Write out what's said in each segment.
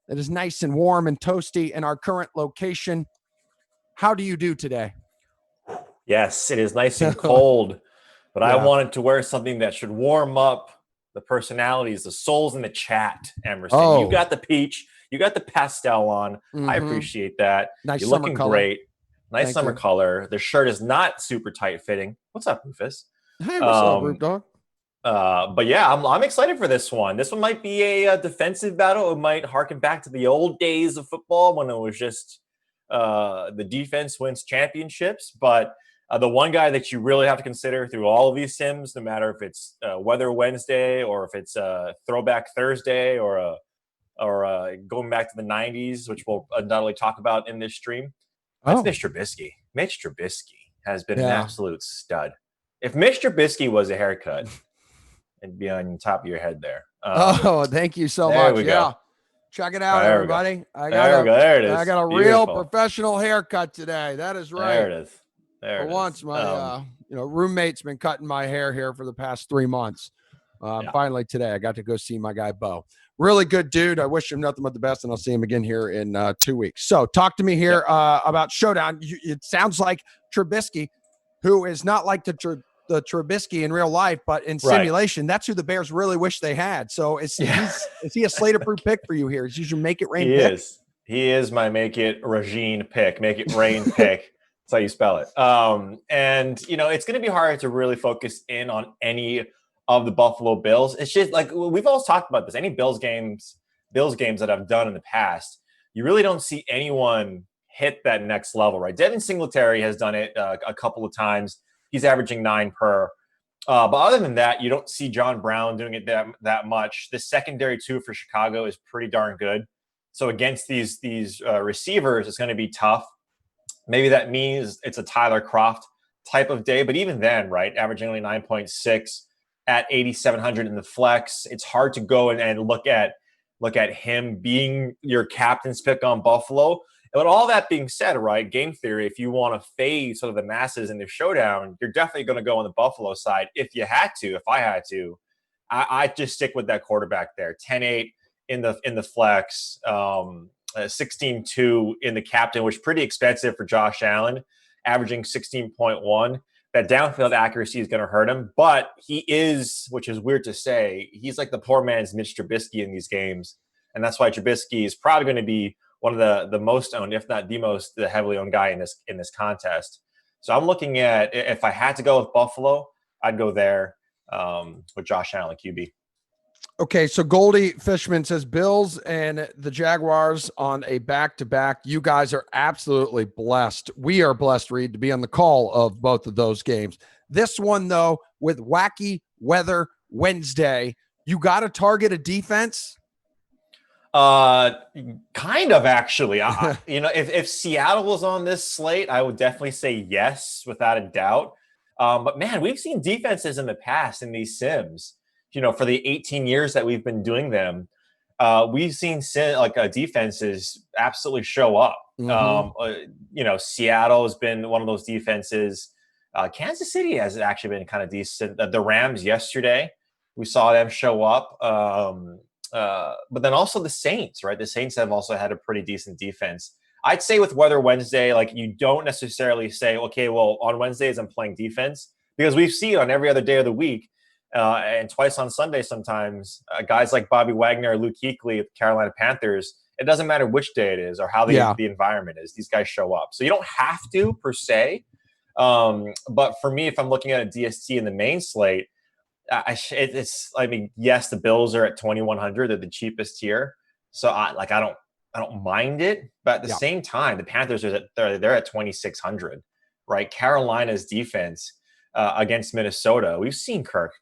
It is nice and warm and toasty in our current location. How do you do today? Yes, it is nice and cold, but I Yeah. wanted to wear something that should warm up the personalities, the souls in the chat, Emerson. Oh. You got the peach, you got the pastel on. I appreciate that. Nice You're summer looking color. great. Nice Thank summer you. color. The shirt is not super tight fitting. What's up, Rufus? Hey, what's up, Roof Dog? But yeah, I'm excited for this one. This one might be a defensive battle. It might harken back to the old days of football when it was just the defense wins championships. But the one guy that you really have to consider through all of these sims, no matter if it's Weather Wednesday or if it's Throwback Thursday or going back to the 90s, which we'll undoubtedly talk about in this stream, that's Mitch Trubisky. Mitch Trubisky has been an absolute stud. If Mitch Trubisky was a haircut, it'd be on top of your head there. Thank you so much. Go. Check it out, everybody. There it is. I got a real professional haircut today. That is right. There it is. For once, my roommate's been cutting my hair here for the past 3 months. Finally today, I got to go see my guy Bo. Really good dude. I wish him nothing but the best, and I'll see him again here in 2 weeks. So talk to me here about Showdown. It sounds like Trubisky, who is not like the Trubisky in real life, but in simulation, that's who the Bears really wish they had. So is he a Slater-proof pick for you here? Is he your make it rain pick? He is my make it Regine pick, make it rain pick. That's how you spell it. And it's going to be hard to really focus in on any of the Buffalo Bills. It's just like we've always talked about this. Any Bills games that I've done in the past, you really don't see anyone hit that next level, right? Devin Singletary has done it a couple of times. He's averaging 9 per. But other than that, you don't see John Brown doing it that much. The secondary, too, for Chicago is pretty darn good. So against these receivers, it's going to be tough. Maybe that means it's a Tyler Kroft type of day. But even then, right, averaging only 9.6 at 8,700 in the flex, it's hard to go and look at him being your captain's pick on Buffalo. But all that being said, right, game theory, if you want to fade sort of the masses in the showdown, you're definitely going to go on the Buffalo side. If I had to, I'd just stick with that quarterback there. 10-8 in the flex, 16-2 in the captain, which is pretty expensive for Josh Allen, averaging 16.1. That downfield accuracy is going to hurt him, but he is, which is weird to say, he's like the poor man's Mitch Trubisky in these games. And that's why Trubisky is probably going to be one of the most owned, if not the heavily owned guy in this contest. So I'm looking at, if I had to go with Buffalo, I'd go there with Josh Allen QB. Okay, so Goldie Fishman says Bills and the Jaguars on a back-to-back. You guys are absolutely blessed. We are blessed, Reid, to be on the call of both of those games. This one, though, with wacky weather Wednesday, you got to target a defense? Kind of, actually. If Seattle was on this slate, I would definitely say yes, without a doubt. But man, we've seen defenses in the past in these sims. For the 18 years that we've been doing them, we've seen defenses absolutely show up. Seattle has been one of those defenses. Kansas City has actually been kind of decent. The Rams yesterday, we saw them show up. But then also the Saints, right? The Saints have also had a pretty decent defense. I'd say with Weather Wednesday, you don't necessarily say, okay, well, on Wednesdays I'm playing defense, because we've seen on every other day of the week and twice on Sunday sometimes, guys like Bobby Wagner or Luke Kuechly at the Carolina Panthers, it doesn't matter which day it is or how the environment is. These guys show up. So you don't have to, per se. But for me, if I'm looking at a DST in the main slate, yes, the Bills are at 2,100. They're the cheapest here. So I don't mind it. But at the same time, the Panthers they're at 2,600, right? Carolina's defense against Minnesota, we've seen Kirk,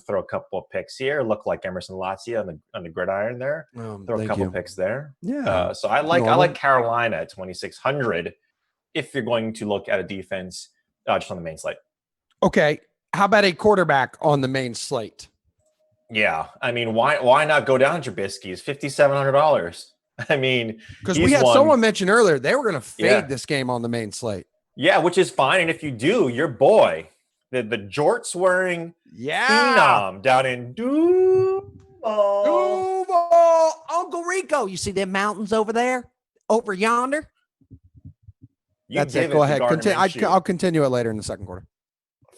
throw a couple of picks here, look like Emerson Latzia on the gridiron there. Throw a couple of picks there. Yeah. So I like Carolina at 2,600 if you're going to look at a defense just on the main slate. Okay. How about a quarterback on the main slate? Yeah. I mean, why not go down Trubisky? It's $5,700. I mean, because we had someone mention earlier they were going to fade this game on the main slate. Yeah, which is fine. And if you do, your boy, the jorts wearing phenom down in Duval. Oh, Uncle Rico, you see them mountains over there? Over yonder? That's it. Go ahead. I'll continue it later in the second quarter.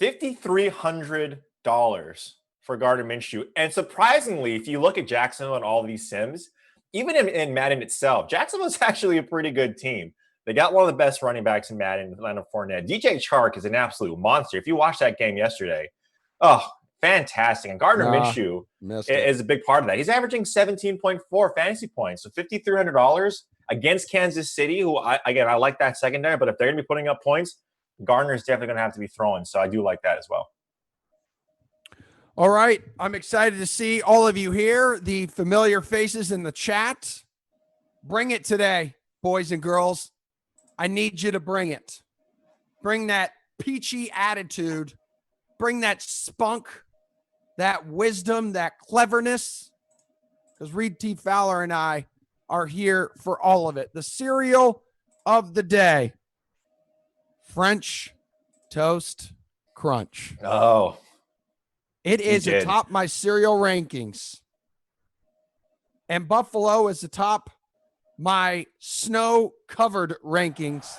$5,300 for Gardner Minshew. And surprisingly, if you look at Jacksonville and all these sims, even in Madden itself, Jacksonville's actually a pretty good team. They got one of the best running backs in Madden, Leonard Fournette. DJ Chark is an absolute monster. If you watched that game yesterday, oh, fantastic. And Gardner Minshew is a big part of that. He's averaging 17.4 fantasy points. So $5,300 against Kansas City, who, I like that secondary, but if they're going to be putting up points, Gardner's definitely going to have to be throwing. So I do like that as well. All right. I'm excited to see all of you here, the familiar faces in the chat. Bring it today, boys and girls. I need you to bring it. Bring that peachy attitude. Bring that spunk, that wisdom, that cleverness. Because ReidTFowler and I are here for all of it. The cereal of the day. French Toast Crunch. Oh. It is atop my cereal rankings. And Buffalo is atop my snow-covered rankings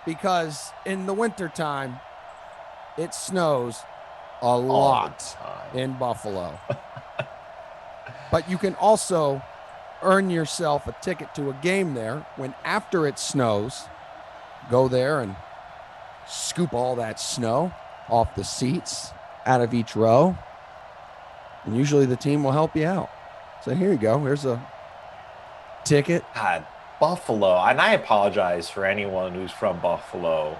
because in the wintertime, it snows a lot in Buffalo. But you can also earn yourself a ticket to a game there when after it snows, go there and scoop all that snow off the seats out of each row. And usually the team will help you out. So here you go. Here's a ticket. God, Buffalo. And I apologize for anyone who's from Buffalo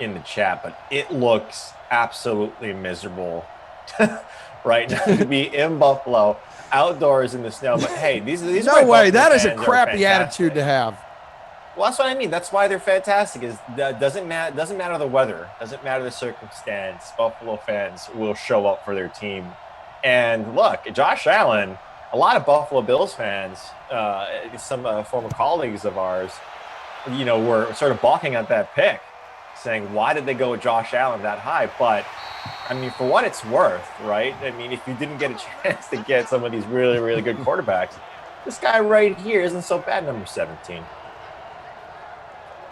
in the chat, but it looks absolutely miserable right now to be in Buffalo, outdoors in the snow. But hey, these no way. That is a crappy attitude to have. Well, that's what I mean. That's why they're fantastic. Is that doesn't matter the weather, doesn't matter the circumstance. Buffalo fans will show up for their team. And look, Josh Allen. A lot of Buffalo Bills fans, some former colleagues of ours, were sort of balking at that pick, saying, "Why did they go with Josh Allen that high?" But I mean, for what it's worth, right? I mean, if you didn't get a chance to get some of these really, really good quarterbacks, this guy right here isn't so bad. Number 17.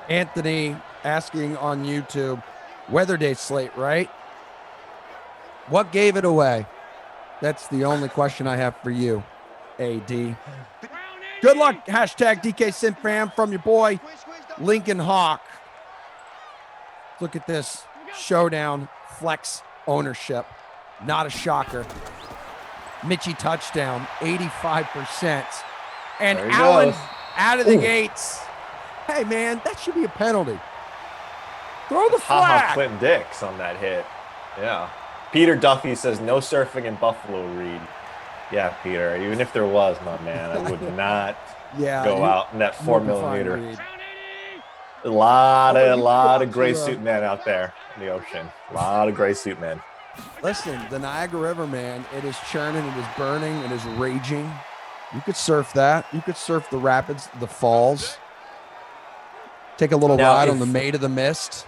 Anthony asking on YouTube, weather day slate, right? What gave it away? That's the only question I have for you, AD. Good luck, hashtag DK SimFam from your boy, Lincoln Hawk. Look at this showdown flex ownership. Not a shocker. Mitchie touchdown, 85%. And Allen out of the gates. Hey, man, that should be a penalty. Throw the flag. Clinton Dix on that hit. Yeah. Peter Duffy says, no surfing in Buffalo, Reid. Yeah, Peter, even if there was, my man, I would not go out in that 4mm. A lot of gray suit men out there in the ocean. A lot of gray suit men. Listen, the Niagara River, man, it is churning, it is burning, it is raging. You could surf that. You could surf the rapids, the falls. Take a little ride on the Maid of the Mist.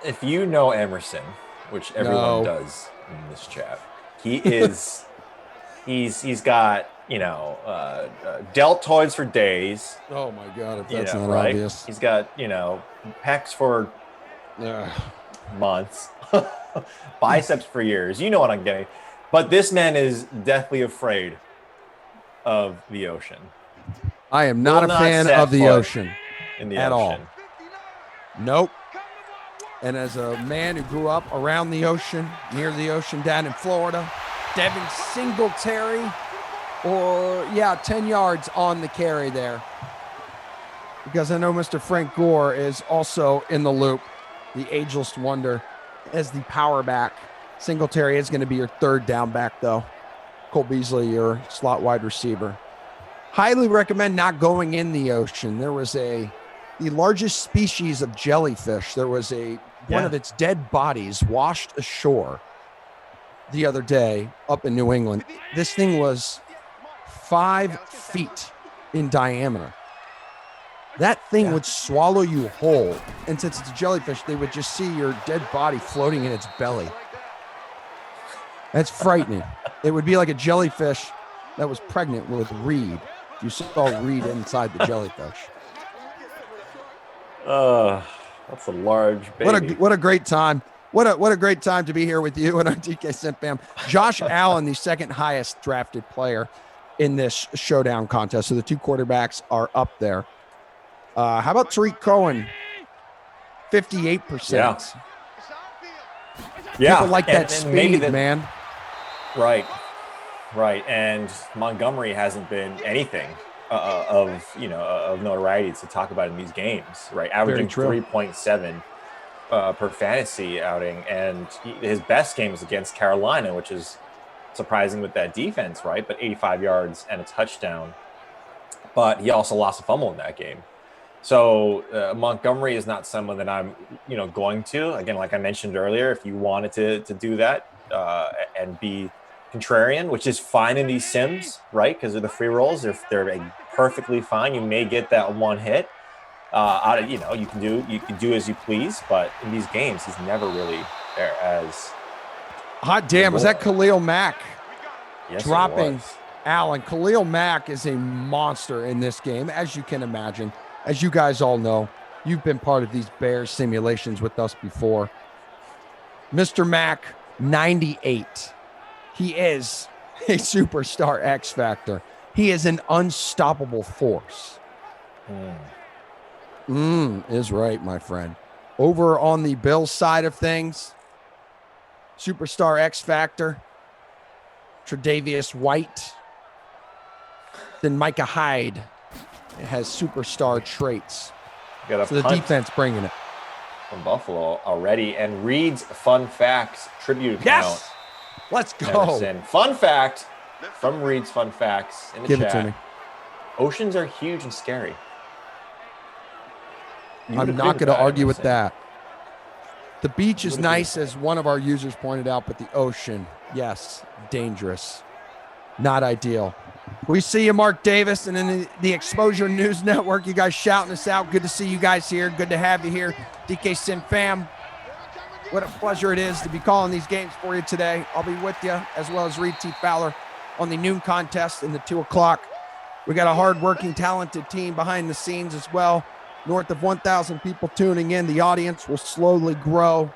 If you know Emerson, which everyone does in this chat, he is he's got deltoids for days. Oh my god, if that's not obvious. He's got pecs for months, biceps for years. You know what I'm getting. But this man is deathly afraid of the ocean. I am not a fan of the ocean at all. Nope. And as a man who grew up around the ocean, near the ocean down in Florida, Devin Singletary, 10 yards on the carry there. Because I know Mr. Frank Gore is also in the loop, the ageless wonder, as the power back. Singletary is going to be your third down back, though. Cole Beasley, your slot wide receiver. Highly recommend not going in the ocean. There was the largest species of jellyfish. There was one of its dead bodies washed ashore the other day up in New England. This thing was 5 feet in diameter. That thing would swallow you whole. And since it's a jellyfish, they would just see your dead body floating in its belly. That's frightening. It would be like a jellyfish, that was pregnant with Reid. You saw Reid inside the jellyfish. That's a large baby. What a great time. What a great time to be here with you and our DK Sim fam. Josh Allen, the second highest drafted player in this showdown contest. So the two quarterbacks are up there. How about Tariq Cohen? 58%. Yeah. People like that speed, man. Right. And Montgomery hasn't been anything of notoriety to talk about in these games, right? Averaging 3.7 per fantasy outing, and his best game was against Carolina, which is surprising with that defense, right? But 85 yards and a touchdown. But he also lost a fumble in that game. So Montgomery is not someone that I'm, going to. Again, like I mentioned earlier, if you wanted to do that and be contrarian, which is fine in these sims, right? Because of the free rolls, they're perfectly fine. You may get that one hit. You can do as you please, but in these games, he's never really there as. Hot damn! Was that Khalil Mack dropping Allen? Khalil Mack is a monster in this game, as you can imagine. As you guys all know, you've been part of these Bears simulations with us before. Mr. Mack, 98. He is a superstar X Factor. He is an unstoppable force. Is right, my friend. Over on the Bills side of things, superstar X Factor, Tre'Davious White, then Micah Hyde. It has superstar traits. So the defense bringing it. From Buffalo already. And Reid's Fun Facts tribute account. Yes! Let's go. Emerson. Fun fact from Reid's Fun Facts in the Give chat. It to me. Oceans are huge and scary. I'm not going to argue with that. The beach is nice, as one of our users pointed out, but the ocean, yes, dangerous. Not ideal. We see you, Mark Davis, and in the Exposure News Network, you guys shouting us out. Good to see you guys here. Good to have you here. DK Sim fam, what a pleasure it is to be calling these games for you today. I'll be with you, as well as ReidTFowler, on the noon contest in the 2 o'clock. We got a hardworking, talented team behind the scenes as well. North of 1,000 people tuning in. The audience will slowly grow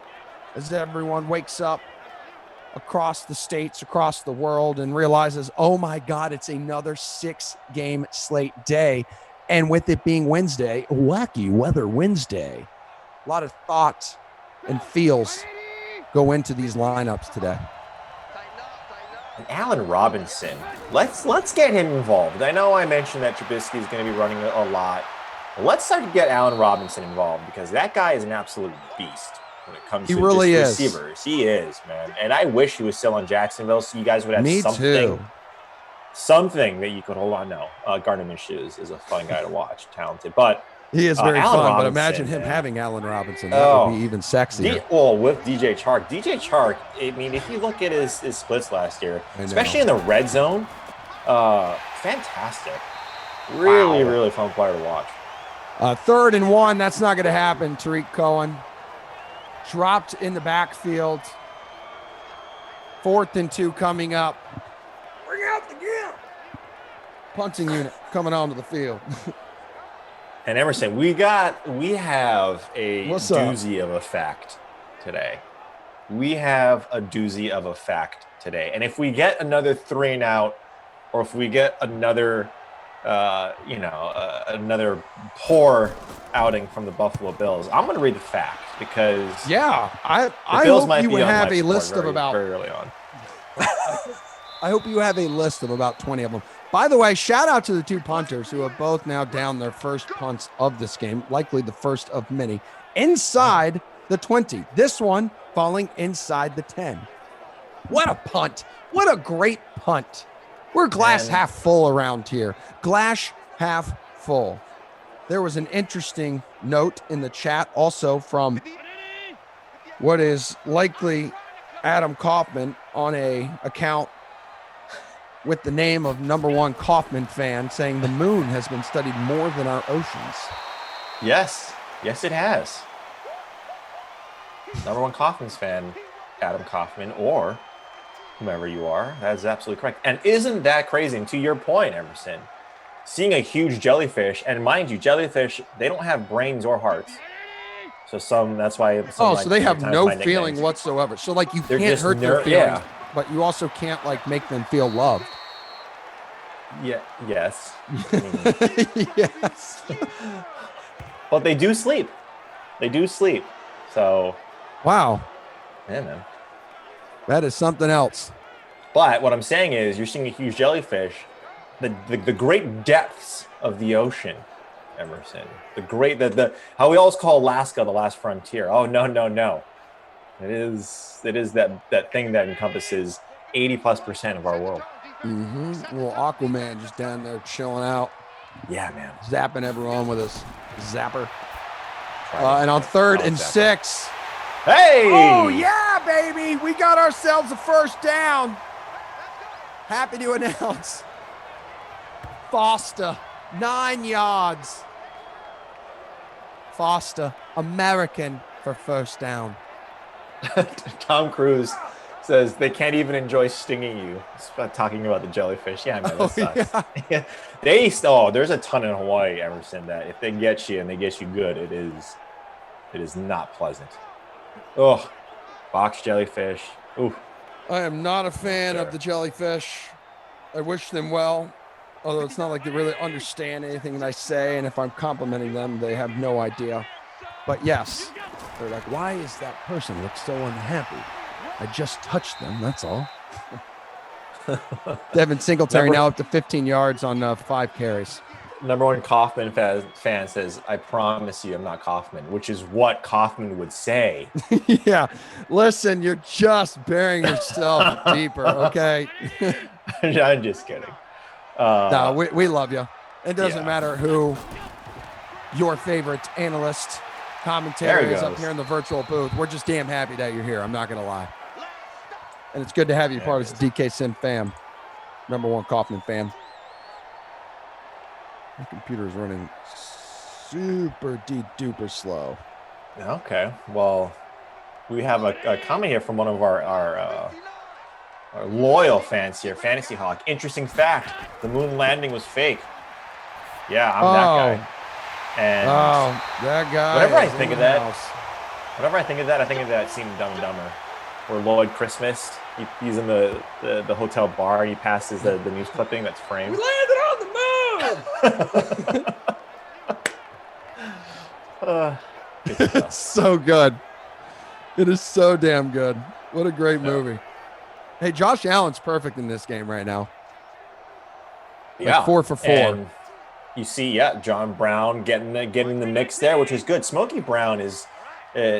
as everyone wakes up across the states, across the world, and realizes, oh my God, it's another 6-game slate day. And with it being Wednesday, wacky weather Wednesday, a lot of thought and feels go into these lineups today. And Allen Robinson, let's get him involved. I know I mentioned that Trubisky is going to be running a lot. Let's start to get Allen Robinson involved, because that guy is an absolute beast when it comes to receivers. He is, man. And I wish he was still in Jacksonville, so you guys would have something that you could hold on. No, Gardner Minshew is a fun guy to watch, talented, but he is very fun. Robinson, but imagine him having Allen Robinson. That would be even sexier. With DJ Chark. I mean, if you look at his splits last year, especially in the red zone, fantastic. Really fun player to watch. 3rd and 1, that's not going to happen. Tariq Cohen dropped in the backfield. 4th and 2 coming up. Bring out the gear. Punting unit coming onto the field. And Emerson, we have a doozy of a fact today. And if we get another 3 and out, or if we get another another poor outing from the Buffalo Bills, I'm going to read the fact, because I hope you have a list of about very early on. I hope you have a list of about 20 of them. By the way, shout out to the 2 punters who have both now down their first punts of this game, likely the first of many, inside the 20. This one falling inside the 10. What a punt. What a great punt. We're glass half full around here. Glass half full. There was an interesting note in the chat also from what is likely Adam Kaufman on a account with the name of #1 Kaufman fan, saying the moon has been studied more than our oceans. Yes, it has. #1 Kaufman's fan, Adam Kaufman, or whomever you are. That is absolutely correct. And isn't that crazy? And to your point, Emerson, seeing a huge jellyfish, and mind you, jellyfish, they don't have brains or hearts. So that's why so they have no my feeling whatsoever. So like you They're can't just hurt their feelings, yeah. but you also can't like make them feel loved. Yeah. Yes. Yes. But they do sleep. They do sleep. So. Wow. Yeah, man. That is something else. But what I'm saying is, you're seeing a huge jellyfish, the great depths of the ocean, Emerson. The how we always call Alaska the last frontier. Oh no. It is that thing that encompasses 80+% of our world. Little Aquaman just down there chilling out. Yeah, man. Zapping everyone with his zapper. And on 3rd and 6. Hey! Oh, yeah, baby. We got ourselves a first down. Happy to announce. Foster, 9 yards. Foster, American for first down. Tom Cruise says they can't even enjoy stinging you. It's about talking about the jellyfish. Yeah, man, that sucks. Yeah. There's a ton in Hawaii, Emerson, that if they get you and they get you good, it is not pleasant. Oh, box jellyfish. Ooh. I am not a fan of the jellyfish. I wish them well, although it's not like they really understand anything that I say, and if I'm complimenting them, they have no idea. But yes, they're like, why is that person look so unhappy? I just touched them, that's all. Devin Singletary now up to 15 yards on 5 carries. Number one Kaufman fan says, I promise you I'm not Kaufman, which is what Kaufman would say. Yeah. Listen, you're just burying yourself deeper, okay? I'm just kidding. No, we love you. It doesn't matter who your favorite analyst, commentary is up here in the virtual booth. We're just damn happy that you're here. I'm not going to lie. And it's good to have you part of the DK Sim fam. Number one Kaufman fan. My computer is running super duper slow. Okay. Well, we have a comment here from one of our loyal fans here, Fantasy Hawk. Interesting fact: the moon landing was fake. Yeah, I'm that guy. And that guy. Whenever I think of that, I think of that scene in Dumb and Dumber, where Lloyd Christmas, he's in the hotel bar and he passes the news clipping that's framed. We landed on the moon. It's so good. It is so damn good. What a great movie. Hey, Josh Allen's perfect in this game right now. Yeah, 4 for 4. And you see, John Brown getting in the mix there, which is good. Smokey Brown is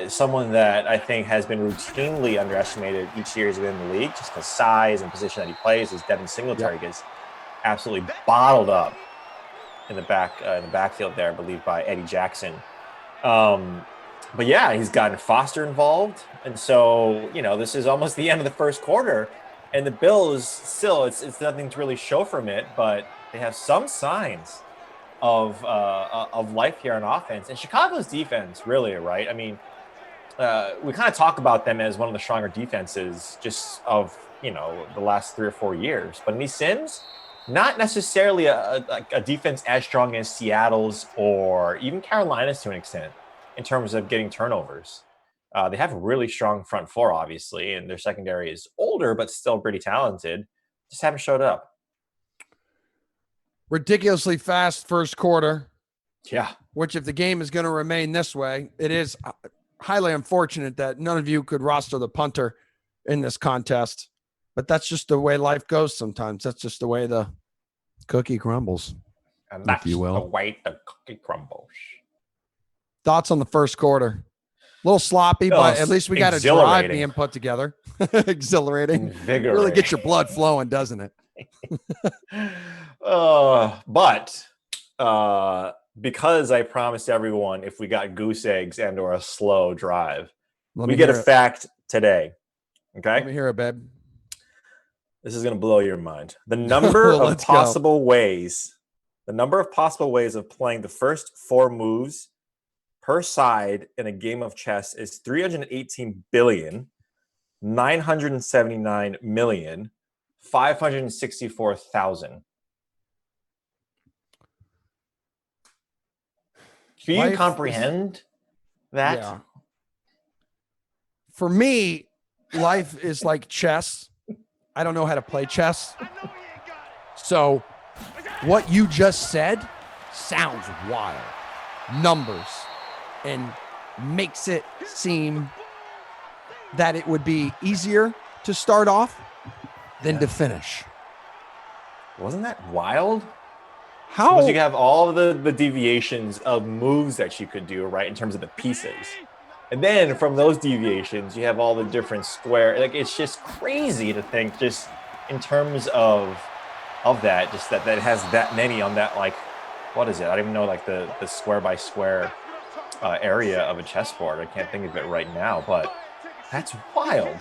someone that I think has been routinely underestimated each year he's been in the league, just because size and position that he plays. As Devin Singletary gets absolutely bottled up in the backfield there, I believe, by Eddie Jackson. But yeah, he's gotten Foster involved, and so this is almost the end of the first quarter, and the Bills still it's nothing to really show from it, but they have some signs of life here on offense. And Chicago's defense, really, right? I mean, we kind of talk about them as one of the stronger defenses just of the last 3 or 4 years, but in these Sims, not necessarily a defense as strong as Seattle's or even Carolina's to an extent in terms of getting turnovers. They have a really strong front four, obviously, and their secondary is older but still pretty talented. Just haven't showed up. Ridiculously fast first quarter. Yeah. Which, if the game is going to remain this way, it is highly unfortunate that none of you could roster the punter in this contest. But that's just the way life goes sometimes. That's just the way the cookie crumbles. And that's the way the cookie crumbles. Thoughts on the first quarter? A little sloppy, but at least we got a drive being put together. Exhilarating. Invigorating. Really gets your blood flowing, doesn't it? But because I promised everyone if we got goose eggs and or a slow drive, we get a fact today. Okay? Let me hear it, babe. This is going to blow your mind. The number of possible ways of playing the first 4 moves per side in a game of chess is 318 billion. 979,564,000. Can you comprehend that? Yeah. For me, life is like chess. I don't know how to play chess. So what you just said sounds wild. Numbers. And makes it seem that it would be easier to start off than to finish. Wasn't that wild? How? Because you have all the deviations of moves that you could do, right, in terms of the pieces. And then from those deviations, you have all the different square. Like, it's just crazy to think just in terms of that, just that it has that many on that, like, what is it? I don't even know, like, the square by square area of a chessboard. I can't think of it right now, but that's wild.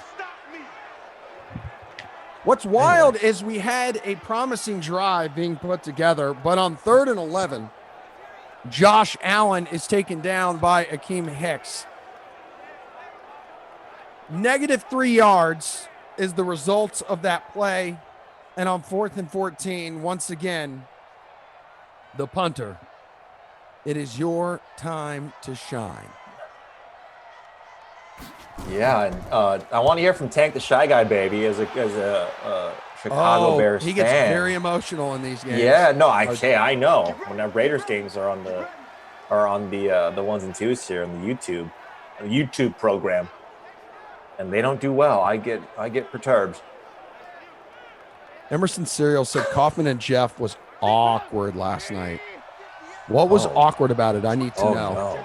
What's wild is we had a promising drive being put together, but on 3rd and 11, Josh Allen is taken down by Akeem Hicks. -3 yards is the result of that play. And on 4th and 14, once again, the punter, it is your time to shine. Yeah, and I want to hear from Tank the Shy Guy, baby, as a Chicago Bears fan. He gets very emotional in these games. Yeah, no, I know. When our Raiders games are on the ones and twos here on the YouTube program, and they don't do well, I get perturbed. Emerson Serial said Kaufman and Jeff was awkward last night. What was awkward about it? I need to know. No.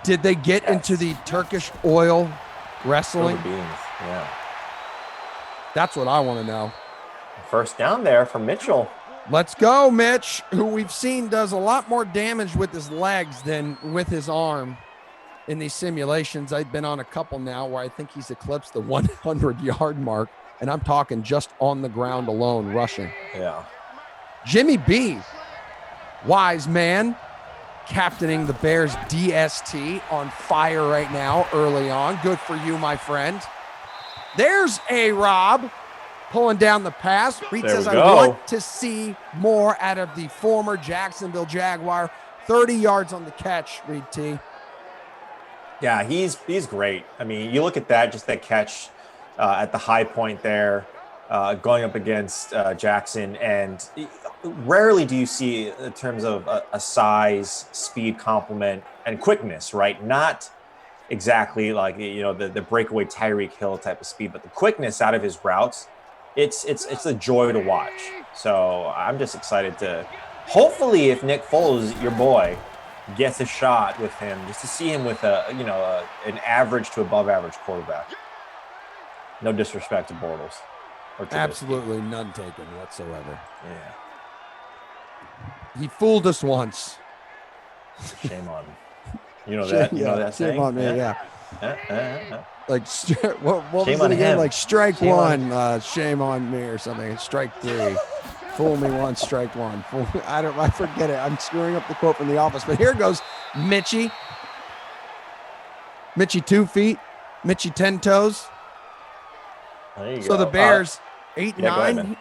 Did they get into the Turkish oil wrestling? Beans. Yeah. That's what I want to know. First down there for Mitchell. Let's go, Mitch, who we've seen does a lot more damage with his legs than with his arm in these simulations. I've been on a couple now where I think he's eclipsed the 100-yard mark, and I'm talking just on the ground alone, rushing. Yeah. Jimmy B, wise man, captaining the Bears DST, on fire right now early on. Good for you, my friend. There's A-Rob pulling down the pass. Reid says, I want to see more out of the former Jacksonville Jaguar. 30 yards on the catch, Reid T. Yeah, he's great. I mean, you look at that, just that catch at the high point there, going up against Jackson, and rarely do you see, in terms of a size, speed complement, and quickness, right? Not exactly like, the breakaway Tyreek Hill type of speed, but the quickness out of his routes, it's a joy to watch. So I'm just excited to, hopefully, if Nick Foles, your boy, gets a shot with him, just to see him with an average to above average quarterback. No disrespect to Bortles. Absolutely none taken whatsoever. Yeah. He fooled us once. Shame on him. You know that? You know that saying? Shame on me, yeah. Like, what was it again? Him. Like, strike shame one, shame on me or something. Strike three. Fool me once, strike one. I forget it. I'm screwing up the quote from The Office. But here goes Mitchie. Mitchie 2 feet. Mitchie 10 toes. There you so go. The Bears 8-9, ahead,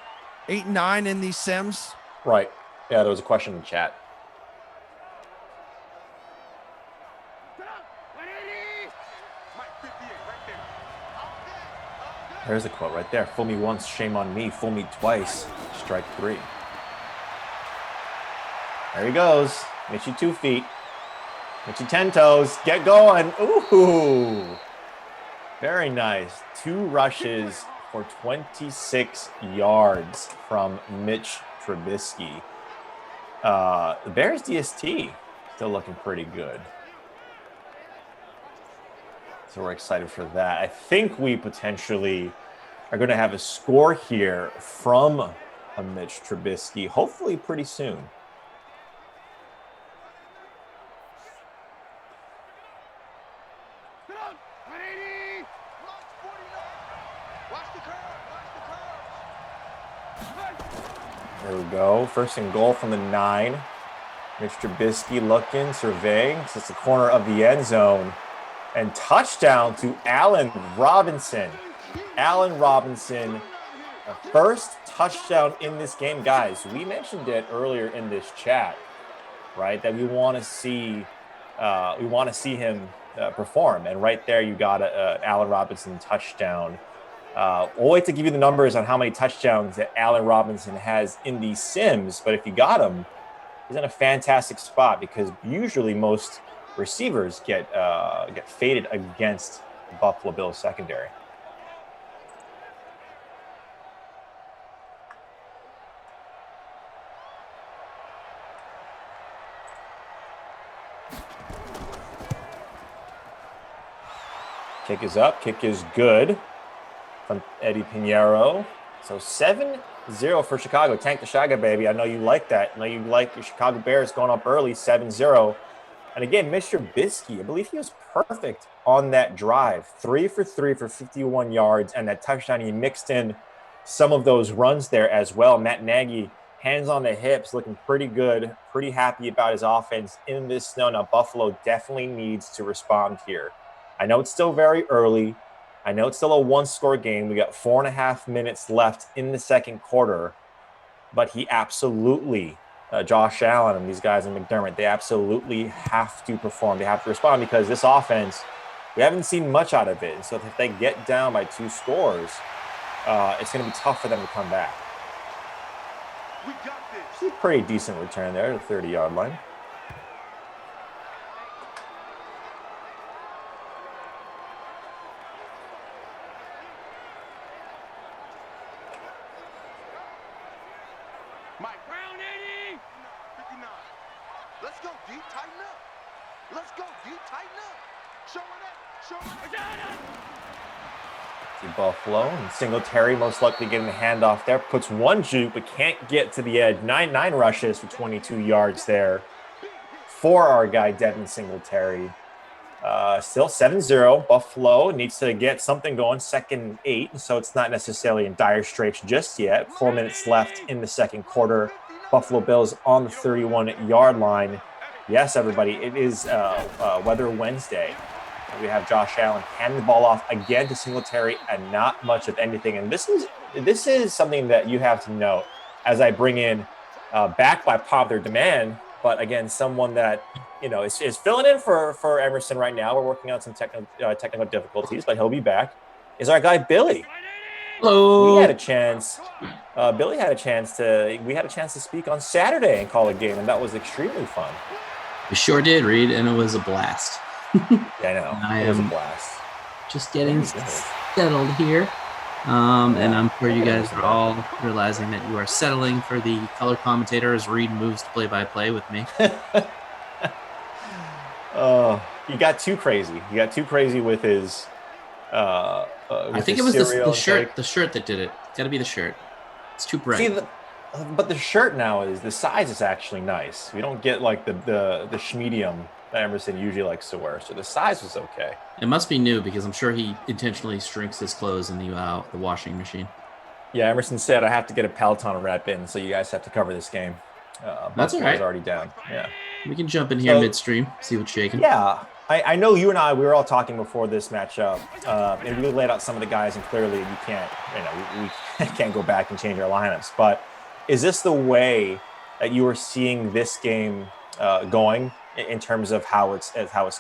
8-9 in these sims. Right. Yeah, there was a question in the chat. There's the quote right there. Fool me once, shame on me. Fool me twice, strike three. There he goes. Mitchie 2 feet. Mitchie 10 toes. Get going. Ooh. Very nice. 2 rushes for 26 yards from Mitch Trubisky. The Bears DST still looking pretty good. So we're excited for that. I think we potentially are going to have a score here from a Mitch Trubisky, hopefully pretty soon. There we go. First and goal from the 9. Mitch Trubisky looking, surveying. So it's the corner of the end zone. And touchdown to Allen Robinson. Allen Robinson, first touchdown in this game. Guys, we mentioned it earlier in this chat, right? That we want to see him perform. And right there, you got a Allen Robinson touchdown. We'll wait to give you the numbers on how many touchdowns that Allen Robinson has in these Sims. But if you got him, he's in a fantastic spot because usually most receivers get faded against the Buffalo Bills secondary. Kick is up. Kick is good from Eddie Pinheiro. So 7-0 for Chicago. Tank the Chicago, baby. I know you like that. I know you like your Chicago Bears going up early, 7-0. And again, Mr. Trubisky, I believe he was perfect on that drive. 3 for 3 for 51 yards. And that touchdown, he mixed in some of those runs there as well. Matt Nagy, hands on the hips, looking pretty good. Pretty happy about his offense in this snow. Now, Buffalo definitely needs to respond here. I know it's still very early. I know it's still a one-score game. We got 4.5 minutes left in the second quarter. But he absolutely, Josh Allen and these guys in McDermott, they absolutely have to perform. They have to respond because this offense, we haven't seen much out of it. And so if they get down by 2 scores, it's going to be tough for them to come back. We got this. It's a pretty decent return there to the 30-yard line. Buffalo and Singletary most likely getting the handoff there. Puts one juke, but can't get to the edge. 9 rushes for 22 yards there for our guy, Devin Singletary. Still 7-0. Buffalo needs to get something going. 2nd and 8, so it's not necessarily in dire straits just yet. 4 minutes left in the second quarter. Buffalo Bills on the 31-yard line. Yes, everybody, it is Weather Wednesday. We have Josh Allen handing the ball off again to Singletary and not much of anything. And this is something that you have to note as I bring in back by popular demand, but again, someone that is filling in for Emerson right now. We're working on some technical difficulties, but he'll be back. Is our guy Billy? Hello. We had a chance. Billy had a chance to speak on Saturday and call a game, and that was extremely fun. We sure did, Reid, and it was a blast. Yeah, I know. It was a blast. Just getting settled here. And I'm sure you guys are all realizing that you are settling for the color commentator as Reid moves to play-by-play with me. You got too crazy. You got too crazy with his I think it was the shirt. The shirt that did it. Got to be the shirt. It's too bright. See, but the shirt now is the size is actually nice. We don't get like the schmedium that Emerson usually likes to wear, so the size was okay. It must be new because I'm sure he intentionally shrinks his clothes in the washing machine. Yeah, Emerson said I have to get a Peloton wrap in, so you guys have to cover this game. That's all right. Already down. Yeah, we can jump in here midstream, see what's shaking. Yeah. I know you and I, we were all talking before this matchup, and we laid out some of the guys, and clearly we can't go back and change our lineups. But is this the way that you are seeing this game going in terms of how it's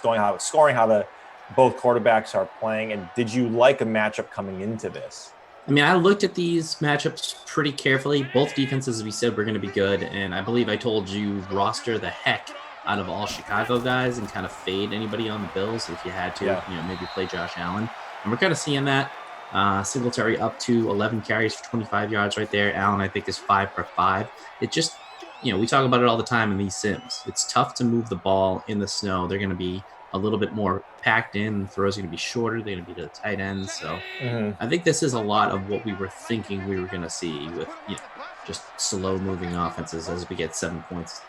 going, how it's scoring, how both quarterbacks are playing? And did you like a matchup coming into this? I mean, I looked at these matchups pretty carefully. Both defenses, as we said, were going to be good, and I believe I told you roster the heck out of all Chicago guys and kind of fade anybody on the Bills if you had to, maybe play Josh Allen. And we're kind of seeing that. Singletary up to 11 carries for 25 yards right there. Allen, I think, is 5 for 5. It just, we talk about it all the time in these Sims. It's tough to move the ball in the snow. They're going to be a little bit more packed in. The throws are going to be shorter. They're going to be to the tight ends. So I think this is a lot of what we were thinking we were going to see with, just slow moving offenses as we get 7 points,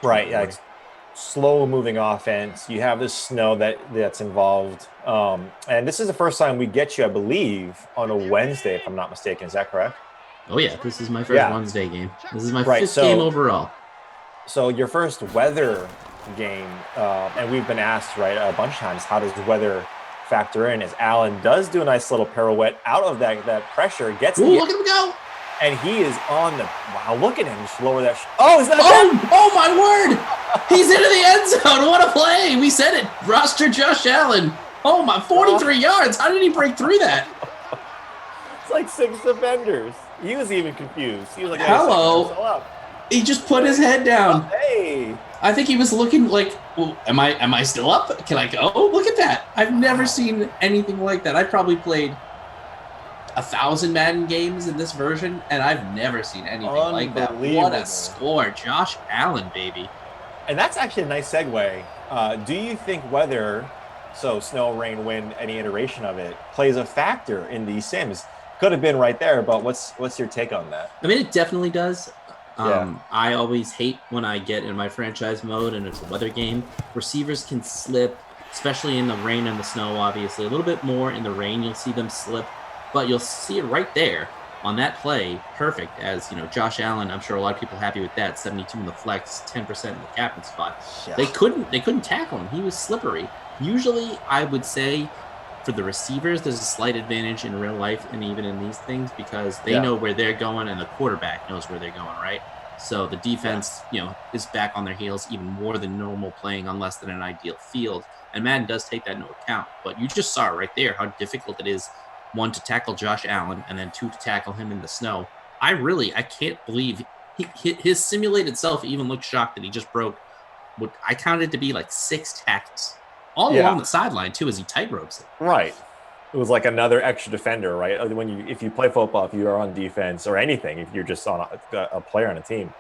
Right. Yeah. Slow moving offense. You have this snow that's involved. And this is the first time we get you, I believe, on a Wednesday, if I'm not mistaken. Is that correct? Oh, yeah. This is my first Wednesday game. This is my fifth game overall. So your first weather game, and we've been asked a bunch of times, how does weather factor in? As Allen does do a nice little pirouette out of that pressure, gets Ooh, look at him go! And he is on the wow! Look at him just lower that. Is that? Oh my word! He's into the end zone. What a play! We said it. Roster Josh Allen. Oh my, 43 yards. How did he break through that? It's like 6 defenders. He was even confused. He was like, "Hello." He just put his head down. Hey. I think he was looking like, well, am I still up? Can I go? Oh, look at that. I've never seen anything like that. I probably played 1,000 Madden games in this version, and I've never seen anything like that. What a score. Josh Allen, baby. And that's actually a nice segue. Do you think weather, so snow, rain, wind, any iteration of it, plays a factor in these sims? Could have been right there, but what's your take on that? I mean, it definitely does. I always hate when I get in my franchise mode and it's a weather game. Receivers can slip, especially in the rain and the snow, obviously. A little bit more in the rain, you'll see them slip. But you'll see it right there on that play, perfect, as, Josh Allen, I'm sure a lot of people happy with that, 72 in the flex, 10% in the captain spot. Yeah. They couldn't tackle him. He was slippery. Usually, I would say, for the receivers, there's a slight advantage in real life and even in these things because they know where they're going and the quarterback knows where they're going, right? So the defense, is back on their heels even more than normal, playing on less than an ideal field. And Madden does take that into account. But you just saw it right there, how difficult it is, 1, to tackle Josh Allen, and then 2, to tackle him in the snow. I can't believe his simulated self even looked shocked that he just broke what I counted to be like 6 tackles. All along the sideline, too, as he tightropes it. Right. It was like another extra defender, right? If you play football, if you are on defense or anything, if you're just on a player on a team,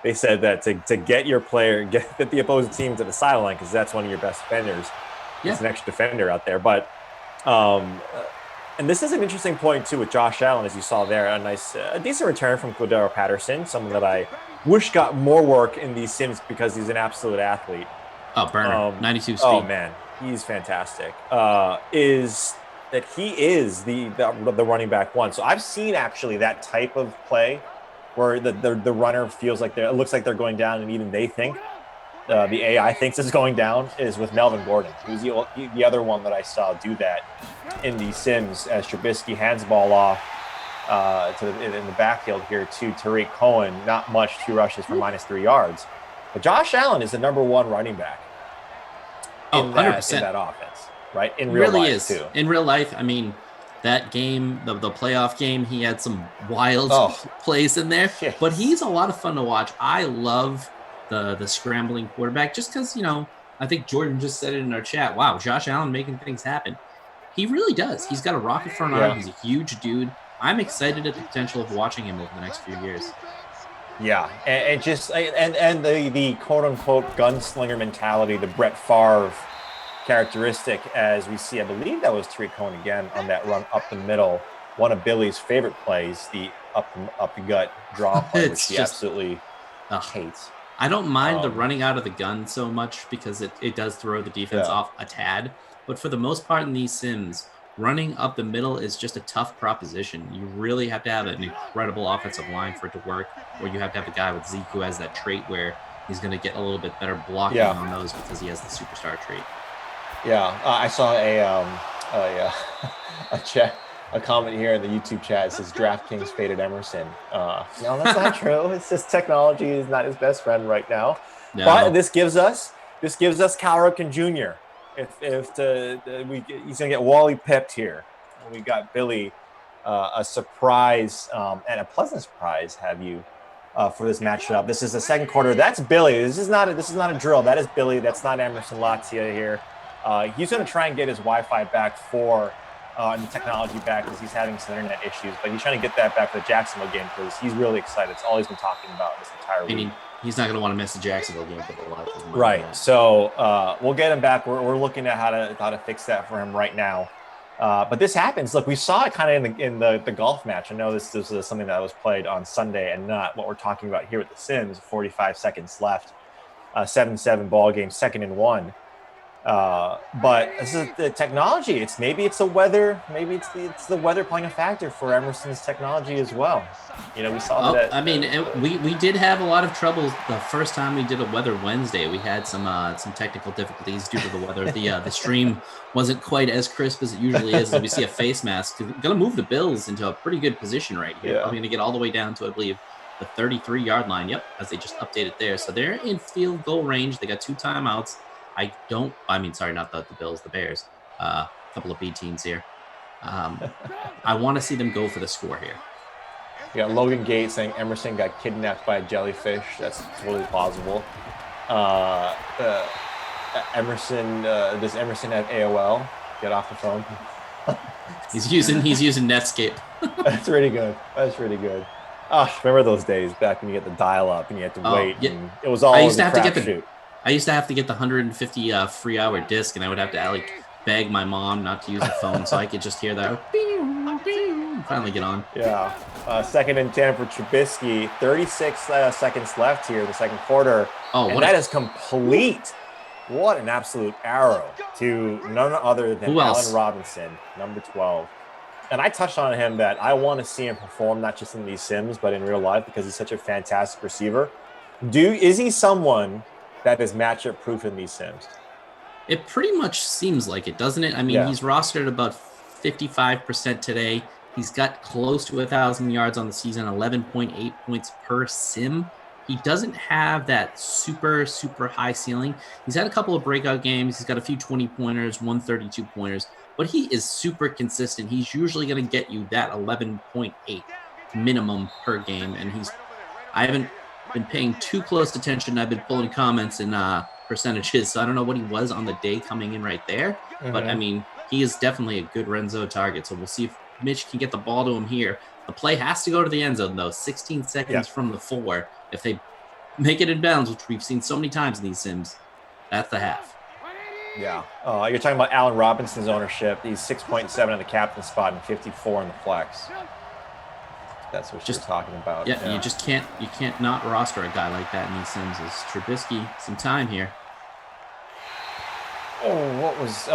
they said that to get your player, get the opposing team to the sideline, because that's one of your best defenders. Yeah. It's an extra defender out there. But and this is an interesting point, too, with Josh Allen, as you saw there. A decent return from Cordero Patterson, someone that I wish got more work in these sims because he's an absolute athlete. Oh, burner. 92 speed. Oh, man. He's fantastic. Is that he is the running back 1. So I've seen actually that type of play where the runner feels like it looks like they're going down, and even they think the AI thinks it's going down, is with Melvin Gordon, who's the other one that I saw do that in the Sims, as Trubisky hands the ball off in the backfield here to Tariq Cohen. Not much, 2 rushes for -3 yards. But Josh Allen is the number 1 running back in 100%. In that offense, right? In real life, too. In real life, I mean, that game, the playoff game, he had some wild plays in there. Yes. But he's a lot of fun to watch. I love the scrambling quarterback just because, I think Jordan just said it in our chat. Wow, Josh Allen making things happen. He really does. He's got a rocket front arm. He's a huge dude. I'm excited at the potential of watching him over the next few years. Yeah, and the quote unquote gunslinger mentality, the Brett Favre characteristic, as we see. I believe that was Tariq Cohen again on that run up the middle. One of Billy's favorite plays, the up the gut draw play, which he absolutely hates. I don't mind the running out of the gun so much because it does throw the defense off a tad. But for the most part in these sims, running up the middle is just a tough proposition. You really have to have an incredible offensive line for it to work, or you have to have a guy with Zeke who has that trait where he's going to get a little bit better blocking on those because he has the superstar trait. Yeah, I saw a comment here in the YouTube chat. It says DraftKings faded Emerson. No, that's not true. It's just technology is not his best friend right now. No. But this gives us Cal Ripken Jr. He's gonna get Wally pipped here. We got Billy, a surprise and a pleasant surprise. Have you for this matchup? This is the second quarter. That's Billy. This is not a drill. That is Billy. That's not Emerson Latia here. He's gonna try and get his Wi-Fi back and the technology back because he's having some internet issues. But he's trying to get that back for the Jacksonville game because he's really excited. It's all he's been talking about this entire week. He's not going to want to miss the Jacksonville game for the life of him. Right. So we'll get him back. We're looking at how to fix that for him right now. But this happens. Look, we saw it kind of in the golf match. I know this is something that was played on Sunday and not what we're talking about here with the Sims. 45 seconds left. 7-7 ball game, 2nd and 1. But this is the technology. Maybe it's the weather. Maybe it's the weather playing a factor for Emerson's technology as well. You know, we saw that. I mean, we did have a lot of trouble the first time we did a Weather Wednesday. We had some technical difficulties due to the weather. The stream wasn't quite as crisp as it usually is. As we see a face mask. We're gonna move the Bills into a pretty good position right here. Yeah. Probably gonna get all the way down to, I believe, the 33-yard line. Yep, as they just updated there. So they're in field goal range. They got 2 timeouts. Sorry, not the Bills, the Bears. A couple of B teams here. I want to see them go for the score here. You got Logan Gates saying Emerson got kidnapped by a jellyfish. That's totally plausible. Emerson, does Emerson have AOL? Get off the phone. He's using Netscape. That's really good. That's really good. Remember those days back when you get the dial-up and you had to wait. Yeah. And it was all I used to have to get the 150 free-hour disc, and I would have to beg my mom not to use the phone so I could just hear that. Finally get on. Yeah. 2nd and 10 for Trubisky. 36 seconds left here in the second quarter. And that is complete. What an absolute arrow to none other than Allen Robinson, number 12. And I touched on him that I want to see him perform not just in these sims, but in real life because he's such a fantastic receiver. Is he someone that is matchup proof in these sims? It pretty much seems like it, doesn't it? I mean, he's rostered about 55% today. He's got close to 1,000 yards on the season, 11.8 points per sim. He doesn't have that super, super high ceiling. He's had a couple of breakout games. He's got a few 20-pointers, 132-pointers, but he is super consistent. He's usually going to get you that 11.8 minimum per game, and I haven't been paying too close attention. I've been pulling comments and percentages, so I don't know what he was on the day coming in right there. Mm-hmm. But, I mean, he is definitely a good red zone target, so we'll see if Mitch can get the ball to him here. The play has to go to the end zone, though. 16 seconds from the 4. If they make it in bounds, which we've seen so many times in these sims, that's the half. Yeah. You're talking about Allen Robinson's ownership. He's 6.7 on the captain spot and 54 in the flex. That's what you're talking about. Yeah, you can't not roster a guy like that in these sims. Is Trubisky some time here? It's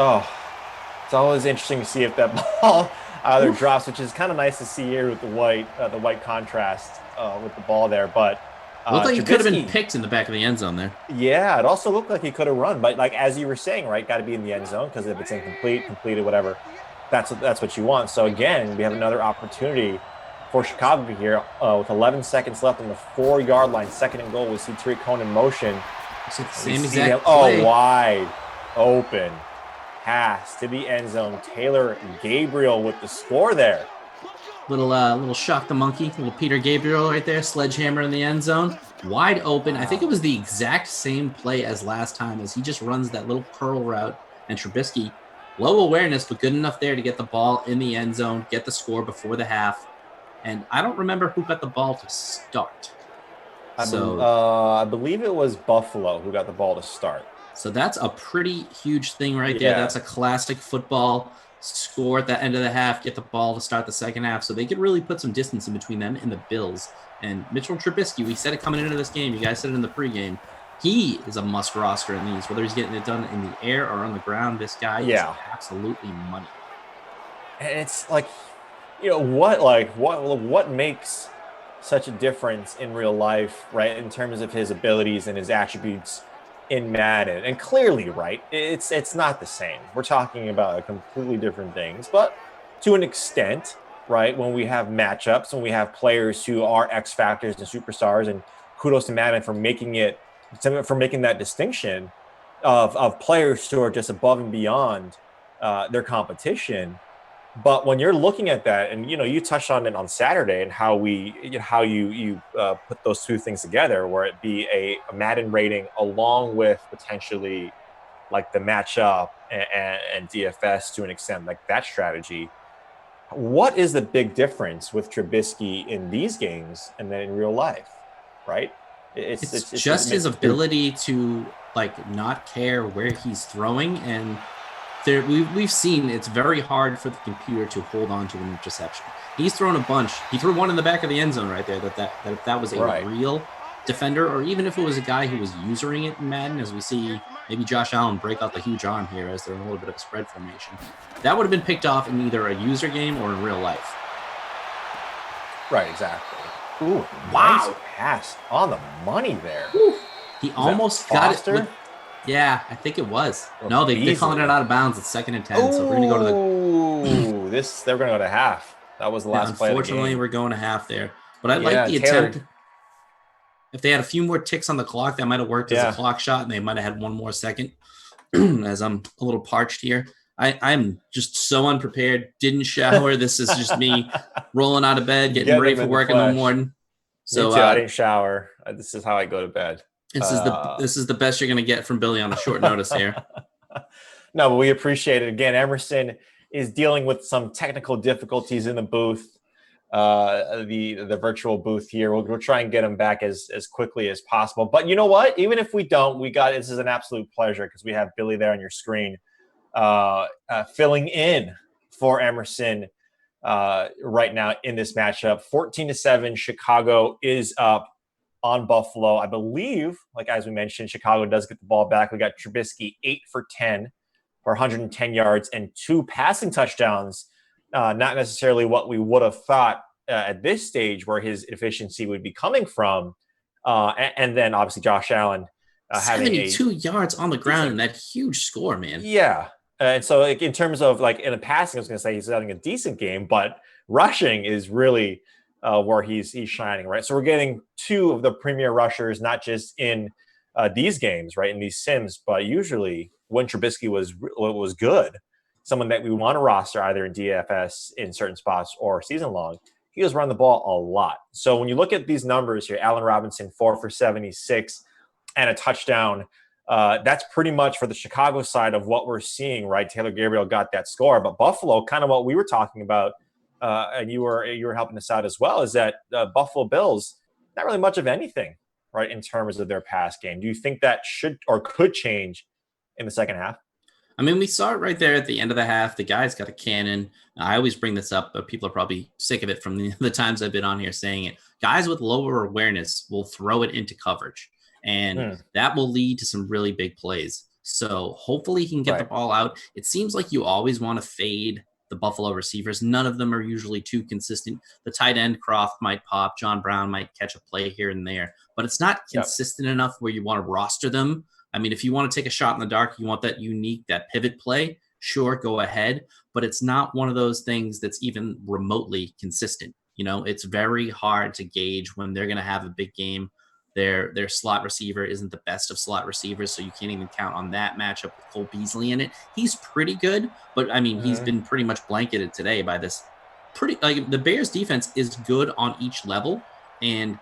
always interesting to see if that ball either drops, which is kind of nice to see here with the white contrast with the ball there. But looked like he could have been picked in the back of the end zone there. Yeah, it also looked like he could have run, but like as you were saying, right, got to be in the end zone because if it's incomplete, completed, whatever, that's what you want. So again, we have another opportunity for Chicago here with 11 seconds left on the 4-yard line, 2nd and goal. We see Tariq Cohen in motion. Same exact play. Wide open pass to the end zone. Taylor Gabriel with the score there. Little shock the monkey, little Peter Gabriel right there, sledgehammer in the end zone, wide open. I think it was the exact same play as last time, as he just runs that little curl route, and Trubisky, low awareness, but good enough there to get the ball in the end zone, get the score before the half. And I don't remember who got the ball to start. I believe it was Buffalo who got the ball to start. So that's a pretty huge thing right there. That's a classic football. Score at the end of the half, get the ball to start the second half. So they could really put some distance in between them and the Bills. And Mitchell Trubisky, we said it coming into this game. You guys said it in the pregame. He is a must roster in these. Whether he's getting it done in the air or on the ground, this guy is absolutely money. And it's like, what makes such a difference in real life, right, in terms of his abilities and his attributes in Madden? And clearly, right, it's not the same. We're talking about completely different things, but to an extent, right, when we have matchups, when we have players who are X factors and superstars, and kudos to Madden for making that distinction of players who are just above and beyond their competition. But when you're looking at that, and you touched on it on Saturday, and how you put those two things together, where it be a Madden rating along with potentially like the matchup and DFS to an extent, like that strategy. What is the big difference with Trubisky in these games and then in real life, right? It's just his ability to not care where he's throwing, and we've seen it's very hard for the computer to hold on to an interception. He's thrown a bunch. He threw one in the back of the end zone right there. That if that was a real defender, or even if it was a guy who was usering it in Madden, as we see maybe Josh Allen break out the huge arm here as they're in a little bit of a spread formation, that would have been picked off in either a user game or in real life. Right, exactly. Ooh, Wow. nice pass on the money there. He almost got it. With, yeah, I think it was. No, they're calling it out of bounds. It's 2nd and 10, so we're going to go to the... Ooh, they're going to go to half. That was the last play of the game. Unfortunately, we're going to half there. But I like the attempt. If they had a few more ticks on the clock, that might have worked as a clock shot, and they might have had one more second. As I'm a little parched here. I'm just so unprepared. Didn't shower. This is just me rolling out of bed, getting ready for work in the morning. So me too. I didn't shower. This is how I go to bed. This is the best you're going to get from Billy on a short notice here. No, but we appreciate it. Again, Emerson is dealing with some technical difficulties in the booth, the virtual booth here. We'll try and get him back as quickly as possible. But you know what? Even if we don't, this is an absolute pleasure because we have Billy there on your screen. Filling in for Emerson right now in this matchup. 14-7, Chicago is up on Buffalo. I believe, like as we mentioned, Chicago does get the ball back. We got Trubisky 8 for 10 for 110 yards and 2 passing touchdowns. Not necessarily what we would have thought at this stage where his efficiency would be coming from. And then obviously Josh Allen having 72 yards on the ground and that huge score, man. Yeah. And so like in terms of like in the passing, I was going to say he's having a decent game, but rushing is really where he's shining, right? So we're getting 2 of the premier rushers, not just in these games, right, in these sims, but usually when Trubisky was good, someone that we want to roster either in DFS in certain spots or season long, he was running the ball a lot. So when you look at these numbers here, Allen Robinson 4 for 76 and a touchdown. That's pretty much for the Chicago side of what we're seeing, right? Taylor Gabriel got that score, but Buffalo, kind of what we were talking about, and you were helping us out as well, is that Buffalo Bills, not really much of anything, right, in terms of their pass game. Do you think that should or could change in the second half? I mean, we saw it right there at the end of the half. The guy's got a cannon. I always bring this up, but people are probably sick of it from the times I've been on here saying it. Guys with lower awareness will throw it into coverage. And that will lead to some really big plays. So hopefully he can get the ball out. It seems like you always want to fade the Buffalo receivers. None of them are usually too consistent. The tight end Croft might pop. John Brown might catch a play here and there. But it's not consistent enough where you want to roster them. I mean, if you want to take a shot in the dark, you want that unique, that pivot play, sure, go ahead. But it's not one of those things that's even remotely consistent. You know, it's very hard to gauge when they're going to have a big game. Their slot receiver isn't the best of slot receivers, so you can't even count on that matchup with Cole Beasley in it. He's pretty good, but I mean, he's been pretty much blanketed today by this the Bears defense is good on each level, and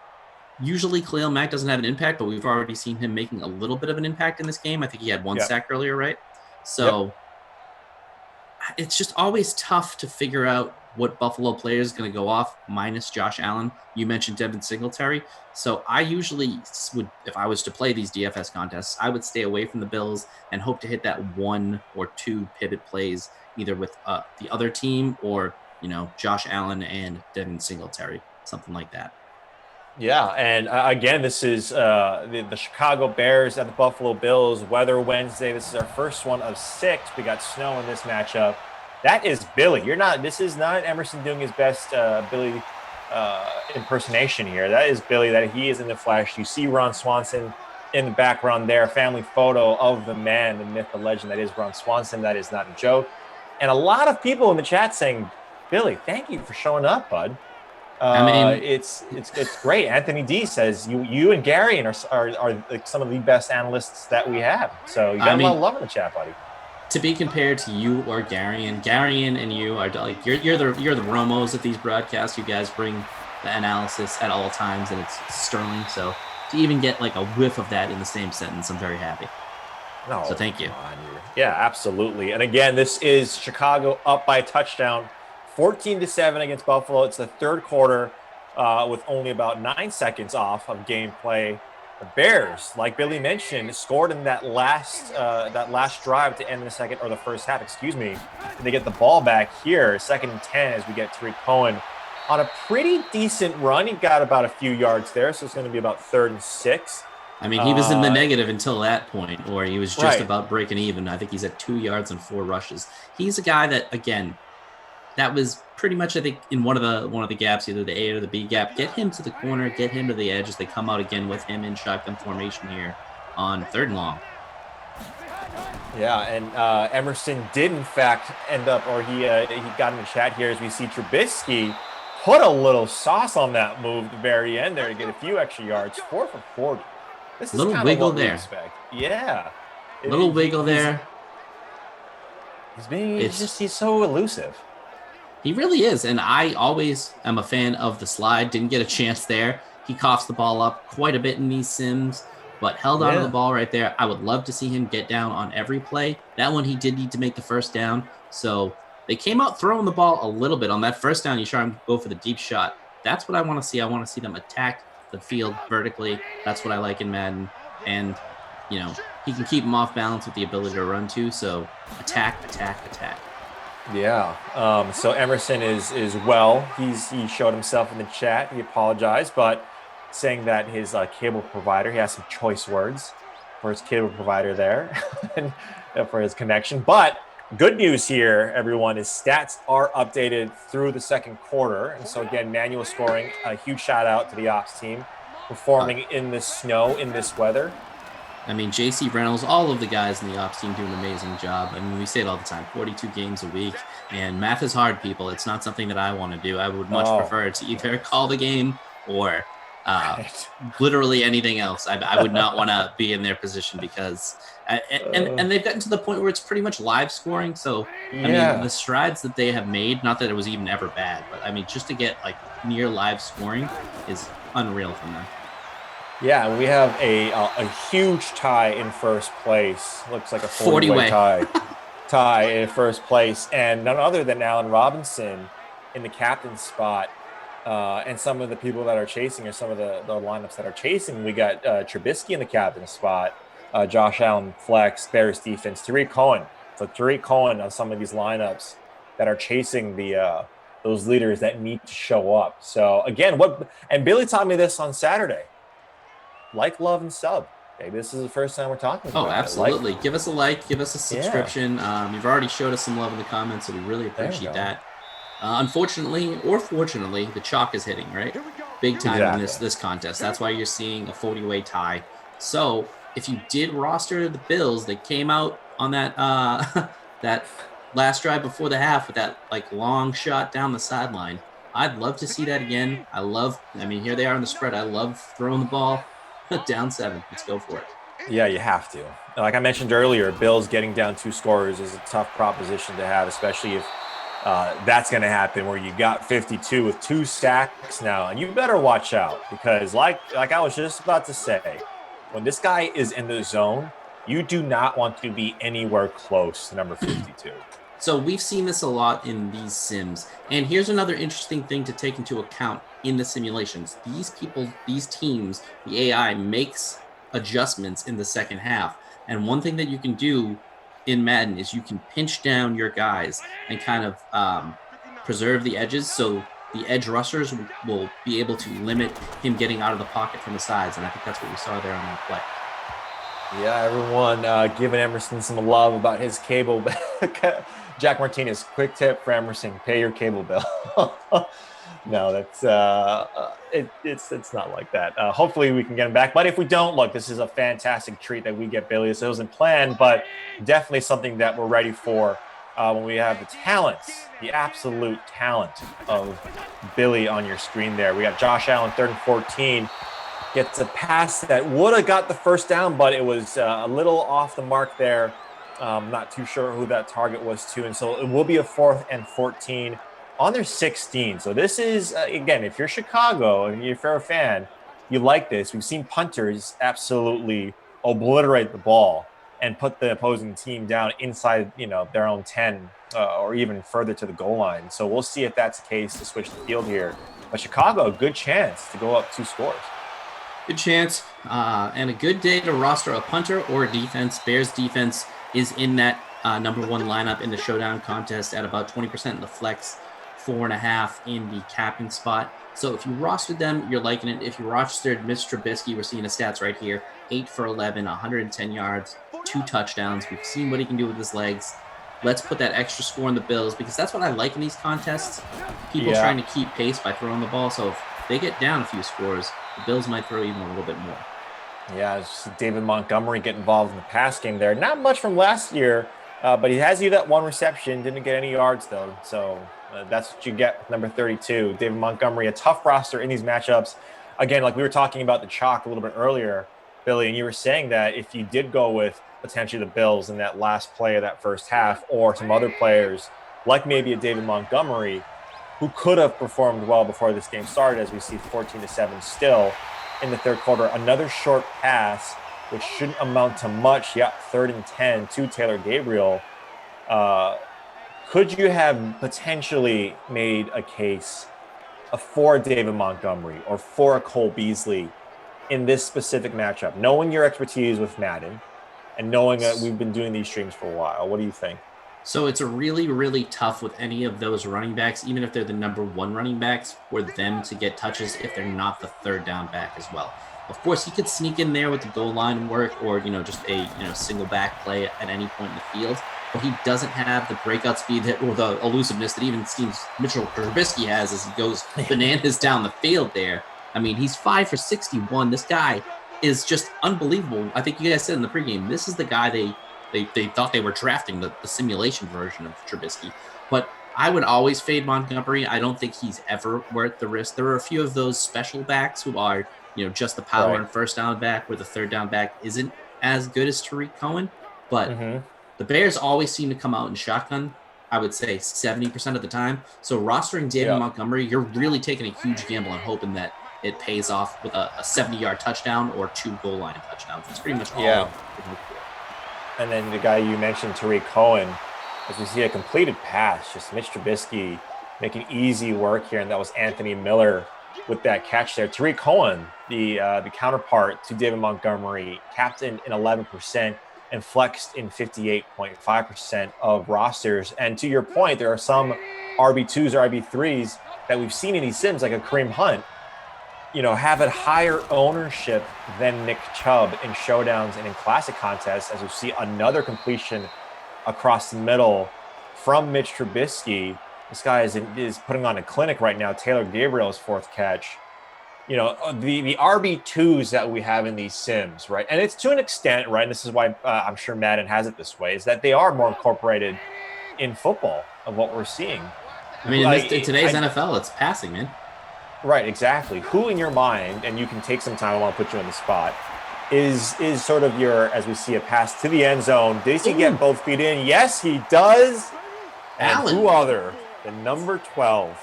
usually Khalil Mack doesn't have an impact, but we've already seen him making a little bit of an impact in this game. I think he had 1 sack earlier, right? So it's just always tough to figure out what Buffalo player is going to go off minus Josh Allen. You mentioned Devin Singletary. So I usually would, if I was to play these DFS contests, I would stay away from the Bills and hope to hit that 1 or 2 pivot plays, either with the other team or, you know, Josh Allen and Devin Singletary, something like that. Yeah, and again, this is the Chicago Bears at the Buffalo Bills. Weather Wednesday. This is our first one of 6. We got snow in this matchup. That is Billy. This is not Emerson doing his best Billy impersonation here. That is Billy, that he is in the flesh. You see Ron Swanson in the background there, family photo of the man, the myth, the legend that is Ron Swanson. That is not a joke. And a lot of people in the chat saying, Billy, thank you for showing up, bud. I mean, it's great. Anthony D says you and Gary are like some of the best analysts that we have. So you got a lot of love in the chat, buddy. To be compared to you or Garion and you are like you're the Romos of these broadcasts. You guys bring the analysis at all times, and it's sterling. So to even get like a whiff of that in the same sentence, I'm very happy. No, so thank you. Yeah, absolutely. And again, this is Chicago up by a touchdown, 14-7 against Buffalo. It's the third quarter with only about 9 seconds off of gameplay. The Bears, like Billy mentioned, scored in that last drive to end the second or the first half, excuse me. And they get the ball back here, 2nd and 10 as we get Tariq Cohen on a pretty decent run. He got about a few yards there, so it's going to be about 3rd and 6. I mean, he was in the negative until that point, or he was just about breaking even. I think he's at 2 yards and 4 rushes. He's a guy that, again, that was pretty much, I think, in one of the gaps, either the A or the B gap. Get him to the corner, get him to the edge as they come out again with him in shotgun formation here on 3rd and long. Yeah, and Emerson did, in fact, end up, or he got in the chat here as we see Trubisky put a little sauce on that move at the very end there to get a few extra yards. 4 for 40. This is little wiggle there. Yeah. Little wiggle there. He's so elusive. He really is, and I always am a fan of the slide. Didn't get a chance there. He coughs the ball up quite a bit in these sims, but held on to the ball right there. I would love to see him get down on every play. That one he did need to make the first down, so they came out throwing the ball a little bit. On that first down, you try and go for the deep shot. That's what I want to see. I want to see them attack the field vertically. That's what I like in Madden, and he can keep them off balance with the ability to run too, so attack. Yeah. So Emerson is well. He showed himself in the chat. He apologized, but saying that his cable provider, he has some choice words for his cable provider there and for his connection. But good news here, everyone, is stats are updated through the 2nd quarter. And so again, manual scoring, a huge shout out to the ops team performing in the snow, in this weather. I mean, JC Reynolds, all of the guys in the ops team do an amazing job. I mean, we say it all the time, 42 games a week. And math is hard, people. It's not something that I want to do. I would much prefer to either call the game or literally anything else. I would not want to be in their position because and they've gotten to the point where it's pretty much live scoring. So, I mean, the strides that they have made, not that it was even ever bad, but I mean, just to get like near live scoring is unreal from them. Yeah, we have a huge tie in first place. Looks like a 40-way tie in first place. And none other than Allen Robinson in the captain's spot. And some of the people that are chasing, or some of the lineups that are chasing, we got Trubisky in the captain's spot, Josh Allen flex, Bears defense, Tariq Cohen. So Tariq Cohen on some of these lineups that are chasing those leaders that need to show up. So again, and Billy taught me this on Saturday. Like, love, and sub. Maybe this is the first time we're talking about it. Oh, absolutely. Give us a like. Give us a subscription. You've already showed us some love in the comments, so we really appreciate that. Unfortunately, or fortunately, the chalk is hitting, right? Big time in this contest. That's why you're seeing a 40-way tie. So if you did roster the Bills, they came out on that that last drive before the half with that long shot down the sideline. I'd love to see that again. I mean, here they are in the spread. I love throwing the ball. Down 7. Let's go for it. Yeah, you have to. Like I mentioned earlier, Bills getting down 2 scores is a tough proposition to have, especially if that's going to happen where you got 52 with 2 sacks now. And you better watch out because like I was just about to say, when this guy is in the zone, you do not want to be anywhere close to number 52. So we've seen this a lot in these sims. And here's another interesting thing to take into account in the simulations. These teams, the AI makes adjustments in the second half. And one thing that you can do in Madden is you can pinch down your guys and kind of preserve the edges. So the edge rushers will be able to limit him getting out of the pocket from the sides. And I think that's what we saw there on that play. Yeah, everyone giving Emerson some love about his cable. Jack Martinez, quick tip for Emerson: pay your cable bill. No, that's it's not like that. Hopefully we can get him back. But if we don't, look, this is a fantastic treat that we get Billy. So it wasn't planned, but definitely something that we're ready for when we have the talents, the absolute talent of Billy on your screen there. We got Josh Allen, 3rd and 14. Gets a pass that would have got the first down, but it was a little off the mark there. Not too sure who that target was to. And so it will be a 4th and 14 on their 16. So this is, again, if you're Chicago and if you're a fan, you like this. We've seen punters absolutely obliterate the ball and put the opposing team down inside, their own 10 or even further to the goal line. So we'll see if that's the case to switch the field here. But Chicago, a good chance to go up 2 scores. Good chance and a good day to roster a punter or a defense. Bears defense is in that number 1 lineup in the showdown contest at about 20% in the flex. 4.5 in the captain spot. So if you rostered them, you're liking it. If you rostered Mitch Trubisky, we're seeing the stats right here. 8 for 11, 110 yards, 2 touchdowns. We've seen what he can do with his legs. Let's put that extra score on the Bills, because that's what I like in these contests. People trying to keep pace by throwing the ball. So if they get down a few scores, the Bills might throw even a little bit more. Yeah, it's David Montgomery get involved in the pass game there. Not much from last year, but he has you that 1 reception. Didn't get any yards, though. So that's what you get with number 32. David Montgomery, a tough roster in these matchups. Again, like we were talking about the chalk a little bit earlier, Billy, and you were saying that if you did go with potentially the Bills in that last play of that first half, or some other players like maybe a David Montgomery, who could have performed well before this game started, as we see 14-7 still in the third quarter. Another short pass, which shouldn't amount to much. Yeah, 3rd and 10 to Taylor Gabriel. Could you have potentially made a case for David Montgomery or for Cole Beasley in this specific matchup, knowing your expertise with Madden and knowing that we've been doing these streams for a while? What do you think? So it's a really, really tough with any of those running backs, even if they're the number 1 running backs, for them to get touches if they're not the 3rd down back as well. Of course, he could sneak in there with the goal line work, or just a single back play at any point in the field, but he doesn't have the breakout speed or the elusiveness that even seems Mitchell Trubisky has as he goes bananas down the field there. I mean, he's 5 for 61. This guy is just unbelievable. I think you guys said in the pregame, this is the guy they thought they were drafting, the simulation version of Trubisky. But I would always fade Montgomery. I don't think he's ever worth the risk. There are a few of those special backs who are, just the power and first down back, where the 3rd down back isn't as good as Tariq Cohen. But the Bears always seem to come out in shotgun, I would say 70% of the time. So rostering David Montgomery, you're really taking a huge gamble and hoping that it pays off with a 70-yard touchdown or 2 goal line touchdowns. It's pretty much all you can hope for. And then the guy you mentioned, Tariq Cohen, as we see a completed pass, just Mitch Trubisky making easy work here, and that was Anthony Miller with that catch there. Tariq Cohen, the counterpart to David Montgomery, captain in 11% and flexed in 58.5% of rosters. And to your point, there are some RB2s or RB3s that we've seen in these sims, like a Kareem Hunt, have a higher ownership than Nick Chubb in showdowns and in classic contests, as we see another completion across the middle from Mitch Trubisky. This guy is putting on a clinic right now. Taylor Gabriel's 4th catch. The RB2s that we have in these sims, right? And it's to an extent, right? And this is why I'm sure Madden has it this way, is that they are more incorporated in football of what we're seeing. I mean, in today's NFL, it's passing, man. Right, exactly. Who in your mind, and you can take some time, I want to put you on the spot, is sort of your, as we see a pass to the end zone, does he get both feet in? Yes, he does. And who other than number 12,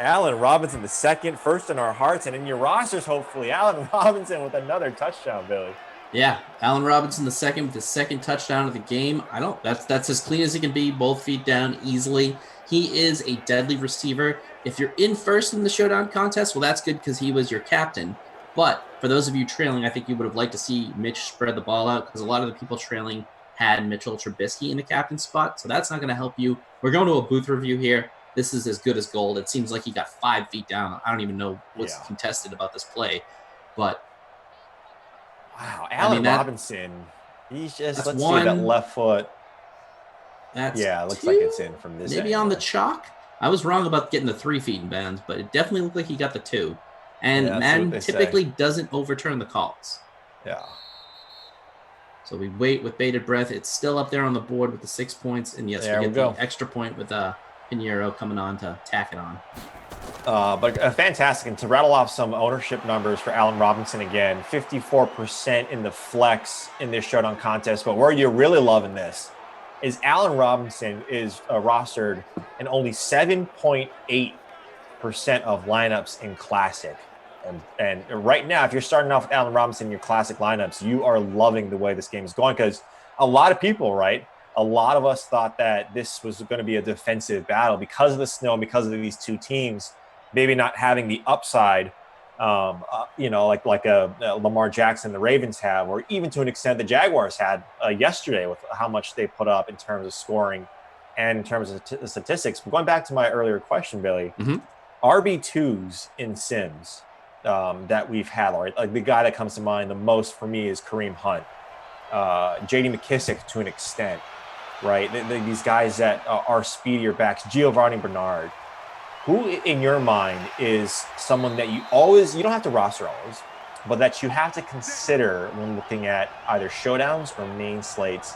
Allen Robinson, the 2nd, first in our hearts and in your rosters, hopefully. Allen Robinson with another touchdown, Billy. Yeah, Allen Robinson, the 2nd, with the 2nd touchdown of the game. That's as clean as he can be, both feet down easily. He is a deadly receiver. If you're in first in the showdown contest, well, that's good because he was your captain. But for those of you trailing, I think you would have liked to see Mitch spread the ball out, because a lot of the people trailing had Mitchell Trubisky in the captain spot. So that's not going to help you. We're going to a booth review here. This is as good as gold. It seems like he got 5 feet down. I don't even know what's contested about this play. But wow, Allen Robinson. He's just, let's see that left foot. That's it looks like it's in from this maybe angle. On the chalk. I was wrong about getting the 3 feet in bounds, but it definitely looked like he got the 2. And Madden typically doesn't overturn the calls. Yeah. So we wait with bated breath. It's still up there on the board with the 6 points. And yes, we get the extra point with Pinheiro coming on to tack it on. But fantastic. And to rattle off some ownership numbers for Allen Robinson again, 54% in the flex in this showdown contest. But where you're really loving this is Allen Robinson is rostered in only 7.8% of lineups in Classic. And right now, if you're starting off with Allen Robinson in your Classic lineups, you are loving the way this game is going, because a lot of people, right, a lot of us thought that this was going to be a defensive battle because of the snow and because of these two teams maybe not having the upside, like a Lamar Jackson the Ravens have, or even to an extent the Jaguars had yesterday with how much they put up in terms of scoring and in terms of statistics. Going back to my earlier question, Billy, Mm-hmm. RB2s in Sims that we've had, right? Like the guy that comes to mind the most for me is Kareem Hunt, J.D. McKissick to an extent, right? These guys that are speedier backs, Giovanni Bernard. Who in your mind is someone that you don't have to roster always, but that you have to consider when looking at either showdowns or main slates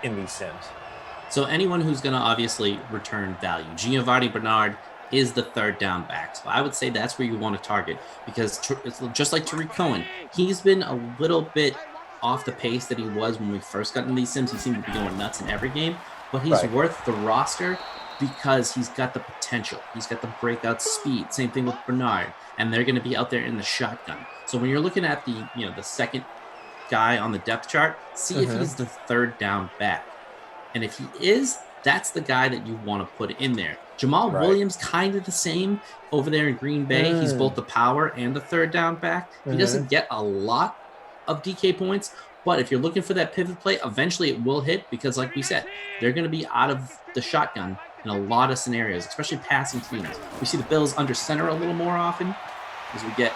in these Sims? So anyone who's going to obviously return value. Giovanni Bernard is the third down back. So I would say that's where you want to target, because it's just like Tariq Cohen, he's been a little bit off the pace that he was when we first got into these Sims. He seemed to be going nuts in every game, but he's worth the roster because he's got the potential. He's got the breakout speed. Same thing with Bernard. And they're going to be out there in the shotgun. So when you're looking at the second guy on the depth chart, see if he's the third down back. And if he is, that's the guy that you want to put in there. Jamal Williams, kind of the same over there in Green Bay. He's both the power and the third down back. He doesn't get a lot of DK points, but if you're looking for that pivot play, eventually it will hit, because like we said, they're going to be out of the shotgun in a lot of scenarios, especially passing teams. We see the Bills under center a little more often as we get,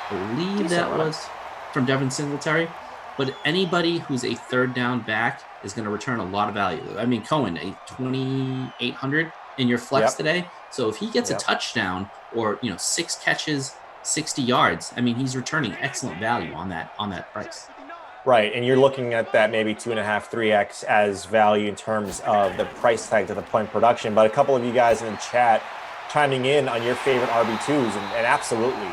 I believe that was from Devin Singletary. But anybody who's a third down back is going to return a lot of value. I mean, Cohen, a 2,800 in your flex today. So if he gets a touchdown or 6 catches, 60 yards, I mean, he's returning excellent value on that price. Right, and you're looking at that maybe 2.5, 3x as value in terms of the price tag to the point production. But a couple of you guys in the chat chiming in on your favorite RB2s, and absolutely.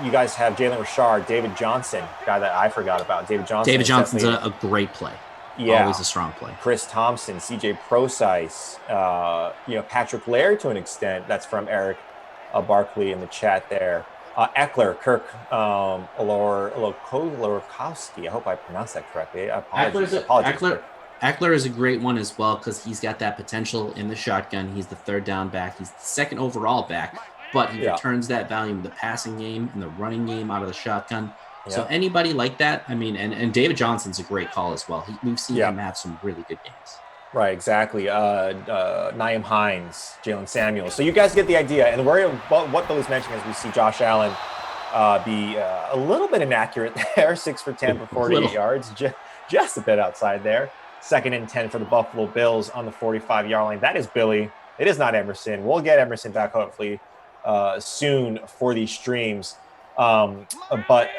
You guys have Jalen Richard, David Johnson, guy that I forgot about. David Johnson's a great play. Yeah. Always a strong play. Chris Thompson, CJ Procise, Patrick Laird to an extent. That's from Eric Barkley in the chat there. Eckler, Kirk Olorkowski. I hope I pronounced that correctly. I apologize. Eckler is a great one as well, because he's got that potential in the shotgun. He's the third down back. He's the second overall back, but he returns that value in the passing game and the running game out of the shotgun. Yeah. So anybody like that, I mean, and David Johnson's a great call as well. We've seen him have some really good games. Right, exactly. Nyheim Hines, Jalen Samuels. So you guys get the idea. And what Billy's mentioning is we see Josh Allen be a little bit inaccurate there, 6 for 10 for 48 yards, just a bit outside there. 2nd and 10 for the Buffalo Bills on the 45-yard line. That is Billy. It is not Emerson. We'll get Emerson back hopefully soon for these streams. But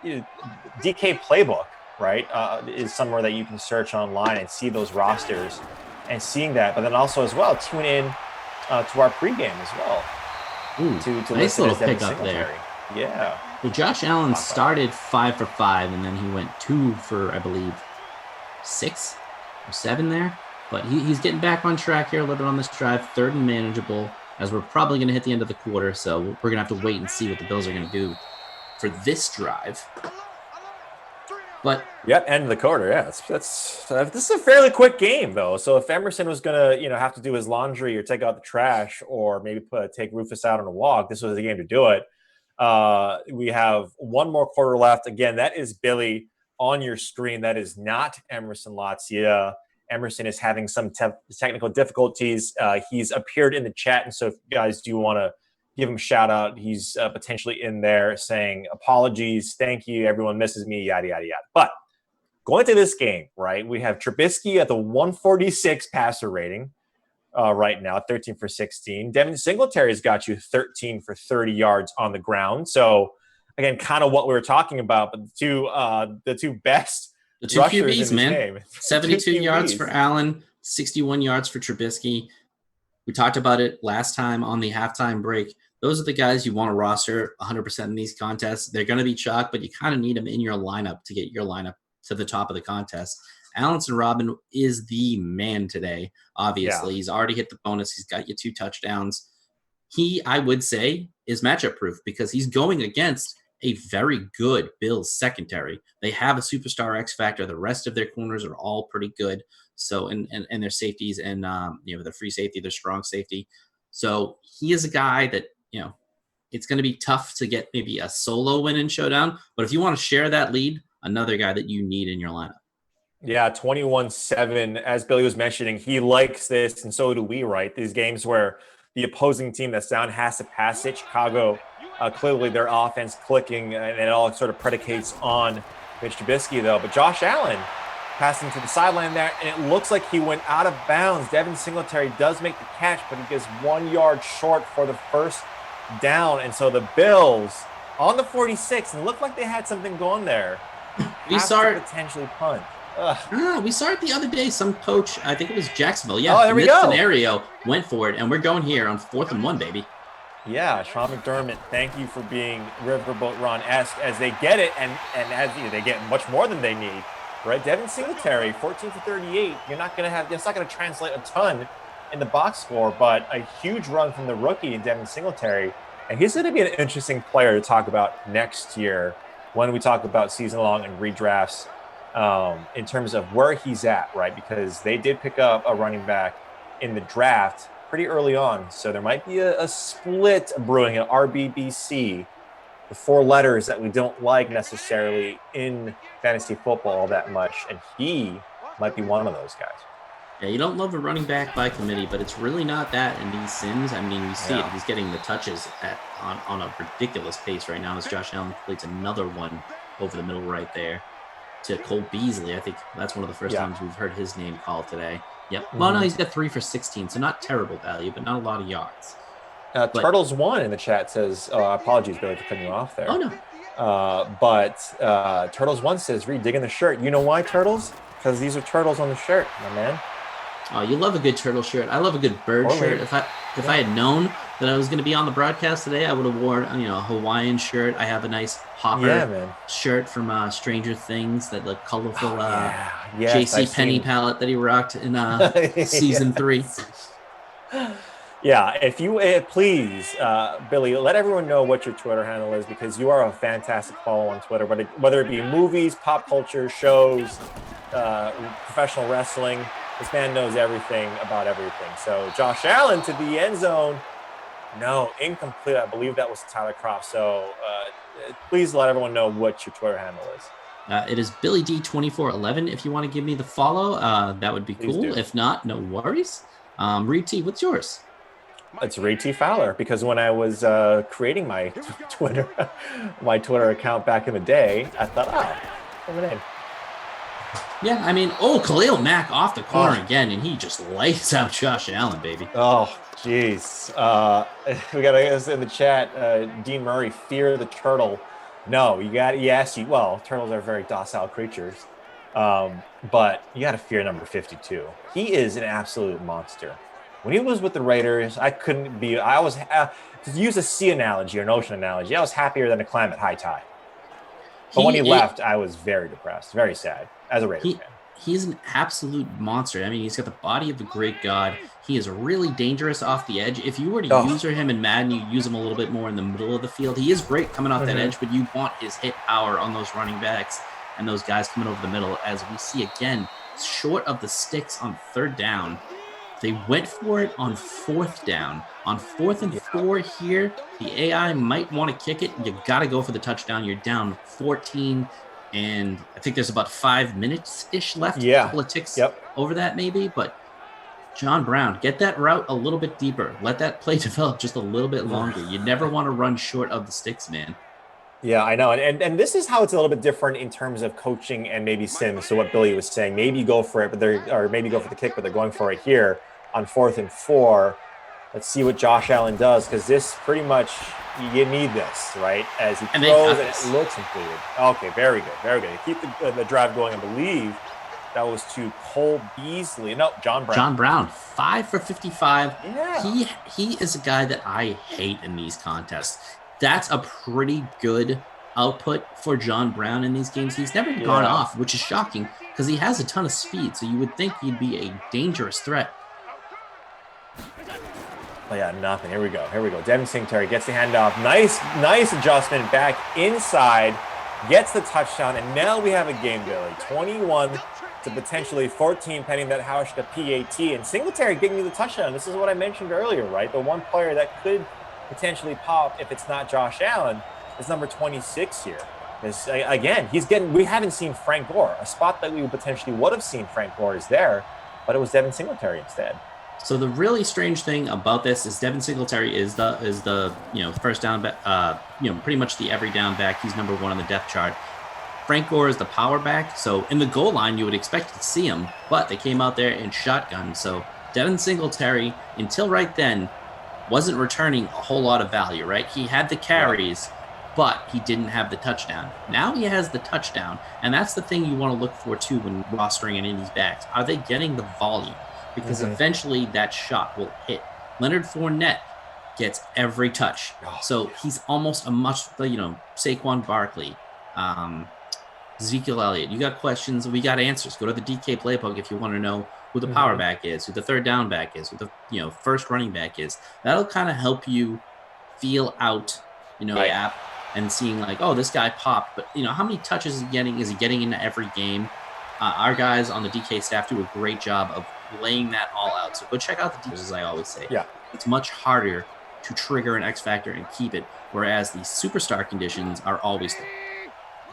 DK Playbook, right, is somewhere that you can search online and see those rosters and seeing that. But then also as well, tune in to our pregame as well. Ooh, to nice little pickup there. Yeah. Well, Josh Allen started 5 for 5, and then he went 2 for, I believe, 6 or 7 there. But he's getting back on track here a little bit on this drive, 3rd and manageable, as we're probably going to hit the end of the quarter. So we're going to have to wait and see what the Bills are going to do for this drive. But end of the quarter. Yeah, this is a fairly quick game though. So if Emerson was gonna, have to do his laundry or take out the trash or maybe take Rufus out on a walk, this was the game to do it. We have one more quarter left. Again, that is Billy on your screen. That is not Emerson Latzia. Emerson is having some technical difficulties. He's appeared in the chat, and so if you guys do want to give him a shout out, he's potentially in there saying apologies, thank you, everyone misses me, yada, yada, yada. But going to this game, right, we have Trubisky at the 146 passer rating right now, 13 for 16. Devin Singletary's got you 13 for 30 yards on the ground. So, again, kind of what we were talking about, but the two best the two rushers QBs, in man. game. 72 yards for Allen, 61 yards for Trubisky. We talked about it last time on the halftime break. Those are the guys you want to roster 100% in these contests. They're going to be chalk, but you kind of need them in your lineup to get your lineup to the top of the contest. Allenson Robin is the man today, obviously. Yeah. He's already hit the bonus. He's got you 2 touchdowns. He, I would say, is matchup proof because he's going against a very good Bills secondary. They have a superstar X factor. The rest of their corners are all pretty good. So, and their safeties and, their free safety, their strong safety. So he is a guy that, it's going to be tough to get maybe a solo win in showdown. But if you want to share that lead, another guy that you need in your lineup. Yeah, 21-7. As Billy was mentioning, he likes this, and so do we, right? These games where the opposing team that's down has to pass it. Chicago, clearly their offense clicking, and it all sort of predicates on Mitch Trubisky, though. But Josh Allen passing to the sideline there, and it looks like he went out of bounds. Devin Singletary does make the catch, but he gets 1 yard short for the first down. And so the Bills on the 46, and looked like they had something going there. We saw it potentially punt. We saw it the other day. Some coach, I think it was Jacksonville. Oh, there in we this go. scenario, went for it, and we're going here on 4th and 1, baby. Yeah, Sean McDermott, thank you for being Riverboat Ron-esque as they get it, and as they get much more than they need, right? Devin Singletary, 14 for 38. You're not going to have, it's not going to translate a ton in the box score, but a huge run from the rookie in Devin Singletary. And he's going to be an interesting player to talk about next year when we talk about season-long and redrafts. In terms of where he's at, right? Because they did pick up a running back in the draft pretty early on. So there might be a split brewing, an RBBC, the 4 letters that we don't like necessarily in fantasy football all that much. And he might be one of those guys. Yeah, you don't love a running back by committee, but it's really not that in these Sims. I mean, we see it. He's getting the touches on a ridiculous pace right now as Josh Allen completes another one over the middle right there to Cole Beasley. I think that's one of the first times we've heard his name called today. Yep. Mm-hmm. Well, no, he's got 3 for 16, so not terrible value, but not a lot of yards. Turtles1 in the chat says, apologies, Billy, for cutting you off there. Oh, no. But Turtles1 says, Reid, digging the shirt. You know why, Turtles? Because these are turtles on the shirt, my man. Oh, you love a good turtle shirt. I love a good bird shirt. If I had known that I was going to be on the broadcast today, I would have worn a Hawaiian shirt. I have a nice Hopper shirt from Stranger Things, that like colorful J.C. Penney palette that he rocked in season 3. Yeah, if you please, Billy, let everyone know what your Twitter handle is, because you are a fantastic follow on Twitter, whether it be movies, pop culture, shows, professional wrestling. This man knows everything about everything. So Josh Allen to the end zone. No, incomplete. I believe that was Tyler Croft. So please let everyone know what your Twitter handle is. It is BillyD2411. If you want to give me the follow, that would be cool. If not, no worries. Reid T, what's yours? It's ReidTFowler, because when I was creating my Twitter account back in the day, I thought, what's my name? Yeah, I mean, Khalil Mack off the corner again, and he just lights out Josh Allen, baby. Oh, jeez. We got us in the chat. Dean Murray, fear the turtle. No, well, turtles are very docile creatures, but you got to fear number 52. He is an absolute monster. When he was with the Raiders, I was, to use a sea analogy or an ocean analogy, I was happier than a clam at high tide. But when he left, I was very depressed, very sad as a Raiders fan. He's an absolute monster. I mean, he's got the body of a great god. He is really dangerous off the edge. If you were to use him in Madden, you use him a little bit more in the middle of the field. He is great coming off that edge, but you want his hit power on those running backs and those guys coming over the middle. As we see again, short of the sticks on 3rd down. They went for it on 4th down. On 4th and 4 here, the AI might want to kick it. You got to go for the touchdown. You're down 14, and I think there's about 5 minutes-ish left. Yeah. A couple of ticks over that maybe, but John Brown, get that route a little bit deeper. Let that play develop just a little bit longer. You never want to run short of the sticks, man. Yeah, I know. And this is how it's a little bit different in terms of coaching and maybe Sims. So what Billy was saying, maybe go for it, or maybe go for the kick, but they're going for it here on 4th and 4. Let's see what Josh Allen does, because this pretty much, you need this, right? As he throws and it looks completed. Okay, very good, very good. Keep the drive going, I believe. That was to Cole Beasley. No, John Brown. John Brown, 5 for 55. Yeah. He is a guy that I hate in these contests. That's a pretty good output for John Brown in these games. He's never gone off, which is shocking because he has a ton of speed. So you would think he'd be a dangerous threat. Oh, yeah, nothing. Here we go. Devin Singletary gets the handoff. Nice adjustment back inside. Gets the touchdown. And now we have a game, Billy. 21 to potentially 14, pending that Hauschka PAT. And Singletary getting you the touchdown. This is what I mentioned earlier, right? The one player that could potentially pop if it's not Josh Allen is number 26 here. Because again, we haven't seen Frank Gore. A spot that we potentially would have seen Frank Gore is there, but it was Devin Singletary instead. So the really strange thing about this is Devin Singletary is the first down back, pretty much the every down back. He's number 1 on the depth chart. Frank Gore is the power back. So in the goal line, you would expect to see him, but they came out there in shotgun. So Devin Singletary, until right then, wasn't returning a whole lot of value, right? He had the carries, but he didn't have the touchdown. Now he has the touchdown, and that's the thing you want to look for too when rostering any of these backs. Are they getting the volume? Because eventually that shot will hit. Leonard Fournette gets every touch. So he's almost a Saquon Barkley, Ezekiel Elliott. You got questions, we got answers. Go to the DK playbook if you want to know who the power back is, who the third down back is, who the first running back is. That'll kind of help you feel out, the app and seeing like, oh, this guy popped. But, how many touches is he getting? Is he getting into every game? Our guys on the DK staff do a great job of laying that all out. So go check out the details, as I always say. Yeah. It's much harder to trigger an X factor and keep it, whereas the superstar conditions are always there.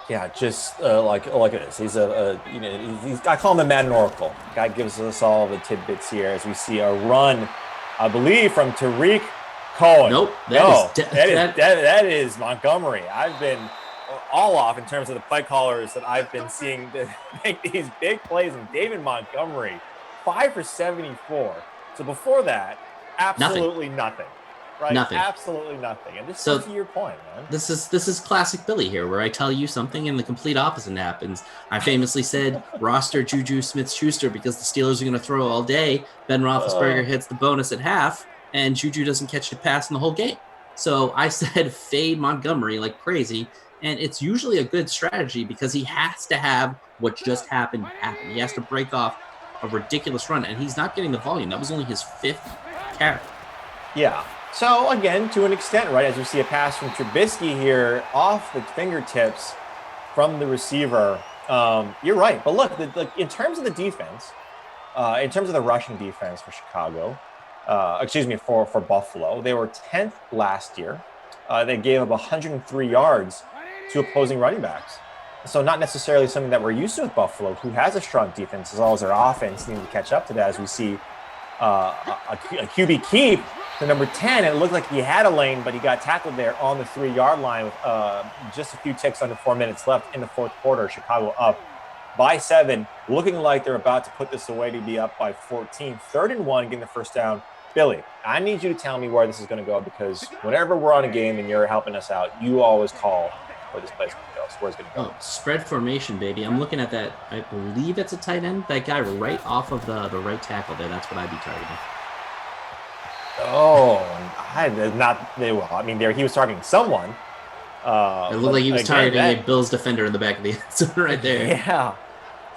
Yeah, just like this. He's I call him the Madden Oracle. Guy gives us all the tidbits here as we see a run, I believe, from Tariq Cohen. Nope, that is Montgomery. I've been all off in terms of the play callers that I've been seeing to make these big plays. And David Montgomery, 5 for 74. So before that, absolutely nothing. Right? Nothing. Absolutely nothing. And this is to your point, man. This is classic Billy here, where I tell you something and the complete opposite happens. I famously said roster Juju Smith-Schuster because the Steelers are going to throw all day. Ben Roethlisberger hits the bonus at half, and Juju doesn't catch a pass in the whole game. So I said fade Montgomery like crazy, and it's usually a good strategy because he has to have what just happened happen. He has to break off a ridiculous run, and he's not getting the volume. That was only his 5th carry. Yeah. So, again, to an extent, right, as we see a pass from Trubisky here off the fingertips from the receiver, you're right. But look, in terms of the defense, in terms of the rushing defense for Chicago, for Buffalo, they were 10th last year. They gave up 103 yards to opposing running backs. So not necessarily something that we're used to with Buffalo, who has a strong defense, as well as their offense needing to catch up to that, as we see a QB keep to number 10. It looked like he had a lane, but he got tackled there on the 3-yard line with just a few ticks under 4 minutes left in the fourth quarter. Chicago up by 7, looking like they're about to put this away to be up by 14. 3rd and 1, getting the first down. Billy, I need you to tell me where this is going to go, because whenever we're on a game and you're helping us out, you always call where this place is going to go. So where's it going to go? Oh, spread formation, baby. I'm looking at that. I believe it's a tight end. That guy right off of the right tackle there. That's what I'd be targeting. Oh, he was targeting someone. It looked like he was targeting a Bills defender in the back of the end zone right there. Yeah.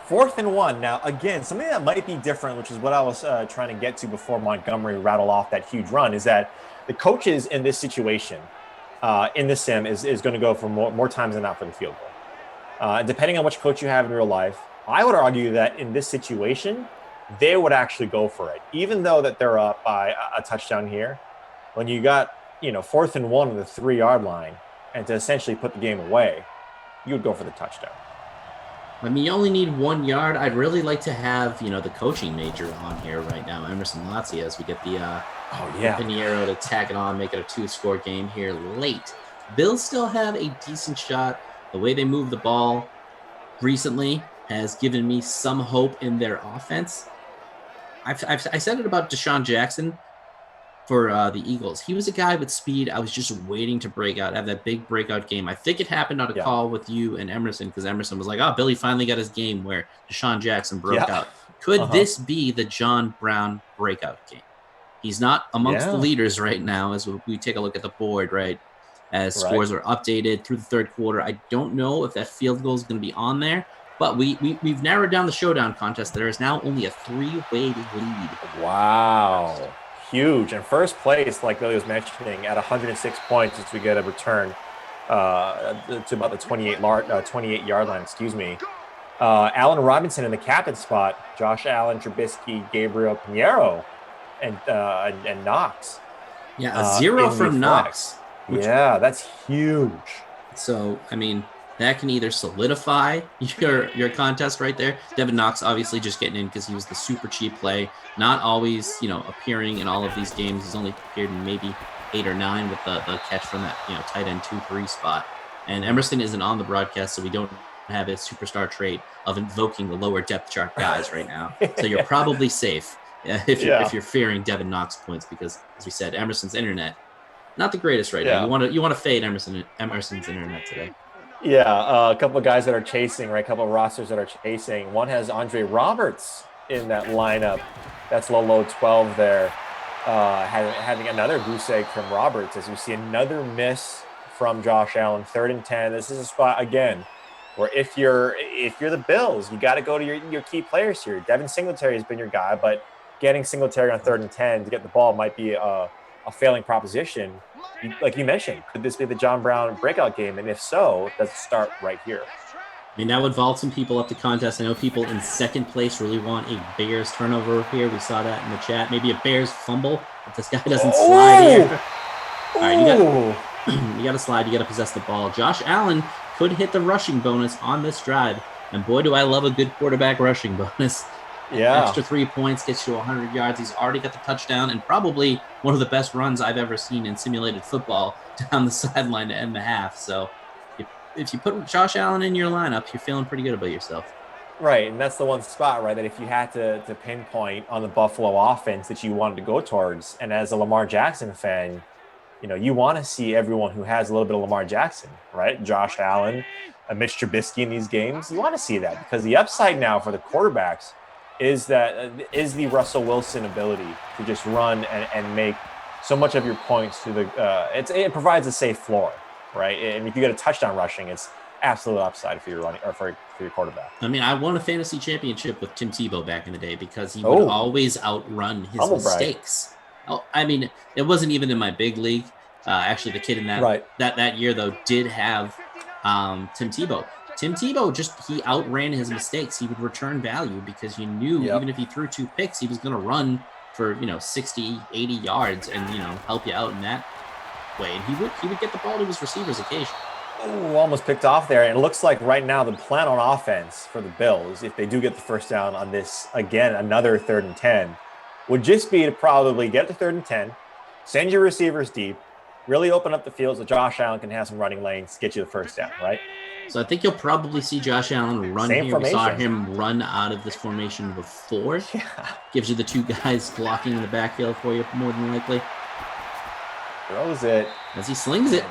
4th and 1. Now, again, something that might be different, which is what I was trying to get to before Montgomery rattled off that huge run, is that the coaches in this situation, in the sim, is going to go for more times than not for the field goal. Depending on which coach you have in real life, I would argue that in this situation, they would actually go for it, even though that they're up by a touchdown here. When you got 4th and 1 on the 3-yard line, and to essentially put the game away, you would go for the touchdown. I mean, you only need 1 yard. I'd really like to have the coaching major on here right now, Emerson Lazzi, as we get the Pinheiro to tag it on, make it a 2-score game here late. Bills still have a decent shot. The way they move the ball recently has given me some hope in their offense. I said it about Deshaun Jackson for the Eagles. He was a guy with speed. I was just waiting to break out, have that big breakout game. I think it happened on a call with you and Emerson, because Emerson was like, oh, Billy finally got his game where Deshaun Jackson broke out. Could this be the John Brown breakout game? He's not amongst the leaders right now as we take a look at the board, right? As scores are updated through the third quarter. I don't know if that field goal is going to be on there, but we've narrowed down the showdown contest. There is now only a 3-way lead. Wow. Huge. And first place, like Billy was mentioning, at 106 points as we get a return to about the 28-yard line, Allen Robinson in the captain spot, Josh Allen, Trubisky, Gabriel Pinheiro, and Knox. Yeah, a 0 from Knox. Yeah, that's huge. So, I mean, that can either solidify your contest right there. Devin Knox obviously just getting in because he was the super cheap play, not always, appearing in all of these games. He's only appeared in maybe 8 or 9 with the catch from that, tight end 2-3 spot. And Emerson isn't on the broadcast, so we don't have his superstar trait of invoking the lower depth chart guys right now. So you're probably safe if you're fearing Devin Knox points, because as we said, Emerson's internet not the greatest right now. You want to fade Emerson's internet today. Yeah, a couple of guys that are chasing, right? A couple of rosters that are chasing. One has Andre Roberts in that lineup. That's low 12 there. Having another goose egg from Roberts as we see another miss from Josh Allen, 3rd and 10. This is a spot again where if you're the Bills, you got to go to your key players here. Devin Singletary has been your guy, but getting Singletary on 3rd and 10 to get the ball might be a failing proposition. Like you mentioned, could this be the John Brown breakout game? And if so, does it start right here? I mean, that would vault some people up to contest. I know people in 2nd place really want a Bears turnover here. We saw that in the chat. Maybe a Bears fumble if this guy doesn't slide here. All right, you got to slide. You got to possess the ball. Josh Allen could hit the rushing bonus on this drive. And boy, do I love a good quarterback rushing bonus. Yeah. Extra 3 points gets you 100 yards. He's already got the touchdown and probably one of the best runs I've ever seen in simulated football down the sideline to end the half. So if you put Josh Allen in your lineup, you're feeling pretty good about yourself. Right, and that's the one spot, right, that if you had to pinpoint on the Buffalo offense that you wanted to go towards, and as a Lamar Jackson fan, you want to see everyone who has a little bit of Lamar Jackson, right? Josh Allen, Mitch Trubisky in these games. You want to see that because the upside now for the quarterbacks is the Russell Wilson ability to just run and make so much of your points through the it provides a safe floor, right? And if you get a touchdown rushing, it's absolute upside for your running or for your quarterback. I mean, I won a fantasy championship with Tim Tebow back in the day because he would always outrun his mistakes. Oh, I mean, it wasn't even in my big league. Actually, the kid in that year though did have Tim Tebow. Tim Tebow he outran his mistakes. He would return value because you knew even if he threw 2 picks, he was going to run for 60, 80 yards and help you out in that way. And he would get the ball to his receivers occasionally. Ooh, almost picked off there. And it looks like right now the plan on offense for the Bills, if they do get the first down on this, again, another 3rd and 10, would just be to probably get to 3rd and 10, send your receivers deep, really open up the field so Josh Allen can have some running lanes, get you the first down, right? So I think you'll probably see Josh Allen run Same here. formation. We saw him run out of this formation before. Yeah. Gives you the 2 guys blocking in the backfield for you more than likely. Throws it. As he slings it.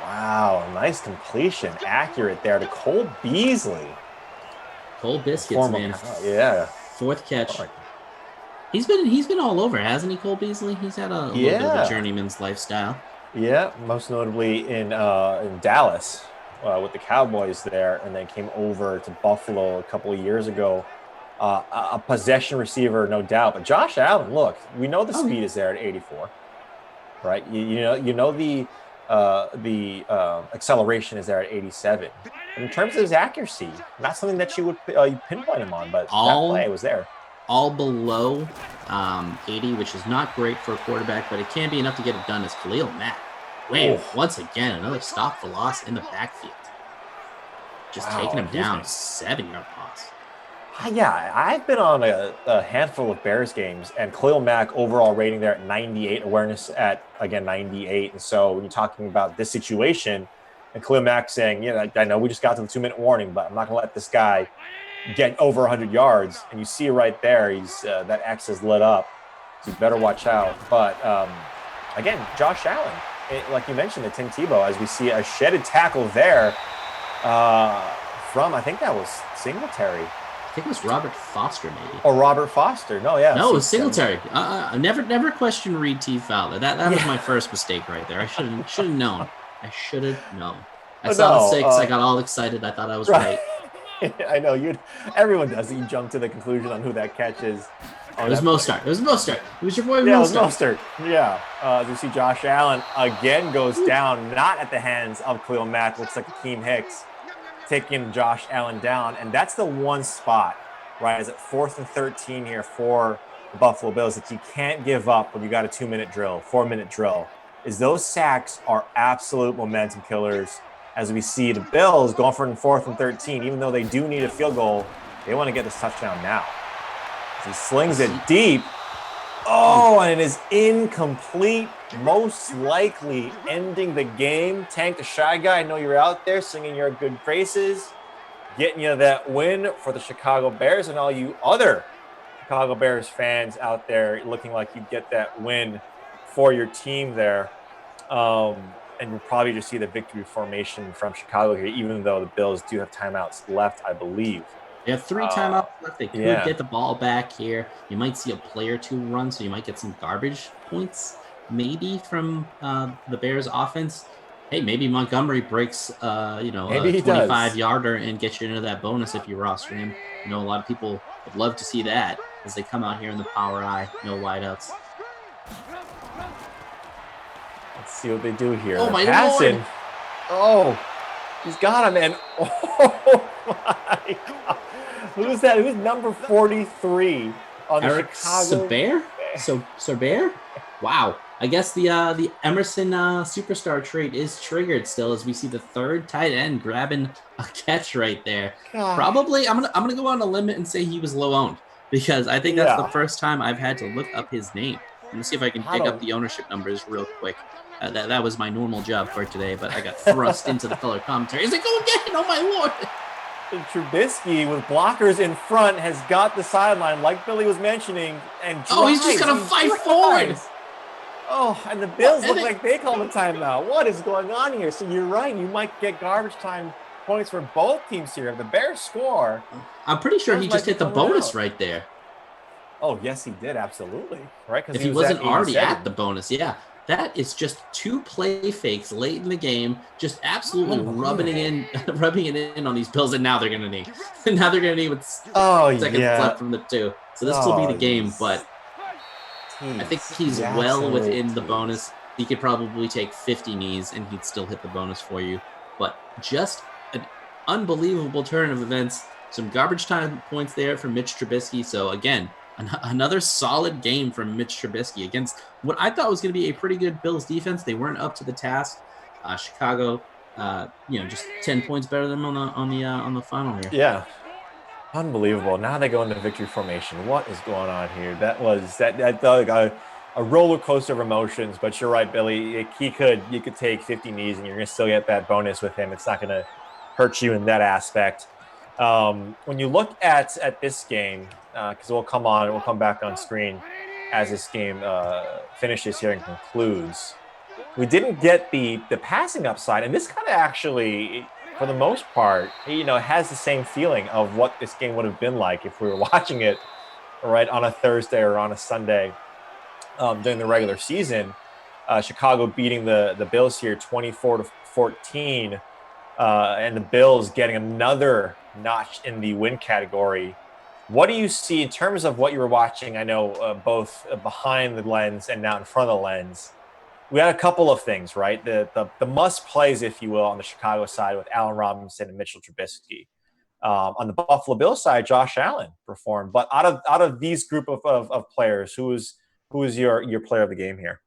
Wow, nice completion. Accurate there to Cole Beasley. Cole Biscuits, man. Yeah. 4th catch. He's been all over, hasn't he, Cole Beasley? He's had a little bit of a journeyman's lifestyle. Yeah, most notably in Dallas with the Cowboys there, and then came over to Buffalo a couple of years ago. A possession receiver, no doubt. But Josh Allen, look, we know the speed is there at 84, right? You know the acceleration is there at 87. And in terms of his accuracy, not something that you would pinpoint him on, but that play was there. All below 80, which is not great for a quarterback, but it can be enough to get it done as Khalil Mack. Wait, once again, another stop for loss in the backfield. Just taking him down, 7-yard loss. Yeah, I've been on a handful of Bears games, and Khalil Mack overall rating there at 98, awareness at, again, 98. And so when you're talking about this situation, and Khalil Mack saying, I know we just got to the 2-minute warning, but I'm not going to let this guy get over 100 yards. And you see right there, he's that X is lit up, so you better watch out. But, again, Josh Allen, like you mentioned, the Tim Tebow, as we see a shedded tackle there from, I think that was Singletary. I think it was Robert Foster, maybe. Or Robert Foster. No, yeah. No, it was Singletary. Never question ReidTFowler. That was my first mistake right there. I should have known. I should have known. I saw the 6. I got all excited. I thought I was right. I know. Everyone does it. You jump to the conclusion on who that catch is. It was Mostert. It was Mostert. It was your boy Mostert. Yeah, it was Mostert. Yeah. As we see Josh Allen again goes down, not at the hands of Khalil Mack. Looks like Akeem Hicks taking Josh Allen down. And that's the one spot, right, is at 4th and 13 here for the Buffalo Bills that you can't give up when you got a 2-minute drill, 4-minute drill, is those sacks are absolute momentum killers. as we see the Bills going for 4th and 13. Even though they do need a field goal, they want to get this touchdown now. As he slings it deep. Oh, and it is incomplete. Most likely ending the game. Tank the Shy Guy, I know you're out there singing your good praises, getting you that win for the Chicago Bears, and all you other Chicago Bears fans out there looking like you get that win for your team there. And we'll probably just see the victory formation from Chicago here, even though the Bills do have timeouts left, I believe. They have 3 timeouts left. They could get the ball back here. You might see a play or two run, so you might get some garbage points maybe from the Bears offense. Hey, maybe Montgomery breaks, a 25-yarder and gets you into that bonus if you roster him. A lot of people would love to see that as they come out here in the power eye, no wideouts. Let's see what they do here. Oh, my passing. Lord. Oh, he's got him, and oh my God. Who's that? Who's number 43 on the Chicago Bears? Bear? Wow. I guess the Emerson superstar trait is triggered still as we see the 3rd tight end grabbing a catch right there. God. Probably, I'm gonna go on a limit and say he was low owned because I think that's the first time I've had to look up his name. Let me see if I can pick up the ownership numbers real quick. That was my normal job for today, but I got thrust into the color commentary. He's like, go again! Oh my Lord! And Trubisky with blockers in front has got the sideline, like Billy was mentioning, and he's just gonna fight forward. Oh, and the Bills look like they call the timeout. What is going on here? So you're right. You might get garbage time points for both teams here. If the Bears score, I'm pretty sure he just hit the bonus right there. Oh, yes, he did. Absolutely. Right? If he wasn't already at the bonus, yeah. That is just 2 play fakes late in the game, just absolutely rubbing it in on these Bills, and now they're gonna need. Now they're gonna need with seconds left from the 2. So this will be the game, but I think he's well within the bonus. He could probably take 50 knees and he'd still hit the bonus for you. But just an unbelievable turn of events. Some garbage time points there from Mitch Trubisky. So again, another solid game from Mitch Trubisky against what I thought was going to be a pretty good Bills defense. They weren't up to the task. Chicago, just 10 points better than them on the final here. Yeah, unbelievable. Now they go into victory formation. What is going on here? That was a roller coaster of emotions. But you're right, Billy. You could take 50 knees and you're going to still get that bonus with him. It's not going to hurt you in that aspect. When you look at this game, because we'll come back on screen as this game finishes here and concludes. We didn't get the passing upside, and this kind of actually, for the most part, has the same feeling of what this game would have been like if we were watching it right on a Thursday or on a Sunday during the regular season. Chicago beating the Bills here 24-14, and the Bills getting another notch in the win category. What do you see in terms of what you were watching? I know both behind the lens and now in front of the lens. We had a couple of things, right? The must plays, if you will, on the Chicago side with Allen Robinson and Mitchell Trubisky. On the Buffalo Bills side, Josh Allen performed. But out of these group of players, who is your player of the game here?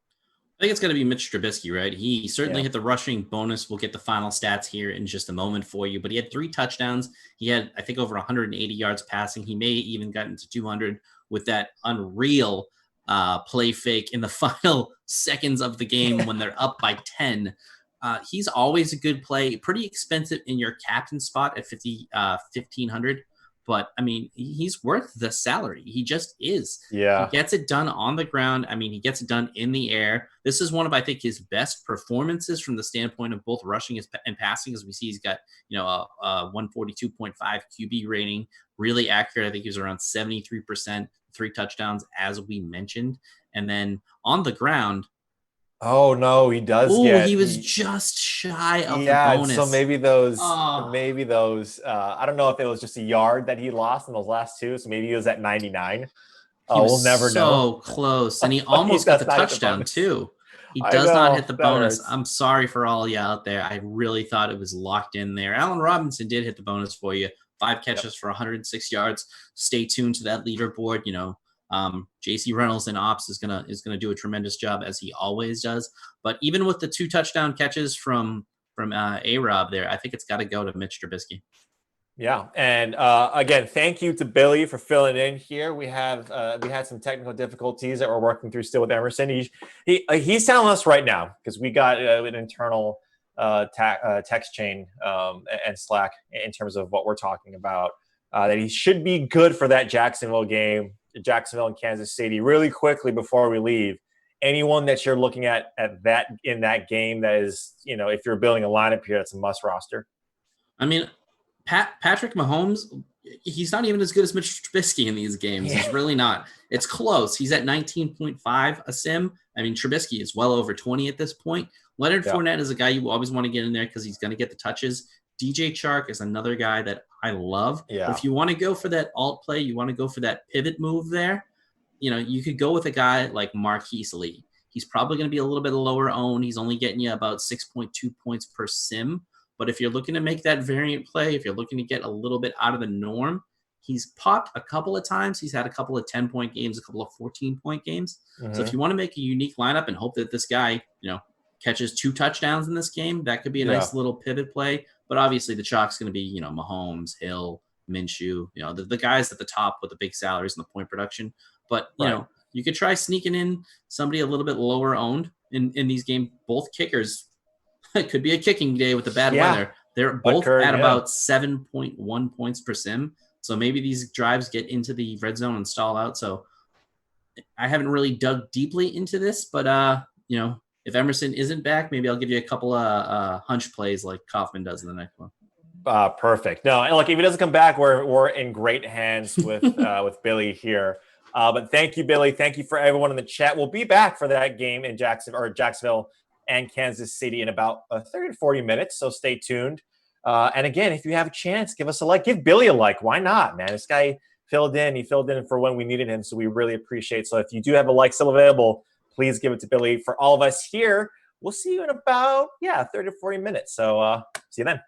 I think it's going to be Mitch Trubisky, right? He certainly hit the rushing bonus. We'll get the final stats here in just a moment for you. But he had 3 touchdowns. He had, I think, over 180 yards passing. He may even gotten to 200 with that unreal play fake in the final seconds of the game when they're up by 10. He's always a good play. Pretty expensive in your captain spot at $1,500. But, I mean, he's worth the salary. He just is. Yeah. He gets it done on the ground. I mean, he gets it done in the air. This is one of, I think, his best performances from the standpoint of both rushing and passing. As we see, he's got, a 142.5 QB rating. Really accurate. I think he was around 73%, 3 touchdowns, as we mentioned. And then on the ground, oh no, he does. He was just shy of the bonus. So maybe those. I don't know if it was just a yard that he lost in those last 2. So maybe he was at 99. We'll never know. So close, and he almost got the touchdown too. He does not hit the bonus. I'm sorry for all you out there. I really thought it was locked in there. Allen Robinson did hit the bonus for you. 5 catches for 106 yards. Stay tuned to that leaderboard. JC Reynolds in ops is gonna do a tremendous job, as he always does. But even with the 2 touchdown catches from from A-Rob there. I think it's got to go to Mitch Trubisky. Yeah, and again, thank you to Billy for filling in here. We had some technical difficulties that we're working through still with Emerson. He's telling us right now, because we got an internal text chain and Slack in terms of what we're talking about, that he should be good for that Jacksonville game, Jacksonville and Kansas City. Really quickly before we leave, anyone that you're looking at that in that game that is, if you're building a lineup here, that's a must roster. I mean, Patrick Mahomes, he's not even as good as Mitch Trubisky in these games. He's really not. It's close. He's at 19.5 a sim. I mean, Trubisky is well over 20 at this point. Leonard Fournette is a guy you always want to get in there because he's going to get the touches. DJ Chark is another guy that I love. Yeah. But if you want to go for that alt play, you want to go for that pivot move there, you could go with a guy like Marquise Lee. He's probably going to be a little bit lower owned. He's only getting you about 6.2 points per sim. But if you're looking to make that variant play, if you're looking to get a little bit out of the norm, he's popped a couple of times. He's had a couple of 10-point games, a couple of 14-point games. Mm-hmm. So if you want to make a unique lineup and hope that this guy, catches 2 touchdowns in this game, that could be a nice little pivot play. But obviously the chalk's going to be, Mahomes, Hill, Minshew, the guys at the top with the big salaries and the point production. But, you could try sneaking in somebody a little bit lower owned in these games. Both kickers, it could be a kicking day with the bad weather. They're both at about 7.1 points per sim. So maybe these drives get into the red zone and stall out. So I haven't really dug deeply into this, but if Emerson isn't back, maybe I'll give you a couple of hunch plays like Kaufman does in the next one. Perfect. No, and if he doesn't come back, we're in great hands with with Billy here. But thank you, Billy. Thank you for everyone in the chat. We'll be back for that game in Jacksonville and Kansas City in about 30 to 40 minutes. So stay tuned. And again, if you have a chance, give us a like. Give Billy a like. Why not, man? This guy filled in. He filled in for when we needed him. So we really appreciate it. So if you do have a like still available, please give it to Billy. For all of us here, we'll see you in about 30 to 40 minutes. So see you then.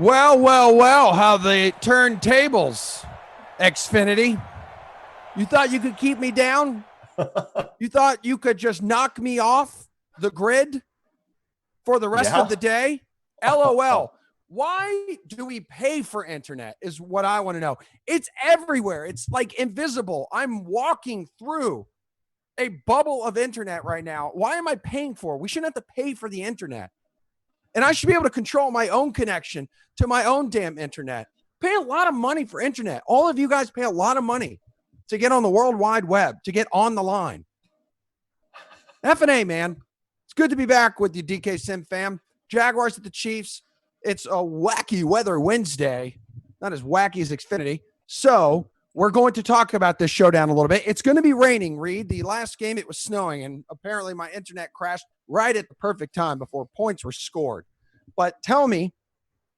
Well, how the turntables, Xfinity. You thought you could keep me down? You thought you could just knock me off the grid for the rest of the day? LOL. Why do we pay for internet is what I want to know. It's everywhere. It's like invisible. I'm walking through a bubble of internet right now. Why am I paying for it? We shouldn't have to pay for the internet. And I should be able to control my own connection to my own damn internet. Pay a lot of money for internet. All of you guys pay a lot of money to get on the World Wide Web, to get on the line. F&A, man. It's good to be back with you, DK Sim fam. Jaguars at the Chiefs. It's a wacky weather Wednesday. Not as wacky as Xfinity. So we're going to talk about this showdown a little bit. It's going to be raining, Reid. The last game, it was snowing, and apparently my internet crashed right at the perfect time before points were scored. But tell me,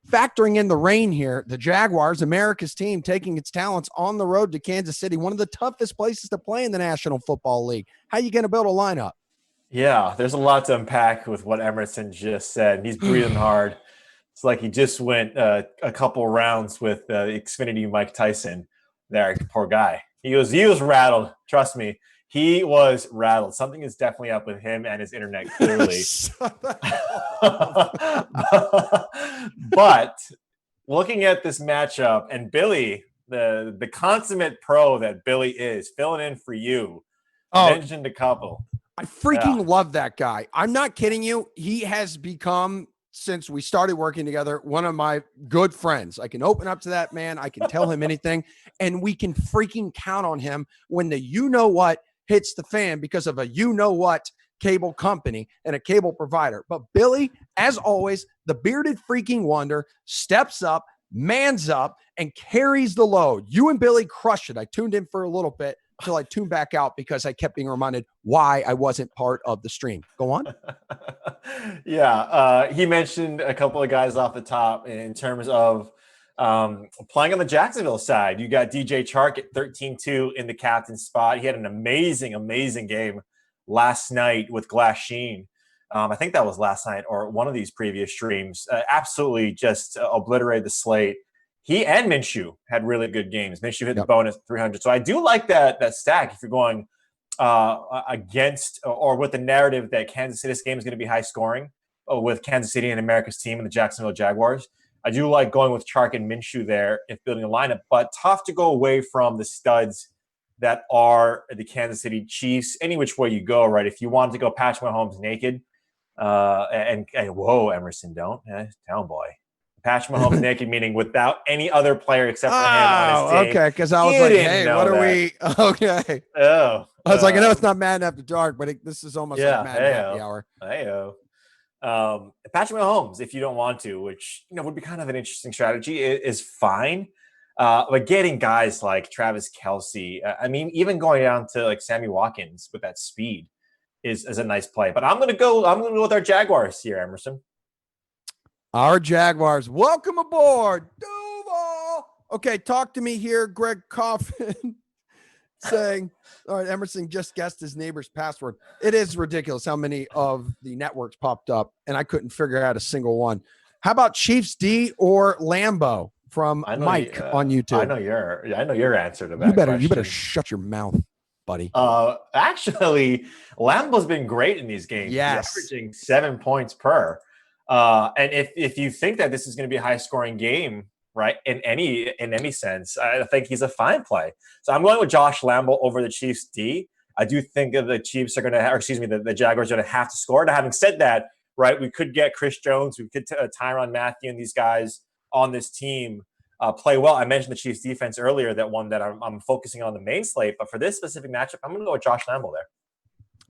factoring in the rain here, the Jaguars, America's team, taking its talents on the road to Kansas City, one of the toughest places to play in the National Football League. How are you going to build a lineup? Yeah, there's a lot to unpack with what Emerson just said. He's breathing hard. It's like he just went a couple rounds with Xfinity Mike Tyson. There, poor guy. He was rattled. Trust me, he was rattled. Something is definitely up with him and his internet, clearly. But looking at this matchup, and Billy, the consummate pro that Billy is, filling in for you, mentioned a couple. I freaking love that guy. I'm not kidding you. He has become, since we started working together, one of my good friends. I can open up to that man. I can tell him anything, and we can freaking count on him when the you-know-what hits the fan because of a you-know-what cable company and a cable provider. But Billy, as always, the bearded freaking wonder, steps up, mans up, and carries the load. You and Billy crushed it. I tuned in for a little bit until I tuned back out because I kept being reminded why I wasn't part of the stream. Go on. He mentioned a couple of guys off the top in terms of playing on the Jacksonville side. You got DJ Chark at 13-2 in the captain spot. He had an amazing game last night with Glass Sheen. I think that was last night or one of these previous streams. Absolutely just obliterated the slate. He and Minshew had really good games. Minshew hit the bonus 300. So I do like that stack if you're going against or with the narrative that Kansas City, this game is going to be high scoring with Kansas City and America's team and the Jacksonville Jaguars. I do like going with Chark and Minshew there if building a lineup, but tough to go away from the studs that are the Kansas City Chiefs. Any which way you go, right? If you wanted to go Patrick Mahomes naked, and whoa, Emerson, don't. Town boy. Patrick Mahomes naked, meaning without any other player except for him on his team. Okay, because I was like, hey, what are we? Okay. Oh. I was like, I know it's not Madden After Dark, but this is almost like Madden Happy Hour. Patrick Mahomes, if you don't want to, which would be kind of an interesting strategy, is fine. But getting guys like Travis Kelce, I mean, even going down to like Sammy Watkins with that speed is a nice play. But I'm gonna go with our Jaguars here, Emerson. Our Jaguars, welcome aboard, Duval. Okay, talk to me here, Greg Coffin, saying, all right, Emerson just guessed his neighbor's password. It is ridiculous how many of the networks popped up, and I couldn't figure out a single one. How about Chiefs D or Lambo from Mike on YouTube? I know your answer to that. You better shut your mouth, buddy. Actually, Lambo's been great in these games. Yes, he's averaging 7 points per. And if you think that this is going to be a high scoring game, right, in any sense, I think he's a fine play. So I'm going with Josh Lambo over the Chiefs D. I do think that the Chiefs are going to, the Jaguars are going to have to score. Now, having said that, right, we could get Chris Jones, we could Tyrann Mathieu and these guys on this team play well. I mentioned the Chiefs defense earlier, that one that I'm focusing on the main slate, but for this specific matchup, I'm going to go with Josh Lambo there.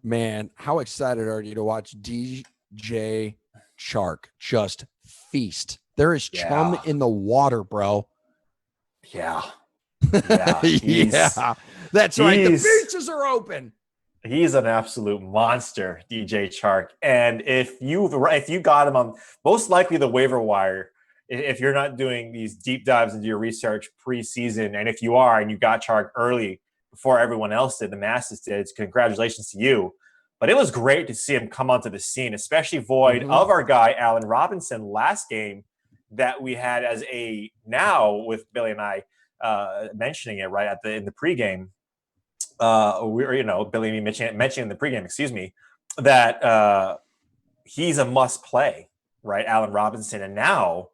Man, how excited are you to watch DJ Chark just feast? There is chum in the water, bro. Yeah. Yeah. That's right. The beaches are open. He's an absolute monster, DJ Chark. And if you got him on most likely the waiver wire, if you're not doing these deep dives into your research preseason, and if you are and you got Chark early before everyone else did, the masses did, congratulations to you. But it was great to see him come onto the scene, especially void of our guy, Allen Robinson, last game. that we had as a now with Billy and I mentioning it right in the pregame. Billy and me mentioning in the pregame, excuse me, that he's a must play, right? Allen Robinson, and now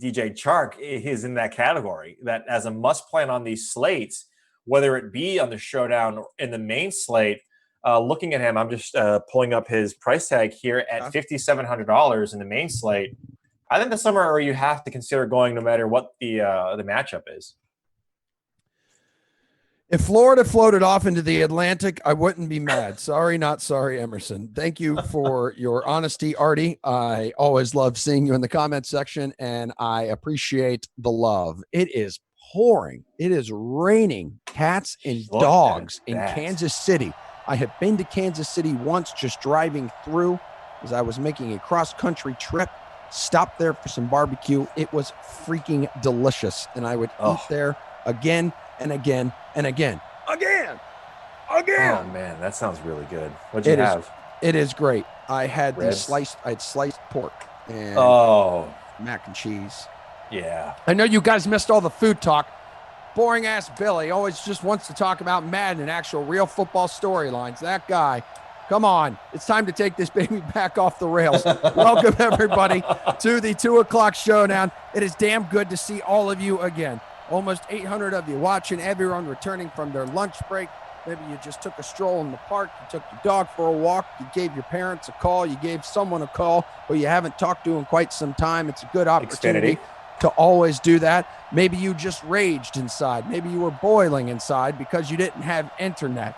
DJ Chark is in that category, that as a must play on these slates, whether it be on the showdown or in the main slate. Looking at him, I'm just pulling up his price tag here at $5,700 in the main slate. I think that's somewhere where you have to consider going, no matter what the matchup is. If Florida floated off into the Atlantic, I wouldn't be mad. Sorry, not sorry, Emerson. Thank you for your honesty, Artie. I always love seeing you in the comments section, and I appreciate the love. It is pouring. It is raining cats and dogs in Kansas City. I have been to Kansas City once, just driving through as I was making a cross-country trip. Stopped there for some barbecue. It was freaking delicious, and I would eat there again and again and again. Again! Oh, man, that sounds really good. What'd you have? It is great. I had sliced pork and mac and cheese. Yeah. I know you guys missed all the food talk. Boring ass Billy always just wants to talk about Madden and actual real football storylines. That guy. Come on. It's time to take this baby back off the rails. Welcome, everybody, to the 2 o'clock showdown. It is damn good to see all of you again. Almost 800 of you watching, everyone returning from their lunch break. Maybe you just took a stroll in the park. You took your dog for a walk. You gave your parents a call. You gave someone a call who you haven't talked to in quite some time. It's a good opportunity to always do that. Maybe you just raged inside. Maybe you were boiling inside because you didn't have internet.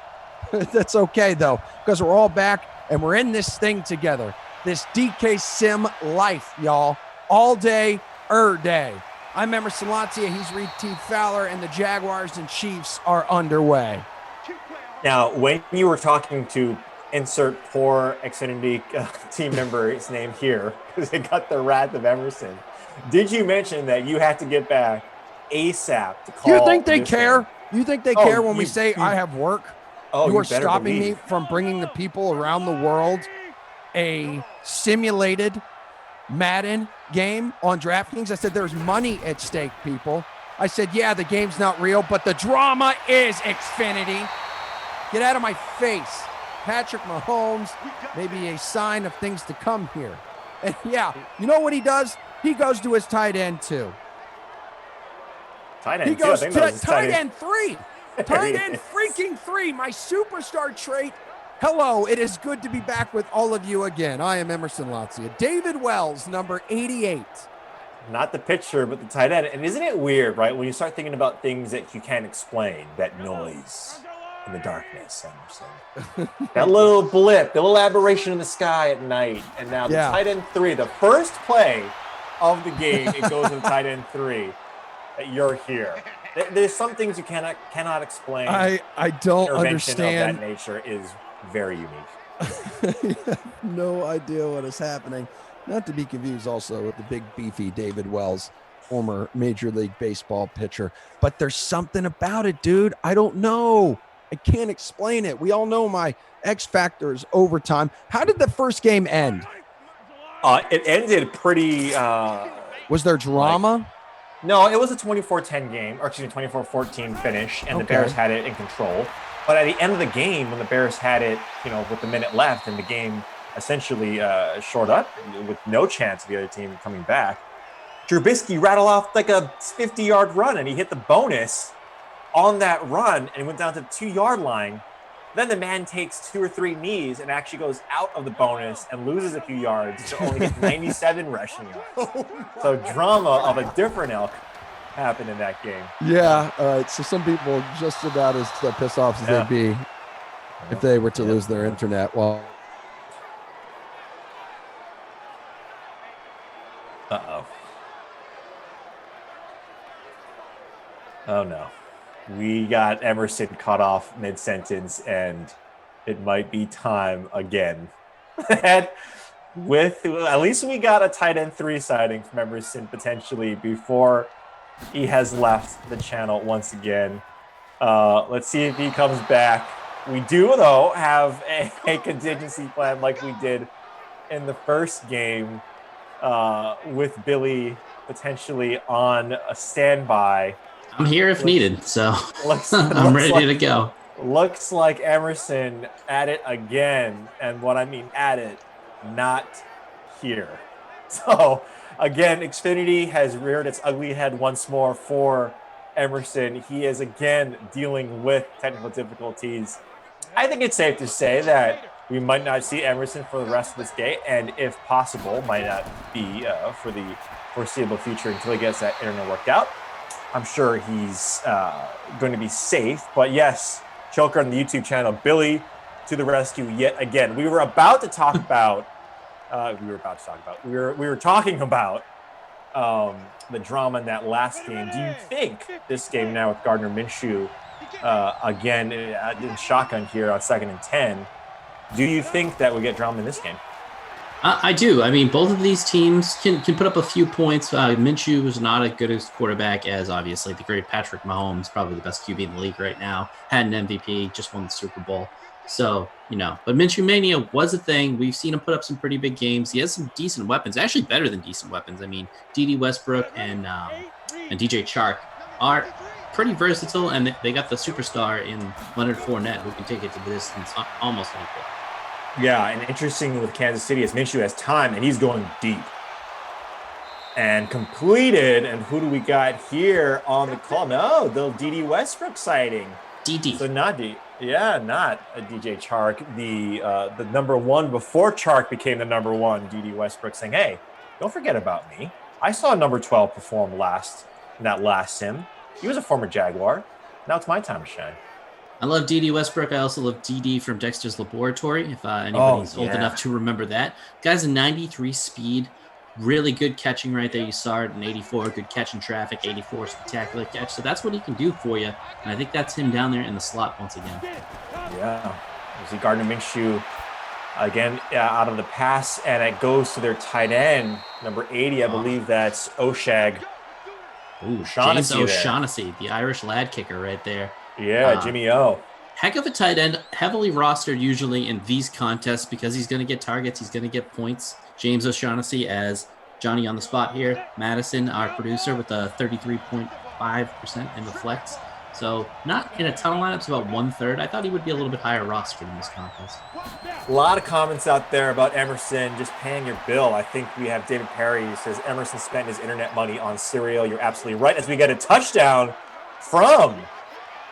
That's okay, though, because we're all back and we're in this thing together. This DK Sim life, y'all. All day, day. I'm Emerson Latzia. He's ReidTFowler, and the Jaguars and Chiefs are underway. Now, when you were talking to insert poor Xfinity team member's name here, because it got the wrath of Emerson, did you mention that you had to get back ASAP to call? You think they care? You think they care when we say I have work? You are stopping me from bringing the people around the world a simulated Madden game on DraftKings. I said there's money at stake, people. I said, yeah, the game's not real, but the drama is Xfinity. Get out of my face. Patrick Mahomes, maybe a sign of things to come here. And yeah, you know what he does? He goes to his tight end too. Tight end. He goes to tight end 3. Tight end freaking 3, my superstar trait. Hello, it is good to be back with all of you again. I am Emerson Latzia. David Wells, number 88. Not the pitcher, but the tight end. And isn't it weird, right, when you start thinking about things that you can't explain, that noise in the darkness, Emerson. That little blip, the little aberration in the sky at night. And now the tight end 3, the first play of the game, it goes to the tight end 3. That you're here. There's some things you cannot explain. I don't understand. Of that nature is very unique. No idea what is happening. Not to be confused also with the big beefy David Wells, former Major League Baseball pitcher. But there's something about it, dude. I don't know. I can't explain it. We all know my X factor is overtime. How did the first game end? It ended pretty. Was there drama? No, it was a 24-10 game, or excuse me, 24-14 finish, and the Bears had it in control. But at the end of the game, when the Bears had it, with a minute left, and the game essentially shored up with no chance of the other team coming back, Trubisky rattled off like a 50-yard run, and he hit the bonus on that run and went down to the 2-yard line. Then the man takes 2 or 3 knees and actually goes out of the bonus and loses a few yards to only get 97 rushing yards. So drama of a different ilk happened in that game. Yeah. All right. So some people just about as pissed off as they'd be if they were to lose their internet. Well. Uh-oh. Oh, no. We got Emerson cut off mid-sentence, and it might be time again. At least we got a tight end 3 sighting from Emerson potentially before he has left the channel once again. Let's see if he comes back. We do, though, have a contingency plan like we did in the first game with Billy potentially on a standby. I'm here if needed, so I'm ready to go. Looks like Emerson at it again. And what I mean at it, not here. So, again, Xfinity has reared its ugly head once more for Emerson. He is again dealing with technical difficulties. I think it's safe to say that we might not see Emerson for the rest of this day, and if possible, might not be for the foreseeable future until he gets that internet worked out. I'm sure he's going to be safe. But yes, Choker on the YouTube channel, Billy to the rescue yet again. We were talking about the drama in that last game. Do you think this game now with Gardner Minshew again in shotgun here on 2nd and 10, do you think that we get drama in this game? I do. I mean, both of these teams can put up a few points. Minshew is not as good as quarterback as, obviously, the great Patrick Mahomes, probably the best QB in the league right now. Had an MVP, just won the Super Bowl. So, but Minshew Mania was a thing. We've seen him put up some pretty big games. He has some decent weapons, actually better than decent weapons. I mean, D.D. Westbrook and DJ Chark are pretty versatile, and they got the superstar in Leonard Fournette, who can take it to the distance almost any play. Yeah, and interesting with Kansas City is Minshew has time, and he's going deep. And completed, and who do we got here on the call? No, the D.D. Westbrook sighting. D.D. So not D. Yeah, not a DJ Chark, the number one before Chark became the number one. D.D. Westbrook saying, "Hey, don't forget about me. I saw number 12 perform in that last sim. He was a former Jaguar. Now it's my time to shine." I love D.D. Westbrook. I also love D.D. from Dexter's Laboratory, if anybody's old enough to remember that. Guy's a 93 speed, really good catching right there. You saw it in 84, good catch in traffic, 84, spectacular catch. So that's what he can do for you. And I think that's him down there in the slot once again. Yeah. You see Gardner Minshew again out of the pass, and it goes to their tight end, number 80. I believe that's O'Shag. Ooh, James O'Shaughnessy, the Irish lad kicker right there. Yeah, Jimmy O. Heck of a tight end, heavily rostered usually in these contests because he's going to get targets, he's going to get points. James O'Shaughnessy as Johnny on the spot here. Madison, our producer, with a 33.5% in the flex. So not in a ton of lineups, about 1/3. I thought he would be a little bit higher rostered in this contest. A lot of comments out there about Emerson just paying your bill. I think we have David Perry who says Emerson spent his internet money on cereal. You're absolutely right. As we get a touchdown from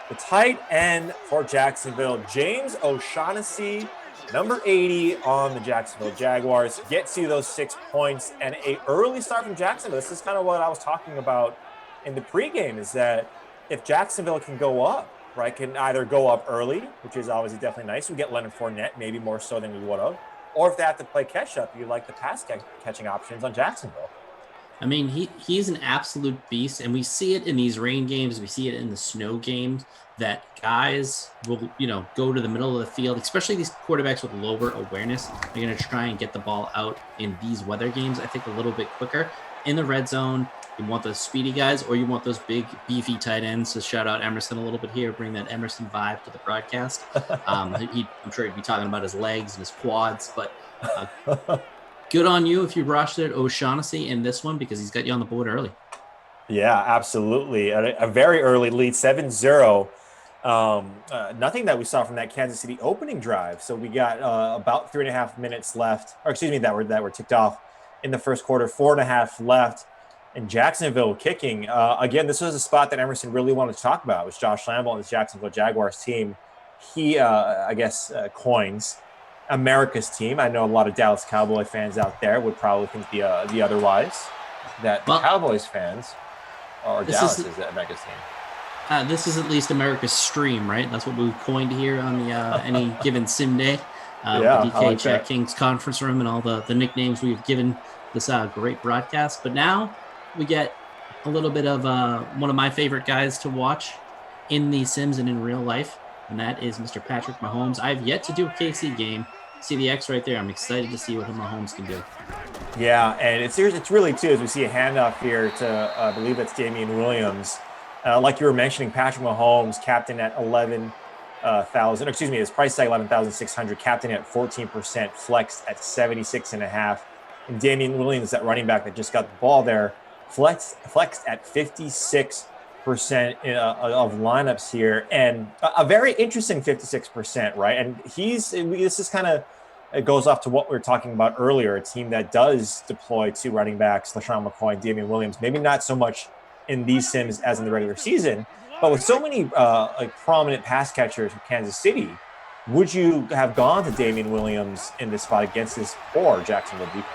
the tight end for Jacksonville, James O'Shaughnessy, number 80 on the Jacksonville Jaguars, gets you those 6 points and an early start from Jacksonville. This is kind of what I was talking about in the pregame, is that if Jacksonville can go up, right, can either go up early, which is obviously definitely nice. We get Leonard Fournette, maybe more so than we would have. Or if they have to play catch-up, you like the pass-catching options on Jacksonville. I mean, he's an absolute beast, and we see it in these rain games. We see it in the snow games that guys will, go to the middle of the field, especially these quarterbacks with lower awareness. They're going to try and get the ball out in these weather games, I think, a little bit quicker. In the red zone, you want those speedy guys, or you want those big, beefy tight ends. So shout out Emerson a little bit here, bring that Emerson vibe to the broadcast. I'm sure he'd be talking about his legs and his quads, but good on you if you rostered O'Shaughnessy in this one because he's got you on the board early. Yeah, absolutely. A very early lead, 7-0. Nothing that we saw from that Kansas City opening drive. So we got about 3.5 minutes left, or excuse me, that were ticked off in the first quarter, 4.5 left. And Jacksonville kicking. Again, this was a spot that Emerson really wanted to talk about. It was Josh Lambo and the Jacksonville Jaguars team. He, coins America's team. I know a lot of Dallas Cowboy fans out there would probably think the otherwise, that the Cowboys fans or Dallas is America's team. This is at least America's stream, right? That's what we coined here on the any given sim day. With the DK Chat Kings conference room and all the nicknames we've given this great broadcast. But now we get a little bit of one of my favorite guys to watch in the sims and in real life, and that is Mr. Patrick Mahomes. I've yet to do a KC game. See the X right there. I'm excited to see what Mahomes can do. Yeah, and it's really, too, as we see a handoff here to, I believe that's Damian Williams. Like you were mentioning, Patrick Mahomes, captain at 11,000. Excuse me, his price tag 11,600. Captain at 14%, flexed at 76.5. And Damian Williams, that running back that just got the ball there, flexed at 56% of lineups here, and a very interesting 56%, right? And this is kind of, it goes off to what we were talking about earlier, a team that does deploy two running backs, LaShawn McCoy and Damian Williams, maybe not so much in these sims as in the regular season, but with so many like prominent pass catchers for Kansas City, would you have gone to Damian Williams in this spot against this poor Jacksonville defense?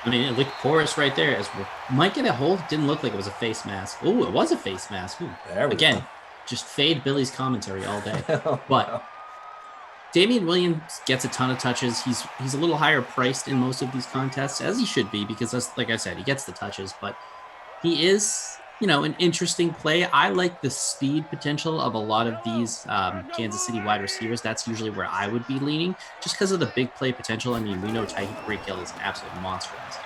I mean, it looked porous right there. As we might get a hold, didn't look like it was a face mask. Oh, it was a face mask. Again, just fade Billy's commentary all day. But Damian Williams gets a ton of touches. He's a little higher priced in most of these contests, as he should be, because that's, like I said, he gets the touches. But he is, an interesting play. I like the speed potential of a lot of these Kansas City wide receivers. That's usually where I would be leaning, just because of the big play potential. I mean, we know Tyreek Hill is an absolute monster in this game.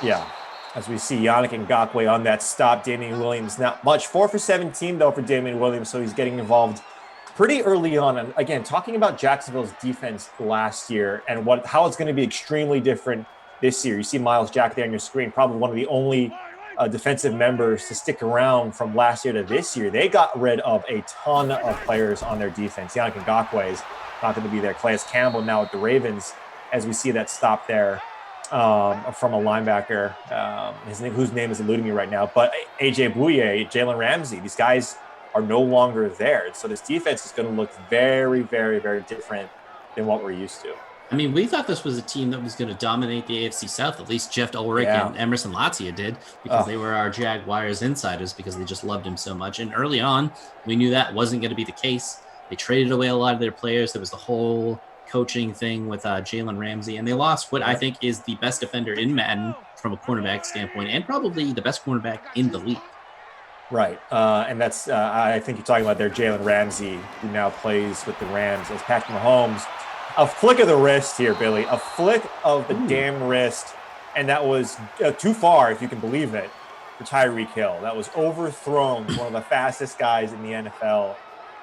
Yeah. As we see Yannick Ngakoue on that stop, Damian Williams not much. 4 for 17, though, for Damian Williams, so he's getting involved pretty early on. And again, talking about Jacksonville's defense last year and how it's going to be extremely different this year. You see Miles Jack there on your screen, probably one of the only defensive members to stick around from last year to this year. They got rid of a ton of players on their defense. Yannick Ngakoue is not going to be there. Calais Campbell now with the Ravens, as we see that stop there from a linebacker, whose name is eluding me right now. But AJ Bouye, Jalen Ramsey, these guys are no longer there. So this defense is going to look very, very, very different than what we're used to. I mean, we thought this was a team that was going to dominate the AFC South. At least Jeff Ulrich and Emerson Latzia did, because they were our Jaguars insiders, because they just loved him so much. And early on, we knew that wasn't going to be the case. They traded away a lot of their players. There was the whole coaching thing with Jalen Ramsey, and they lost what I think is the best defender in Madden from a cornerback standpoint, and probably the best cornerback in the league. Right. And that's, I think you're talking about there, Jalen Ramsey, who now plays with the Rams as Patrick Mahomes. A flick of the wrist here, Billy. A flick of the damn wrist. And that was too far, if you can believe it, for Tyreek Hill. That was overthrown, one of the fastest guys in the NFL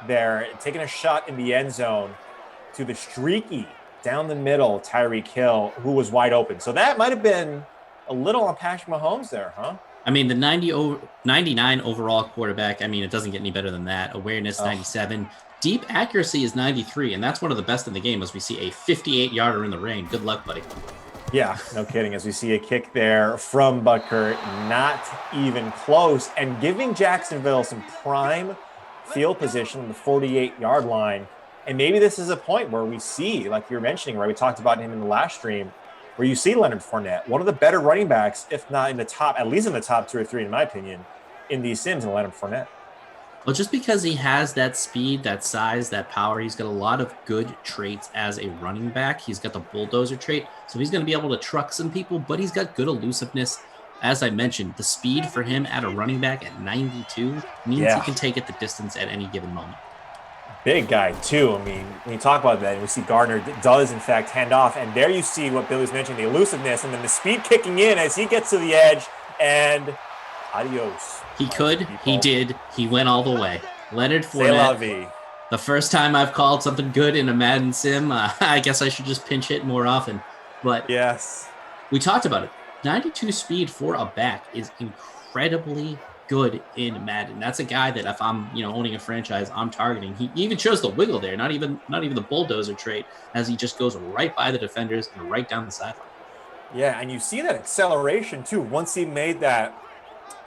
there, taking a shot in the end zone to the streaky, down the middle Tyreek Hill, who was wide open. So that might have been a little on Patrick Mahomes there, huh? I mean, the 99 overall quarterback, I mean, it doesn't get any better than that. Awareness, 97. Deep accuracy is 93, and that's one of the best in the game, as we see a 58-yarder in the rain. Good luck, buddy. Yeah, no kidding. As we see a kick there from Butker, not even close, and giving Jacksonville some prime field position on the 48-yard line. And maybe this is a point where we see, like you're mentioning, right? We talked about him in the last stream, where you see Leonard Fournette, one of the better running backs, if not in the top, at least in the top 2 or 3, in my opinion, in these sims, and Leonard Fournette. Well, just because he has that speed, that size, that power, he's got a lot of good traits as a running back. He's got the bulldozer trait, so he's going to be able to truck some people, but he's got good elusiveness. As I mentioned, the speed for him at a running back at 92 means he can take it the distance at any given moment. Big guy, too. I mean, when you talk about that, and we see Gardner does, in fact, hand off, and there you see what Billy's mentioned, the elusiveness, and then the speed kicking in as he gets to the edge, and adios. He could, he did, he went all the way. Leonard Fournette, the first time I've called something good in a Madden sim, I guess I should just pinch hit more often. But yes, we talked about it. 92 speed for a back is incredibly good in Madden. That's a guy that if I'm, owning a franchise, I'm targeting. He even shows the wiggle there, not even the bulldozer trait, as he just goes right by the defenders and right down the sideline. Yeah, and you see that acceleration too. Once he made that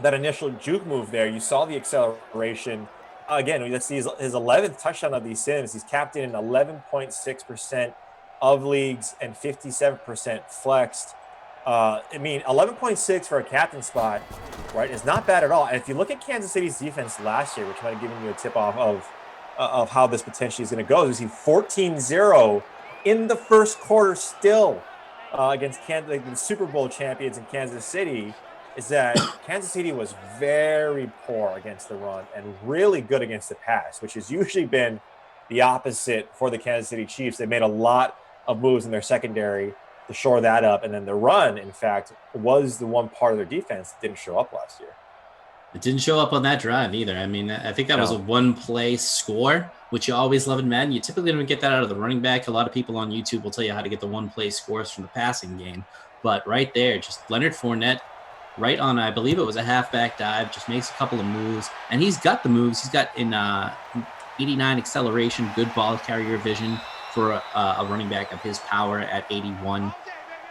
initial juke move there, you saw the acceleration. Again, let's see his 11th touchdown of these sims. He's capped in 11.6% of leagues and 57% flexed. I mean, 11.6 for a captain spot, right, is not bad at all. And if you look at Kansas City's defense last year, which might have given you a tip-off of how this potentially is going to go, you see 14-0 in the first quarter still against the Super Bowl champions in Kansas City, is that Kansas City was very poor against the run and really good against the pass, which has usually been the opposite for the Kansas City Chiefs. They made a lot of moves in their secondary to shore that up. And then the run, in fact, was the one part of their defense that didn't show up last year. It didn't show up on that drive either. I mean, I think that was a one-play score, which you always love in Madden. You typically don't get that out of the running back. A lot of people on YouTube will tell you how to get the one-play scores from the passing game. But right there, just Leonard Fournette right on, I believe it was a halfback dive, just makes a couple of moves, and he's got the moves. He's got in 89 acceleration, good ball carrier vision for a running back of his power at 81,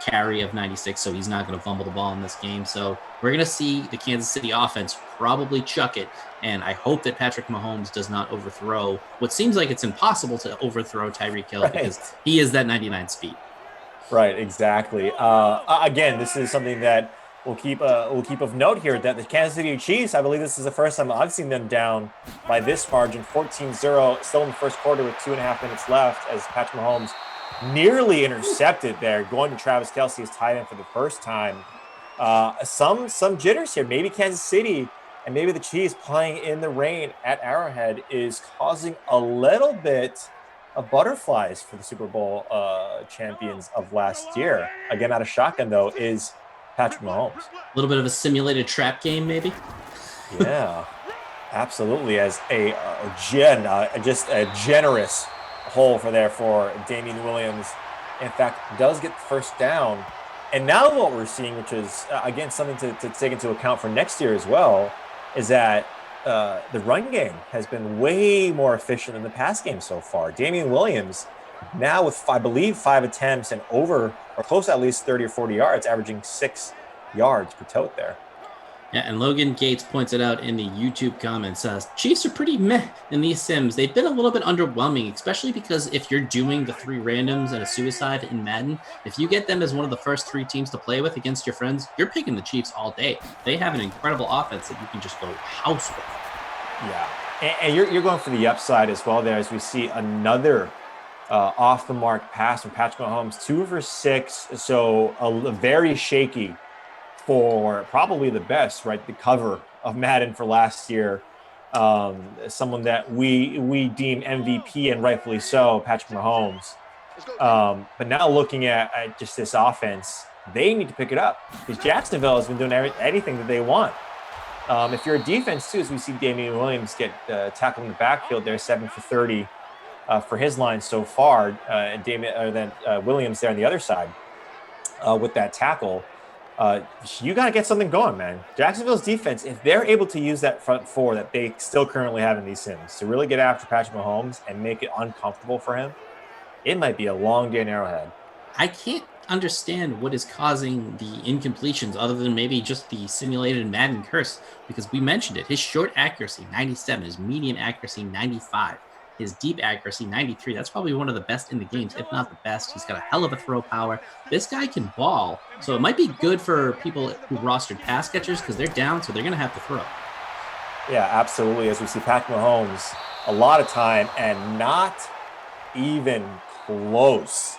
carry of 96, so he's not going to fumble the ball in this game. So we're going to see the Kansas City offense probably chuck it, and I hope that Patrick Mahomes does not overthrow what seems like it's impossible to overthrow Tyreek Hill because he is that 99 speed. Right, exactly. Again, this is something that we'll keep of note here, that the Kansas City Chiefs, I believe this is the first time I've seen them down by this margin, 14-0, still in the first quarter with 2.5 minutes left, as Patrick Mahomes nearly intercepted there, going to Travis Kelce as tight end for the first time. Some jitters here. Maybe Kansas City and maybe the Chiefs playing in the rain at Arrowhead is causing a little bit of butterflies for the Super Bowl champions of last year. Again, out of shotgun, though, is Patrick Mahomes. A little bit of a simulated trap game, maybe? Yeah, absolutely. As just a generous hole for Damian Williams. In fact, does get the first down. And now what we're seeing, which is, again, something to take into account for next year as well, is that the run game has been way more efficient than the pass game so far. Damian Williams now with, I believe, 5 attempts and over or close to at least 30 or 40 yards, averaging 6 yards per tote there. Yeah, and Logan Gates points it out in the YouTube comments. Chiefs are pretty meh in these sims. They've been a little bit underwhelming, especially because if you're doing the 3 randoms and a suicide in Madden, if you get them as one of the first 3 teams to play with against your friends, you're picking the Chiefs all day. They have an incredible offense that you can just go house with. Yeah, and you're going for the upside as well there, as we see another off-the-mark pass from Patrick Mahomes, 2 for 6, so a very shaky for probably the best, right? The cover of Madden for last year. Someone that we deem MVP, and rightfully so, Patrick Mahomes. But now looking at just this offense, they need to pick it up because Jacksonville has been doing anything that they want. If you're a defense too, as we see Damian Williams get tackled in the backfield there, 7 for 30 for his line so far. And Williams there on the other side with that tackle. You got to get something going, man. Jacksonville's defense, if they're able to use that front 4 that they still currently have in these sims to really get after Patrick Mahomes and make it uncomfortable for him, it might be a long day in Arrowhead. I can't understand what is causing the incompletions other than maybe just the simulated Madden curse, because we mentioned it. His short accuracy, 97. His medium accuracy, 95. His deep accuracy, 93. That's probably one of the best in the games, if not the best. He's got a hell of a throw power. This guy can ball, so it might be good for people who rostered pass catchers because they're down, so they're going to have to throw. Yeah, absolutely. As we see Patrick Mahomes a lot of time and not even close.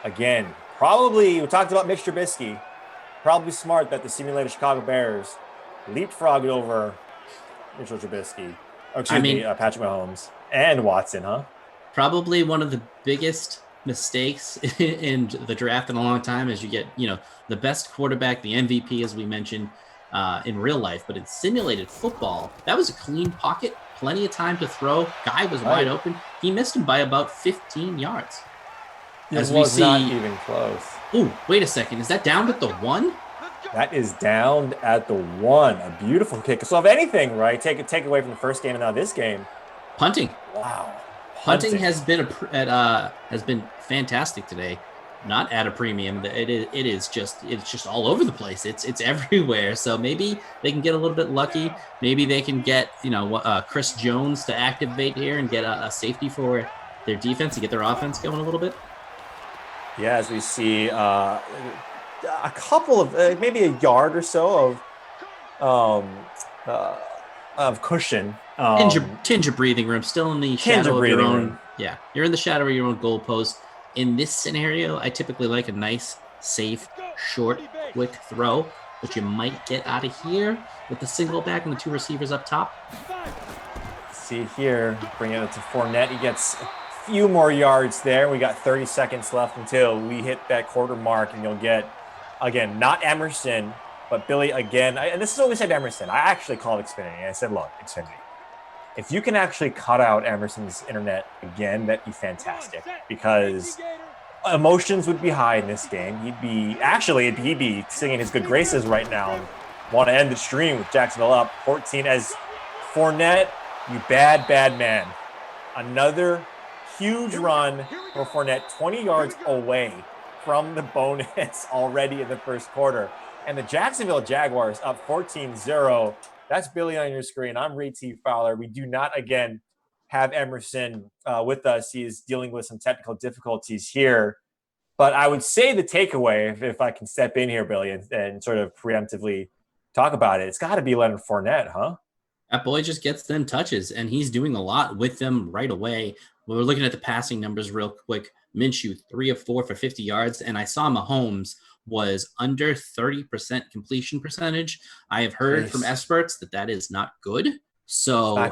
Again, probably, we talked about Mitch Trubisky. Probably smart that the simulated Chicago Bears leapfrogged over Mitchell Trubisky. Patrick Mahomes and Watson, huh? Probably one of the biggest mistakes in the draft in a long time is you get, the best quarterback, the MVP, as we mentioned, in real life. But in simulated football, that was a clean pocket, plenty of time to throw. Guy was wide open. He missed him by about 15 yards. As we see, not even close. Oh, wait a second. Is that down at the 1? That is down at the 1. A beautiful kick. So if anything, right, take away from the first game and now this game. Punting. Wow. Punting has been fantastic today. Not at a premium. It's just all over the place. It's everywhere. So maybe they can get a little bit lucky. Maybe they can get Chris Jones to activate here and get a safety for their defense to get their offense going a little bit. Yeah, as we see a couple of maybe a yard or so of cushion. Tinge of breathing room, still in the shadow of your own. Yeah, you're in the shadow of your own goalpost. In this scenario, I typically like a nice, safe, short, quick throw, which you might get out of here with the single back and the 2 receivers up top. See here, bring it to Fournette. He gets a few more yards there. We got 30 seconds left until we hit that quarter mark, and you'll get, again, not Emerson, but Billy again. And this is what we said to Emerson. I actually called Xfinity. I said, look, Xfinity, if you can actually cut out Emerson's internet again, that'd be fantastic, because emotions would be high in this game. He'd be singing his good graces right now want to end the stream with Jacksonville up 14 as Fournette, you bad man. Another huge run for Fournette, 20 yards away from the bonus already in the first quarter. And the Jacksonville Jaguars up 14-0. That's Billy on your screen. I'm ReidTFowler. We do not, again, have Emerson with us. He is dealing with some technical difficulties here. But I would say the takeaway, if I can step in here, Billy, and sort of preemptively talk about it, it's got to be Leonard Fournette, huh? That boy just gets them touches, and he's doing a lot with them right away. We're looking at the passing numbers real quick. Minshew, 3 of 4 for 50 yards, and I saw Mahomes was under 30% completion percentage. I have heard from experts that is not good. So,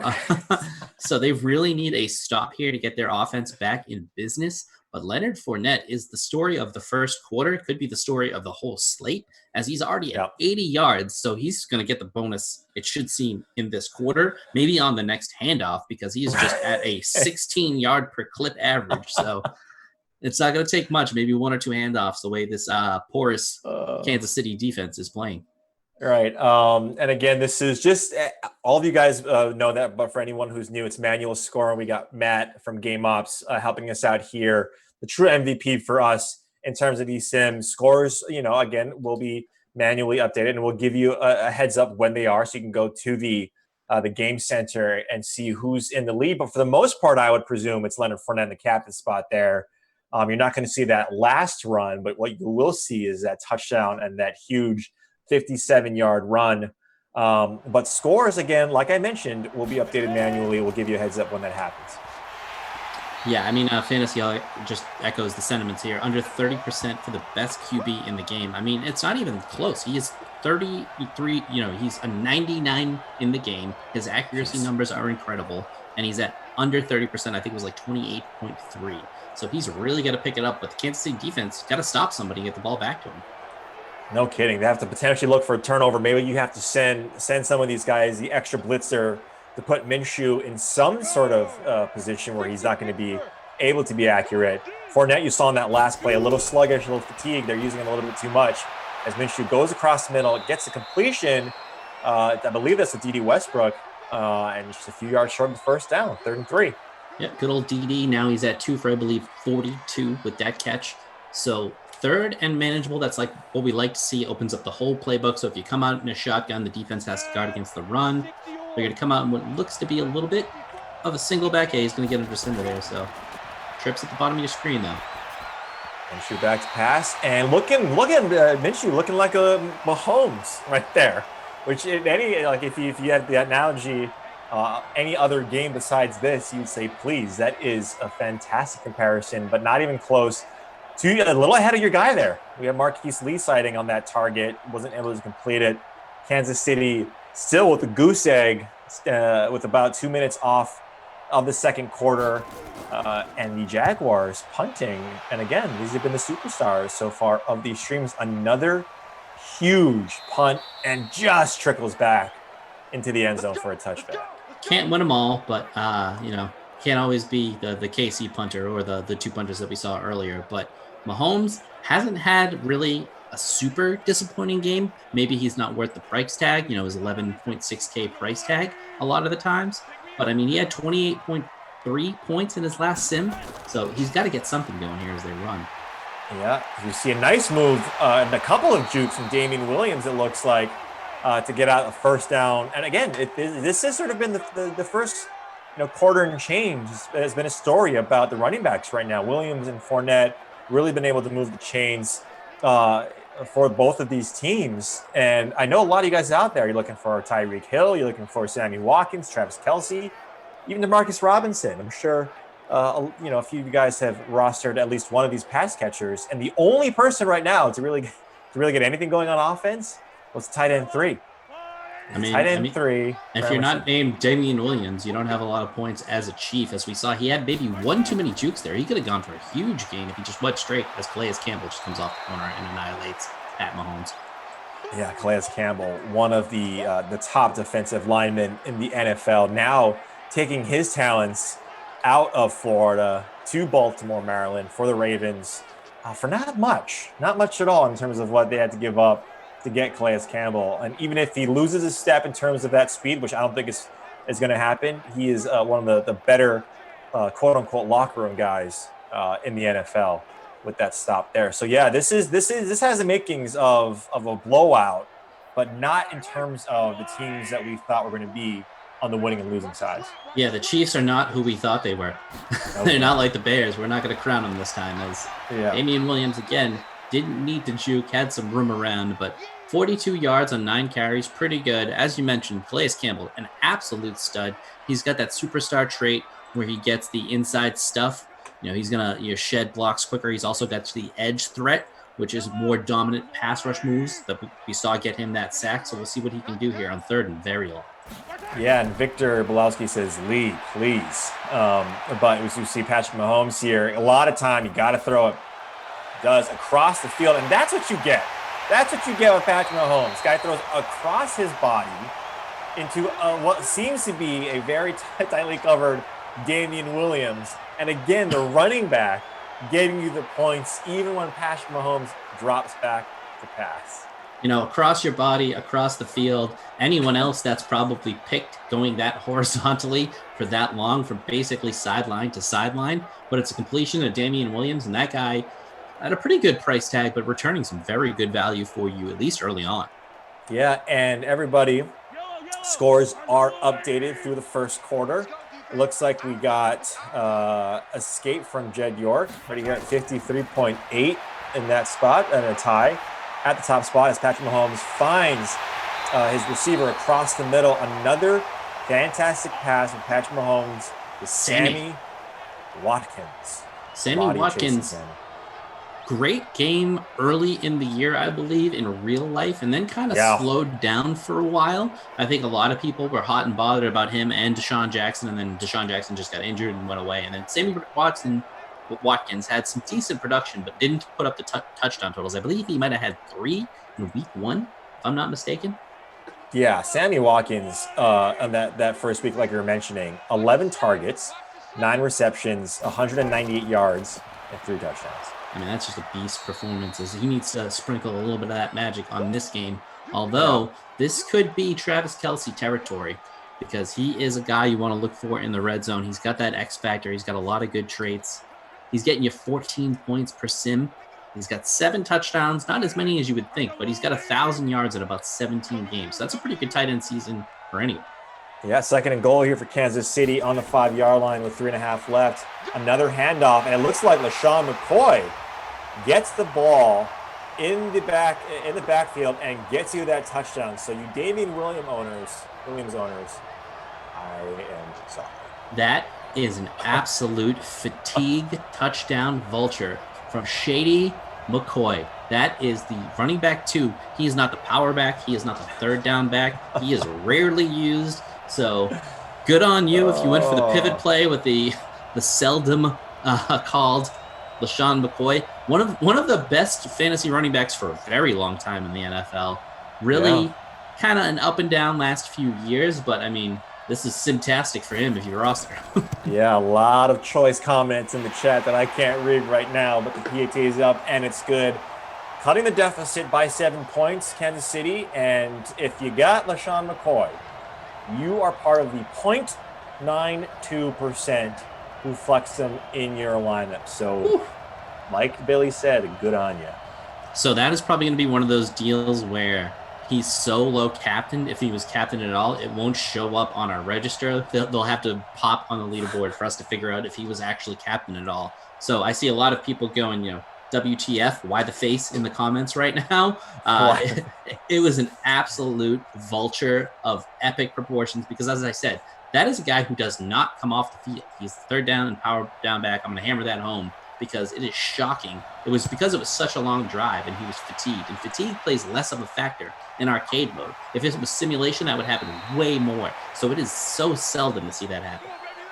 so they really need a stop here to get their offense back in business. But Leonard Fournette is the story of the first quarter. It could be the story of the whole slate, as he's already at 80 yards. So he's going to get the bonus, it should seem, in this quarter, maybe on the next handoff, because he's just at a 16-yard per clip average. So it's not going to take much, maybe 1 or 2 handoffs, the way this porous Kansas City defense is playing. Right. And again, this is just all of you guys know that, but for anyone who's new, it's manual scoring. We got Matt from Game Ops helping us out here. The true MVP for us in terms of these sims scores, again, will be manually updated, and we'll give you a heads up when they are, so you can go to the game center and see who's in the lead. But for the most part, I would presume it's Leonard Fournette in the captain spot there. You're not going to see that last run, but what you will see is that touchdown and that huge 57-yard run. But scores, again, like I mentioned, will be updated manually. We'll give you a heads up when that happens. Yeah, I mean, Fantasy just echoes the sentiments here. Under 30% for the best QB in the game. I mean, it's not even close. He is 33, he's a 99 in the game. His accuracy numbers are incredible, and he's at under 30%. I think it was like 28.3. So he's really got to pick it up, but the Kansas City defense got to stop somebody and get the ball back to him. No kidding. They have to potentially look for a turnover. Maybe you have to send some of these guys the extra blitzer to put Minshew in some sort of position where he's not going to be able to be accurate. Fournette, you saw in that last play, a little sluggish, a little fatigued. They're using him a little bit too much. As Minshew goes across the middle, gets a completion. I believe that's a D.D. Westbrook, and just a few yards short of the first down, 3rd and 3. Yeah, good old D.D. Now he's at 2 for, I believe, 42 with that catch. So 3rd and manageable. That's like what we like to see. Opens up the whole playbook. So if you come out in a shotgun, the defense has to guard against the run. They're going to come out in what looks to be a little bit of a single back. He's going to get under single there. So trips at the bottom of your screen, though. Minshew back to pass. And look at Minshew looking like a Mahomes right there. Which if you had the analogy, any other game besides this, you'd say, please, that is a fantastic comparison, but not even close. A little ahead of your guy there. We have Marquise Lee sighting on that target. Wasn't able to complete it. Kansas City still with the goose egg with about 2 minutes off of the second quarter. And the Jaguars punting. And again, these have been the superstars so far of these streams. Another huge punt and just trickles back into the end zone for a touchback. Can't win them all, but, can't always be the KC punter or the 2 punters that we saw earlier. But Mahomes hasn't had really a super disappointing game. Maybe he's not worth the price tag, his 11.6K price tag a lot of the times. But, I mean, he had 28.3 points in his last sim. So he's got to get something going here as they run. Yeah, you see a nice move and a couple of jukes from Damian Williams, it looks like, to get out a first down. And again, this has sort of been the first quarter and change has been a story about the running backs right now. Williams and Fournette really been able to move the chains for both of these teams. And I know a lot of you guys out there, you're looking for Tyreek Hill, you're looking for Sammy Watkins, Travis Kelce, even DeMarcus Robinson. I'm sure a few of you guys have rostered at least one of these pass catchers. And the only person right now to really get anything going on offense was tight end 3. Tight end 3. If you're not named Damian Williams, you don't have a lot of points as a Chief. As we saw, he had maybe 1 too many jukes there. He could have gone for a huge gain if he just went straight as Calais Campbell just comes off the corner and annihilates Pat Mahomes. Yeah, Calais Campbell, one of the top defensive linemen in the NFL, now taking his talents out of Florida to Baltimore, Maryland for the Ravens for not much at all in terms of what they had to give up to get Calais Campbell. And even if he loses a step in terms of that speed, which I don't think is going to happen, he is one of the better quote-unquote locker room guys in the NFL with that stop there. So yeah, this has the makings of a blowout, but not in terms of the teams that we thought were going to be on the winning and losing sides. Yeah, the Chiefs are not who we thought they were. They're not like the Bears. We're not going to crown them this time. As Damian Williams, again, didn't need to juke, had some room around, but 42 yards on 9 carries, pretty good. As you mentioned, Calais Campbell, an absolute stud. He's got that superstar trait where he gets the inside stuff. He's going to shed blocks quicker. He's also got the edge threat, which is more dominant pass rush moves that we saw get him that sack. So we'll see what he can do here on 3rd and very long. Yeah, and Victor Belowski says, lead, please. But we see Patrick Mahomes here. A lot of time, you got to throw it. Does across the field, and that's what you get. That's what you get with Patrick Mahomes. Guy throws across his body into what seems to be a very tightly covered Damian Williams. And again, the running back getting you the points even when Patrick Mahomes drops back to pass. Across your body, across the field, anyone else that's probably picked going that horizontally for that long from basically sideline to sideline. But it's a completion of Damian Williams, and that guy at a pretty good price tag, but returning some very good value for you, at least early on. Yeah, and everybody, scores are updated through the first quarter. It looks like we got escape from Jed York right here at 53.8 in that spot, and a tie at the top spot as Patrick Mahomes finds his receiver across the middle. Another fantastic pass from Patrick Mahomes to Sammy Watkins. Sammy Watkins. Great game early in the year, I believe, in real life, and then kind of slowed down for a while. I think a lot of people were hot and bothered about him and Deshaun Jackson, and then Deshaun Jackson just got injured and went away. And then Sammy Watkins had some decent production, but didn't put up the touchdown totals. I believe he might have had 3 in week 1, if I'm not mistaken. Yeah, Sammy Watkins on that first week, like you were mentioning, 11 targets, 9 receptions, 198 yards, and 3 touchdowns. I mean, that's just a beast performance. He needs to sprinkle a little bit of that magic on this game. Although this could be Travis Kelce territory, because he is a guy you want to look for in the red zone. He's got that X factor. He's got a lot of good traits. He's getting you 14 points per sim. He's got 7 touchdowns, not as many as you would think, but he's got 1,000 yards in about 17 games. So that's a pretty good tight end season for anyone. Yeah, 2nd and goal here for Kansas City on the 5-yard line with 3.5 left. Another handoff, and it looks like LaShawn McCoy gets the ball in the backfield and gets you that touchdown. So you Damian Williams owners, I am sorry. That is an absolute fatigue touchdown vulture from Shady McCoy. That is the running back 2. He is not the power back. He is not the 3rd down back. He is rarely used. So good on you if you went for the pivot play with the seldom called LaShawn McCoy. One of the best fantasy running backs for a very long time in the NFL. Really kind of an up and down last few years, but I mean, this is fantastic for him if you roster. Yeah, a lot of choice comments in the chat that I can't read right now, but the PAT is up and it's good. Cutting the deficit by 7 points, Kansas City, and if you got LaShawn McCoy, you are part of the 0.92% who flex them in your lineup. So, like Billy said, good on you. So that is probably going to be one of those deals where he's so low captained. If he was captained at all, it won't show up on our register. They'll have to pop on the leaderboard for us to figure out if he was actually captained at all. So I see a lot of people going, WTF, why the face in the comments right now. It was an absolute vulture of epic proportions because, as I said, that is a guy who does not come off the field. He's the 3rd down and power down back. I'm going to hammer that home because it is shocking. It was because it was such a long drive and he was fatigued. And fatigue plays less of a factor in arcade mode. If it was simulation, that would happen way more. So it is so seldom to see that happen.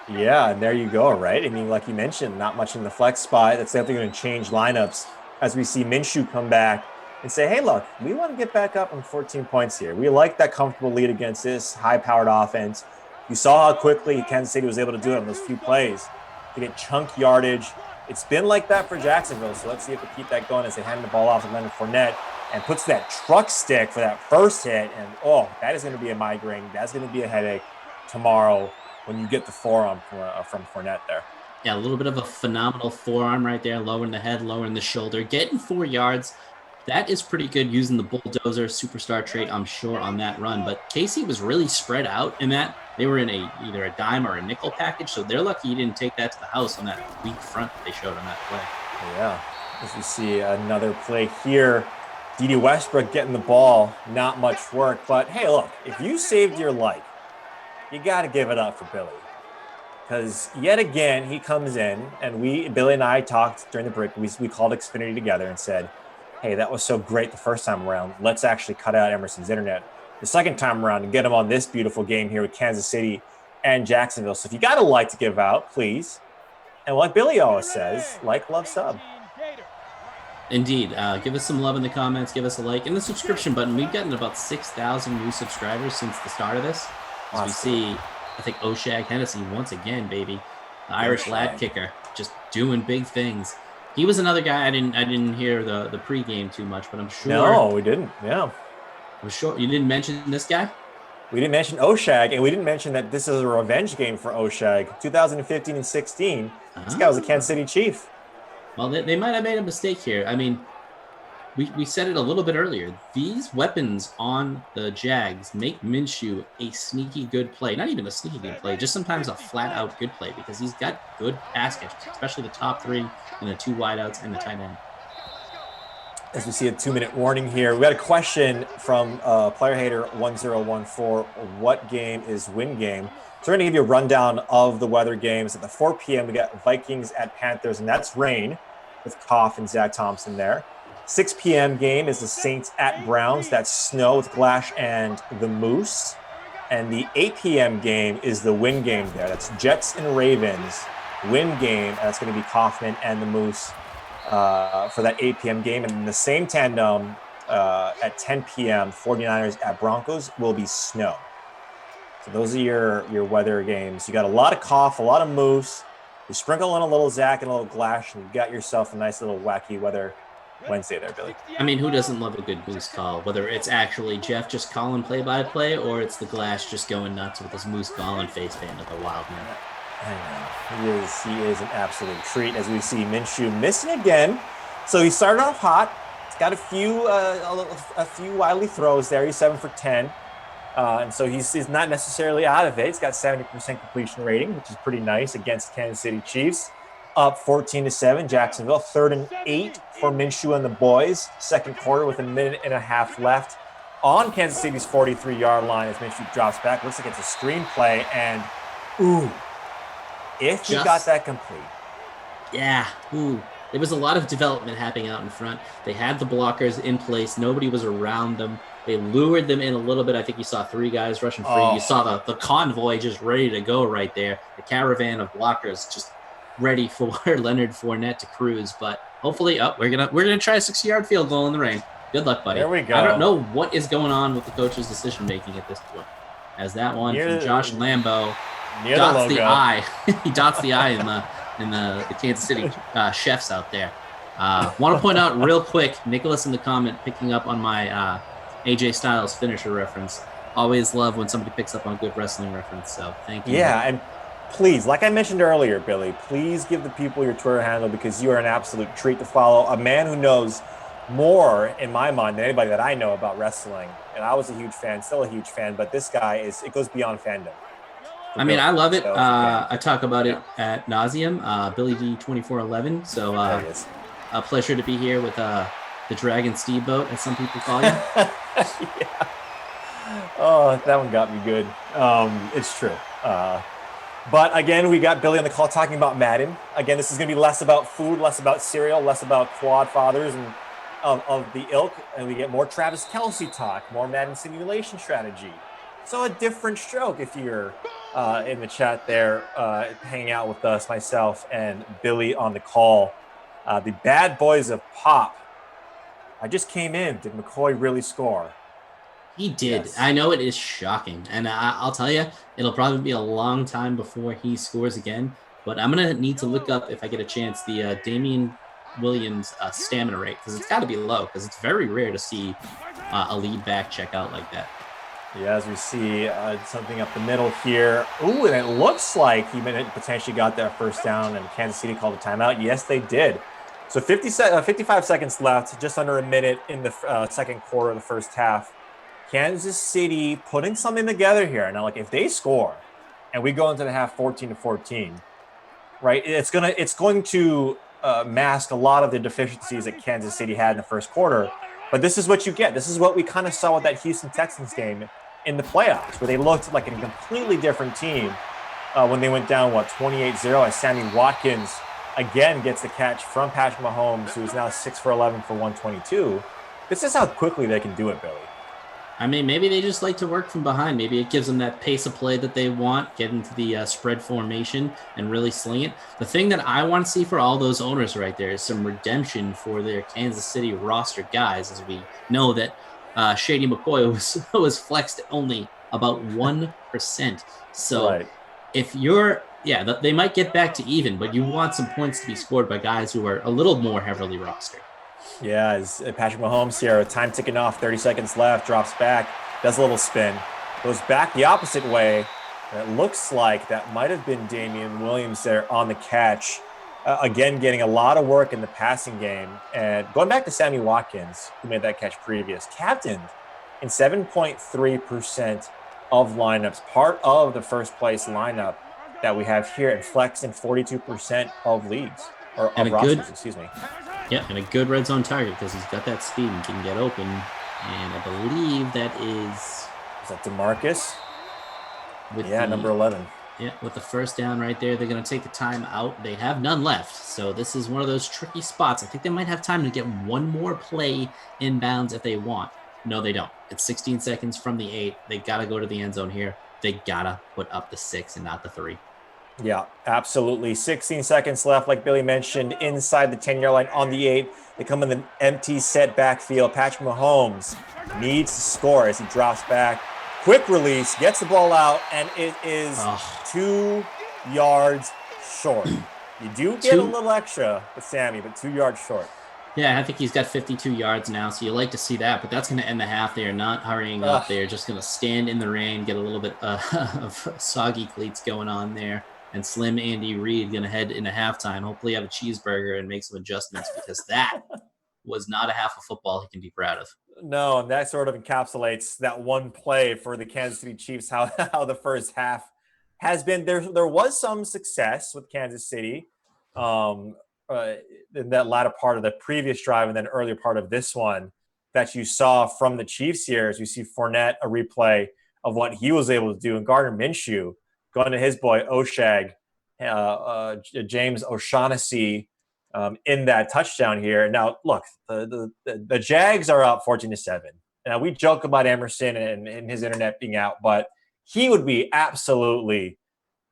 Yeah, and there you go, right? I mean, like you mentioned, not much in the flex spot. That's definitely going to change lineups as we see Minshew come back and say, hey, look, we want to get back up on 14 points here. We like that comfortable lead against this high-powered offense. You saw how quickly Kansas City was able to do it on those few plays to get chunk yardage. It's been like that for Jacksonville, so let's see if we keep that going as they hand the ball off to Leonard Fournette. and puts that truck stick for that first hit. And, oh, that is going to be a migraine. That's going to be a headache tomorrow when you get the forearm from Fournette there. Yeah, a little bit of a phenomenal forearm right there, lowering the head, lowering the shoulder, getting 4 yards. That is pretty good using the bulldozer superstar trait, I'm sure, on that run. But Casey was really spread out in that. They were in either a dime or a nickel package, so they're lucky he didn't take that to the house on that weak front that they showed on that play. Yeah, as we see another play here, D.D. Westbrook getting the ball, not much work. But, hey, look, if you saved your life, you got to give it up for Billy. Because yet again, he comes in, and Billy and I talked during the break. We called Xfinity together and said, hey, that was so great the first time around. Let's actually cut out Emerson's internet the second time around and get him on this beautiful game here with Kansas City and Jacksonville. So if you got a like to give out, please. And like Billy always says, like, love, sub. Indeed. Give us some love in the comments. Give us a like. And the subscription button. We've gotten about 6,000 new subscribers since the start of this. As we see, I think Oshag Hennessy once again, baby. The Irish lad kicker, just doing big things. He was another guy I didn't hear the pregame too much, but I'm sure. No, we didn't. Yeah. I'm sure you didn't mention this guy. We didn't mention Oshag, and we didn't mention that this is a revenge game for Oshag. 2015 and 16. This guy was a Kansas City Chief. Well, they might have made a mistake here. I mean, we said it a little bit earlier. These weapons on the Jags make Minshew a sneaky good play. Not even a sneaky good play, just sometimes a flat-out good play because he's got good pass catches, especially the top three and the 2 wideouts and the tight end. As we see a 2-minute warning here, we got a question from Player Hater 1014. What game is win game? So we're going to give you a rundown of the weather games. At the 4 p.m., we got Vikings at Panthers, and that's rain with Koff and Z.Thompson there. 6 p.m. game is the Saints at Browns. That's snow with Glash and the Moose. And the 8 p.m. game is the win game there. That's Jets and Ravens win game. And that's going to be Kaufman and the Moose for that 8 p.m. game. And in the same tandem at 10 p.m., 49ers at Broncos will be snow. So those are your weather games. You got a lot of Koff, a lot of Moose. You sprinkle in a little Zach and a little Glash, and you got yourself a nice little wacky weather Wednesday there, Billy. I mean, who doesn't love a good Moose call? Whether it's actually Jeff just calling play-by-play or it's the Glash just going nuts with his Moose call and face paint like a wild man. I know. He is an absolute treat as we see Minshew missing again. So he started off hot. He's got a few wily throws there. He's 7 for 10. And so he's not necessarily out of it. He's got 70% completion rating, which is pretty nice against Kansas City Chiefs. Up 14-7, Jacksonville. 3rd and 8 for Minshew and the boys. Second quarter with a minute and a half left on Kansas City's 43-yard line as Minshew drops back. Looks like it's a screen play. And, if you got that complete. Yeah, there was a lot of development happening out in front. They had the blockers in place. Nobody was around them. They lured them in a little bit. I think you saw 3 guys rushing free. You saw the convoy just ready to go right there. The caravan of blockers just ready for Leonard Fournette to cruise. But hopefully, we're gonna try a 60-yard field goal in the rain. Good luck, buddy. There we go. I don't know what is going on with the coach's decision making at this point. As that one from Josh Lambo dots the I. He dots the I in the Kansas City chefs out there. Want to point out real quick, Nicholas in the comment picking up on my AJ Styles finisher reference. Always love when somebody picks up on a good wrestling reference. So thank you. Yeah, and please, like I mentioned earlier, Billy, please give the people your Twitter handle because you are an absolute treat to follow. A man who knows more, in my mind, than anybody that I know about wrestling. And I was a huge fan, still a huge fan, but this guy it goes beyond fandom. I mean, I love it. I talk about it at nauseum. Billy D 2411. So a pleasure to be here with the Dragon Steamboat, as some people call you. Yeah. Oh, that one got me good. It's true. But again, we got Billy on the call talking about Madden. Again, this is going to be less about food, less about cereal, less about quad fathers and of the ilk. And we get more Travis Kelce talk, more Madden simulation strategy. So a different stroke if you're in the chat there, hanging out with us, myself, and Billy on the call. The bad boys of Pop. I just came in. Did McCoy really score? He did. Yes. I know it is shocking. And I'll tell you, it'll probably be a long time before he scores again. But I'm going to need to look up, if I get a chance, the Damian Williams' stamina rate, because it's got to be low, because it's very rare to see a lead back check out like that. Yeah, as we see something up the middle here. Ooh, and it looks like he potentially got that first down, and Kansas City called a timeout. Yes, they did. So 55 seconds left, just under a minute in the second quarter of the first half. Kansas City putting something together here. Now, like if they score, and we go into the half 14-14, right? It's going to mask a lot of the deficiencies that Kansas City had in the first quarter. But this is what you get. This is what we kind of saw with that Houston Texans game in the playoffs, where they looked like a completely different team when they went down, 28-0, as Sammy Watkins again gets the catch from Patrick Mahomes, who is now 6 for 11 for 122. This is how quickly they can do it, Billy. I mean, maybe they just like to work from behind. Maybe it gives them that pace of play that they want, get into the spread formation and really sling it. The thing that I want to see for all those owners right there is some redemption for their Kansas City roster guys, as we know that Shady McCoy was flexed only about 1%. So right. If you're, they might get back to even, but you want some points to be scored by guys who are a little more heavily rostered. Yeah, as Patrick Mahomes here, time ticking off, 30 seconds left, drops back, does a little spin, goes back the opposite way. And it looks like that might have been Damian Williams there on the catch. Again, getting a lot of work in the passing game. And going back to Sammy Watkins, who made that catch previous, captained in 7.3% of lineups, part of the first place lineup that we have here, and flex in 42% of leagues, or of rosters, excuse me. Yeah, and a good red zone target because he's got that speed and can get open. And I believe that is that DeMarcus? Number 11. Yeah, with the first down right there, they're going to take the time out. They have none left, so this is one of those tricky spots. I think they might have time to get one more play inbounds if they want. No, they don't. It's 16 seconds from the 8. They got to go to the end zone here. They got to put up the 6 and not the 3. Yeah, absolutely. 16 seconds left, like Billy mentioned, inside the 10-yard line on the 8. They come in the empty set backfield. Patrick Mahomes needs to score as he drops back. Quick release, gets the ball out, and it is 2 yards short. You do get a little extra with Sammy, but 2 yards short. Yeah, I think he's got 52 yards now, so you like to see that, but that's going to end the half. They are not hurrying up. They are just going to stand in the rain, get a little bit of soggy cleats going on there. And Slim Andy Reid going to head into halftime, hopefully have a cheeseburger and make some adjustments, because that was not a half of football he can be proud of. No, and that sort of encapsulates that one play for the Kansas City Chiefs, how the first half has been. There was some success with Kansas City in that latter part of the previous drive and then earlier part of this one that you saw from the Chiefs here, as you see Fournette, a replay of what he was able to do, and Gardner Minshew going to his boy Oshag, James O'Shaughnessy, in that touchdown here. Now, look, the Jags are up 14-7. Now, we joke about Emerson and his internet being out, but he would be absolutely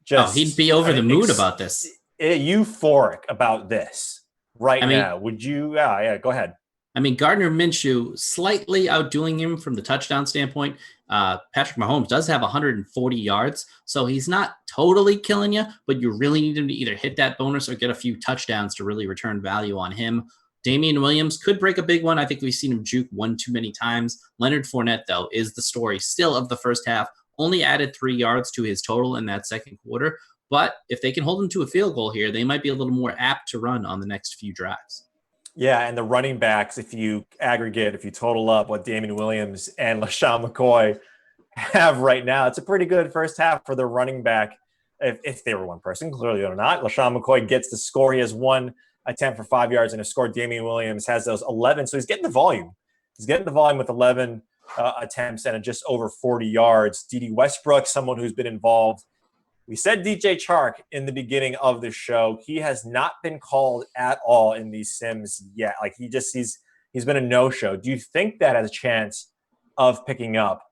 just... he'd be over the moon about this. Euphoric about this now. Would you... Yeah, go ahead. I mean, Gardner Minshew slightly outdoing him from the touchdown standpoint. Patrick Mahomes does have 140 yards, so he's not totally killing you, but you really need him to either hit that bonus or get a few touchdowns to really return value on him. Damian Williams could break a big one. I think we've seen him juke one too many times. Leonard Fournette, though, is the story still of the first half. Only added 3 yards to his total in that second quarter, but if they can hold him to a field goal here, they might be a little more apt to run on the next few drives. Yeah, and the running backs, if you total up what Damian Williams and LaShawn McCoy have right now, it's a pretty good first half for the running back. If they were one person, clearly they're not. LaShawn McCoy gets the score. He has 1 attempt for 5 yards and a score. Damian Williams has those 11, so he's getting the volume. He's getting the volume with 11 attempts and just over 40 yards. D.D. Westbrook, someone who's been involved. We said DJ Chark in the beginning of the show. He has not been called at all in these sims yet. Like he's been a no-show. Do you think that has a chance of picking up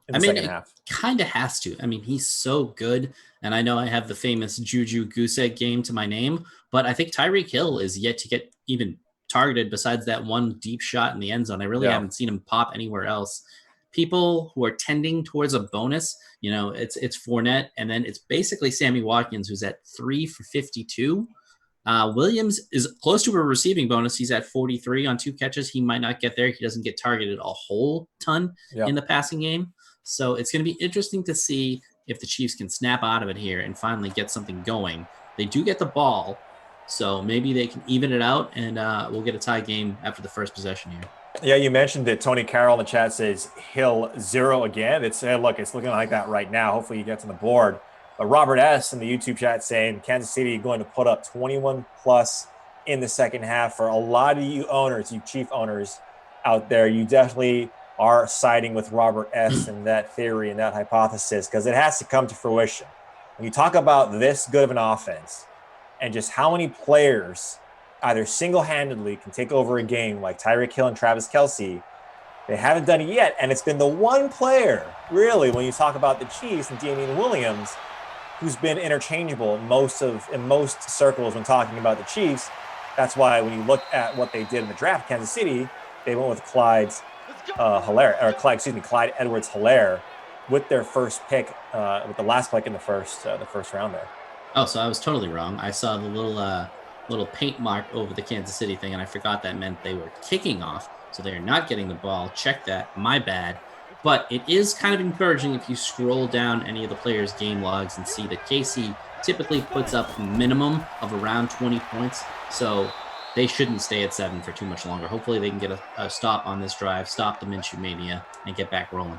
in the second half? Kind of has to. I mean, he's so good. And I know I have the famous Juju goose egg game to my name, but I think Tyreek Hill is yet to get even targeted besides that one deep shot in the end zone. I really haven't seen him pop anywhere else. People who are tending towards a bonus, it's Fournette, and then it's basically Sammy Watkins, who's at 3 for 52. Williams is close to a receiving bonus. He's at 43 on 2 catches. He might not get there. He doesn't get targeted a whole ton in the passing game. So it's going to be interesting to see if the Chiefs can snap out of it here and finally get something going. They do get the ball, so maybe they can even it out, and we'll get a tie game after the first possession here. Yeah, you mentioned that Tony Carroll in the chat says Hill 0 again. It's look, it's looking like that right now. Hopefully he gets on the board. But Robert S. in the YouTube chat saying Kansas City going to put up 21 plus in the second half. For a lot of you owners, you Chief owners out there, you definitely are siding with Robert S. and that theory and that hypothesis, because it has to come to fruition. When you talk about this good of an offense and just how many players either single-handedly can take over a game like Tyreek Hill and Travis Kelce, they haven't done it yet. And it's been the one player, really, when you talk about the Chiefs and Damian Williams, who's been interchangeable in most circles when talking about the Chiefs. That's why when you look at what they did in the draft, Kansas City, they went with Clyde Edwards-Helaire with their first pick, with the last pick in the first round there. Oh, so I was totally wrong. I saw the little paint mark over the Kansas City thing, and I forgot that meant they were kicking off, so they are not getting the ball. Check that. My bad. But it is kind of encouraging if you scroll down any of the players' game logs and see that KC typically puts up a minimum of around 20 points, so they shouldn't stay at 7 for too much longer. Hopefully they can get a stop on this drive, stop the Minshew mania, and get back rolling.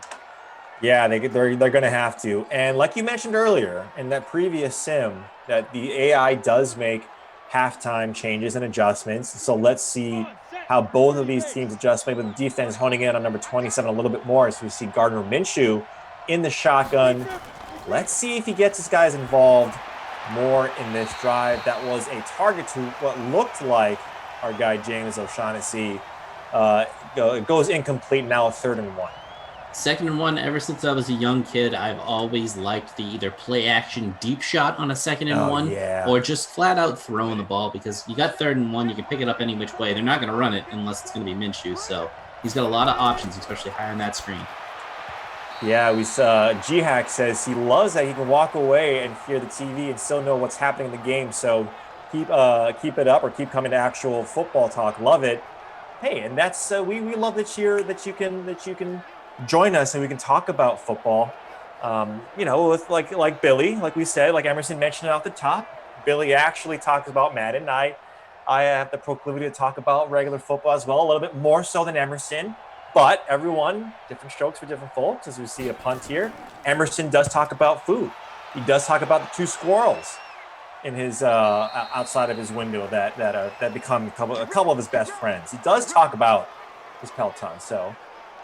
Yeah, they're going to have to. And like you mentioned earlier in that previous sim, that the AI does make halftime changes and adjustments. So let's see how both of these teams adjust. Maybe the defense honing in on number 27 a little bit more as we see Gardner Minshew in the shotgun. Let's see if he gets his guys involved more in this drive. That was a target to what looked like our guy James O'Shaughnessy. It goes incomplete, now a 3rd and 1. 2nd and 1, ever since I was a young kid, I've always liked the either play action deep shot on a 2nd and 1 or just flat out throwing the ball, because you got 3rd and 1, you can pick it up any which way. They're not going to run it unless it's going to be Minshew. So he's got a lot of options, especially high on that screen. Yeah, we saw G-Hack says he loves that he can walk away and hear the TV and still know what's happening in the game. So keep it up, or keep coming to actual football talk. Love it. Hey, and that's we love that you can join us and we can talk about football. With like Billy, like we said, like Emerson mentioned off the top, Billy actually talks about Madden. I have the proclivity to talk about regular football as well, a little bit more so than Emerson. But everyone, different strokes for different folks. As we see a punt here, Emerson does talk about food. He does talk about the 2 squirrels in his outside of his window that become a couple of his best friends. He does talk about his Peloton. So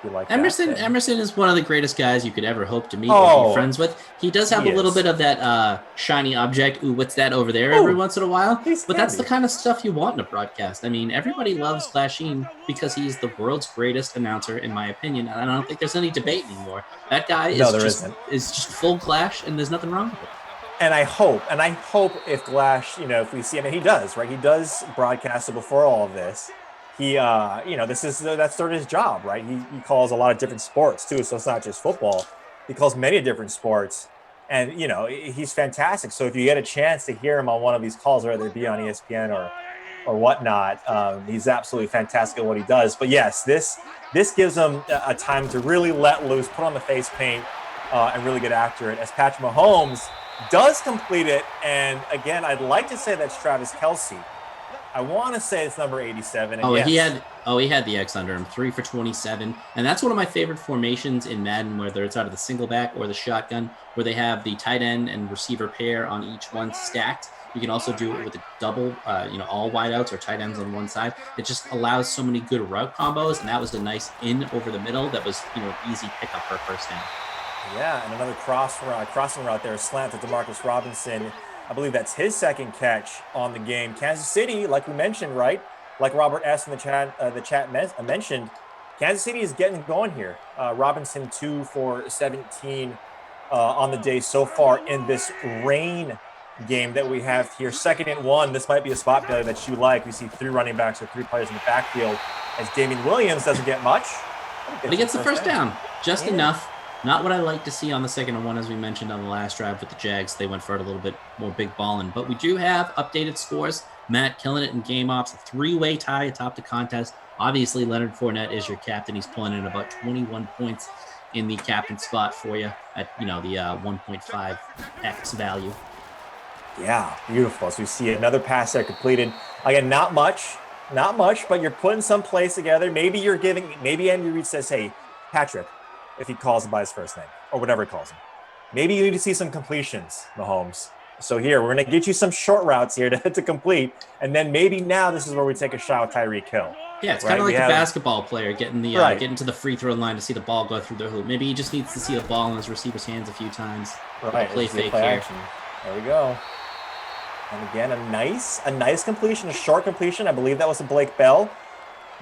you like Emerson is one of the greatest guys you could ever hope to meet or be friends with. He does have a little bit of that shiny object. Ooh, what's that over there? Every once in a while. But that's the kind of stuff you want in a broadcast. I mean, everybody loves Glasheen because he's the world's greatest announcer, in my opinion. And I don't think there's any debate anymore. That guy is just full Glash, and there's nothing wrong with it. And I hope if Glash, if we see him, and he does, right? He does broadcast it before all of this. He, that's sort of his job, right? He calls a lot of different sports too, so it's not just football. He calls many different sports, and he's fantastic. So if you get a chance to hear him on one of these calls, whether it be on ESPN or whatnot, he's absolutely fantastic at what he does. But yes, this gives him a time to really let loose, put on the face paint, and really get after it. As Patrick Mahomes does complete it, and again, I'd like to say that's Travis Kelce. I want to say it's number 87. And he had the X under him, 3 for 27. And that's one of my favorite formations in Madden, whether it's out of the single back or the shotgun, where they have the tight end and receiver pair on each one stacked. You can also do it with a double, all wideouts or tight ends on one side. It just allows so many good route combos, and that was a nice in over the middle that was, easy pickup for first down. Yeah, and another crossing route there, slant to Demarcus Robinson. I believe that's his 2nd catch on the game. Kansas City, like we mentioned, right? Like Robert S. in the chat mentioned, Kansas City is getting going here. Robinson 2 for 17 on the day so far in this rain game that we have here. 2nd and 1. This might be a spot play that you like. We see 3 running backs or 3 players in the backfield as Damian Williams doesn't get much. But he gets the first down. Just enough. Not what I like to see on the 2nd and 1, as we mentioned on the last drive with the Jags. They went for it a little bit more big balling. But we do have updated scores. Matt killing it in game ops, a 3-way tie atop the contest. Obviously, Leonard Fournette is your captain. He's pulling in about 21 points in the captain spot for you at, the 1.5x value. Yeah, beautiful. So we see another pass there completed. Again, not much, but you're putting some plays together. Maybe Andy Reid says, hey, Patrick, if he calls him by his first name or whatever he calls him. Maybe you need to see some completions, Mahomes. So here, we're going to get you some short routes here to complete. And then maybe now this is where we take a shot with Tyreek Hill. Yeah, it's kind of like a basketball player getting to the free throw line to see the ball go through their hoop. Maybe he just needs to see the ball in his receiver's hands a few times. Right, play fake here. Action. There we go. And again, a nice completion, a short completion. I believe that was to Blake Bell,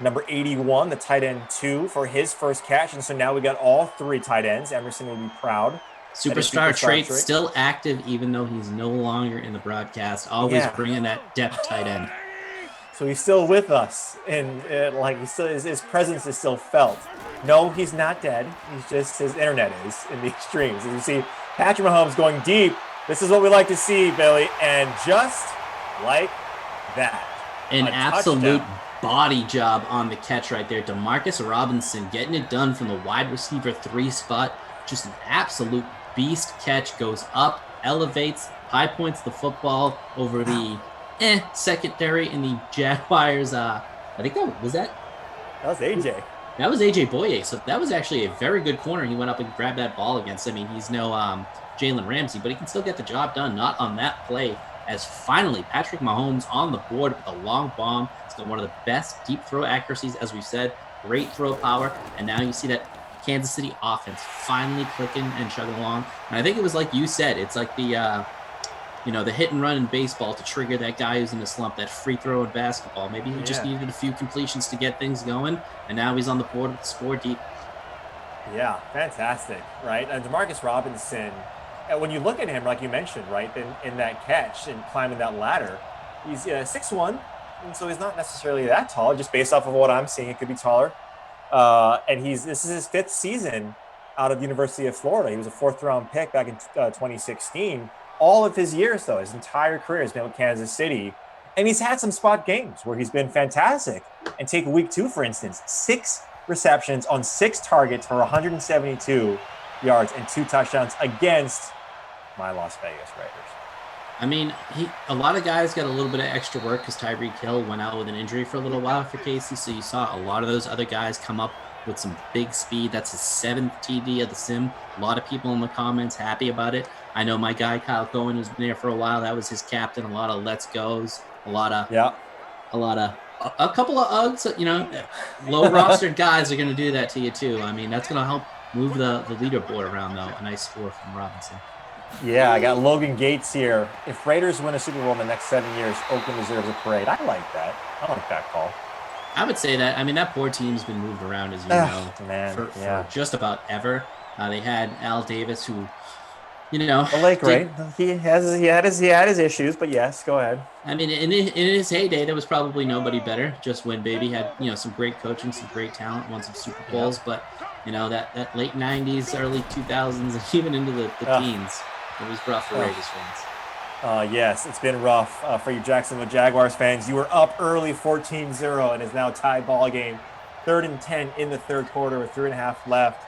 number 81, the tight end 2 for his first catch. And so now we got all 3 tight ends. Emerson will be proud. Superstar trait still active, even though he's no longer in the broadcast. Always bringing that depth tight end. So he's still with us, and his presence is still felt. No, he's not dead. He's just, his internet is in the extremes. As you see, Patrick Mahomes going deep. This is what we like to see, Billy, and just like that, an absolute body job on the catch right there. Demarcus Robinson getting it done from the wide receiver 3 spot. Just an absolute beast catch. Goes up, elevates, high points the football over the secondary in the Jaguars. I think that was AJ. That was AJ Boye. So that was actually a very good corner. He went up and grabbed that ball against. I mean, he's no Jalen Ramsey, but he can still get the job done. Not on that play. As finally Patrick Mahomes on the board with a long bomb. It's got one of the best deep throw accuracies, as we said. Great throw power, and now you see that Kansas City offense finally clicking and chugging along. And I think it was like you said, it's like the the hit and run in baseball to trigger that guy who's in a slump, that free throw in basketball. Maybe he just needed a few completions to get things going, and now he's on the board with the score deep. Yeah, fantastic, right? And Demarcus Robinson, when you look at him, like you mentioned, right, in that catch and climbing that ladder, he's 6'1", and so he's not necessarily that tall. Just based off of what I'm seeing, it could be taller. And this is his 5th season out of the University of Florida. He was a 4th-round pick back in 2016. All of his years, though, his entire career has been with Kansas City. And he's had some spot games where he's been fantastic. And take week 2, for instance, 6 receptions on 6 targets for 172 yards and 2 touchdowns against my Las Vegas Raiders. I mean, a lot of guys got a little bit of extra work because Tyreek Hill went out with an injury for a little while for Casey. So you saw a lot of those other guys come up with some big speed. That's his 7th TD of the sim. A lot of people in the comments happy about it. I know my guy Kyle Cohen, who's been there for a while, that was his captain. A lot of let's goes, a couple of Uggs. Low rostered guys are going to do that to you too. I mean, that's going to help move the leaderboard around, though. A nice score from Robinson. Yeah, I got Logan Gates here. If Raiders win a Super Bowl in the next 7 years, Oakland deserves a parade. I like that. I like that call. I would say that. I mean, that poor team's been moved around, as you know, for just about ever. They had Al Davis, who, the lake, right? He had his issues, but yes, go ahead. I mean, in his heyday, there was probably nobody better. Just when Baby had some great coaching, some great talent, won some Super Bowls, but that late '90s, early 2000s, and even into the teens, it was rough for Raiders fans. Yes, it's been rough for you Jacksonville Jaguars fans. You were up early 14-0 and it's now tie ball game. 3rd and 10 in the 3rd quarter with 3.5 left.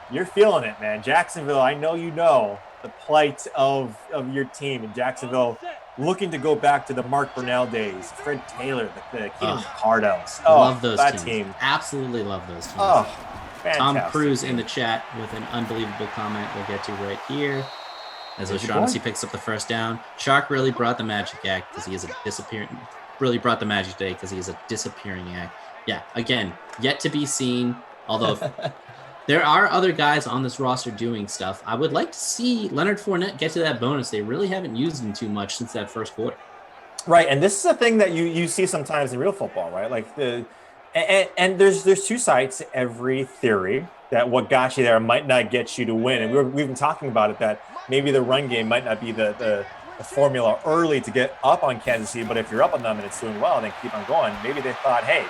You're feeling it, man. Jacksonville, I know you know the plight of your team. And Jacksonville looking to go back to the Mark Brunell days. Fred Taylor, the Keenan Cardos. Love those teams. Absolutely love those teams. Fantastic. Tom Cruise in the chat with an unbelievable comment we'll get to right here. As O'Shaughnessy picks up the first down. Shark really brought the magic act because he is a disappearing. Really brought the magic day because he is a disappearing act. Yeah, again, yet to be seen. Although there are other guys on this roster doing stuff. I would like to see Leonard Fournette get to that bonus. They really haven't used him too much since that first quarter. Right, and this is a thing that you see sometimes in real football, right? Like and there's 2 sides to every theory that what got you there might not get you to win. And we've been talking about it, that maybe the run game might not be the formula early to get up on Kansas City, but if you're up on them and it's doing well, then keep on going. Maybe they thought, hey,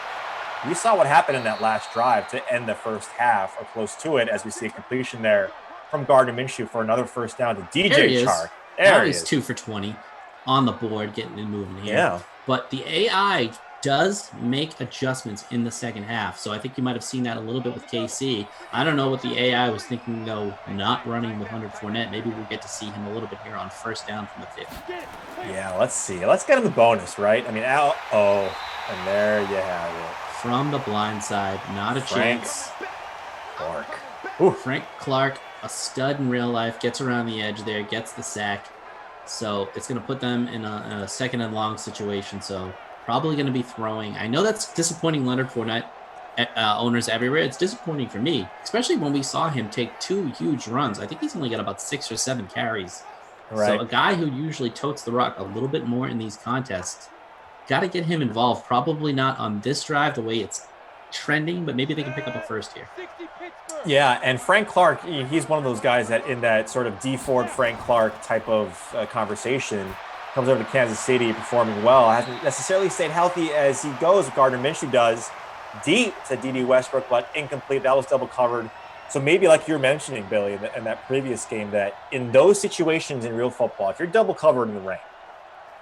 we saw what happened in that last drive to end the first half or close to it, as we see a completion there from Gardner Minshew for another first down to DJ Chark. There he is. 2 for 20. on the board, getting and moving here. Yeah. But the AI does make adjustments in the second half. So I think you might have seen that a little bit with KC. I don't know what the AI was thinking, though, not running with Leonard Fournette. Maybe we'll get to see him a little bit here on first down from the 50. Yeah, let's see. Let's get him the bonus, right? I mean, and there you have it. From the blind side, not a chance. Clark. Frank Clark, a stud in real life, gets around the edge there, gets the sack. So it's going to put them in a second and long situation. So probably going to be throwing. I know that's disappointing Leonard Fournette owners everywhere. It's disappointing for me, especially when we saw him take 2 huge runs. I think he's only got about 6 or 7 carries. Right. So a guy who usually totes the rock a little bit more in these contests, got to get him involved. Probably not on this drive the way it's trending, but maybe they can pick up a first here. Yeah, and Frank Clark, he's one of those guys that in that sort of D Ford Frank Clark type of conversation comes over to Kansas City performing well. Hasn't necessarily stayed healthy as he goes. Gardner Minshew does deep to D.D. Westbrook, but incomplete. That was double covered. So maybe like you're mentioning, Billy, in that previous game, that in those situations in real football, if you're double covered in the rain,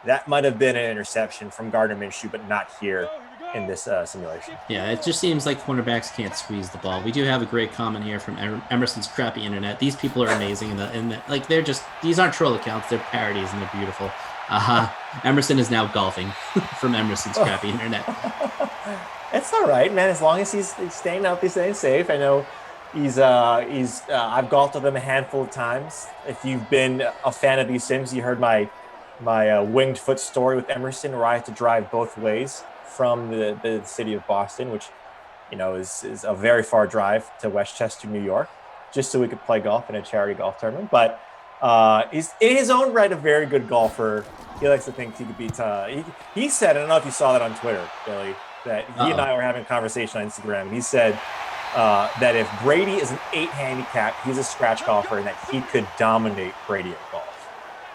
that might have been an interception from Gardner Minshew, but not here in this simulation. Yeah, it just seems like cornerbacks can't squeeze the ball. We do have a great comment here from Emerson's crappy internet. These people are amazing. Like they're just, these aren't troll accounts. They're parodies and they're beautiful. Emerson is now golfing from Emerson's crappy internet. It's all right, man. As long as he's staying healthy, staying safe. I know I've golfed with him a handful of times. If you've been a fan of these sims, you heard my winged foot story with Emerson, where I had to drive both ways from the city of Boston, which, is a very far drive to Westchester, New York, just so we could play golf in a charity golf tournament. But he's in his own right a very good golfer. He likes to think he could beat. He said, I don't know if you saw that on Twitter, Billy, that he and I were having a conversation on Instagram, and he said that if Brady is an 8 handicap, he's a scratch golfer, and that he could dominate Brady at golf.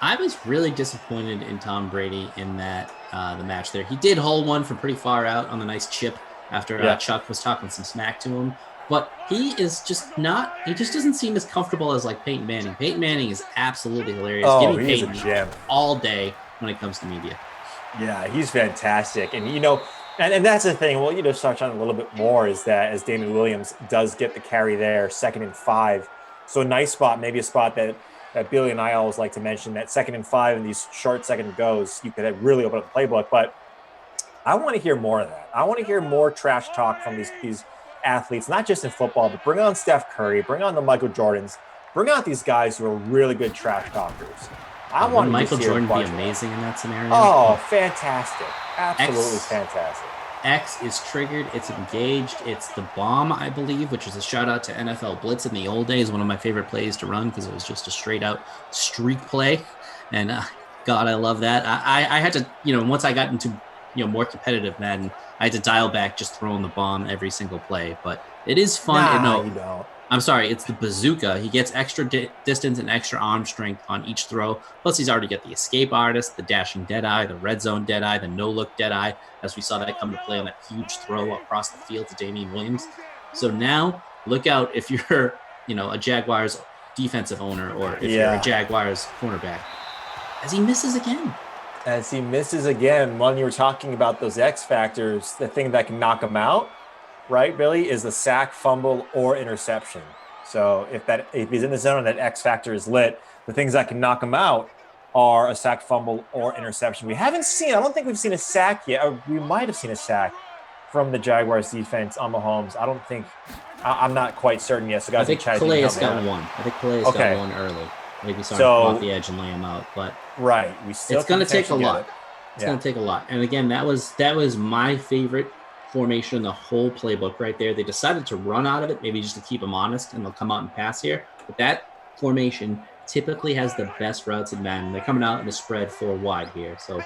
I was really disappointed in Tom Brady in that the match there. He did hole one from pretty far out on the nice chip after Chuck was talking some smack to him. But he just doesn't seem as comfortable as like Peyton Manning. Peyton Manning is absolutely hilarious. Oh, Give me he's Peyton a gem all day when it comes to media. Yeah, he's fantastic. And, and that's the thing. We'll touch on a little bit more is that as Damon Williams does get the carry there, 2nd and 5. So a nice spot, maybe a spot that Billy and I always like to mention, that 2nd and 5 in these short second goes, you could really open up the playbook. But I want to hear more of that. I want to hear more trash talk from these athletes, not just in football, but bring on Steph Curry, bring on the Michael Jordans, bring out these guys who are really good trash talkers. I want Michael Jordan be amazing in that scenario. Oh, fantastic. Absolutely fantastic. X is triggered. It's engaged. It's the bomb, I believe, which is a shout out to NFL Blitz in the old days. One of my favorite plays to run because it was just a straight out streak play. And God, I love that. I had to, once I got into, more competitive Madden, I had to dial back just throwing the bomb every single play. But it is fun. You don't. I'm sorry, it's the bazooka. He gets extra distance and extra arm strength on each throw. Plus, he's already got the escape artist, the dashing deadeye, the red zone deadeye, the no-look deadeye, as we saw that come to play on that huge throw across the field to Damian Williams. So now, look out if you're, a Jaguars defensive owner or if you're a Jaguars cornerback. As he misses again. When you were talking about those X factors, the thing that can knock him out, right, Billy, is the sack, fumble, or interception. So if he's in the zone and that X factor is lit, the things that can knock him out are a sack, fumble, or interception. I don't think we've seen a sack yet. Or we might have seen a sack from the Jaguars defense on Mahomes. I'm not quite certain yet. So guys, I think Calais got one. Got one early. Maybe off the edge and lay him out. But right, it's going to take a lot. It's going to take a lot. And again, that was my favorite formation in the whole playbook right there. They decided to run out of it, maybe just to keep them honest, and they'll come out and pass here. But that formation typically has the best routes in Madden. They're coming out in the spread 4 wide here. So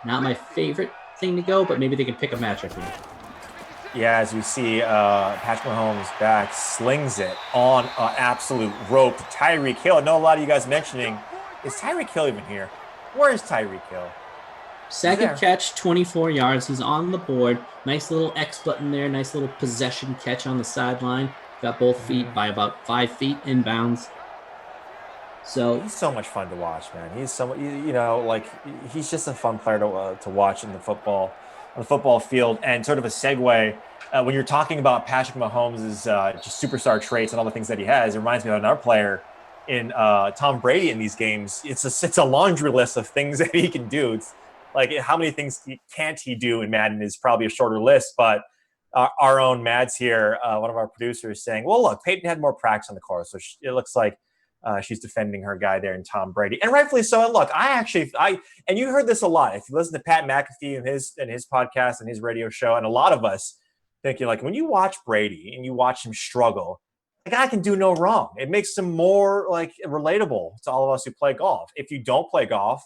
not my favorite thing to go, but maybe they can pick a matchup here. Yeah, as we see Patrick Mahomes back, slings it on an absolute rope to Tyreek Hill. I know a lot of you guys mentioning, is Tyreek Hill even here? Where is Tyreek Hill? Second catch, 24 yards. He's on the board. Nice little X button there. Nice little possession catch on the sideline. Got both feet by about 5 feet inbounds. So he's so much fun to watch, man. He's so, you know, like he's just a fun player to watch on the football field. And sort of a segue, when you're talking about Patrick Mahomes' just superstar traits and all the things that he has, it reminds me of another player in Tom Brady in these games. It's a laundry list of things that he can do. It's like how many things can't he do in Madden is probably a shorter list, but our own Mads here, one of our producers, saying, well, look, Peyton had more practice on the course, so it looks like she's defending her guy there in Tom Brady, and rightfully so. And look, and you heard this a lot. If you listen to Pat McAfee and his podcast and his radio show, and a lot of us thinking like when you watch Brady and you watch him struggle, the guy can do no wrong. It makes him more like relatable to all of us who play golf. If you don't play golf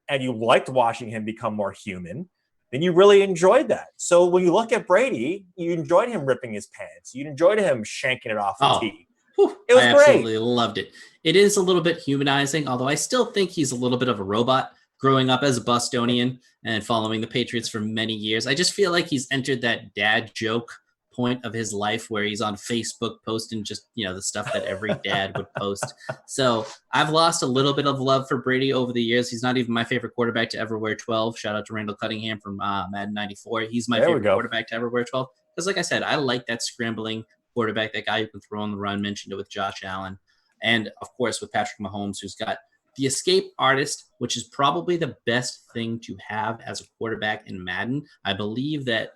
and you liked watching him become more human, then you really enjoyed that. So when you look at Brady, you enjoyed him ripping his pants. You enjoyed him shanking it off the tee. It was I great. absolutely loved it. It is a little bit humanizing, although I still think he's a little bit of a robot growing up as a Bostonian and following the Patriots for many years. I just feel like he's entered that dad joke point of his life where he's on Facebook posting just, the stuff that every dad would post. So I've lost a little bit of love for Brady over the years. He's not even my favorite quarterback to ever wear 12. Shout out to Randall Cunningham from Madden 94. He's my favorite quarterback to ever wear 12. Because like I said, I like that scrambling quarterback, that guy who can throw on the run. Mentioned it with Josh Allen. And of course with Patrick Mahomes, who's got the escape artist, which is probably the best thing to have as a quarterback in Madden. I believe that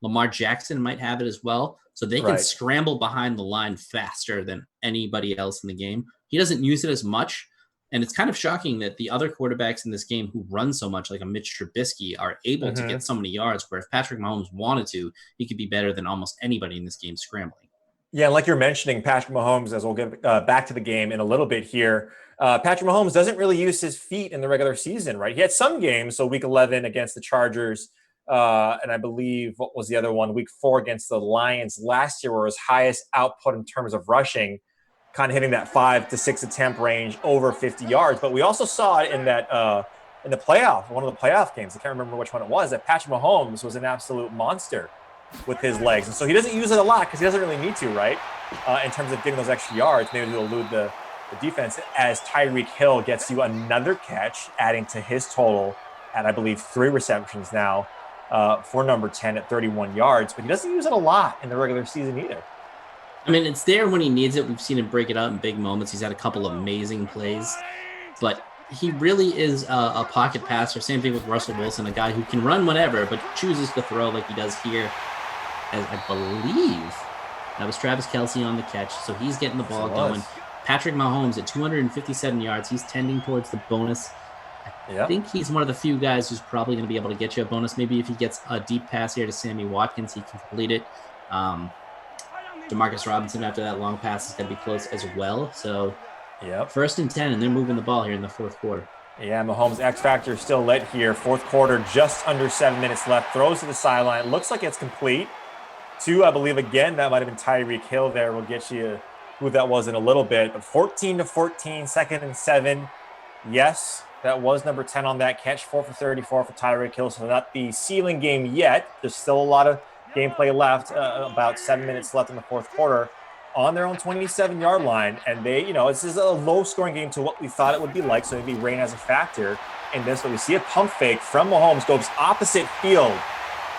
Lamar Jackson might have it as well. So they can scramble behind the line faster than anybody else in the game. He doesn't use it as much. And it's kind of shocking that the other quarterbacks in this game who run so much, like a Mitch Trubisky, are able to get so many yards, where if Patrick Mahomes wanted to, he could be better than almost anybody in this game scrambling. Yeah, like you're mentioning, Patrick Mahomes, as we'll get back to the game in a little bit here, Patrick Mahomes doesn't really use his feet in the regular season, right? He had some games, so week 11 against the Chargers, and I believe, what was the other one? Week 4 against the Lions last year, where his highest output in terms of rushing, kind of hitting that 5 to 6 attempt range, over 50 yards. But we also saw it in that in the playoff, one of the playoff games. I can't remember which one it was. That Patrick Mahomes was an absolute monster with his legs, and so he doesn't use it a lot because he doesn't really need to, right? In terms of getting those extra yards, maybe to elude the defense. As Tyreek Hill gets you another catch, adding to his total at I believe 3 receptions now. For number 10 at 31 yards, but he doesn't use it a lot in the regular season either. I mean, it's there when he needs it. We've seen him break it out in big moments. He's had a couple of amazing plays, but he really is a pocket passer. Same thing with Russell Wilson, a guy who can run whatever, but chooses to throw like he does here. As I believe that was Travis Kelce on the catch, so he's getting the ball going. Patrick Mahomes at 257 yards. He's tending towards the bonus. I think he's one of the few guys who's probably going to be able to get you a bonus. Maybe if he gets a deep pass here to Sammy Watkins, he can complete it. Demarcus Robinson, after that long pass, is going to be close as well. So, 1st and 10, and they're moving the ball here in the fourth quarter. Yeah, Mahomes' X factor still lit here. Fourth quarter, just under 7 minutes left. Throws to the sideline. Looks like it's complete. I believe, again, that might have been Tyreek Hill there. We'll get you who that was in a little bit. But 14-14, 2nd and 7. Yes, that was number 10 on that catch. 4 for 34 for Tyreek Hill. So not the ceiling game yet. There's still a lot of gameplay left. About 7 minutes left in the fourth quarter on their own 27-yard line. And they, this is a low-scoring game to what we thought it would be like. So maybe rain as a factor in this. But we see a pump fake from Mahomes, goes opposite field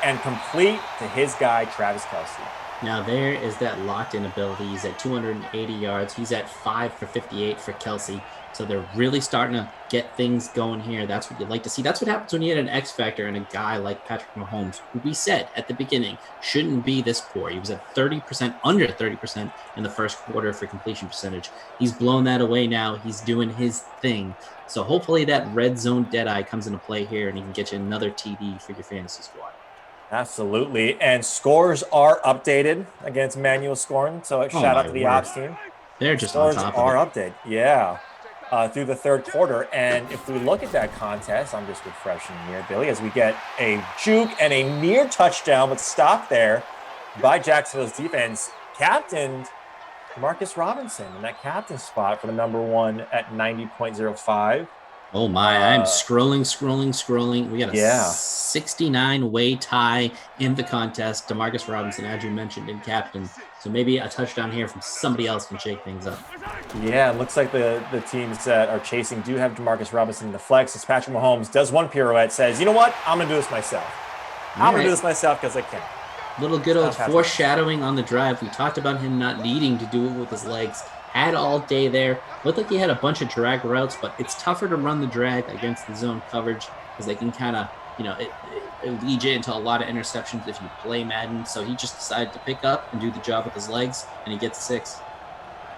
and complete to his guy, Travis Kelce. Now there is that locked-in ability. He's at 280 yards. He's at 5 for 58 for Kelce. So they're really starting to get things going here. That's what you'd like to see. That's what happens when you get an X factor and a guy like Patrick Mahomes, who we said at the beginning shouldn't be this poor. He was at 30%, under 30% in the first quarter for completion percentage. He's blown that away now. He's doing his thing. So hopefully that red zone deadeye comes into play here and he can get you another TD for your fantasy squad. Absolutely. And scores are updated against manual scoring. So shout out to the ops team. They're just scores on top are of it. Updated. Yeah. Through the third quarter. And if we look at that contest, I'm just refreshing here, Billy, as we get a juke and a near touchdown, but stopped there by Jacksonville's defense, captained Marcus Robinson in that captain spot for the number 1 at 90.05. Oh my, I'm scrolling. We got a 69-way tie in the contest. DeMarcus Robinson, as you mentioned, in captain. So maybe a touchdown here from somebody else can shake things up. Yeah, it looks like the teams that are chasing do have DeMarcus Robinson in the flex. As Patrick Mahomes does one pirouette, says, you know what? I'm going to do this myself. I'm going to do this myself because I can. Little good old foreshadowing on the drive. We talked about him not needing to do it with his legs. Had all day there. Looked like he had a bunch of drag routes, but it's tougher to run the drag against the zone coverage because they can kind of, it leads you into a lot of interceptions if you play Madden. So he just decided to pick up and do the job with his legs, and he gets 6.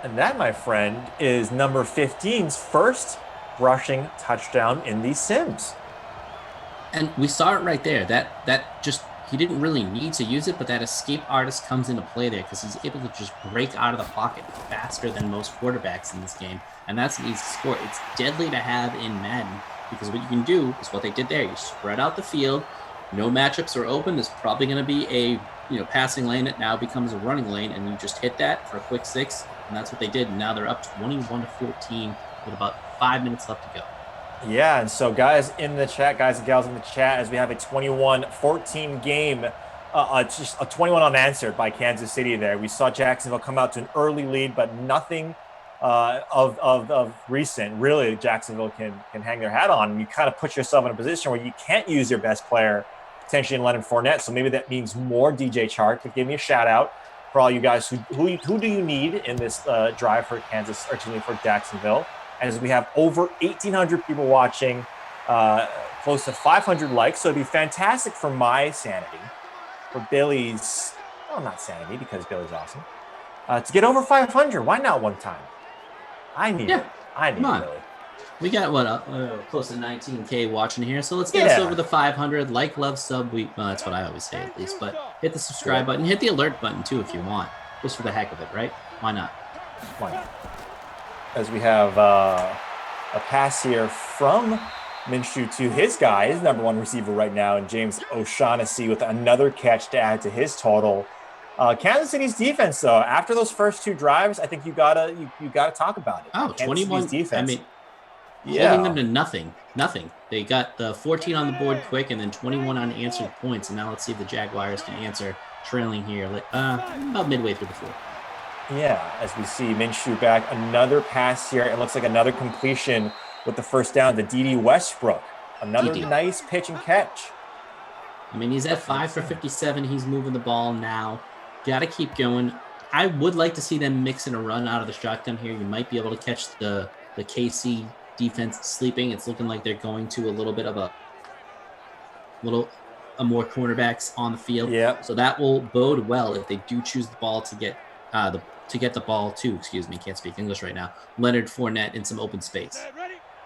And that, my friend, is number 15's first rushing touchdown in the Sims. And we saw it right there. That just, he didn't really need to use it, but that escape artist comes into play there because he's able to just break out of the pocket faster than most quarterbacks in this game. And that's what needs to score. It's deadly to have in Madden because what you can do is what they did there. You spread out the field. No matchups are open. There's probably going to be a passing lane that now becomes a running lane, and you just hit that for a quick 6. And that's what they did. And now they're up 21-14 with about 5 minutes left to go. Yeah, and so guys in the chat, guys and gals in the chat, as we have a 21-14 game, just a 21 unanswered by Kansas City there. We saw Jacksonville come out to an early lead, but nothing of recent. Really, Jacksonville can hang their hat on. And you kind of put yourself in a position where you can't use your best player, potentially in Leonard Fournette. So maybe that means more DJ Chark. But give me a shout out for all you guys. Who do you need in this drive for for Jacksonville? As we have over 1,800 people watching, close to 500 likes. So it'd be fantastic for my sanity, for Billy's, well, not sanity because Billy's awesome, to get over 500. Why not one time? I need it. I need it, Billy. We got, close to 19K watching here. So let's get us over the 500. Like, love, sub. That's what I always say at least. But hit the subscribe button. Hit the alert button too if you want. Just for the heck of it, right? Why not? Why not? As we have a pass here from Minshew to his guy, his number 1 receiver right now, and James O'Shaughnessy with another catch to add to his total. Kansas City's defense, though, after those first 2 drives, I think you gotta talk about it. Oh, Kansas 21 City's defense. I mean, holding them to nothing. They got the 14 on the board quick, and then 21 unanswered points. And now let's see if the Jaguars can answer, trailing here, about midway through the 4th. Yeah, as we see Minshew back, another pass here. It looks like another completion with the first down to D.D. Westbrook. Another nice pitch and catch. I mean, he's at 5 for 57. He's moving the ball now. Got to keep going. I would like to see them mix in a run out of the shotgun here. You might be able to catch the KC defense sleeping. It's looking like they're going to a little bit of a more cornerbacks on the field. Yeah. So that will bode well if they do choose the ball to get the ball to, can't speak English right now, Leonard Fournette in some open space.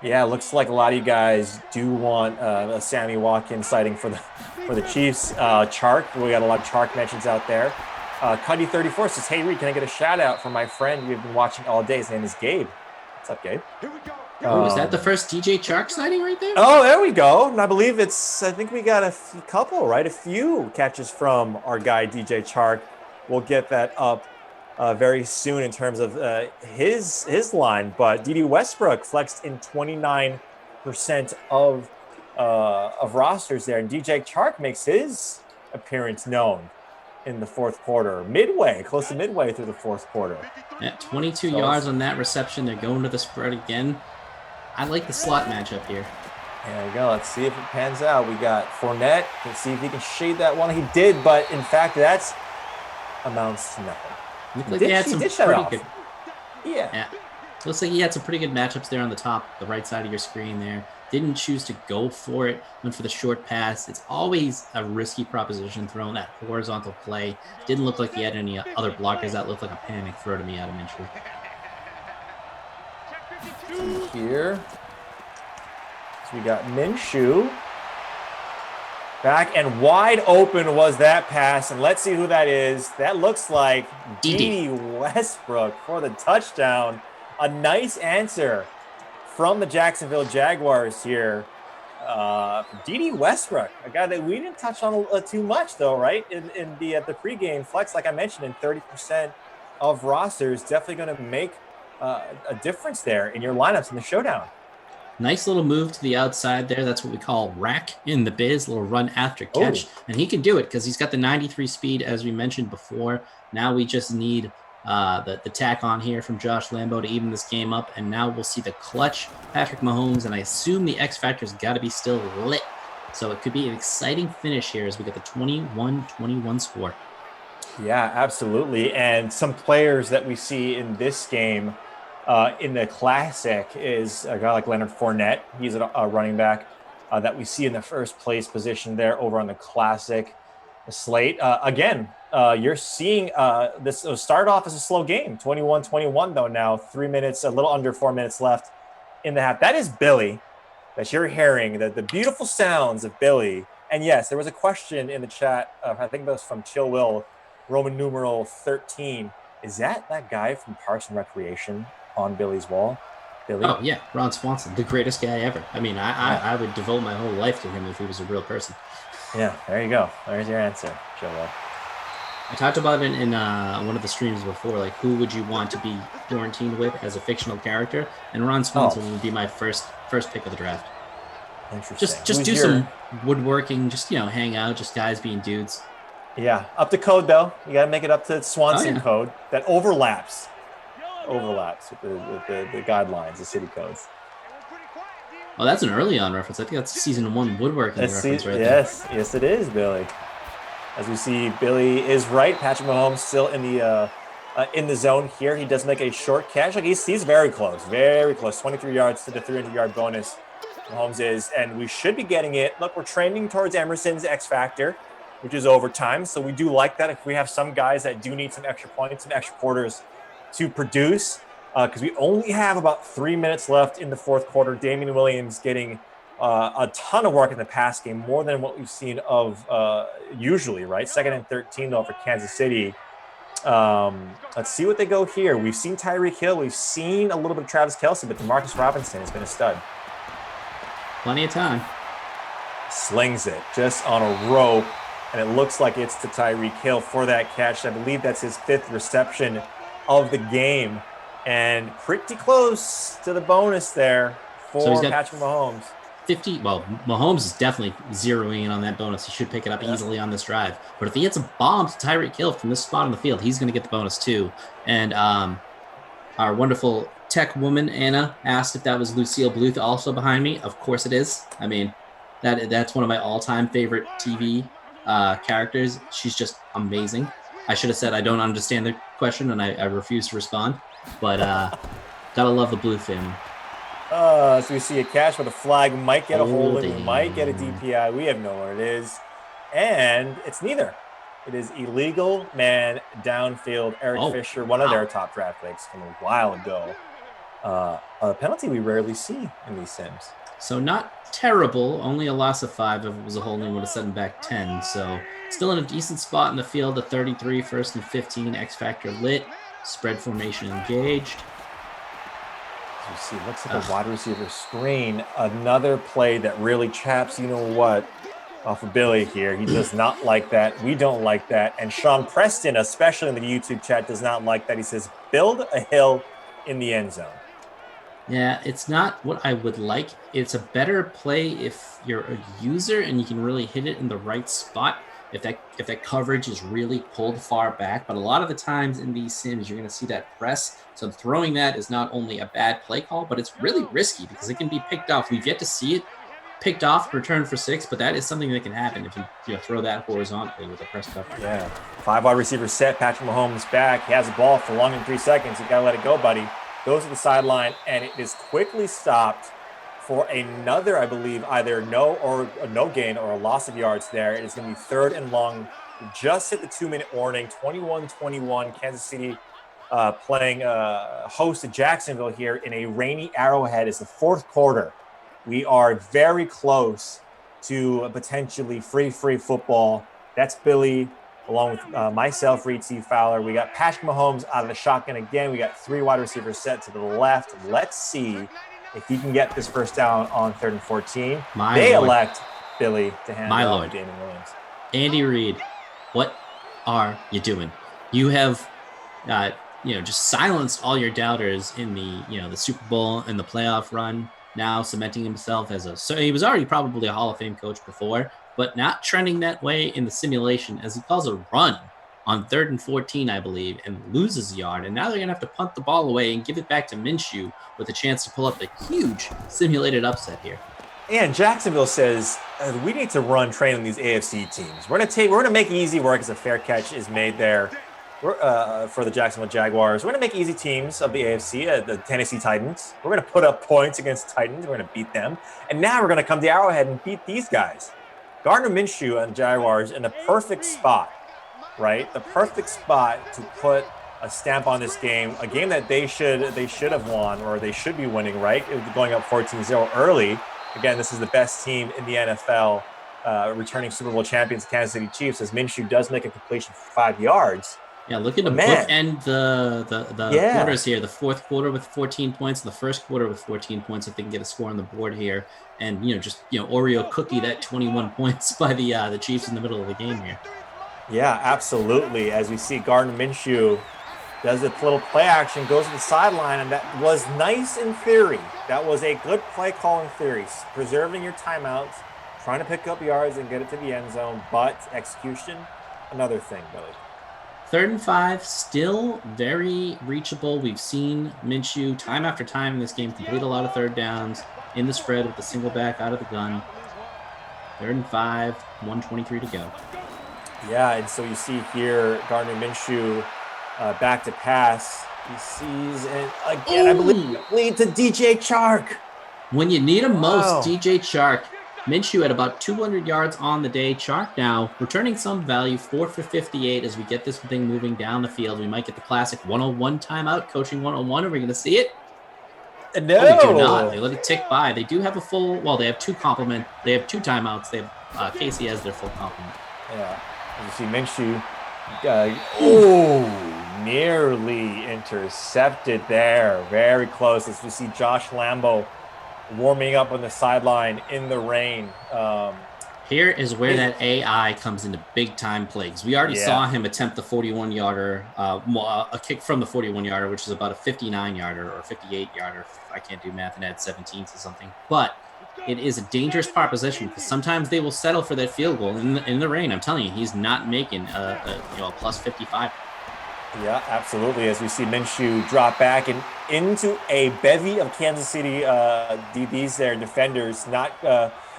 Yeah, looks like a lot of you guys do want a Sammy Watkins sighting for the Chiefs. Chark, we got a lot of Chark mentions out there. Cuddy34 says, hey, Reid, can I get a shout out from my friend you've been watching all day? His name is Gabe. What's up, Gabe? Here we go. Is that the first DJ Chark sighting right there? Oh, there we go. And I believe I think we got a few catches from our guy DJ Chark. We'll get that up very soon in terms of his line. But D.D. Westbrook flexed in 29% of rosters there. And DJ Chark makes his appearance known in the 4th quarter. Close to midway through the 4th quarter. Yeah, 22 yards on that reception. They're going to the spread again. I like the slot matchup here. There we go. Let's see if it pans out. We got Fournette. Let's see if he can shade that one. He did, but in fact, that amounts to nothing. Looked like he had some pretty good. Yeah. Looks like he had some pretty good matchups there on the top, the right side of your screen there. Didn't choose to go for it. Went for the short pass. It's always a risky proposition throwing that horizontal play. Didn't look like he had any other blockers. That looked like a panic throw to me out of Minshew. Here. So we got Minshew. Back and wide open was that pass. And let's see who that is. That looks like D.D. Westbrook for the touchdown. A nice answer from the Jacksonville Jaguars here. D.D. Westbrook, a guy that we didn't touch on too much, though, right? In the pregame flex, like I mentioned, in 30% of rosters, definitely going to make a difference there in your lineups in the showdown. Nice little move to the outside there. That's what we call rack in the biz, little run after catch. And he can do it because he's got the 93 speed, as we mentioned before. Now we just need the tack on here from Josh Lambo to even this game up. And now we'll see the clutch Patrick Mahomes. And I assume the X Factor's got to be still lit. So it could be an exciting finish here as we get the 21-21 score. Yeah, absolutely. And some players that we see in this game in the Classic is a guy like Leonard Fournette. He's a running back that we see in the first place position there over on the Classic slate. Again, you're seeing this start off as a slow game, 21-21 though now, 3 minutes, a little under 4 minutes left in the half. That is Billy that you're hearing, the beautiful sounds of Billy. And yes, there was a question in the chat, I think that was from Chill Will, Roman numeral 13. Is that guy from Parks and Recreation on Billy's wall? Billy? Oh, yeah, Ron Swanson, the greatest guy ever. I mean, I would devote my whole life to him if he was a real person. Yeah, there you go. There's your answer, Chill Will. I talked about it in one of the streams before, like who would you want to be quarantined with as a fictional character? And Ron Swanson would be my first pick of the draft. Interesting. Just do some woodworking, just hang out, just guys being dudes. Yeah, up to code though. You got to make it up to Swanson code that overlaps with the guidelines, the city codes. Oh, that's an early on reference. I think that's season 1 woodworking reference right there. Yes, it is, Billy. As we see, Billy is right. Patrick Mahomes still in the zone here. He does make a short catch. Like he's very close, 23 yards to the 300-yard bonus. Mahomes is, and we should be getting it. Look, we're trending towards Emerson's X Factor, which is overtime. So we do like that if we have some guys that do need some extra points, some extra quarters to produce, because we only have about 3 minutes left in the fourth quarter. Damian Williams getting a ton of work in the pass game, more than what we've seen of usually, right? 2nd and 13, though, for Kansas City. Let's see what they go here. We've seen Tyreek Hill. We've seen a little bit of Travis Kelce, but Demarcus Robinson has been a stud. Plenty of time. Slings it just on a rope, and it looks like it's to Tyreek Hill for that catch. I believe that's his 5th reception of the game, and pretty close to the bonus there for Patrick Mahomes. 50. Well, Mahomes is definitely zeroing in on that bonus. He should pick it up easily on this drive. But if he hits a bomb to Tyreek Hill from this spot on the field, he's going to get the bonus too. And our wonderful tech woman, Anna, asked if that was Lucille Bluth also behind me. Of course it is. I mean, that's one of my all-time favorite TV characters. She's just amazing. I should have said I don't understand the question, and I refuse to respond. But gotta love the Bluth family. So we see a catch, but a flag might get a holding, might get a DPI. We have no what it is. And it's neither. It is illegal man downfield. Eric Fisher, one of their top draft picks from a while ago. A penalty we rarely see in these sims. So not terrible. Only a loss of 5. If it was a holding, would have set him back 10. So still in a decent spot in the field. The 33, 1st and 15. X Factor lit. Spread formation engaged. You see, looks like a wide receiver screen. Another play that really chaps, you know what, off of Billy here. He does not like that. We don't like that. And Sean Preston, especially in the YouTube chat, does not like that. He says, build a hill in the end zone. Yeah, it's not what I would like. It's a better play if you're a user and you can really hit it in the right spot. If that coverage is really pulled far back, but a lot of the times in these sims, you're going to see that press. So throwing that is not only a bad play call, but it's really risky because it can be picked off. We've yet to see it picked off, return for 6, but that is something that can happen if you throw that horizontally with a press coverage. Yeah, 5 wide receiver set. Patrick Mahomes back. He has the ball for long in 3 seconds. You got to let it go, buddy. Goes to the sideline, and it is quickly stopped for another, I believe, either no gain or a loss of yards there. It is going to be 3rd and long. We just hit the 2-minute warning, 21-21. Kansas City playing host to Jacksonville here in a rainy Arrowhead. It's the 4th quarter. We are very close to potentially free football. That's Billy, along with myself, ReidTFowler. We got Patrick Mahomes out of the shotgun again. We got 3 wide receivers set to the left. Let's see if he can get this first down on 3rd and 14. They elect Billy to hand it off to Damian Williams. Andy Reid, what are you doing? You have, just silenced all your doubters in the Super Bowl and the playoff run. now cementing himself as so he was already probably a Hall of Fame coach before, but not trending that way in the simulation as he calls a run on 3rd and 14, I believe, and loses a yard. And now they're going to have to punt the ball away and give it back to Minshew with a chance to pull up the huge simulated upset here. And Jacksonville says we need to run train on these AFC teams. We're gonna make easy work as a fair catch is made there for the Jacksonville Jaguars. We're gonna make easy teams of the AFC, the Tennessee Titans. We're gonna put up points against Titans. We're gonna beat them, and now we're gonna come to Arrowhead and beat these guys. Gardner Minshew and Jaguars in the perfect spot, right? The perfect spot to put a stamp on this game, a game that they should have won, or they should be winning, right? Going up 14-0 early. Again, this is the best team in the NFL, returning Super Bowl champions, Kansas City Chiefs, as Minshew does make a completion for 5 yards. Yeah, looking to bookend the quarters here. The fourth quarter with 14 points, the first quarter with 14 points. If they can get a score on the board here, and Oreo cookie that 21 points by the Chiefs in the middle of the game here. Yeah, absolutely. As we see, Gardner Minshew does a little play action, goes to the sideline, and that was nice in theory. That was a good play call in theory, preserving your timeouts, trying to pick up yards and get it to the end zone, but execution, another thing, Billy. 3rd and 5, still very reachable. We've seen Minshew time after time in this game complete a lot of 3rd downs in the spread with the single back out of the gun. 3rd and 5, 1:23 to go. Yeah, and so you see here Gardner Minshew back to pass. He sees it again. I believe lead to DJ Chark. When you need him most, DJ Chark. Minshew at about 200 yards on the day. Chark now returning some value, 4 for 58 as we get this thing moving down the field. We might get the classic 101 timeout, coaching 101. Are we going to see it? No. Oh, we do not. They let it tick by. They do have a full, they have two timeouts. They have Casey as their full complement. Yeah. You see Minshew. Nearly intercepted there. Very close. As we see Josh Lambo warming up on the sideline in the rain. Here is where that AI comes into big time plays. We already saw him attempt the 41-yarder, a kick from the 41-yarder, which is about a 59-yarder or 58-yarder. I can't do math and add 17 to something. But it is a dangerous proposition because sometimes they will settle for that field goal in the rain. I'm telling you, he's not making a plus 55. Yeah, absolutely. As we see Minshew drop back and into a bevy of Kansas City DBs there, defenders, not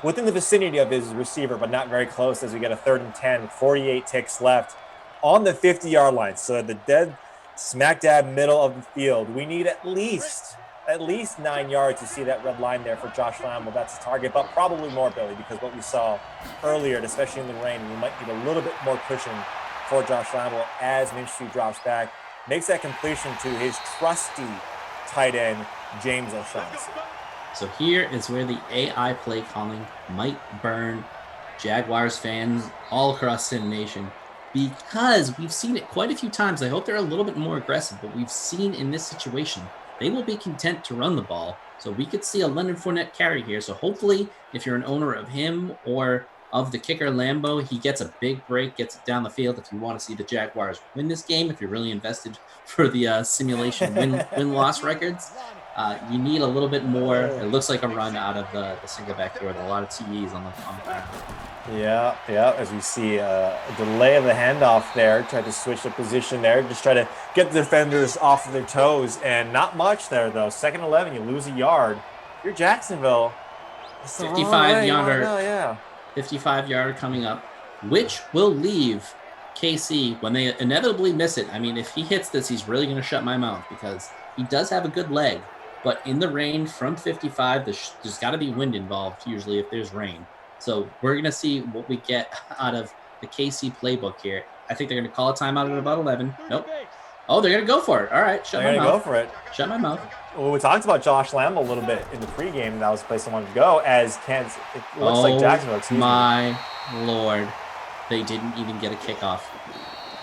within the vicinity of his receiver, but not very close as we get a 3rd and 10, 48 ticks left on the 50-yard line. So the dead smack dab middle of the field. We need at least 9 yards to see that red line there for Josh Lambo. That's his target, but probably more, Billy, because what we saw earlier, especially in the rain, we might need a little bit more cushion for Josh Lambo as Minshew drops back, makes that completion to his trusty tight end, James O'Shaughnessy. So here is where the AI play calling might burn Jaguars fans all across Sin Nation, because we've seen it quite a few times. I hope they're a little bit more aggressive, but we've seen in this situation, they will be content to run the ball. So we could see a Leonard Fournette carry here. So hopefully, if you're an owner of him or of the kicker Lambo, he gets a big break, gets it down the field. If you want to see the Jaguars win this game, if you're really invested for the simulation win-loss records, you need a little bit more. It looks like a run out of the single back here with a lot of TEs on the ground. Yeah. As we see a delay of the handoff there, tried to switch the position there, just try to get the defenders off of their toes, and not much there though. 2nd and 11, you lose a yard. You're Jacksonville. 55-yarder. 55-yarder coming up, which will leave KC when they inevitably miss it. I mean, if he hits this, he's really going to shut my mouth because he does have a good leg. But in the rain from 55, there's got to be wind involved usually if there's rain. So we're going to see what we get out of the KC playbook here. I think they're going to call a timeout at about 11. Nope. Oh, they're going to go for it. All right, shut my mouth. They're going to go for it. Shut my mouth. Well, we talked about Josh Lambo a little bit in the pregame, and that was the place I wanted to go. As Kansas, it looks like Jacksonville. My Lord, they didn't even get a kickoff.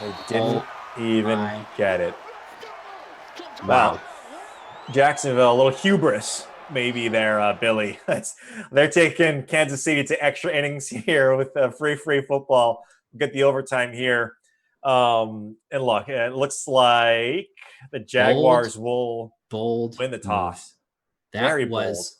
They didn't even get it. Wow. Jacksonville, a little hubris maybe there, Billy. They're taking Kansas City to extra innings here with free football. Get the overtime here. And look, it looks like the Jaguars will win the toss. That was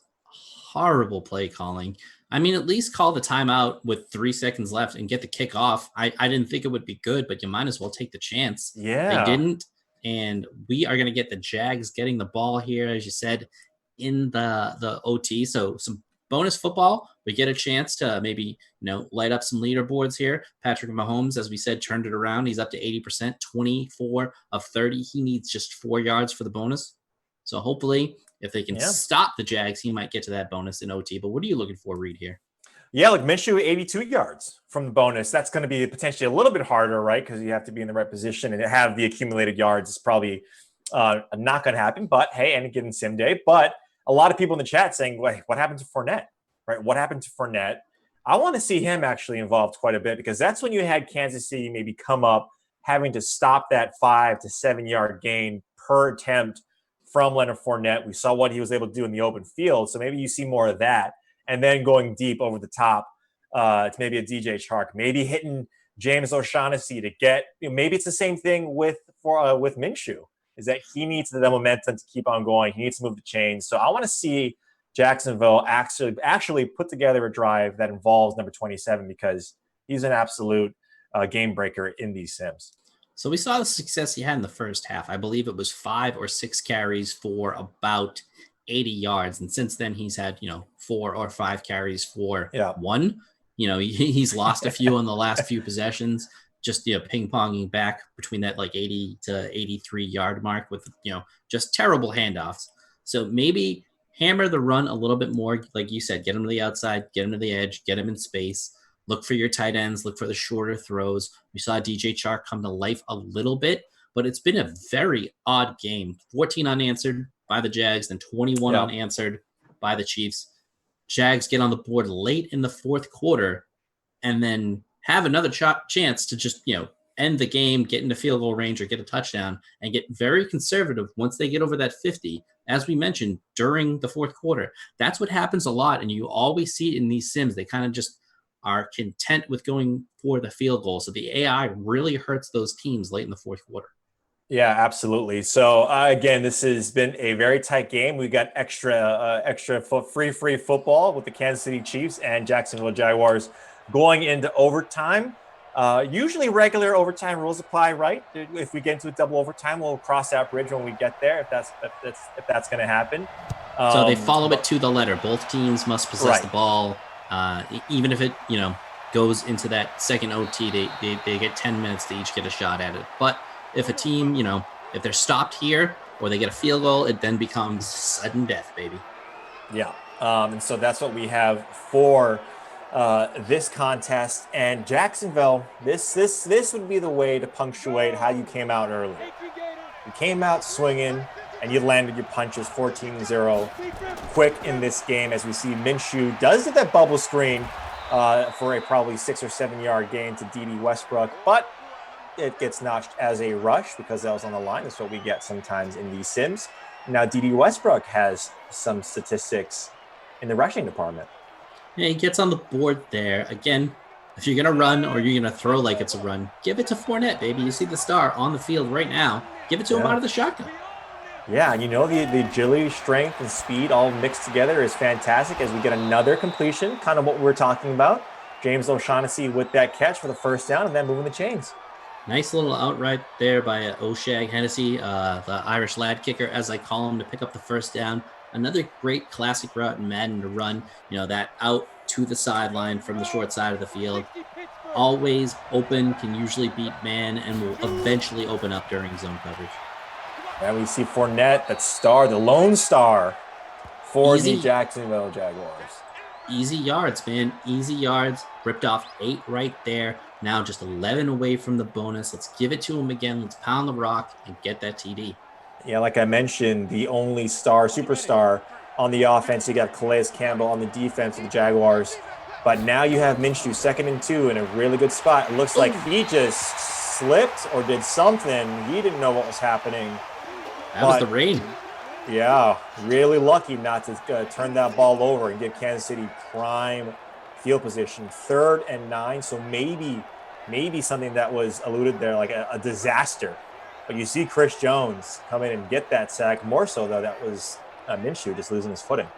horrible play calling. I mean, at least call the timeout with 3 seconds left and get the kick off. I didn't think it would be good, but you might as well take the chance. Yeah. They didn't. And we are going to get the Jags getting the ball here, as you said, in the OT. So some bonus football. We get a chance to maybe, light up some leaderboards here. Patrick Mahomes, as we said, turned it around. He's up to 80%, 24 of 30. He needs just 4 yards for the bonus. So hopefully, if they can stop the Jags, he might get to that bonus in OT. But what are you looking for, Reid, here? Yeah, like Minshew, 82 yards from the bonus. That's going to be potentially a little bit harder, right? Because you have to be in the right position and have the accumulated yards. It's probably not going to happen. But hey, any given sim day. But a lot of people in the chat saying, "Wait, what happened to Fournette? Right? What happened to Fournette?" I want to see him actually involved quite a bit, because that's when you had Kansas City maybe come up having to stop that 5 to 7 yard gain per attempt from Leonard Fournette. We saw what he was able to do in the open field. So maybe you see more of that. And then going deep over the top to maybe a DJ Chark, maybe hitting James O'Shaughnessy to get, maybe it's the same thing with Minshew, is that he needs the momentum to keep on going. He needs to move the chains. So I want to see Jacksonville actually put together a drive that involves number 27, because he's an absolute game breaker in these sims. So we saw the success he had in the first half. I believe it was 5 or 6 carries for about 80 yards. And since then, he's had, 4 or 5 carries for 1. He's lost a few on the last few possessions, just, ping-ponging back between that 80 to 83 yard mark with, just terrible handoffs. So maybe hammer the run a little bit more. Like you said, get him to the outside, get him to the edge, get him in space. Look for your tight ends. Look for the shorter throws. We saw DJ Chark come to life a little bit, but it's been a very odd game. 14 unanswered by the Jags, then 21 unanswered by the Chiefs. Jags get on the board late in the fourth quarter and then have another chance to just, end the game, get into field goal range or get a touchdown, and get very conservative once they get over that 50, as we mentioned, during the fourth quarter. That's what happens a lot, and you always see it in these sims. They kind of just are content with going for the field goal. So the AI really hurts those teams late in the fourth quarter. Yeah, absolutely. So again, this has been a very tight game. We got extra free football with the Kansas City Chiefs and Jacksonville Jaguars going into overtime. Usually regular overtime rules apply, right? If we get into a double overtime, we'll cross that bridge when we get there, if that's going to happen. So they follow it to the letter. Both teams must possess the ball. Even if it, goes into that second OT, they get 10 minutes to each get a shot at it. But if a team, if they're stopped here or they get a field goal, it then becomes sudden death, baby. Yeah. And so that's what we have for this contest. And Jacksonville, this would be the way to punctuate how you came out early. You came out swinging and you landed your punches 14-0 quick in this game, as we see Minshew does get that bubble screen for a probably 6 or 7 yard gain to D.D. Westbrook, but it gets notched as a rush because that was on the line. That's what we get sometimes in these sims. Now, D.D. Westbrook has some statistics in the rushing department. Yeah, he gets on the board there. Again, if you're going to run or you're going to throw like it's a run, give it to Fournette, baby. You see the star on the field right now. Give it to him out of the shotgun. Yeah, and the agility, strength, and speed all mixed together is fantastic as we get another completion, kind of what we're talking about. James O'Shaughnessy with that catch for the first down and then moving the chains. Nice little outright there by O'Shag Hennessy, the Irish lad kicker, as I call him, to pick up the first down. Another great classic route in Madden to run, that out to the sideline from the short side of the field. Always open, can usually beat man, and will eventually open up during zone coverage. And we see Fournette, that star, the lone star for the Jacksonville Jaguars. Easy yards, man. Easy yards. Ripped off 8 right there. Now just 11 away from the bonus. Let's give it to him again. Let's pound the rock and get that TD. Yeah, like I mentioned, the only superstar on the offense. You got Calais Campbell on the defense of the Jaguars. But now you have Minshew 2nd and 2 in a really good spot. It looks like he just slipped or did something. He didn't know what was happening. That was the rain. Yeah, really lucky not to turn that ball over and give Kansas City prime field position. 3rd and 9, so maybe something that was alluded there, like a disaster. But you see Chris Jones come in and get that sack. More so, though, that was Minshew just losing his footing.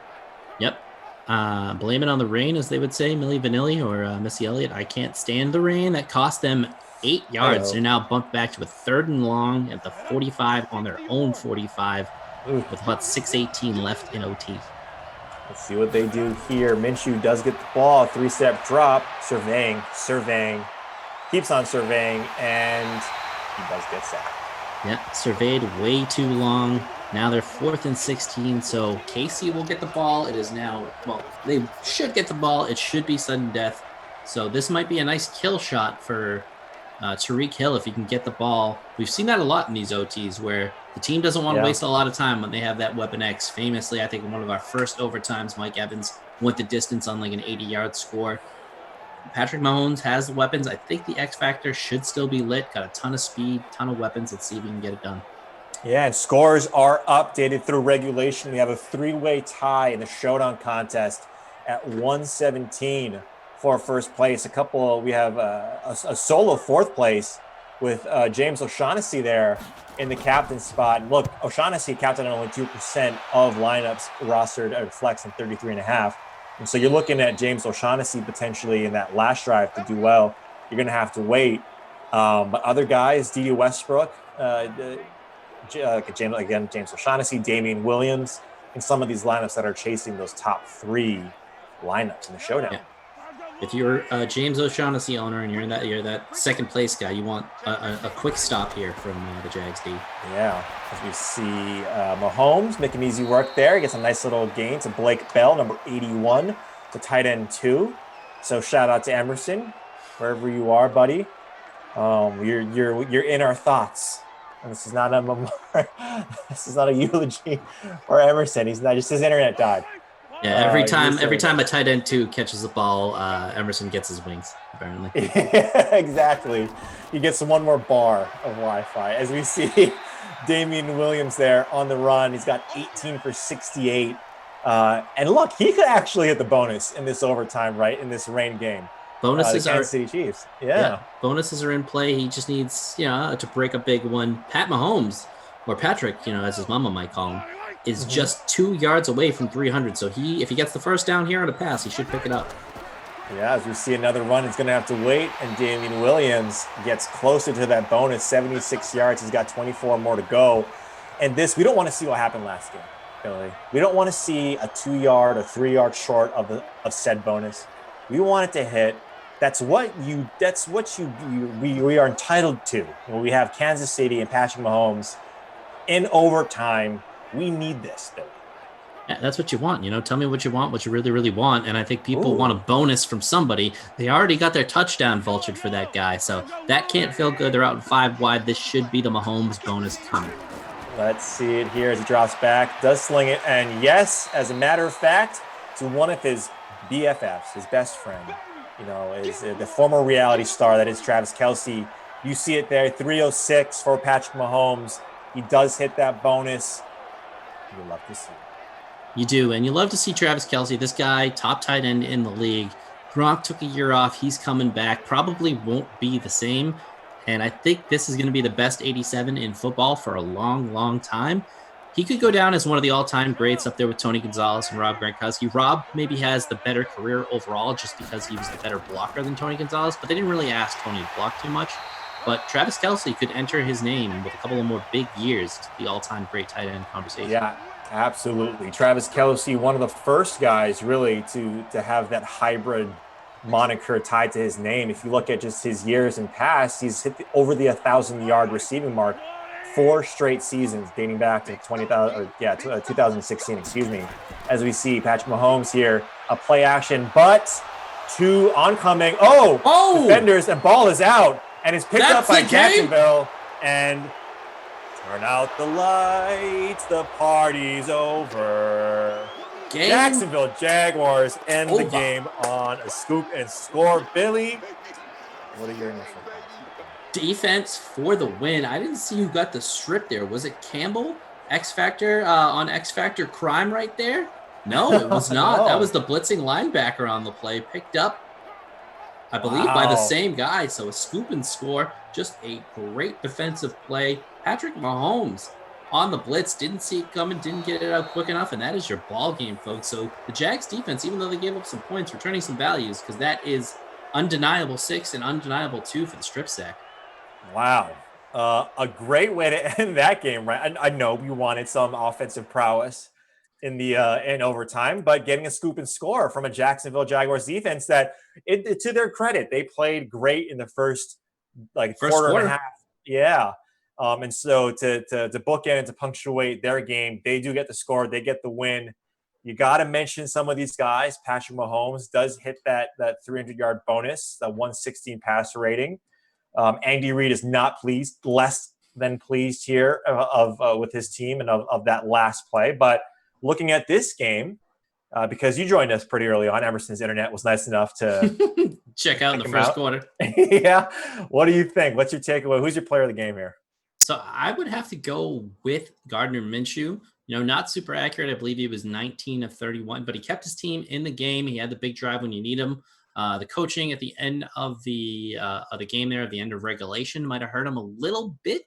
Yep. Blame it on the rain, as they would say, Milli Vanilli or Missy Elliott. I can't stand the rain. That cost them 8 yards. They're now bumped back to a 3rd and long at the 45 on their own 45 with about 6:18 left in OT. Let's see what they do here. Minshew does get the ball, 3-step drop, surveying, keeps on surveying, and he does get sacked. Yeah, surveyed way too long. Now they're 4th and 16, so KC will get the ball. It is now, well, they should get the ball. It should be sudden death. So this might be a nice kill shot for Tyreek Hill if he can get the ball. We've seen that a lot in these OTs where the team doesn't want to waste a lot of time when they have that weapon X. Famously, I think in one of our first overtimes, Mike Evans went the distance on like an 80-yard score. Patrick Mahomes has the weapons. I think the X factor should still be lit. Got a ton of speed, ton of weapons. Let's see if we can get it done. Yeah, and scores are updated through regulation. We have a 3-way tie in the showdown contest at 117 for first place. We have a solo 4th place with James O'Shaughnessy there in the captain spot. And look, O'Shaughnessy captain at only 2% of lineups rostered at flex and 33.5. And so you're looking at James O'Shaughnessy potentially in that last drive to do well. You're going to have to wait. But other guys, D.D. Westbrook, James O'Shaughnessy, Damian Williams, in some of these lineups that are chasing those top 3 lineups in the showdown. Yeah. If you're a James O'Shaughnessy owner and you're that second place guy, you want a quick stop here from the Jags D. Yeah, as we see Mahomes making easy work there. He gets a nice little gain to Blake Bell, number 81, to tight end 2. So shout out to Emerson, wherever you are, buddy. You're in our thoughts. And this is not a eulogy for Emerson. He's not. Just his internet died. Yeah, every time a tight end 2 catches the ball, Emerson gets his wings, apparently. Yeah, exactly. He gets one more bar of Wi-Fi. As we see Damian Williams there on the run. He's got 18 for 68. And look, he could actually hit the bonus in this overtime, right, in this rain game. Bonuses the Kansas City Chiefs. Yeah. Bonuses are in play. He just needs, to break a big one. Pat Mahomes, or Patrick, as his mama might call him, is just 2 yards away from 300. So if he gets the first down here on a pass, he should pick it up. Yeah, as we see another run, he's going to have to wait. And Damian Williams gets closer to that bonus, 76 yards. He's got 24 more to go. And we don't want to see what happened last game, Billy. We don't want to see a 2-yard or 3-yard short of said bonus. We want it to hit. That's what we are entitled to. When we have Kansas City and Patrick Mahomes in overtime, we need this, Billy. Yeah, that's what you want. Tell me what you want, what you really, really want. And I think people want a bonus from somebody. They already got their touchdown vultured for that guy. So that can't feel good. They're out in 5 wide. This should be the Mahomes bonus coming. Let's see it here as he drops back, does sling it. And yes, as a matter of fact, to one of his BFFs, his best friend, is the former reality star that is Travis Kelce. You see it there, 306 for Patrick Mahomes. He does hit that bonus. You love to see it. You do, and you love to see Travis Kelce. This guy, top tight end in the league. Gronk took a year off. He's coming back. Probably won't be the same. And I think this is going to be the best 87 in football for a long, long time. He could go down as one of the all-time greats up there with Tony Gonzalez and Rob Gronkowski. Rob maybe has the better career overall just because he was the better blocker than Tony Gonzalez, but they didn't really ask Tony to block too much. But Travis Kelce could enter his name with a couple of more big years to the all-time great tight end conversation. Yeah, absolutely. Travis Kelce, one of the first guys really to have that hybrid moniker tied to his name. If you look at just his years in past, he's hit over the 1,000-yard receiving mark 4 straight seasons dating back to 2016, as we see Patrick Mahomes here, a play action, but 2 oncoming. Defenders, and ball is out, and is picked up by Jacksonville. And turn out the lights, the party's over. Jacksonville Jaguars end the game on a scoop and score. Billy, what are your initial thoughts? Defense for the win. I didn't see who got the strip there. Was it Campbell? X Factor on X Factor crime right there? No, it was not. No. That was the blitzing linebacker on the play. Picked up, I believe, by the same guy. So a scoop and score. Just a great defensive play. Patrick Mahomes on the blitz, didn't see it coming, didn't get it out quick enough, and that is your ball game, folks. So the Jags defense, even though they gave up some points, returning some values, because that is undeniable 6 and undeniable 2 for the strip sack. Wow. A great way to end that game, right? I know we wanted some offensive prowess in the in overtime, but getting a scoop and score from a Jacksonville Jaguars defense that, to their credit, they played great in the first quarter and a half. Yeah. And so to bookend and to punctuate their game, they do get the score, they get the win. You got to mention some of these guys. Patrick Mahomes does hit that 300-yard bonus, the 116 passer rating. Andy Reid is not pleased, less than pleased here with his team and of that last play. But looking at this game, because you joined us pretty early on, Emerson's internet was nice enough to check out in the first quarter. Yeah. What do you think? What's your takeaway? Who's your player of the game here? So I would have to go with Gardner Minshew. Not super accurate. I believe he was 19 of 31, but he kept his team in the game. He had the big drive when you need him. The coaching at the end of the game there, at the end of regulation, might have hurt him a little bit,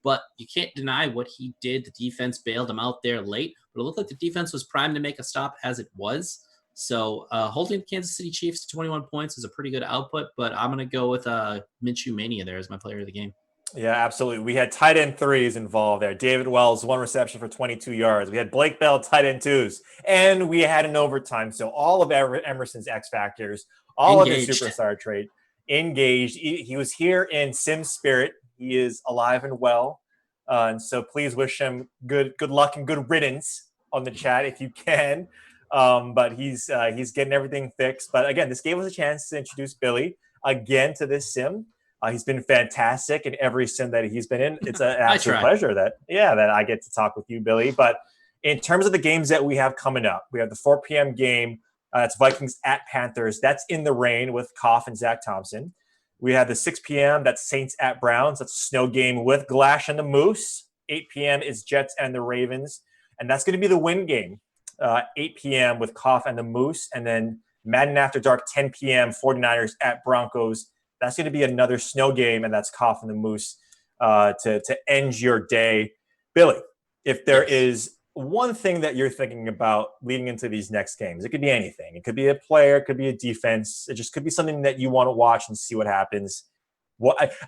but you can't deny what he did. The defense bailed him out there late, but it looked like the defense was primed to make a stop as it was. So holding the Kansas City Chiefs to 21 points is a pretty good output, but I'm going to go with Minshew Mania there as my player of the game. Yeah, absolutely. We had tight end threes involved there. David Wells, 1 reception for 22 yards. We had Blake Bell, tight end twos, and we had an overtime. So all of Emerson's X factors, all engaged. of his superstar trait, engaged. He was here in Sim spirit. He is alive and well. And so please wish him good luck and good riddance on the chat if you can. But he's getting everything fixed. But again, this gave us a chance to introduce Billy again to this sim. He's been fantastic in every sim that he's been in. It's an absolute pleasure that I get to talk with you, Billy. But in terms of the games that we have coming up, we have the 4 p.m. game. It's Vikings at Panthers. That's in the rain with Koff and Z.thompson. We have the 6 p.m. That's Saints at Browns. That's a snow game with Glash and the Moose. 8 p.m. is Jets and the Ravens. And that's going to be the win game. 8 p.m. with Koff and the Moose. And then Madden After Dark, 10 p.m. 49ers at Broncos. That's going to be another snow game, and that's Koff and the Moose to end your day. Billy, if there is one thing that you're thinking about leading into these next games, it could be anything. It could be a player, it could be a defense. It just could be something that you want to watch and see what happens.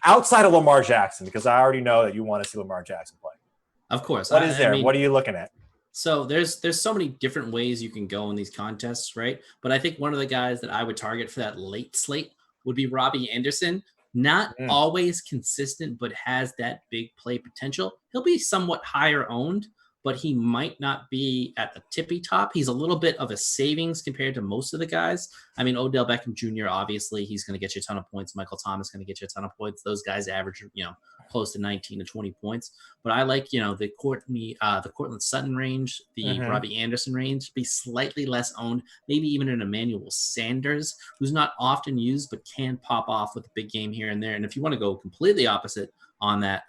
Outside of Lamar Jackson, because I already know that you want to see Lamar Jackson play. Of course. What is there? What are you looking at? So there's so many different ways you can go in these contests, right? But I think one of the guys that I would target for that late slate would be Robbie Anderson. Not always consistent, but has that big play potential. He'll be somewhat higher owned, but he might not be at the tippy top. He's a little bit of a savings compared to most of the guys. I mean, Odell Beckham Jr., obviously, he's going to get you a ton of points. Michael Thomas going to get you a ton of points. Those guys average, close to 19 to 20 points. But I like, the Cortland Sutton range, the Robbie Anderson range, be slightly less owned, maybe even an Emmanuel Sanders, who's not often used, but can pop off with a big game here and there. And if you want to go completely opposite on that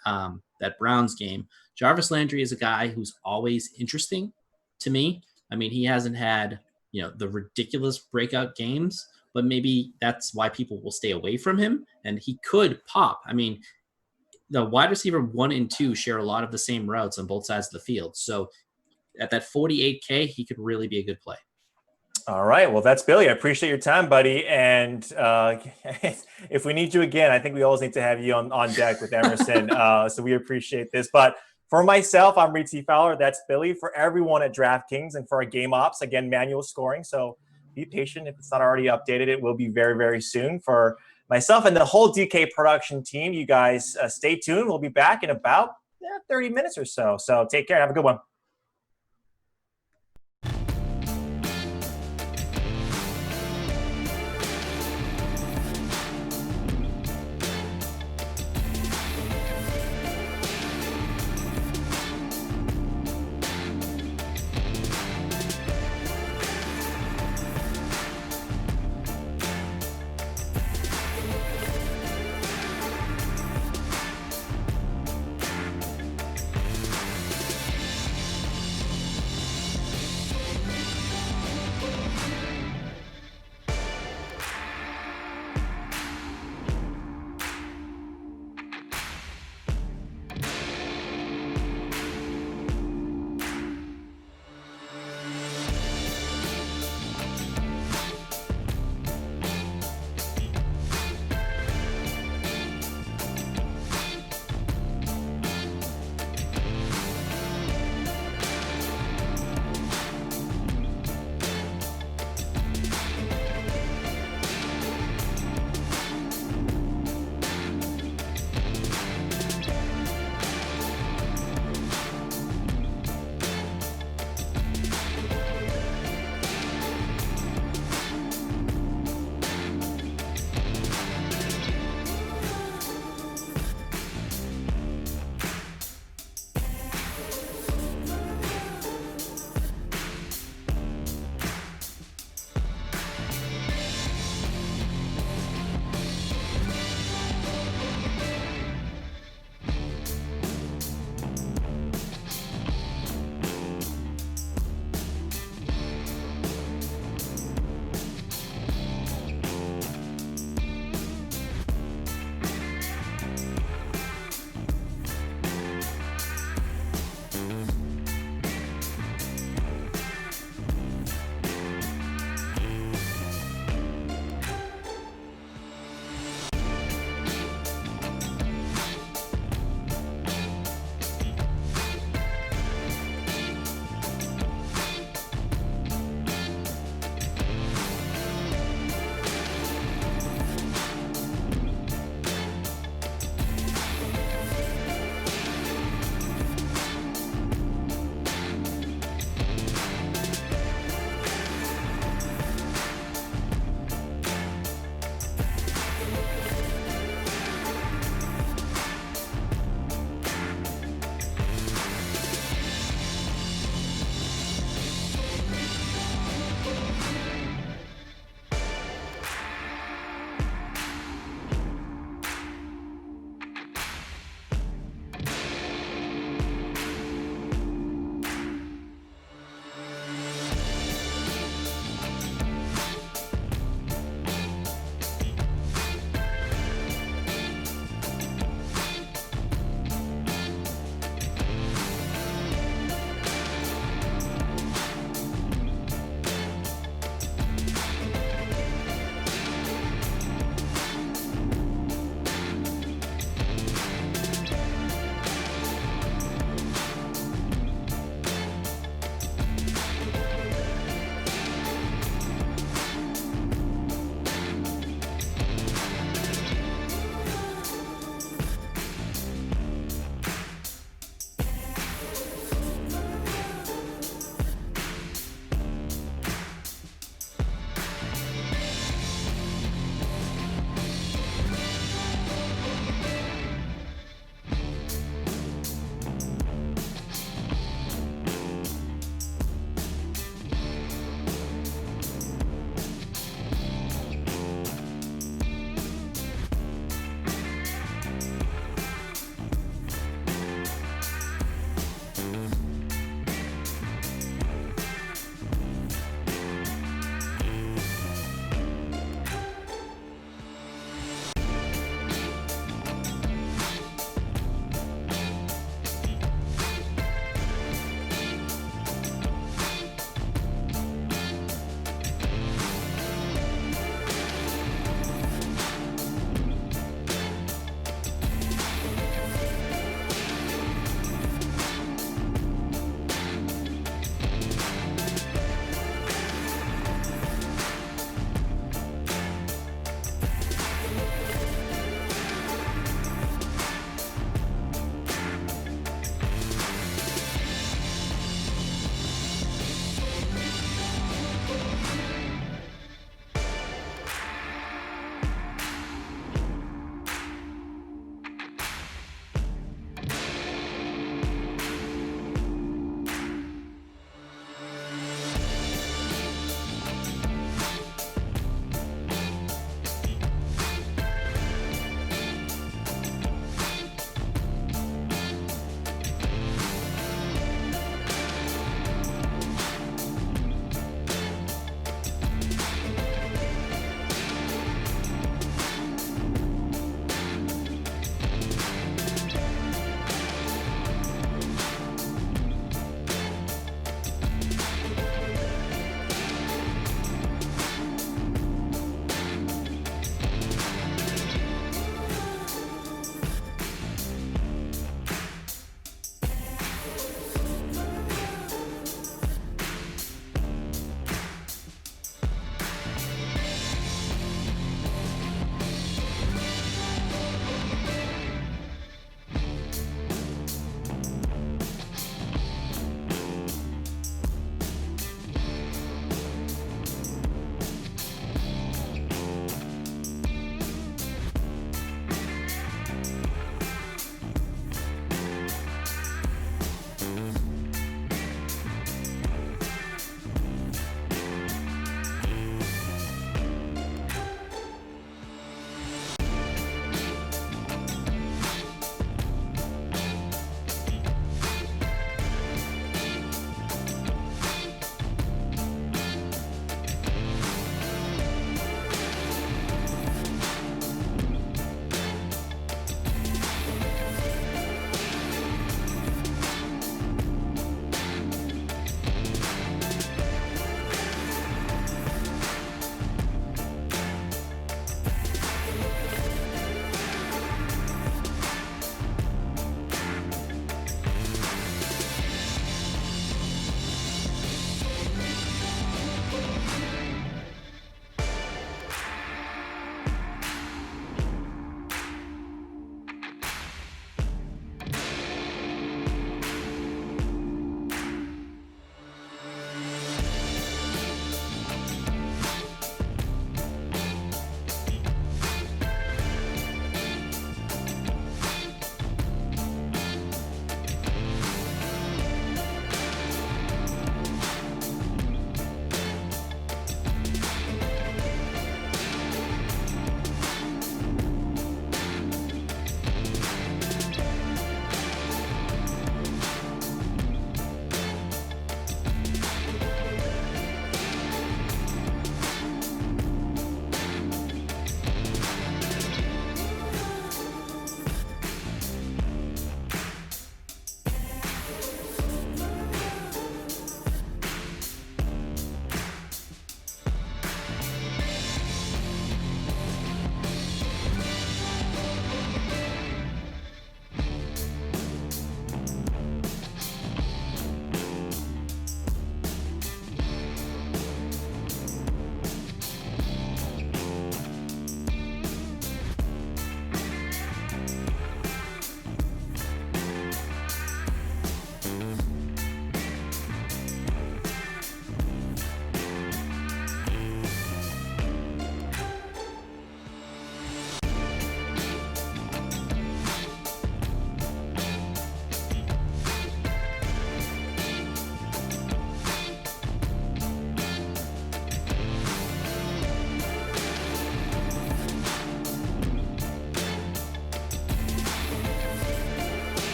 Browns game, Jarvis Landry is a guy who's always interesting to me. I mean, he hasn't had, the ridiculous breakout games, but maybe that's why people will stay away from him, and he could pop. I mean, the wide receiver 1 and 2 share a lot of the same routes on both sides of the field. So at that 48K, he could really be a good play. All right. Well, that's Billy. I appreciate your time, buddy. And if we need you again, I think we always need to have you on deck with Emerson. So we appreciate this. But for myself, I'm ReidTFowler. That's Billy. For everyone at DraftKings and for our game ops, again, manual scoring. So be patient. If it's not already updated, it will be very, very soon. For myself and the whole DK production team, you guys stay tuned. We'll be back in about 30 minutes or so. So take care. Have a good one.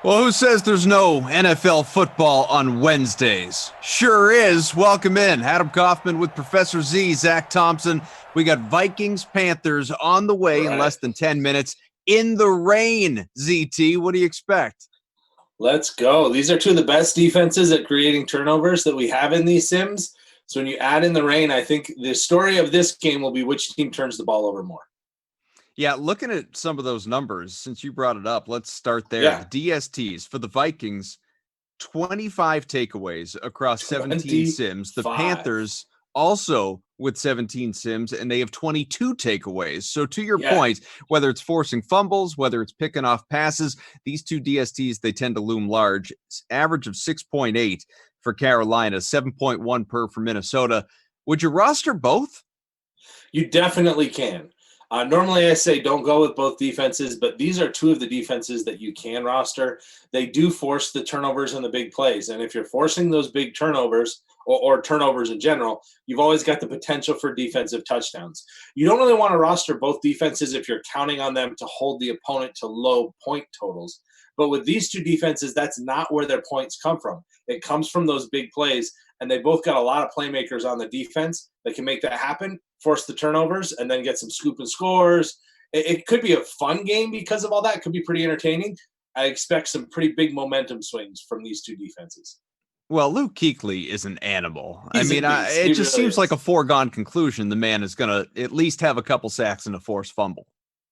Well, who says there's no NFL football on Wednesdays? Sure is. Welcome in. Adam Kaufman with Professor Z, z.thompson. We got Vikings-Panthers on the way in less than 10 minutes in the rain, ZT. What do you expect? Let's go. These are two of the best defenses at creating turnovers that we have in these sims. So when you add in the rain, I think the story of this game will be which team turns the ball over more. Yeah, looking at some of those numbers, since you brought it up, let's start there. Yeah. The DSTs for the Vikings, 25 takeaways across 17 sims. The Panthers also with 17 sims, and they have 22 takeaways. So to your point, whether it's forcing fumbles, whether it's picking off passes, these two DSTs, they tend to loom large. It's average of 6.8 for Carolina, 7.1 per for Minnesota. Would you roster both? You definitely can. Normally I say don't go with both defenses, but these are two of the defenses that you can roster. They do force the turnovers and the big plays. And if you're forcing those big turnovers or turnovers in general, you've always got the potential for defensive touchdowns. You don't really want to roster both defenses if you're counting on them to hold the opponent to low point totals. But with these two defenses, that's not where their points come from. It comes from those big plays, and they both got a lot of playmakers on the defense that can make that happen, force the turnovers, and then get some scoop and scores. It could be a fun game because of all that. It could be pretty entertaining. I expect some pretty big momentum swings from these two defenses. Well, Luke Kuechly is an animal. He's it really just seems is. like a foregone conclusion. The man is going to at least have a couple sacks and a forced fumble.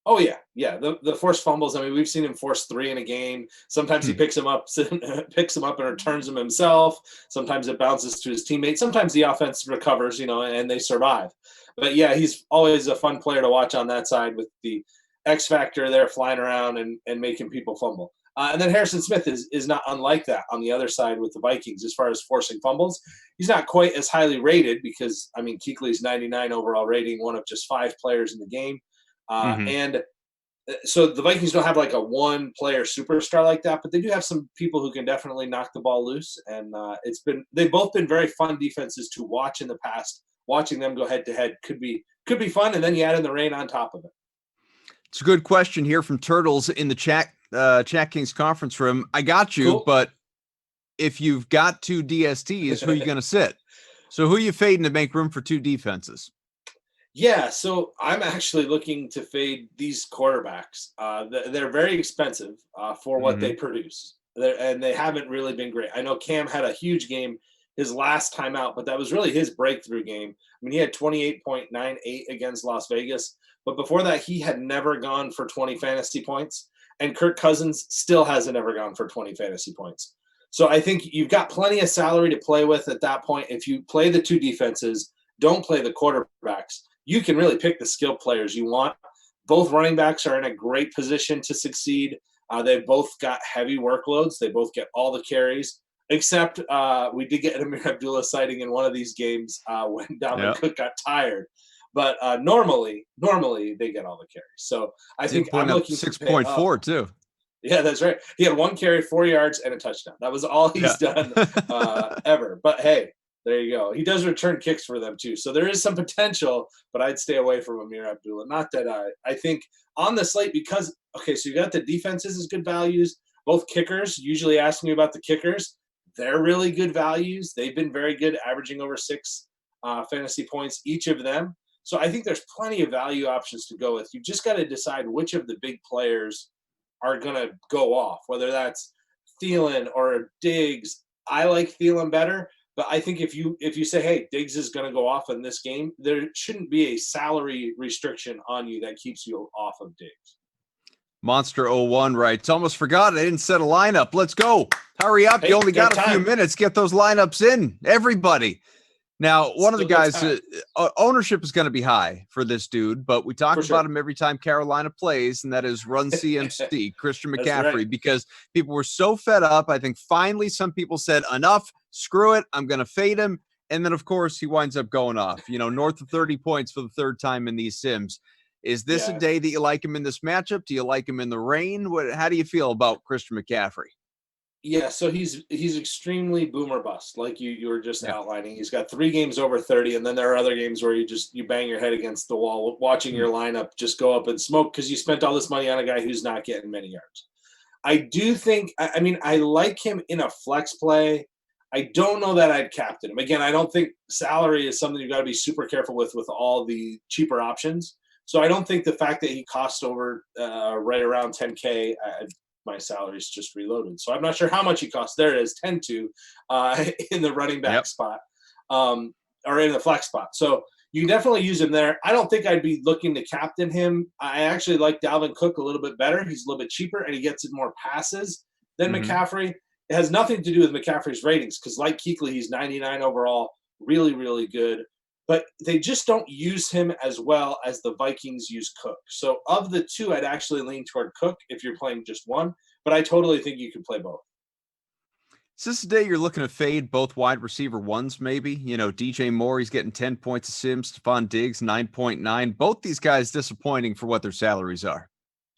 Oh, yeah. Yeah. The forced fumbles. I mean, we've seen him force 3 in a game. Sometimes he picks them up and returns them himself. Sometimes it bounces to his teammates. Sometimes the offense recovers, and they survive. But, yeah, he's always a fun player to watch on that side with the X factor there flying around and making people fumble. And then Harrison Smith is not unlike that on the other side with the Vikings as far as forcing fumbles. He's not quite as highly rated because, Kuechly's 99 overall rating, one of just 5 players in the game. And so the Vikings don't have like a one-player superstar like that, but they do have some people who can definitely knock the ball loose. And they've both been very fun defenses to watch in the past. Watching them go head-to-head could be fun, and then you add in the rain on top of it. It's a good question here from Turtles in the Chat Kings conference room. I got you, cool. But if you've got 2 DSTs, who are you going to sit? So who are you fading to make room for 2 defenses? Yeah, so I'm actually looking to fade these quarterbacks. They're very expensive for what they produce, and they haven't really been great. I know Cam had a huge game his last time out, but that was really his breakthrough game. He had 28.98 against Las Vegas, but before that, he had never gone for 20 fantasy points, and Kirk Cousins still hasn't ever gone for 20 fantasy points. So I think you've got plenty of salary to play with at that point. If you play the 2 defenses, don't play the quarterbacks, you can really pick the skill players you want. Both running backs are in a great position to succeed. They've both got heavy workloads. They both get all the carries, except we did get an Amir Abdullah sighting in one of these games when Dalvin Cook got tired. But normally they get all the carries. So I think I'm looking 6.4 too. Yeah, that's right. He had 1 carry, 4 yards, and a touchdown. That was all he's done ever. But hey, there you go. He does return kicks for them too. So there is some potential, but I'd stay away from Amir Abdullah. Not that I think on the slate because, so you got the defenses as good values. Both kickers, usually asking you about the kickers. They're really good values. They've been very good, averaging over 6 fantasy points, each of them. So I think there's plenty of value options to go with. You just got to decide which of the big players are going to go off, whether that's Thielen or Diggs. I like Thielen better. But I think if you say, hey, Diggs is going to go off in this game, there shouldn't be a salary restriction on you that keeps you off of Diggs. Monster 01 writes, almost forgot I didn't set a lineup. Let's go. Hurry up. You only got a few minutes. Get those lineups in. Everybody. Now, one of the guys, ownership is going to be high for this dude, but we talk about him every time Carolina plays, and that is Run CMC, Christian McCaffrey, because people were so fed up. I think finally some people said, enough, screw it, I'm going to fade him. And then, of course, he winds up going off, north of 30 points for the 3rd time in these sims. Is this a day that you like him in this matchup? Do you like him in the rain? How do you feel about Christian McCaffrey? Yeah, so he's extremely boomer bust, like you were just outlining. He's got 3 games over 30, and then there are other games where you bang your head against the wall watching your lineup just go up and smoke because you spent all this money on a guy who's not getting many yards. I do think, I mean, I like him in a flex play. I don't know that I'd captain him. Again, I don't think salary is something you've got to be super careful with all the cheaper options. So I don't think the fact that he costs over right around 10K, my salary's just reloaded. So I'm not sure how much he costs. There it is, 10-2 in the running back spot or in the flex spot. So you can definitely use him there. I don't think I'd be looking to captain him. I actually like Dalvin Cook a little bit better. He's a little bit cheaper, and he gets more passes than McCaffrey. It has nothing to do with McCaffrey's ratings because, like Kuechly, he's 99 overall, really, really good. But they just don't use him as well as the Vikings use Cook. So of the two, I'd actually lean toward Cook if you're playing just one. But I totally think you can play both. Is this the day you're looking to fade both wide receiver ones, maybe? You know, DJ Moore, he's getting 10 points a sim. Stephon Diggs, 9.9. Both these guys disappointing for what their salaries are.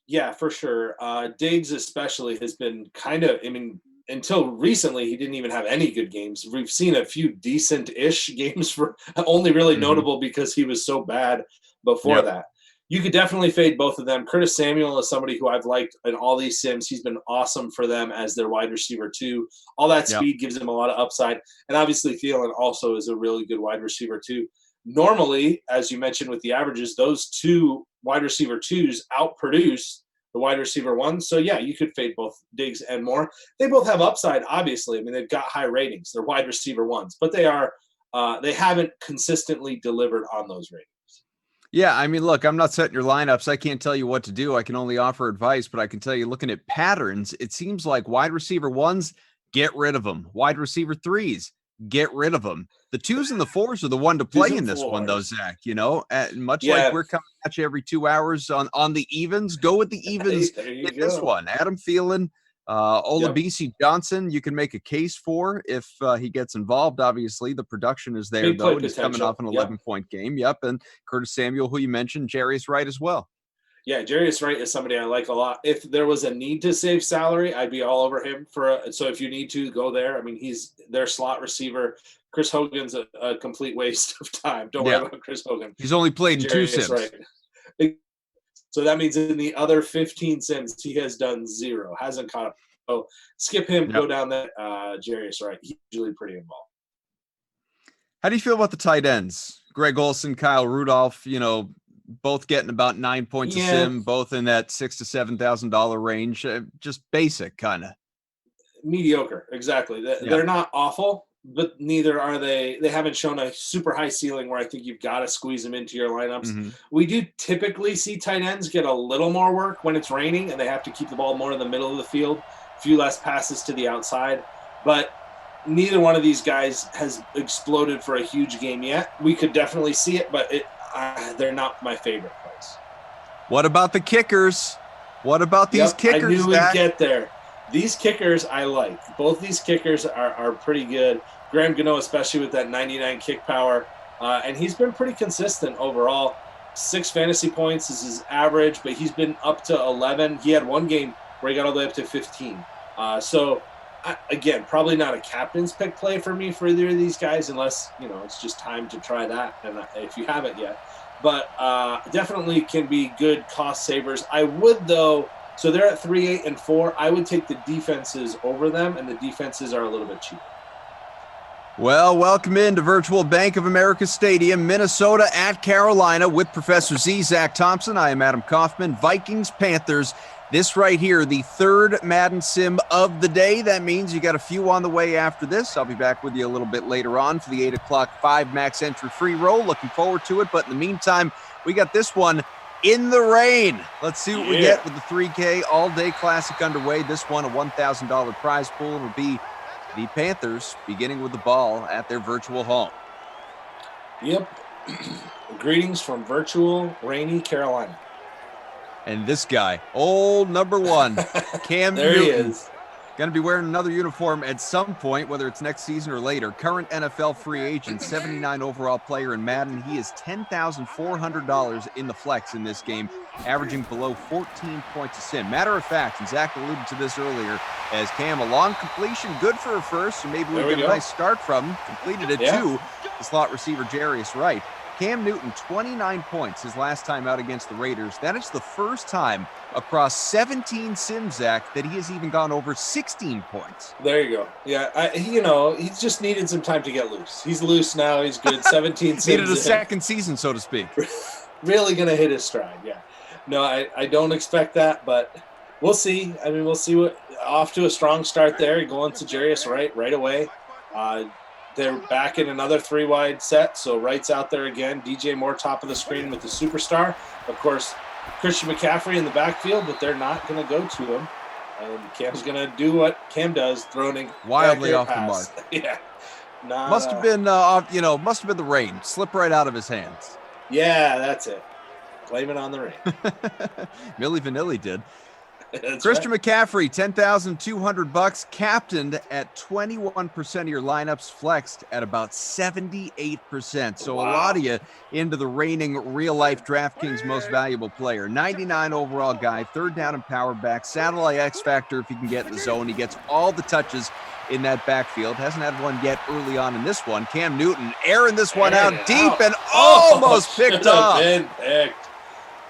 Yeah, for sure. Diggs especially has been kind of, I mean, until recently, he didn't even have any good games. We've seen a few decent-ish games for only really notable because he was so bad before that. You could definitely fade both of them. Curtis Samuel is somebody who I've liked in all these sims. He's been awesome for them as their wide receiver too. All that speed gives him a lot of upside. And obviously Thielen also is a really good wide receiver too. Normally, as you mentioned with the averages, those two wide receiver twos outproduce the wide receiver ones. So yeah, you could fade both Diggs and Moore. They both have upside, obviously. I mean, they've got high ratings. They're wide receiver ones, but they haven't consistently delivered on those ratings. Yeah, I mean, look, I'm not setting your lineups. I can't tell you what to do. I can only offer advice, but I can tell you, looking at patterns, it seems like wide receiver ones, get rid of them. Wide receiver threes, get rid of them. The twos and the fours are the one to play in this one, though, Zach. You know, much like we're coming at you every 2 hours on the evens, go with the evens in this one. Adam Thielen, Olabisi Johnson, you can make a case for if he gets involved. Obviously, the production is there, though. And he's coming off an 11-point game. And Curtis Samuel, who you mentioned, Jarius Wright as well. Yeah, Jarius Wright is somebody I like a lot. If there was a need to save salary, I'd be all over him so if you need to, go there. I mean, he's their slot receiver. Chris Hogan's a complete waste of time. Don't worry about Chris Hogan. He's only played in 2 sims. Right. So that means in the other 15 sims, he has done 0, hasn't caught up. So skip him, go down that Jarius Wright. He's usually pretty involved. How do you feel about the tight ends? Greg Olsen, Kyle Rudolph, you know, both getting about 9 points a sim, both in that $6,000 to $7,000 range. Just basic, kind of. Mediocre, exactly. They're not awful, but neither are they. They haven't shown a super high ceiling where I think you've got to squeeze them into your lineups. We do typically see tight ends get a little more work when it's raining and they have to keep the ball more in the middle of the field, a few less passes to the outside. But neither one of these guys has exploded for a huge game yet. We could definitely see it, but they're not my favorite place. What about the kickers? What about these kickers? I knew we'd get there. These kickers I like. Both these kickers are pretty good. Graham Gano, especially with that 99 kick power. And he's been pretty consistent overall. 6 fantasy points is his average, but he's been up to 11. He had one game where he got all the way up to 15. Again, probably not a captain's pick play for me for either of these guys, unless, you know, it's just time to try that, and if you haven't yet. But definitely can be good cost savers. I would, though, so they're at 3, 8, and 4. I would take the defenses over them, and the defenses are a little bit cheaper. Well, welcome into Virtual Bank of America Stadium, Minnesota at Carolina with Professor Z, z.thompson. I am Adam Kaufman. Vikings, Panthers. This right here, the third Madden sim of the day. That means you got a few on the way after this. I'll be back with you a little bit later on for the 8 o'clock 5 max entry free roll. Looking forward to it. But in the meantime, we got this one in the rain. Let's see what we get with the 3K all-day classic underway. This one, a $1,000 prize pool. It'll be the Panthers beginning with the ball at their virtual home. Yep. Greetings from virtual rainy Carolina. And this guy, old number 1, Cam there Newton. He is. Going to be wearing another uniform at some point, whether it's next season or later. Current NFL free agent, 79 overall player in Madden. He is $10,400 in the flex in this game, averaging below 14 points a sim. Matter of fact, and Zach alluded to this earlier, as Cam, a long completion, good for a first, so maybe we get a nice start from him. Completed it to the slot receiver, Jarius Wright. Cam Newton, 29 points his last time out against the Raiders. That is the first time across 17 sims, Zach, that he has even gone over 16 points. There you go. Yeah, he's just needed some time to get loose. He's loose now. He's good. 17 sims. Needed a second season, so to speak. Really going to hit his stride, yeah. No, I don't expect that, but we'll see. I mean, we'll see what – off to a strong start there. Going to Jarius right away. They're back in another 3-wide set, so Wright's out there again. DJ Moore top of the screen with the superstar. Of course, Christian McCaffrey in the backfield, but they're not going to go to him. And Cam's going to do what Cam does, throwing wildly off the mark. Yeah. Must have been the rain. Slip right out of his hands. Yeah, that's it. Blame it on the rain. Milli Vanilli did. Christian McCaffrey, $10,200, captained at 21% of your lineups, flexed at about 78%. So wow. A lot of you into the reigning real-life DraftKings most valuable player. 99 overall guy, third down and power back, satellite X factor if he can get in the zone. He gets all the touches in that backfield. Hasn't had one yet early on in this one. Cam Newton airing this one out deep and almost picked off. Been picked.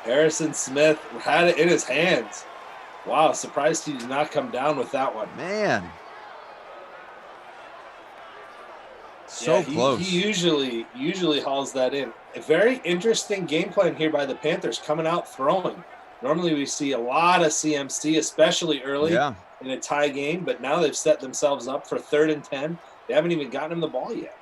Harrison Smith had it in his hands. Wow, surprised he did not come down with that one. Man. So close. He usually hauls that in. A very interesting game plan here by the Panthers, coming out throwing. Normally we see a lot of CMC, especially early in a tie game, but now they've set themselves up for 3rd and 10. They haven't even gotten him the ball yet.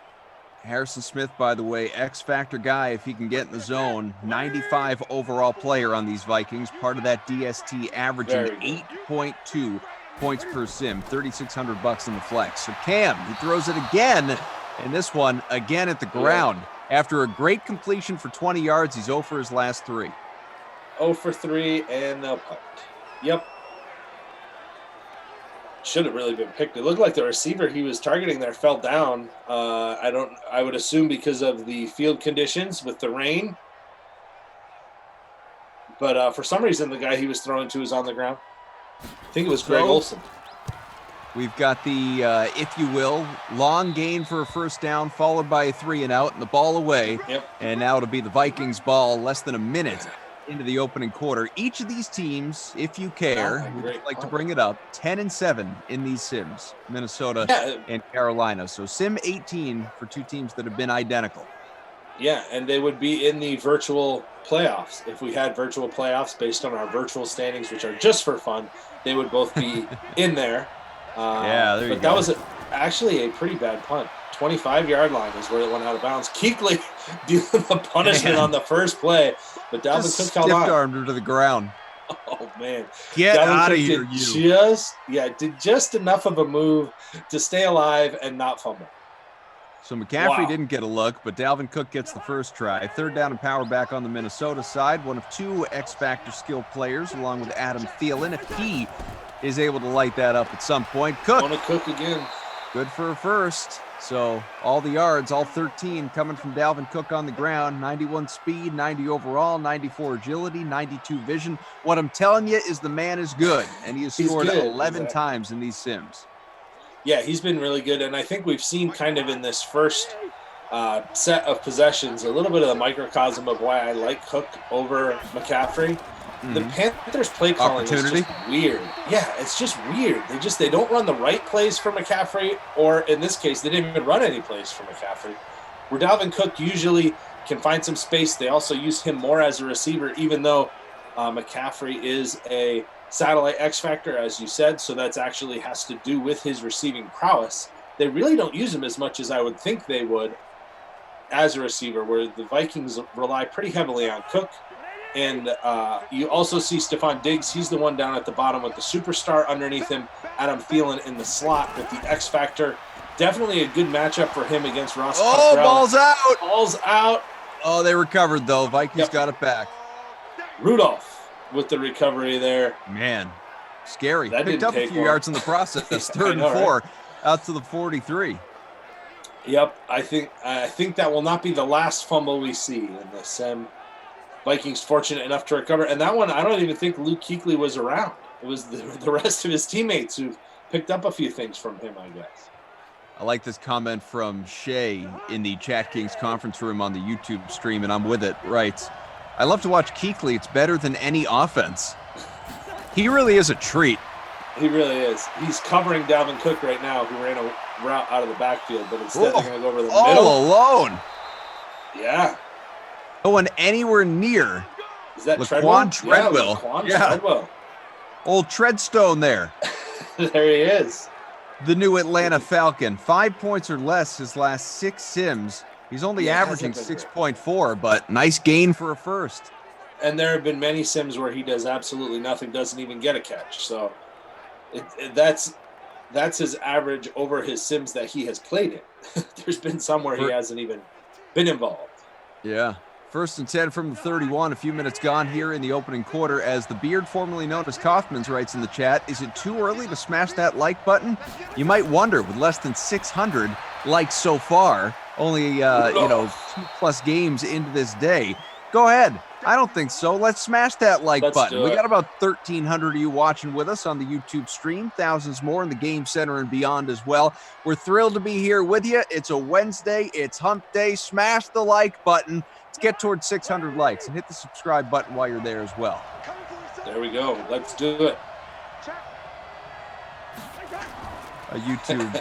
Harrison Smith, by the way, X-Factor guy if he can get in the zone. 95 overall player on these Vikings. Part of that DST averaging 8.2 points per sim. $3,600 in the flex. So Cam, he throws it again, and this one again at the ground. After a great completion for 20 yards, he's 0 for his last 3. 0 for 3, and they'll punt. Yep. Should have really been picked. It looked like the receiver he was targeting there fell down. I would assume because of the field conditions with the rain. But for some reason, the guy he was throwing to was on the ground. I think it was Greg Olsen. We've got the, if you will, long gain for a first down, followed by a 3 and out, and the ball away. Yep. And now it'll be the Vikings ball less than a minute into the opening quarter. Each of these teams, if you care, would like to bring it up, 10-7 in these sims, Minnesota and Carolina. So sim 18 for two teams that have been identical. Yeah, and they would be in the virtual playoffs. If we had virtual playoffs based on our virtual standings, which are just for fun, they would both be in there. There you go. But that was actually a pretty bad punt. 25-yard line is where it went out of bounds. Kuechly dealing the punishment on the first play, but Dalvin Cook held on. Stiff-armed her to the ground. Oh, man. Get Dalvin out of Cook here, did just enough of a move to stay alive and not fumble. So McCaffrey didn't get a look, but Dalvin Cook gets the first try. Third down and power back on the Minnesota side. One of 2 X-Factor skill players, along with Adam Thielen, if he is able to light that up at some point. Cook. Want to Cook again. Good for a first. So all the yards, all 13 coming from Dalvin Cook on the ground. 91 speed, 90 overall, 94 agility, 92 vision. What I'm telling you is the man is good, and he has scored 11 times in these sims. Yeah, he's been really good, and I think we've seen kind of in this first set of possessions a little bit of the microcosm of why I like Cook over McCaffrey. The Panthers play calling is just weird. Yeah, it's just weird. They don't run the right plays for McCaffrey, or in this case, they didn't even run any plays for McCaffrey. Where Dalvin Cook usually can find some space, they also use him more as a receiver, even though McCaffrey is a satellite X factor, as you said, so that's actually has to do with his receiving prowess. They really don't use him as much as I would think they would as a receiver, where the Vikings rely pretty heavily on Cook. And you also see Stephon Diggs. He's the one down at the bottom with the superstar underneath him. Adam Thielen in the slot with the X factor. Definitely a good matchup for him against Ross. Oh, ball's out. Ball's out. Oh, they recovered, though. Vikings got it back. Rudolph with the recovery there. Man, scary. That Picked up a few yards in the process. 3rd and 4 out to the 43. Yep, I think that will not be the last fumble we see in this sim. Vikings fortunate enough to recover. And that one, I don't even think Luke Kuechly was around. It was the rest of his teammates who picked up a few things from him, I guess. I like this comment from Shay in the Chat Kings conference room on the YouTube stream, and I'm with it. Writes, I love to watch Kuechly. It's better than any offense. He really is a treat. He really is. He's covering Dalvin Cook right now, who ran a route out of the backfield, but instead they're going to go over the middle. All alone. Yeah. No one anywhere near. Is that Laquan Treadwell? Yeah, Laquan Treadwell. Old Treadstone there. There he is. The new Atlanta Falcon. 5 points or less his last 6 sims. He's only averaging 6.4, but nice gain for a first. And there have been many sims where he does absolutely nothing, doesn't even get a catch. So that's his average over his sims that he has played in. There's been some where he hasn't even been involved. Yeah. 1st and 10 from the 31. A few minutes gone here in the opening quarter. As the beard formerly known as Kaufman's writes in the chat, is it too early to smash that like button? You might wonder, with less than 600 likes so far, only 2+ games into this day. Go ahead. I don't think so. Let's smash that like button. We got about 1,300 of you watching with us on the YouTube stream, thousands more in the Game Center and beyond as well. We're thrilled to be here with you. It's a Wednesday. It's hump day. Smash the like button. Let's get towards 600 likes and hit the subscribe button while you're there as well. There we go. Let's do it. A YouTube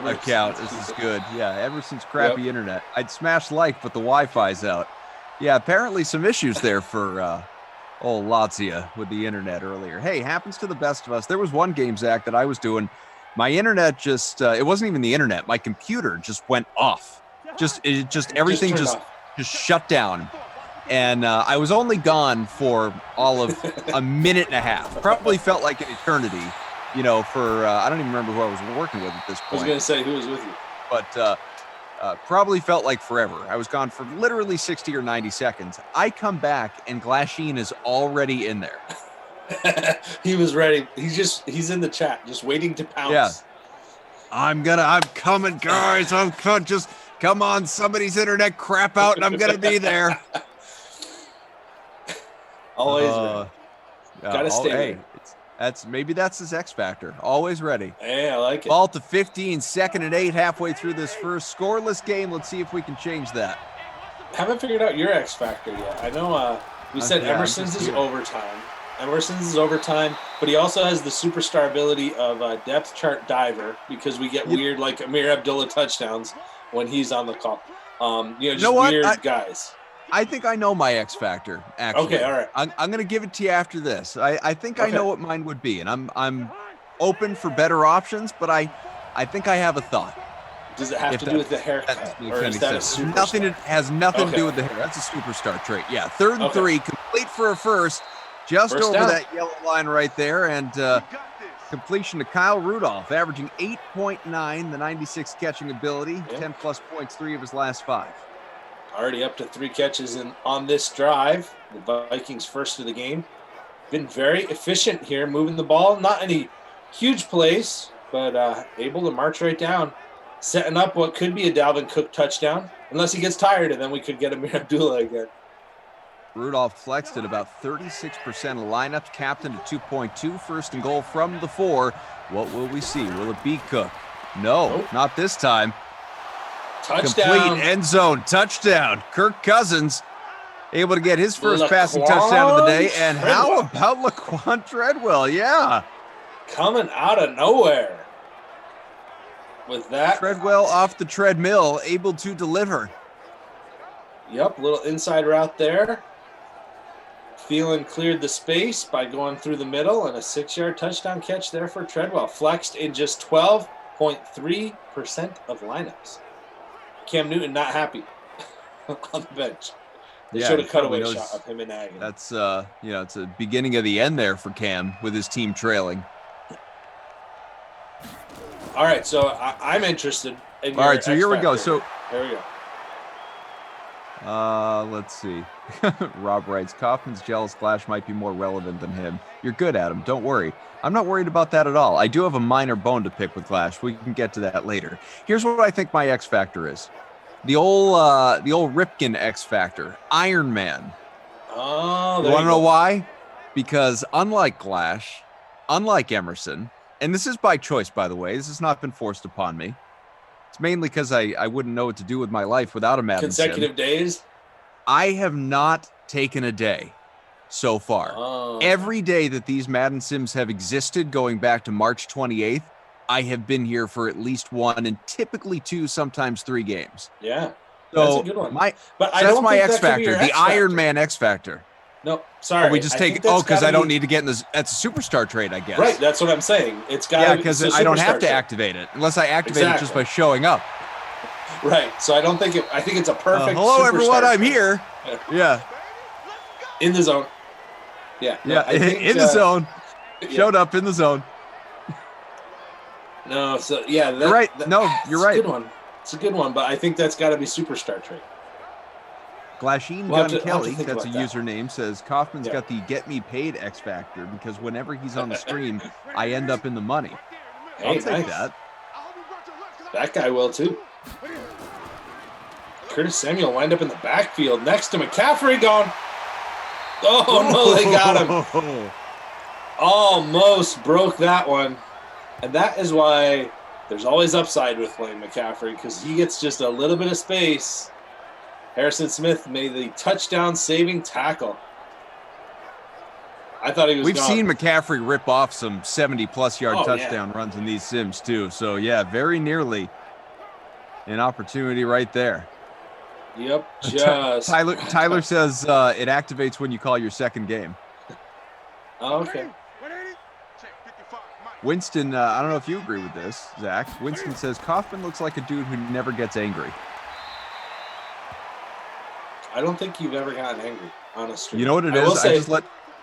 account. This is good. Yeah, ever since crappy internet. I'd smash like, but the Wi-Fi's out. Yeah, apparently some issues there for old Lazia with the internet earlier. Hey, happens to the best of us. There was one game, Zach, that I was doing. My internet just, it wasn't even the internet. My computer just went off. Everything just shut down. And I was only gone for all of a minute and a half. Probably felt like an eternity, for, I don't even remember who I was working with at this point. I was going to say, who was with you? But probably felt like forever. I was gone for literally 60 or 90 seconds. I come back and Glasheen is already in there. He was ready. He's in the chat, just waiting to pounce. Yeah. I'm coming, guys. Just come on, somebody's internet crap out and I'm going to be there. Always ready. Gotta stay ready. That's his X factor. Always ready. Hey, I like it. Ball to 15, 2nd and 8, halfway through this first scoreless game. Let's see if we can change that. Haven't figured out your X factor yet. I know we said Emerson's is overtime. Emerson's is overtime, but he also has the superstar ability of depth chart diver because we get weird like Amir Abdullah touchdowns when he's on the call. Weird guys. I think I know my X factor, actually. Okay, all right. I'm going to give it to you after this. I think I know what mine would be, and I'm open for better options, but I think I have a thought. Does it have to do with the haircut, or is that a superstar? It has nothing to do with the hair. That's a superstar trait. Yeah, 3rd and 3, complete for a first, just over that yellow line right there, and completion to Kyle Rudolph, averaging 8.9, the 96 catching ability, 10+ points, 3 of his last 5. Already up to 3 catches on this drive. The Vikings first of the game. Been very efficient here, moving the ball. Not any huge plays, but able to march right down. Setting up what could be a Dalvin Cook touchdown. Unless he gets tired, and then we could get Amir Abdullah again. Rudolph flexed at about 36% of lineups, captain to 2.2, 1st and goal from the 4. What will we see? Will it be Cook? No, not this time. Touchdown. Complete end zone touchdown. Kirk Cousins able to get his first passing touchdown of the day. And how about Laquan Treadwell? Yeah. Coming out of nowhere. With that. Treadwell off the treadmill, able to deliver. Yep, little inside route there. Phelan cleared the space by going through the middle, and a 6-yard touchdown catch there for Treadwell. Flexed in just 12.3% of lineups. Cam Newton not happy on the bench. They showed a cutaway shot of him in agony. That's it's a beginning of the end there for Cam with his team trailing. All right, so I'm interested in your All right, so here we go. So there we go. Let's see. Rob writes, Kaufman's jealous Glash might be more relevant than him. You're good, Adam. Don't worry. I'm not worried about that at all. I do have a minor bone to pick with Glash. We can get to that later. Here's what I think my X factor is. The old Ripken X factor, Iron Man. Oh, you want to know why? Because unlike Glash, unlike Emerson, and this is by choice, by the way, this has not been forced upon me. It's mainly because I wouldn't know what to do with my life without a Madden Consecutive sim. days? I have not taken a day so far. Oh. Every day that these Madden sims have existed, going back to March 28th, I have been here for at least 1 and typically 2, sometimes 3 games. Yeah. So that's a good one. But I that's don't my think X that could be factor, your the X Iron factor. Man X factor. No, sorry. Oh, we just I take think that's because I gotta don't be- need to get in this. That's a superstar trade, I guess. Right, that's what I'm saying. It's got Yeah, because I don't have to activate it unless I activate it just Exactly. by showing up. Right. So I don't think it. I think it's a perfect. Hello, superstar everyone. I'm trade. here. Yeah. In the zone. Yeah. No, Yeah. I think, in the zone. yeah. Showed up in the zone. No. So yeah. You're right. No, you're right. It's a good one. It's a good one, but I think that's got to be superstar trade. Glasheen We'll have Gun to Kelly, think that's a about that. username, says Kaufman's Yeah. got the get me paid X factor because whenever he's on the stream, I end up in the money. Hey, I'll take nice. that. That guy will too. Curtis Samuel wind up in the backfield next to McCaffrey going. Oh no, they got him. Almost broke that one. And that is why there's always upside with playing McCaffrey, because he gets just a little bit of space. Harrison Smith made the touchdown saving tackle. I thought he was We've gone. seen McCaffrey rip off some 70-plus yard Oh, touchdown runs in these sims too. So yeah, very nearly an opportunity right there. Yep, just Tyler says it activates when you call your second game. Oh, okay. Winston, I don't know if you agree with this, Zach. Winston says Kaufman looks like a dude who never gets angry. I don't think you've ever gotten angry on a stream. You know what it is?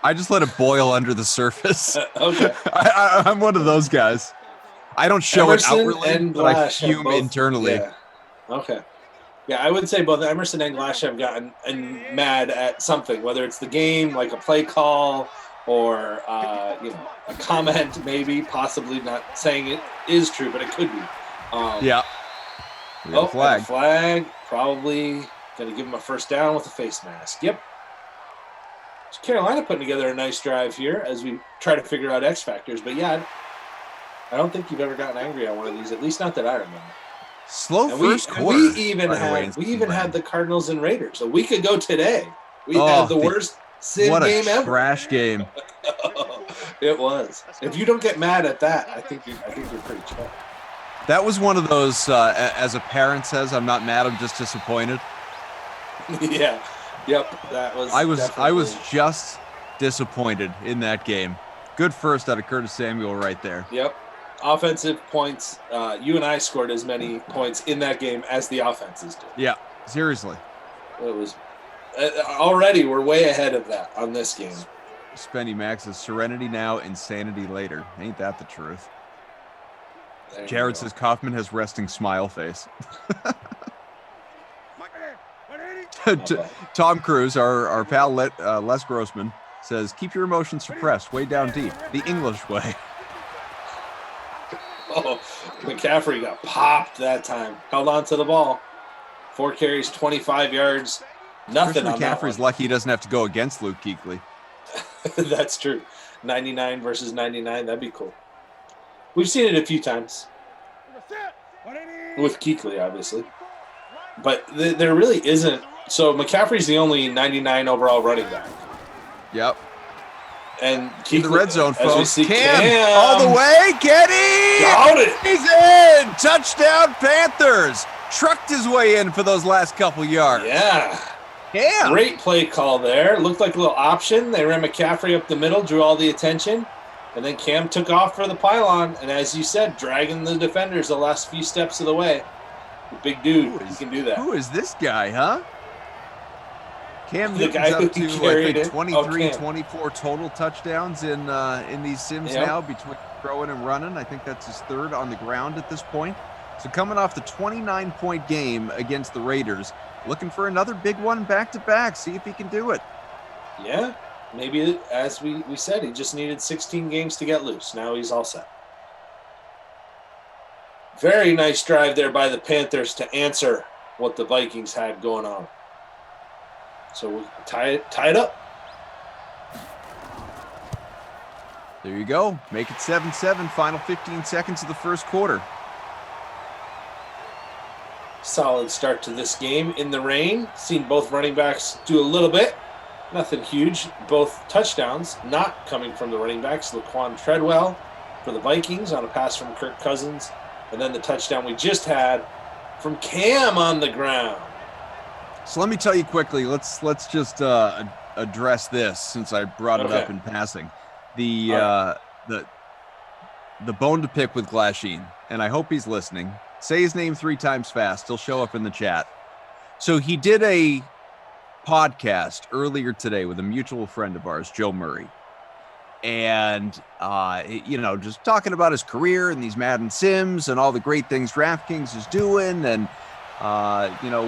I just let it boil under the surface. Okay. I'm one of those guys. I don't show Emerson it outwardly, and but I Glash have fume both- internally. Yeah. Okay. Yeah, I would say both Emerson and Glash have gotten mad at something, whether it's the game, like a play call, or a comment, maybe, possibly, not saying it is true, but it could be. Yeah. We got a flag. And a flag. Probably going to give him a first down with a face mask. Yep. So Carolina putting together a nice drive here as we try to figure out X factors. But yeah, I don't think you've ever gotten angry on one of these, at least not that I remember. Slow And first quarter. We even had the Cardinals and Raiders a week ago today. We had the worst sim game ever. What a trash game! It was. If you don't get mad at that, I think you're pretty chill. That was one of those. As a parent says, "I'm not mad. I'm just disappointed." Yeah. Yep. That was. I was just disappointed in that game. Good first out of Curtis Samuel right there. Yep. Offensive points. You and I scored as many points in that game as the offenses did. Yeah. Seriously. It was already we're way ahead of that on this game. Spenny Max says serenity now, insanity later. Ain't that the truth? Jared says Kaufman has resting smile face. Tom Cruise, our pal Les Grossman, says keep your emotions suppressed way down deep, the English way. Oh, McCaffrey got popped that time. Held on to the ball. 4 carries, 25 yards. Nothing Christian on that McCaffrey's one. lucky he doesn't have to go against Luke Kuechly. That's true. 99 versus 99. That'd be cool. We've seen it a few times. With Kuechly, obviously. But there really isn't. So McCaffrey's the only 99 overall running back. Yep. And In the red zone, folks. Cam all the way. Kenny! Got it! He's in! Touchdown, Panthers! Trucked his way in for those last couple yards. Yeah. Cam! Great play call there. Looked like a little option. They ran McCaffrey up the middle, drew all the attention. And then Cam took off for the pylon. And as you said, dragging the defenders the last few steps of the way. The big dude, he can do that. Who is this guy, huh? Cam The Newton's guy up who to, I carried think, it. 23, Cam. 24 total touchdowns in these sims now between throwing and running. I think that's his third on the ground at this point. So coming off the 29-point game against the Raiders, looking for another big one back-to-back. See if he can do it. Yeah, maybe as we said, he just needed 16 games to get loose. Now he's all set. Very nice drive there by the Panthers to answer what the Vikings had going on. So we tie it up. There you go. Make it 7-7. Final 15 seconds of the first quarter. solid start to this game in the rain. Seen both running backs do a little bit. Nothing huge. Both touchdowns not coming from the running backs. Laquan Treadwell for the Vikings on a pass from Kirk Cousins. And then the touchdown we just had from Cam on the ground. So let me tell you quickly. Let's just address this since I brought it up in passing. The bone to pick with Glasheen, and I hope he's listening. Say his name 3 times fast. He'll show up in the chat. So he did a podcast earlier today with a mutual friend of ours, Joe Murray. And, just talking about his career and these Madden Sims and all the great things DraftKings is doing and,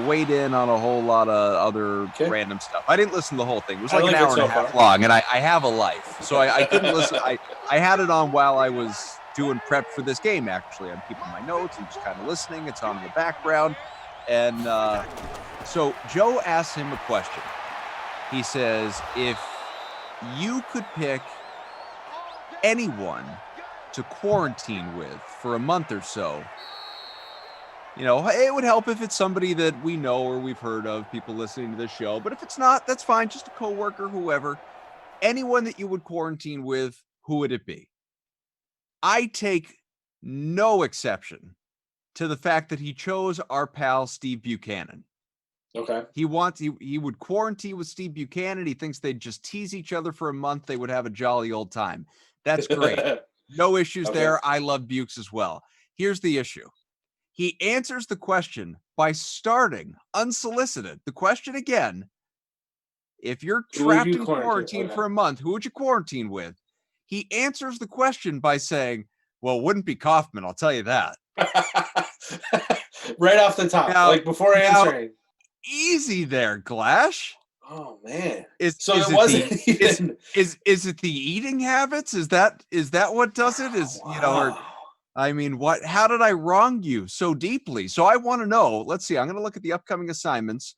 weighed in on a whole lot of other random stuff. I didn't listen to the whole thing. It was like an hour and a half long, and I have a life. So I couldn't listen. I had it on while I was doing prep for this game, actually. I'm keeping my notes and just kind of listening. It's on in the background. And so Joe asked him a question. He says, if you could pick anyone to quarantine with for a month or so, it would help if it's somebody that we know or we've heard of, people listening to this show. But if it's not, that's fine. Just a coworker, whoever. Anyone that you would quarantine with, who would it be? I take no exception to the fact that he chose our pal Steve Buchanan. Okay. He would quarantine with Steve Buchanan. He thinks they'd just tease each other for a month. They would have a jolly old time. That's great. No issues there. I love Bukes as well. Here's the issue. He answers the question by starting unsolicited. The question again, if you're trapped in quarantine for a month, who would you quarantine with? He answers the question by saying, well, it wouldn't be Kaufman, I'll tell you that. Right off the top, like before answering. Easy there, Glash. Oh man. Is it the eating habits? Is that what does it? How did I wrong you so deeply? So I want to know. Let's see. I'm going to look at the upcoming assignments.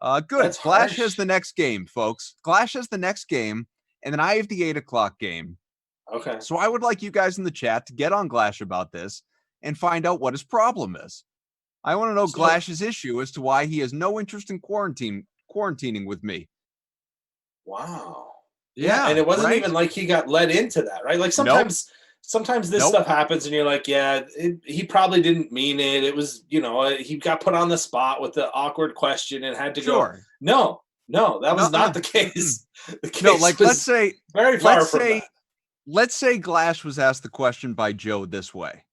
Good. That's Glash harsh. has the next game, folks. Glash has the next game, and then I have the 8:00 game. Okay. So I would like you guys in the chat to get on Glash about this and find out what his problem is. I want to know Glash's issue as to why he has no interest in quarantining with me. Wow. Yeah. And it wasn't even like he got led into that, right? Like sometimes this stuff happens and you're like, he probably didn't mean it. It was, he got put on the spot with the awkward question and had to go. No, that was not the case. The case let's say very far from that. Let's say Glash was asked the question by Joe this way.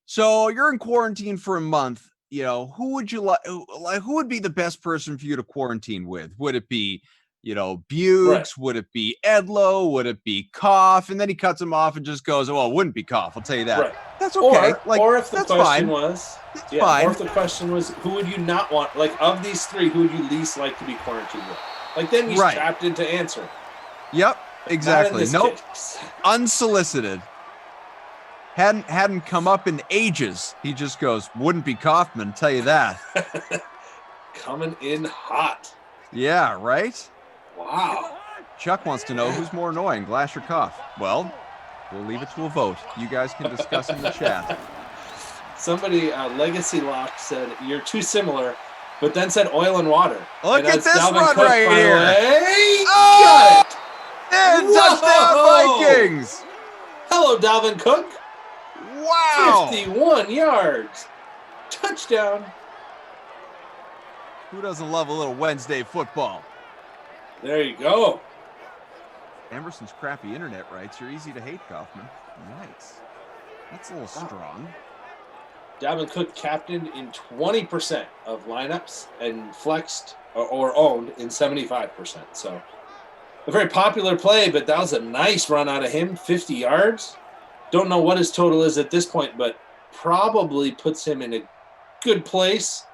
So you're in quarantine for a month. Who would you who would be the best person for you to quarantine with? Would it be, Bukes? Right. Would it be Edlow? Would it be Koff? And then he cuts him off and just goes, well, it wouldn't be Koff. I'll tell you that. Right. That's okay. Or if the question was, or if the question was, who would you not want? Like, of these 3, who would you least like to be quarantined with? Like, then he's trapped into answering. Yep, exactly. Nope. Unsolicited. Hadn't come up in ages. He just goes, wouldn't be Kaufman, tell you that. Coming in hot. Yeah, right? Wow. Chuck wants to know who's more annoying, Glash or Koff. Well, we'll leave it to a vote. You guys can discuss in the chat. Somebody, Legacy Lock, said, you're too similar, but then said oil and water. Look at this Dalvin one Cook right here. Got it. Touchdown Vikings. Hello, Dalvin Cook. Wow. 51 yards. Touchdown. Who doesn't love a little Wednesday football? There you go. Emerson's crappy internet rights. You're easy to hate, Kaufman. Nice. That's a little strong. Dalvin Cook captained in 20% of lineups and flexed or owned in 75%. So a very popular play, but that was a nice run out of him. 50 yards. Don't know what his total is at this point, but probably puts him in a good place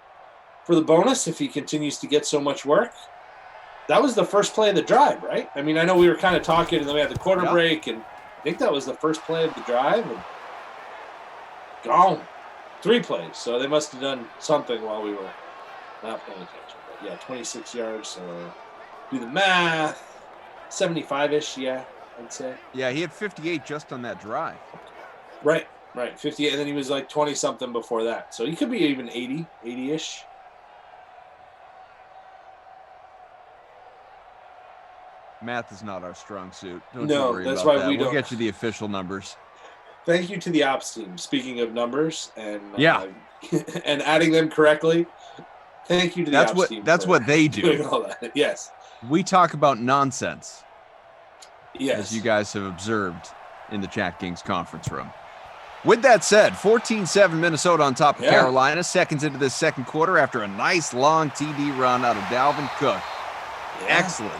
for the bonus if he continues to get so much work. That was the first play of the drive, right? I mean, I know we were kind of talking, and then we had the quarter break, and I think that was the first play of the drive. And gone. 3 plays, so they must have done something while we were not paying attention. But yeah, 26 yards, so do the math. 75-ish, I'd say. Yeah, he had 58 just on that drive. Right. Right, 58, and then he was like 20-something before that. So he could be even 80-ish. Math is not our strong suit. Don't No, you worry that's about why that. we We'll don't- get you the official numbers. Thank you to the ops team. Speaking of numbers and Yeah. and adding them correctly, thank you to the ops team. That's for what they doing do. all that. Yes. We talk about nonsense, Yes. as you guys have observed in the Chat Kings conference room. With that said, 14-7 Minnesota on top of Carolina. Seconds into this second quarter after a nice long TD run out of Dalvin Cook. Yeah. Excellent.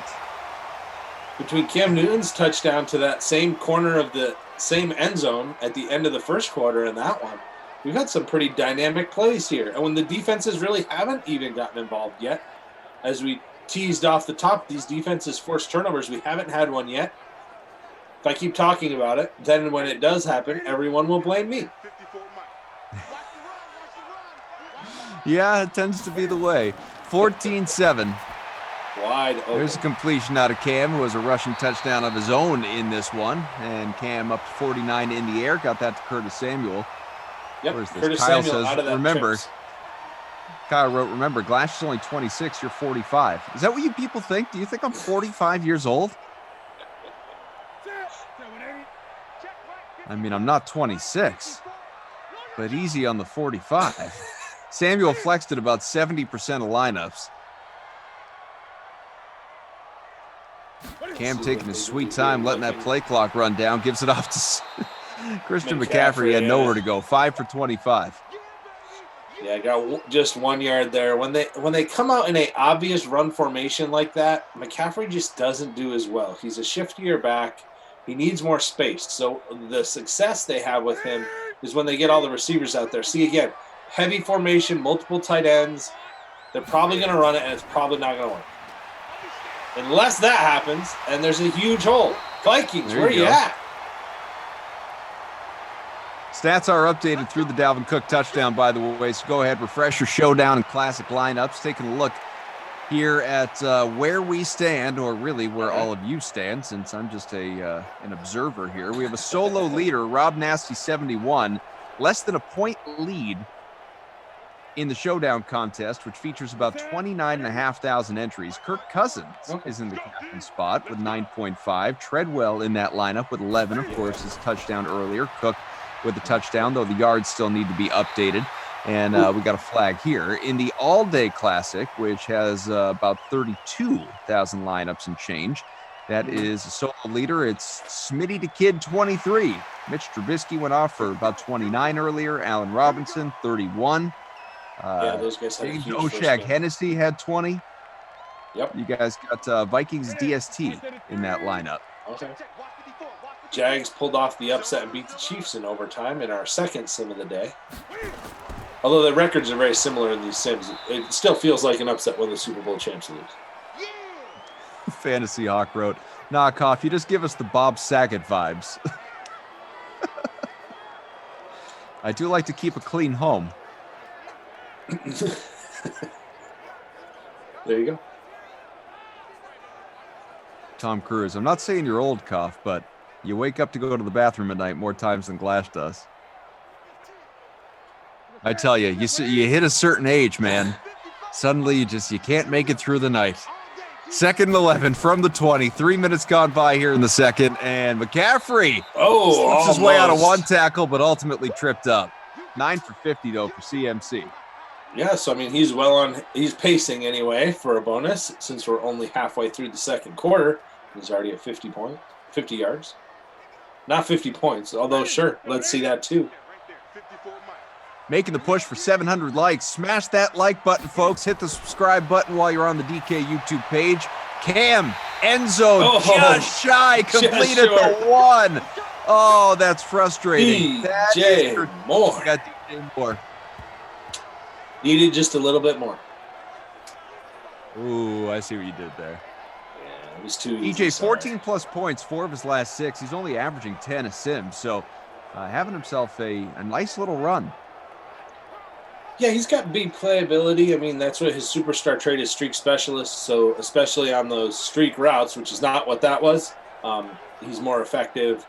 Between Cam Newton's touchdown to that same corner of the same end zone at the end of the first quarter and that one, we've had some pretty dynamic plays here. And when the defenses really haven't even gotten involved yet, as we teased off the top, these defenses force turnovers. We haven't had one yet. If I keep talking about it, then when it does happen, everyone will blame me. Yeah, it tends to be the way. 14-7. Wide open. There's a completion out of Cam, who has a rushing touchdown of his own in this one. And Cam up to 49 in the air. Got that to Curtis Samuel. Yep, Where's this? Curtis Kyle Samuel says, out of that remember, trips. Kyle wrote, remember, Glash is only 26, you're 45. Is that what you people think? Do you think I'm 45 years old? I mean, I'm not 26, but easy on the 45. Samuel flexed at about 70% of lineups. Cam taking his sweet time, letting that play clock run down, gives it off to Christian McCaffrey. He had nowhere to go. 5 for 25. Yeah, I got just 1 yard there. When they come out in a obvious run formation like that, McCaffrey just doesn't do as well. He's a shiftier back. He needs more space. So the success they have with him is when they get all the receivers out there. See, again, heavy formation, multiple tight ends. They're probably going to run it, and it's probably not going to work. Unless that happens, and there's a huge hole. Vikings, where are you at? Stats are updated through the Dalvin Cook touchdown, by the way, so go ahead, refresh your showdown and classic lineups. Taking a look here at where we stand, or really where all of you stand, since I'm just an observer here. We have a solo leader, Rob Nasty 71, less than a point lead in the showdown contest, which features about 29,500 entries. Kirk Cousins is in the captain spot with 9.5. Treadwell in that lineup with 11, of course, his touchdown earlier. Cook with the touchdown, though the yards still need to be updated. And we got a flag here. In the all-day classic, which has about 32,000 lineups and change, that is a solo leader. It's Smitty the Kid, 23. Mitch Trubisky went off for about 29 earlier. Allen Robinson, 31. Those guys had a huge first Oshag game. Hennessy had 20. Yep. You guys got Vikings DST in that lineup. Okay. Jags pulled off the upset and beat the Chiefs in overtime in our second sim of the day. Although the records are very similar in these sims, it still feels like an upset when the Super Bowl champs lose. Fantasy Hawk wrote, knock off, you just give us the Bob Saget vibes. I do like to keep a clean home. There you go. Tom Cruise, I'm not saying you're old, Cough, but you wake up to go to the bathroom at night more times than Glash does. I tell you, you hit a certain age, man. Suddenly you can't make it through the night. Second and 11 from the 20. 3 minutes gone by here in the second, and McCaffrey slips his way out of one tackle, but ultimately tripped up. 9 for 50 though for CMC. Yeah, so I mean he's pacing anyway for a bonus since we're only halfway through the second quarter. He's already at 50 yards. Not 50 points, although sure, let's see that too. Making the push for 700 likes. Smash that like button, folks. Hit the subscribe button while you're on the DK YouTube page. Cam, end zone, just shy, completed the one. Oh, that's frustrating. DJ Moore. Got DJ Moore. Needed just a little bit more. Ooh, I see what you did there. Yeah, it was too easy. EJ, 14 plus points, 4 of his last 6. He's only averaging 10 a sim, so having himself a nice little run. Yeah, he's got big playability. I mean, that's what his superstar trait is, streak specialist. So especially on those streak routes, which is not what that was, he's more effective.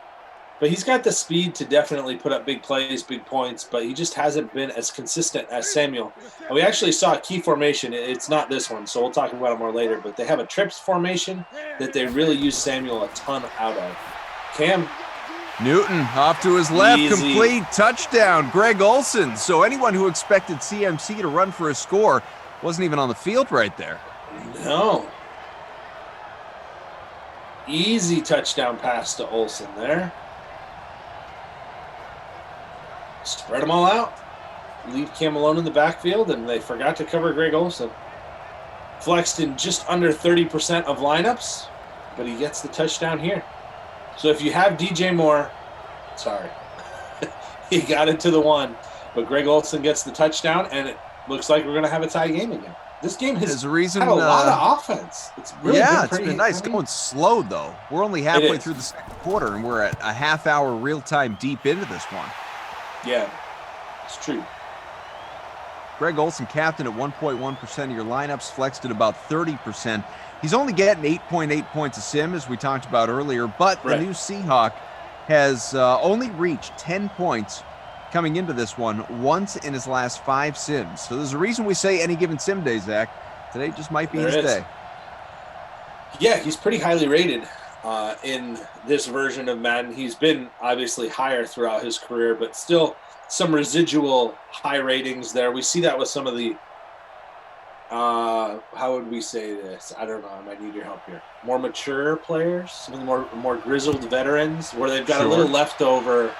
But he's got the speed to definitely put up big plays, big points, but he just hasn't been as consistent as Samuel. And we actually saw a key formation. It's not this one, so we'll talk about it more later, but they have a trips formation that they really use Samuel a ton out of. Cam. Newton off to his left, Easy. complete touchdown, Greg Olsen. So anyone who expected CMC to run for a score wasn't even on the field right there. No. Easy touchdown pass to Olsen there. Spread them all out. Leave Cam alone in the backfield, and they forgot to cover Greg Olsen. Flexed in just under 30% of lineups, but he gets the touchdown here. So if you have DJ Moore, sorry, he got into the one, but Greg Olsen gets the touchdown, and it looks like we're going to have a tie game again. This game has had a lot of offense. It's really it's been nice. Going slow, though. We're only halfway through the second quarter, and we're at a half hour real time deep into this one. Yeah, it's true. Greg Olsen, captain at 1.1% of your lineups, flexed at about 30%. He's only getting 8.8 points a sim, as we talked about earlier, but the new Seahawk has only reached 10 points coming into this one once in his last 5 sims. So there's a reason we say any given sim day, Zach. Today just might be his day. Yeah, he's pretty highly rated in this version of Madden. He's been obviously higher throughout his career, but still some residual high ratings there. We see that with some of the, how would we say this? I don't know. I might need your help here. More mature players, some of the more grizzled veterans, where they've got a little leftover,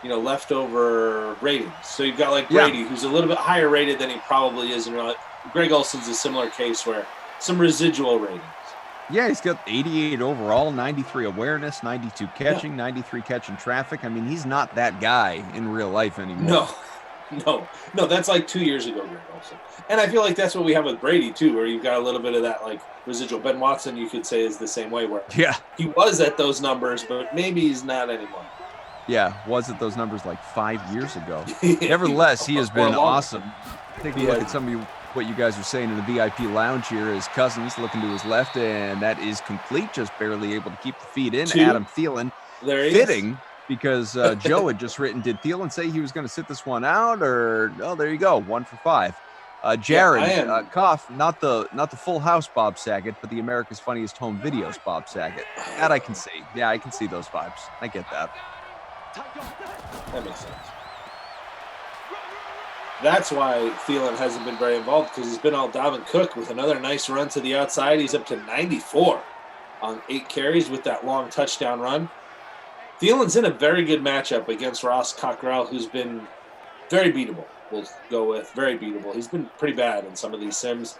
leftover ratings. So you've got like Brady, who's a little bit higher rated than he probably is in real life. Greg Olsen's a similar case where some residual ratings. Yeah, he's got 88 overall, 93 awareness, 92 catching, 93 catching traffic. I mean, he's not that guy in real life anymore. No, that's like 2 years ago, Greg Olsen. And I feel like that's what we have with Brady, too, where you've got a little bit of that, like, residual. Ben Watson, you could say, is the same way, where he was at those numbers, but maybe he's not anymore. Yeah, was at those numbers like 5 years ago. Nevertheless, he has been awesome. Take a look at some of what you guys are saying in the VIP lounge here. His Cousins looking to his left, and that is complete, just barely able to keep the feet in. Adam Thielen fitting because Joe had just written, did Thielen say he was going to sit this one out? Or, oh, there you go, 1 for 5. Jared, cough, not the Full House Bob Saget, but the America's Funniest Home Videos Bob Saget. That I can see. Yeah, I can see those vibes. I get that. That makes sense. That's why Thielen hasn't been very involved, because he's been all Dalvin Cook with another nice run to the outside. He's up to 94 on 8 carries with that long touchdown run. Thielen's in a very good matchup against Ross Cockrell, who's been very beatable. We'll go with very beatable. He's been pretty bad in some of these sims,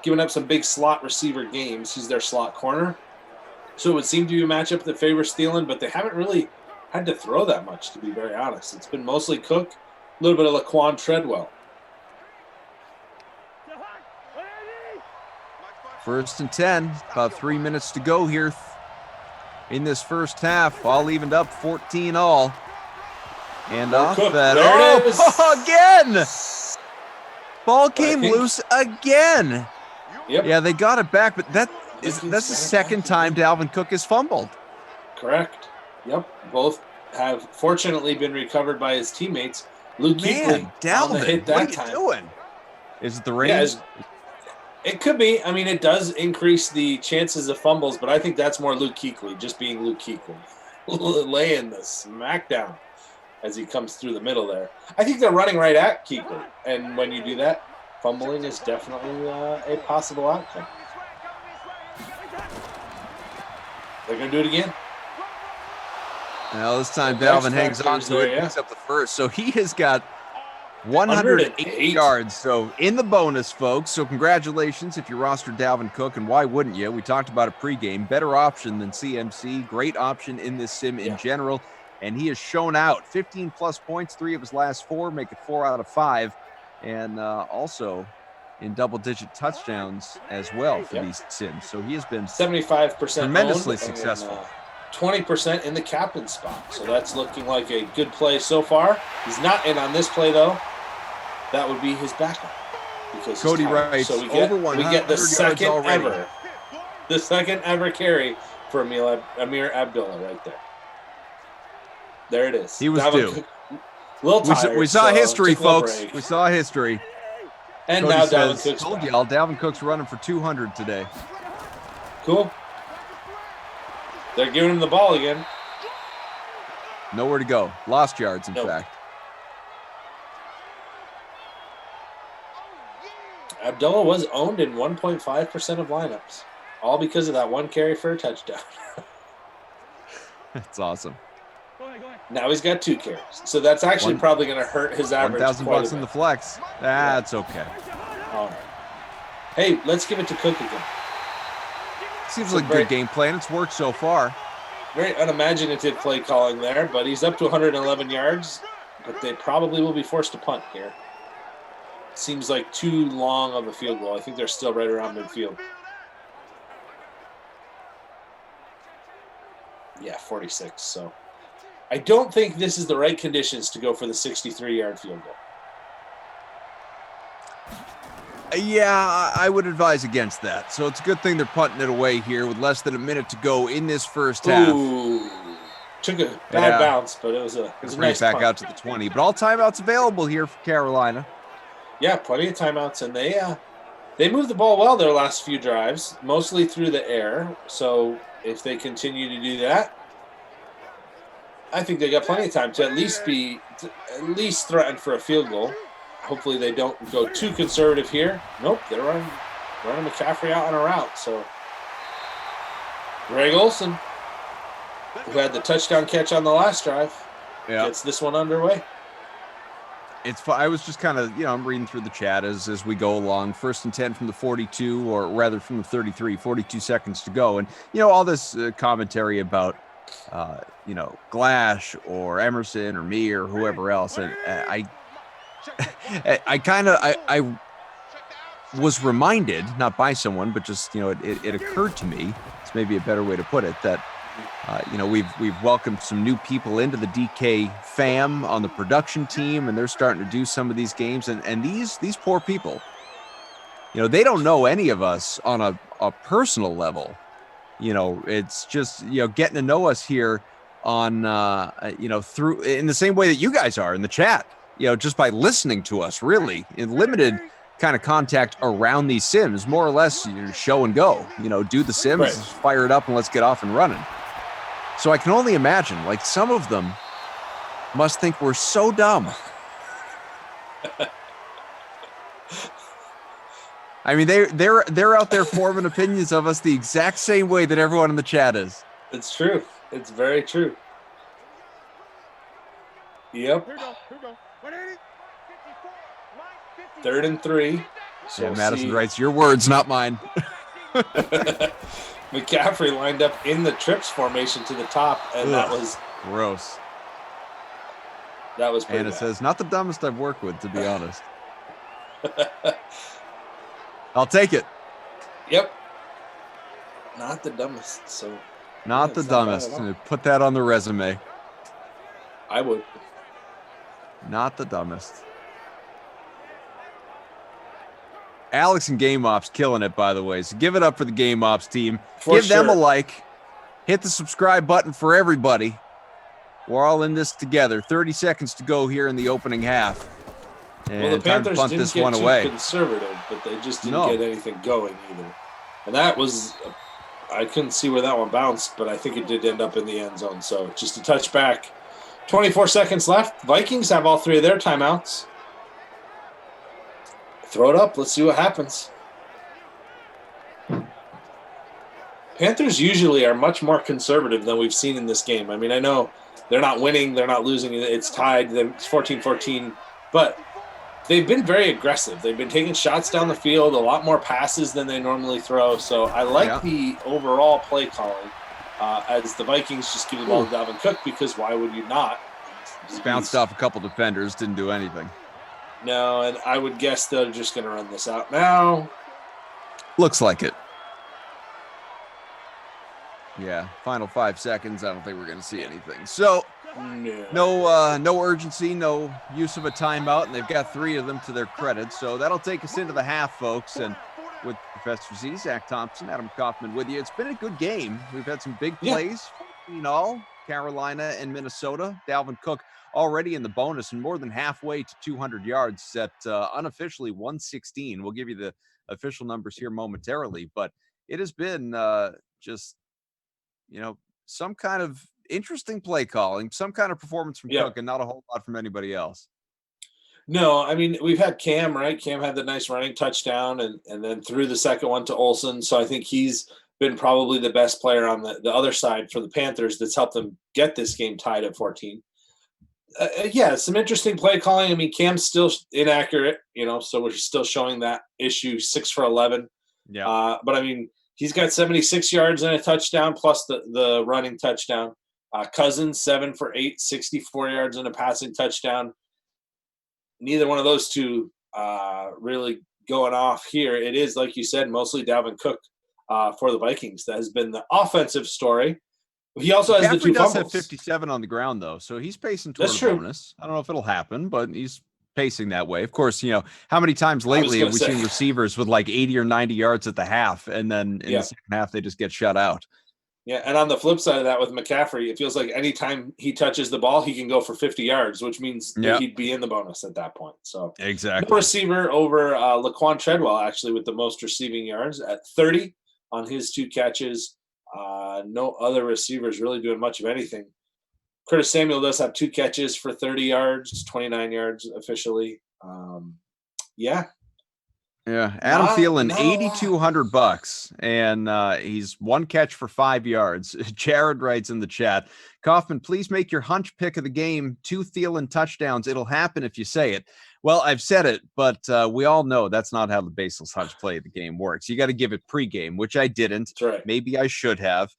giving up some big slot receiver games. He's their slot corner. So it would seem to be a matchup that favors Thielen, but they haven't really had to throw that much, to be very honest. It's been mostly Cook, a little bit of Laquan Treadwell. 1st and 10, about 3 minutes to go here in this first half. All evened up, 14 all. And off that. Again! Ball came loose again. Yep. Yeah, they got it back, but that's the second time Dalvin Cook has fumbled. Correct. Yep. Both have fortunately been recovered by his teammates. Luke Kuechly Dalvin, hit that what are you doing? Is it the rain? Yeah, it could be. I mean, it does increase the chances of fumbles, but I think that's more Luke Kuechly, just being Luke Kuechly, laying the smackdown as he comes through the middle there. I think they're running right at Kuechly, and when you do that, fumbling is definitely a possible outcome. They're going to do it again. Now this time Dalvin hangs on to it, picks up the first. So he has got 108 yards. So in the bonus, folks. So congratulations if you rostered Dalvin Cook, and why wouldn't you? We talked about it pregame. Better option than CMC. Great option in this sim in general. And he has shown out 15-plus points, 3 of his last 4, make it 4 out of 5. And also in double-digit touchdowns as well for these sims. So he has been 75% tremendously successful. 20% in the captain spot. So that's looking like a good play so far. He's not in on this play, though. That would be his backup. Because Cody writes, so we get the second ever carry for Amir Abdullah right there. There it is. He was Dalvin due. Cook, a little tired. We saw history, took a little folks. break. We saw history. And Cody now says, Dalvin Cook's told back. y'all, Dalvin Cook's running for 200 today. Cool. They're giving him the ball again. Nowhere to go. Lost yards, in Nope. fact. Abdullah was owned in 1.5% of lineups, all because of that one carry for a touchdown. That's awesome. Now he's got 2 carries, so that's actually probably going to hurt his average. $1,000 in the flex. That's okay. All right. Hey, let's give it to Cook again. Seems like a good game plan. It's worked so far. Very unimaginative play calling there, but he's up to 111 yards, but they probably will be forced to punt here. Seems like too long of a field goal. I think they're still right around midfield. Yeah, 46. So I don't think this is the right conditions to go for the 63-yard field goal. Yeah, I would advise against that. So it's a good thing they're punting it away here with less than a minute to go in this first half. Ooh, took a bad bounce, but it was a nice back punt. out to the 20. But all timeouts available here for Carolina. Yeah, plenty of timeouts, and they moved the ball well their last few drives, mostly through the air. So if they continue to do that, I think they got plenty of time to at least threaten for a field goal. Hopefully they don't go too conservative here. Nope, they're running McCaffrey out on a route. So Greg Olsen, who had the touchdown catch on the last drive, gets this one underway. I was just kind of, I'm reading through the chat as we go along. 1st and 10 from the 42, or rather from the 33, 42 seconds to go. And, all this commentary about, Glash or Emerson or me or whoever else. And I was reminded, not by someone, but just, it occurred to me, it's maybe a better way to put it, that, we've welcomed some new people into the DK fam on the production team, and they're starting to do some of these games. And these poor people, they don't know any of us on a personal level. It's just, getting to know us here on, through in the same way that you guys are in the chat, just by listening to us, really in limited kind of contact around these sims, more or less, show and go, do the sims, right. Fire it up and let's get off and running. So I can only imagine, like, some of them must think we're so dumb. I mean, they're out there forming opinions of us the exact same way that everyone in the chat is. It's true. It's very true. Yep. 3rd and 3. So Madison writes, your words, not mine. McCaffrey lined up in the trips formation to the top, and that was gross. That was pretty Anna bad. says, not the dumbest I've worked with, to be honest. I'll take it. Yep. Not the dumbest. So not the dumbest. Put that on the resume. I would. Not the dumbest. Alex and Game Ops killing it, by the way. So give it up for the Game Ops team. Give them a like. Hit the subscribe button for everybody. We're all in this together. 30 seconds to go here in the opening half. And well, the Panthers punt didn't this get one too away. conservative, but they just didn't get anything going either. And that was, I couldn't see where that one bounced, but I think it did end up in the end zone. So just a touchback. 24 seconds left. Vikings have all 3 of their timeouts. Throw it up. Let's see what happens. Panthers usually are much more conservative than we've seen in this game. I mean, I know they're not winning. They're not losing. It's tied. It's 14-14. But they've been very aggressive. They've been taking shots down the field, a lot more passes than they normally throw. So I like the overall play calling as the Vikings just give the ball to Dalvin Cook, because why would you not? Just bounced off a couple defenders, didn't do anything. No, and I would guess they're just going to run this out now. Looks like it. Yeah, final 5 seconds. I don't think we're going to see anything. So no urgency, no use of a timeout, and they've got 3 of them to their credit. So that'll take us into the half, folks. And with Professor Z, Zach Thompson, Adam Kaufman with you. It's been a good game. We've had some big plays, Carolina and Minnesota. Dalvin Cook already in the bonus and more than halfway to 200 yards at unofficially 116. We'll give you the official numbers here momentarily, but it has been just, some kind of interesting play calling, some kind of performance from Cook, and not a whole lot from anybody else. No, I mean, we've had Cam, right? Cam had the nice running touchdown and then threw the second one to Olsen. So I think he's been probably the best player on the other side for the Panthers that's helped them get this game tied at 14. Some interesting play calling. I mean, Cam's still inaccurate, so we're still showing that issue, 6 for 11. Yeah. But I mean, he's got 76 yards and a touchdown plus the running touchdown. Cousins, 7 for 8, 64 yards and a passing touchdown. Neither one of those two really going off here. It is, like you said, mostly Dalvin Cook for the Vikings. That has been the offensive story. He also has the 2 fumbles. Have 57 on the ground, though, so he's pacing toward a bonus. I don't know if it'll happen, but he's pacing that way. Of course, how many times lately have we seen receivers with like 80 or 90 yards at the half, and then in the second half they just get shut out? Yeah, and on the flip side of that with McCaffrey, it feels like anytime he touches the ball, he can go for 50 yards, which means that he'd be in the bonus at that point. So exactly. No receiver over Laquan Treadwell, actually, with the most receiving yards at 30 on his 2 catches. No other receivers really doing much of anything. Curtis Samuel does have 2 catches for 30 yards, 29 yards officially. Adam Thielen, $8,200, and he's 1 catch for 5 yards. Jared writes in the chat, Kaufman, please make your hunch pick of the game 2 Thielen touchdowns. It'll happen if you say it. Well, I've said it, but we all know that's not how the baseless hunch play of the game works. You got to give it pregame, which I didn't. That's right. Maybe I should have.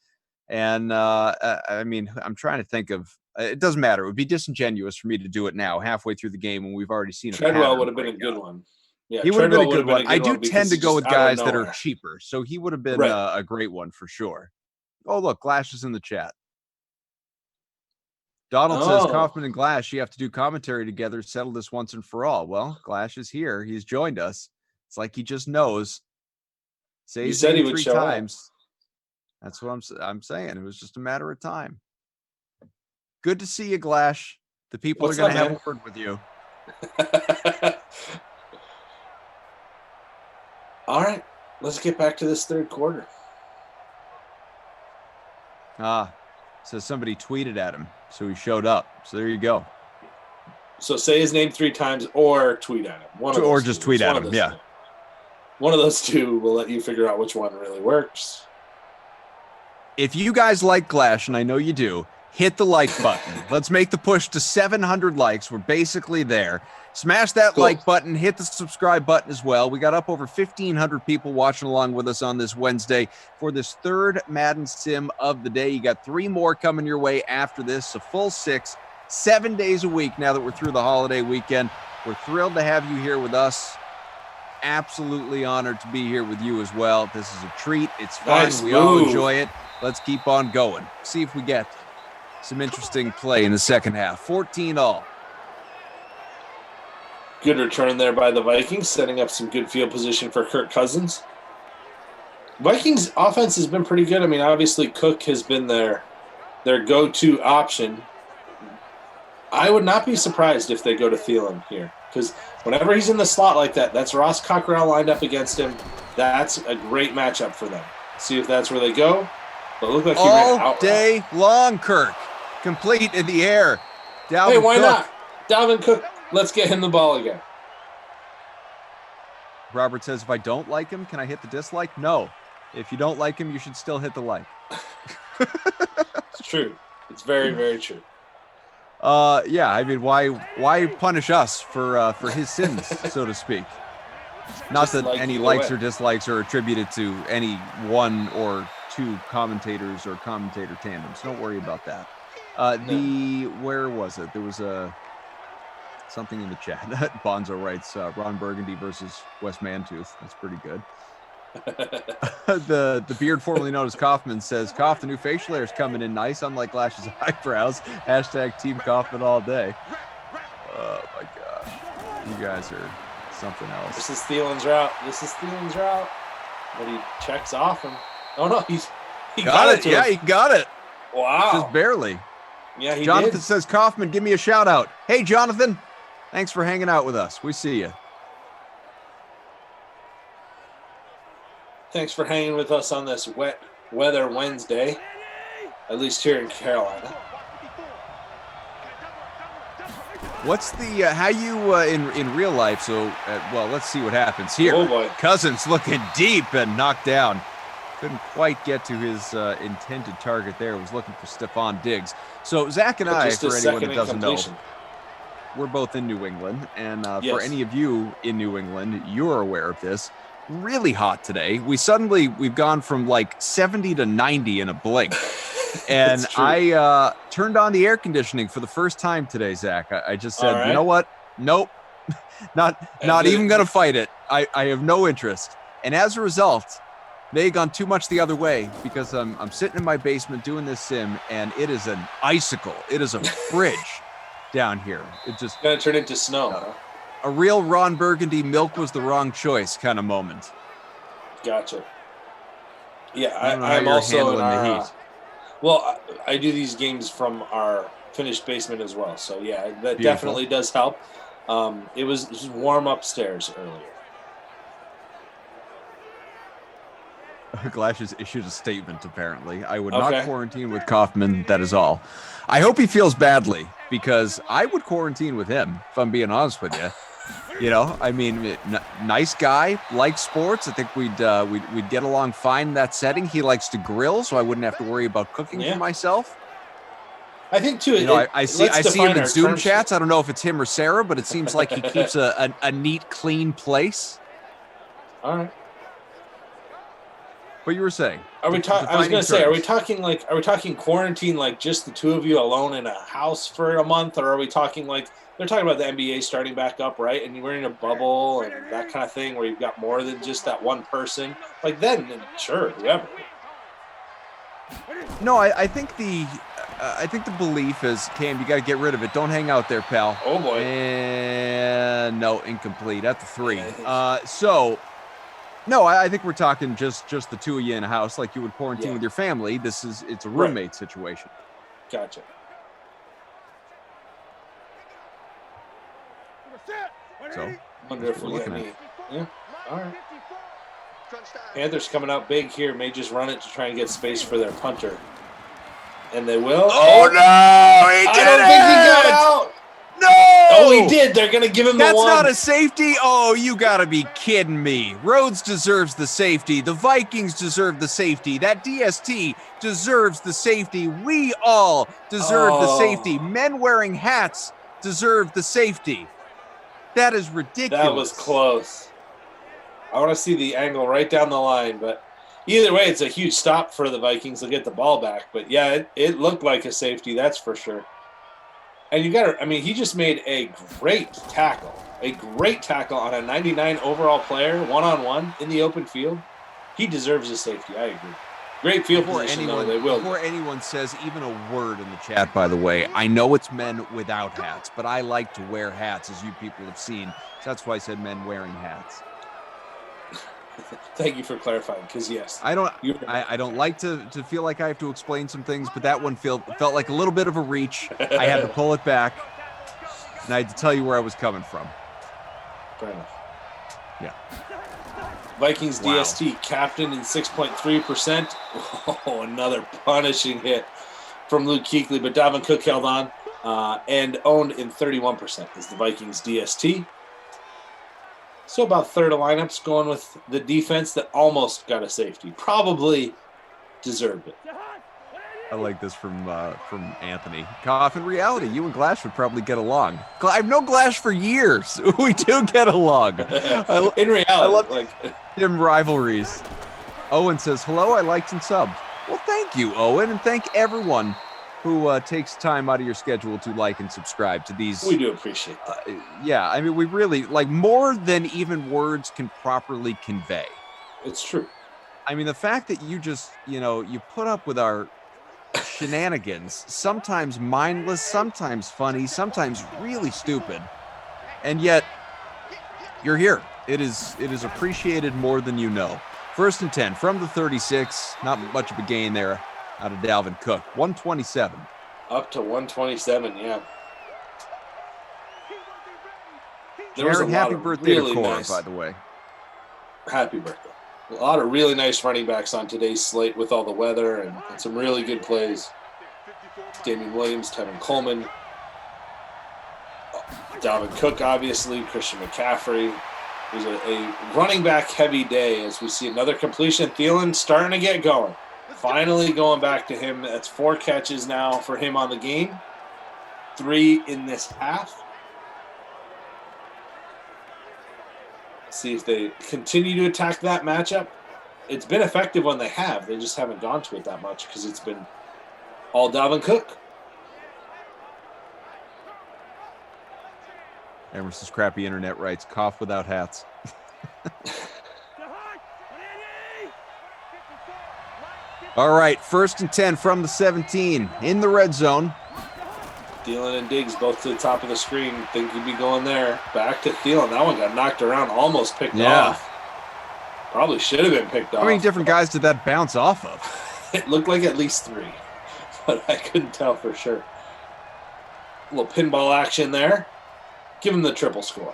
And I mean, I'm trying to think of. It doesn't matter. It would be disingenuous for me to do it now, halfway through the game, when we've already seen it. Treadwell would have been a good one. Yeah, he would have been a good one. I do because tend to go with just out of guys that are nowhere. cheaper, so he would have been a great one for sure. Oh, look, Glash is in the chat. Donald says, Kaufman and Glash, you have to do commentary together, settle this once and for all. Well, Glash is here. He's joined us. It's like he just knows. Say his name 3 times. That's what I'm saying. It was just a matter of time. Good to see you, Glash. The people are going to have a word with you. All right, let's get back to this third quarter. So somebody tweeted at him, so he showed up. So there you go. So say his name 3 times or tweet at him. Or just tweet at him, yeah. One of those 2 will let you figure out which one really works. If you guys like Glash, and I know you do, hit the like button. Let's make the push to 700 likes. We're basically there. Smash that like button. Hit the subscribe button as well. We got up over 1,500 people watching along with us on this Wednesday for this 3rd Madden Sim of the day. You got 3 more coming your way after this. A full 6, 7 days a week now that we're through the holiday weekend. We're thrilled to have you here with us. Absolutely honored to be here with you as well. This is a treat. It's fun. We all enjoy it. Let's keep on going. See if we get some interesting play in the second half. 14 all. Good return there by the Vikings, setting up some good field position for Kirk Cousins. Vikings offense has been pretty good. I mean, obviously Cook has been their go-to option. I would not be surprised if they go to Thielen here, because whenever he's in the slot like that, that's Ross Cockrell lined up against him. That's a great matchup for them. See if that's where they go. But look like he ran all day long, Kirk. Complete in the air. Hey, why not? Dalvin Cook, let's get him the ball again. Robert says, if I don't like him, can I hit the dislike? No. If you don't like him, you should still hit the like. It's true. It's very, very true. Yeah, I mean, why punish us for his sins, so to speak? Not that any likes or dislikes are attributed to any 1 or 2 commentators or commentator tandems. Don't worry about that. Where was it? There was something in the chat. Bonzo writes, Ron Burgundy versus Wes Mantooth. That's pretty good. The beard formerly known as Kaufman says, Kauf, the new facial hair is coming in nice, unlike Lash's eyebrows. # Team Kaufman all day. Oh my gosh. You guys are something else. This is Thielen's route. But he checks off him. Oh no, he got it. Yeah, he got it. Wow. Just barely. Yeah, he Jonathan did. says, Kaufman, give me a shout out. Hey, Jonathan, thanks for hanging out with us. We see you. Thanks for hanging with us on this wet weather Wednesday, at least here in Carolina. What's the how you in real life? So, well, let's see what happens here. Oh boy, Cousins looking deep and knocked down. Couldn't quite get to his intended target there. Was looking for Stephon Diggs. So Zach and I, for anyone that doesn't know, we're both in New England, and for any of you in New England, you're aware of this. Really hot today. We've gone from like 70 to 90 in a blink. And I turned on the air conditioning for the first time today, Zach. I just said, you know what? Nope. not even going to fight it. I have no interest. And as a result, they gone too much the other way because I'm sitting in my basement doing this sim, and it is an icicle. It is a fridge down here. It just going to turn into snow. Huh? A real Ron Burgundy milk was the wrong choice kind of moment. Gotcha. Yeah, I'm also in the heat. Well, I do these games from our finished basement as well. So, yeah, that definitely does help. It was warm upstairs earlier. Glash has issued a statement, apparently. I would not quarantine with Kaufman, that is all. I hope he feels badly, because I would quarantine with him, if I'm being honest with you. You know, I mean, nice guy, likes sports. I think we'd get along fine in that setting. He likes to grill, so I wouldn't have to worry about cooking for myself. I think too. You know, I see him in Zoom chats. I don't know if it's him or Sarah, but it seems like he keeps a neat, clean place. All right. What you were saying? I was going to say, are we talking quarantine like just the two of you alone in a house for a month, or are we talking like they're talking about the NBA starting back up, right? And you're in a bubble and that kind of thing where you've got more than just that one person. Like then sure, whoever. No, I think the belief is, Cam, you got to get rid of it. Don't hang out there, pal. Oh boy. And no, incomplete at the 3. No, I think we're talking just the two of you in a house, like you would quarantine with your family. It's a roommate situation. Gotcha. So, wonder if we get any. Yeah. All right. Panthers coming out big here. May just run it to try and get space for their punter, and they will. Oh no! He did I don't think he got out. No! Oh, he did. They're going to give him the one. That's not a safety? Oh, you got to be kidding me. Rhodes deserves the safety. The Vikings deserve the safety. That DST deserves the safety. We all deserve the safety. Men wearing hats deserve the safety. That is ridiculous. That was close. I want to see the angle right down the line, but either way, it's a huge stop for the Vikings. They'll get the ball back. But, yeah, it looked like a safety, that's for sure. And you got to, I mean, he just made a great tackle on a 99 overall player, one-on-one in the open field. He deserves a safety. I agree. Great field position, though. They will. Before anyone says even a word in the chat, by the way, I know it's men without hats, but I like to wear hats, as you people have seen. So that's why I said men wearing hats. Thank you for clarifying, because yes. I don't like to feel like I have to explain some things, but that one felt like a little bit of a reach. I had to pull it back, and I had to tell you where I was coming from. Fair enough. Yeah. Vikings DST captain in 6.3%. Oh, another punishing hit from Luke Kuechly, but Dalvin Cook held on and owned in 31% is the Vikings DST. So about third of lineups going with the defense that almost got a safety. Probably deserved it. I like this from Anthony. Koff, in reality, you and Glash would probably get along. I've known Glash for years. We do get along. In reality. I love them rivalries. Owen says, hello, I liked and subbed. Well, thank you, Owen, and thank everyone who takes time out of your schedule to like and subscribe to these. We do appreciate that. Yeah, I mean, we really, like, more than even words can properly convey. It's true. I mean, the fact that you just, you put up with our shenanigans, sometimes mindless, sometimes funny, sometimes really stupid, and yet you're here. It is appreciated more than you know. 1st and 10 from the 36. Not much of a gain there out of Dalvin Cook. 127. Up to 127, yeah. Jared, happy birthday to Cora, by the way. Happy birthday. A lot of really nice running backs on today's slate with all the weather and some really good plays. Damian Williams, Tevin Coleman, Dalvin Cook, obviously, Christian McCaffrey. It was a running back heavy day as we see another completion. Thielen starting to get going. Finally going back to him. That's 4 catches now for him on the game. 3 in this half. See if they continue to attack that matchup. It's been effective when they have. They just haven't gone to it that much because it's been all Dalvin Cook. Emerson's crappy internet writes, cough without hats. All right, 1st and 10 from the 17 in the red zone. Thielen and Diggs both to the top of the screen. Think he'd be going there. Back to Thielen. That one got knocked around, almost picked off. Probably should have been picked off. How many different guys did that bounce off of? It looked like at least 3, but I couldn't tell for sure. A little pinball action there. Give him the triple score.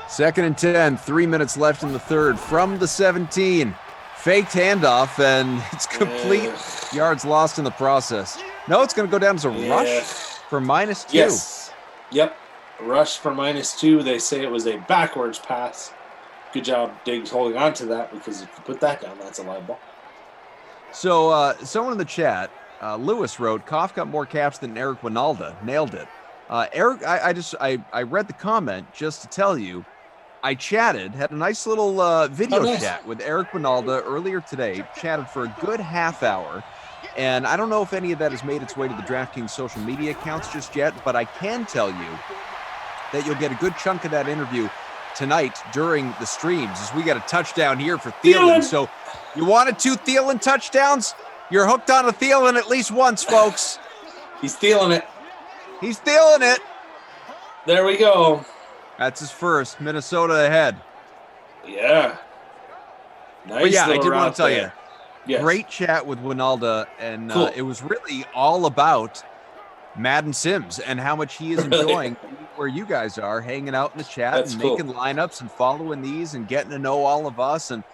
Second and 10, 3 minutes left in the third from the 17. Faked handoff, and it's complete. Yards lost in the process. No, it's going to go down as a rush for -2. Yes. Yep. Rush for -2. They say it was a backwards pass. Good job, Diggs, holding on to that, because if you put that down, that's a live ball. So someone in the chat, Lewis wrote, Koff got more caps than Eric Winalda. Nailed it. Eric, I read the comment just to tell you, I chatted, had a nice little video chat with Eric Winalda earlier today, chatted for a good half hour, and I don't know if any of that has made its way to the DraftKings social media accounts just yet, but I can tell you that you'll get a good chunk of that interview tonight during the streams, as we got a touchdown here for Thielen. So you wanted 2 Thielen touchdowns? You're hooked on a Thielen at least once, folks. He's stealing it. He's stealing it. There we go. That's his first. Minnesota ahead. Yeah. Nice. But yeah, I did want to tell you. Yes. Great chat with Winalda, and cool. It was really all about Madden Sims and how much he is enjoying where you guys are, hanging out in the chat and making lineups and following these and getting to know all of us. And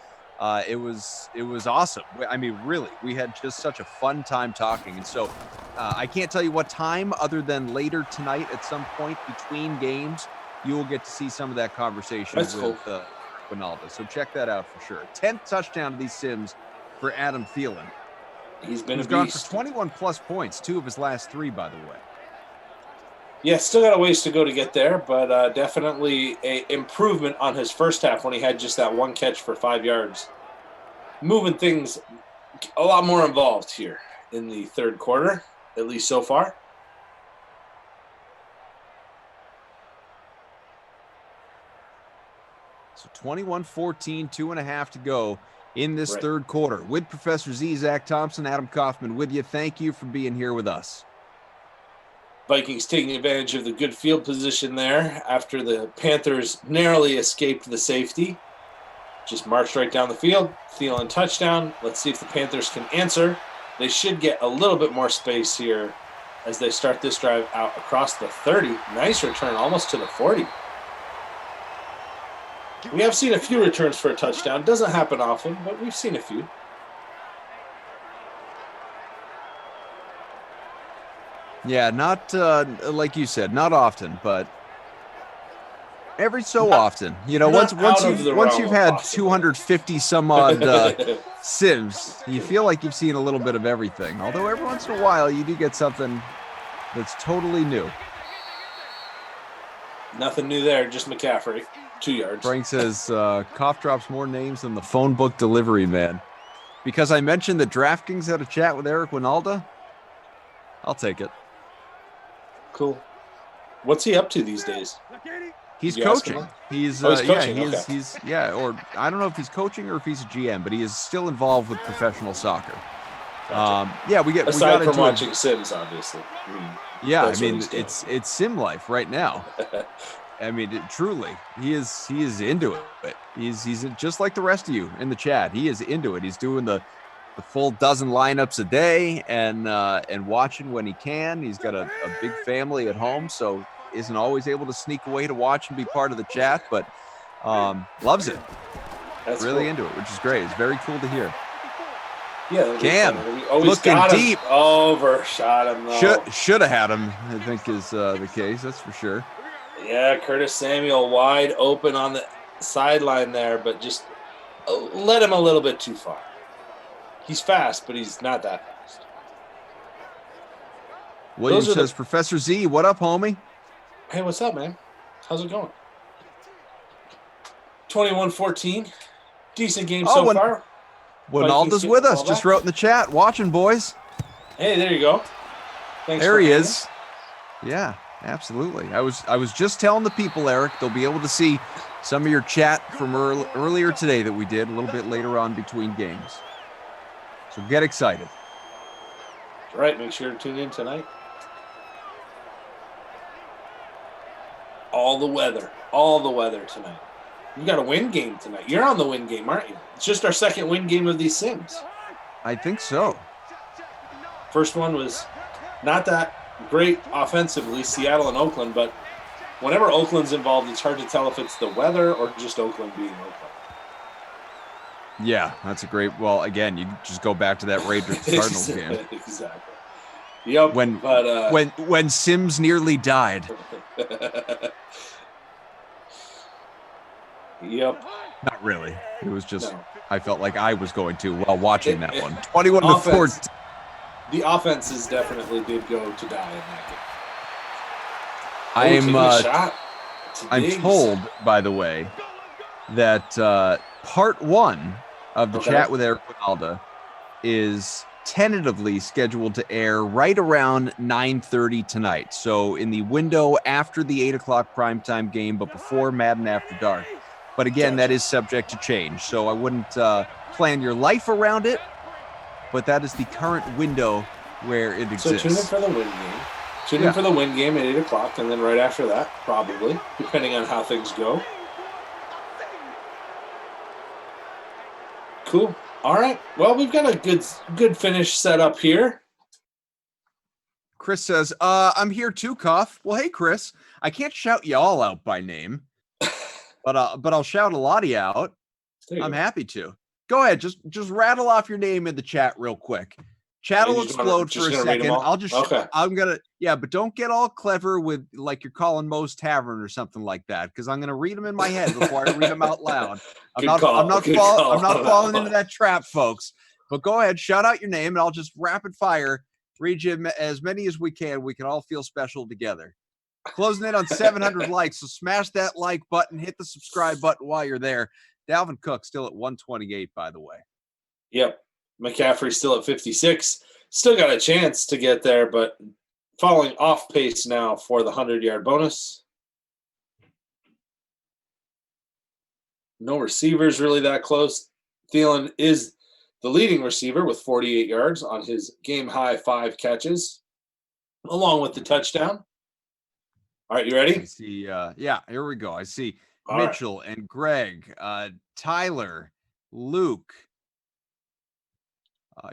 it was awesome. I mean, really, we had just such a fun time talking. And so I can't tell you what time, other than later tonight at some point between games, you will get to see some of that conversation with Winalda. So check that out for sure. 10th touchdown to these Sims for Adam Thielen. He's gone for 21 plus points, 2 of his last 3, by the way. Yeah, still got a ways to go to get there, but definitely a improvement on his first half when he had just that 1 catch for 5 yards. Moving things a lot more involved here in the third quarter, at least so far. So 21-14, 2.5 to go in this third quarter. With Professor Z.Thompson, Adam Kaufman with you. Thank you for being here with us. Vikings taking advantage of the good field position there after the Panthers narrowly escaped the safety. Just marched right down the field. Thielen touchdown. Let's see if the Panthers can answer. They should get a little bit more space here as they start this drive out across the 30. Nice return, almost to the 40. We have seen a few returns for a touchdown. Doesn't happen often, but we've seen a few. Yeah, not like you said, not often, but every so often. You know, once you've had 250 some odd Sims, you feel like you've seen a little bit of everything. Although every once in a while, you do get something that's totally new. Nothing new there, just McCaffrey. 2 yards. Frank says, Koff drops more names than the phone book delivery man. Because I mentioned that DraftKings had a chat with Eric Winalda, I'll take it. Cool. What's he up to these days? He's coaching. He's coaching. He's or I don't know if he's coaching or if he's a GM, but he is still involved with professional soccer. Gotcha. We aside from watching Sims, obviously. I mean it's Sim life right now. I mean, truly, he is into it. He's just like the rest of you in the chat. He is into it. He's doing the full dozen lineups a day and watching when he can. He's got a big family at home, so isn't always able to sneak away to watch and be part of the chat, but loves it. That's really cool. Into it, which is great. It's very cool to hear. Yeah, Cam looking deep. Overshot him though. Should have had him, I think is the case. That's for sure. Yeah, Curtis Samuel wide open on the sideline there, but just led him a little bit too far. He's fast, but he's not that fast. William says, Professor Z, what up, homie? Hey, what's up, man? How's it going? 21-14. Decent game so far. Winalda's with us. Just wrote in the chat. Watching, boys. Hey, there you go. Thanks. There he is. Yeah, absolutely. I was just telling the people, Eric, they'll be able to see some of your chat from earlier today that we did a little bit later on between games. So get excited. All right, make sure to tune in tonight. All the weather tonight. You got a win game tonight. You're on the win game, aren't you? It's just our second win game of these Sims. I think so. First one was not that great offensively, Seattle and Oakland, but whenever Oakland's involved, it's hard to tell if it's the weather or just Oakland being Oakland. Yeah, that's a great. Well, again, you just go back to that Raiders-Cardinals game. Exactly. Yep. When Sims nearly died. Yep. Not really. It was just I felt like I was going to while watching that one. 21-14. The offenses definitely did go to die in that game. I'm told, by the way, that part 1 of the chat with Eric Winalda is tentatively scheduled to air right around 9:30 tonight. So in the window after the 8 o'clock primetime game, but before Madden After Dark. But again, that is subject to change. So I wouldn't plan your life around it, but that is the current window where it exists. So tune in for the win game. Tune in for the win game at 8 o'clock, and then right after that, probably, depending on how things go. Cool. All right. Well, we've got a good finish set up here. Chris says, I'm here too, Cuff. Well, hey, Chris. I can't shout you all out by name, but I'll shout a lot of you out. I'm happy to. Go ahead. Just rattle off your name in the chat real quick. Chat will explode for a second. I'm going to, but don't get all clever with like you're calling Moe's Tavern or something like that, because I'm going to read them in my head before I read them out loud. I'm not falling into that trap, folks. But go ahead, shout out your name, and I'll just rapid fire read you as many as we can. We can all feel special together. Closing in on 700 likes, so smash that like button, hit the subscribe button while you're there. Dalvin Cook still at 128, by the way. Yep. McCaffrey still at 56. Still got a chance to get there, but falling off pace now for the 100-yard bonus. No receivers really that close. Thielen is the leading receiver with 48 yards on his game-high 5 catches, along with the touchdown. All right, you ready? I see, here we go. I see Mitchell and Greg, Tyler, Luke,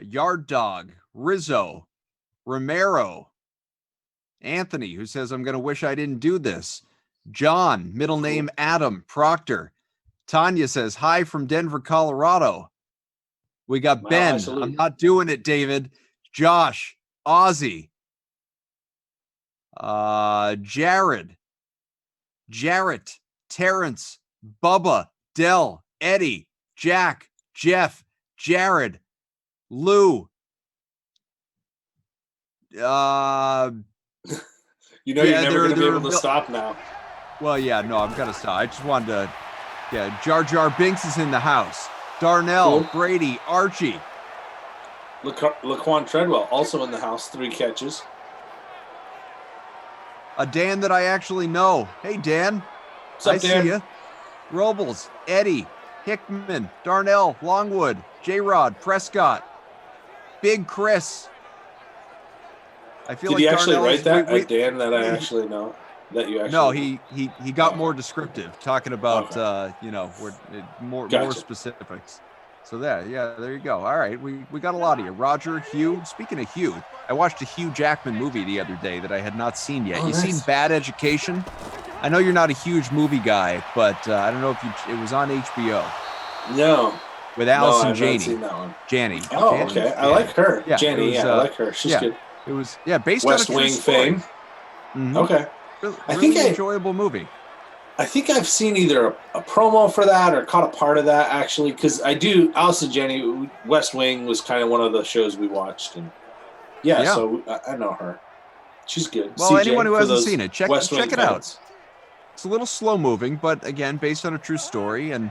Yard Dog, Rizzo, Romero, Anthony, who says, I'm going to wish I didn't do this. John, middle name Adam, Proctor. Tanya says, hi from Denver, Colorado. We got Ben. Absolutely. I'm not doing it, David. Josh, Ozzy, Jared, Jarrett, Terrence, Bubba, Dell, Eddie, Jack, Jeff, Jared, Lou. You're never going to be able to stop now. Well, yeah, no, I'm going to stop. I just wanted to, Jar Jar Binks is in the house. Darnell, Brady, Archie. Laquan Treadwell also in the house, 3 catches. A Dan that I actually know. Hey, Dan. What's up, Dan? See ya. Robles, Eddie, Hickman, Darnell, Longwood, J-Rod, Prescott, Big Chris. I feel Did he actually write that? Dan that I actually know. that you actually? No, he got more descriptive, talking about more Gotcha. specifics. So there you go. All right, we got a lot of you. Roger, Hugh. Speaking of Hugh, I watched a Hugh Jackman movie the other day that I had not seen yet. You seen Bad Education? I know you're not a huge movie guy, but I don't know if it was on HBO. No. With Allison Janney. Seen that one. Janney. Oh, Janney? okay. I like her. Yeah, Janney, I like her. She's good. It was based West on a true Wing story. fame. Mm-hmm. Okay. Really enjoyable movie. I think I've seen either a promo for that or caught a part of that, actually, because I do. Allison Janney, West Wing was kind of one of the shows we watched. And so I know her. She's good. Well, CJ, anyone who hasn't seen it, check it fans. out. It's a little slow moving, but again, based on a true story and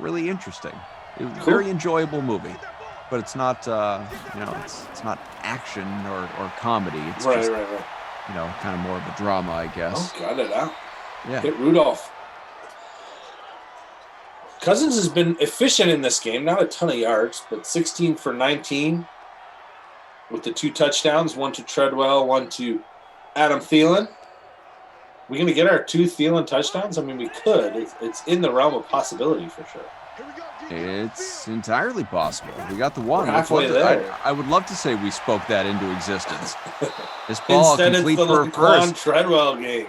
really interesting. It was a very enjoyable movie, but it's not it's not action or comedy. It's right. Kind of more of a drama, I guess. Oh, got it out. Yeah. Hit Rudolph. Cousins has been efficient in this game. Not a ton of yards, but 16 for 19 with the 2 touchdowns, one to Treadwell, one to Adam Thielen. We going to get our 2 Thielen touchdowns? I mean, we could. It's in the realm of possibility for sure. It's entirely possible. We got the one. We're halfway there. I would love to say we spoke that into existence. This ball Instead, complete it's the for Laquan first. Treadwell game.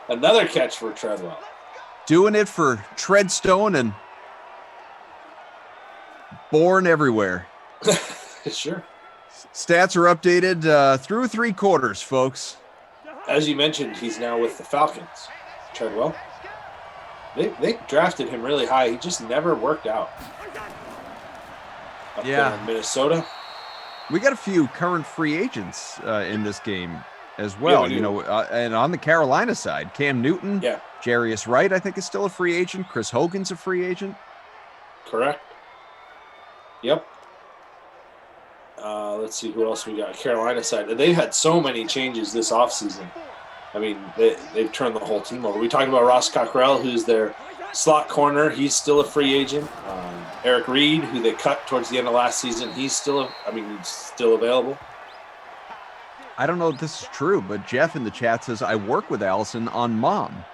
Another catch for Treadwell. Doing it for Treadstone and Born everywhere. Sure. Stats are updated through 3 quarters, folks. As you mentioned, he's now with the Falcons. Treadwell. They drafted him really high. He just never worked out. Up there in Minnesota. We got a few current free agents in this game as well. And on the Carolina side, Cam Newton, Jarius Wright, I think, is still a free agent. Chris Hogan's a free agent. Correct. Yep. Let's see who else we got. Carolina side. They've had so many changes this offseason. I mean, they've turned the whole team over. We talked about Ross Cockrell, who's their slot corner. He's still a free agent. Eric Reid, who they cut towards the end of last season, he's still available. I don't know if this is true, but Jeff in the chat says, I work with Allison on Mom,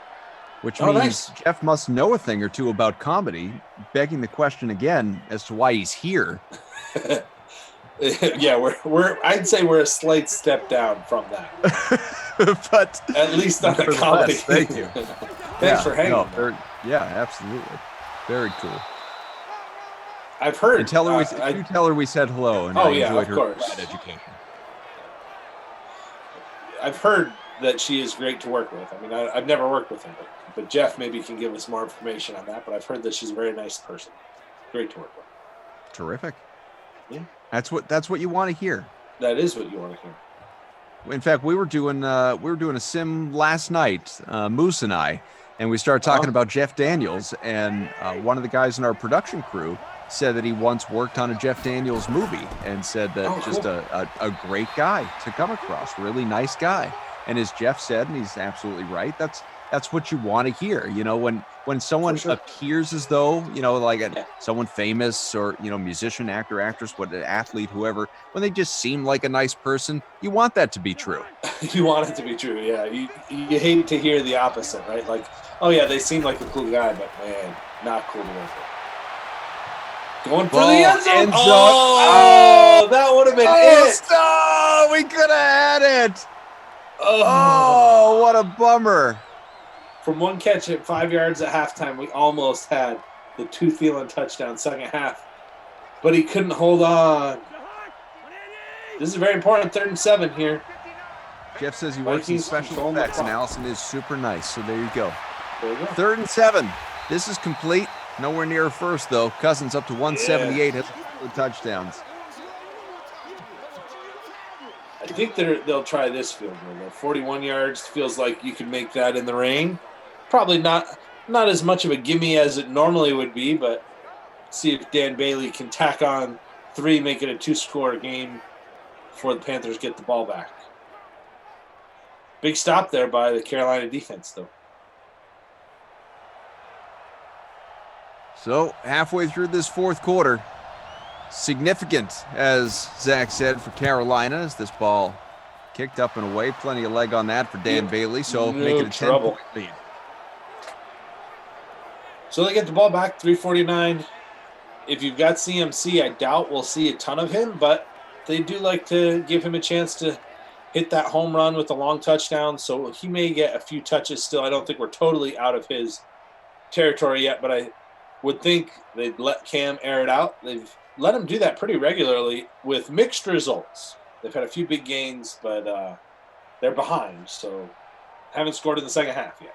which means Jeff must know a thing or two about comedy, begging the question again as to why he's here. I'd say we're a slight step down from that. But at least on the comedy. Thank you. Thanks for hanging. Absolutely. Very cool. I've heard. And tell her we said hello and I enjoyed her Bad Education. I've heard that she is great to work with. I mean, I've never worked with her, but Jeff maybe can give us more information on that. But I've heard that she's a very nice person. Great to work with. Terrific. Yeah. That's what you want to hear. That is what you want to hear. In fact, we were doing a sim last night, Moose and I, and we started talking about Jeff Daniels, and one of the guys in our production crew said that he once worked on a Jeff Daniels movie and said that a great guy to come across, really nice guy. And as Jeff said, and he's absolutely right, that's what you want to hear. When someone appears as though, someone famous or, musician, actor, actress, athlete, whoever, when they just seem like a nice person, you want that to be true. You want it to be true, yeah. You hate to hear the opposite, right? Like, oh yeah, they seem like a cool guy, but man, not cool to work with. Going for the end zone. Oh, that would have been it. Stop! We could have had it. Oh, what a bummer. From one catch at 5 yards at halftime, we almost had the 2 Thielen touchdown second half, but he couldn't hold on. This is very important. 3rd and 7 here. Jeff says he works in special effects, and Allison is super nice. So there you go. 3rd and 7. This is complete. Nowhere near first, though. Cousins up to 178 has touchdowns. I think they'll try this field goal. 41 yards feels like you can make that in the rain. Probably not as much of a gimme as it normally would be, but see if Dan Bailey can tack on 3, make it a 2-score game before the Panthers get the ball back. Big stop there by the Carolina defense, though. So halfway through this 4th quarter, significant, as Zach said, for Carolina, as this ball Kicked up and away. Plenty of leg on that for Dan Bailey. So make it a 10-point lead. So they get the ball back, 3:49. If you've got CMC, I doubt we'll see a ton of him, but they do like to give him a chance to hit that home run with a long touchdown. So he may get a few touches still. I don't think we're totally out of his territory yet, but I would think they'd let Cam air it out. They've let him do that pretty regularly with mixed results. They've had a few big gains, but they're behind, so haven't scored in the second half yet.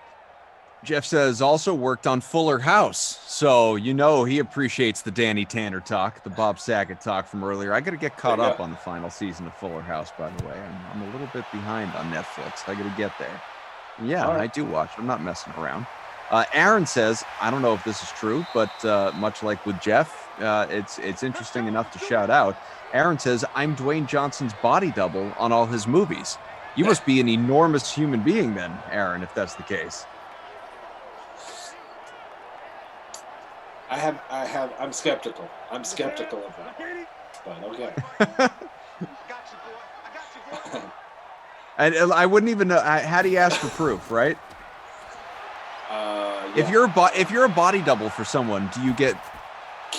Jeff says also worked on Fuller House. So, he appreciates the Danny Tanner talk, the Bob Saget talk from earlier. I got to get caught up on the final season of Fuller House, by the way. I'm a little bit behind on Netflix. I got to get there. Yeah, right. I do watch. I'm not messing around. Aaron says, I don't know if this is true, but much like with Jeff, it's interesting enough to shout out. Aaron says, I'm Dwayne Johnson's body double on all his movies. You must be an enormous human being then, Aaron, if that's the case. I'm skeptical. I'm skeptical of that. But okay. And I wouldn't even know. How do you ask for proof, right? Yeah. If you're a body double for someone, do you get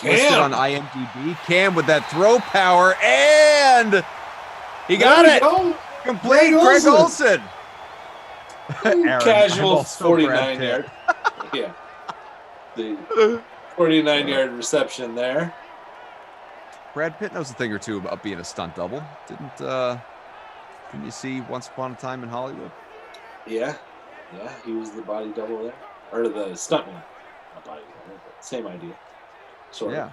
listed on IMDb? Cam with that throw power, and he got it. Complete Greg Olsen. Casual 49-yard. Yeah. The 49-yard reception there. Brad Pitt knows a thing or two about being a stunt double. Didn't you see Once Upon a Time in Hollywood? Yeah, he was the body double there, or the stuntman. Not body double, but same idea. Sort of.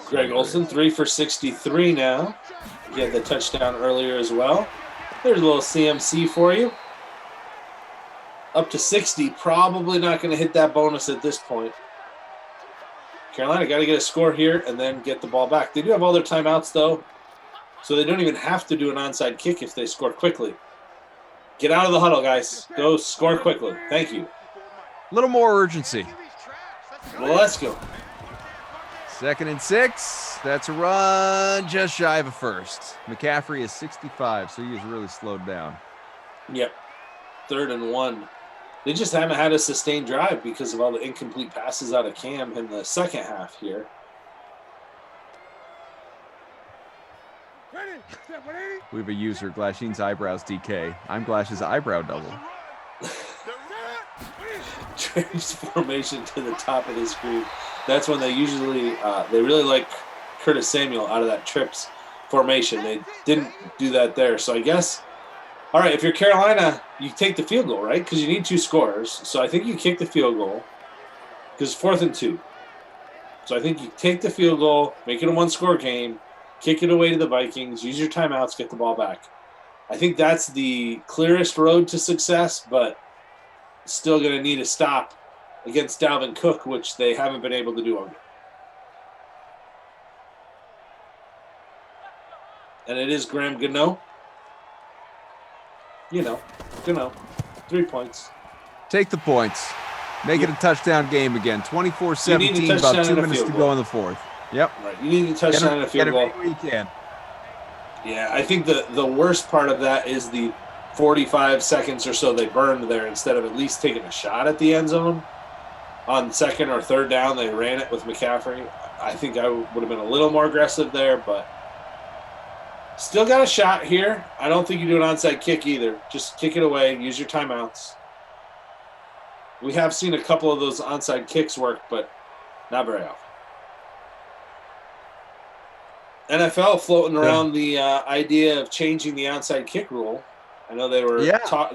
Greg Olsen, 3 for 63 now. He had the touchdown earlier as well. There's a little CMC for you. Up to 60. Probably not going to hit that bonus at this point. Carolina got to get a score here and then get the ball back. They do have all their timeouts, though, so they don't even have to do an onside kick if they score quickly. Get out of the huddle, guys. Go score quickly. Thank you. A little more urgency. Well, let's go. 2nd and 6. That's a run just shy of a first. McCaffrey is 65, so he is really slowed down. Yep. 3rd and 1. They just haven't had a sustained drive because of all the incomplete passes out of Cam in the second half here. We have a user, Glasheen's eyebrows DK. I'm Glash's eyebrow double. Transformation to the top of the screen. That's when they usually, they really like Curtis Samuel out of that trips formation. They didn't do that there. So I guess, all right, if you're Carolina, you take the field goal, right? Because you need 2 scores. So I think you kick the field goal because 4th and 2. So I think you take the field goal, make it a 1-score game, kick it away to the Vikings, use your timeouts, get the ball back. I think that's the clearest road to success, but still going to need a stop against Dalvin Cook, which they haven't been able to do all year. And it is Graham Gano. Gano. 3 points. Take the points. Make it a touchdown game again. 24-17, about 2 minutes to go in the 4th. Yep. Right. You need a touchdown and a field goal. You can. Yeah, I think the worst part of that is the 45 seconds or so they burned there instead of at least taking a shot at the end zone. On 2nd or 3rd down, they ran it with McCaffrey. I think I would have been a little more aggressive there, but still got a shot here. I don't think you do an onside kick either. Just kick it away. Use your timeouts. We have seen a couple of those onside kicks work, but not very often. NFL floating around the idea of changing the onside kick rule. I know they were.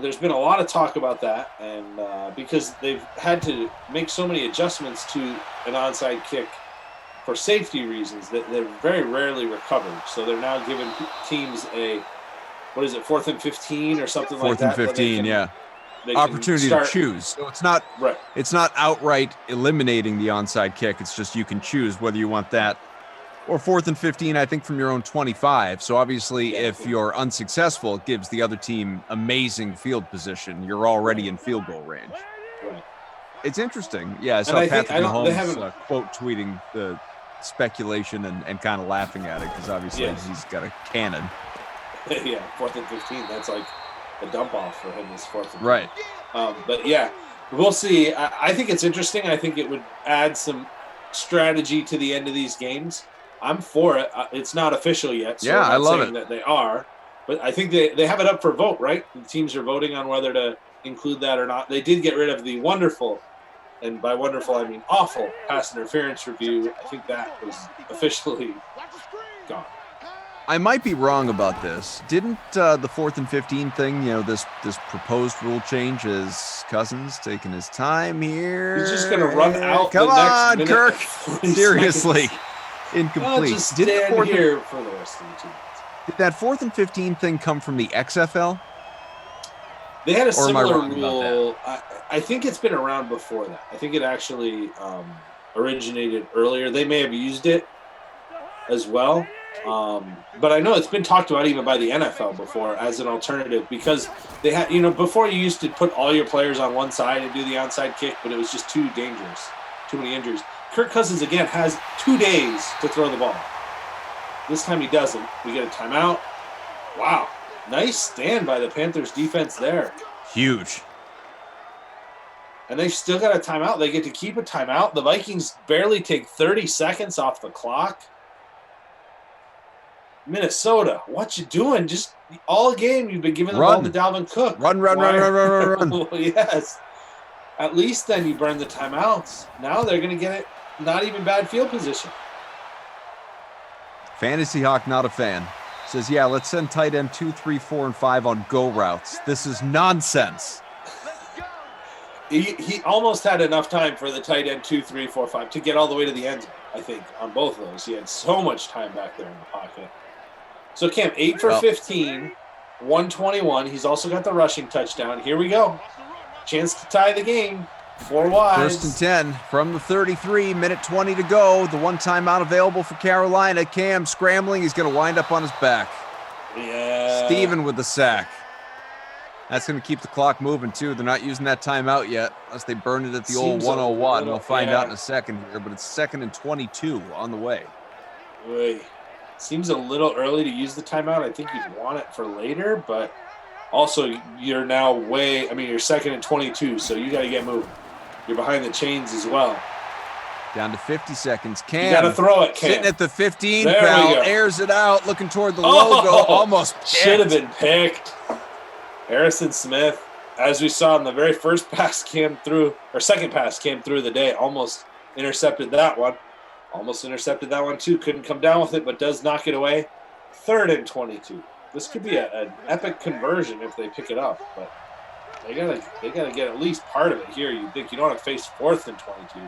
There's been a lot of talk about that, and because they've had to make so many adjustments to an onside kick for safety reasons that they're very rarely recovered. So they're now giving teams a 4th and 15 or something like that. 4th and 15, yeah. Opportunity to choose. So it's not right. It's not outright eliminating the onside kick. It's just you can choose whether you want that. Or 4th and 15, I think, from your own 25. So obviously, if you're unsuccessful, it gives the other team amazing field position. You're already in field goal range. Right. It's interesting. Yeah, I saw Patrick Mahomes quote tweeting the speculation and kind of laughing at it because obviously he's got a cannon. Yeah, 4th and 15. That's like a dump off for him. Is 4th and 15. Right. But yeah, we'll see. I think it's interesting. I think it would add some strategy to the end of these games. I'm for it. It's not official yet. So I love it that they are, but I think they have it up for vote, right? The teams are voting on whether to include that or not. They did get rid of the wonderful, and by wonderful I mean awful, pass interference review. I think that was officially gone. I might be wrong about this. Didn't the 4th and 15 thing, this proposed rule change is Cousins taking his time here? He's just going to run out. Come on, next Kirk. Seriously. Incomplete. I'll just stand here for the rest of the 2 minutes. Did that 4th and 15 thing come from the XFL? They had a similar rule. I think it's been around before that. I think it actually originated earlier. They may have used it as well. But I know it's been talked about even by the NFL before as an alternative because they had, before you used to put all your players on one side and do the onside kick, but it was just too dangerous, too many injuries. Kirk Cousins, again, has 2 days to throw the ball. This time he doesn't. We get a timeout. Wow. Nice stand by the Panthers defense there. Huge. And they've still got a timeout. They get to keep a timeout. The Vikings barely take 30 seconds off the clock. Minnesota, what you doing? Just all game you've been giving the ball to Dalvin Cook. Run. Well, yes. At least then you burn the timeouts. Now they're going to get it. Not even bad field position. Fantasy Hawk, not a fan. Says, yeah, let's send tight end 2, 3, 4, and 5 on go routes. This is nonsense. He almost had enough time for the tight end 2, 3, 4, 5 to get all the way to the end zone, I think, on both of those. He had so much time back there in the pocket. So Cam, 8 for 15, 121. He's also got the rushing touchdown. Here we go. Chance to tie the game. 4 wides. 1st and 10 from the 33, minute 20 to go. The one timeout available for Carolina. Cam scrambling. He's going to wind up on his back. Yeah. Steven with the sack. That's going to keep the clock moving, too. They're not using that timeout yet, unless they burn it at the old 101. We'll find out in a second here, but it's 2nd and 22 on the way. Oy. Seems a little early to use the timeout. I think you'd want it for later, but also you're now you're 2nd and 22, so you got to get moving. You're behind the chains as well. Down to 50 seconds. Cam. You got to throw it, Cam. Sitting at the 15, pal. Airs it out, looking toward the logo. Almost should have been picked. Harrison Smith, as we saw in the very first pass second pass came through the day, almost intercepted that one. Almost intercepted that one too. Couldn't come down with it, but does knock it away. 3rd and 22. This could be an epic conversion if they pick it up, but they gotta get at least part of it here. You think you don't want to face 4th and 22,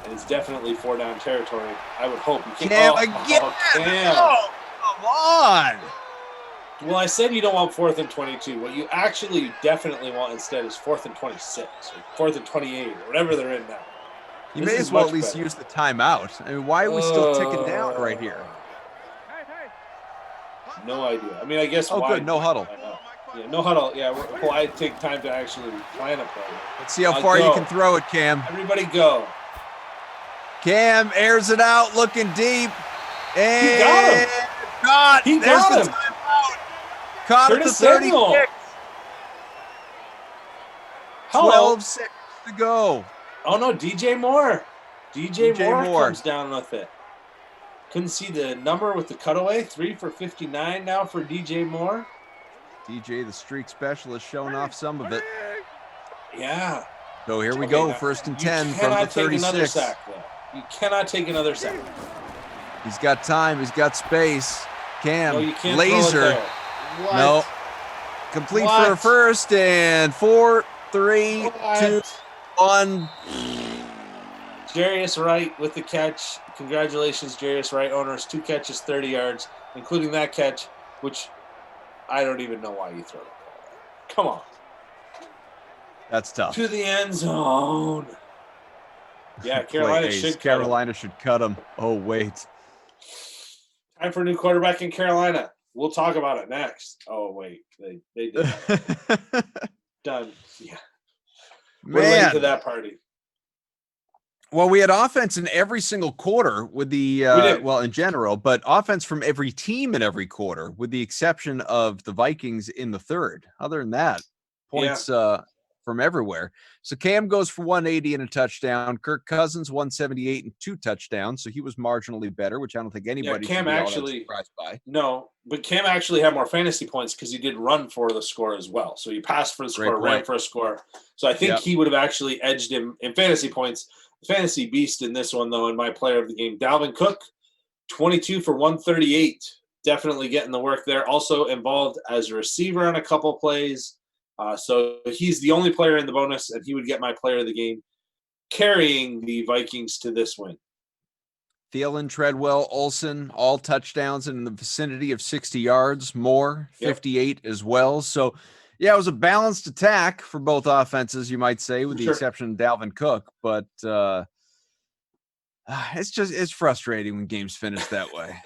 and it's definitely 4 down territory. I would hope you can't. Cam. Oh, come on. Well, I said you don't want 4th and 22. What you actually definitely want instead is 4th and 26 or 4th and 28 or whatever they're in now. You may as well at least use the timeout. I mean, why are we still ticking down right here? No idea. I mean, I guess. Oh, good. No huddle. Yeah, no huddle. Yeah, well, I take time to actually plan a play. Let's see how far you can throw it, Cam. Everybody go. Cam airs it out, looking deep. And he got him. He got him. Caught at the 36. 12 seconds to go. Oh, no, DJ Moore. DJ Moore comes down with it. Couldn't see the number with the cutaway. 3 for 59 now for DJ Moore. DJ, the streak specialist, showing off some of it. Yeah. So here we go, 1st and 10 from the 36. You cannot take another sack. He's got time. He's got space. Cam, no, you can't laser. What? No. Complete for a first and 4, 3, 2, 1. Jarius Wright with the catch. Congratulations, Jarius Wright owners. 2 catches, 30 yards, including that catch, which I don't even know why you throw it. Come on. That's tough. To the end zone. Yeah, Carolina should cut him. Oh, wait. Time for a new quarterback in Carolina. We'll talk about it next. Oh, wait. They did. Done. Yeah. We're late to that party. Well, we had offense in every single quarter with the well, in general, but offense from every team in every quarter, with the exception of the Vikings in the third. Other than that, points from everywhere. So Cam goes for 180 and a touchdown. Kirk Cousins 178 and 2 touchdowns. So he was marginally better, which I don't think anybody should be all that surprised by. No, but Cam actually had more fantasy points because he did run for the score as well. So he passed for the score, ran for a score. So I think he would have actually edged him in fantasy points. Fantasy beast in this one, though, in my player of the game. Dalvin Cook, 22 for 138. Definitely getting the work there. Also involved as a receiver on a couple plays. So he's the only player in the bonus, and he would get my player of the game, carrying the Vikings to this win. Thielen, Treadwell, Olsen, all touchdowns in the vicinity of 60 yards, more, 58 as well. So, yeah, it was a balanced attack for both offenses, you might say, with the exception of Dalvin Cook. But it's frustrating when games finish that way.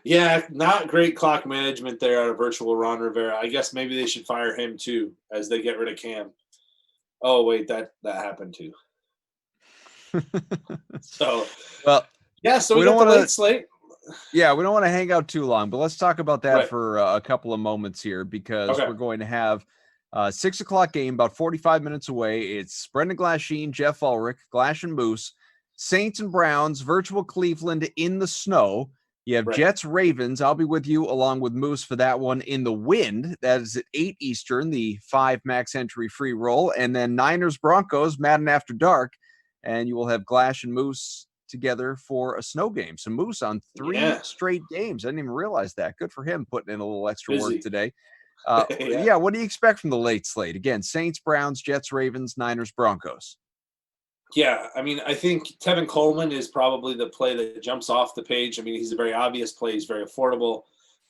Yeah, not great clock management there out of virtual Ron Rivera. I guess maybe they should fire him too as they get rid of Cam. Oh, wait, that happened too. So, well, yeah, so we don't want to late slate. Yeah, we don't want to hang out too long, but let's talk about that for a couple of moments here because we're going to have a 6 o'clock game about 45 minutes away. It's Brendan Glasheen, Jeff Ulrich, Glash and Moose, Saints and Browns, virtual Cleveland in the snow. You have Jets, Ravens. I'll be with you along with Moose for that one in the wind. That is at 8 Eastern, the 5 max entry free roll. And then Niners, Broncos, Madden After Dark. And you will have Glash and Moose together for a snow game. So Moose on 3 straight games. I didn't even realize that. Good for him putting in a little extra work today. What do you expect from the late slate? Again, Saints, Browns, Jets, Ravens, Niners, Broncos. Yeah, I mean, I think Tevin Coleman is probably the play that jumps off the page. I mean, he's a very obvious play. He's very affordable.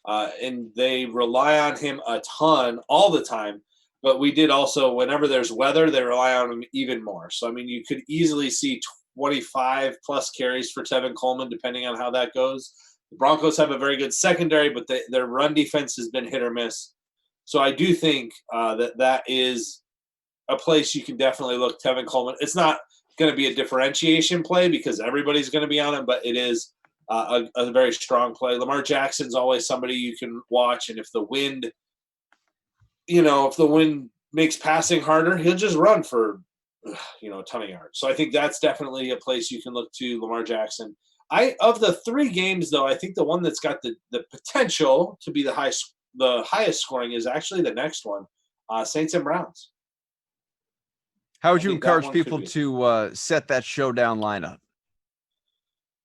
And they rely on him a ton all the time. But we did also, whenever there's weather, they rely on him even more. So, I mean, you could easily see 25-plus carries for Tevin Coleman, depending on how that goes. The Broncos have a very good secondary, but their run defense has been hit or miss. So I do think that is a place you can definitely look Tevin Coleman. It's not going to be a differentiation play because everybody's going to be on him, but it is a very strong play. Lamar Jackson's always somebody you can watch, and if the wind makes passing harder, he'll just run for a ton of yards. So I think that's definitely a place you can look to Lamar Jackson. Of the 3 games, though, I think the one that's got the potential to be the highest scoring is actually the next one, Saints and Browns. How would you encourage people to set that showdown lineup?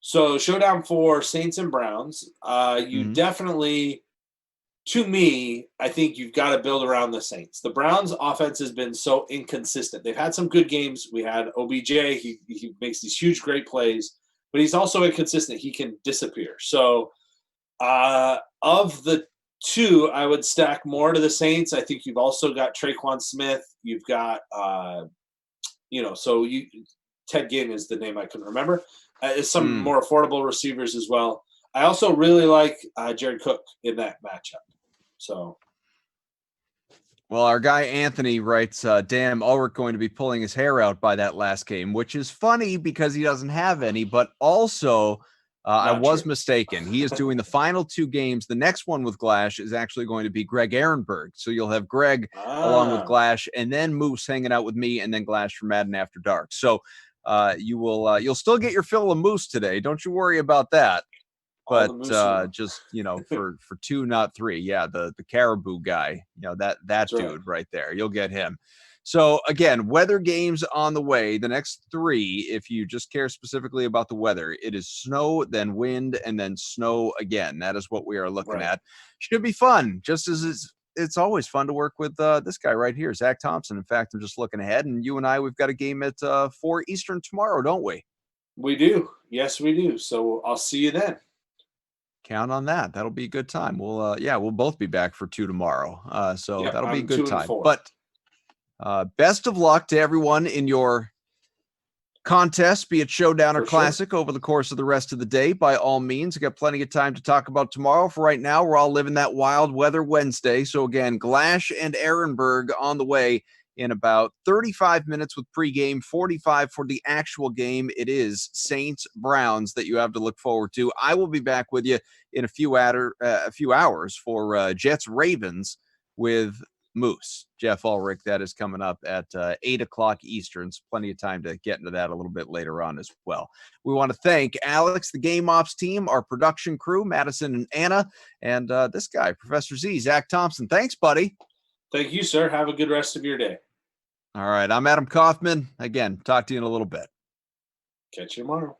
So showdown for Saints and Browns, you definitely, to me, I think you've got to build around the Saints. The Browns offense has been so inconsistent. They've had some good games. We had OBJ. He makes these huge, great plays, but he's also inconsistent. He can disappear. So of the 2, I would stack more to the Saints. I think you've also got Traquan Smith. You've got Ted Ginn is the name I couldn't remember. Some more affordable receivers as well. I also really like Jared Cook in that matchup. So, well, our guy Anthony writes, damn, Ulrich going to be pulling his hair out by that last game, which is funny because he doesn't have any, but also I was mistaken. He is doing the final 2 games. The next one with Glash is actually going to be Greg Ehrenberg. So you'll have Greg along with Glash, and then Moose hanging out with me, and then Glash for Madden After Dark. So you'll still get your fill of Moose today. Don't you worry about that. But just for 2, not 3. Yeah, the caribou guy. That dude right there. You'll get him. So, again, weather games on the way. The next 3, if you just care specifically about the weather, it is snow, then wind, and then snow again. That is what we are looking at. Should be fun, just as it's always fun to work with this guy right here, z.thompson. In fact, I'm just looking ahead, and you and I, we've got a game at 4 Eastern tomorrow, don't we? We do. Yes, we do. So I'll see you then. Count on that. That'll be a good time. We'll both be back for 2 tomorrow. That'll be a good time. But best of luck to everyone in your contest, be it showdown or classic, over the course of the rest of the day. By all means, we got plenty of time to talk about tomorrow. For right now, we're all living that wild weather Wednesday. So again, Glash and Ehrenberg on the way in about 35 minutes with pregame, 45 for the actual game. It is Saints-Browns that you have to look forward to. I will be back with you in a few hours for Jets-Ravens with Moose. Jeff Ulrich, that is coming up at 8 o'clock Eastern. So plenty of time to get into that a little bit later on as well. We want to thank Alex, the Game Ops team, our production crew, Madison and Anna, and this guy, Professor Z, z.thompson. Thanks, buddy. Thank you, sir. Have a good rest of your day. All right. I'm Adam Kaufman. Again, talk to you in a little bit. Catch you tomorrow.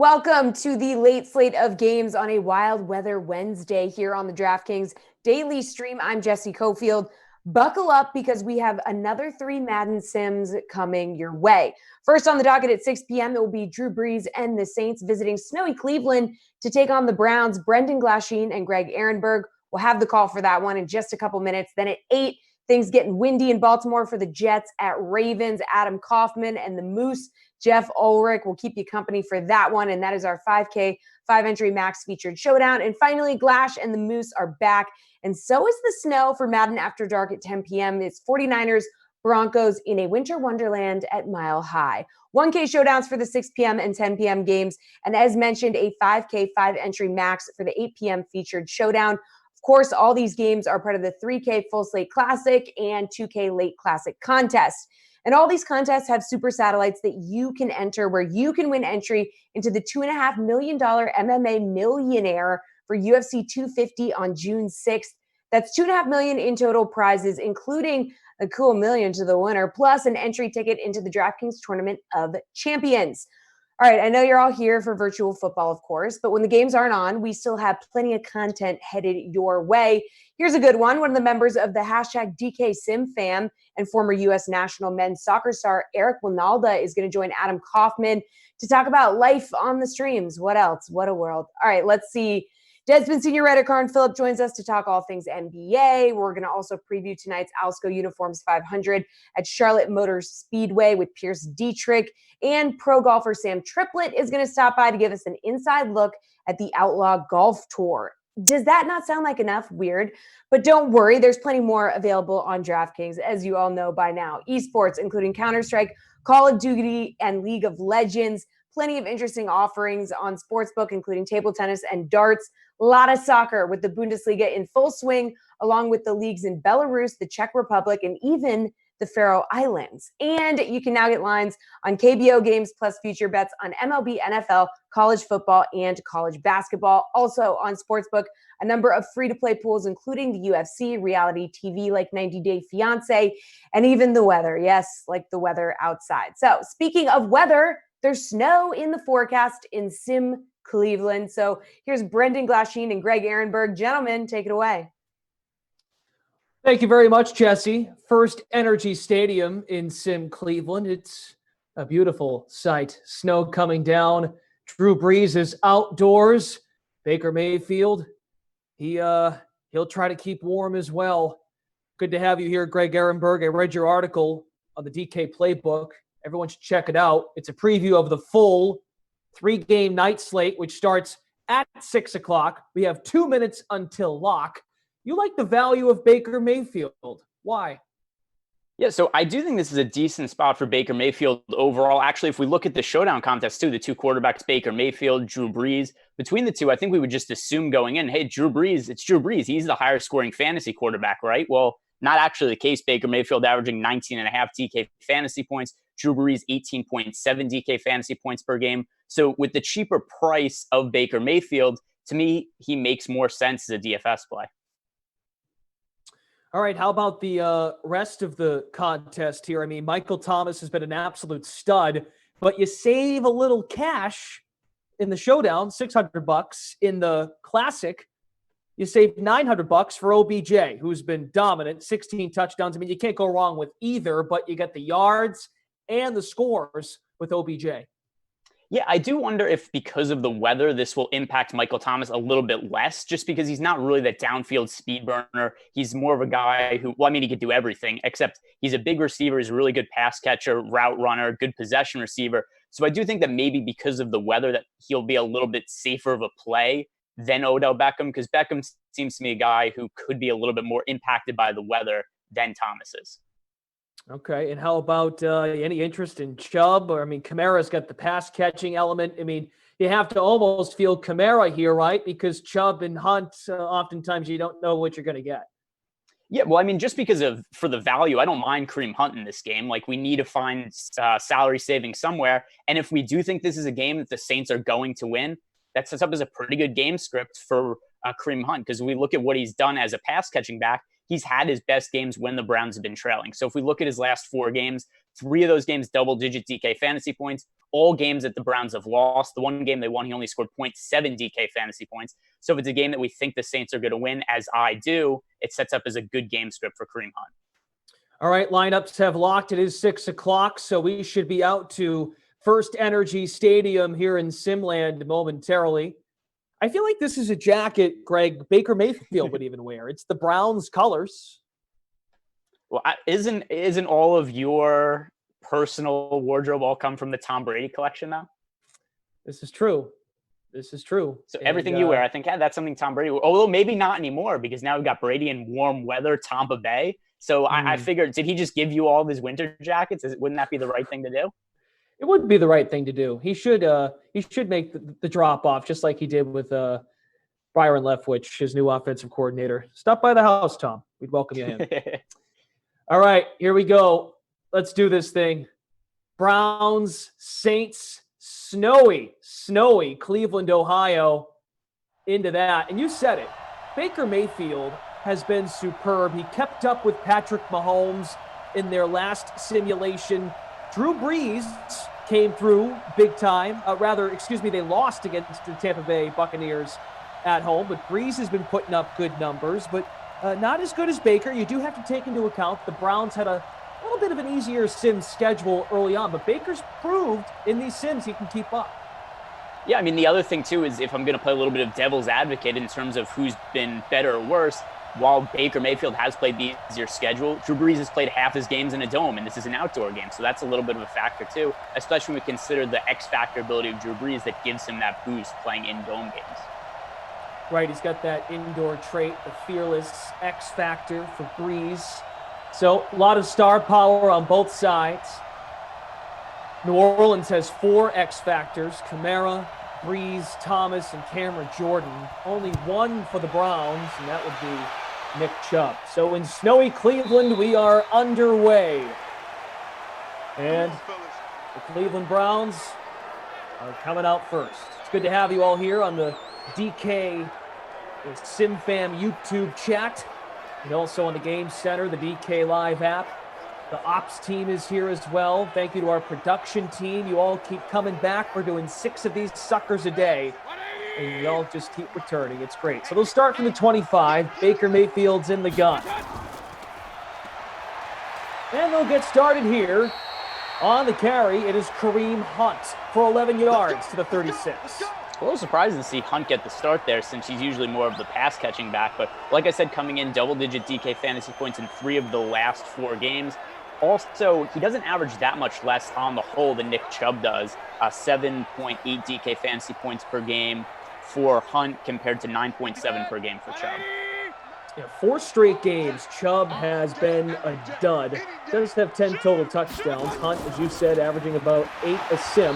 Welcome to the late slate of games on a wild weather Wednesday here on the DraftKings Daily stream. I'm Jesse Cofield. Buckle up because we have another 3 Madden Sims coming your way. First on the docket at 6 p.m., it will be Drew Brees and the Saints visiting snowy Cleveland to take on the Browns. Brendan Glasheen and Greg Ehrenberg will have the call for that one in just a couple minutes. Then at 8, things getting windy in Baltimore for the Jets at Ravens. Adam Kaufman and the Moose, Jeff Ulrich will keep you company for that one. And that is our 5K, 5-entry max featured showdown. And finally, Glash and the Moose are back. And so is the snow for Madden After Dark at 10 p.m. It's 49ers, Broncos in a winter wonderland at Mile High. 1K showdowns for the 6 p.m. and 10 p.m. games. And as mentioned, a 5K, 5-entry max for the 8 p.m. featured showdown. Of course, all these games are part of the 3K Full Slate Classic and 2K Late Classic contest. And all these contests have super satellites that you can enter where you can win entry into the $2.5 million MMA Millionaire for UFC 250 on June 6th. That's $2.5 million in total prizes, including a cool million to the winner, plus an entry ticket into the DraftKings Tournament of Champions. All right, I know you're all here for virtual football, of course, but when the games aren't on, we still have plenty of content headed your way. Here's a good one. One of the members of the hashtag DKSimFam and former U.S. national men's soccer star Eric Winalda is going to join Adam Kaufman to talk about life on the streams. What else? What a world. All right, let's see. Deadspin senior writer Karin Phillip joins us to talk all things NBA. We're going to also preview tonight's Alsco Uniforms 500 at Charlotte Motor Speedway with Pierce Dietrich. And pro golfer Sam Triplett is going to stop by to give us an inside look at the Outlaw Golf Tour. Does that not sound like enough? Weird. But don't worry, there's plenty more available on DraftKings, as you all know by now. Esports, including Counter-Strike, Call of Duty, and League of Legends. Plenty of interesting offerings on Sportsbook, including table tennis and darts. A lot of soccer with the Bundesliga in full swing, along with the leagues in Belarus, the Czech Republic, and even the Faroe Islands. And you can now get lines on KBO games plus future bets on MLB, NFL, college football, and college basketball. Also on Sportsbook, a number of free-to-play pools, including the UFC, reality TV like 90 Day Fiancé, and even the weather. Yes, like the weather outside. So speaking of weather, there's snow in the forecast in Sim Cleveland. So here's Brendan Glasheen and Greg Ehrenberg. Gentlemen, take it away. Thank you very much, Jesse. First Energy Stadium in Sim Cleveland. It's a beautiful sight. Snow coming down. Drew Brees is outdoors. Baker Mayfield, he'll try to keep warm as well. Good to have you here, Greg Ehrenberg. I read your article on the DK Playbook. Everyone should check it out. It's a preview of the full 3-game night slate, which starts at 6 o'clock. We have 2 minutes until lock. You like the value of Baker Mayfield. Why? Yeah, so I do think this is a decent spot for Baker Mayfield overall. Actually, if we look at the showdown contest too, the 2 quarterbacks, Baker Mayfield, Drew Brees, between the two, I think we would just assume going in, hey, it's Drew Brees. He's the higher scoring fantasy quarterback, right? Well, not actually the case. Baker Mayfield averaging 19.5 DK fantasy points. Drew Brees, 18.7 DK fantasy points per game. So with the cheaper price of Baker Mayfield, to me, he makes more sense as a DFS play. All right, how about the rest of the contest here? I mean, Michael Thomas has been an absolute stud, but you save a little cash in the showdown, $600. In the classic, you save $900 for OBJ, who's been dominant, 16 touchdowns. I mean, you can't go wrong with either, but you get the yards and the scores with OBJ. Yeah, I do wonder if because of the weather, this will impact Michael Thomas a little bit less, just because he's not really that downfield speed burner. He's more of a guy who, well, I mean, he could do everything, except he's a big receiver. He's a really good pass catcher, route runner, good possession receiver. So I do think that maybe because of the weather that he'll be a little bit safer of a play than Odell Beckham, because Beckham seems to me a guy who could be a little bit more impacted by the weather than Thomas is. Okay, and how about any interest in Chubb? Or, I mean, Kamara's got the pass-catching element. I mean, you have to almost feel Kamara here, right? Because Chubb and Hunt, oftentimes you don't know what you're going to get. Yeah, well, I mean, just because for the value, I don't mind Kareem Hunt in this game. Like, we need to find salary saving somewhere. And if we do think this is a game that the Saints are going to win, that sets up as a pretty good game script for Kareem Hunt. Because we look at what he's done as a pass-catching back, he's had his best games when the Browns have been trailing. So if we look at his last 4 games, 3 of those games, double-digit DK fantasy points, all games that the Browns have lost. The one game they won, he only scored 0.7 DK fantasy points. So if it's a game that we think the Saints are going to win, as I do, it sets up as a good game script for Kareem Hunt. All right, lineups have locked. It is 6 o'clock, so we should be out to First Energy Stadium here in Simland momentarily. I feel like this is a jacket, Greg, Baker Mayfield would even wear. It's the Browns colors. Well, isn't all of your personal wardrobe all come from the Tom Brady collection now? This is true. So everything you wear, I think, that's something Tom Brady. Although maybe not anymore, because now we've got Brady in warm weather, Tampa Bay. So I figured, did he just give you all of his winter jackets? Wouldn't that be the right thing to do? It would be the right thing to do. He should make the drop off just like he did with Byron Leftwich, his new offensive coordinator. Stop by the house, Tom. We'd welcome you in. All right, here we go. Let's do this thing. Browns, Saints, snowy, Cleveland, Ohio. Into that. And you said it. Baker Mayfield has been superb. He kept up with Patrick Mahomes in their last simulation. Drew Brees came through big time. They lost against the Tampa Bay Buccaneers at home. But Brees has been putting up good numbers, but not as good as Baker. You do have to take into account the Browns had a little bit of an easier sim schedule early on, but Baker's proved in these sims he can keep up. Yeah, I mean, the other thing, too, is if I'm going to play a little bit of devil's advocate in terms of who's been better or worse, while Baker Mayfield has played the easier schedule, Drew Brees has played half his games in a dome, and this is an outdoor game. So that's a little bit of a factor, too, especially when we consider the X-factor ability of Drew Brees that gives him that boost playing in dome games. Right, he's got that indoor trait, the fearless X-factor for Brees. So a lot of star power on both sides. New Orleans has 4 X-factors, Kamara, Brees, Thomas, and Cameron Jordan. Only 1 for the Browns, and that would be Nick Chubb. So in snowy Cleveland, we are underway. And the Cleveland Browns are coming out first. It's good to have you all here on the DK SimFam YouTube chat, and also on the Game Center, the DK Live app. The ops team is here as well. Thank you to our production team. You all keep coming back. We're doing 6 of these suckers a day, and you all just keep returning. It's great. So they'll start from the 25. Baker Mayfield's in the gun. And they'll get started here. On the carry, it is Kareem Hunt for 11 yards to the 36. A little surprised to see Hunt get the start there, since he's usually more of the pass-catching back. But like I said, coming in double-digit DK fantasy points in 3 of the last 4 games. Also, he doesn't average that much less on the whole than Nick Chubb does. 7.8 DK fantasy points per game for Hunt compared to 9.7 per game for Chubb. Yeah, 4 straight games, Chubb has been a dud. Does have 10 total touchdowns. Hunt, as you said, averaging about 8 a sim.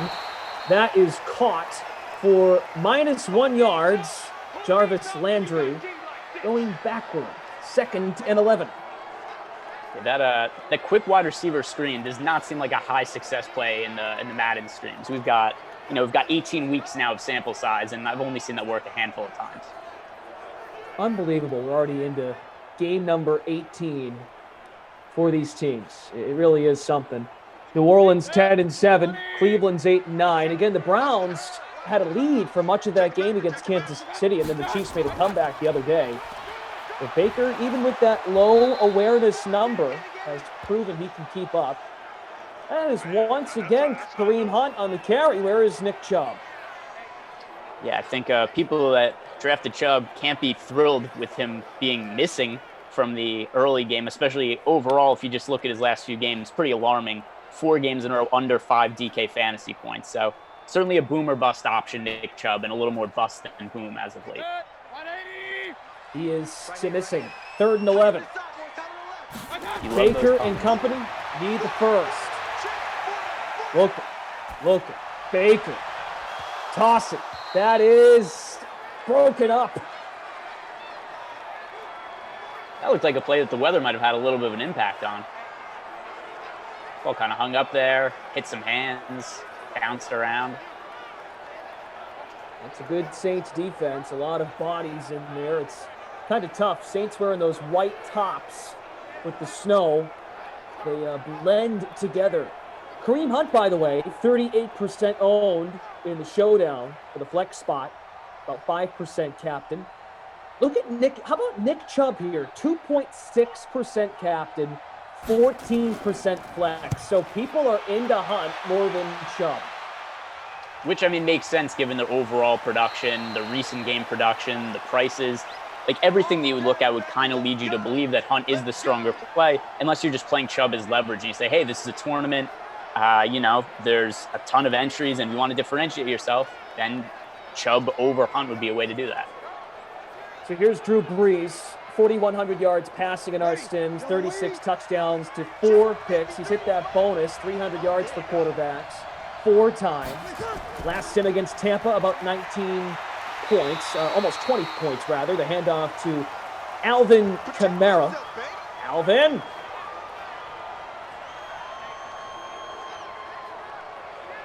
That is caught for -1 yards. Jarvis Landry going backward. 2nd and 11. That quick wide receiver screen does not seem like a high success play in the Madden screens. We've got 18 weeks now of sample size, and I've only seen that work a handful of times. Unbelievable. We're already into game number 18 for these teams. It really is something. New Orleans 10-7, Cleveland's 8-9. Again, the Browns had a lead for much of that game against Kansas City, and then the Chiefs made a comeback the other day. But Baker, even with that low awareness number, has proven he can keep up. That is once again Kareem Hunt on the carry. Where is Nick Chubb? Yeah, I think people that drafted Chubb can't be thrilled with him being missing from the early game, especially overall. If you just look at his last few games, pretty alarming. 4 games in a row under 5 DK fantasy points. So certainly a boom or bust option, Nick Chubb, and a little more bust than boom as of late. He is missing. 3rd and 11. Baker and company need the first. Look it. Baker. Toss it. That is broken up. That looked like a play that the weather might have had a little bit of an impact on. Ball kind of hung up there, hit some hands, bounced around. That's a good Saints defense. A lot of bodies in there. It's kind of tough. Saints wearing those white tops with the snow. They blend together. Kareem Hunt, by the way, 38% owned in the showdown for the flex spot, about 5% captain. Look at Nick. How about Nick Chubb here? 2.6% captain, 14% flex. So people are into Hunt more than Chubb. Which, I mean, makes sense given the overall production, the recent game production, the prices. Like, everything that you would look at would kind of lead you to believe that Hunt is the stronger play, unless you're just playing Chubb as leverage and you say, hey, this is a tournament. There's a ton of entries and you want to differentiate yourself, then Chubb over Hunt would be a way to do that. So here's Drew Brees, 4,100 yards passing in our sims, 36 touchdowns to 4 picks. He's hit that bonus, 300 yards for quarterbacks, 4 times. Last sim against Tampa, about 19 points, almost 20 points rather. The handoff to Alvin Kamara. Alvin.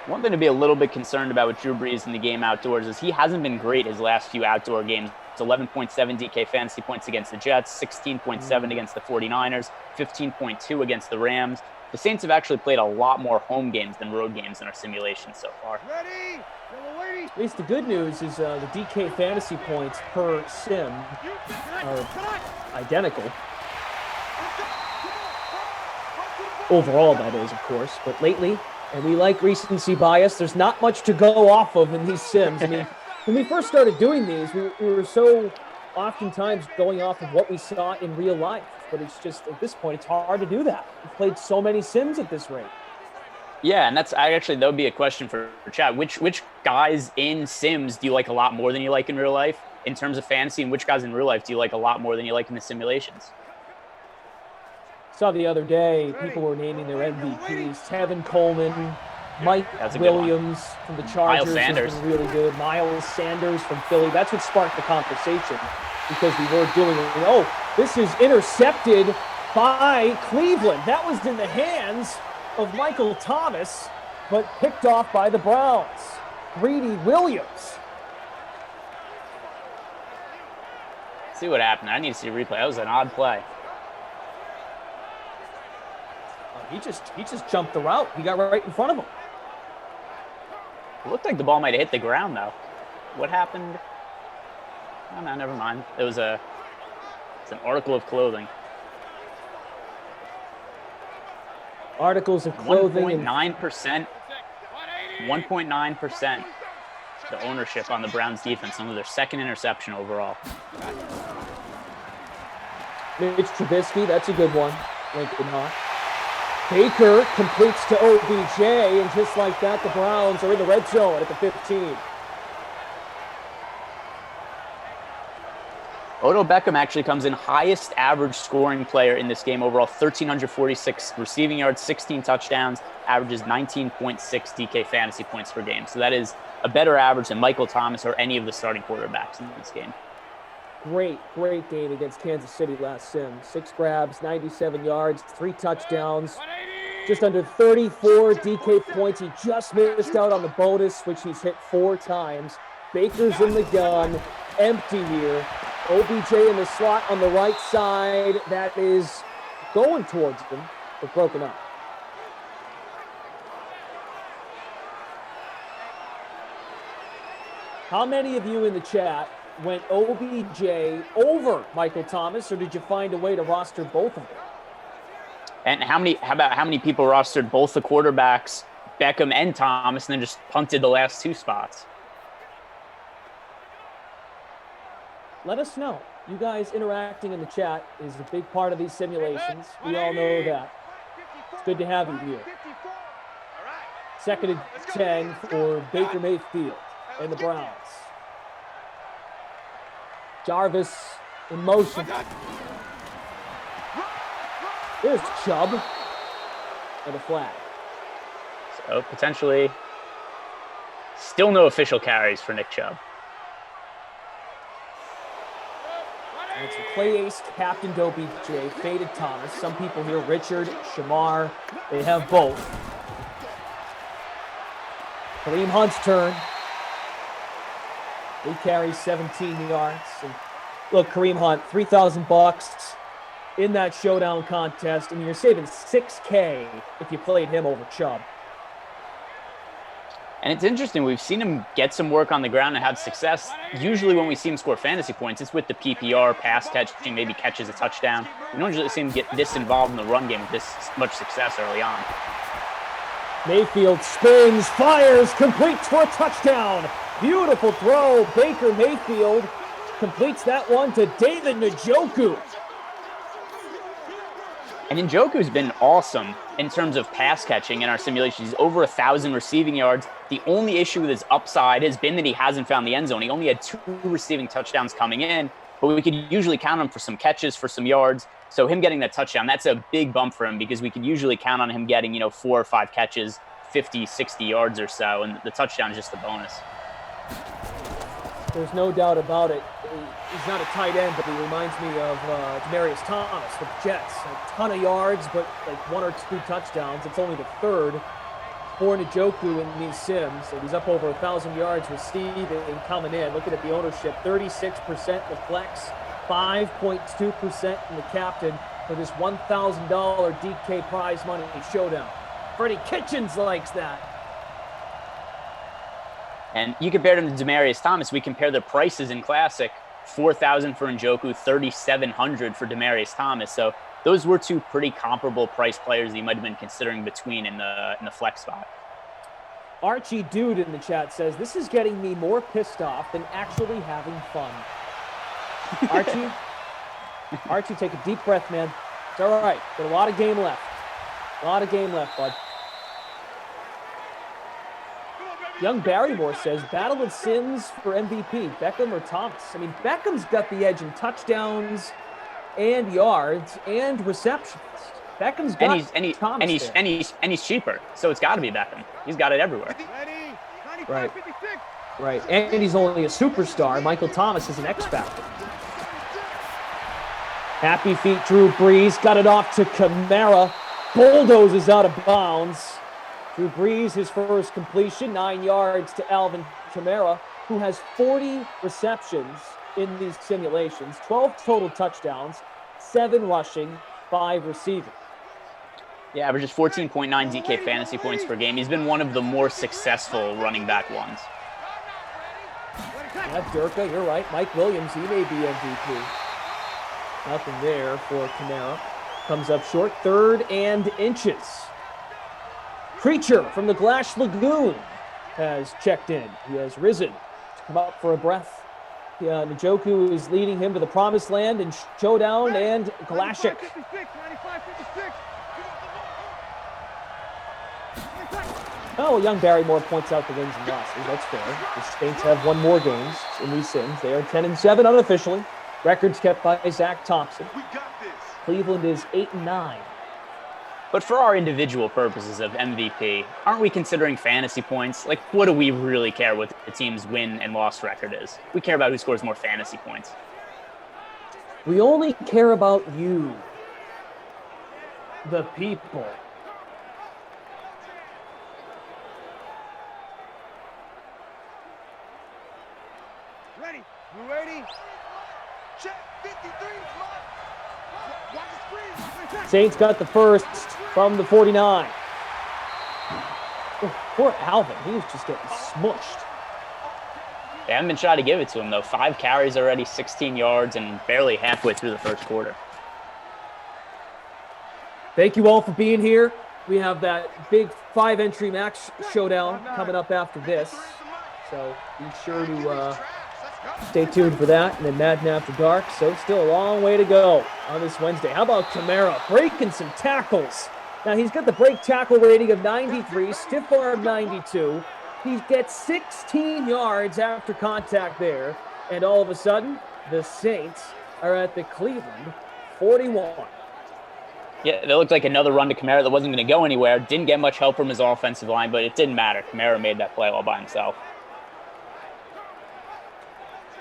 One thing to be a little bit concerned about with Drew Brees in the game outdoors is he hasn't been great his last few outdoor games. It's 11.7 DK fantasy points against the Jets, 16.7 against the 49ers, 15.2 against the Rams. The Saints have actually played a lot more home games than road games in our simulation so far. At least the good news is the DK fantasy points per sim are identical. Overall, that is, of course. But lately, and we like recency bias, there's not much to go off of in these sims. I mean, when we first started doing these, we were so oftentimes going off of what we saw in real life. But it's just, at this point, it's hard to do that. We've played so many sims at this rate. Yeah, and that would be a question for chat. Which guys in sims do you like a lot more than you like in real life in terms of fantasy, and which guys in real life do you like a lot more than you like in the simulations? Saw the other day, people were naming their MVPs. Tevin Coleman, Mike Williams from the Chargers has been really good. Miles Sanders from Philly. That's what sparked the conversation because we were doing it. Oh, this is intercepted by Cleveland. That was in the hands of Michael Thomas, but picked off by the Browns. Reid Williams. See what happened. I need to see a replay. That was an odd play. He just jumped the route. He got right in front of him. It looked like the ball might have hit the ground, though. What happened? Oh, no, never mind. It's an article of clothing. Articles of clothing. 1.9%. 1.9% the ownership on the Browns defense. Some of their second interception overall. Mitch Trubisky, that's a good one. Lincoln Hawk. Baker completes to OBJ, and just like that, the Browns are in the red zone at the 15. Odell Beckham actually comes in highest average scoring player in this game overall, 1,346 receiving yards, 16 touchdowns, averages 19.6 DK fantasy points per game. So that is a better average than Michael Thomas or any of the starting quarterbacks in this game. Great game against Kansas City last sim. 6 grabs, 97 yards, 3 touchdowns, just under 34 DK points. He just missed out on the bonus, which he's hit 4 times. Baker's in the gun, empty here. OBJ in the slot on the right side. That is going towards him, but broken up. How many of you in the chat went OBJ over Michael Thomas, or did you find a way to roster both of them? And how many people rostered both the quarterbacks, Beckham and Thomas, and then just punted the last 2 spots? Let us know. You guys interacting in the chat is a big part of these simulations. We all know that. It's good to have you here. 2nd and 10 for Baker Mayfield and the Browns. Jarvis in motion. There's Chubb and a flag. So potentially still no official carries for Nick Chubb. And it's a Clay Ace captained OBJ, faded Thomas. Some people here, Richard, Shamar, they have both. Kareem Hunt's turn. He carries 17 yards. And Look, Kareem Hunt, $3,000 in that showdown contest, and you're saving $6K if you played him over Chubb. And it's interesting. We've seen him get some work on the ground and have success. Usually when we see him score fantasy points, it's with the PPR, pass catching, maybe catches a touchdown. We don't usually see him get this involved in the run game with this much success early on. Mayfield spins, fires, completes for a touchdown. Beautiful throw. Baker Mayfield completes that one to David Njoku. And Njoku's been awesome in terms of pass catching in our simulations. He's over 1,000 receiving yards. The only issue with his upside has been that he hasn't found the end zone. He only had 2 receiving touchdowns coming in, but we could usually count him for some catches, for some yards. So him getting that touchdown, that's a big bump for him because we could usually count on him getting, 4 or 5 catches, 50, 60 yards or so, and the touchdown is just a bonus. There's no doubt about it. He's not a tight end, but he reminds me of Demaryius Thomas with the Jets. A ton of yards, but like 1 or 2 touchdowns. It's only the third for Njoku in these sims. So he's up over 1,000 yards receiving and coming in. Looking at the ownership, 36% in the flex, 5.2% in the captain for this $1,000 DK prize money showdown. Freddie Kitchens likes that. And you compared him to Demaryius Thomas. We compare the prices in Classic, $4,000 for Njoku, $3,700 for Demaryius Thomas. So those were 2 pretty comparable price players that you might have been considering between in the flex spot. Archie Dude in the chat says, this is getting me more pissed off than actually having fun. Archie, take a deep breath, man. It's all right. Got a lot of game left. Bud. Young Barrymore says, battle of Sims for MVP, Beckham or Thomas? I mean, Beckham's got the edge in touchdowns and yards and receptions. Beckham's got and he's cheaper, so it's got to be Beckham. He's got it everywhere. Right. And he's only a superstar. Michael Thomas is an X factor. Happy feet, Drew Brees got it off to Kamara. Bulldozes out of bounds. Drew Brees, his first completion, 9 yards to Alvin Kamara, who has 40 receptions in these simulations, 12 total touchdowns, 7 rushing, 5 receiving. Yeah, averages 14.9 DK fantasy points per game. He's been one of the more successful running back ones. Yeah, Durka, you're right. Mike Williams, he may be MVP. Nothing there for Kamara. Comes up short, 3rd and inches. Creature from the Glash Lagoon has checked in. He has risen to come up for a breath. Njoku is leading him to the promised land in showdown, and Glashik. Oh, young Barrymore points out the wins and losses. That's fair. The Saints have 1 more games in these sims. They are 10-7 unofficially. Records kept by z.thompson. Cleveland is 8-9. But for our individual purposes of MVP, aren't we considering fantasy points? Like, what do we really care what the team's win and loss record is? We care about who scores more fantasy points. We only care about you, the people. Ready? Check 53. Saints got the first from the 49. Oh, poor Alvin. He was just getting smushed. They haven't been shy to give it to him, though. 5 carries already, 16 yards, and barely halfway through the first quarter. Thank you all for being here. We have that big 5-entry max showdown coming up after this. So be sure to stay tuned for that. And then Madden After Dark. So still a long way to go on this Wednesday. How about Kamara breaking some tackles? Now he's got the break tackle rating of 93, stiff arm 92. He gets 16 yards after contact there. And all of a sudden, the Saints are at the Cleveland 41. Yeah, that looked like another run to Kamara that wasn't going to go anywhere. Didn't get much help from his offensive line, but it didn't matter. Kamara made that play all by himself.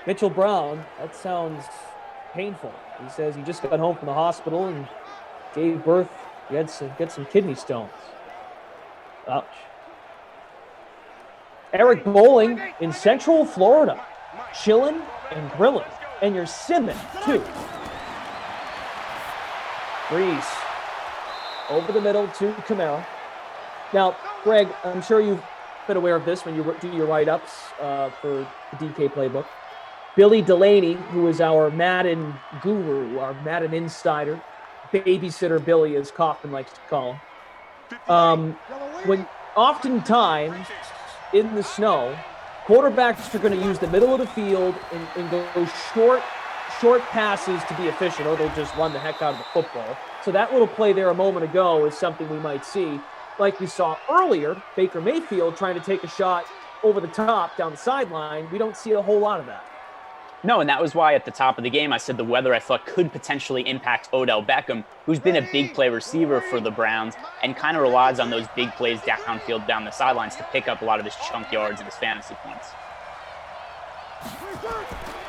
Mitchell Brown, that sounds painful. He says he just got home from the hospital and gave birth. He had to get some kidney stones. Ouch. Eric Bowling in Central Florida, chilling and grilling. and you're simming, too. Breeze over the middle to Kamara. Now, Greg, I'm sure you've been aware of this when you do your write-ups for the DK playbook. Billy Delaney, who is our Madden guru, our Madden insider, babysitter Billy, as Kaufman likes to call him. When oftentimes in the snow, quarterbacks are going to use the middle of the field and go short passes to be efficient, or they'll just run the heck out of the football. So that little play there a moment ago is something we might see. Like we saw earlier, Baker Mayfield trying to take a shot over the top down the sideline. We don't see a whole lot of that. No, and that was why at the top of the game I said the weather I thought could potentially impact Odell Beckham, who's been a big play receiver for the Browns and kind of relies on those big plays downfield down the sidelines to pick up a lot of his chunk yards and his fantasy points.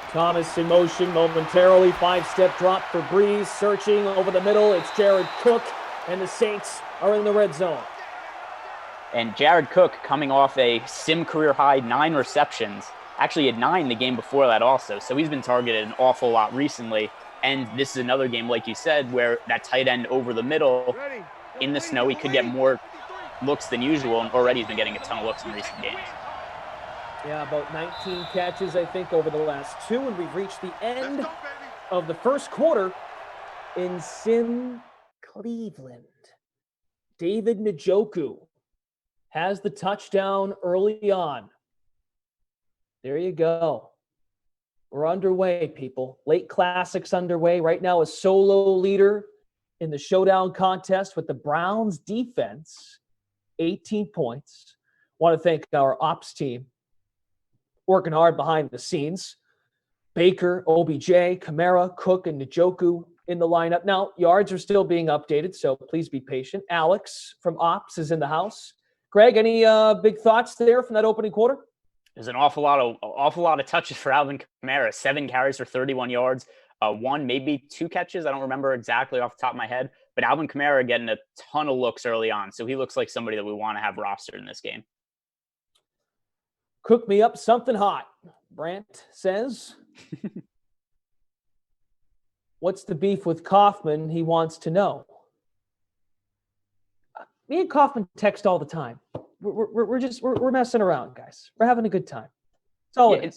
Thomas in motion momentarily. 5-step drop for Breeze. Searching over the middle. It's Jared Cook, and the Saints are in the red zone. And Jared Cook coming off a sim career high 9 receptions. Actually had 9 the game before that also. So he's been targeted an awful lot recently. And this is another game, like you said, where that tight end over the middle in the snow, he could get more looks than usual. And already he's been getting a ton of looks in recent games. Yeah, about 19 catches, I think, over the last 2. And we've reached the end of the first quarter in Sim Cleveland. David Njoku has the touchdown early on. There you go. We're underway, people. Late Classics underway. Right now, a solo leader in the showdown contest with the Browns defense. 18 points. Want to thank our ops team working hard behind the scenes. Baker, OBJ, Kamara, Cook, and Njoku in the lineup. Now, yards are still being updated, so please be patient. Alex from ops is in the house. Greg, any big thoughts there from that opening quarter? There's an awful lot of touches for Alvin Kamara. 7 carries for 31 yards. 1, maybe 2 catches. I don't remember exactly off the top of my head. But Alvin Kamara getting a ton of looks early on. So he looks like somebody that we want to have rostered in this game. Cook me up something hot, Brant says. What's the beef with Kaufman? He wants to know. Me and Kaufman text all the time. We're messing around, guys. We're having a good time. That's all it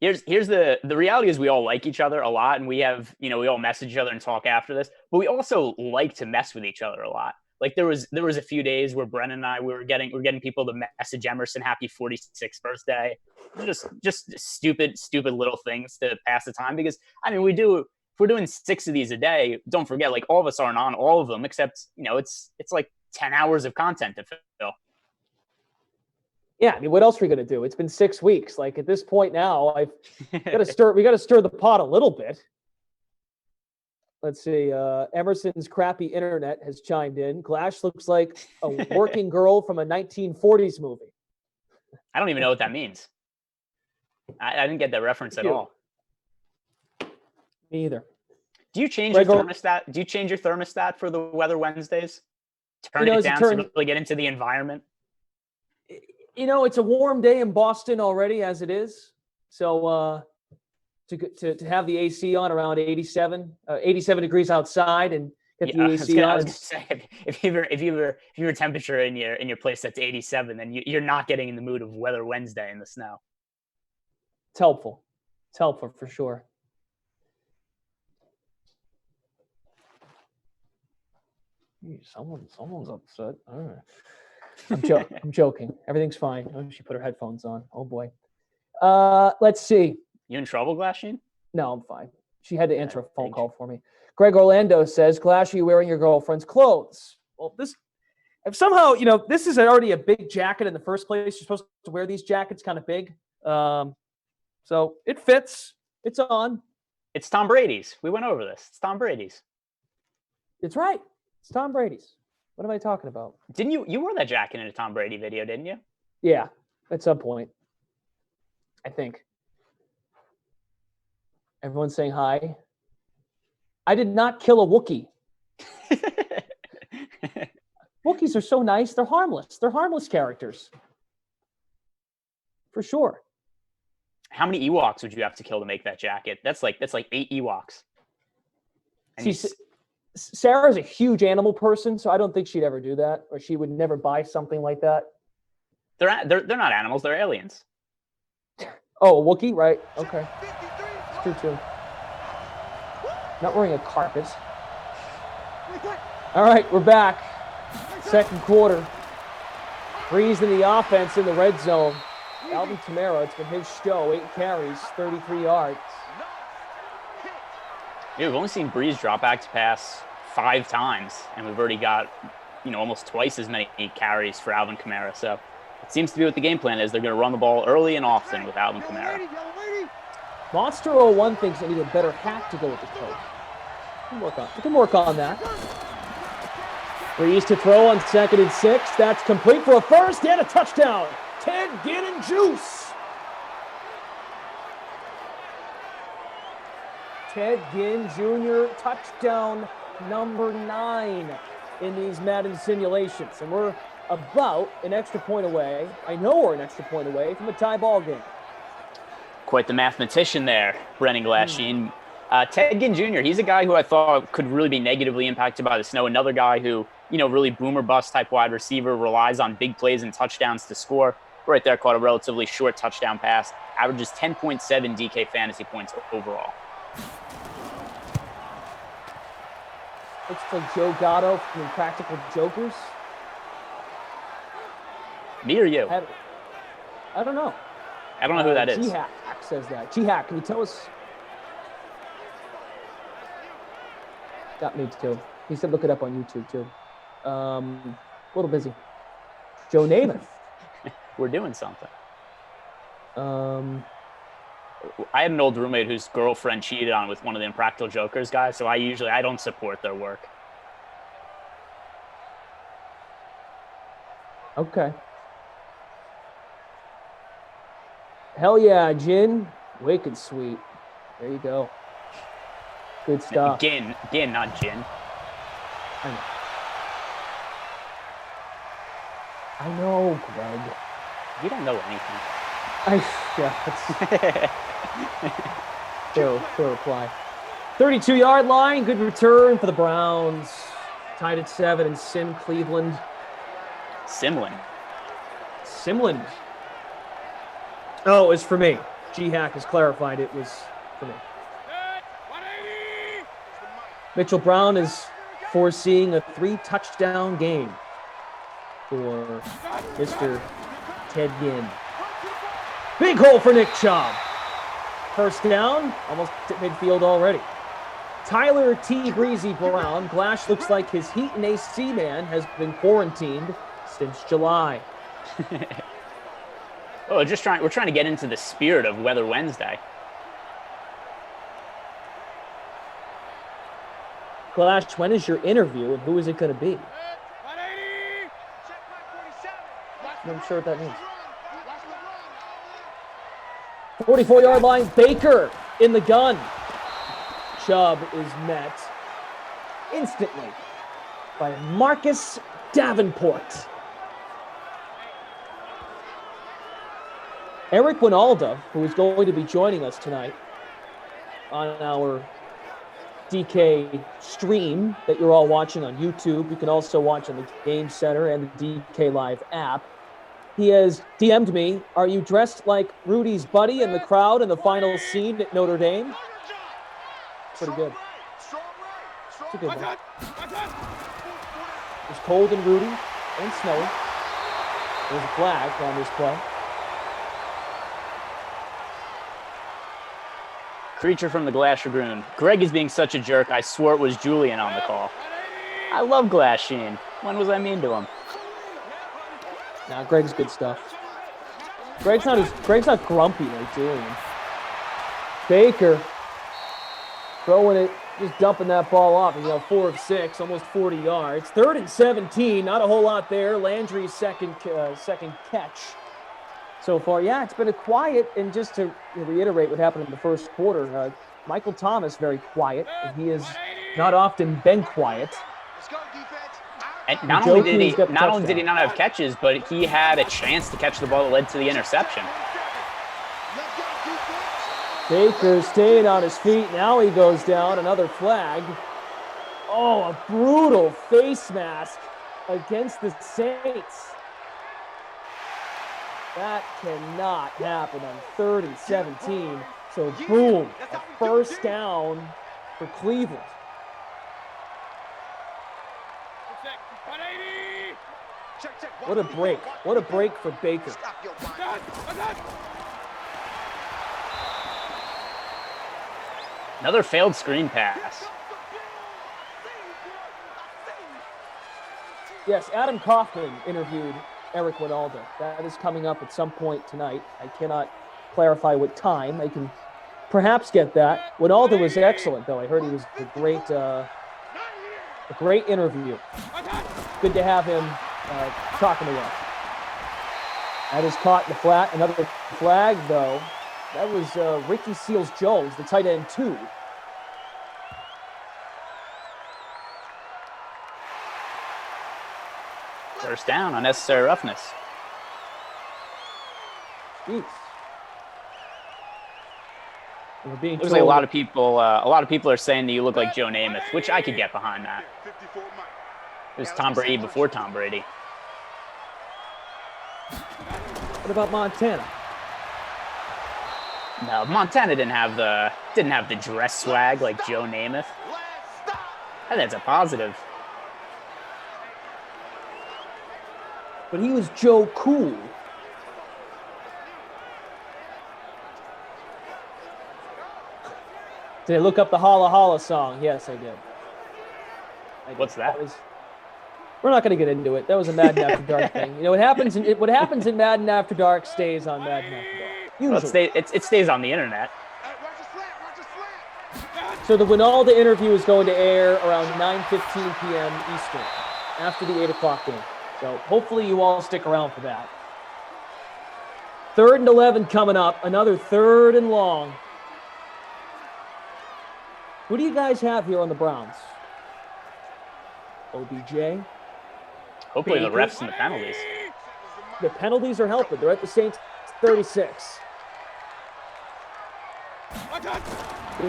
is. Here's the reality is we all like each other a lot, and we have, we all message each other and talk after this, but we also like to mess with each other a lot. Like there was a few days where Brennan and I we're getting people to message Emerson happy 46th birthday. Just stupid little things to pass the time, because if we're doing 6 of these a day, don't forget, like, all of us aren't on all of them, except it's like 10 hours of content to fill. Yeah, what else are we going to do? It's been 6 weeks. Like, at this point now, we got to stir the pot a little bit. Let's see. Emerson's crappy internet has chimed in. Glash looks like a working girl from a 1940s movie. I don't even know what that means. I didn't get that reference at all. Me either. Do you change your thermostat? Do you change your thermostat for the Weather Wednesdays? Turn it down to really get into the environment? It's a warm day in Boston already as it is. So to have the AC on around 87 degrees outside and get the AC on. I was gonna say, if your temperature in your place that's 87, then you're not getting in the mood of Weather Wednesday in the snow. It's helpful. It's helpful for sure. Someone's upset. All right. I'm joking. Everything's fine. Oh, she put her headphones on. Oh boy. Let's see. You in trouble, Glashine? No, I'm fine. She had to answer a phone call for me. Greg Orlando says, Glash, are you wearing your girlfriend's clothes? Well, this is already a big jacket in the first place. You're supposed to wear these jackets kind of big. So it fits. It's on. It's Tom Brady's. We went over this. It's Tom Brady's. It's right. It's Tom Brady's. What am I talking about? Didn't you wore that jacket in a Tom Brady video, didn't you? Yeah, at some point. I think. Everyone's saying hi. I did not kill a Wookiee. Wookiees are so nice. They're harmless. They're harmless characters. For sure. how many Ewoks would you have to kill to make that jacket? That's like 8 Ewoks. And See, Sarah's a huge animal person, so I don't think she'd ever do that, or she would never buy something like that. they're not animals, they're aliens. Oh, a Wookiee, right? Okay. It's true, too. Not wearing a carpet. All right, we're back. Second quarter. Breeze in the offense in the red zone. Alvin Kamara, it's been his show. 8 carries, 33 yards. Yeah, we've only seen Breeze drop back to pass 5 times, and we've already got, almost twice as many carries for Alvin Kamara. So it seems to be what the game plan is. They're going to run the ball early and often with Alvin Kamara. Monster 01 thinks they need a better hack to go with the coach. We can work on that. Breeze to throw on 2nd and 6. That's complete for a first and a touchdown. Ted Ginn and Juice. Ted Ginn Jr. touchdown number 9 in these Madden simulations. And we're about an extra point away. I know we're an extra point away from a tie ball game. Quite the mathematician there, Brennan Glasheen. Ted Ginn Jr., he's a guy who I thought could really be negatively impacted by the snow. Another guy who, really boomer bust type wide receiver, relies on big plays and touchdowns to score. Right there, caught a relatively short touchdown pass, averages 10.7 DK fantasy points overall. Looks like Joe Gatto from Practical Jokers. Me or you? I don't know. I don't know who that is. G-Hack says that. G-Hack, can you tell us? Got me too. He said look it up on YouTube too. A little busy. Joe Namath. We're doing something. I had an old roommate whose girlfriend cheated on with one of the Impractical Jokers guys, so I don't support their work. Okay. Hell yeah, gin. Wicked sweet. There you go. Good stuff. Gin, not gin. I know, Greg. You don't know anything. Fair reply. 32-yard line. Good return for the Browns. Tied at 7 in Sim Cleveland. Simland. Oh, it was for me. G-Hack has clarified it was for me. Mitchell Brown is foreseeing a 3-touchdown game for Mr. Ted Ginn. Big hole for Nick Chubb. First down, almost at midfield already. Tyler T. Breezy Brown. Glash looks like his heat and AC man has been quarantined since July. We're trying to get into the spirit of Weather Wednesday. Glash, when is your interview and who is it going to be? I'm sure what that means. 44-yard line, Baker in the gun. Chubb is met instantly by Marcus Davenport. Eric Winalda, who is going to be joining us tonight on our DK stream that you're all watching on YouTube. You can also watch on the Game Center and the DK Live app. He has DM'd me, are you dressed like Rudy's buddy in the crowd in the final scene at Notre Dame? Pretty good. It's a good one. It was cold and Rudy and snowy. There's a flag on this play. Creature from the Glass Lagoon. Greg is being such a jerk. I swore it was Julian on the call. I love Glasheen. When was I mean to him? Nah, Greg's good stuff. Greg's not grumpy like Julian. Baker throwing it, just dumping that ball off. 4 of 6, almost 40 yards. 3rd and 17, not a whole lot there. Landry's second catch so far. Yeah, it's been a quiet, and just to reiterate what happened in the first quarter, Michael Thomas very quiet, and he has not often been quiet. And not only did he not have catches, but he had a chance to catch the ball that led to the interception. Baker staying on his feet. Now he goes down. Another flag. Oh, a brutal face mask against the Saints. That cannot happen on 3rd and 17. So, boom, a first down for Cleveland. What a break. What a break for Baker. Another failed screen pass. Yes, Adam Kaufman interviewed Eric Winalda. That is coming up at some point tonight. I cannot clarify what time. I can perhaps get that. Winalda was excellent, though. I heard he was a great interview. Good to have him talking to us. That is caught in the flat. Another flag, though. That was Ricky Seals-Jones, the tight end, 2. First down, unnecessary roughness. Jeez. Looks like a lot of people are saying that you look like Joe Namath, which I could get behind that. It was Tom Brady before Tom Brady. What about Montana? No, Montana didn't have the dress swag like Joe Namath. I think that's a positive. But he was Joe Cool. Did I look up the Holla Holla song? Yes, I did. What's that? We're not going to get into it. That was a Madden After Dark thing. You know what happens in Madden After Dark stays on Madden After Dark. Usually. Well, it stays on the internet. So the Winalda interview is going to air around 9:15 p.m. Eastern after the 8 o'clock game. So hopefully you all stick around for that. 3rd and 11 coming up. Another 3rd and long. Who do you guys have here on the Browns? OBJ? Hopefully Baker. the refs and the penalties. The penalties are helping. They're at the Saints 36.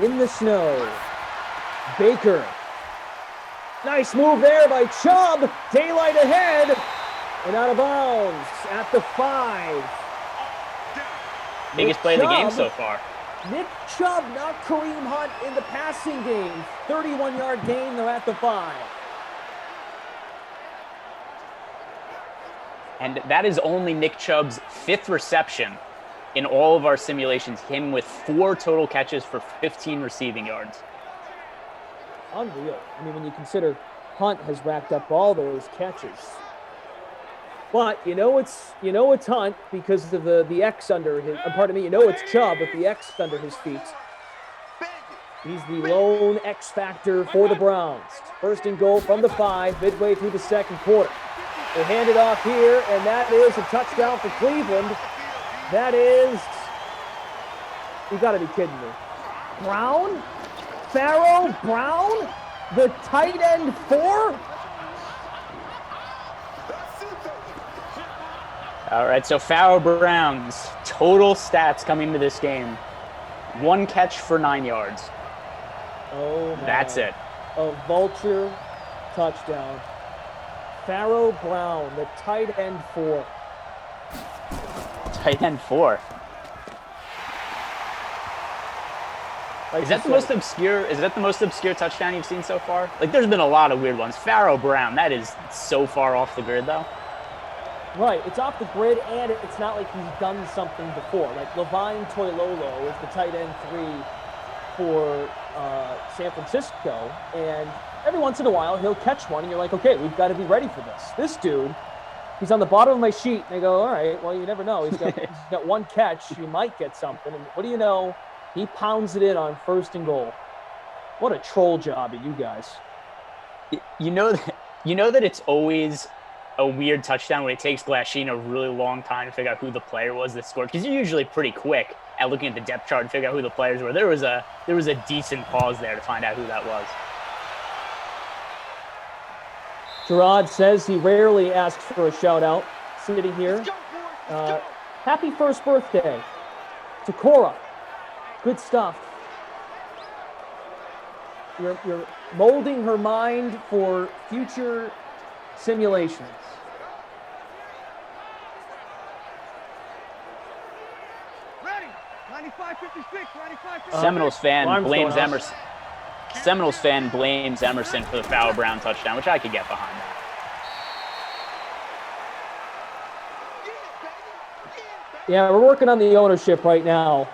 In the snow. Baker. Nice move there by Chubb. Daylight ahead. And out of bounds at the 5. Biggest play of the game so far. Nick Chubb, not Kareem Hunt in the passing game. 31-yard gain. They're at the 5. And that is only Nick Chubb's 5th reception in all of our simulations. He came with 4 total catches for 15 receiving yards. Unreal. I mean, when you consider Hunt has racked up all those catches. But you know it's Hunt because of the X under his. Pardon me. You know it's Chubb with the X under his feet. He's the lone X factor for the Browns. 1st and goal from the 5, midway through the 2nd quarter. They hand it off here, and that is a touchdown for Cleveland. That is, you got to be kidding me. Brown, Pharaoh Brown, the tight end 4. All right, so Pharaoh Brown's total stats coming into this game: 1 catch for 9 yards. Oh, my. That's it. A vulture touchdown. Pharaoh Brown, the tight end 4. Tight end 4. Like Is that the most obscure touchdown you've seen so far? Like, there's been a lot of weird ones. Pharaoh Brown, that is so far off the grid, though. Right, it's off the grid, and it's not like he's done something before. Like Levine Toilolo is the tight end 3 for San Francisco, and every once in a while he'll catch one, and you're like, okay, we've got to be ready for this. This dude, he's on the bottom of my sheet, and I go, all right, well, you never know. He's got 1 catch, you might get something, and what do you know? He pounds it in on 1st and goal. What a troll job of you guys. You know that it's always a weird touchdown when it takes Glasheen a really long time to figure out who the player was that scored, because you're usually pretty quick at looking at the depth chart and figure out who the players were. There was a decent pause there to find out who that was. Gerard says he rarely asks for a shout out. Sitting here. Happy 1st birthday to Cora. Good stuff. You're molding her mind for future simulations. Ready. 95-56. 95-56. Seminoles fan alarm's blames going off. Emerson. Seminoles fan blames Emerson for the Fowler Brown touchdown, which I could get behind that. Yeah, we're working on the ownership right now.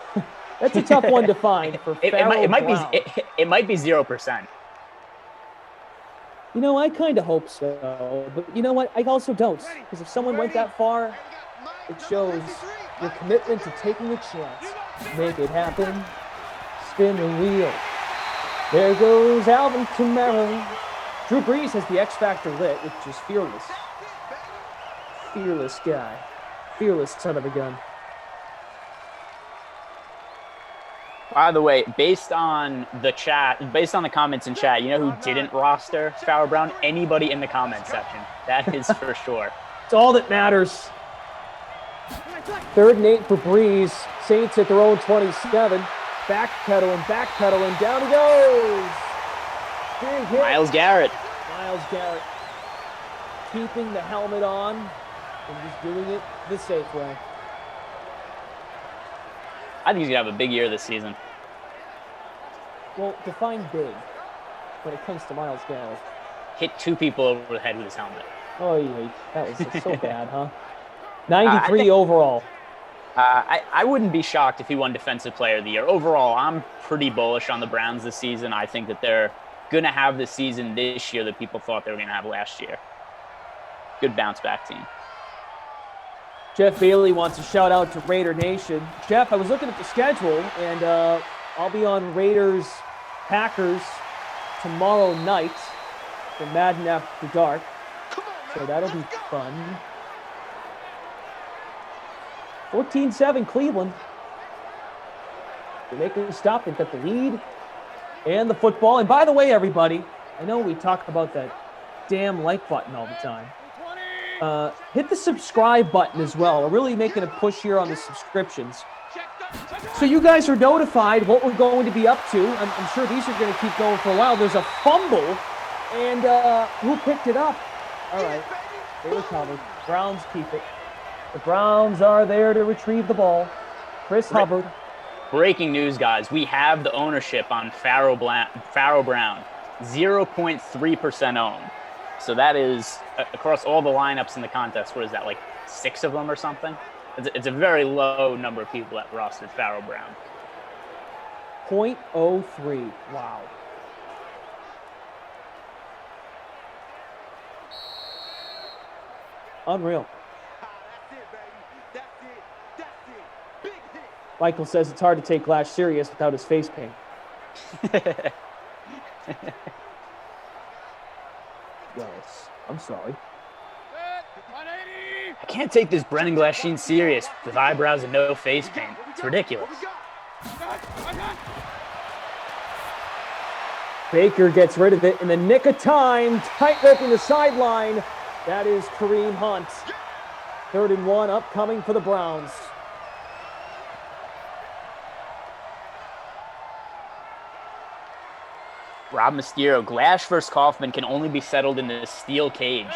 That's a tough one to find for It Farrell might Brown. it might be 0%. You know, I kind of hope so, but you know what? I also don't, because if someone went that far, it shows your commitment to taking a chance. Make it happen. Spin the wheel. There goes Alvin Kamara. Drew Brees has the X Factor lit, which is fearless. Fearless guy. Fearless son of a gun. By the way, based on the comments in chat, you know who didn't roster Fowler Brown? Anybody in the comment section. That is for sure. It's all that matters. 3rd and 8 for Brees. Saints at their own 27. Backpedaling. Down he goes. Big hit. Myles Garrett. Myles Garrett. Keeping the helmet on and just doing it the safe way. I think he's going to have a big year this season. Well, define big when it comes to Myles Garrett. Hit 2 people over the head with his helmet. Oh, yeah, that was so bad, huh? 93 overall. I wouldn't be shocked if he won Defensive Player of the Year. Overall, I'm pretty bullish on the Browns this season. I think that they're going to have the season this year that people thought they were going to have last year. Good bounce back team. Jeff Bailey wants a shout out to Raider Nation. Jeff, I was looking at the schedule, and I'll be on Raiders Packers tomorrow night for Madden After Dark. So that'll be fun. 14-7 Cleveland. They're making a stop. They've got the lead and the football. And by the way, everybody, I know we talk about that damn like button all the time. Hit the subscribe button as well. We're really making a push here on the subscriptions. So you guys are notified what we're going to be up to. I'm sure these are going to keep going for a while. There's a fumble, and who picked it up? All right, they recovered. Browns keep it. The Browns are there to retrieve the ball. Chris Hubbard. Breaking news, guys. We have the ownership on Farrell Brown. 0.3% owned. So that is across all the lineups in the contest. What is that, like 6 of them or something? It's a very low number of people that rostered Farrell Brown. 0.03. Wow. Unreal. Michael says it's hard to take Glash serious without his face paint. Yes, I'm sorry. I can't take this Brendan Glasheen serious with eyebrows and no face paint. It's ridiculous. Baker gets rid of it in the nick of time. Tightrope in the sideline. That is Kareem Hunt. 3rd and 1 upcoming for the Browns. Rob Mysterio, Glash versus Kaufman can only be settled in the steel cage.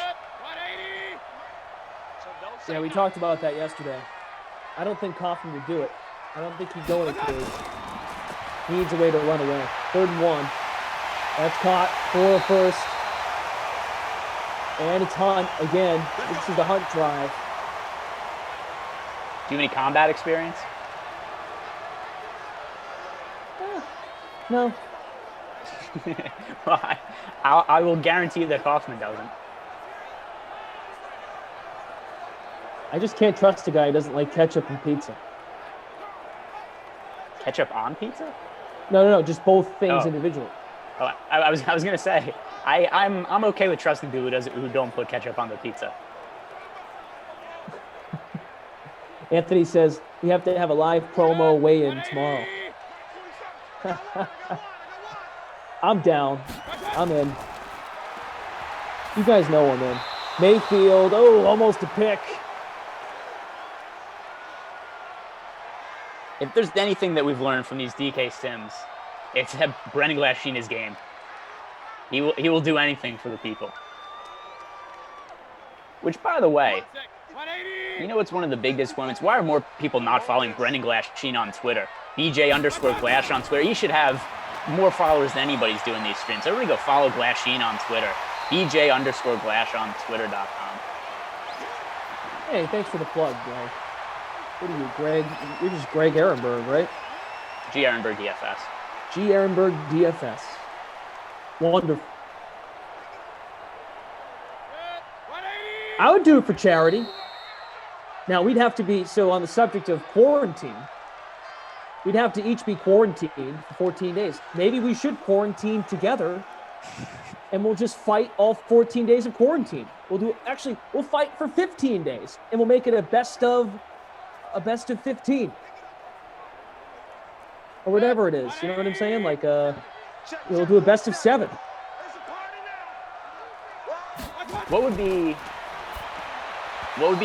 Yeah, we talked about that yesterday. I don't think Kaufman would do it. I don't think he'd go in a cage. He needs a way to run away. 3rd and 1. That's caught for a first. And it's Hunt again. This is the Hunt drive. Do you have any combat experience? No. Well, I will guarantee that Kaufman doesn't. I just can't trust a guy who doesn't like ketchup and pizza. Ketchup on pizza? No, just both things individually. Oh, I was gonna say I'm okay with trusting people who don't put ketchup on their pizza. Anthony says we have to have a live promo weigh-in tomorrow. I'm down. I'm in. You guys know I'm in. Mayfield. Oh, almost a pick. If there's anything that we've learned from these DK Sims, it's that Brendan Glasheen is game. He will do anything for the people. Which, by the way, you know what's one of the big disappointments? Why are more people not following Brendan Glasheen on Twitter? BJ_Glash on Twitter. He should have more followers than anybody's doing these streams. Everybody go follow Glasheen on Twitter. BJ_Glash on Twitter.com. Hey, thanks for the plug, Greg. What are you, Greg? You're just Greg Ehrenberg, right? G. Ehrenberg DFS. G. Ehrenberg DFS. Wonderful. I would do it for charity. Now, we'd have to be, so on the subject of quarantine, we'd have to each be quarantined for 14 days. Maybe we should quarantine together, and we'll just fight all 14 days of quarantine. We'll fight for 15 days, and we'll make it a best of 15. Or whatever it is. You know what I'm saying? Like, we'll do a best of 7. What would be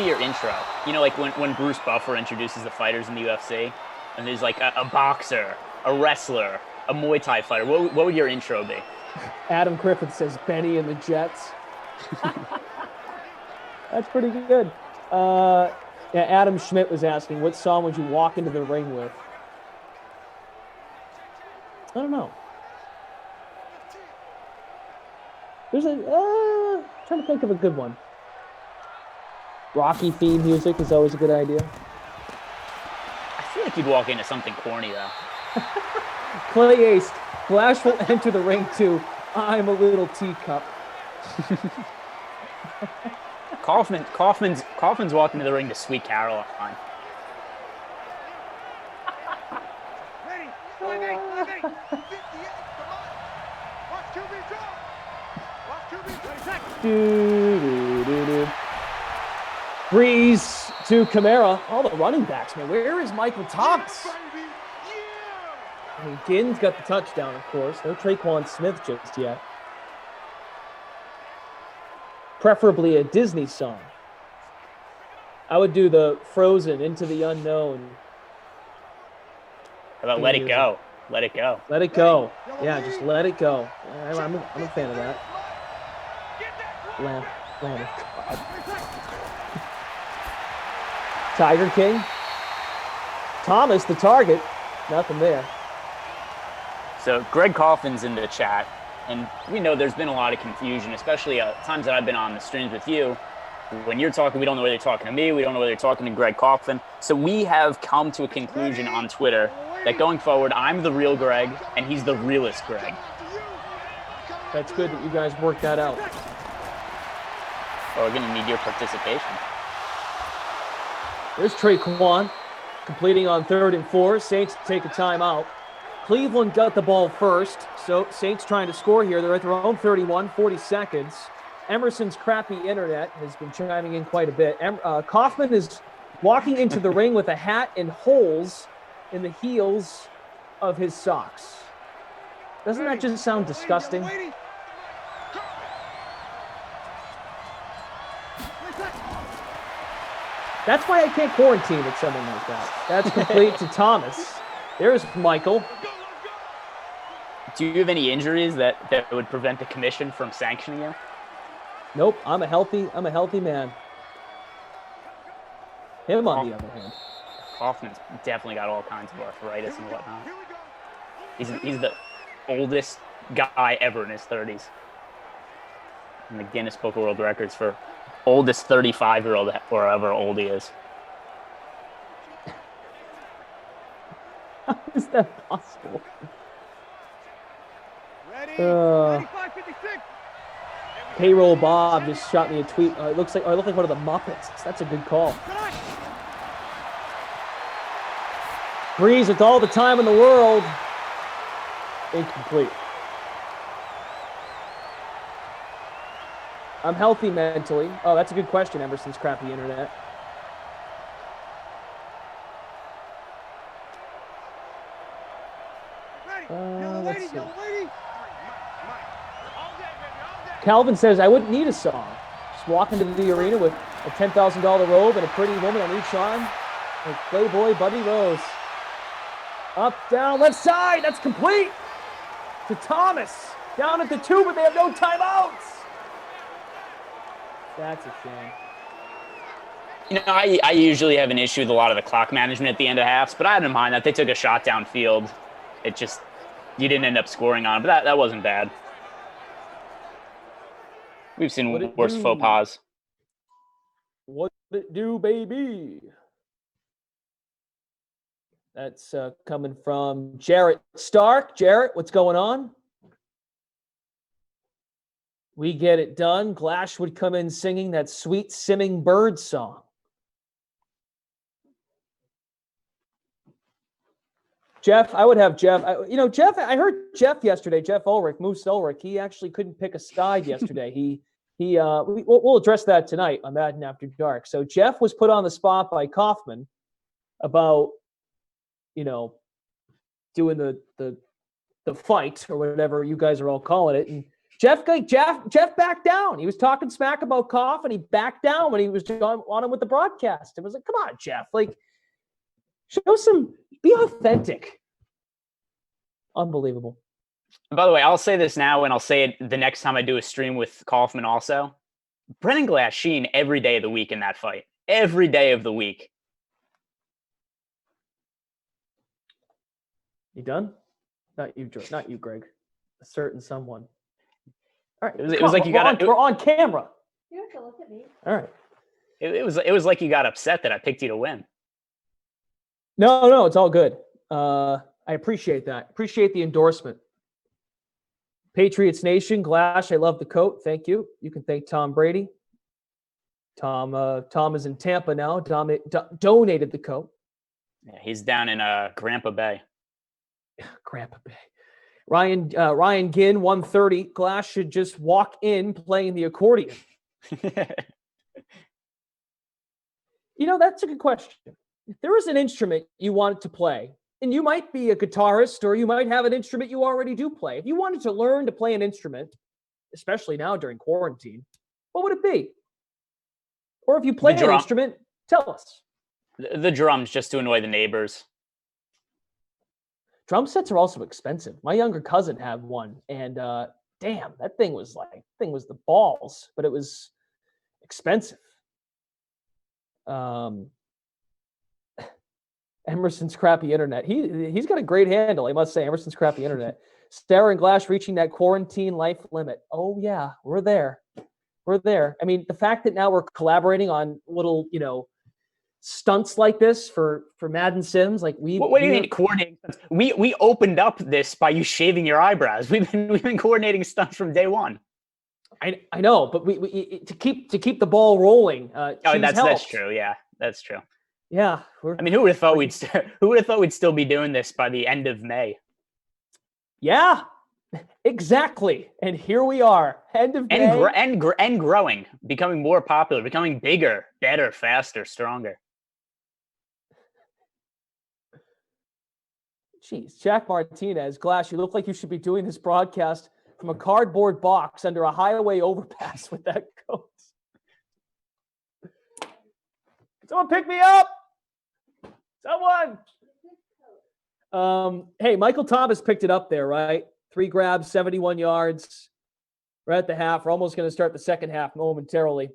your intro? You know, like when Bruce Buffer introduces the fighters in the UFC, and there's like a boxer, a wrestler, a Muay Thai fighter. What would your intro be? Adam Griffith says Benny and the Jets. That's pretty good. Yeah, Adam Schmidt was asking, what song would you walk into the ring with? I don't know. There's trying to think of a good one. Rocky theme music is always a good idea. I feel like you'd walk into something corny though. Clay Ace, Flash will enter the ring too. I'm a little teacup. Kaufman's walking to the ring to Sweet Caroline. Ready? 58, 58, 58, come on. Watch QB drop. Watch QB 20 seconds. Breeze to Kamara. All the running backs, man. Where is Michael Thomas? I mean, Ginn's got the touchdown, of course. No Traquan Smith just yet. Preferably a Disney song. I would do the Frozen Into the Unknown. How about Let It Go? Let It Go. Let it go. Yeah, just let it go. I'm a fan of that. Lamb of God. Tiger King. Thomas, the target. Nothing there. So Greg Coffin's in the chat, and we know there's been a lot of confusion, especially times that I've been on the streams with you. When you're talking, we don't know whether you're talking to me. We don't know whether you're talking to Greg Coffin. So we have come to a conclusion on Twitter that going forward, I'm the real Greg, and he's the realest Greg. That's good that you guys worked that out. Well, we're going to need your participation. There's Traquan completing on 3rd and 4. Saints take a timeout. Cleveland got the ball first, so Saints trying to score here. They're at their own 31, 40 seconds. Emerson's crappy internet has been chiming in quite a bit. Kaufman is walking into the ring with a hat and holes in the heels of his socks. Doesn't that just sound disgusting? That's why I can't quarantine with someone like that. That's complete to Thomas. There's Michael. Do you have any injuries that would prevent the commission from sanctioning you? Nope, I'm a healthy man. Him on the other hand. Kaufman's definitely got all kinds of arthritis and whatnot. He's the oldest guy ever in his 30s. In the Guinness Book of World Records for oldest 35-year-old or however old he is. How is that possible? Payroll Bob just shot me a tweet. It looks like I look like one of the Muppets. That's a good call. Breeze with all the time in the world. Incomplete. I'm healthy mentally. Oh, that's a good question, Emerson's crappy internet. Let's see. Calvin says, I wouldn't need a song. Just walk into the arena with a $10,000 robe and a pretty woman on each arm. Like Playboy Buddy Rose. Up, down, left side. That's complete. To Thomas. Down at the 2, but they have no timeouts. That's a shame. You know, I usually have an issue with a lot of the clock management at the end of halves, but I didn't mind that. They took a shot downfield. It just, you didn't end up scoring on it, but that wasn't bad. We've seen worse faux pas. What did it do, baby? That's coming from Jarrett Stark. Jarrett, what's going on? We get it done. Glash would come in singing that sweet simming bird song. Jeff, I would have Jeff. Jeff, I heard Jeff yesterday, Jeff Ulrich, Moose Ulrich. He actually couldn't pick a side yesterday. We'll address that tonight on Madden After Dark. So Jeff was put on the spot by Kaufman about, doing the fight or whatever you guys are all calling it. And Jeff backed down. He was talking smack about Koff, and he backed down when he was on him with the broadcast. It was like, come on, Jeff, be authentic. Unbelievable. And by the way, I'll say this now, and I'll say it the next time I do a stream with Kaufman also. Brennan Glass sheen every day of the week in that fight. Every day of the week. You done? Not you, Greg. A certain someone. All right. It was like we're on camera. You don't have to look at me. All right. It was like you got upset that I picked you to win. No, it's all good. I appreciate that. Appreciate the endorsement. Patriots Nation, Glash, I love the coat. Thank you. You can thank Tom Brady. Tom is in Tampa now. Donated the coat. Yeah, he's down in Grandpa Bay. Grandpa Bay. Ryan Ginn, 130. Glash should just walk in playing the accordion. That's a good question. If there is an instrument you wanted to play, and you might be a guitarist or you might have an instrument you already do play. If you wanted to learn to play an instrument, especially now during quarantine, what would it be? Or if you play an instrument, tell us. The drums, just to annoy the neighbors. Drum sets are also expensive. My younger cousin had one, and damn, that thing was the balls, but it was expensive. Emerson's crappy internet. He's got a great handle, I must say. Emerson's crappy internet. Starr and Glash reaching that quarantine life limit. Oh yeah, we're there. I mean, the fact that now we're collaborating on little, stunts like this for Madden Sims, like we. What do you mean coordinating? We opened up this by you shaving your eyebrows. We've been coordinating stunts from day one. I know, but we to keep the ball rolling. That's true. Yeah, that's true. Yeah, who would have thought we'd still be doing this by the end of May? Yeah, exactly. And here we are, end of May, and growing, becoming more popular, becoming bigger, better, faster, stronger. Jeez, Jack Martinez, Glash, you look like you should be doing this broadcast from a cardboard box under a highway overpass with that coat. Someone pick me up! Someone! Hey, Michael Thomas picked it up there, right? 3 grabs, 71 yards. We're at the half. We're almost going to start the second half momentarily.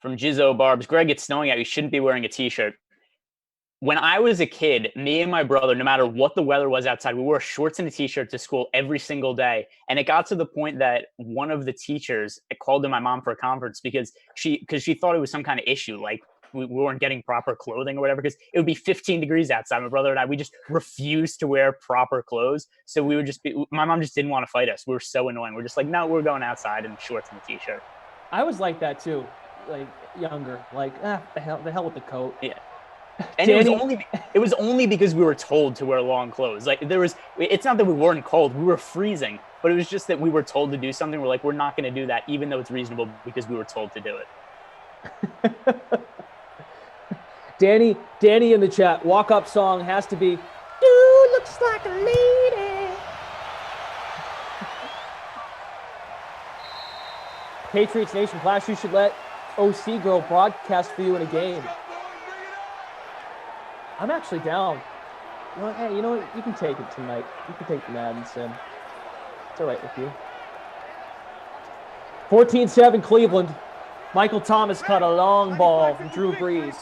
From Jizzo Barbs, Greg, it's snowing out. You shouldn't be wearing a T-shirt. When I was a kid, me and my brother, no matter what the weather was outside, we wore shorts and a T-shirt to school every single day. And it got to the point that one of the teachers called in my mom for a conference because she thought it was some kind of issue, like we weren't getting proper clothing or whatever, because it would be 15 degrees outside. My brother and I, we just refused to wear proper clothes. So we would my mom just didn't want to fight us. We were so annoying. We're just like, no, we're going outside in shorts and a T-shirt. I was like that too, like younger, like the hell with the coat. Yeah. And it was only because we were told to wear long clothes. Like it's not that we weren't cold, we were freezing, but it was just that we were told to do something. We're like, we're not going to do that, even though it's reasonable because we were told to do it. Danny in the chat, walk-up song has to be, dude looks like a lady. Patriots Nation, Flash, you should let OC Girl broadcast for you in a game. I'm actually down. Well, hey, you know what? You can take it tonight. You can take the Madden sim. It's all right with you. 14-7 Cleveland. Michael Thomas caught a long ball from Drew Brees.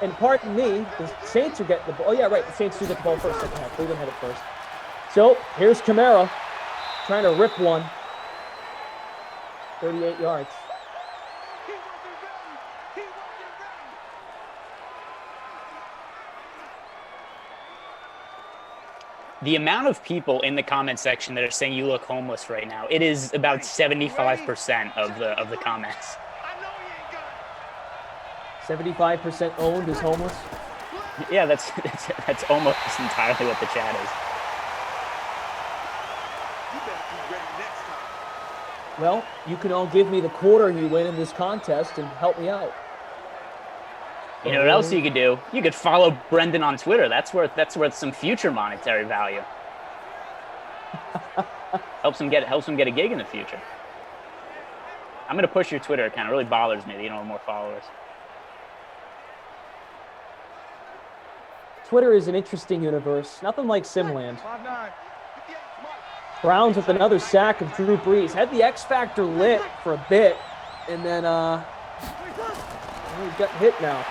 And pardon me, the Saints are getting the ball. Oh, yeah, right. The Saints do get the ball first. Second half. Cleveland had it first. So here's Kamara trying to rip one. 38 yards. The amount of people in the comment section that are saying you look homeless right now, it is about 75% of the comments. 75% owned is homeless. Yeah, that's almost entirely what the chat is. Well, you can all give me the quarter you win in this contest and help me out. You know what else you could do? You could follow Brendan on Twitter. That's worth some future monetary value. helps him get a gig in the future. I'm gonna push your Twitter account. It really bothers me that you don't have more followers. Twitter is an interesting universe. Nothing like Simland. Browns with another sack of Drew Brees. Had the X Factor lit for a bit, and then he got hit now.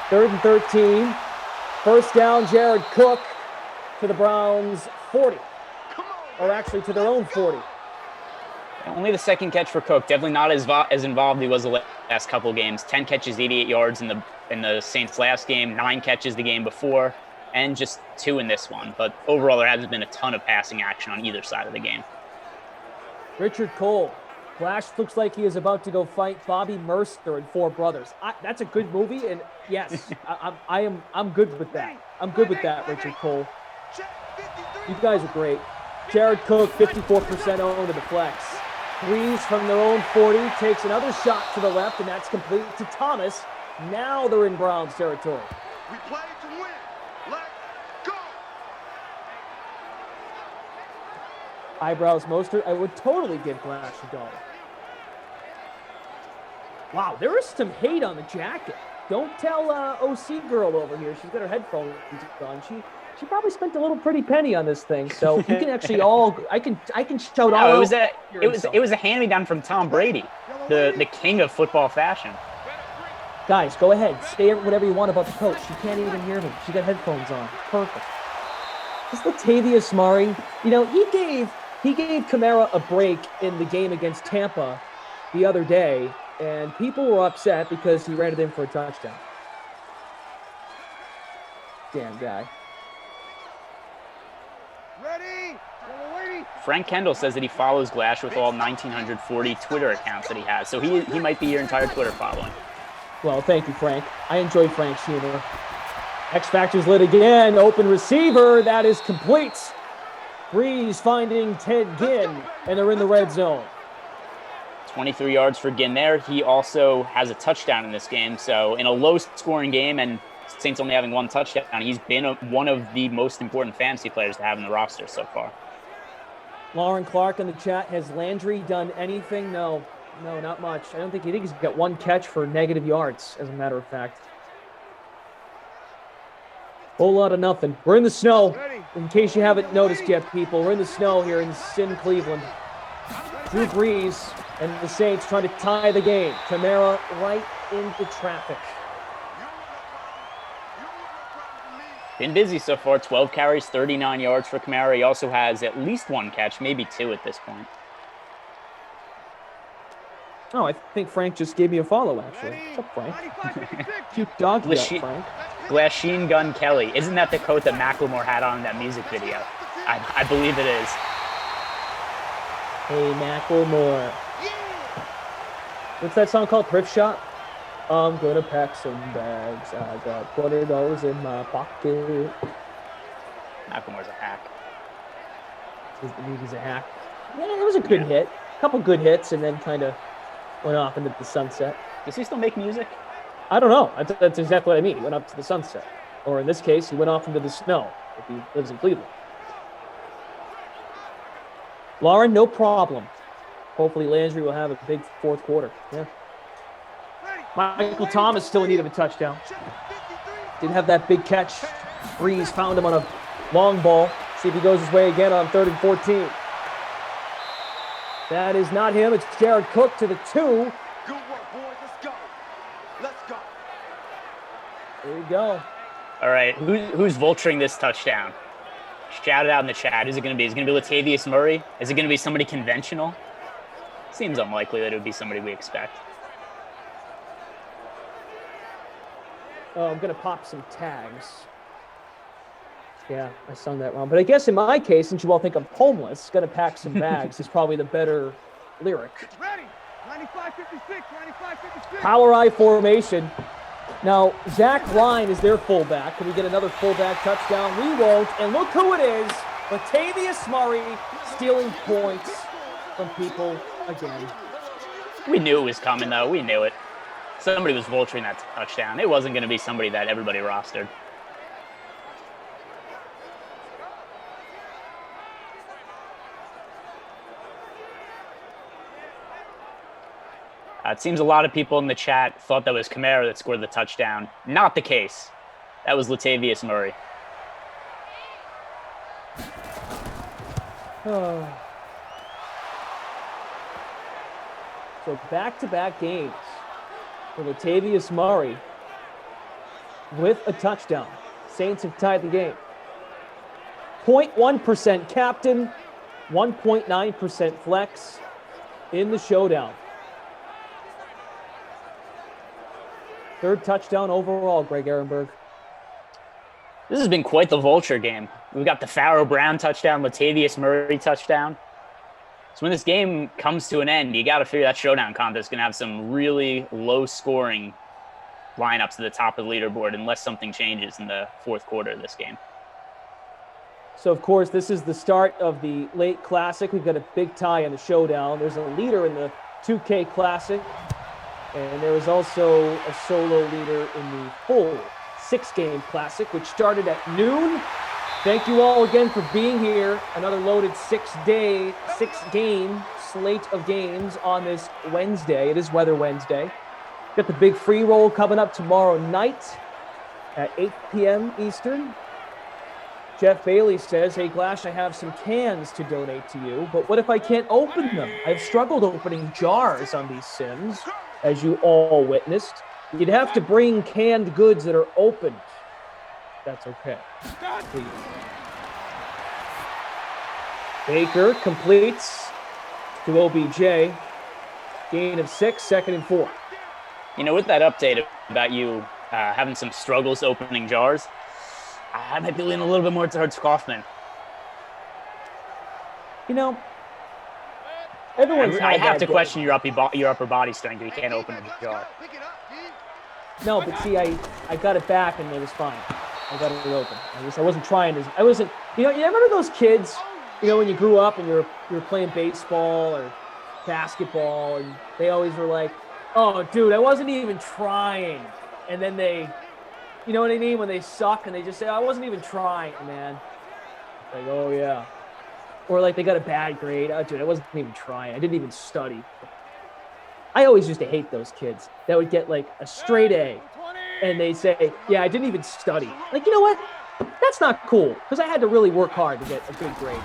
3rd and 13. First down, Jared Cook to the Browns' 40. Or actually to their own 40. Only the second catch for Cook. Definitely not as involved he was the last couple games. 10 catches, 88 yards in the Saints' last game. 9 catches the game before, and just 2 in this one. But overall, there hasn't been a ton of passing action on either side of the game. Richard Cole. Flash looks like he is about to go fight Bobby Mercer in Four Brothers. That's a good movie, and yes, I'm good with that. I'm good with that, Richard Cole. You guys are great. Jared Cook, 54% owned to the flex. Brees from their own 40 takes another shot to the left, and that's complete to Thomas. Now they're in Browns territory. We play to win. Let's go. Eyebrows Mostert, I would totally give Flash a $1. Wow, there is some hate on the jacket. Don't tell OC girl over here. She's got her headphones on. She probably spent a little pretty penny on this thing. So you can actually I can shout out. It was a hand-me-down from Tom Brady, the king of football fashion. Guys, go ahead. Say whatever you want about the coach. She can't even hear me. She got headphones on. Perfect. This Latavius Murray, you know, he gave Kamara a break in the game against Tampa the other day, and people were upset because he ran it in for a touchdown. Damn guy. Ready? Frank Kendall says that he follows Glash with all 1,940 Twitter accounts that he has. So he might be your entire Twitter following. Well, thank you, Frank. I enjoy Frank's humor. X Factor's lit again. Open receiver. That is complete. Brees finding Ted Ginn, and they're in the red zone. 23 yards for Ginn there. He also has a touchdown in this game. So in a low-scoring game, and Saints only having 1 touchdown, he's been one of the most important fantasy players to have in the roster so far. Lauren Clark in the chat. Has Landry done anything? No, not much. I don't think he's got 1 catch for negative yards, as a matter of fact. Whole lot of nothing. We're in the snow. In case you haven't noticed yet, people, we're in the snow here in Cleveland. Drew Brees and the Saints trying to tie the game. Kamara right into traffic. Been busy so far. 12 carries, 39 yards for Kamara. He also has at least 1 catch, maybe 2 at this point. Oh, I think Frank just gave me a follow, actually. What's up, Frank? Cute dog yet, Frank. Glasheen Gun Kelly. Isn't that the coat that Macklemore had on in that music video? I believe it is. Hey, Macklemore. What's that song called? Thrift Shop? I'm gonna pack some bags. I got $20 in my pocket. Macklemore's a hack. He's a hack. Yeah, it was a good hit. A couple good hits, and then kind of went off into the sunset. Does he still make music? I don't know. That's exactly what I mean. He went up to the sunset. Or in this case, he went off into the snow if he lives in Cleveland. Lauren, no problem. Hopefully Landry will have a big 4th quarter. Yeah. Michael Thomas still in need of a touchdown. Didn't have that big catch Breeze found him on a long ball. See if he goes his way again on 3rd and 14. That is not him. It's Jared Cook to the 2. Good work, boys. Let's go. Let's go. There you go. All right, who's vulturing this touchdown? Shout it out in the chat. Who's it going to be? Is it going to be Latavius Murray? Is it going to be somebody conventional? Seems unlikely that it would be somebody we expect. Oh, I'm going to pop some tags. Yeah, I sung that wrong. But I guess in my case, since you all think I'm homeless, going to pack some bags is probably the better lyric. Ready. 95-56. 95-56. Power I formation. Now, Zach Line is their fullback. Can we get another fullback touchdown? We won't. And look who it is. Latavius Murray stealing points from people again. We knew it was coming, though. We knew it. Somebody was vulturing that touchdown. It wasn't going to be somebody that everybody rostered. It seems a lot of people in the chat thought that was Kamara that scored the touchdown. Not the case. That was Latavius Murray. Oh. So back-to-back games for Latavius Murray with a touchdown. Saints have tied the game. 0.1% captain, 1.9% flex in the showdown. 3rd touchdown overall, Greg Ehrenberg. This has been quite the vulture game. We've got the Pharaoh Brown touchdown, Latavius Murray touchdown. So when this game comes to an end, you got to figure that showdown contest is going to have some really low-scoring lineups at the top of the leaderboard unless something changes in the 4th quarter of this game. So, of course, this is the start of the late classic. We've got a big tie in the showdown. There's a leader in the 2K Classic. And there was also a solo leader in the full 6-game classic, which started at noon. Thank you all again for being here. Another loaded 6-game slate of games on this Wednesday. It is Weather Wednesday. Got the big free roll coming up tomorrow night at 8 p.m. Eastern. Jeff Bailey says, hey, Glash, I have some cans to donate to you, but what if I can't open them? I've struggled opening jars on these Sims, as you all witnessed. You'd have to bring canned goods that are opened. That's okay. Please. Baker completes to OBJ. Gain of 6, 2nd and 4. You know, with that update about you having some struggles opening jars, I might be leaning a little bit more towards Kaufman. You know, everyone's I have to question your upper body strength if you can't open a jar. No, but see, I got it back and it was fine. I got it open. I wasn't trying to. I wasn't. You know, you remember those kids? You know, when you grew up and you were playing baseball or basketball, and they always were like, "Oh, dude, I wasn't even trying," and then they. You know what I mean? When they suck and they just say, I wasn't even trying, man. Like, oh, yeah. Or like they got a bad grade. Oh, dude, I wasn't even trying. I didn't even study. I always used to hate those kids that would get like a straight A. And they say, yeah, I didn't even study. Like, you know what? That's not cool because I had to really work hard to get a good grade.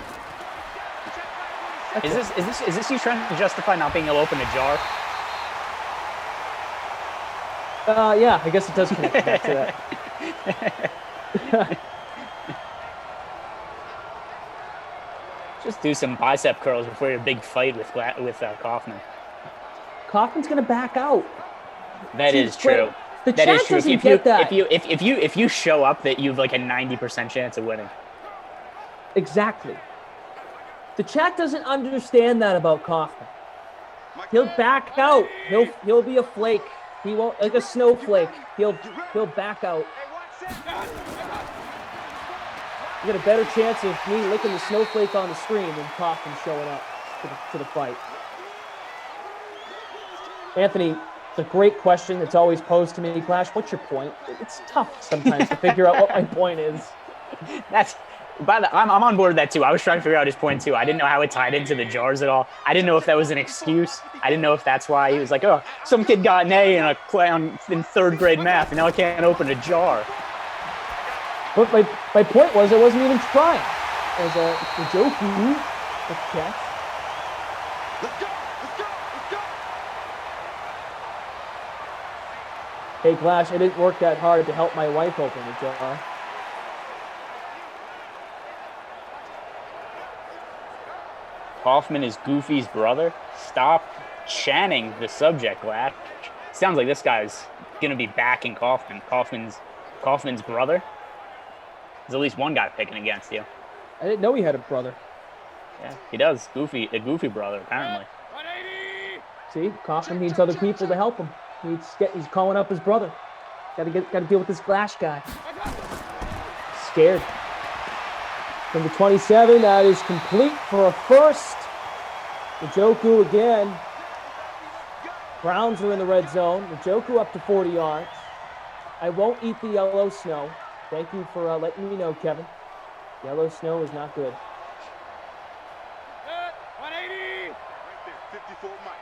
Is this you trying to justify not being able to open a jar? Yeah, I guess it does connect back to that. Just do some bicep curls before your big fight with Kaufman. Kaufman's gonna back out. That is true. The chat doesn't get that. If you show up, that you've like a 90% chance of winning. Exactly. The chat doesn't understand that about Kaufman. He'll back out. He'll be a flake. He won't, like a snowflake. He'll back out. You got a better chance of me licking the snowflake on the screen than Kaufman showing up to the fight. Anthony, it's a great question that's always posed to me. Clash, what's your point? It's tough sometimes to figure out what my point is. I'm on board with that too. I was trying to figure out his point too. I didn't know how it tied into the jars at all. I didn't know if that was an excuse. I didn't know if that's why he was like, oh, some kid got an A in 3rd grade math and now I can't open a jar. But my point was I wasn't even trying. As a Njoku, the catch. Let's go! Let's go! Let's go! Hey, Glash, I didn't work that hard to help my wife open the jar. Kaufman is Goofy's brother. Stop chanting the subject, Glash. Sounds like this guy's gonna be backing Kaufman. Kaufman's brother. There's at least one guy picking against you. I didn't know he had a brother. Yeah, he does. A Goofy brother, apparently. See, Kaufman needs other people to help him. He's calling up his brother. Got to deal with this Glash guy. Scared. From the 27, that is complete for a first. Njoku again. Browns are in the red zone. Njoku up to 40 yards. I won't eat the yellow snow. Thank you for letting me know, Kevin. Yellow snow is not good. 180. Right there, 54 Mike.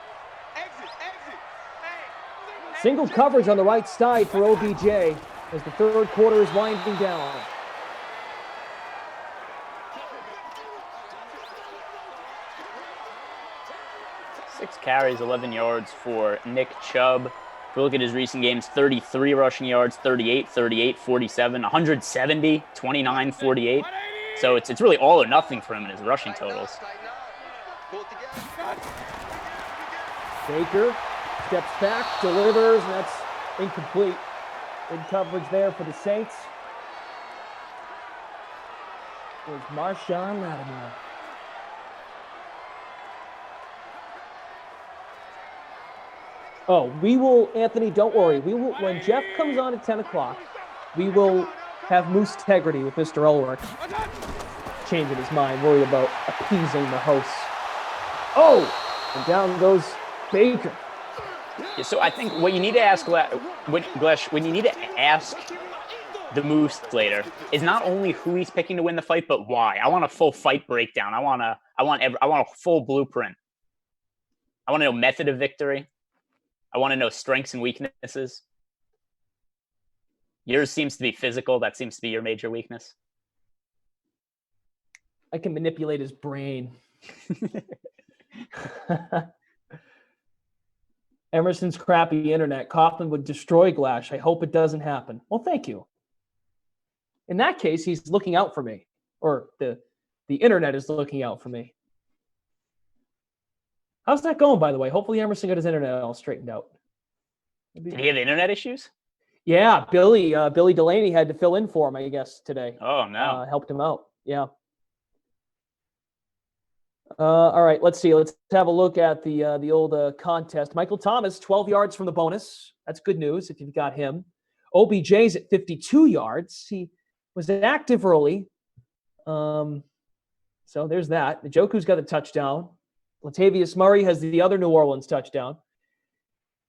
Exit. Hey. Single coverage on the right side for OBJ as the third quarter is winding down. Six carries, 11 yards for Nick Chubb. If we look at his recent games, 33 rushing yards, 38, 38, 47, 170, 29, 48. So it's really all or nothing for him in his rushing totals. Baker steps back, delivers, and that's incomplete. Good coverage there for the Saints. It was Marshawn Lattimore. Oh, we will, Anthony, don't worry. We will, when Jeff comes on at 10 o'clock, we will have moose integrity with Mr. Ulrich. Changing his mind, worried about appeasing the hosts. Oh, and down goes Baker. Yeah, so I think what you need to ask, Glesh, when you need to ask the Moose later, is not only who he's picking to win the fight, but why. I want a full fight breakdown. I want a full blueprint. I want to know method of victory. I want to know strengths and weaknesses. Yours seems to be physical. That seems to be your major weakness. I can manipulate his brain. Emerson's crappy internet. Kaufman would destroy Glash. I hope it doesn't happen. Well, thank you. In that case, he's looking out for me. Or the internet is looking out for me. How's that going, by the way? Hopefully Emerson got his internet all straightened out. Did he have internet issues? Yeah, Billy Delaney had to fill in for him, I guess, today. Oh, no. Helped him out. Yeah. All right, let's see. Let's have a look at the old contest. Michael Thomas, 12 yards from the bonus. That's good news if you've got him. OBJ's at 52 yards. He was active early. So there's that. Njoku's got a touchdown. Latavius Murray has the other New Orleans touchdown.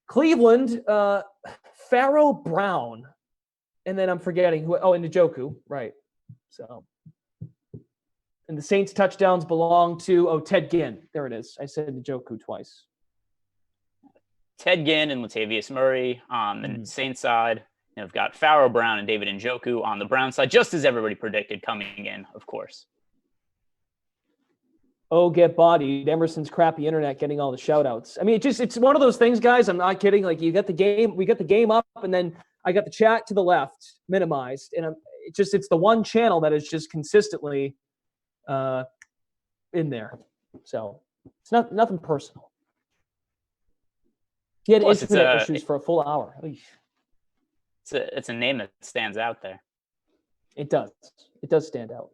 Cleveland, Pharaoh Brown. And then I'm forgetting who. Oh, and Njoku. Right. So. And the Saints' touchdowns belong to, Ted Ginn. There it is. I said Njoku twice. Ted Ginn and Latavius Murray on the Saints side. And we've got Pharaoh Brown and David Njoku on the Brown side, just as everybody predicted coming in, of course. Oh, get bodied. Emerson's crappy internet getting all the shout outs. I mean, it's one of those things, guys. I'm not kidding. Like, you got the game, we got the game up, and then I got the chat to the left minimized. And it's the one channel that is just consistently in there. So it's nothing personal. He had internet issues for a full hour. It's a name that stands out there. It does. It does stand out.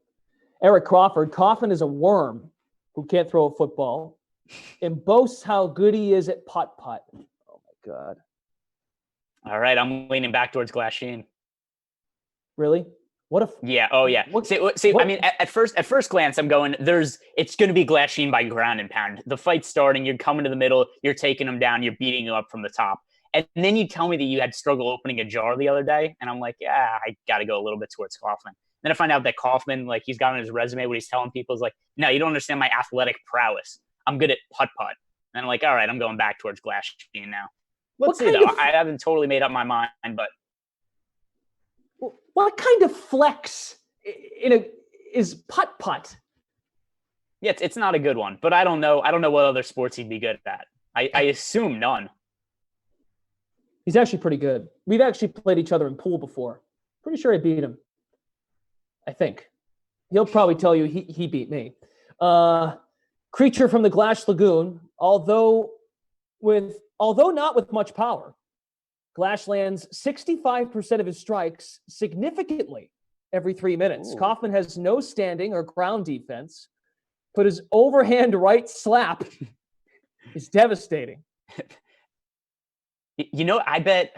Eric Crawford. Kaufman is a worm who can't throw a football and boasts how good he is at putt-putt. Oh, my God. All right, I'm leaning back towards Glasheen. Really? What if? Yeah. Oh, yeah. See, I mean, at first glance, I'm going. It's going to be Glasheen by ground and pound. The fight's starting. You're coming to the middle. You're taking him down. You're beating him up from the top. And then you tell me that you had struggle opening a jar the other day, and I'm like, yeah, I got to go a little bit towards Kaufman. Then I find out that Kaufman, like, he's got on his resume what he's telling people is like, no, you don't understand my athletic prowess. I'm good at putt-putt. And I'm like, all right, I'm going back towards Glasheen now. Let's see, though. I haven't totally made up my mind, but. What kind of flex is putt-putt? Yeah, it's not a good one, but I don't know. I don't know what other sports he'd be good at. I assume none. He's actually pretty good. We've actually played each other in pool before. Pretty sure I beat him. I think. He'll probably tell you he beat me. Creature from the Glash Lagoon, although not with much power, Glash lands 65% of his strikes significantly every 3 minutes. Ooh. Kaufman has no standing or ground defense, but his overhand right slap is devastating. You know, I bet.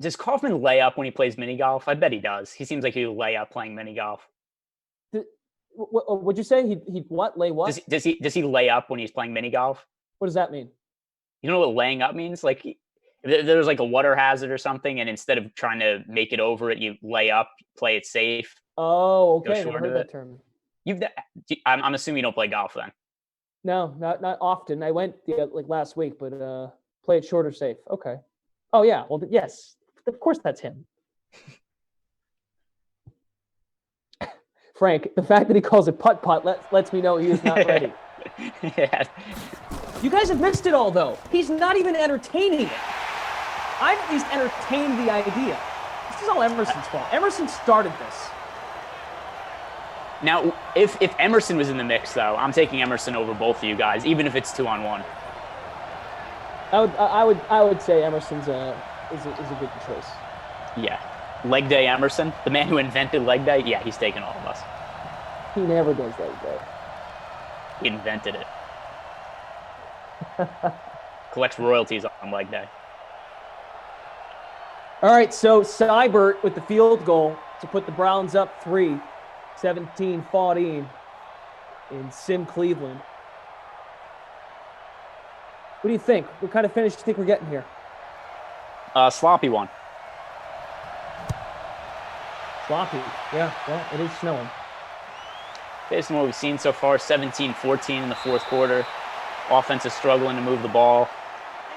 Does Kaufman lay up when he plays mini golf? I bet he does. He seems like he'll lay up playing mini golf. What'd you say? He'd what? Lay what? Does he lay up when he's playing mini golf? What does that mean? You know what laying up means? Like there's like a water hazard or something, and instead of trying to make it over it, you lay up, play it safe. Oh, okay. Never heard that term. I'm assuming you don't play golf then. No, not often. I went like last week, but play it short or safe. Okay. Oh yeah. Well, yes. Of course, that's him. Frank, the fact that he calls it putt-putt lets me know he is not ready. Yeah. You guys have missed it all, though. He's not even entertaining it. I've at least entertained the idea. This is all Emerson's fault. Emerson started this. Now, if Emerson was in the mix, though, I'm taking Emerson over both of you guys, even if it's 2-on-1. I would say Emerson's is a good choice. Yeah. Leg day Emerson, the man who invented leg day, yeah, he's taking all of us. He never does leg day. He invented it. Collects royalties on leg day. All right, so Seibert with the field goal to put the Browns up 3, 17-14 in Sim Cleveland. What do you think? What kind of finish do you think we're getting here? Sloppy one. Sloppy. Yeah, well, it is snowing. Based on what we've seen so far, 17-14 in the fourth quarter. Offense is struggling to move the ball.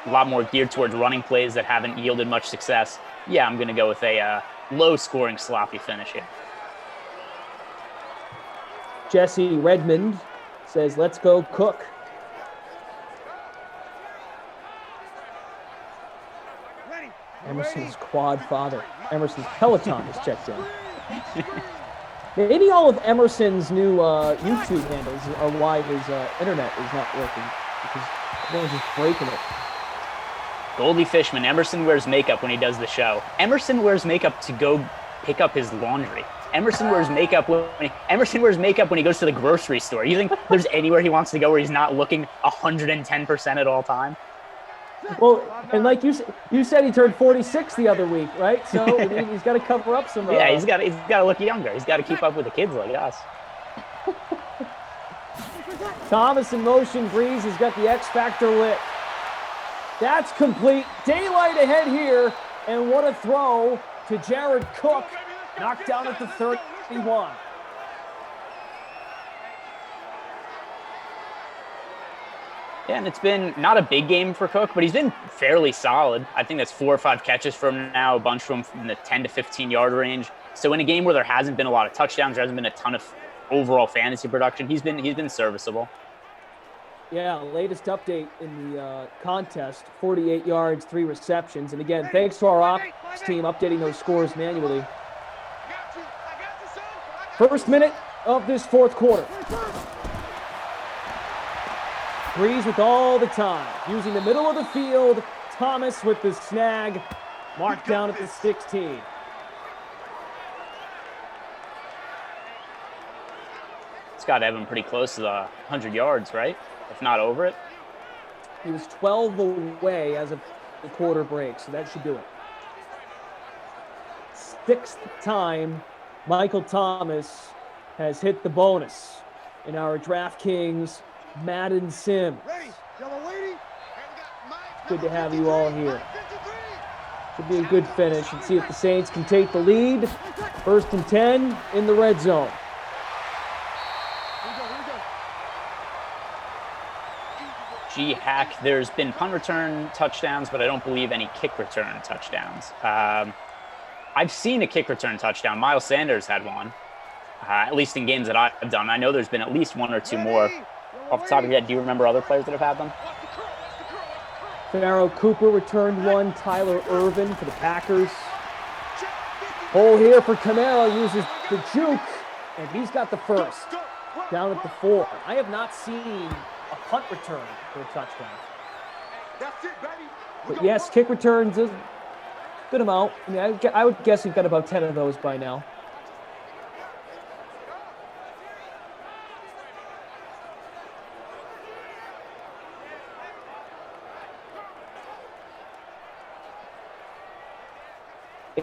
A lot more geared towards running plays that haven't yielded much success. Yeah, I'm going to go with a low-scoring, sloppy finish here. Jesse Redmond says, let's go Cook. Emerson's quad father. Emerson's Peloton is checked in. Maybe all of Emerson's new YouTube handles are why his internet is not working, because everyone's just breaking it. Goldie Fishman, Emerson wears makeup when he does the show. Emerson wears makeup to go pick up his laundry. Emerson wears makeup when he goes to the grocery store. You think there's anywhere he wants to go where he's not looking 110% at all time? Well, and like you said, he turned 46 the other week, right? So I mean, he's got to cover up some. Yeah, he's got to look younger. He's got to keep up with the kids like us. Thomas in motion. Breeze has got the X Factor lit. That's complete. Daylight ahead here, and what a throw to Jared Cook, knocked down at the 31. Yeah, and it's been not a big game for Cook, but he's been fairly solid. I think that's 4 or 5 catches from him now, a bunch from in the 10 to 15-yard range. So in a game where there hasn't been a lot of touchdowns, there hasn't been a ton of overall fantasy production, he's been serviceable. Yeah, latest update in the contest, 48 yards, 3 receptions. And again, thanks to our ops team updating those scores manually. First minute of this fourth quarter. Breeze with all the time, using the middle of the field. Thomas with the snag, marked down at the 16. It's got Evan pretty close to the 100 yards, right? If not over it. He was 12 away as of the quarter break, so that should do it. 6th time Michael Thomas has hit the bonus in our DraftKings Madden Sims. Good to have you all here. Should be a good finish, and see if the Saints can take the lead. 1st and 10 in the red zone. G-Hack, there's been punt return touchdowns, but I don't believe any kick return touchdowns. I've seen a kick return touchdown. Miles Sanders had one, at least in games that I've done. I know there's been at least one or two more. Off the top of your head, do you remember other players that have had them? Pharaoh Cooper returned one. Tyler Irvin for the Packers. Hole here for Kamara, uses the juke, and he's got the first. Down at the 4. I have not seen a punt return for a touchdown. But yes, kick returns is a good amount. I mean, I would guess we've got about 10 of those by now.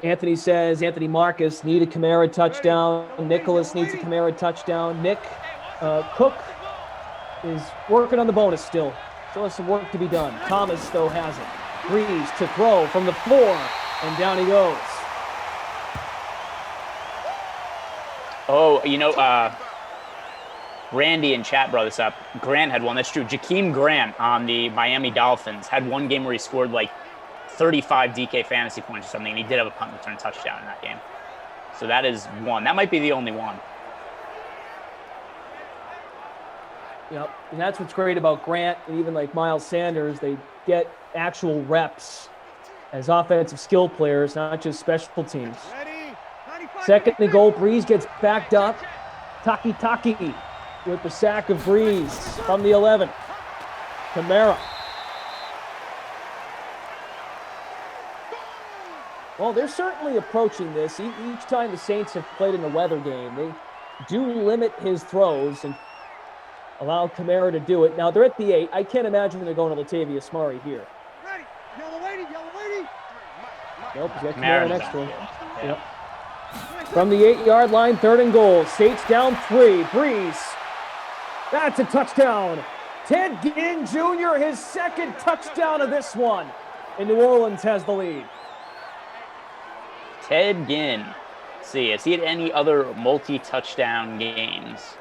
Anthony says, Anthony Marcus need a Kamara touchdown. Nicholas needs a Kamara touchdown. Nick Cook is working on the bonus still. Still has some work to be done. Thomas, though, has it. Breeze to throw from the 4, and down he goes. Oh, you know, Randy in chat brought this up. Grant had one. That's true. Jakeem Grant on the Miami Dolphins had one game where he scored like 35 DK fantasy points or something, and he did have a punt return touchdown in that game. So that is one. That might be the only one. Yep, and that's what's great about Grant and even like Miles Sanders. They get actual reps as offensive skill players, not just special teams. Second and goal, Breeze gets backed up. Taki with the sack of Breeze from the 11. Kamara. Well, they're certainly approaching this. Each time the Saints have played in a weather game, they do limit his throws and allow Kamara to do it. Now, they're at the 8. I can't imagine they're going to Latavius Murray here. Ready. Yellow lady. Nope, he's got Kamara next to him. Yep. From the 8-yard line, 3rd and goal. Saints down 3. Breeze. That's a touchdown. Ted Ginn Jr., his second touchdown of this one. And New Orleans has the lead. Ted Ginn. Let's see, has he had any other multi-touchdown games?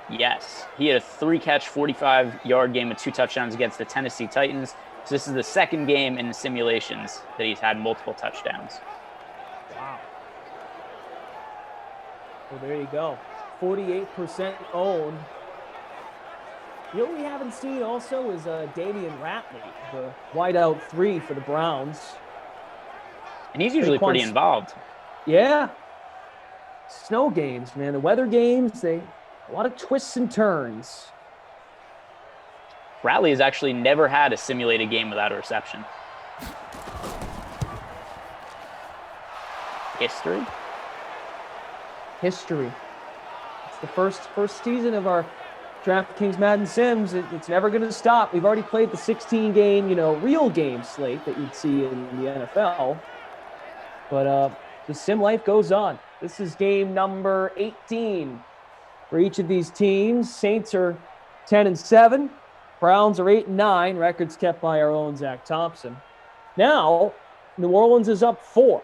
Yes. He had a 3-catch, 45-yard game with 2 touchdowns against the Tennessee Titans. So this is the second game in the simulations that he's had multiple touchdowns. Wow. Well, there you go. 48% owned. You know what we haven't seen also is Damian Ratley, the wideout 3 for the Browns. And he's usually pretty involved. Yeah. Snow games, man. The weather games, a lot of twists and turns. Ratley has actually never had a simulated game without a reception. History? It's the first season of our DraftKings Madden Sims. It's never going to stop. We've already played the 16-game, real game slate that you'd see in the NFL. But the sim life goes on. This is game number 18 for each of these teams. Saints are 10-7. Browns are 8-9. Records kept by our own Z.thompson. Now, New Orleans is up 4.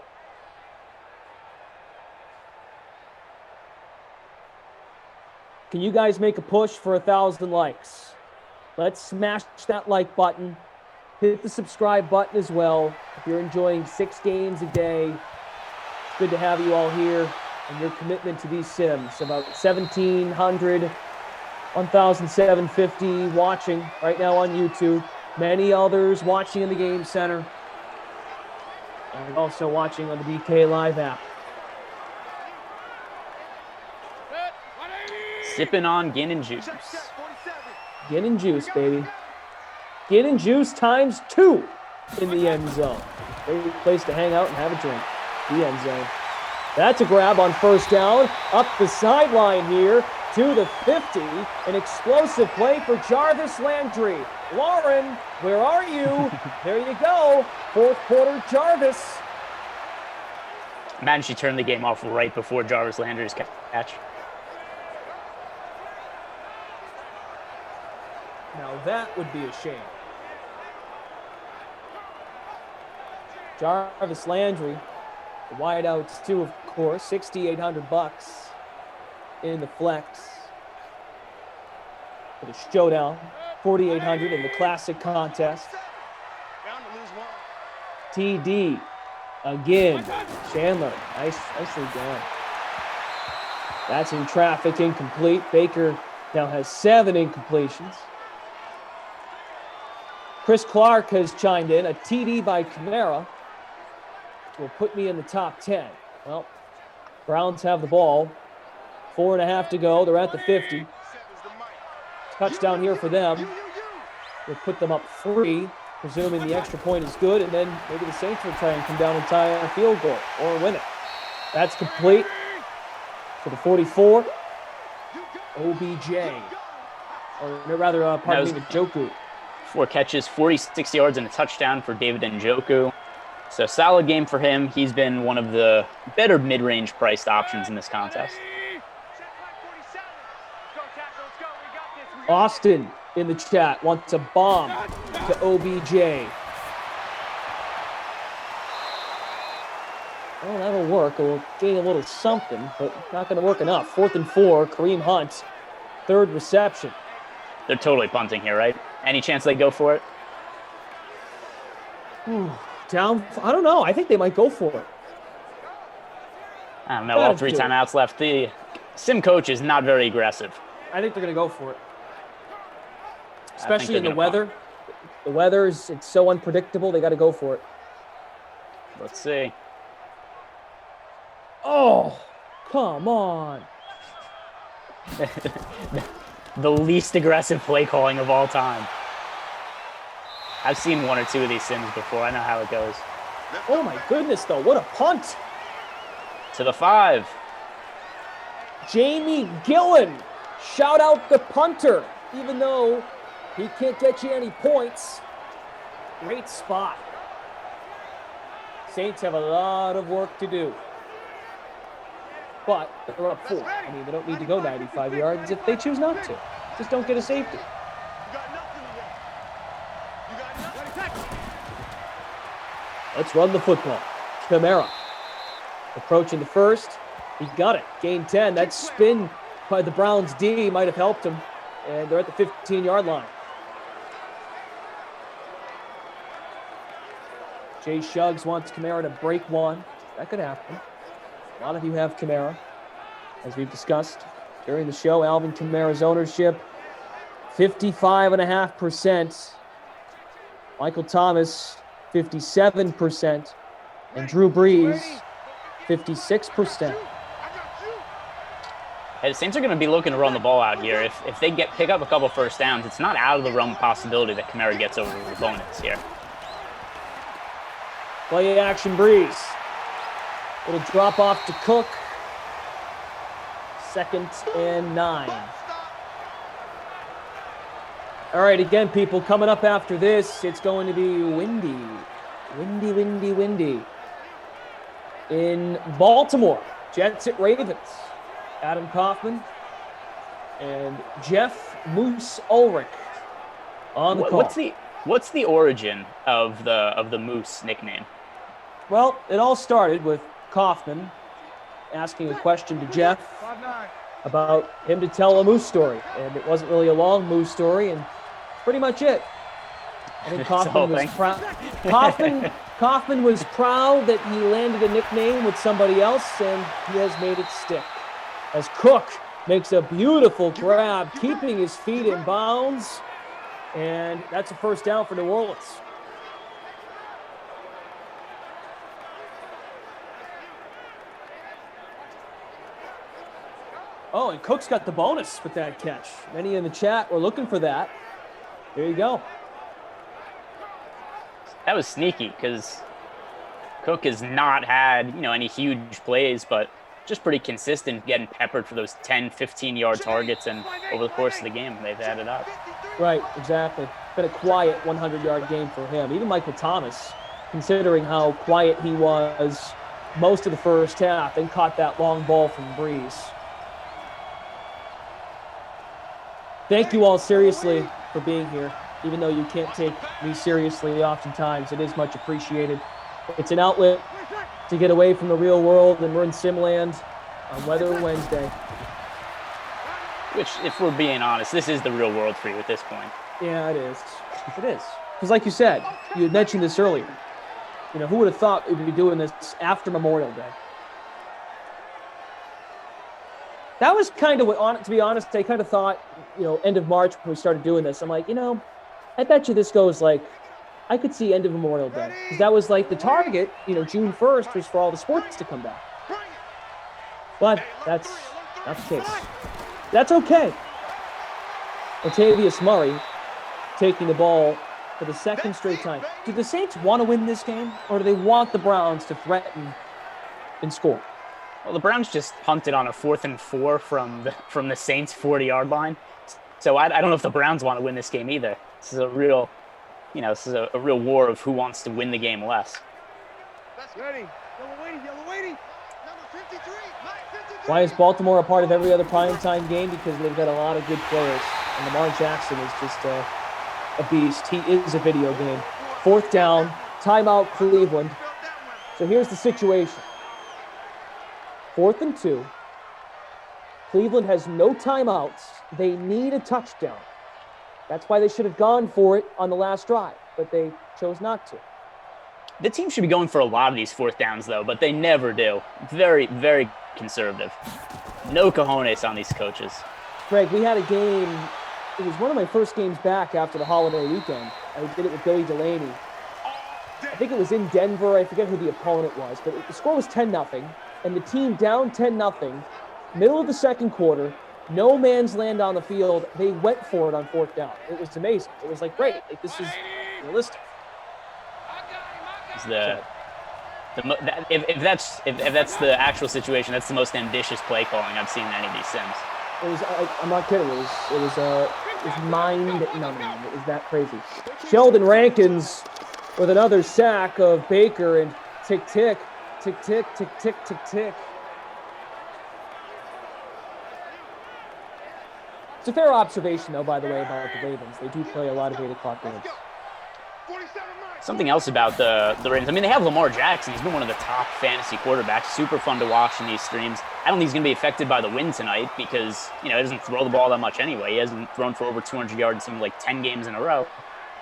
Can you guys make a push for 1,000 likes? Let's smash that like button. Hit the subscribe button as well. If you're enjoying 6 games a day, it's good to have you all here and your commitment to these sims. About 1,700, 1,750 watching right now on YouTube. Many others watching in the Game Center. And also watching on the DK Live app. Sipping on gin and juice. Gin and juice, baby. Gin and juice times 2 in the end zone. Great place to hang out and have a drink. The end zone. That's a grab on first down. Up the sideline here to the 50. An explosive play for Jarvis Landry. Lauren, where are you? There you go. 4th quarter Jarvis. Imagine she turned the game off right before Jarvis Landry's catch. Now that would be a shame. Jarvis Landry, the wideouts too, of course, $6,800 in the flex for the showdown, $4,800 in the classic contest. TD Again, Chandler, nicely done. That's in traffic, incomplete. Baker now has 7 incompletions. Chris Clark has chimed in. A TD by Kamara will put me in the top 10. Well, Browns have the ball. 4.5 to go. They're at the 50. Touchdown here for them. Will put them up 3, presuming the extra point is good, and then maybe the Saints will try and come down and tie a field goal or win it. That's complete for the 44. OBJ. Or rather, pardon me, Njoku. 4 catches, 46 yards, and a touchdown for David Njoku. So solid game for him. He's been one of the better mid-range priced options in this contest. Austin in the chat wants a bomb to OBJ. Well, that'll work. We'll gain a little something, but not going to work enough. 4th and 4, Kareem Hunt, 3rd reception. They're totally punting here, right? Any chance they go for it? Down, I don't know. I think they might go for it. I don't know. All 3 timeouts left. The sim coach is not very aggressive. I think they're going to go for it. Especially in the weather. Punt. The weather's, it's so unpredictable. They got to go for it. Let's see. Oh, come on. The least aggressive play calling of all time. I've seen 1 or 2 of these sims before. I know how it goes. Oh my goodness, though. What a punt. To the 5. Jamie Gillen. Shout out the punter. Even though he can't get you any points. Great spot. Saints have a lot of work to do. But they're up 4. I mean, they don't need to go 95 yards if they choose not to. Just don't get a safety. Let's run the football. Kamara approaching the 1st. He got it. Gain 10. That spin by the Browns D might have helped him. And they're at the 15-yard line. Jay Shuggs wants Kamara to break 1. That could happen. A lot of you have Kamara, as we've discussed during the show. Alvin Kamara's ownership, 55.5%. Michael Thomas, 57%. And Drew Brees, 56%. Hey, the Saints are going to be looking to run the ball out here. If they pick up a couple first downs, it's not out of the realm of possibility that Kamara gets over the opponents here. Play action Brees. Little drop off to Cook. 2nd and 9. All right, again, people, coming up after this, it's going to be windy. Windy. In Baltimore, Jets at Ravens. Adam Kaufman and Jeff Moose Ulrich on the call. What's the origin of the Moose nickname? Well, it all started with Kaufman asking a question to Jeff about him to tell a moose story, and it wasn't really a long moose story, and pretty much it. I think Kaufman was proud. Kaufman was proud that he landed a nickname with somebody else, and he has made it stick. As Cook makes a beautiful grab, keeping his feet in bounds, and that's a first down for New Orleans. Oh, and Cook's got the bonus with that catch. Many in the chat were looking for that. There you go. That was sneaky because Cook has not had, any huge plays, but just pretty consistent getting peppered for those 10, 15-yard targets, and over the course of the game, they've added up. Right, exactly. Been a quiet 100-yard game for him. Even Michael Thomas, considering how quiet he was most of the first half, and caught that long ball from Brees. Thank you all seriously for being here. Even though you can't take me seriously oftentimes, it is much appreciated. It's an outlet to get away from the real world, and we're in Simland on Weather Wednesday. Which, if we're being honest, this is the real world for you at this point. Yeah, it is. It is. Because like you said, you had mentioned this earlier, Who would have thought we'd be doing this after Memorial Day? That was kind of what, to be honest, I kind of thought, end of March when we started doing this. I'm like, I bet you this goes like, I could see end of Memorial Day. Because that was like the target, June 1st was for all the sports to come back. But that's not the case. That's okay. Latavius Murray taking the ball for the second straight time. Do the Saints want to win this game, or do they want the Browns to threaten and score? Well, the Browns just punted on a 4th and 4 from the Saints' 40-yard line. So I don't know if the Browns want to win this game either. This is a real, a real war of who wants to win the game less. Ready. Yellow waiting. Number 53. Why is Baltimore a part of every other primetime game? Because they've got a lot of good players. And Lamar Jackson is just a beast. He is a video game. 4th down, timeout Cleveland. So here's the situation. 4th and 2. Cleveland has no timeouts. They need a touchdown. That's why they should have gone for it on the last drive, but they chose not to. The team should be going for a lot of these 4th downs, though, but they never do. Very, very conservative. No cojones on these coaches. Greg, we had a game. It was one of my first games back after the holiday weekend. I did it with Billy Delaney. I think it was in Denver. I forget who the opponent was, but the score was 10-0, and the team down 10-0, middle of the second quarter, no man's land on the field. They went for it on 4th down. It was amazing. It was like, great. Like, this is realistic. If that's the actual situation, that's the most ambitious play calling I've seen in any of these sims. It was. I'm not kidding. It was mind-numbing. It was that crazy. Sheldon Rankins with another sack of Baker, and tick, tick, tick, tick, tick, tick, tick, tick. It's a fair observation, though, by the way, about the Ravens. They do play a lot of 8 o'clock games. Something else about the Ravens. I mean, they have Lamar Jackson. He's been one of the top fantasy quarterbacks. Super fun to watch in these streams. I don't think he's going to be affected by the win tonight because, he doesn't throw the ball that much anyway. He hasn't thrown for over 200 yards in something like 10 games in a row.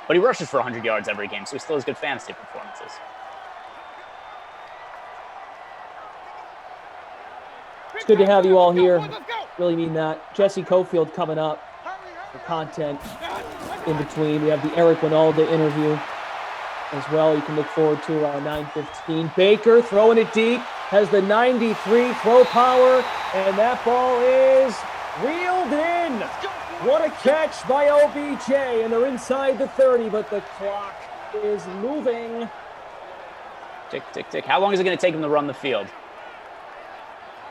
But he rushes for 100 yards every game, so he still has good fantasy performances. It's good to have you all here. Really mean that. Jesse Cofield coming up for content in between. We have the Eric Winalda interview as well. You can look forward to 9:15. Baker throwing it deep, has the 93 throw power, and that ball is reeled in. What a catch by OBJ, and they're inside the 30, but the clock is moving. Tick, tick, tick. How long is it going to take them to run the field?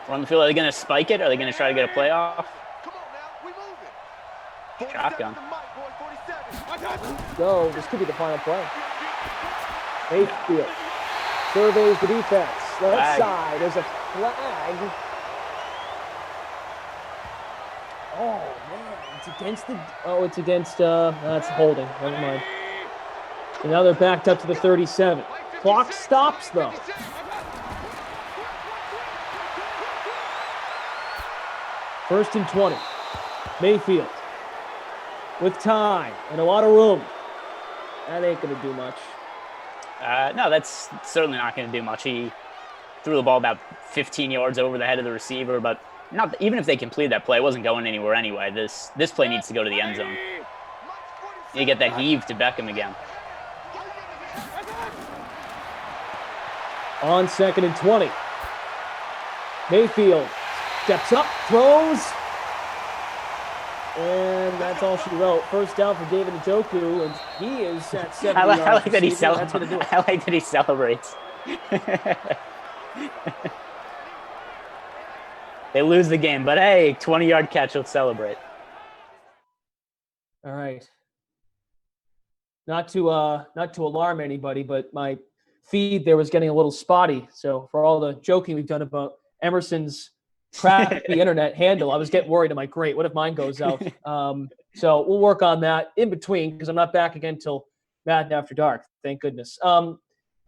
Run the field. Are they going to spike it? Are they going to try to get a playoff? Shotgun. Go. This could be the final play. Mayfield surveys the defense. Left side. There's a flag. Oh, man. It's against, that's holding. Never mind. And now they're backed up to the 37. Clock stops, though. First and 20. Mayfield with time and a lot of room. That ain't going to do much. No, that's certainly not going to do much. He threw the ball about 15 yards over the head of the receiver, but not even if they completed that play, it wasn't going anywhere anyway. This play needs to go to the end zone. You get that heave to Beckham again. On 2nd and 20. Mayfield steps up, throws, and that's all she wrote. First down for David Njoku, and he is at 70 yards. I like that he celebrates. I like that he celebrates. They lose the game, but hey, 20-yard catch, let's celebrate. All right. Not to alarm anybody, but my feed there was getting a little spotty. So for all the joking we've done about Emerson's crappy internet handle, I was getting worried. I'm like, great, what if mine goes out? So we'll work on that in between because I'm not back again till Madden After Dark. Thank goodness.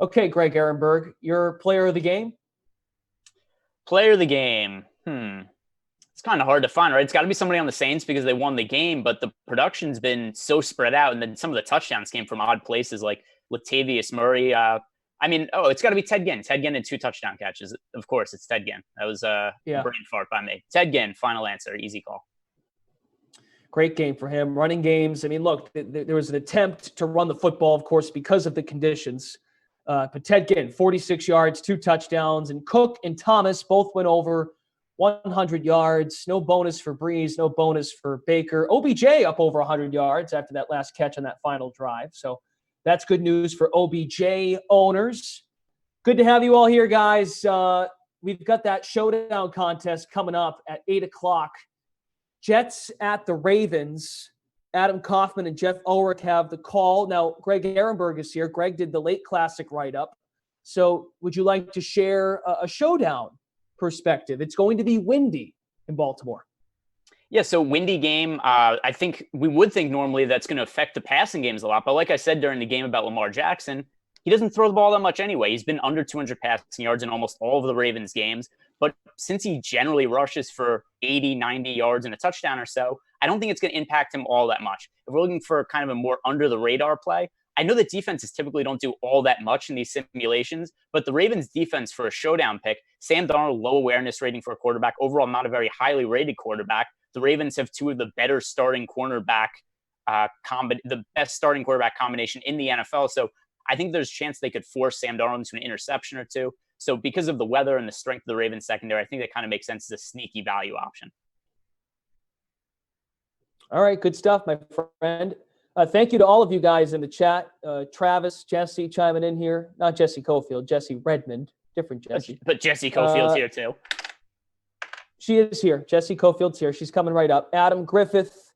Okay, Greg Ehrenberg, your player of the game? Player of the game. It's kind of hard to find, right? It's got to be somebody on the Saints because they won the game, but the production's been so spread out, and then some of the touchdowns came from odd places like Latavius Murray I mean, it's got to be Ted Ginn. Ted Ginn and 2 touchdown catches. Of course, it's Ted Ginn. That was a brain fart by me. Ted Ginn, final answer, easy call. Great game for him. Running games. I mean, look, there was an attempt to run the football, of course, because of the conditions. But Ted Ginn, 46 yards, 2 touchdowns, and Cook and Thomas both went over 100 yards. No bonus for Breeze, no bonus for Baker. OBJ up over 100 yards after that last catch on that final drive. So that's good news for OBJ owners. Good to have you all here, guys. We've got that showdown contest coming up at 8 o'clock. Jets at the Ravens. Adam Kaufman and Jeff Ulrich have the call. Now, Greg Ehrenberg is here. Greg did the late classic write-up. So would you like to share a showdown perspective? It's going to be windy in Baltimore. Yeah, so windy game. I think we would think normally that's going to affect the passing games a lot. But like I said during the game about Lamar Jackson, he doesn't throw the ball that much anyway. He's been under 200 passing yards in almost all of the Ravens games. But since he generally rushes for 80, 90 yards and a touchdown or so, I don't think it's going to impact him all that much. If we're looking for kind of a more under-the-radar play, I know that defenses typically don't do all that much in these simulations, but the Ravens defense for a showdown pick, Sam Darnold, low awareness rating for a quarterback, overall not a very highly rated quarterback. The Ravens have 2 of the better starting cornerback, the best starting quarterback combination in the NFL. So I think there's a chance they could force Sam Darnold into an interception or 2. So because of the weather and the strength of the Ravens secondary, I think that kind of makes sense as a sneaky value option. All right, good stuff, my friend. Thank you to all of you guys in the chat. Travis, Jesse chiming in here. Not Jesse Cofield, Jesse Redmond. Different Jesse. But Jesse Cofield's here too. She is here. Jesse Cofield's here. She's coming right up. Adam Griffith,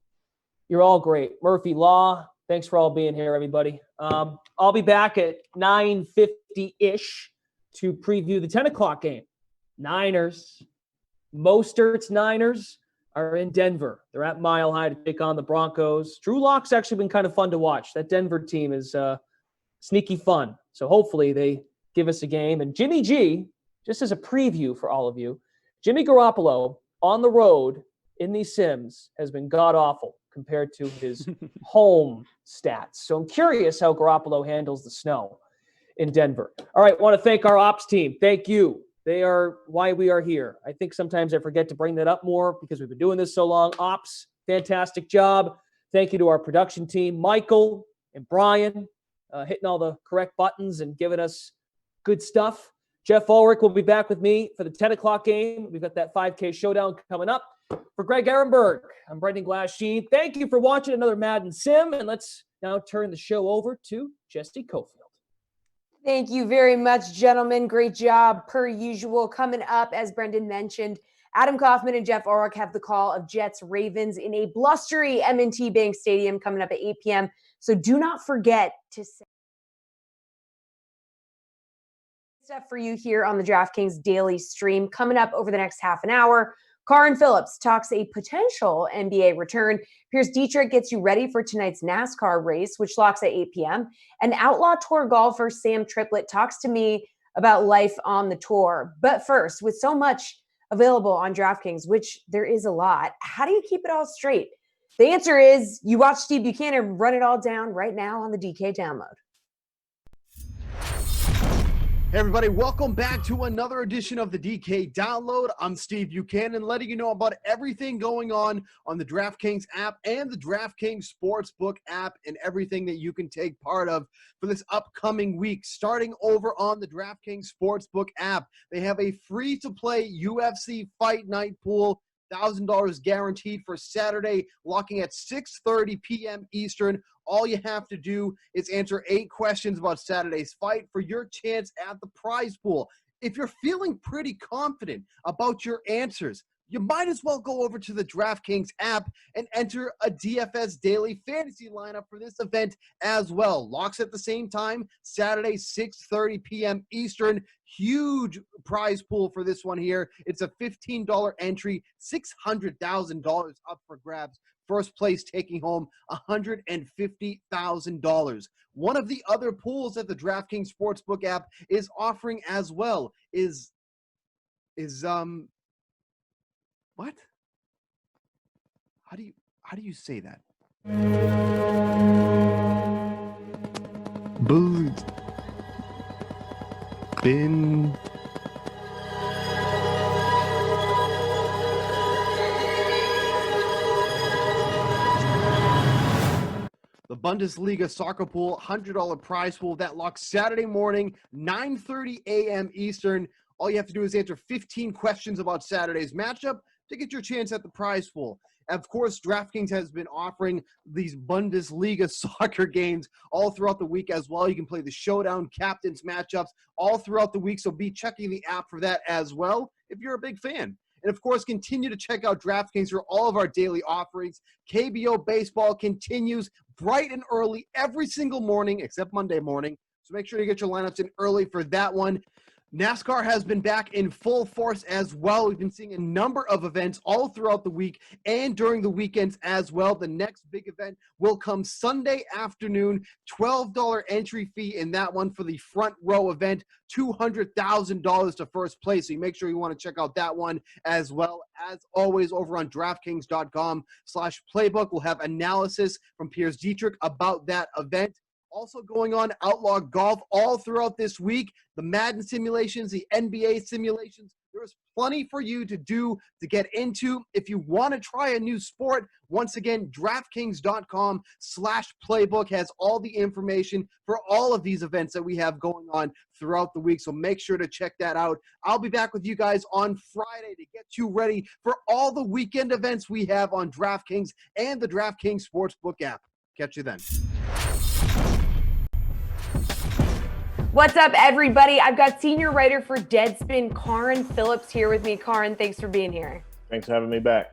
you're all great. Murphy Law, thanks for all being here, everybody. I'll be back at 9:50-ish to preview the 10 o'clock game. Niners. Mostert's Niners are in Denver. They're at Mile High to take on the Broncos. Drew Lock's actually been kind of fun to watch. That Denver team is sneaky fun. So hopefully they give us a game. And Jimmy G, just as a preview for all of you, Jimmy Garoppolo on the road in these sims has been god-awful compared to his home stats. So I'm curious how Garoppolo handles the snow in Denver. All right, want to thank our ops team. Thank you. They are why we are here. I think sometimes I forget to bring that up more because we've been doing this so long. Ops, fantastic job. Thank you to our production team, Michael and Brian, hitting all the correct buttons and giving us good stuff. Jeff Ulrich will be back with me for the 10 o'clock game. We've got that 5K showdown coming up. For Greg Ehrenberg, I'm Brendan Glasheen. Thank you for watching another Madden Sim, and let's now turn the show over to Jesse Cofield. Thank you very much, gentlemen. Great job, per usual. Coming up, as Brendan mentioned, Adam Kaufman and Jeff Ulrich have the call of Jets-Ravens in a blustery M&T Bank Stadium coming up at 8 p.m. So do not forget to say stuff for you here on the DraftKings Daily stream. Coming up over the next half an hour, Karin Phillips talks a potential NBA return. Piers Dietrich gets you ready for tonight's NASCAR race, which locks at 8 p.m. And Outlaw Tour golfer Sam Triplett talks to me about life on the tour. But first, with so much available on DraftKings, which there is a lot, how do you keep it all straight? The answer is you watch Steve Buchanan run it all down right now on the DK download. Hey everybody, welcome back to another edition of the DK Download. I'm Steve Buchanan, letting you know about everything going on the DraftKings app and the DraftKings Sportsbook app and everything that you can take part of for this upcoming week. Starting over on the DraftKings Sportsbook app, they have a free-to-play UFC Fight Night pool, $1,000 guaranteed for Saturday, locking at 6:30 p.m. Eastern. All you have to do is answer 8 questions about Saturday's fight for your chance at the prize pool. If you're feeling pretty confident about your answers, you might as well go over to the DraftKings app and enter a DFS daily fantasy lineup for this event as well. Locks at the same time, Saturday, 6:30 p.m. Eastern. Huge prize pool for this one here. It's a $15 entry, $600,000 up for grabs. First place taking home $150,000. One of the other pools that the DraftKings Sportsbook app is offering as well is what? How do you say that? spin. The Bundesliga soccer pool, $100 prize pool that locks Saturday morning, 9:30 a.m. Eastern. All you have to do is answer 15 questions about Saturday's matchup to get your chance at the prize pool. And of course, DraftKings has been offering these Bundesliga soccer games all throughout the week as well. You can play the showdown captains matchups all throughout the week, so be checking the app for that as well if you're a big fan. And of course, continue to check out DraftKings for all of our daily offerings. KBO baseball continues bright and early every single morning except Monday morning. So make sure you get your lineups in early for that one. NASCAR has been back in full force as well. We've been seeing a number of events all throughout the week and during the weekends as well. The next big event will come Sunday afternoon, $12 entry fee in that one for the front row event, $200,000 to first place. So you make sure you want to check out that one as well. As always, over on DraftKings.com/playbook, we'll have analysis from Piers Dietrich about that event. Also going on Outlaw Golf all throughout this week, the Madden simulations, the NBA simulations. There's plenty for you to do to get into. If you want to try a new sport, once again, DraftKings.com/playbook has all the information for all of these events that we have going on throughout the week. So make sure to check that out. I'll be back with you guys on Friday to get you ready for all the weekend events we have on DraftKings and the DraftKings Sportsbook app. Catch you then. What's up, everybody? I've got senior writer for Deadspin, Karin Phillips, here with me. Karin, thanks for being here. Thanks for having me back.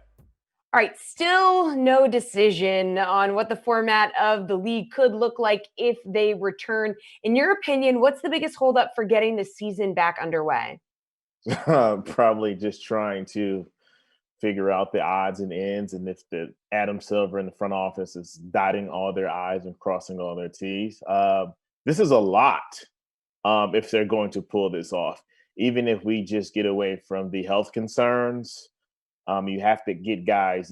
All right, still no decision on what the format of the league could look like if they return. In your opinion, what's the biggest holdup for getting the season back underway? Probably just trying to figure out the odds and ends, and if the Adam Silver in the front office is dotting all their I's and crossing all their T's. This is a lot. If they're going to pull this off, even if we just get away from the health concerns, you have to get guys,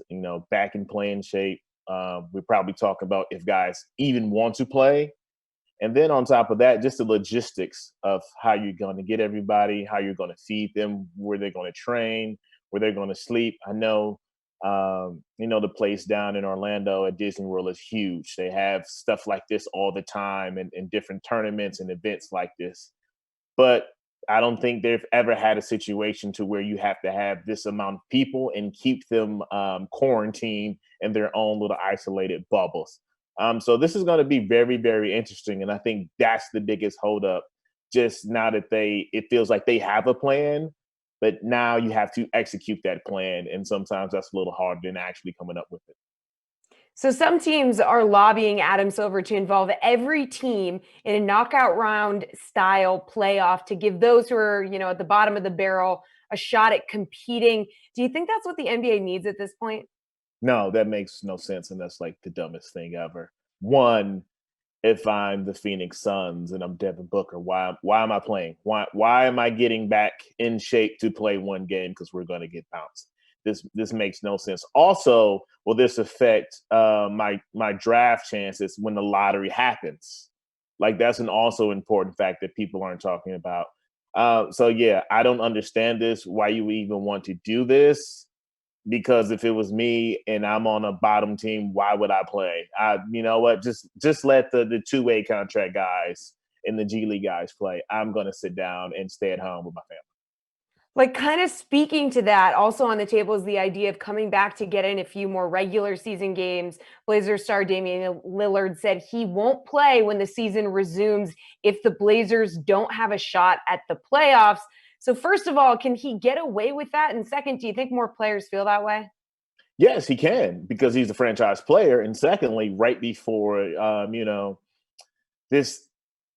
back in playing shape. We probably talk about if guys even want to play. And then on top of that, just the logistics of how you're going to get everybody, how you're going to feed them, where they're going to train, where they're going to sleep. I know, the place down in Orlando at Disney World is huge. They have stuff like this all the time and different tournaments and events like this. But I don't think they've ever had a situation to where you have to have this amount of people and keep them quarantined in their own little isolated bubbles. So this is going to be very, very interesting. And I think that's the biggest holdup. Just now that it feels like they have a plan, but now you have to execute that plan. And sometimes that's a little harder than actually coming up with it. So some teams are lobbying Adam Silver to involve every team in a knockout round style playoff to give those who are, at the bottom of the barrel a shot at competing. Do you think that's what the NBA needs at this point? No, that makes no sense. And that's like the dumbest thing ever. One, if I'm the Phoenix Suns and I'm Devin Booker, why am I playing? Why am I getting back in shape to play one game? Because we're going to get bounced. This makes no sense. Also, will this affect my draft chances when the lottery happens? Like, that's an also important fact that people aren't talking about. So yeah, I don't understand this. Why you even want to do this? Because if it was me and I'm on a bottom team, why would I play? You know what? Just let the two-way contract guys and the G League guys play. I'm going to sit down and stay at home with my family. Like, kind of speaking to that, also on the table is the idea of coming back to get in a few more regular season games. Blazers star Damian Lillard said he won't play when the season resumes if the Blazers don't have a shot at the playoffs. So first of all, can he get away with that? And second, do you think more players feel that way? Yes, he can, because he's a franchise player. And secondly, right before, this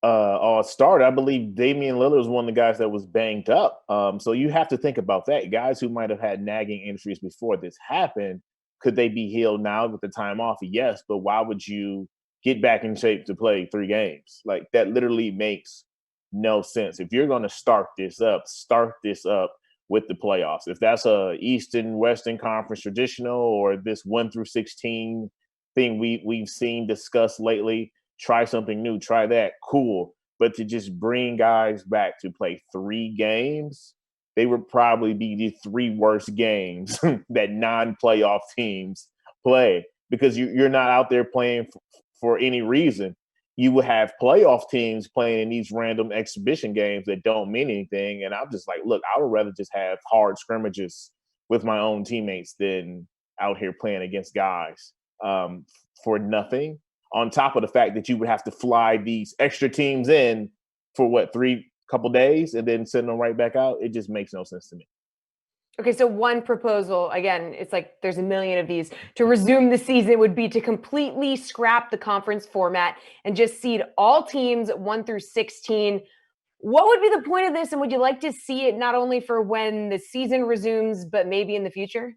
all started, I believe Damian Lillard was one of the guys that was banged up. So you have to think about that. Guys who might have had nagging injuries before this happened, could they be healed now with the time off? Yes, but why would you get back in shape to play 3 games? Like, that literally makes no sense. If you're going to start this up with the playoffs. If that's a Eastern Western Conference traditional or this 1 through 16 thing we've seen discussed lately, try something new, try that. Cool. But to just bring guys back to play 3 games, they would probably be the 3 worst games that non-playoff teams play, because you're not out there playing for any reason. You would have playoff teams playing in these random exhibition games that don't mean anything. And I'm just like, look, I would rather just have hard scrimmages with my own teammates than out here playing against guys for nothing. On top of the fact that you would have to fly these extra teams in for 3 couple days and then send them right back out. It just makes no sense to me. Okay, so one proposal, again, it's like there's a million of these, to resume the season would be to completely scrap the conference format and just seed all teams 1 through 16. What would be the point of this, and would you like to see it not only for when the season resumes, but maybe in the future?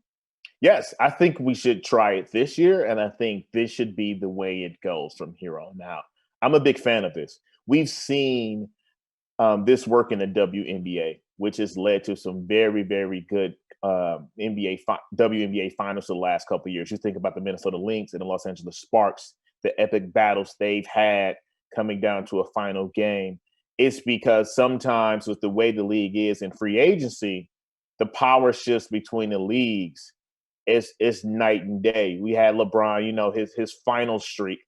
Yes, I think we should try it this year, and I think this should be the way it goes from here on out. I'm a big fan of this. We've seen this work in the WNBA, which has led to some very, very good WNBA finals for the last couple of years. You think about the Minnesota Lynx and the Los Angeles Sparks, the epic battles they've had coming down to a final game. It's because sometimes with the way the league is in free agency, the power shifts between the leagues. It's night and day. We had LeBron, his final streak,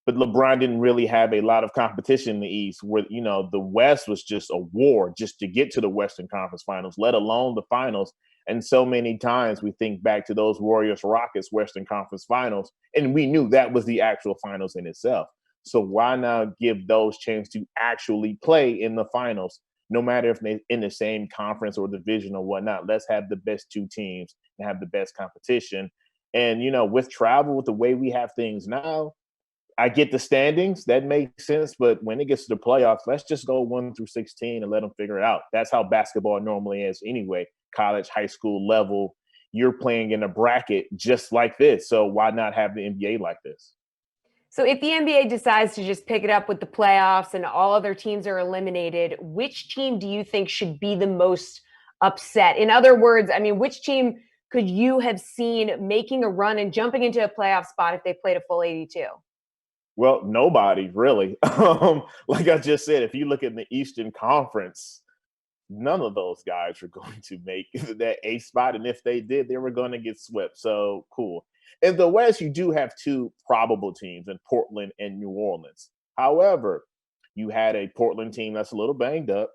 but LeBron didn't really have a lot of competition in the East, where, the West was just a war just to get to the Western Conference Finals, let alone the finals. And so many times we think back to those Warriors-Rockets Western Conference Finals, and we knew that was the actual finals in itself. So why not give those chance to actually play in the finals, no matter if they're in the same conference or division or whatnot? Let's have the best 2 teams and have the best competition. And, with travel, with the way we have things now, I get the standings. That makes sense. But when it gets to the playoffs, let's just go 1 through 16 and let them figure it out. That's how basketball normally is anyway. College, high school level, you're playing in a bracket just like this. So why not have the NBA like this? So if the NBA decides to just pick it up with the playoffs and all other teams are eliminated, which team do you think should be the most upset? In other words, which team could you have seen making a run and jumping into a playoff spot if they played a full 82? Well, nobody really. Like I just said, if you look at the Eastern Conference, none of those guys are going to make that 8th spot. And if they did, they were going to get swept. So cool. In the West, you do have 2 probable teams in Portland and New Orleans. However, you had a Portland team that's a little banged up,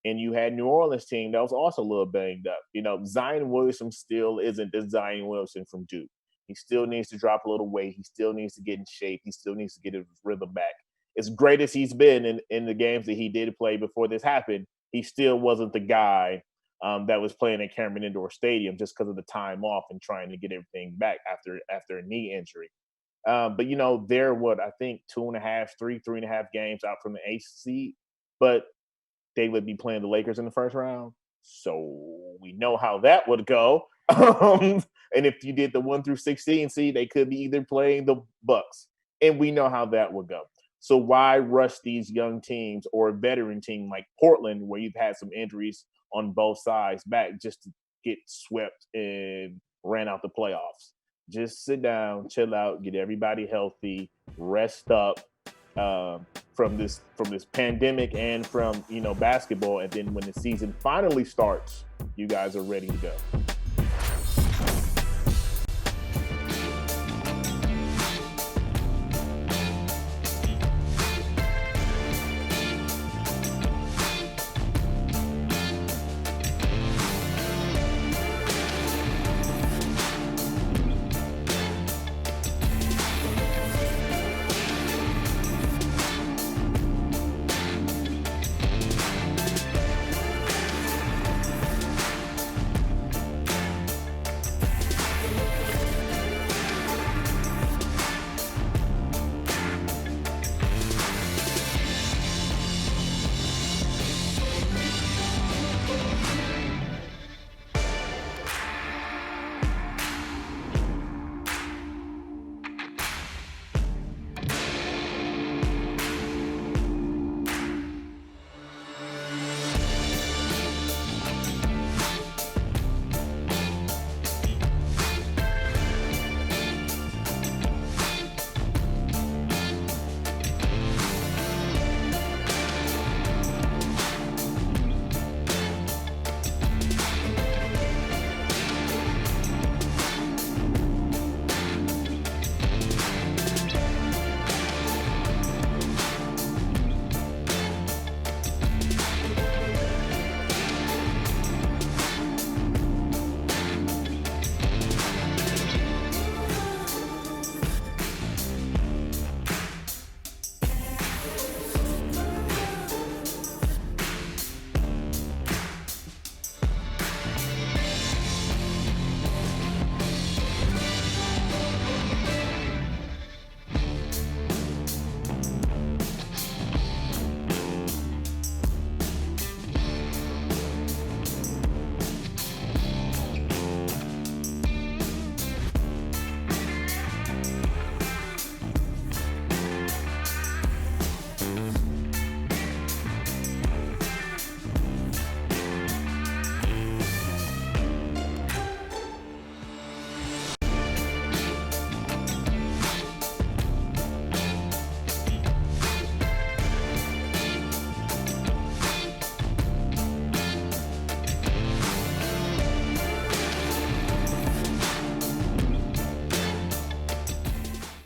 and you had New Orleans team that was also a little banged up. Zion Williamson still isn't the Zion Williamson from Duke. He still needs to drop a little weight. He still needs to get in shape. He still needs to get his rhythm back. As great as he's been in the games that he did play before this happened, he still wasn't the guy that was playing at Cameron Indoor Stadium just because of the time off and trying to get everything back after a knee injury. But they're I think 2.5, 3.5 games out from the 8th seed, but they would be playing the Lakers in the first round. So we know how that would go. And if you did the 1 through 16 seed, they could be either playing the Bucks, and we know how that would go. So why rush these young teams or a veteran team like Portland, where you've had some injuries on both sides, back just to get swept and ran out the playoffs? Just sit down, chill out, get everybody healthy, rest up from this pandemic and from basketball, and then when the season finally starts, you guys are ready to go.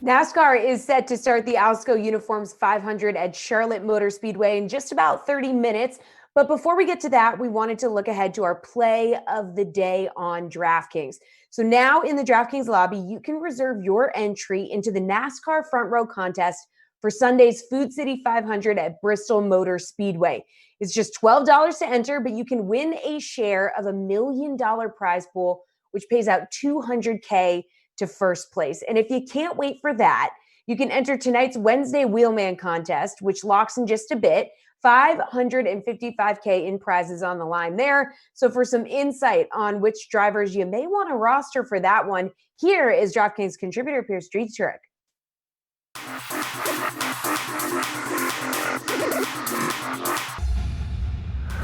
NASCAR is set to start the Alsco Uniforms 500 at Charlotte Motor Speedway in just about 30 minutes. But before we get to that, we wanted to look ahead to our play of the day on DraftKings. So now in the DraftKings lobby, you can reserve your entry into the NASCAR Front Row contest for Sunday's Food City 500 at Bristol Motor Speedway. It's just $12 to enter, but you can win a share of $1 million prize pool, which pays out $200K to first place. And if you can't wait for that, you can enter tonight's Wednesday Wheelman contest, which locks in just a bit. $555K in prizes on the line there. So for some insight on which drivers you may want to roster for that one, here is DraftKings contributor Pierce Dietrich.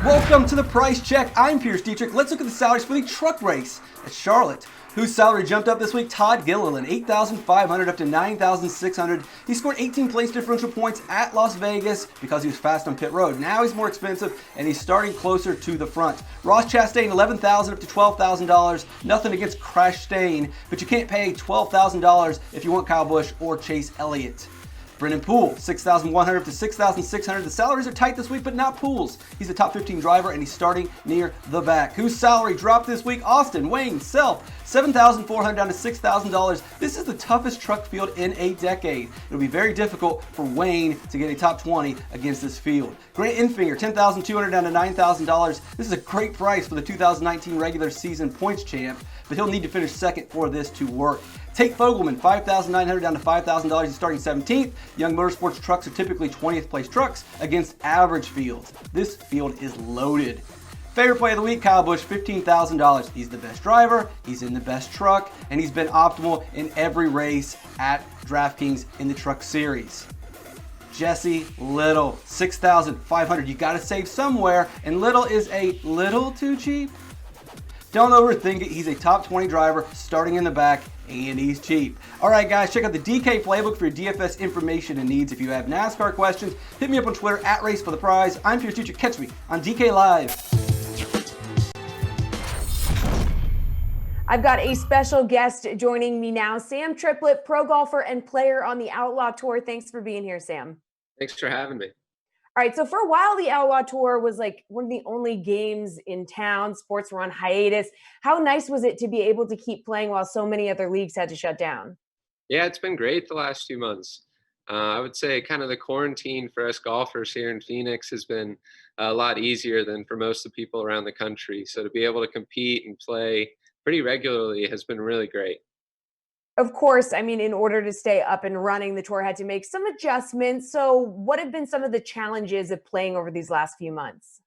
Welcome to the Price Check. I'm Pierce Dietrich. Let's look at the salaries for the truck race at Charlotte. Whose salary jumped up this week? Todd Gilliland, $8,500 up to $9,600. He scored 18 place differential points at Las Vegas because he was fast on pit road. Now he's more expensive and he's starting closer to the front. Ross Chastain, $11,000 up to $12,000. Nothing against Crash Stain, but you can't pay $12,000 if you want Kyle Busch or Chase Elliott. Brennan Poole, $6,100 up to $6,600. The salaries are tight this week, but not Poole's. He's a top 15 driver, and he's starting near the back. Whose salary dropped this week? Austin Wayne Self, $7,400 down to $6,000. This is the toughest truck field in a decade. It'll be very difficult for Wayne to get a top 20 against this field. Grant Enfinger, $10,200 down to $9,000. This is a great price for the 2019 regular season points champ, but he'll need to finish second for this to work. Tate Fogelman, $5,900 down to $5,000. He's starting 17th. Young Motorsports trucks are typically 20th place trucks against average fields. This field is loaded. Favorite play of the week, Kyle Busch, $15,000. He's the best driver, he's in the best truck, and he's been optimal in every race at DraftKings in the Truck Series. Jesse Little, $6,500. You got to save somewhere, and Little is a little too cheap. Don't overthink it. He's a top 20 driver starting in the back, and he's cheap. All right, guys, check out the DK Playbook for your DFS information and needs. If you have NASCAR questions, hit me up on Twitter at Race for the Prize. I'm Pierce Dietrich. Catch me on DK Live. I've got a special guest joining me now, Sam Triplett, pro golfer and player on the Outlaw Tour. Thanks for being here, Sam. Thanks for having me. All right, so for a while, the Outlaw Tour was like one of the only games in town. Sports were on hiatus. How nice was it to be able to keep playing while so many other leagues had to shut down? Yeah, it's been great the last 2 months. I would say kind of the quarantine for us golfers here in Phoenix has been a lot easier than for most of the people around the country. So to be able to compete and play pretty regularly has been really great. Of course, I mean, in order to stay up and running, the tour had to make some adjustments. So what have been some of the challenges of playing over these last few months?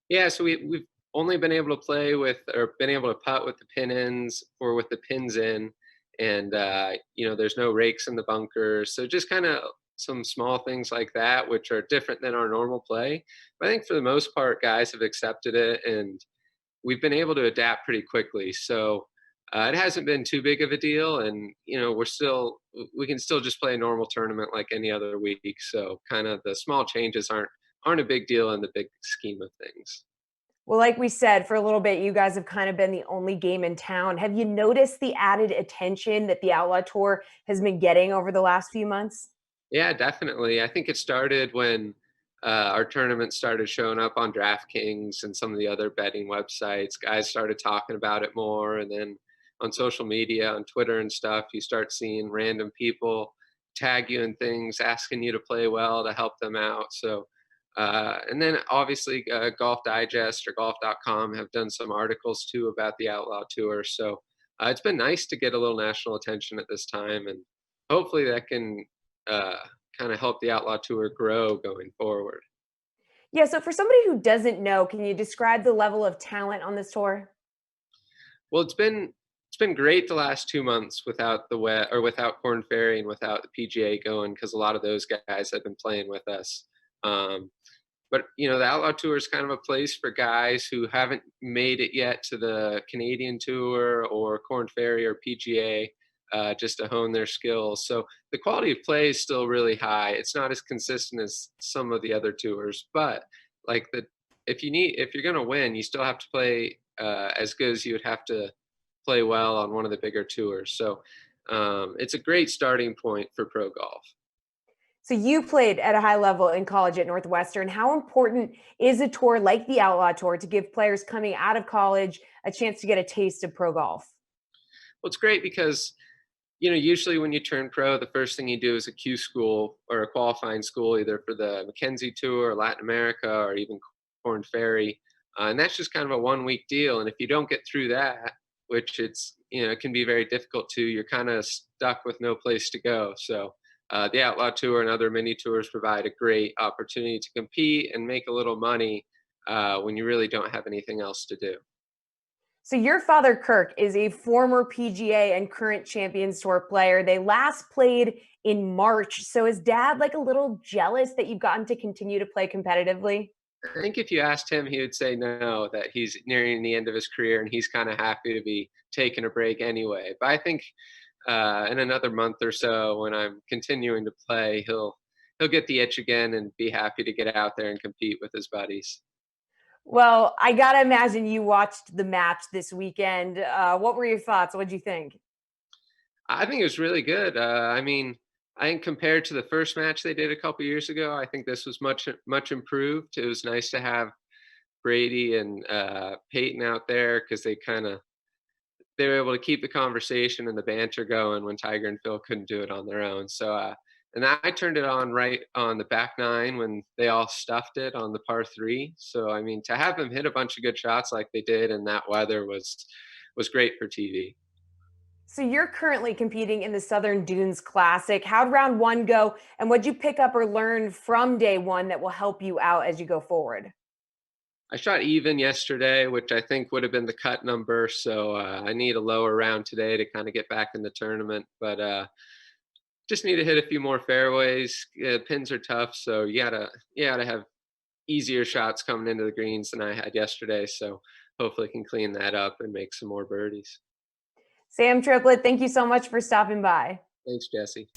Yeah, so we've only been able to play with, or been able to putt with the pin ends or with the pins in. And, there's no rakes in the bunkers. So just kind of some small things like that, which are different than our normal play. But I think for the most part, guys have accepted it and we've been able to adapt pretty quickly. So it hasn't been too big of a deal, and we can still just play a normal tournament like any other week. So kind of the small changes aren't a big deal in the big scheme of things. Well, like we said, for a little bit, you guys have kind of been the only game in town. Have you noticed the added attention that the Outlaw Tour has been getting over the last few months? Yeah, definitely. I think it started when our tournament started showing up on DraftKings and some of the other betting websites. Guys started talking about it more, and then on social media, on Twitter and stuff, you start seeing random people tag you in things, asking you to play well to help them out. So, and then obviously Golf Digest or golf.com have done some articles too about the Outlaw Tour. So it's been nice to get a little national attention at this time, and hopefully that can kind of help the Outlaw Tour grow going forward. Yeah, so for somebody who doesn't know, can you describe the level of talent on this tour? Well, it's been great the last 2 months without without Korn Ferry and without the PGA going, because a lot of those guys have been playing with us. But the Outlaw Tour is kind of a place for guys who haven't made it yet to the Canadian Tour or Korn Ferry or PGA, just to hone their skills. So the quality of play is still really high. It's not as consistent as some of the other tours, but if you're going to win, you still have to play as good as you would have to play well on one of the bigger tours. So it's a great starting point for pro golf. So you played at a high level in college at Northwestern. How important is a tour like the Outlaw Tour to give players coming out of college a chance to get a taste of pro golf? Well, it's great because, usually when you turn pro, the first thing you do is a Q school or a qualifying school, either for the Mackenzie Tour, Latin America, or even Korn Ferry. And that's just kind of a 1-week deal. And if you don't get through that, which it can be very difficult to, you're kind of stuck with no place to go. So the Outlaw Tour and other mini tours provide a great opportunity to compete and make a little money when you really don't have anything else to do. So your father, Kirk, is a former PGA and current Champions Tour player. They last played in March. So is Dad a little jealous that you've gotten to continue to play competitively? I think if you asked him, he would say no, that he's nearing the end of his career and he's kind of happy to be taking a break anyway. But I think in another month or so, when I'm continuing to play, he'll get the itch again and be happy to get out there and compete with his buddies. Well, I got to imagine you watched the match this weekend. What were your thoughts? What did you think? I think it was really good. I think compared to the first match they did a couple years ago, I think this was much improved. It was nice to have Brady and Peyton out there because they were able to keep the conversation and the banter going when Tiger and Phil couldn't do it on their own. So, and I turned it on right on the back nine when they all stuffed it on the par 3. So, to have them hit a bunch of good shots like they did in that weather was great for TV. So you're currently competing in the Southern Dunes Classic. How'd round 1 go? And what'd you pick up or learn from day 1 that will help you out as you go forward? I shot even yesterday, which I think would have been the cut number. So I need a lower round today to kind of get back in the tournament. But just need to hit a few more fairways. Pins are tough, so you gotta have easier shots coming into the greens than I had yesterday. So hopefully I can clean that up and make some more birdies. Sam Triplett, thank you so much for stopping by. Thanks, Jesse.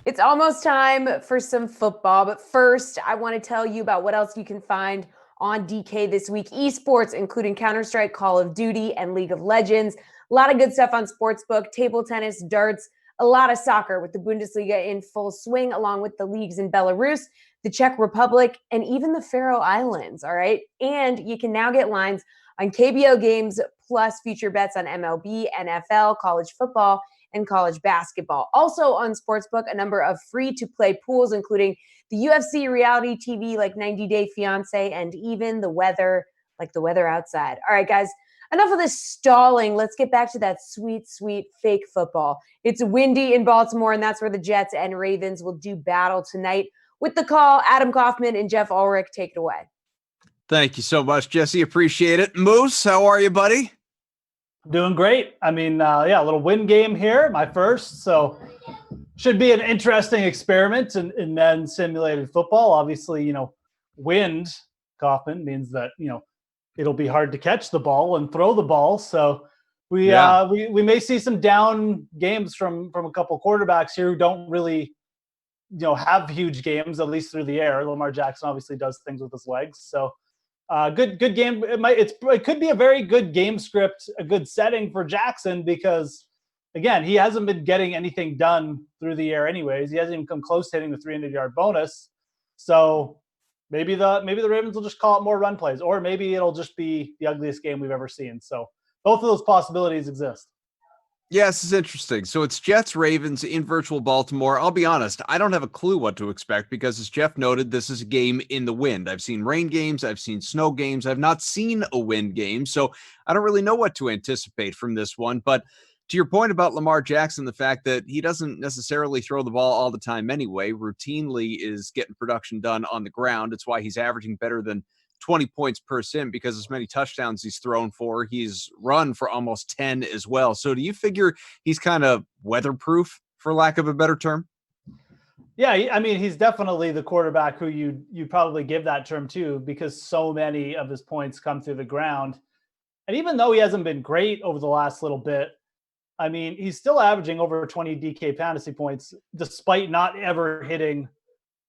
It's almost time for some football, but first, I want to tell you about what else you can find on DK this week. Esports, including Counter-Strike, Call of Duty, and League of Legends. A lot of good stuff on Sportsbook, table tennis, darts, a lot of soccer with the Bundesliga in full swing, along with the leagues in Belarus, the Czech Republic, and even the Faroe Islands, all right? And you can now get lines on KBO games, plus future bets on MLB, NFL, college football, and college basketball. Also on Sportsbook, a number of free-to-play pools, including the UFC, reality TV like 90 Day Fiancé, and even the weather, like the weather outside. All right, guys, enough of this stalling. Let's get back to that sweet, sweet fake football. It's windy in Baltimore, and that's where the Jets and Ravens will do battle tonight. With the call, Adam Kaufman and Jeff Ulrich, take it away. Thank you so much, Jesse. Appreciate it. Moose, how are you, buddy? Doing great. I mean, a little win game here, my first. So should be an interesting experiment in men's simulated football. Obviously, wind, Kaufman, means that, it'll be hard to catch the ball and throw the ball. So we may see some down games from a couple quarterbacks here who don't really, have huge games, at least through the air. Lamar Jackson obviously does things with his legs. So good game. It could be a very good game script, a good setting for Jackson because, again, he hasn't been getting anything done through the air anyways. He hasn't even come close to hitting the 300-yard bonus. So maybe the Ravens will just call it more run plays, or maybe it'll just be the ugliest game we've ever seen. So both of those possibilities exist. Yeah, this is interesting. So it's Jets Ravens in virtual Baltimore. I'll be honest, I don't have a clue what to expect because, as Jeff noted, this is a game in the wind. I've seen rain games, I've seen snow games, I've not seen a wind game, so I don't really know what to anticipate from this one. But to your point about Lamar Jackson, the fact that he doesn't necessarily throw the ball all the time anyway, routinely is getting production done on the ground. It's why he's averaging better than 20 points per sim, because as many touchdowns he's thrown for, he's run for almost 10 as well. So do you figure he's kind of weatherproof, for lack of a better term? Yeah, I mean, he's definitely the quarterback who you probably give that term to, because so many of his points come through the ground. And even though he hasn't been great over the last little bit, I mean, he's still averaging over 20 DK fantasy points despite not ever hitting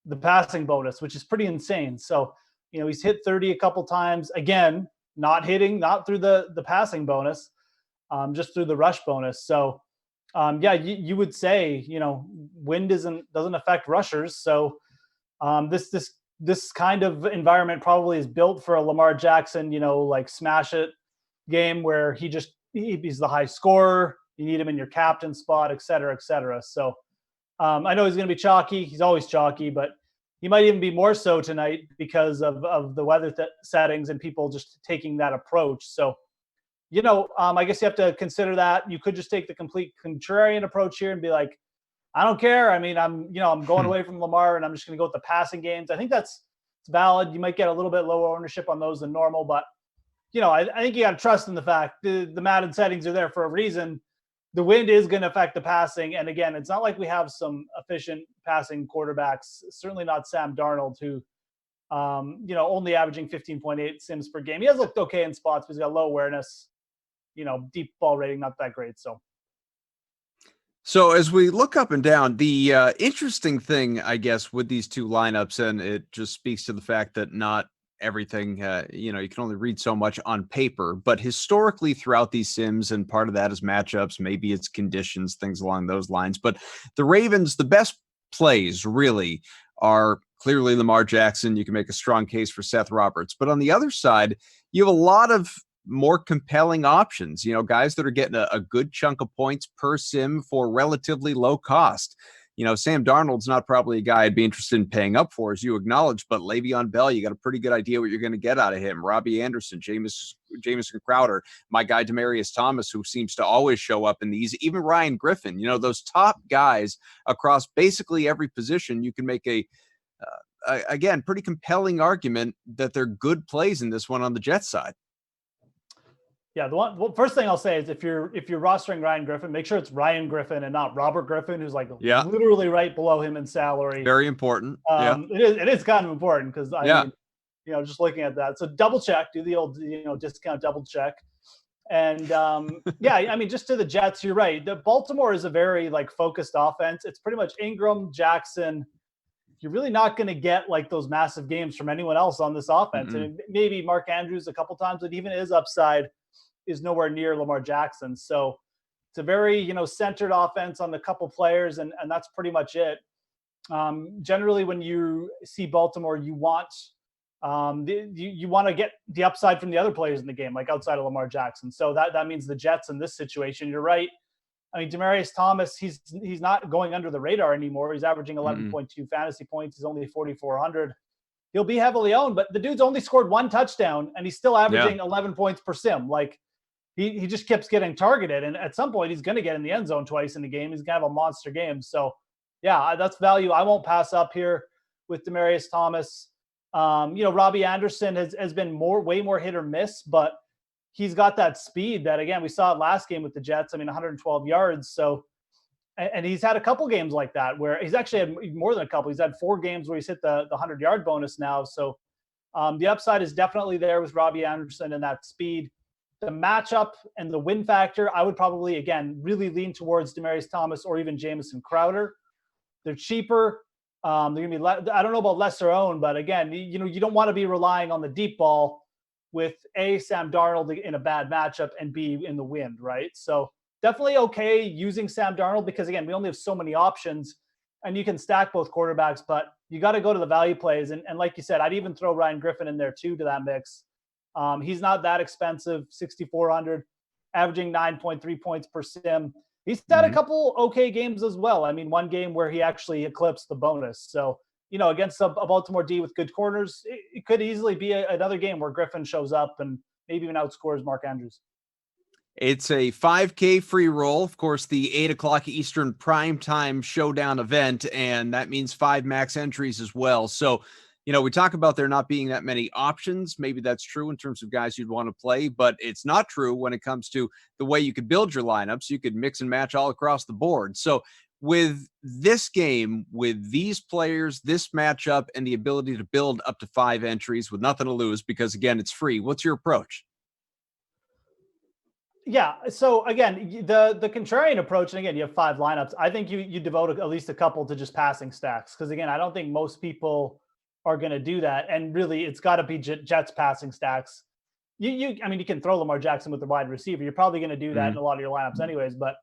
the passing bonus, which is pretty insane. So, he's hit 30 a couple times. Again, not through the passing bonus, just through the rush bonus. So, you would say, wind doesn't affect rushers. So, this kind of environment probably is built for a Lamar Jackson, like smash it game where he's the high scorer. You need him in your captain spot, et cetera, et cetera. So, I know he's going to be chalky. He's always chalky, but he might even be more so tonight because of the weather settings and people just taking that approach. So, I guess you have to consider that. You could just take the complete contrarian approach here and be like, I don't care. I mean, I'm going away from Lamar and I'm just going to go with the passing games. I think it's valid. You might get a little bit lower ownership on those than normal, but I think you got to trust in the fact the Madden settings are there for a reason. The wind is going to affect the passing. And again, it's not like we have some efficient passing quarterbacks, certainly not Sam Darnold, who, only averaging 15.8 sims per game. He has looked okay in spots, but he's got low awareness, deep ball rating, not that great. So as we look up and down, the interesting thing, I guess, with these two lineups, and it just speaks to the fact that not everything, you can only read so much on paper, but historically throughout these sims, and part of that is matchups, maybe it's conditions, things along those lines. But the Ravens, the best plays really are clearly Lamar Jackson. You can make a strong case for Seth Roberts, but on the other side, you have a lot of more compelling options, guys that are getting a good chunk of points per sim for relatively low cost. Sam Darnold's not probably a guy I'd be interested in paying up for, as you acknowledge, but Le'Veon Bell, you got a pretty good idea what you're going to get out of him. Robbie Anderson, Jamison Crowder, my guy Demaryius Thomas, who seems to always show up in these, even Ryan Griffin, those top guys across basically every position. You can make again, pretty compelling argument that they're good plays in this one on the Jets side. Yeah, first thing I'll say is if you're rostering Ryan Griffin, make sure it's Ryan Griffin and not Robert Griffin, who's literally right below him in salary. Very important. It is kind of important because I mean, just looking at that. So double check, do the old discount double check, And yeah, I mean, just to the Jets, you're right. The Baltimore is a very like focused offense. It's pretty much Ingram, Jackson. You're really not going to get like those massive games from anyone else on this offense. And maybe Mark Andrews a couple times, but even his upside is nowhere near Lamar Jackson. So it's a very, centered offense on a couple players, and that's pretty much it. Generally, when you see Baltimore, you want you want to get the upside from the other players in the game, like outside of Lamar Jackson. So that means the Jets in this situation. You're right. I mean, Demaryius Thomas, he's not going under the radar anymore. He's averaging 11.2 fantasy points. He's only 4,400. He'll be heavily owned, but the dude's only scored one touchdown, and he's still averaging 11 points per sim. Like, he just keeps getting targeted, and at some point, he's going to get in the end zone twice in the game. He's going to have a monster game. So, yeah, that's value. I won't pass up here with Demaryius Thomas. Robbie Anderson has been way more hit or miss, but he's got that speed that, again, we saw it last game with the Jets. I mean, 112 yards. So, and he's had a couple games like that where he's actually had more than a couple. He's had 4 games where he's hit the 100-yard bonus now. So the upside is definitely there with Robbie Anderson and that speed. The matchup and the win factor, I would probably, again, really lean towards Demaryius Thomas or even Jamison Crowder. They're cheaper. They're going to be, I don't know about lesser owned, but again, you don't want to be relying on the deep ball with A, Sam Darnold in a bad matchup, and B, in the wind, right? So definitely okay using Sam Darnold because, again, we only have so many options, and you can stack both quarterbacks, but you got to go to the value plays. And like you said, I'd even throw Ryan Griffin in there too to that mix. He's not that expensive, 6,400, averaging 9.3 points per sim. He's had a couple okay games as well. I mean, one game where he actually eclipsed the bonus. So, against a Baltimore D with good corners, it could easily be another game where Griffin shows up and maybe even outscores Mark Andrews. It's a 5K free roll. Of course, the 8 o'clock Eastern primetime showdown event, and that means 5 max entries as well. So, we talk about there not being that many options. Maybe that's true in terms of guys you'd want to play, but it's not true when it comes to the way you could build your lineups. You could mix and match all across the board. So with this game, with these players, this matchup, and the ability to build up to 5 entries with nothing to lose, because again, it's free. What's your approach? Yeah. So again, the contrarian approach, and again, you have 5 lineups. I think you devote at least a couple to just passing stacks. Because again, I don't think most people are going to do that. And really, it's got to be Jets passing stacks. I mean, you can throw Lamar Jackson with the wide receiver. You're probably going to do that in a lot of your lineups anyways. But,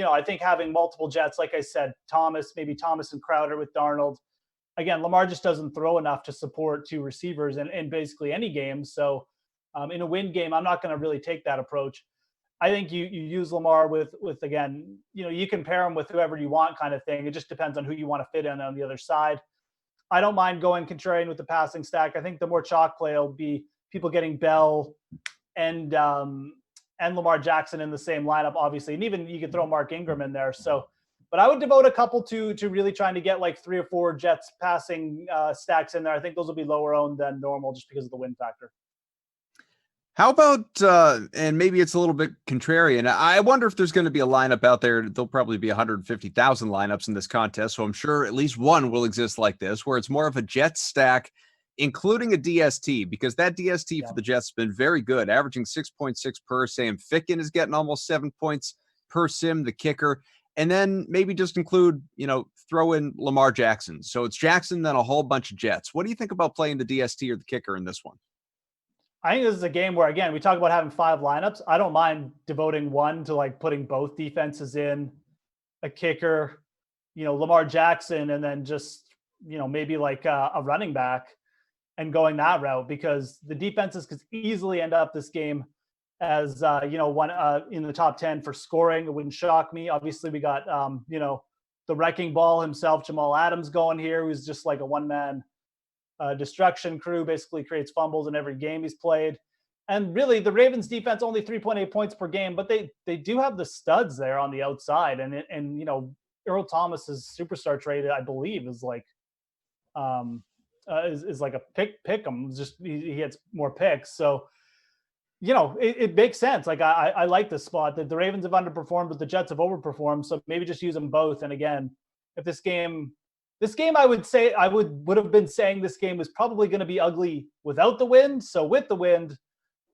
I think having multiple Jets, like I said, maybe Thomas and Crowder with Darnold. Again, Lamar just doesn't throw enough to support 2 receivers in basically any game. So in a win game, I'm not going to really take that approach. I think you use Lamar with again, you can pair him with whoever you want kind of thing. It just depends on who you want to fit in on the other side. I don't mind going contrarian with the passing stack. I think the more chalk play will be people getting Bell and Lamar Jackson in the same lineup, obviously. And even you could throw Mark Ingram in there. So, but I would devote a couple to really trying to get like 3 or 4 Jets passing stacks in there. I think those will be lower owned than normal just because of the win factor. How about, and maybe it's a little bit contrarian, I wonder if there's going to be a lineup out there. There'll probably be 150,000 lineups in this contest, so I'm sure at least one will exist like this, where it's more of a Jets stack, including a DST, because that DST for the Jets has been very good, averaging 6.6 per. Sam Ficken is getting almost 7 points per sim, the kicker. And then maybe just include, throw in Lamar Jackson. So it's Jackson, then a whole bunch of Jets. What do you think about playing the DST or the kicker in this one? I think this is a game where, again, we talk about having 5 lineups. I don't mind devoting one to like putting both defenses in, a kicker, Lamar Jackson, and then just, maybe like a running back and going that route, because the defenses could easily end up this game as, one in the top 10 for scoring. It wouldn't shock me. Obviously, we got, the wrecking ball himself, Jamal Adams, going here, who's just like a one-man destruction crew, basically creates fumbles in every game he's played. And really, the Ravens defense only 3.8 points per game, but they do have the studs there on the outside. And Earl Thomas's superstar trade, I believe, is like is like a pick 'em. Just he gets more picks. So it makes sense. Like I like this spot. That the Ravens have underperformed, but the Jets have overperformed. So maybe just use them both. And again, if this game, I would say would have been saying this game was probably going to be ugly without the wind. So with the wind,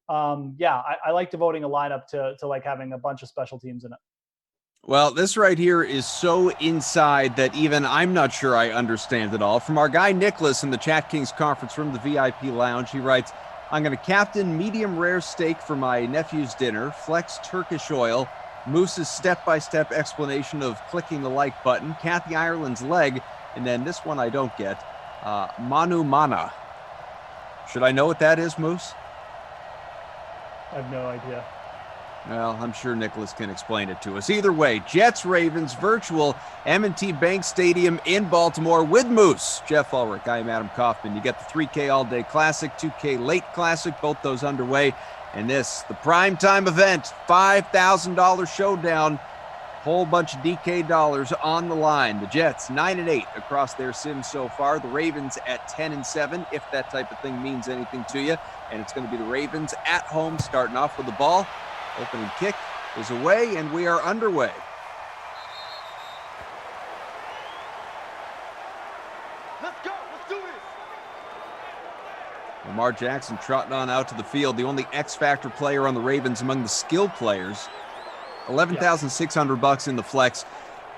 yeah, I like devoting a lineup to like having a bunch of special teams in it. Well, this right here is so inside that even I'm not sure I understand it all. From our guy Nicholas in the Chat Kings conference room, the VIP lounge, he writes, I'm going to captain medium rare steak for my nephew's dinner, flex Turkish oil, Moose's step-by-step explanation of clicking the like button, Kathy Ireland's leg, and then this one I don't get, Manu Mana. Should I know what that is, Moose? I have no idea. Well, I'm sure Nicholas can explain it to us. Either way, Jets-Ravens virtual M&T Bank Stadium in Baltimore with Moose. Jeff Ulrich, I am Adam Kaufman. You get the 3K All-Day Classic, 2K Late Classic, both those underway. And this, the primetime event, $5,000 showdown. Whole bunch of DK dollars on the line. The Jets 9-8 across their sims so far. The Ravens at 10-7, if that type of thing means anything to you. And it's going to be the Ravens at home starting off with the ball. Opening kick is away, and we are underway. Let's go. Let's do this. Lamar Jackson trotting on out to the field, the only X-Factor player on the Ravens among the skill players. $11,600 in the flex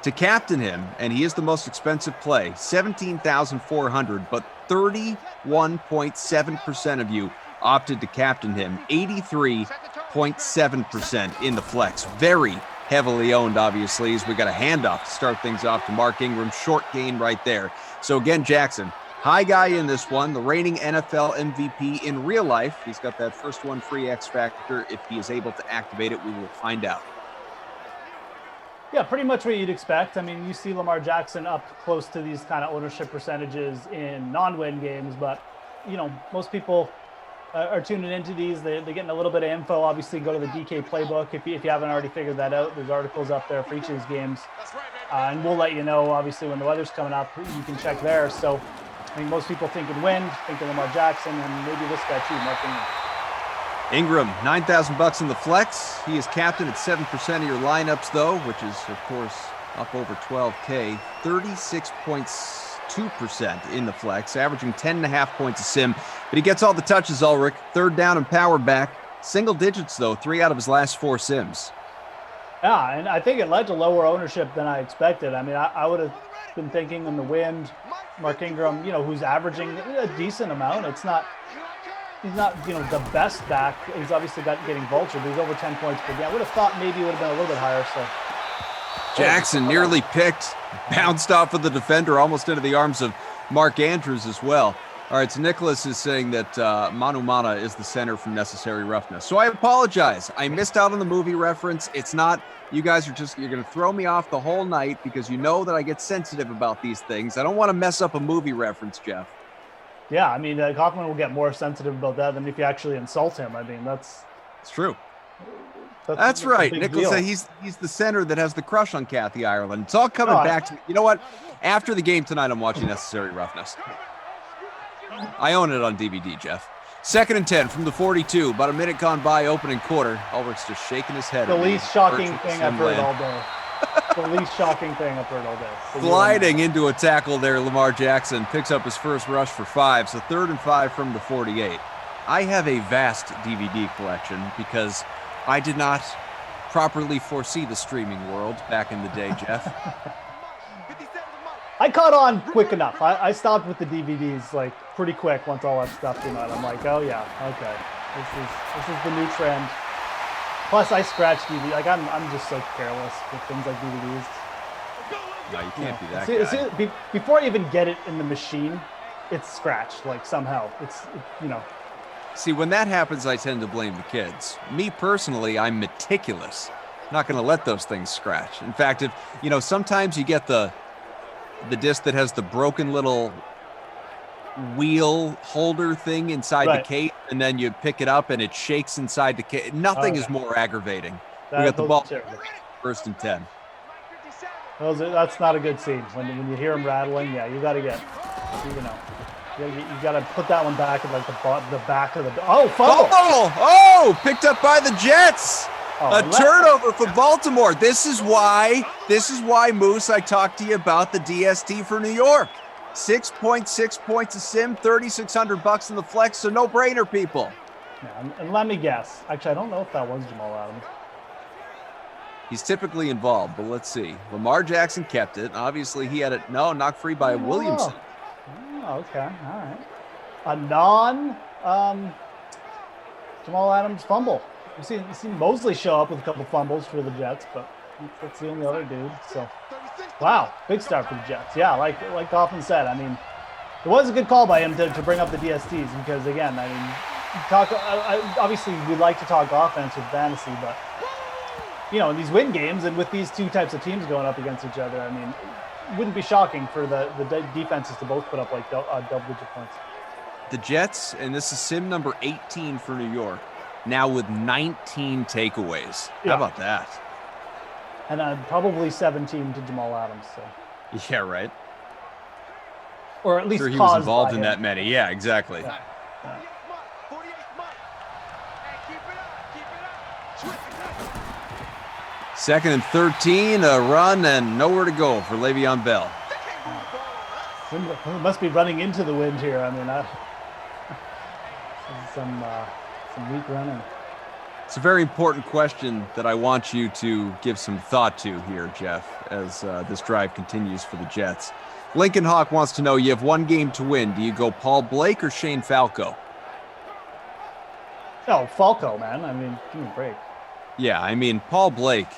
to captain him, and he is the most expensive play. $17,400, but 31.7% of you opted to captain him. 83.7% in the flex. Very heavily owned, obviously, as we got a handoff to start things off to Mark Ingram. Short gain right there. So again, Jackson, high guy in this one, the reigning NFL MVP in real life. He's got that first one free X Factor. If he is able to activate it, we will find out. Yeah, pretty much what you'd expect. I mean, you see Lamar Jackson up close to these kind of ownership percentages in non-win games, but, you know, most people are tuning into these. They're getting a little bit of info. Obviously, go to the DK playbook if you haven't already figured that out. There's articles up there for each of these games. And we'll let you know, obviously, when the weather's coming up, you can check there. So I think most people thinking wind, thinking Lamar Jackson, and maybe this guy too, Mark Ingram, $9,000 in the flex. He is captain at 7% of your lineups, though, which is, of course, up over 12K. 36.2% in the flex, averaging 10.5 points a sim. But he gets all the touches, Ulrich. Third down and power back. Single digits, though, 3 out of his last 4 sims. Yeah, and I think it led to lower ownership than I expected. I mean, I would have been thinking in the wind, Mark Ingram, you know, who's averaging a decent amount. He's not, you know, the best back. He's obviously getting vultured, but he's over 10 points per game. I would have thought maybe it would have been a little bit higher. So Jackson nearly picked, bounced off of the defender, almost into the arms of Mark Andrews as well. All right, so Nicholas is saying that Manu Mana is the center from Necessary Roughness. So I apologize. I missed out on the movie reference. It's not, you guys are just, you're going to throw me off the whole night because you know that I get sensitive about these things. I don't want to mess up a movie reference, Jeff. Yeah, I mean, Kaufman will get more sensitive about that than if you actually insult him. I mean, it's true. That's right. Nicholas said he's the center that has the crush on Kathy Ireland. It's all coming back to me. You know what? After the game tonight, I'm watching Necessary Roughness. I own it on DVD, Jeff. 2nd and 10 from the 42. About a minute gone by, opening quarter. Ulrich's just shaking his head. The least shocking thing I've heard all day. The least shocking thing I've heard all day. Sliding into a tackle there, Lamar Jackson picks up his first rush for 5. So 3rd and 5 from the 48. I have a vast DVD collection because I did not properly foresee the streaming world back in the day, Jeff. I caught on quick enough. I stopped with the DVDs like pretty quick once all that stuff came out. I'm like, oh yeah, okay, this is the new trend. Plus, I scratch DVD. Like I'm just so careless with things like DVDs. No, you can't be that guy. Before I even get it in the machine, it's scratched like somehow. You know. See, when that happens, I tend to blame the kids. Me personally, I'm meticulous. Not going to let those things scratch. In fact, if you know, sometimes you get the disc that has the broken little wheel holder thing inside the case, and then you pick it up and it shakes inside the case. Nothing is more aggravating. We got the ball. 1st and 10. That's not a good scene. When you hear them rattling, yeah, you got to get, you know, you got to put that one back at like the back of the. Oh, fumble! Oh, picked up by the Jets. A turnover for Baltimore. This is why, Moose, I talked to you about the DST for New York. 6.6 points a sim, $3,600 in the flex, so no-brainer, people. Yeah, and let me guess. Actually, I don't know if that was Jamal Adams. He's typically involved, but let's see. Lamar Jackson kept it. Obviously, he had it. No, knocked free by Williamson. Oh, okay. All right. A non Jamal Adams fumble. We've seen Mosley show up with a couple fumbles for the Jets, but that's the only other dude. So, wow, big start for the Jets. Yeah, like Kaufman said, I mean, it was a good call by him to bring up the DSTs because, again, I mean, obviously we'd like to talk offense with fantasy, but, you know, in these win games and with these two types of teams going up against each other, I mean, it wouldn't be shocking for the defenses to both put up like double-digit points. The Jets, and this is sim number 18 for New York, now with 19 takeaways. How about that? And probably 17 to Jamal Adams. So. Yeah, right. Or at least sure he was involved in that many. Yeah, exactly. Yeah. Second and 13, a run and nowhere to go for Le'Veon Bell. It must be running into the wind here. I mean, some weak running. It's a very important question that I want you to give some thought to here, Jeff, as this drive continues for the Jets. Lincoln Hawk wants to know, you have one game to win. Do you go Paul Blake or Shane Falco? Oh, Falco, man. I mean, give me a break. Yeah, I mean, Paul Blake,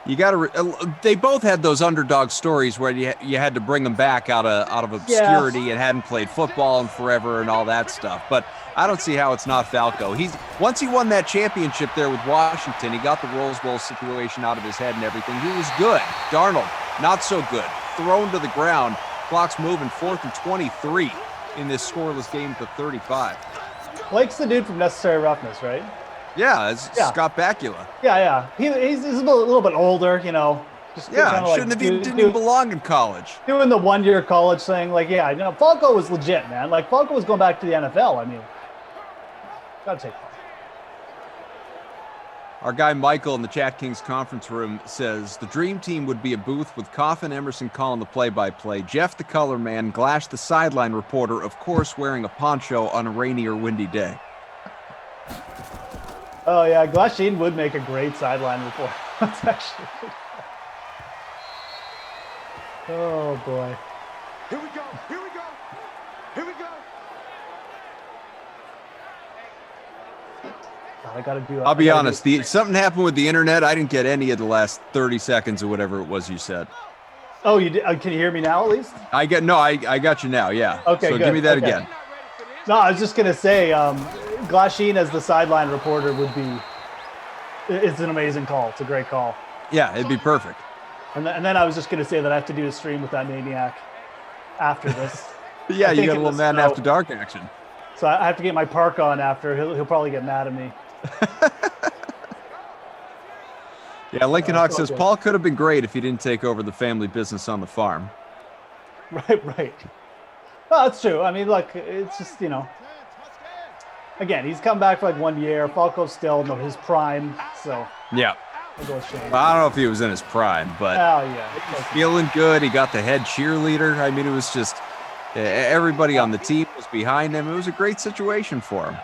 you got to. They both had those underdog stories where you had to bring them back out of obscurity and hadn't played football in forever and all that stuff. But I don't see how it's not Falco. Once he won that championship there with Washington, he got the Rose Bowl situation out of his head and everything. He was good. Darnold, not so good. Thrown to the ground. Clock's moving, 4th and 23 in this scoreless game to 35. Blake's the dude from Necessary Roughness, right? Yeah, it's Scott Bakula. Yeah. He's a little bit older, you know. Just didn't even belong in college. Doing the 1 year college thing, Falco was legit, man. Like Falco was going back to the NFL. I mean, gotta take Falco. Our guy Michael in the DraftKings conference room says the dream team would be a booth with Coffin Emerson calling the play-by-play, Jeff the color man, Glash the sideline reporter, of course wearing a poncho on a rainy or windy day. Oh yeah, Glasheen would make a great sideline reporter. That's actually. Oh boy. Here we go. Here we go. Here we go. I gotta do. I'll be honest. Something happened with the internet. I didn't get any of the last 30 seconds or whatever it was you said. Oh, you did? Can you hear me now at least? I got you now. Yeah. Okay. So good. give me that again. No, I was just gonna say, Glasheen as the sideline reporter would be. It's an amazing call. It's a great call. Yeah, it'd be perfect. And then I was just gonna say that I have to do a stream with that maniac after this. Yeah, you got a little Madden After Dark action. So I have to get my park on after. He'll probably get mad at me. Yeah, Lincoln Hawk says Paul could have been great if he didn't take over the family business on the farm. Right. No, that's true. I mean, look, it's just, again, he's come back for like 1 year. Falco's still in his prime, so. Yeah. I'll go Shane. Well, I don't know if he was in his prime, but he's feeling good. He got the head cheerleader. I mean, it was just everybody on the team was behind him. It was a great situation for him.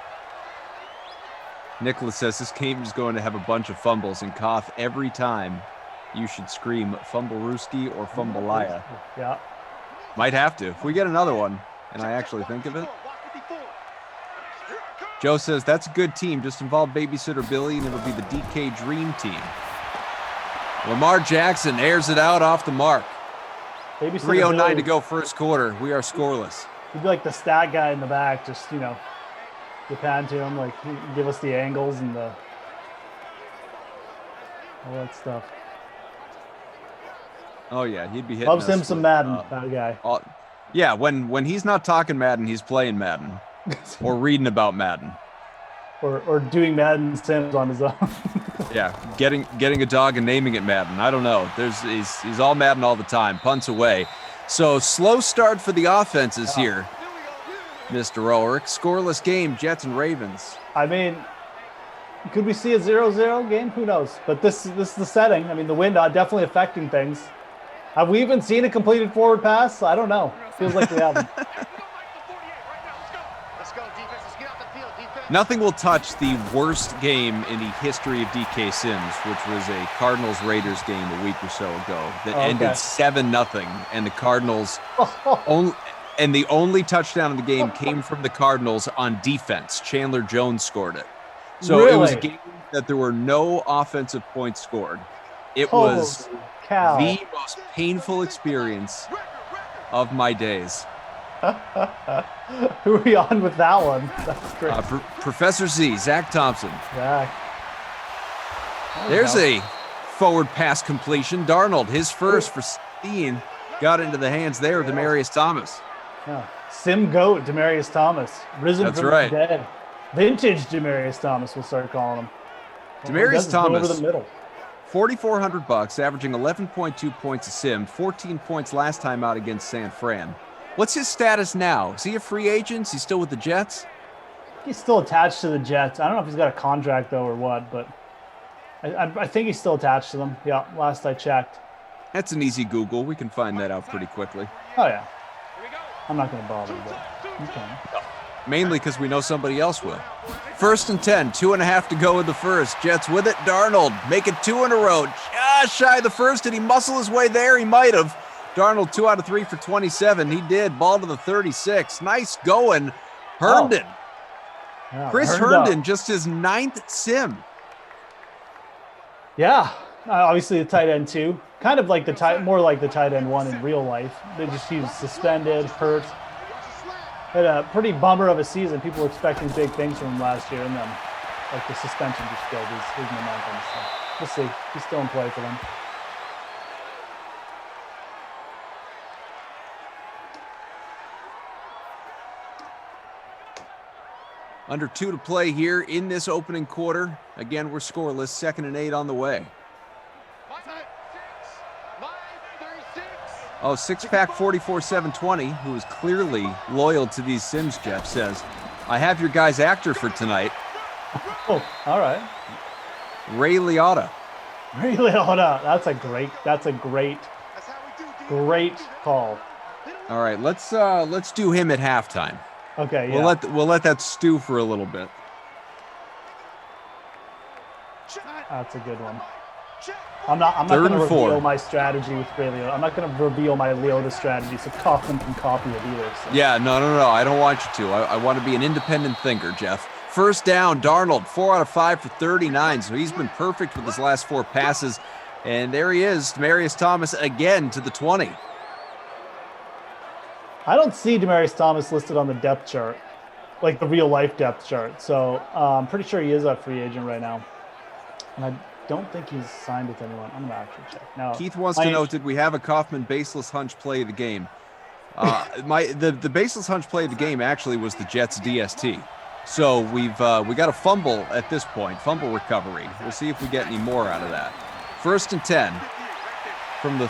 Nicholas says this game is going to have a bunch of fumbles and cough every time. You should scream Fumblerooski or Fumbalaya. Yeah. Might have to. If we get another one, and I actually think of it. Joe says that's a good team. Just involve Babysitter Billy and it'll be the DK Dream Team. Lamar Jackson airs it out off the mark. 3:09 to go first quarter. We are scoreless. He'd be like the stat guy in the back, just, you pan to him, like give us the angles and all that stuff. Oh yeah, he'd be hitting. Loves him some Madden, that guy. Yeah, when he's not talking Madden, he's playing Madden, or reading about Madden, or doing Madden Sims on his own. Yeah, getting a dog and naming it Madden. I don't know. He's all Madden all the time. Punts away. So slow start for the offenses here, Mr. Ulrich. Scoreless game, Jets and Ravens. I mean, could we see a 0-0 game? Who knows? But this is the setting. I mean, the wind definitely affecting things. Have we even seen a completed forward pass? I don't know. Feels like we haven't. Nothing will touch the worst game in the history of DK Sims, which was a Cardinals-Raiders game a week or so ago that ended 7-0, and the Cardinals and the only touchdown in the game came from the Cardinals on defense. Chandler Jones scored it. So it was a game that there were no offensive points scored. It was the most painful experience of my days. Who are we on with that one? That's great. Professor Z, z.Thompson. Zach. There's a forward pass completion. Darnold, his first for Steen, got into the hands there of Demaryius Thomas. Yeah. Sim Goat, Demaryius Thomas. Risen from the dead. Vintage Demaryius Thomas, we'll start calling him. Demaryius Thomas, over the middle. $4,400, averaging 11.2 points a sim, 14 points last time out against San Fran. What's his status now? Is he a free agent? Is he still with the Jets? He's still attached to the Jets. I don't know if he's got a contract, though, or what, but I think he's still attached to them. Yeah, last I checked. That's an easy Google. We can find that out pretty quickly. Oh, yeah. I'm not going to bother, but you can. Mainly because we know somebody else will. 1st and 10, 2.5 to go in the first. Jets with it. Darnold, make it 2 in a row. Just shy of the first. Did he muscle his way there? He might have. Darnold 2 out of 3 for 27. He did. Ball to the 36. Nice going. Herndon. Yeah, Chris Herndon, just his 9th sim. Yeah. Obviously the tight end 2. Kind of like more like the tight end 1 in real life. He was suspended, hurt. Had a pretty bummer of a season. People were expecting big things from him last year, and then like the suspension just killed his momentum. So we'll see. He's still in play for them. Under 2 to play here in this opening quarter. Again, we're scoreless. 2nd and 8 on the way. Oh, 6-pack 44-720, who is clearly loyal to these Sims, Jeff says, I have your guy's actor for tonight. Oh, all right. Ray Liotta. Ray Liotta. That's a great call. All right, let's do him at halftime. Okay, yeah. We'll let that stew for a little bit. That's a good one. I'm not going to reveal my strategy with Ray Liotta. I'm not going to reveal my Liotta strategy, so Kaufman can copy it either. So. Yeah, no. I don't want you to. I want to be an independent thinker, Jeff. 1st down, Darnold, 4 out of 5 for 39, so he's been perfect with his last 4 passes. And there he is, Demaryius Thomas again to the 20. I don't see Demaryius Thomas listed on the depth chart, like the real-life depth chart. So I'm pretty sure he is a free agent right now. And I don't think he's signed with anyone. I'm going to actually check. Now, Keith wants to know, did we have a Kaufman baseless hunch play of the game? The baseless hunch play of the game actually was the Jets DST. So we got a fumble at this point, fumble recovery. We'll see if we get any more out of that. 1st and 10. From the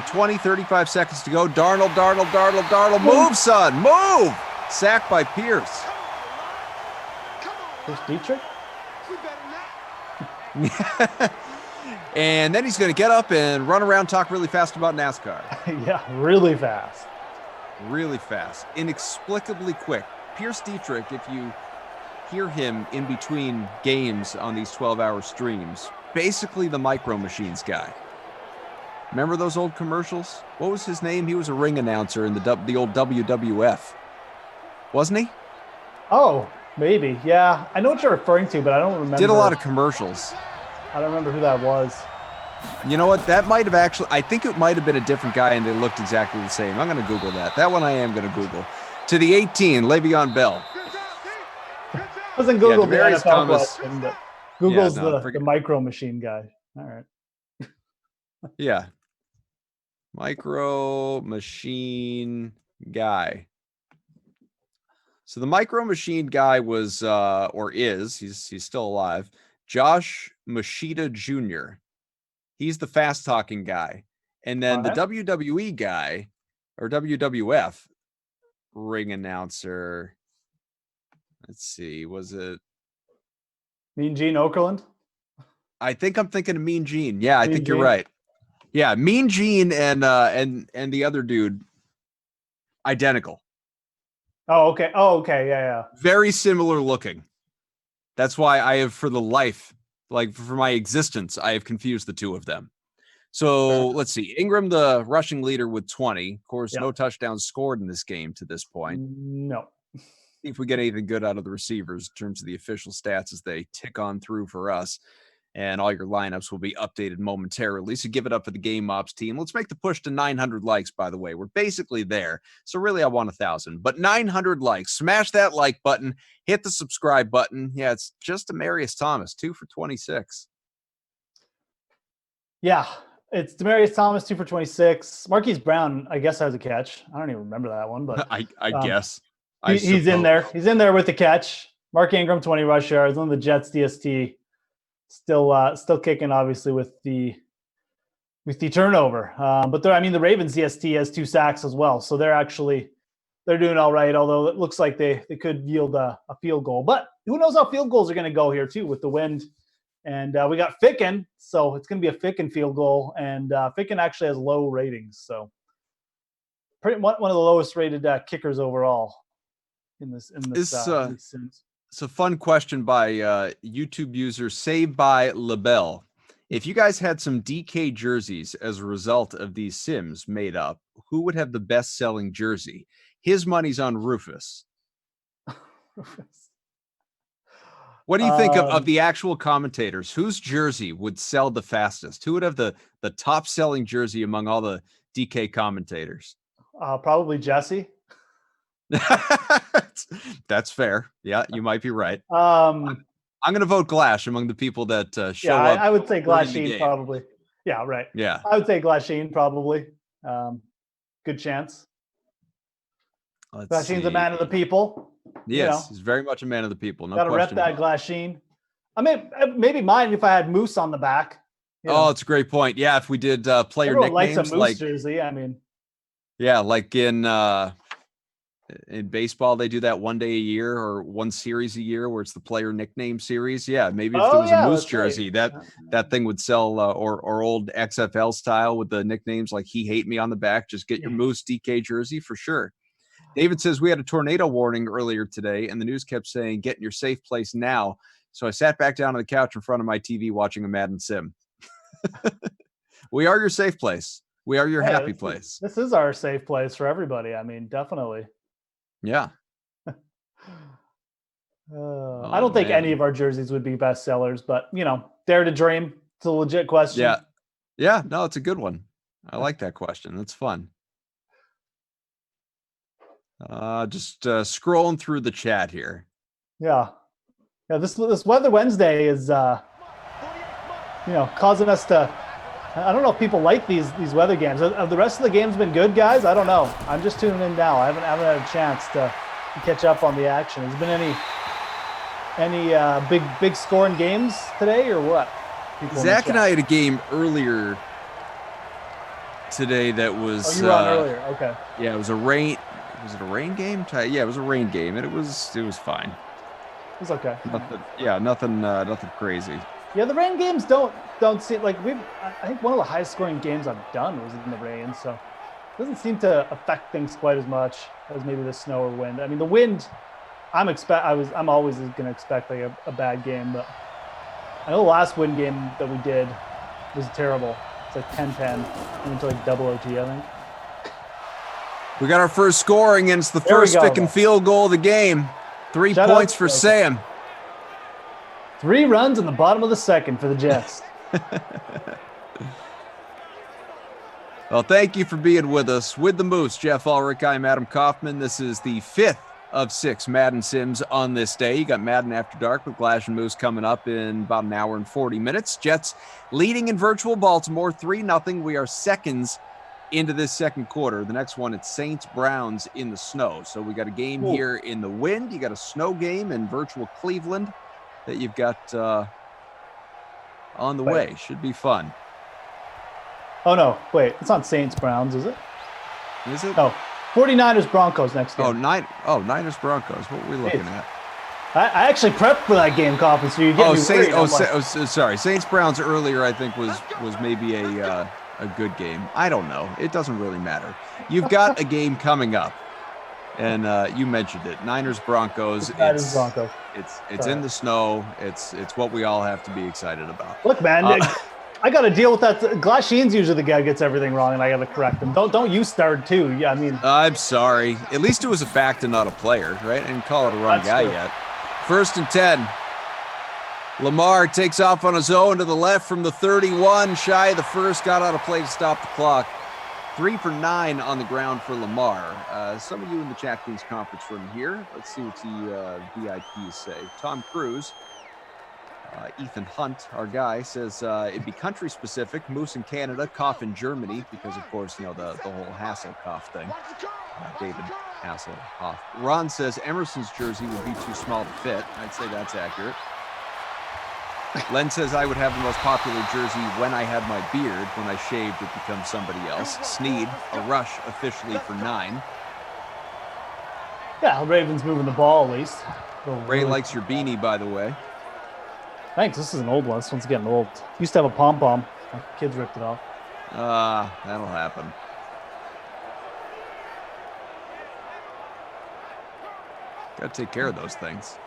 20, 35 seconds to go. Darnold. Move, son. Move. Sacked by Pierce. Pierce Dietrich? And then he's going to get up and run around, talk really fast about NASCAR. Yeah, really fast. Really fast. Inexplicably quick. Pierce Dietrich, if you hear him in between games on these 12-hour streams, basically the Micro Machines guy. Remember those old commercials? What was his name? He was a ring announcer in the old WWF. Wasn't he? Oh, maybe. Yeah. I know what you're referring to, but I don't remember. Did a lot of commercials. I don't remember who that was. You know what? That might have I think it might have been a different guy and they looked exactly the same. I'm going to Google that. That one I am going to Google. To the 18, Le'Veon Bell. I wasn't Google the NFL Thomas. question, but Google's the Micro Machine guy. All right. Yeah. Micro Machine guy. So the Micro Machine guy was, or is, he's still alive, Josh Machida Jr. He's the fast-talking guy. And then the WWE guy, or WWF ring announcer, let's see, was it Mean Gene Okerlund? I think I'm thinking of Mean Gene. Yeah, I think you're right. Yeah, Mean Gene and the other dude, identical. Oh, okay. Oh, okay. Yeah. Very similar looking. That's why I have, for the life, like for my existence, I have confused the two of them. So let's see. Ingram, the rushing leader with 20. Of course, no touchdowns scored in this game to this point. No. See if we get anything good out of the receivers in terms of the official stats as they tick on through for us. And all your lineups will be updated momentarily. So give it up for the Game Ops team. Let's make the push to 900 likes, by the way. We're basically there. So really, I want 1,000. But 900 likes. Smash that like button. Hit the subscribe button. Yeah, it's just Demaryius Thomas, 2 for 26. Yeah, it's Demaryius Thomas, 2 for 26. Marquise Brown, I guess, has a catch. I don't even remember that one, but I guess. He's in there. He's in there with the catch. Mark Ingram, 20 rush yards. On the Jets DST. Still kicking, obviously, with the turnover. But the Ravens DST has 2 sacks as well, so they're doing all right. Although it looks like they could yield a field goal, but who knows how field goals are going to go here too with the wind. And we got Ficken, so it's going to be a Ficken field goal, and Ficken actually has low ratings, so one of the lowest rated kickers overall in this. It's a fun question by YouTube user Saved by LaBelle. If you guys had some DK jerseys as a result of these Sims made up, who would have the best selling jersey? His money's on Rufus. What do you think of the actual commentators? Whose jersey would sell the fastest? Who would have the top selling jersey among all the DK commentators? Probably Jesse. That's fair. Yeah, you might be right. I'm going to vote Glash among the people that show up. I would say Glasheen probably. Yeah, right. Yeah. I would say Glasheen probably. Good chance. Glasheen's a man of the people. Yes, he's very much a man of the people. No question. Got to rep that Glasheen. I mean, maybe mine if I had Moose on the back. It's a great point. Yeah, if we did player Everyone nicknames likes a Moose jersey. I mean, yeah, like in baseball, they do that one day a year or one series a year where it's the player nickname series. Yeah, maybe if there was a Moose jersey, right. that thing would sell, or old XFL style with the nicknames like He Hate Me on the back. Just get your Moose DK jersey for sure. David says, we had a tornado warning earlier today, and the news kept saying, get in your safe place now. So I sat back down on the couch in front of my TV watching a Madden sim. We are your safe place. We are your happy place. This is our safe place for everybody. I mean, definitely. Yeah. I don't think any of our jerseys would be best sellers, but, dare to dream. It's a legit question. Yeah. Yeah. No, it's a good one. I like that question. That's fun. Just scrolling through the chat here. Yeah. This Weather Wednesday is, causing us to. I don't know if people like these weather games. Have the rest of the games been good, guys? I don't know. I'm just tuning in now. I haven't had a chance to catch up on the action. Has there been any big scoring games today or what? Zach and I had a game earlier today that was. Oh, you were on earlier. Okay. Yeah, it was a rain. Was it a rain game? Yeah, it was a rain game, and it was fine. It was okay. Nothing crazy. Yeah, the rain games don't seem like I think one of the highest scoring games I've done was in the rain, so it doesn't seem to affect things quite as much as maybe the snow or wind. I mean, the wind, I'm always going to expect like a bad game, but I know the last wind game that we did was terrible. It's like 10-10 into like double OT, I think. We got our first scoring, and it's the first Ficken field goal of the game. 3 points for Sam. 3 runs in the bottom of the second for the Jets. Well, thank you for being with us. With the Moose, Jeff Ulrich, I'm Adam Kaufman. This is the 5th of 6 Madden Sims on this day. You got Madden After Dark with Glash and Moose coming up in about an hour and 40 minutes. Jets leading in virtual Baltimore 3-0. We are seconds into this second quarter. The next one, it's Saints-Browns in the snow. So we got a game here in the wind. You got a snow game in virtual Cleveland that you've got on the way. Should be fun. Oh, no. Wait. It's not Saints-Browns, is it? Is it? Oh, 49ers-Broncos next game. Niners-Broncos. What were we looking at? I actually prepped for that game, Coffin, so you get me worried. Sorry. Saints-Browns earlier, I think, was maybe a good game. I don't know. It doesn't really matter. You've got a game coming up. And you mentioned it, Niners Broncos. Niners Broncos. It's in the snow. It's what we all have to be excited about. Look, man, I got to deal with that. Glass Sheen's usually the guy who gets everything wrong, and I got to correct him. Don't you start too? Yeah, I mean, I'm sorry. At least it was a fact and not a player, right? And call it a wrong guy yet. 1st and 10. Lamar takes off on his own to the left from the 31, shy of the first, got out of play to stop the clock. 3 for 9 on the ground for Lamar. Some of you in the DraftKings conference room here. Let's see what the VIPs say. Tom Cruise, Ethan Hunt, our guy, says it'd be country specific. Moose in Canada, cough in Germany, because of course, the whole Hasselhoff thing. David Hasselhoff. Ron says Emerson's jersey would be too small to fit. I'd say that's accurate. Len says I would have the most popular jersey when I had my beard. When I shaved, it becomes somebody else. Sneed, a rush officially for 9. Yeah, Ravens moving the ball at least. Ray likes your beanie, by the way. Thanks. This is an old one. This one's getting old. Used to have a pom-pom. My kids ripped it off. That'll happen. Got to take care of those things.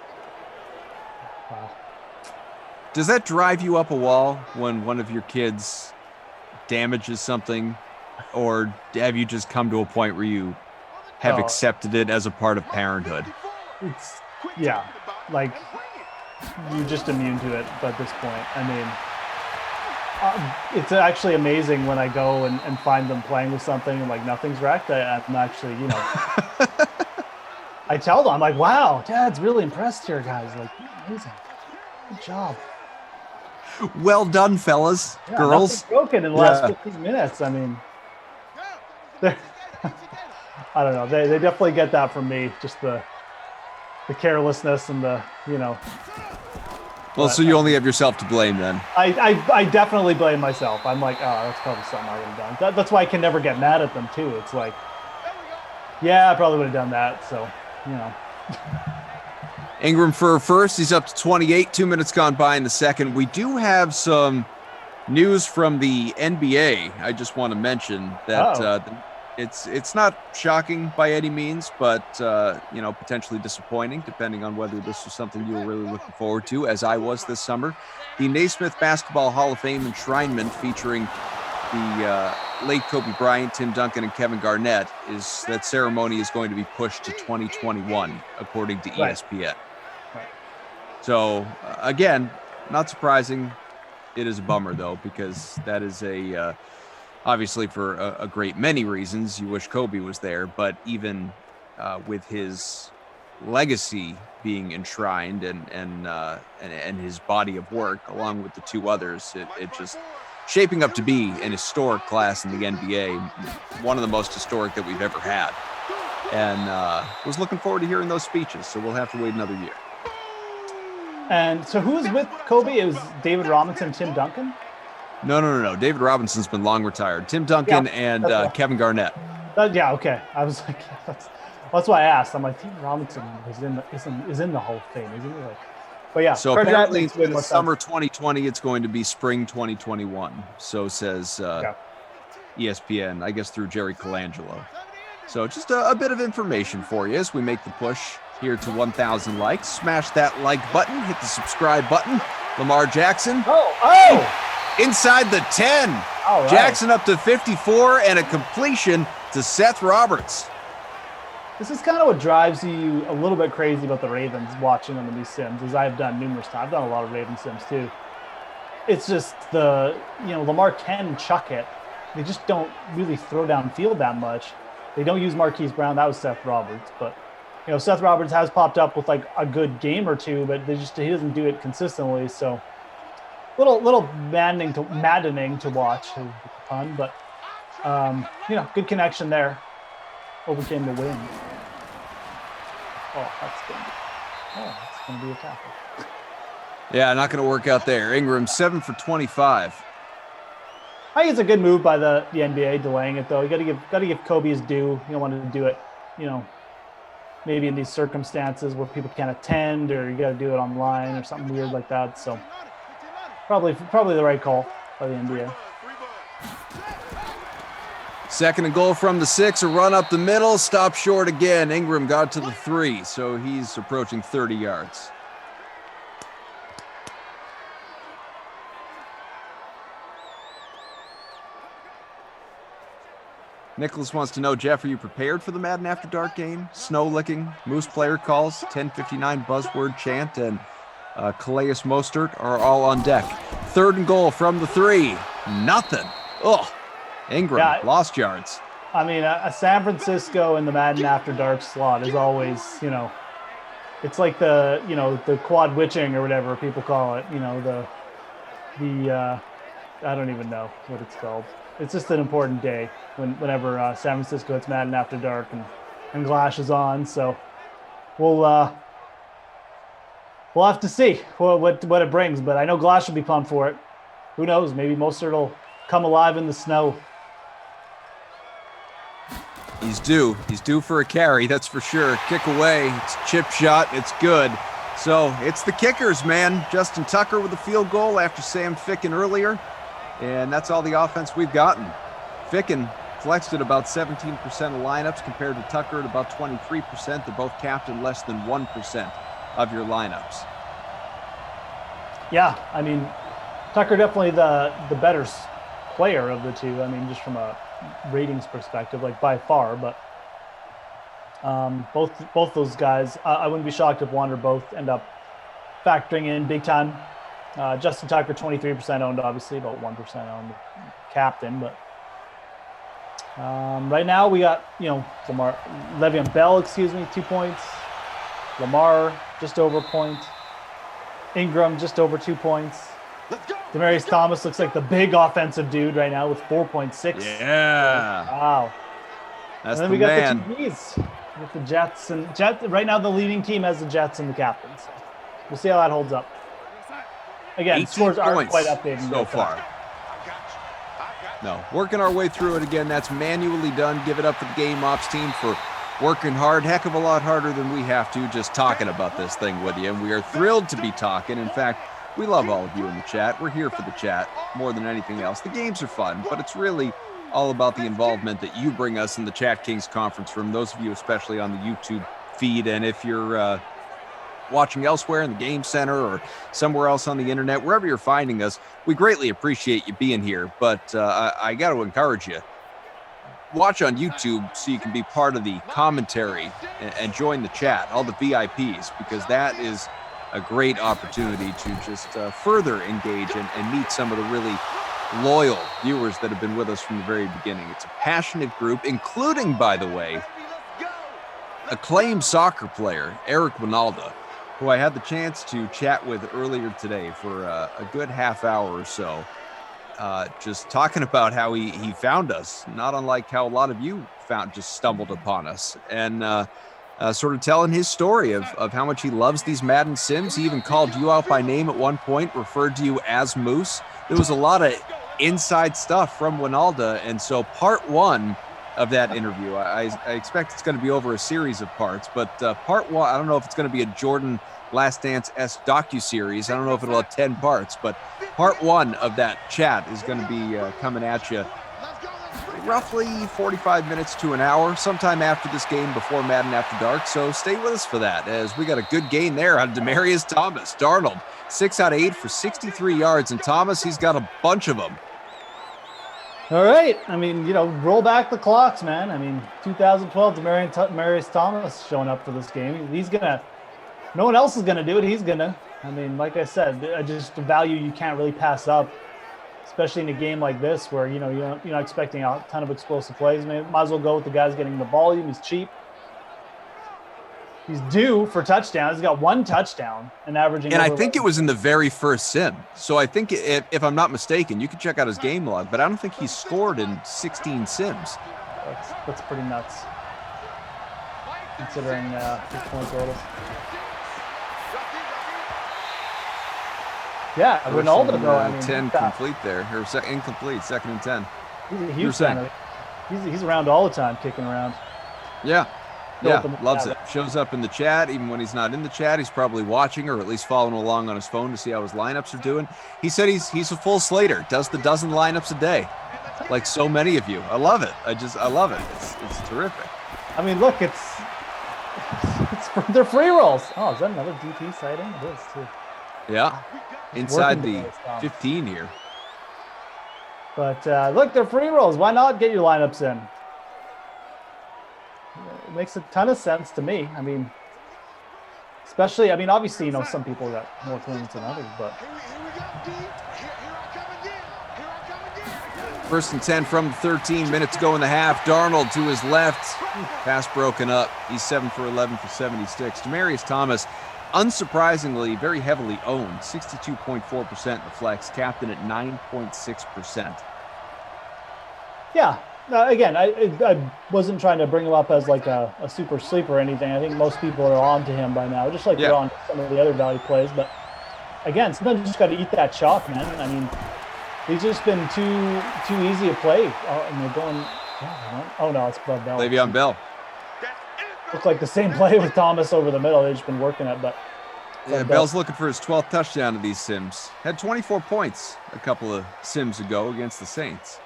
Wow. Does that drive you up a wall when one of your kids damages something, or have you just come to a point where you have accepted it as a part of parenthood? Yeah, like you're just immune to it at this point. I mean, it's actually amazing when I go and find them playing with something and like nothing's wrecked. I'm actually, I tell them, I'm like, wow, Dad's really impressed here, guys. Like, amazing. Good job. Well done, fellas, girls. Broken in the last 15 minutes. I mean, I don't know. They definitely get that from me. Just the carelessness and the. Well, so you only have yourself to blame then. I definitely blame myself. I'm like, oh, that's probably something I would have done. That's why I can never get mad at them too. It's like, yeah, I probably would have done that. So, Ingram for first. He's up to 28. 2 minutes gone by in the second. We do have some news from the NBA. I just want to mention that it's not shocking by any means, but potentially disappointing, depending on whether this was something you were really looking forward to, as I was this summer. The Naismith Basketball Hall of Fame enshrinement featuring the late Kobe Bryant, Tim Duncan, and Kevin Garnett that ceremony is going to be pushed to 2021, according to ESPN. Right. So again, not surprising. It is a bummer though, because that is obviously for a great many reasons. You wish Kobe was there, but even with his legacy being enshrined and his body of work, along with the two others, it just shaping up to be an historic class in the NBA, one of the most historic that we've ever had. And was looking forward to hearing those speeches, so we'll have to wait another year. And so who was with Kobe? It was David Robinson, Tim Duncan? No. David Robinson's been long retired. Tim Duncan and Kevin Garnett. Okay. I was like, that's why I asked. I'm like, David Robinson is in the Hall of Fame, isn't he? Like, but yeah. So apparently instead of summer 2020, it's going to be spring 2021. So says ESPN, I guess through Jerry Colangelo. So just a bit of information for you as we make the push here to 1,000 likes. Smash that like button. Hit the subscribe button. Lamar Jackson. Inside the 10. Right. Jackson up to 54 and a completion to Seth Roberts. This is kind of what drives you a little bit crazy about the Ravens watching them in these sims, as I've done numerous times. I've done a lot of Raven sims too. It's just Lamar can chuck it. They just don't really throw downfield that much. They don't use Marquise Brown. That was Seth Roberts. But, Seth Roberts has popped up with like a good game or two, but he doesn't do it consistently. So little maddening to watch, is the pun, but good connection there. Overcame the win. That's going to be a tackle. Yeah, not going to work out there. Ingram 7 for 25. I think it's a good move by the NBA delaying it though. You got to give Kobe his due. You don't want to do it, maybe in these circumstances where people can't attend, or you got to do it online or something weird like that. So probably the right call by the NBA. 2nd and goal from the 6, a run up the middle, stop short again. Ingram got to the 3, so he's approaching 30 yards. Nicholas wants to know, Jeff, are you prepared for the Madden After Dark game? Snow licking, Moose player calls, 10:59 buzzword chant, and Calais Mostert are all on deck. 3rd and goal from the 3. Nothing. Ugh. Ingram, lost yards. I mean, a San Francisco in the Madden After Dark slot is always, it's like the quad witching or whatever people call it. I don't even know what it's called. It's just an important day whenever San Francisco hits Madden After Dark and Glash is on. So we'll have to see what it brings. But I know Glash will be pumped for it. Who knows? Maybe Mostert will come alive in the snow. He's due. He's due for a carry, that's for sure. Kick away. It's a chip shot. It's good. So it's the kickers, man. Justin Tucker with the field goal after Sam Ficken earlier. And that's all the offense we've gotten. Ficken flexed at about 17% of lineups compared to Tucker at about 23%. They're both capped in less than 1% of your lineups. Yeah, I mean, Tucker definitely the better player of the two. I mean, just from a ratings perspective, like by far. But both those guys, I wouldn't be shocked if one or both end up factoring in big time. Justin Tucker, 23% owned, obviously, about 1% owned captain. But right now we got, Le'Veon Bell, 2 points. Lamar, just over a point. Ingram, just over 2 points. Demaryius Thomas looks like the big offensive dude right now with 4.6. Yeah. Wow. That's and then the we got man. the TVs with the Jets. Right now the leading team has the Jets and the captains. We'll see how that holds up. Again, scores aren't quite updated so far. No, working our way through it again. That's manually done. Give it up to the game ops team for working hard, heck of a lot harder than we have to, just talking about this thing with you. And we are thrilled to be talking. In fact, we love all of you in the chat. We're here for the chat more than anything else. The games are fun, but it's really all about the involvement that you bring us in the Chat Kings conference room, those of you especially on the YouTube feed. And if you're watching elsewhere in the game center or somewhere else on the internet, wherever you're finding us, we greatly appreciate you being here. But I got to encourage you, watch on YouTube so you can be part of the commentary and join the chat, all the VIPs, because that is a great opportunity to just further engage and meet some of the really loyal viewers that have been with us from the very beginning. It's a passionate group, including, by the way, acclaimed soccer player Eric Winalda, who I had the chance to chat with earlier today for a good half hour or so, just talking about how he found us, not unlike how a lot of you just stumbled upon us, and sort of telling his story of how much he loves these Madden Sims. He even called you out by name at one point, referred to you as Moose. There was a lot of inside stuff from Winalda, and so part one of that interview, I expect it's going to be over a series of parts, but part one, I don't know if it's going to be a Jordan Last Dance-esque docuseries. I don't know if it'll have 10 parts, but part one of that chat is going to be coming at you roughly 45 minutes to an hour, sometime after this game before Madden After Dark. So stay with us for that, as we got a good game there on Demaryius Thomas. Darnold, 6 out of 8 for 63 yards, and Thomas, he's got a bunch of them. All right. I mean, roll back the clocks, man. I mean, 2012, Demaryius Thomas showing up for this game. No one else is going to do it. He's going to. I mean, like I said, just a value you can't really pass up, especially in a game like this where, you're not expecting a ton of explosive plays. Might as well go with the guys getting the volume. He's cheap. He's due for touchdowns. He's got 1 touchdown and averaging. And I think it was in the very first sim. So I think if I'm not mistaken, you can check out his game log, but I don't think he's scored in 16 sims. That's pretty nuts, considering 6 point totals. Yeah, Ronaldo though. I mean, 10 complete there, or incomplete, 2nd and 10. He's a huge fan. He's around all the time, kicking around. Yeah, loves it. Shows up in the chat, even when he's not in the chat. He's probably watching or at least following along on his phone to see how his lineups are doing. He said he's a full slater, does the dozen lineups a day. like so many of you. I love it. I love it. It's terrific. I mean, look, they're free rolls. Oh, is that another DP sighting? It is too. Yeah, inside the 15 here. But look, they're free rolls. Why not get your lineups in? It makes a ton of sense to me. I mean, especially, obviously, some people got more cleans than others, but. First and 10 from 13 minutes go in the half. Darnold to his left. Pass broken up. He's 7 for 11 for 76. Demaryius Thomas, unsurprisingly, very heavily owned. 62.4% in the flex. Captain at 9.6%. Yeah. Again, I wasn't trying to bring him up as like a super sleeper or anything. I think most people are on to him by now, just like they're on to some of the other value plays. But again, sometimes you just got to eat that chalk, man. I mean, he's just been too easy to play. Oh, and they're going. Oh no, it's Bell. Le'Veon Bell. Looks like the same play with Thomas over the middle. They've just been working it, but. Yeah, Bell's looking for his 12th touchdown of these Sims. Had 24 points a couple of Sims ago against the Saints.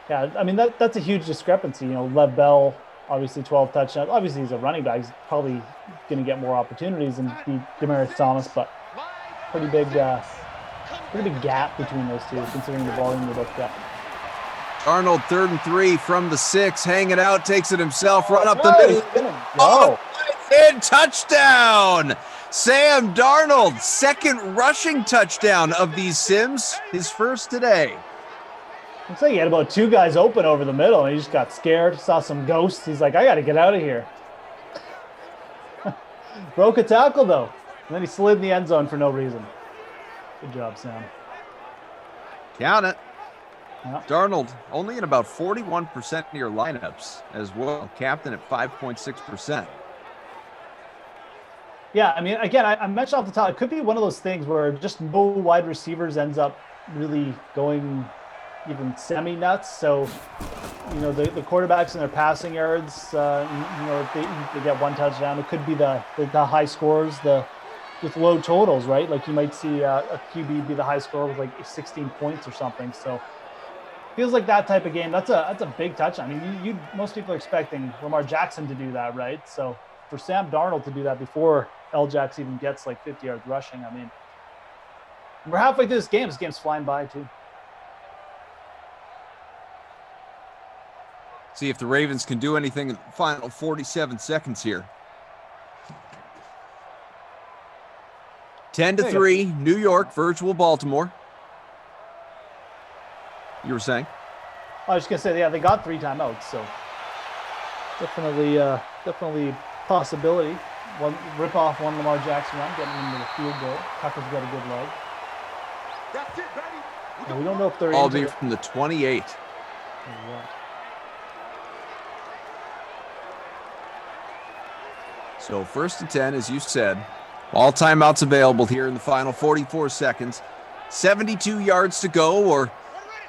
Yeah, I mean, that's a huge discrepancy. Lev Bell, obviously 12 touchdowns. Obviously, he's a running back. He's probably going to get more opportunities than Demaryius Thomas, but pretty big gap between those two, considering the volume they both got. Darnold, 3rd and 3 from the 6, hanging out, takes it himself, run up the middle. Oh, in touchdown! Sam Darnold, 2nd rushing touchdown of these Sims, his first today. Looks like he had about 2 guys open over the middle, and he just got scared, saw some ghosts. He's like, I got to get out of here. Broke a tackle, though. And then he slid in the end zone for no reason. Good job, Sam. Count it. Yeah. Darnold only in about 41% of your lineups as well. Captain at 5.6%. Yeah, I mean, again, I mentioned off the top, it could be one of those things where just no wide receivers ends up really going even semi-nuts. So, the quarterbacks and their passing yards, if they get 1 touchdown, it could be the high scores, with low totals, right? Like you might see a QB be the high score with like 16 points or something. So feels like that type of game. That's a big touchdown. I mean, most people are expecting Lamar Jackson to do that, right? So for Sam Darnold to do that before L-Jax even gets like 50 yards rushing, I mean, we're halfway through this game. This game's flying by too. See if the Ravens can do anything in the final 47 seconds here. 10-3, New York, virtual Baltimore. You were saying? I was just gonna say, yeah, they got 3 timeouts, so definitely possibility. Rip off one Lamar Jackson run, getting into the field goal. Tucker's got a good leg. That's it, baby. And we don't know if they're all be from the 28. So 1st and 10, as you said. All timeouts available here in the final 44 seconds. 72 yards to go, or,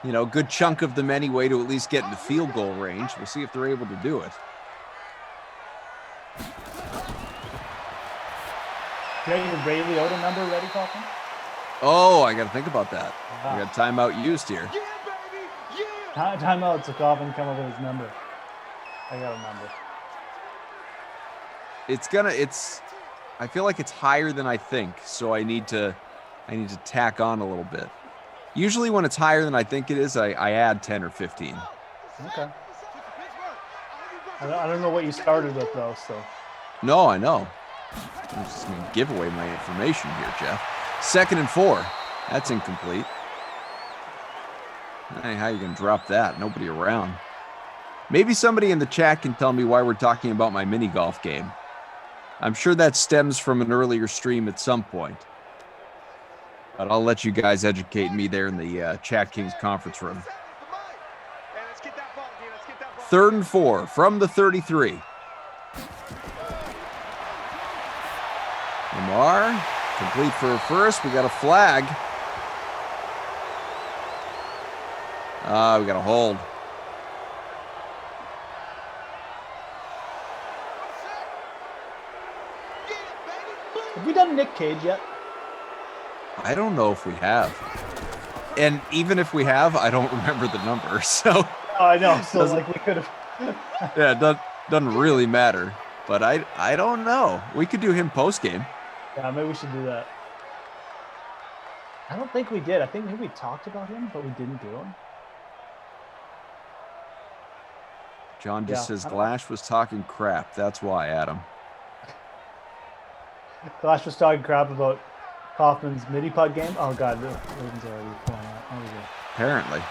good chunk of them anyway to at least get into field goal range. We'll see if they're able to do it. Do you have your Ray Liotta number ready, Kaufman? Oh, I got to think about that. I got timeout used here. Timeout, so Kaufman come up with his number. I got a number. I feel like it's higher than I think, so I need to tack on a little bit. Usually when it's higher than I think it is, I add 10 or 15. Okay. I don't know what you started with, though, so. No, I know. I'm just going to give away my information here, Jeff. 2nd and 4. That's incomplete. Hey, how are you going to drop that? Nobody around. Maybe somebody in the chat can tell me why we're talking about my mini golf game. I'm sure that stems from an earlier stream at some point. But I'll let you guys educate me there in the Chat Kings conference room. 3rd and 4 from the 33. Lamar, complete for a first. We got a flag. We got a hold. Have we done Nick Cage yet? I don't know if we have. And even if we have, I don't remember the number. So I know. So like we could have. Yeah, it doesn't really matter. But I don't know. We could do him post game. Yeah, maybe we should do that. I don't think we did. I think maybe we talked about him, but we didn't do him. John just says Glash was talking crap. That's why, Adam. Glash was talking crap about Kaufman's midi putt game. Oh God, the Ravens are already pulling that. Oh, yeah. Apparently.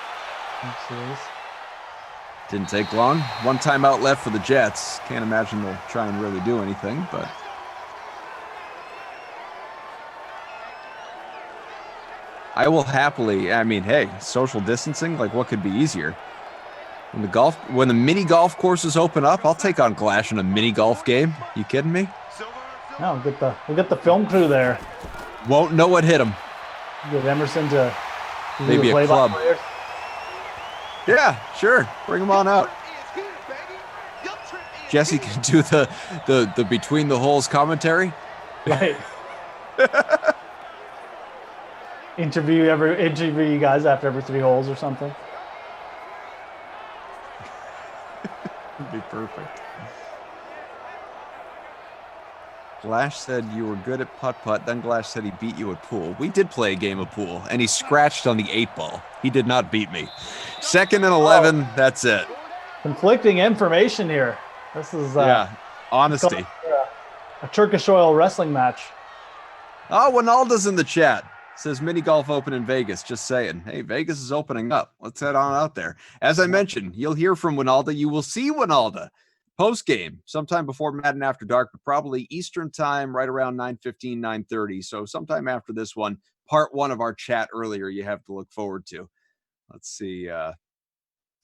I'm serious. Didn't take long. One timeout left for the Jets. Can't imagine they'll try and really do anything, but I will happily, I mean, hey, social distancing, like what could be easier? When the mini golf courses open up, I'll take on Glash in a mini golf game. You kidding me? No, we'll get the film crew there. Won't know what hit him. Get Emerson to maybe a club. Yeah, sure. Bring him on out. Jesse can do the between the holes commentary. Right. interview you guys after every 3 holes or something. Would be perfect. Glash said you were good at putt-putt. Then Glash said he beat you at pool. We did play a game of pool, and he scratched on the 8-ball. He did not beat me. 2nd and 11, that's it. Conflicting information here. This is honesty. A Turkish oil wrestling match. Oh, Winalda's in the chat. Says mini golf open in Vegas. Just saying. Hey, Vegas is opening up. Let's head on out there. As I mentioned, you'll hear from Winalda. You will see Winalda post game sometime before Madden After Dark, but probably Eastern time, right around 9:15, 9:30. So sometime after this one, part 1 of our chat earlier, you have to look forward to. Let's see.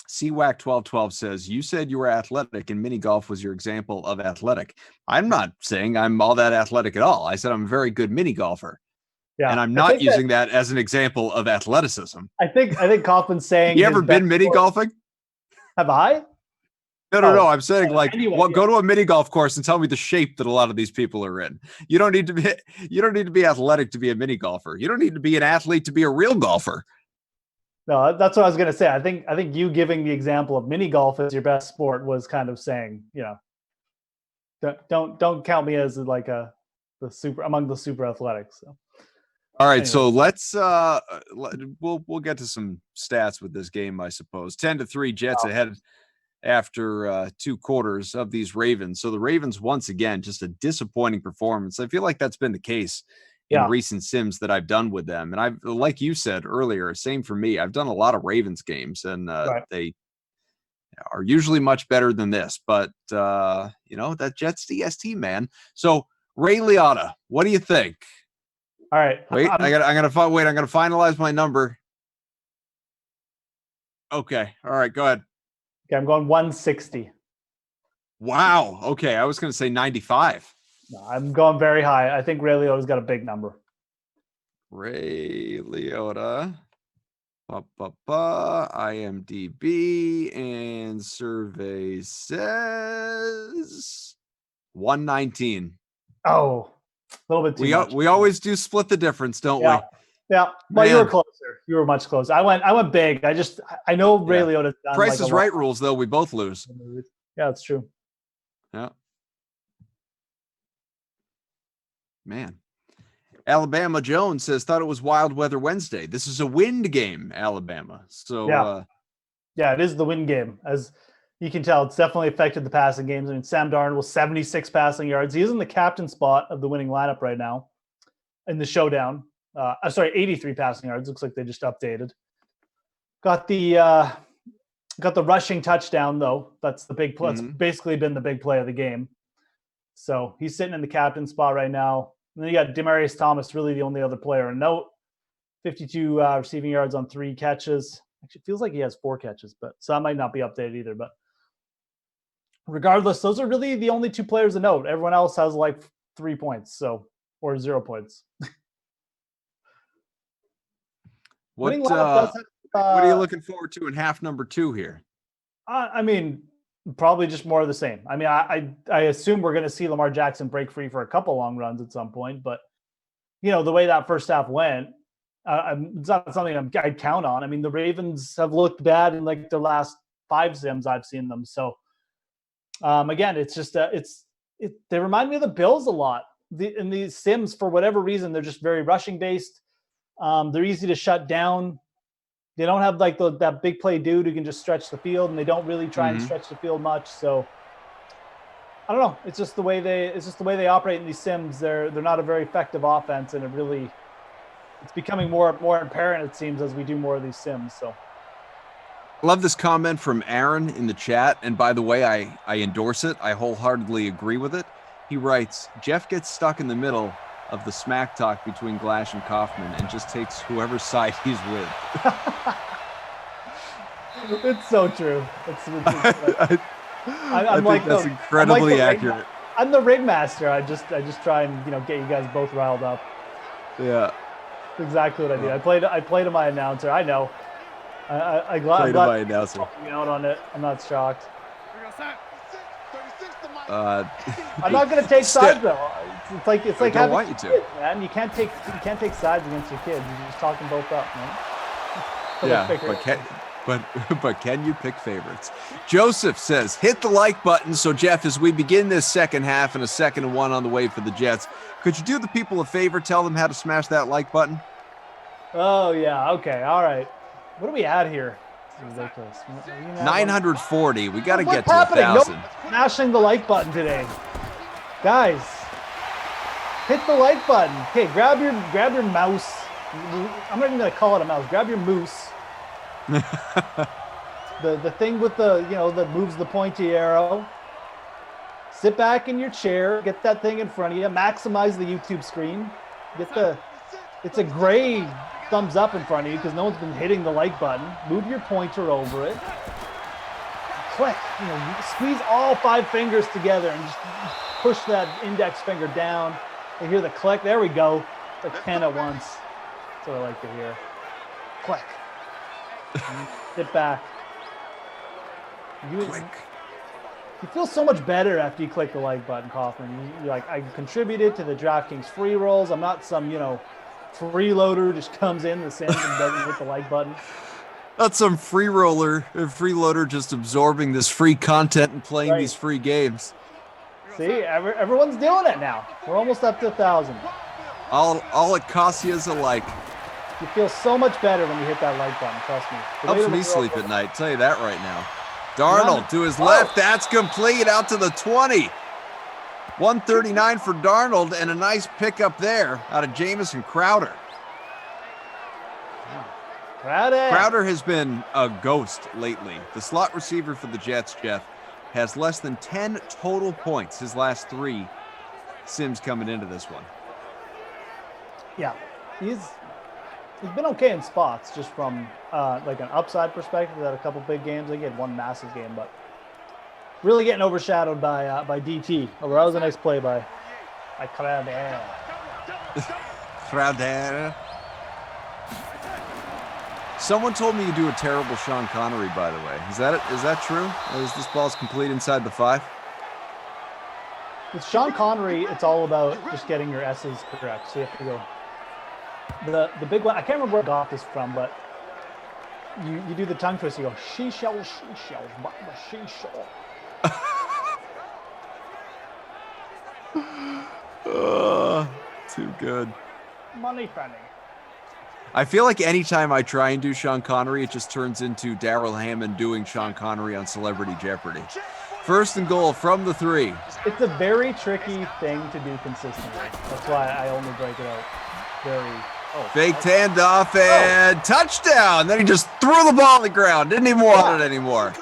CWAC1212 says, you said you were athletic and mini golf was your example of athletic. I'm not saying I'm all that athletic at all. I said I'm a very good mini golfer. Yeah, and I'm not using that as an example of athleticism. I think Kaufman's saying. You ever been mini golfing? Have I? No. I'm saying go to a mini golf course and tell me the shape that a lot of these people are in. You don't need to be athletic to be a mini golfer. You don't need to be an athlete to be a real golfer. No, that's what I was going to say. I think you giving the example of mini golf as your best sport was kind of saying, don't count me as like among the super athletics. So. All right, so let's we'll get to some stats with this game, I suppose. 10-3 Jets ahead after 2 quarters of these Ravens. So the Ravens, once again, just a disappointing performance. I feel like that's been the case in recent sims that I've done with them. And I've, like you said earlier, same for me. I've done a lot of Ravens games, and they are usually much better than this. But that Jets DST, man. So Ray Liotta, what do you think? All right. Wait, I'm gonna finalize my number. Okay. All right, go ahead. Okay, I'm going 160. Wow. Okay, I was gonna say 95. No, I'm going very high. I think Ray Liotta's got a big number. Ray Liotta. IMDb and survey says 119. Oh. A little bit too much. We always do split the difference, don't we? Yeah, but you were closer. You were much closer. I went big. I know Ray Liotta's done Price is Right rules, though. We both lose. Yeah, that's true. Yeah. Man. Alabama Jones says, thought it was Wild Weather Wednesday. This is a wind game, Alabama. So it is the wind game. As you can tell, it's definitely affected the passing games. I mean, Sam Darnold was 76 passing yards. He is in the captain spot of the winning lineup right now in the showdown. 83 passing yards. Looks like they just updated. Got the rushing touchdown, though. That's the big play. That's basically been the big play of the game. So he's sitting in the captain spot right now. And then you got Demaryius Thomas, really the only other player of note. 52 receiving yards on 3 catches. Actually, it feels like he has 4 catches, so that might not be updated either. But regardless, those are really the only 2 players of note. Everyone else has like 3 points, or 0 points. What are you looking forward to in half number 2 here? I mean, probably just more of the same. I mean, I assume we're going to see Lamar Jackson break free for a couple long runs at some point, but the way that first half went, It's not something I'd count on. I mean, the Ravens have looked bad in like their last 5 sims I've seen them. So again, it's just they remind me of the Bills a lot. In these sims, for whatever reason, they're just very rushing based. They're easy to shut down. They don't have like that big play dude who can just stretch the field, and they don't really try and stretch the field much. So I don't know. It's just the way they operate in these sims. They're not a very effective offense, and it's becoming more apparent, it seems, as we do more of these sims. So love this comment from Aaron in the chat. And by the way, I endorse it. I wholeheartedly agree with it. He writes, Jeff gets stuck in the middle of the smack talk between Glash and Kaufman and just takes whoever's side he's with. It's so true. I think that's incredibly accurate. I'm the rig master. I just try and get you guys both riled up. Yeah, that's exactly what I do. I play to my announcer. I know. I'm glad my announcer. Out on it. I'm not shocked. I'm not going to take sides though. It's like I don't want you to. Kids, man. You can't take sides against your kids. You're just talking both up, man. But can you pick favorites? Joseph says, hit the like button. So Jeff, as we begin this second half and a 2nd and 1 on the way for the Jets, could you do the people a favor? Tell them how to smash that like button. Oh yeah. Okay. All right. What do we add here? It's ridiculous. 940. We got to get to 1,000. Smashing the like button today, guys. Hit the like button. Okay, grab your mouse. I'm not even gonna call it a mouse. Grab your moose. the thing with that moves the pointy arrow. Sit back in your chair. Get that thing in front of you. Maximize the YouTube screen. It's a gray thumbs up in front of you because no one's been hitting the like button. Move your pointer over it. Click. Squeeze all 5 fingers together and just push that index finger down. You hear the click. There we go. It's like 10 at once. That's what I like to hear. Click. Sit back. Click. You feel so much better after you click the like button, Kaufman. You're like, I contributed to the DraftKings free rolls. I'm not some, freeloader who just comes in the sims and doesn't hit the like button. Not some freeloader just absorbing this free content and playing these free games. See, everyone's doing it now. We're almost up to 1,000. All it costs you is a like. You feel so much better when you hit that like button, trust me. Helps me sleep at night, tell you that right now. Darnold to his left, that's complete, out to the 20. 139 for Darnold, and a nice pickup there out of Jamison Crowder. Crowder has been a ghost lately. The slot receiver for the Jets, Jeff, has less than 10 total points his last 3 sims coming into this one. Yeah, he's been okay in spots, just from like an upside perspective. He had a couple big games. He had one massive game, but really getting overshadowed by DT. Although that was a nice play by Crowder. Crowder. Someone told me you do a terrible Sean Connery, by the way. Is that true? Is this ball's complete inside the 5? With Sean Connery, it's all about just getting your S's correct. So you have to go. The big one, I can't remember where I got this from, but you do the tongue twist. You go, she shells, mama, she shell. Too good. Money penny. I feel like anytime I try and do Sean Connery, it just turns into Darrell Hammond doing Sean Connery on Celebrity Jeopardy. 1st and goal from the 3. It's a very tricky thing to do consistently. That's why I only break it out. Fake handoff and touchdown. Then he just threw the ball on the ground. Didn't even want it anymore.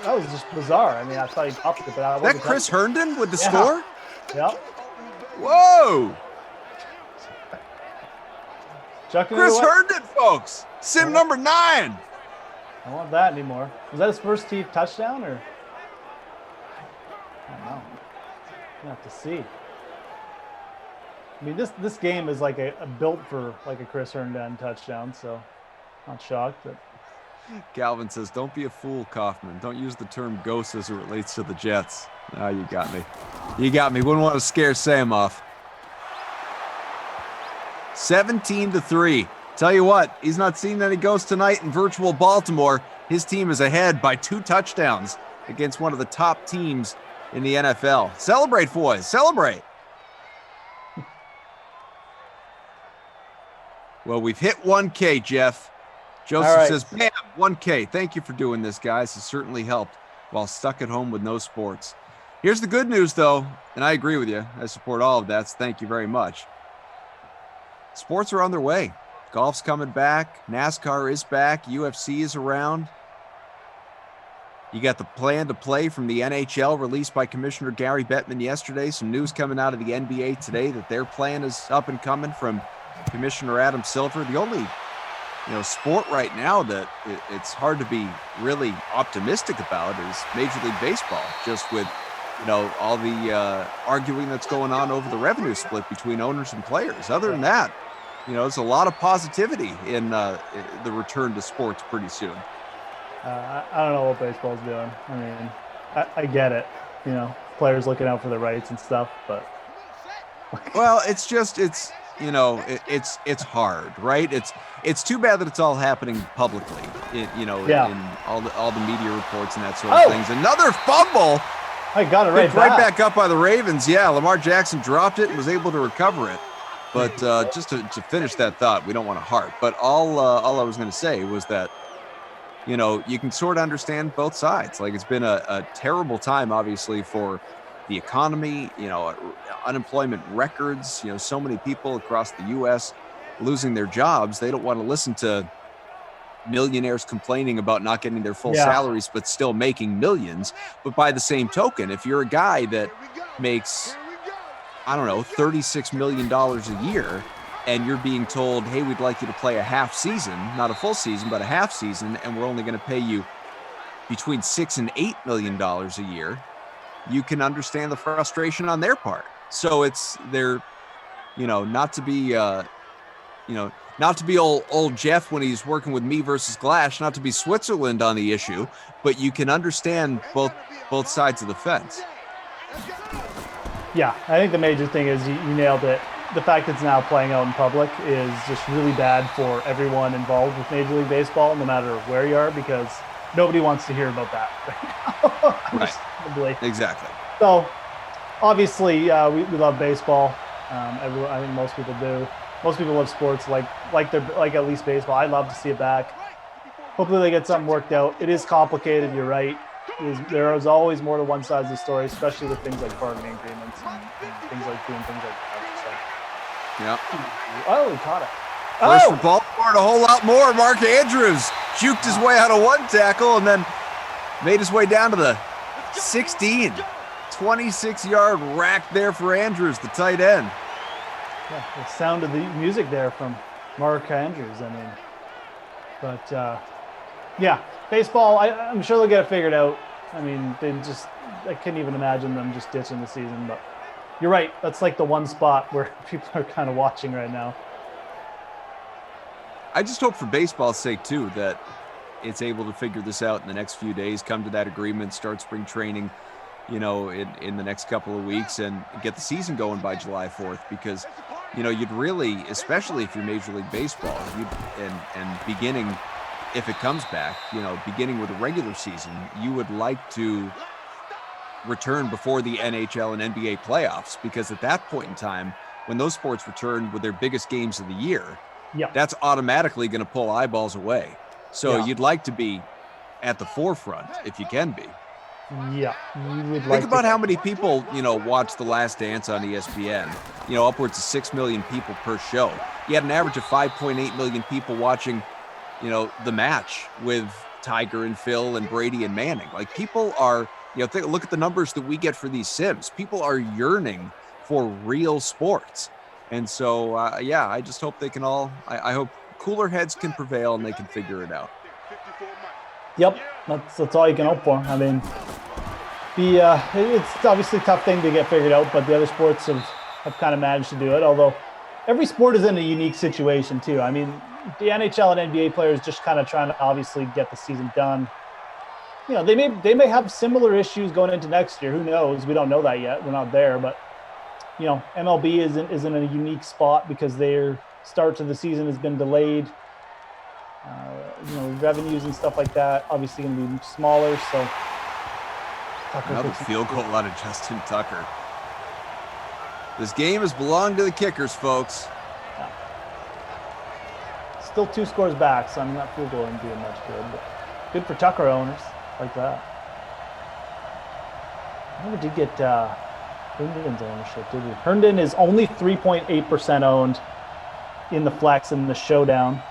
That was just bizarre. I mean, I thought he popped it, but that Chris Herndon with the score? Yep. Whoa. Chris Herndon, folks. Sim number 9. I don't want that anymore. Was that his first touchdown, or? I don't know. I have to see. I mean, this game is like a built for like a Chris Herndon touchdown, so not shocked. But Calvin says, "Don't be a fool, Kaufman. Don't use the term ghost as it relates to the Jets." Ah, you got me. You got me. Wouldn't want to scare Sam off. 17-3. Tell you what, he's not seen any ghosts tonight in virtual Baltimore. His team is ahead by 2 touchdowns against one of the top teams in the NFL. Celebrate, boys. Celebrate. Well, we've hit 1K, Jeff. Joseph says, bam, 1K. Thank you for doing this, guys. It certainly helped while stuck at home with no sports. Here's the good news, though, and I agree with you. I support all of that, so thank you very much. Sports are on their way. Golf's coming back. NASCAR is back. UFC is around. You got the plan to play from the NHL released by Commissioner Gary Bettman yesterday. Some news coming out of the NBA today that their plan is up and coming from Commissioner Adam Silver. The only sport right now that it's hard to be really optimistic about is Major League Baseball, just with all the arguing that's going on over the revenue split between owners and players. Other than that, there's a lot of positivity in the return to sports pretty soon. I don't know what baseball's doing. I mean, I get it, players looking out for their rights and stuff, but well, it's hard, right? It's too bad that it's all happening publicly, in all the media reports and that sort of things. Another fumble. I got it right back up by the Ravens. Yeah, Lamar Jackson dropped it and was able to recover it. But just to finish that thought, we don't want to harp. But all I was going to say was that, you can sort of understand both sides. Like, it's been a terrible time, obviously, for the economy, unemployment records, so many people across the U.S. losing their jobs. They don't want to listen to millionaires complaining about not getting their full salaries, but still making millions. But by the same token, if you're a guy that makes, I don't know, $36 million a year, and you're being told, hey, we'd like you to play a half season, not a full season, but a half season, and we're only going to pay you between $6 and $8 million a year, you can understand the frustration on their part. So they're, not to be, not to be old Jeff when he's working with me versus Glash, not to be Switzerland on the issue, but you can understand both sides of the fence. Yeah, I think the major thing is you nailed it. The fact it's now playing out in public is just really bad for everyone involved with Major League Baseball, no matter where you are, because nobody wants to hear about that right now. Right. Exactly. So, obviously, we love baseball. I think most people do. Most people love sports like at least baseball. I'd love to see it back. Hopefully they get something worked out. It is complicated, you're right. There is always more to one side of the story, especially with things like bargaining agreements and things like doing things like that. So. Yeah. Oh, he caught it. First for Baltimore and a whole lot more. Mark Andrews juked his way out of one tackle and then made his way down to the 16. 26-yard rack there for Andrews, the tight end. Yeah, the sound of the music there from Mark Andrews. I mean, but yeah, baseball. I'm sure they'll get it figured out. I mean, I couldn't even imagine them just ditching the season. But you're right. That's like the one spot where people are kind of watching right now. I just hope for baseball's sake too that it's able to figure this out in the next few days, come to that agreement, start spring training, in the next couple of weeks and get the season going by July 4th, because, you'd really, especially if you're Major League Baseball, and beginning, if it comes back, beginning with a regular season, you would like to return before the NHL and NBA playoffs, because at that point in time, when those sports return with their biggest games of the year, that's automatically going to pull eyeballs away. So you'd like to be at the forefront if you can be. Yeah, you would think about how many people watch The Last Dance on ESPN. Upwards of 6 million people per show. You had an average of 5.8 million people watching, the match with Tiger and Phil and Brady and Manning. Like, people are, look at the numbers that we get for these sims. People are yearning for real sports, and so I just hope they can all. I hope cooler heads can prevail and they can figure it out. Yep, that's all you can hope for. I mean, it's obviously a tough thing to get figured out, but the other sports have kind of managed to do it. Although every sport is in a unique situation too. I mean, the NHL and NBA players just kind of trying to obviously get the season done. They may have similar issues going into next year. Who knows? We don't know that yet. We're not there, but MLB is in a unique spot because they're start to the season has been delayed. Revenues and stuff like that obviously going to be smaller. So another field goal out of Justin Tucker. This game has belonged to the kickers, folks. Yeah. Still 2 scores back, so I mean that field goal isn't doing much good. But good for Tucker owners like that. I never did get Herndon's ownership, did we? Herndon is only 3.8% owned in the flex in the showdown.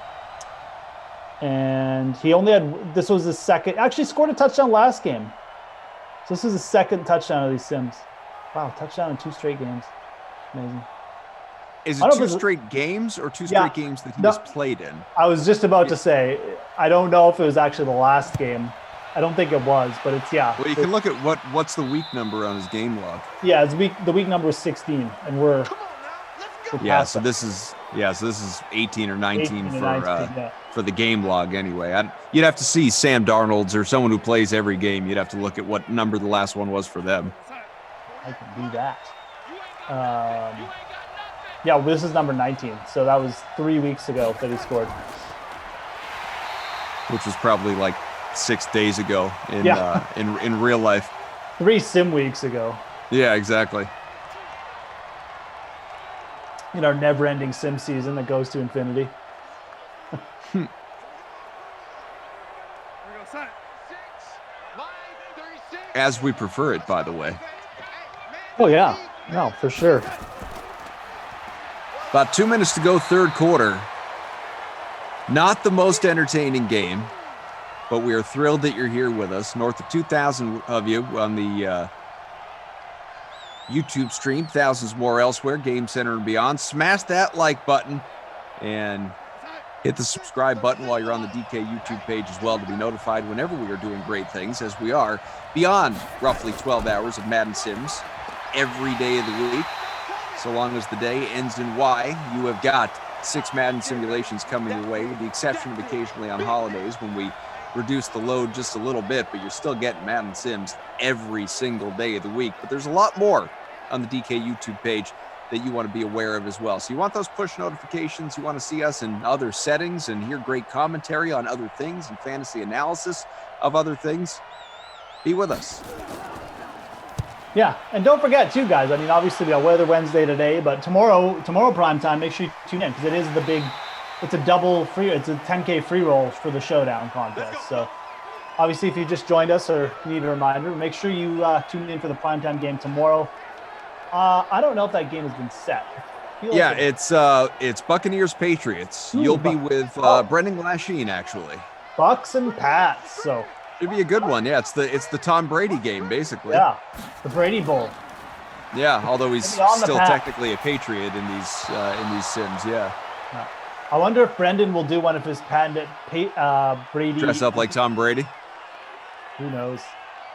And he only had, this was his second, actually scored a touchdown last game. So this is his second touchdown of these Sims. Wow, touchdown in 2 straight games. Amazing. Is it 2 straight games or 2 straight games that he was played in? I was just about to say, I don't know if it was actually the last game. I don't think it was, but it's, Well, you can look at what's the week number on his game log. Yeah, the week number is 16, and we're so this is 18 or 19 for the game log anyway. You'd have to see Sam Darnold's or someone who plays every game. You'd have to look at what number the last one was for them. I can do that. Well, this is number 19, so that was 3 weeks ago that he scored. Which was probably like 6 days ago in real life. 3 sim weeks ago. Yeah, exactly. In our never-ending sim season that goes to infinity. As we prefer it, by the way. Oh, yeah. No, for sure. About 2 minutes to go, third quarter. Not the most entertaining game, but we are thrilled that you're here with us. North of 2,000 of you on the YouTube stream, thousands more elsewhere, Game Center and beyond. Smash that like button and hit the subscribe button while you're on the DK YouTube page as well to be notified whenever we are doing great things, as we are beyond roughly 12 hours of Madden Sims every day of the week. So long as the day ends in Y, you have got 6 Madden simulations coming your way, with the exception of occasionally on holidays when we reduce the load just a little bit, but you're still getting Madden Sims every single day of the week. But there's a lot more on the DK YouTube page that you want to be aware of as well. So you want those push notifications, you want to see us in other settings and hear great commentary on other things and fantasy analysis of other things, be with us. Yeah, and don't forget too, guys, I mean, obviously we got Weather Wednesday today, but tomorrow prime time, make sure you tune in because it is it's a double free, it's a 10K free roll for the showdown contest. So obviously if you just joined us or need a reminder, make sure you tune in for the primetime game tomorrow. I don't know if that game has been set. Yeah, it's Buccaneers Patriots. You'll be with Brendan Glasheen, actually. Bucks and Pats. So it'd be a good one. Yeah, it's the Tom Brady game, basically. Yeah, the Brady Bowl. Yeah, although he's still technically a Patriot in these Sims. Yeah. I wonder if Brendan will do one of his Brady. Dress up like Tom Brady. Who knows?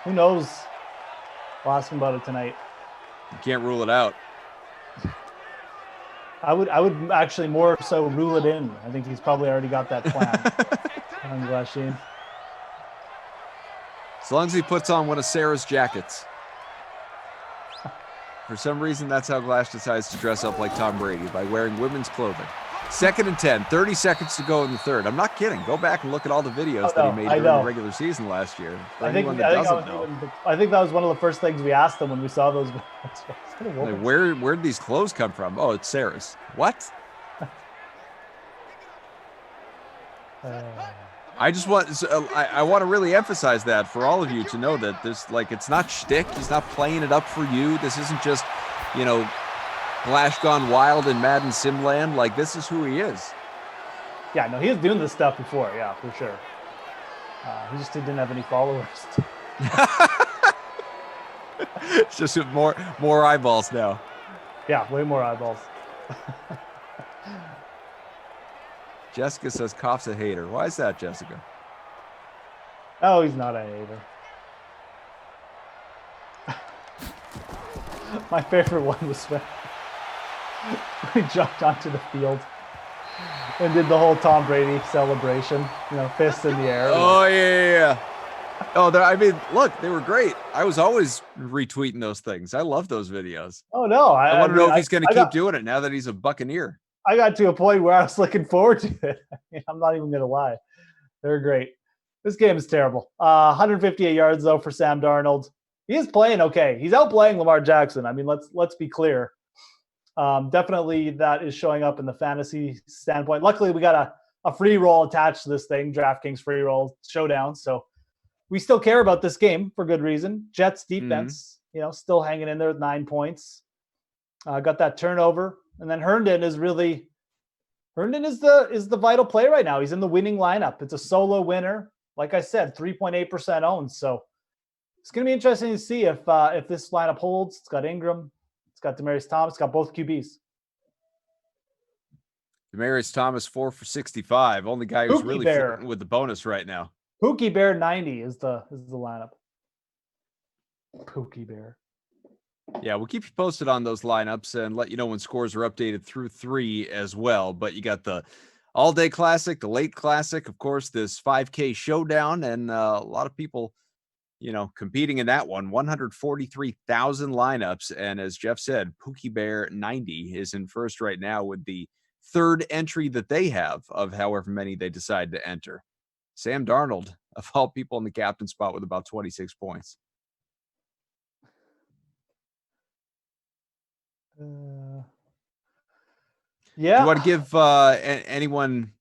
Who knows? We'll ask him about it tonight. You can't rule it out. I would actually more so rule it in. I think he's probably already got that plan. On Glasheen. As long as he puts on one of Sarah's jackets. For some reason, that's how Glash decides to dress up like Tom Brady, by wearing women's clothing. 2nd and 10, 30 seconds to go in the third. I'm not kidding. Go back and look at all the videos that he made during the regular season last year. For anyone that doesn't know. I think that was one of the first things we asked him when we saw those videos. Like, where'd these clothes come from? Oh, it's Sarah's. What? I just want I want to really emphasize that for all of you to know that this, like, it's not shtick. He's not playing it up for you. This isn't just, Glash gone wild in Madden Simland. Like, this is who he is. Yeah, no, he was doing this stuff before. Yeah, for sure. He just didn't have any followers. It's just more eyeballs now. Yeah, way more eyeballs. Jessica says Koff's a hater. Why is that, Jessica? Oh, he's not a hater. My favorite one was when he jumped onto the field and did the whole Tom Brady celebration, fists in the air. Oh, yeah. Oh, I mean, look, they were great. I was always retweeting those things. I love those videos. Oh, no. I want to know if he's going to keep doing it now that he's a Buccaneer. I got to a point where I was looking forward to it. I'm not even going to lie. They're great. This game is terrible. 158 yards, though, for Sam Darnold. He is playing okay. He's outplaying Lamar Jackson. I mean, let's be clear. Definitely that is showing up in the fantasy standpoint. Luckily, we got a free roll attached to this thing, DraftKings free roll showdown. So we still care about this game for good reason. Jets defense, still hanging in there with 9 points. Got that turnover. And then Herndon is the vital play right now. He's in the winning lineup. It's a solo winner. Like I said, 3.8% owned. So it's going to be interesting to see if this lineup holds. It's got Ingram. It's got Demaryius Thomas. It's got both QBs. Demaryius Thomas 4 for 65. Only guy who's really flirting with the bonus right now. Pookie Bear 90 is the lineup. Pookie Bear. Yeah, we'll keep you posted on those lineups and let you know when scores are updated through 3 as well. But you got the all-day classic, the late classic, of course, this 5K showdown, and a lot of people, competing in that one. 143,000 lineups, and as Jeff said, Pookie Bear 90 is in first right now with the third entry that they have of however many they decide to enter. Sam Darnold, of all people, in the captain spot with about 26 points. Yeah. Do you want to give anyone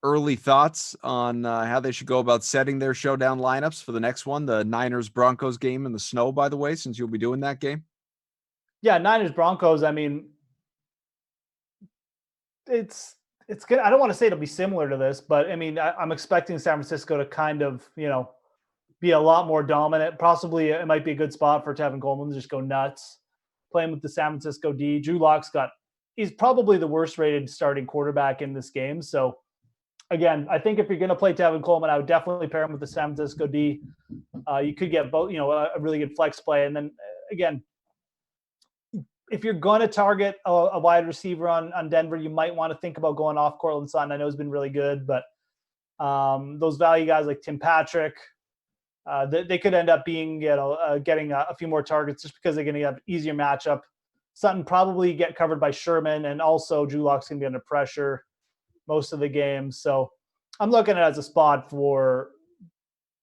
early thoughts on how they should go about setting their showdown lineups for the next one, the Niners-Broncos game in the snow, by the way, since you'll be doing that game? Yeah, Niners-Broncos, I mean, it's good. I don't want to say it'll be similar to this, but I mean, I'm expecting San Francisco to kind of, be a lot more dominant. Possibly it might be a good spot for Tevin Coleman to just go nuts playing with the San Francisco D. Drew Lock's he's probably the worst rated starting quarterback in this game. So again, I think if you're going to play Tevin Coleman, I would definitely pair him with the San Francisco D. You could get both, a really good flex play. And then again, if you're going to target a wide receiver on Denver, you might want to think about going off Cortland Sutton. I know he's been really good, but those value guys like Tim Patrick, they could end up being, getting a few more targets just because they're going to have easier matchup. Sutton probably get covered by Sherman, and also Drew Lock's going to be under pressure most of the game. So I'm looking at it as a spot for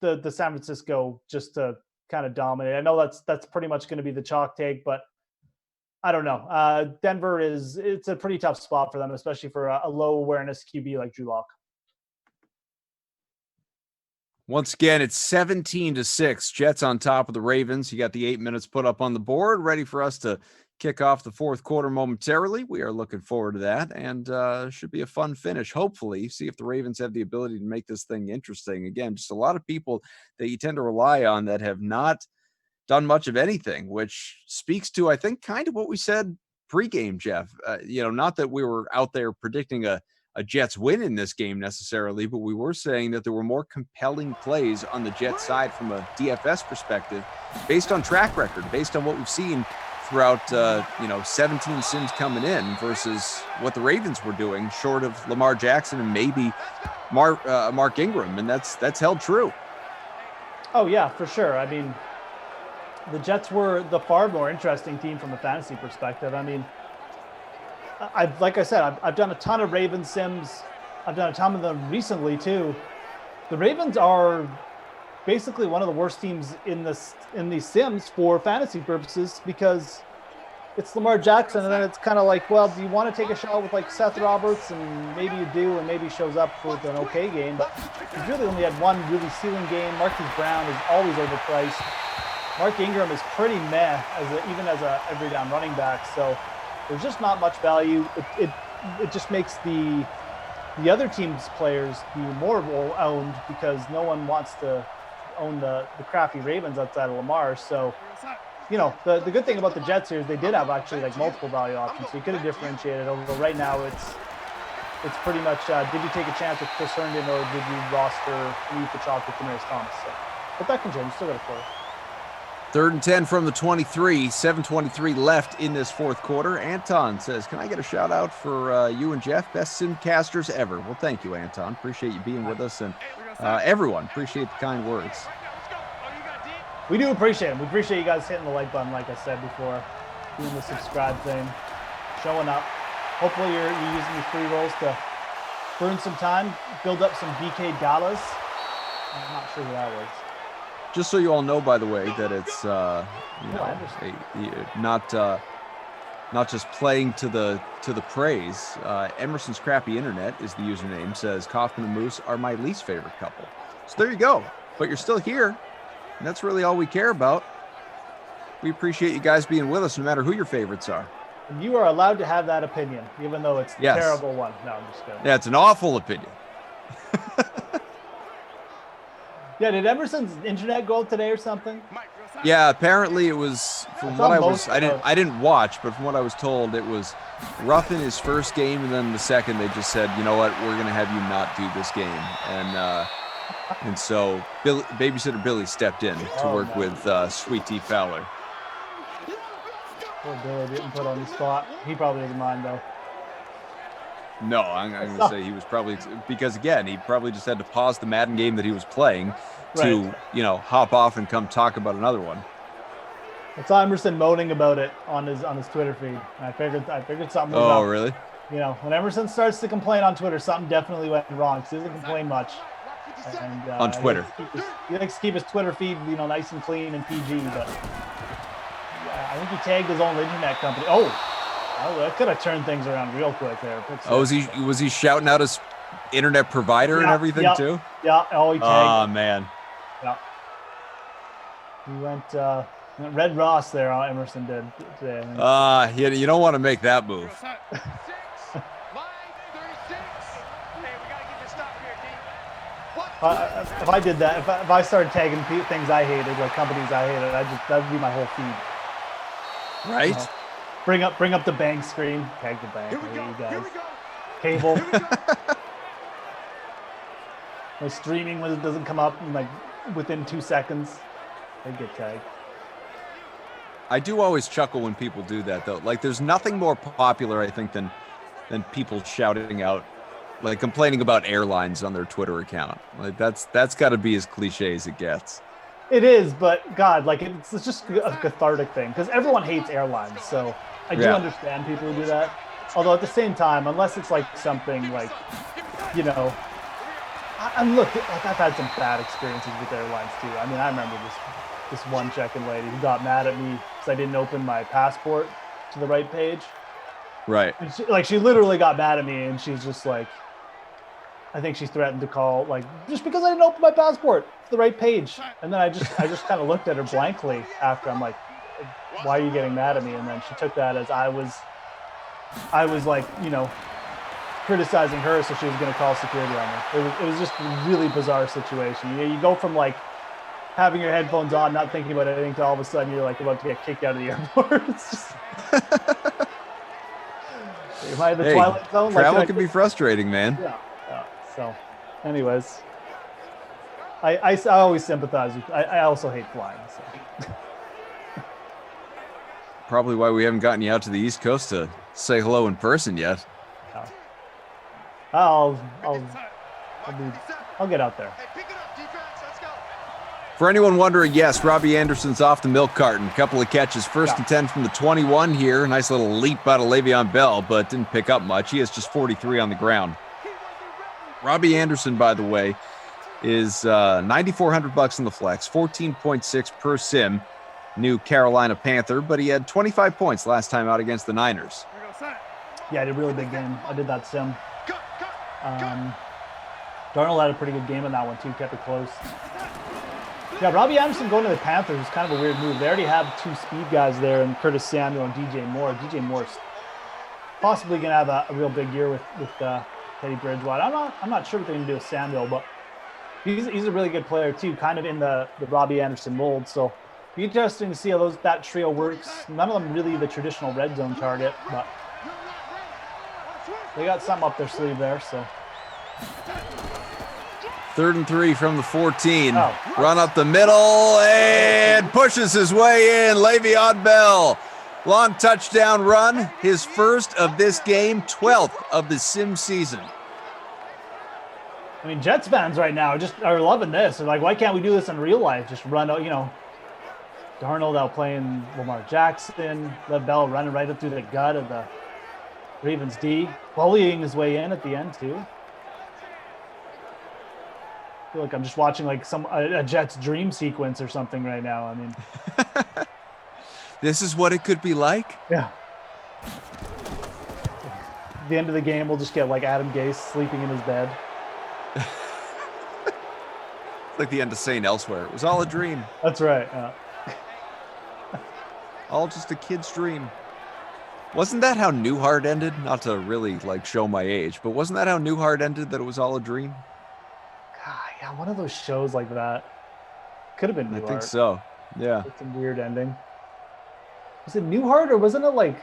the San Francisco just to kind of dominate. I know that's pretty much going to be the chalk take, but I don't know. Denver it's a pretty tough spot for them, especially for a low awareness QB like Drew Lock. Once again, it's 17-6. Jets on top of the Ravens. You got the 8 minutes put up on the board, ready for us to kick off the fourth quarter momentarily. We are looking forward to that, and should be a fun finish, hopefully. See if the Ravens have the ability to make this thing interesting. Again, just a lot of people that you tend to rely on that have not done much of anything, which speaks to, I think, kind of what we said pregame, Jeff. Not that we were out there predicting a Jets win in this game necessarily, but we were saying that there were more compelling plays on the Jets side from a DFS perspective based on track record, based on what we've seen throughout 17 sims coming in versus what the Ravens were doing short of Lamar Jackson and maybe Mark Ingram, and that's held true. Oh yeah, for sure. I mean, the Jets were the far more interesting team from a fantasy perspective. I mean, like I said, I've done a ton of Ravens sims. I've done a ton of them recently too. The Ravens are basically one of the worst teams in these sims for fantasy purposes because it's Lamar Jackson, and then it's kind of like, well, do you want to take a shot with like Seth Roberts? And maybe you do, and maybe he shows up with an okay game, but he's really only had one really ceiling game. Marquise Brown is always overpriced. Mark Ingram is pretty meh even as a every down running back. So there's just not much value. It just makes the other team's players be more owned because no one wants to own the crappy Ravens outside of Lamar. So, the good thing about the Jets here is they did have actually like multiple value options. So you could have differentiated over. But right now it's pretty much did you take a chance with Chris Herndon or did you roster and eat the chalk with Demaryius Thomas? So, but that can change. Still got a quarter. 3rd and 10 from the 23, 7:23 left in this fourth quarter. Anton says, can I get a shout out for you and Jeff? Best simcasters ever. Well, thank you, Anton. Appreciate you being with us, and everyone appreciate the kind words. We do appreciate them. We appreciate you guys hitting the like button, like I said before, doing the subscribe thing, showing up. Hopefully you're using these free rolls to burn some time, build up some BK galas. I'm not sure who that was. Just so you all know, by the way, that it's not just playing to the praise. Emerson's Crappy Internet is the username. Says Kaufman and Moose are my least favorite couple. So there you go. But you're still here, and that's really all we care about. We appreciate you guys being with us, no matter who your favorites are. And you are allowed to have that opinion, even though it's a terrible one. No, I'm just kidding. Yeah, it's an awful opinion. Yeah, did Emerson's internet go up today or something? Yeah, apparently it was, from what I didn't watch, but from what I was told, it was rough in his first game, and then the second they just said, you know what, we're going to have you not do this game. And so babysitter Billy stepped in to work with Sweet T Fowler. Poor Billy didn't put on the spot. He probably doesn't mind, though. No, I'm going to say he was probably, because again, he probably just had to pause the Madden game that he was playing to, hop off and come talk about another one. I saw Emerson moaning about it on his Twitter feed. I figured something was up. Oh, really? When Emerson starts to complain on Twitter, something definitely went wrong. Because he doesn't complain much. And, on Twitter. He likes to keep his Twitter feed, nice and clean and PG. But I think he tagged his own internet company. Oh, that could have turned things around real quick there. Was he shouting out his internet provider and everything too? Yeah. Oh, he tagged. Oh man. Yeah. He went Red Ross there. Emerson did today. You don't want to make that move. If I did that, if I started tagging things I hated, like companies I hated, that would be my whole feed. Right. Bring up the bank screen. Tag the bank. Here you guys. Cable. My streaming doesn't come up in within 2 seconds. They get tagged. I do always chuckle when people do that, though. Like, there's nothing more popular, I think, than people shouting out, like complaining about airlines on their Twitter account. Like that's got to be as cliche as it gets. It is, but God, it's just a cathartic thing because everyone hates airlines. So I do understand people who do that. Although at the same time, unless it's something and look, I've had some bad experiences with airlines too. I mean, I remember this one check-in lady who got mad at me because I didn't open my passport to the right page. Right. And she literally got mad at me, and she's just like, I think she threatened to call, just because I didn't open my passport to the right page. And then I just kind of looked at her blankly after. I'm like, why are you getting mad at me? And then she took that as I was criticizing her, so she was going to call security on me. It was just a really bizarre situation. You go from having your headphones on, not thinking about anything, to all of a sudden you're about to get kicked out of the airport. It's just... Am I the Twilight Zone? Travel can be frustrating, man. Yeah. So, anyways, I always sympathize with. I also hate flying. So. Probably why we haven't gotten you out to the East Coast to say hello in person yet. Yeah. I'll get out there. For anyone wondering, yes, Robbie Anderson's off the milk carton. Couple of catches, first and 10 from the 21 here. Nice little leap out of Le'Veon Bell, but didn't pick up much. He has just 43 on the ground. Robbie Anderson, by the way, is $9,400 in the flex, 14.6 per sim. New Carolina Panther, but he had 25 points last time out against the Niners. Yeah, I did a really big game. I did that sim. Darnold had a pretty good game in that one too, kept it close. Yeah, Robbie Anderson going to the Panthers is kind of a weird move. They already have two speed guys there, and Curtis Samuel and DJ Moore. DJ Moore's possibly going to have a real big year with Teddy Bridgewater. I'm not sure what they're going to do with Samuel, but he's a really good player too, kind of in the Robbie Anderson mold. So be interesting to see how that trio works. None of them really the traditional red zone target, but they got something up their sleeve there. So 3rd and 3 from the 14. Run up the middle and pushes his way in. Le'Veon Bell. Long touchdown run. His first of this game, 12th of the sim season. I mean, Jets fans right now just are loving this. They're like, why can't we do this in real life? Just run out, Darnold out playing Lamar Jackson, Lev Bell running right up through the gut of the Ravens D bullying his way in at the end too. I feel like I'm just watching like a Jets dream sequence or something right now. I mean, this is what it could be like. Yeah. At the end of the game, we'll just get like Adam Gase sleeping in his bed. It's like the end of St. Elsewhere. It was all a dream. That's right. All just a kid's dream. Wasn't that how Newhart ended? Not to really like show my age, but wasn't that how Newhart ended? That it was all a dream? God, yeah, one of those shows like that. Could have been Newhart. I think so. Yeah. It's a weird ending. Was it Newhart or wasn't it like?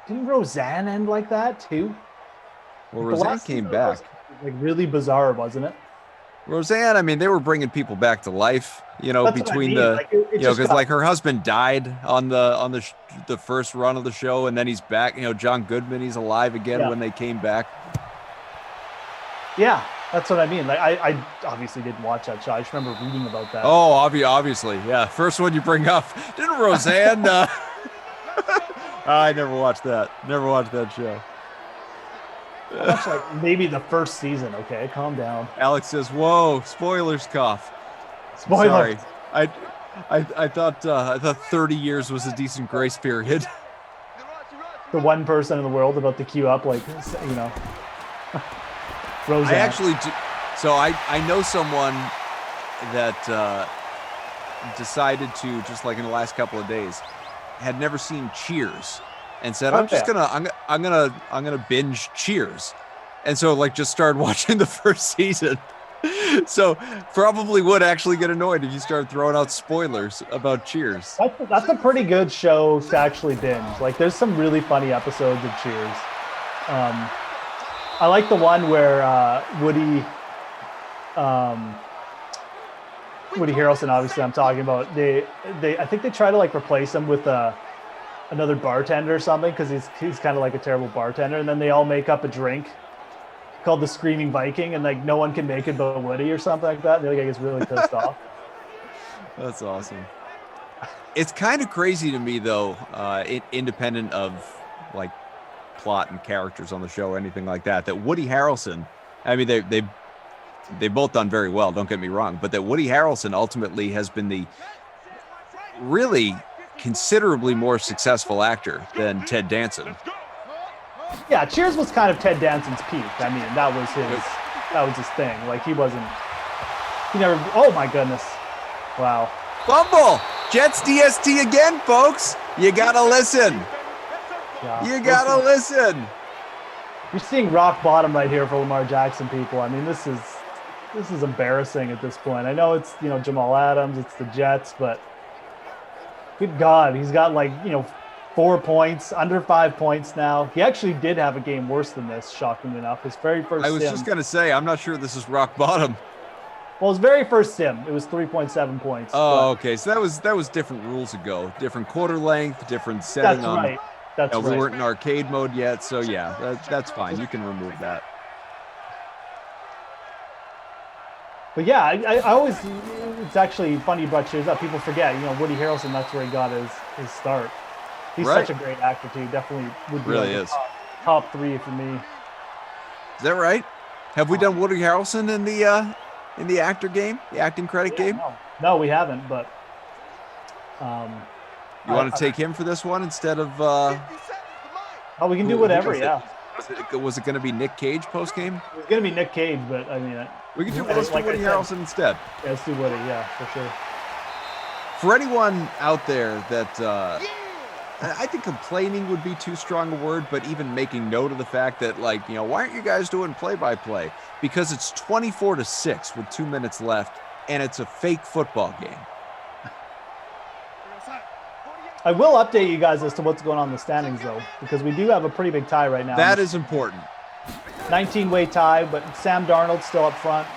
Didn't Roseanne end like that too? Well, Roseanne came back. Like really bizarre, wasn't it? Roseanne, I mean, they were bringing people back to life, you know, That's between what I mean. the, Like, it you know, just because got- like her husband died on the first run of the show, and then he's back. You know, John Goodman, he's alive again when they came back. Yeah, that's what I mean. Like I obviously didn't watch that show. I just remember reading about that. Oh, obviously, yeah. First one you bring up, didn't Roseanne? I never watched that. Never watched that show. I watched like maybe the first season. Okay, calm down. Alex says, "Whoa, spoilers, cough." Spoilers. Sorry, I thought 30 years was a decent grace period. The one person in the world about to queue up, like you know, Roseanne. I actually do. So I know someone that decided to, just like in the last couple of days, had never seen Cheers, and said, I'm gonna binge Cheers, and so like just started watching the first season. So probably would actually get annoyed if you start throwing out spoilers about Cheers. That's a pretty good show to actually binge. Like there's some really funny episodes of Cheers. I like the one where Woody Harrelson, obviously I'm talking about, I think they try to like replace him with another bartender or something, because he's kind of like a terrible bartender, and then they all make up a drink called the Screaming Viking, and like no one can make it but Woody or something like that. And the other guy gets really pissed off. That's awesome. It's kind of crazy to me though, independent of like plot and characters on the show or anything like that, that Woody Harrelson, I mean they've both done very well, don't get me wrong, but that Woody Harrelson ultimately has been the really considerably more successable actor than Ted Danson. Yeah, Cheers was kind of Ted Danson's peak. I mean, that was his thing. Like he never. Oh my goodness! Wow. Fumble. Jets DST again, folks. You gotta listen. Yeah, you gotta listen. You're seeing rock bottom right here for Lamar Jackson, people. I mean, this is embarrassing at this point. I know it's Jamal Adams, it's the Jets, but good God, he's got like 4 points, under 5 points now. He actually did have a game worse than this, shockingly enough. His very first I was just going to say, I'm not sure this is rock bottom. Well, his very first sim, it was 3.7 points. Oh, okay. So that was different rules ago. Different quarter length, different setting. That's right. That's right. We weren't in arcade mode yet, so yeah, that's fine. You can remove that. But yeah, I always, it's actually funny you brought Cheers up. People forget, Woody Harrelson, that's where he got his start. He's such a great actor too. Definitely would be really like is. Top 3 for me. Is that right? Have we done Woody Harrelson in the actor game, the acting credit game? No, we haven't. But you want to take him for this one instead of? Oh, we can do whatever. Yeah. Was it going to be Nick Cage post game? It was going to be Nick Cage, but I mean, we can do Woody Harrelson instead. Yeah, let's do Woody. Yeah, for sure. For anyone out there that. I think complaining would be too strong a word, but even making note of the fact that, like, why aren't you guys doing play-by-play? Because it's 24-6 with 2 minutes left, and it's a fake football game. I will update you guys as to what's going on in the standings, though, because we do have a pretty big tie right now. That is important. 19-way tie, but Sam Darnold's still up front.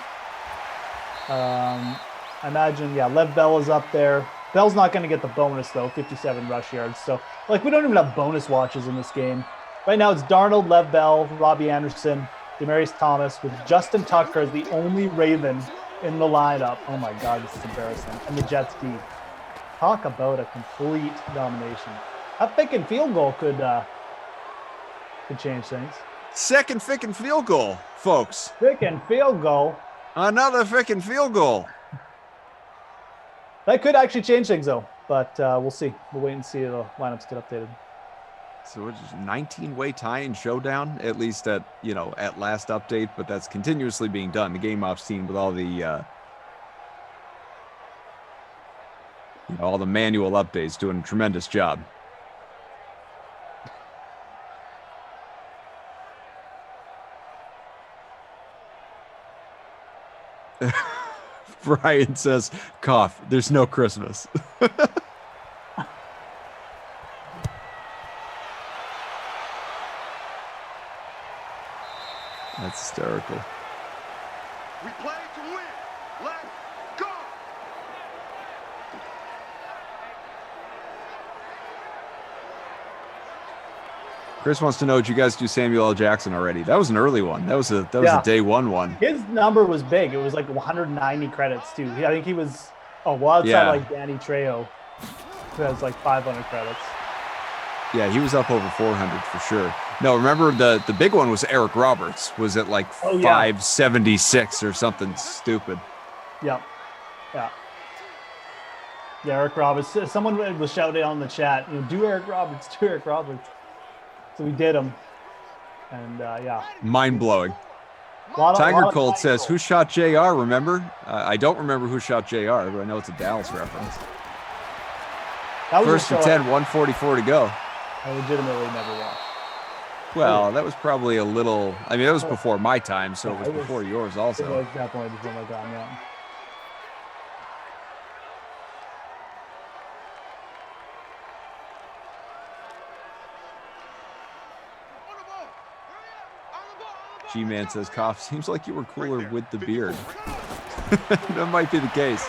I imagine, Lev Bell is up there. Bell's not going to get the bonus, though, 57 rush yards. So, we don't even have bonus watches in this game. Right now, it's Darnold, Lev Bell, Robbie Anderson, Demaryius Thomas, with Justin Tucker as the only Raven in the lineup. Oh, my God, this is embarrassing. And the Jets D. Talk about a complete domination. That picking field goal could Could change things. Second frickin' field goal, folks. Frickin' field goal. Another frickin' field goal. That could actually change things, though. But we'll see. We'll wait and see the lineups get updated. So it's just 19-way tie-in showdown, at least at last update, but that's continuously being done. The Game Ops team with all the all the manual updates doing a tremendous job. Brian says, cough, there's no Christmas. That's hysterical. We play to win. Let's go. Chris wants to know, did you guys do Samuel L. Jackson already? That was an early one. That was a day one. His number was big. It was like 190 credits too. I think he was outside like Danny Trejo, who has like 500 credits. Yeah, he was up over 400 for sure. No, remember the big one was Eric Roberts. Was it like 576 or something stupid? Yeah. Eric Roberts. Someone was shouting on the chat, do Eric Roberts, do Eric Roberts. So we did him. And mind blowing. Tiger Cold says, who shot JR? Remember? I don't remember who shot JR, but I know it's a Dallas reference. First and 10, 144 to go. I legitimately never watched. Well, that was probably a little. I mean, that was before my time, so it was before yours also. It was definitely before my time, yeah. G-Man says, cough, seems like you were cooler with the beard. That might be the case.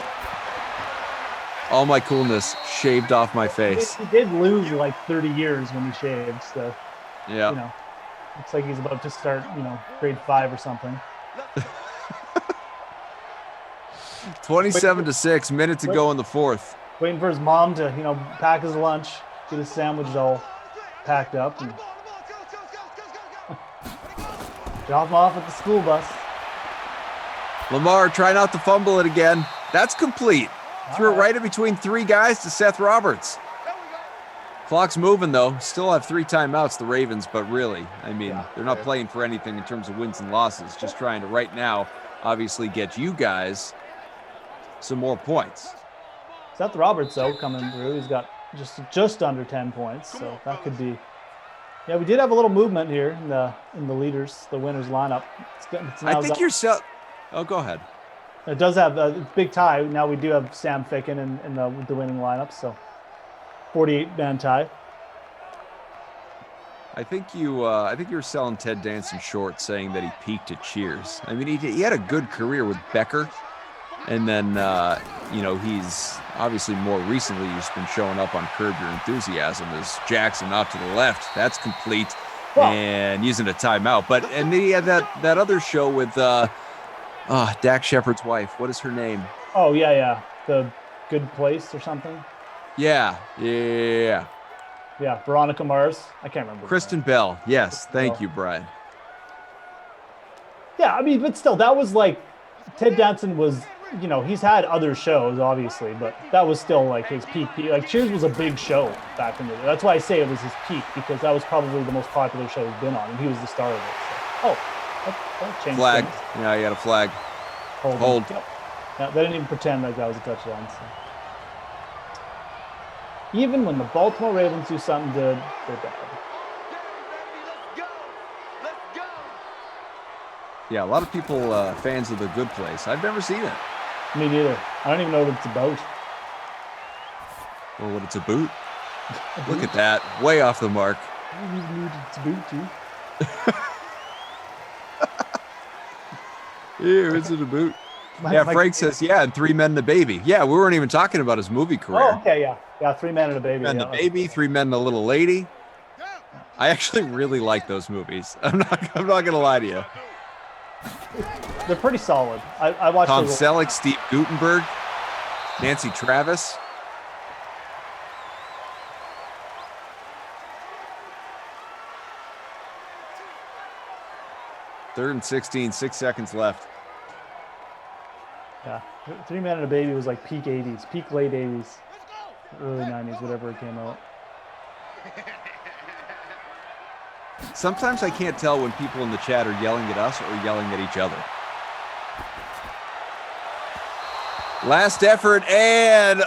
All my coolness shaved off my face. He did lose like 30 years when he shaved, so yeah. Looks like he's about to start, grade 5 or something. 27-6, minute to go in the fourth. Waiting for his mom to, pack his lunch, get his sandwich all packed up, and drop him off at the school bus. Lamar, try not to fumble it again. That's complete. Threw it right in between 3 guys to Seth Roberts. Clock's moving, though. Still have 3 timeouts, the Ravens, but really, I mean, they're not playing for anything in terms of wins and losses. Just trying to, right now, obviously get you guys some more points. Seth Roberts, though, coming through. He's got just under 10 points, so that could be. Yeah, we did have a little movement here in the leaders, the winners lineup. I think you're Oh, go ahead. It does have a big tie. Now we do have Sam Ficken in the winning lineup, so 48-man tie. I think you were selling Ted Danson short, saying that he peaked at Cheers. I mean, he had a good career with Becker, and then he's obviously more recently just been showing up on Curb Your Enthusiasm as Jackson out to the left. That's complete, and using a timeout. And then he had that other show with Dak Shepard's wife. What is her name? Oh yeah, the Good Place or something. Yeah. Yeah, Veronica Mars. I can't remember. Kristen Bell. Yes, thank you, Brian. Yeah, I mean, but still, that was like Ted Danson was. He's had other shows, obviously, but that was still like his peak. Like Cheers was a big show back in the day. That's why I say it was his peak, because that was probably the most popular show he's been on, and he was the star of it. So. That changed flag. things. Yeah, you got a flag. Hold. Yep. Yeah, they didn't even pretend like that was a touchdown. So. Even when the Baltimore Ravens do something good, they're bad. Yeah, a lot of people fans of The Good Place. I've never seen it. Me neither. I don't even know what it's about. Or what it's about. Look at that. Way off the mark. I don't even know what it's about, too. Ew, is it a boot? Frank says, and 3 Men and a Baby. Yeah, we weren't even talking about his movie career. Oh, okay, yeah. 3 Men and a Baby. 3 Men and a Baby, 3 Men and a Little Lady. I actually really like those movies. I'm not gonna lie to you. They're pretty solid. I watched Tom Selleck, Steve Guttenberg, Nancy Travis. 3rd and 16, 6 seconds left. Yeah, 3 Man and a Baby was like peak 80s, peak late 80s, early 90s, whatever it came out. Sometimes I can't tell when people in the chat are yelling at us or yelling at each other. Last effort, and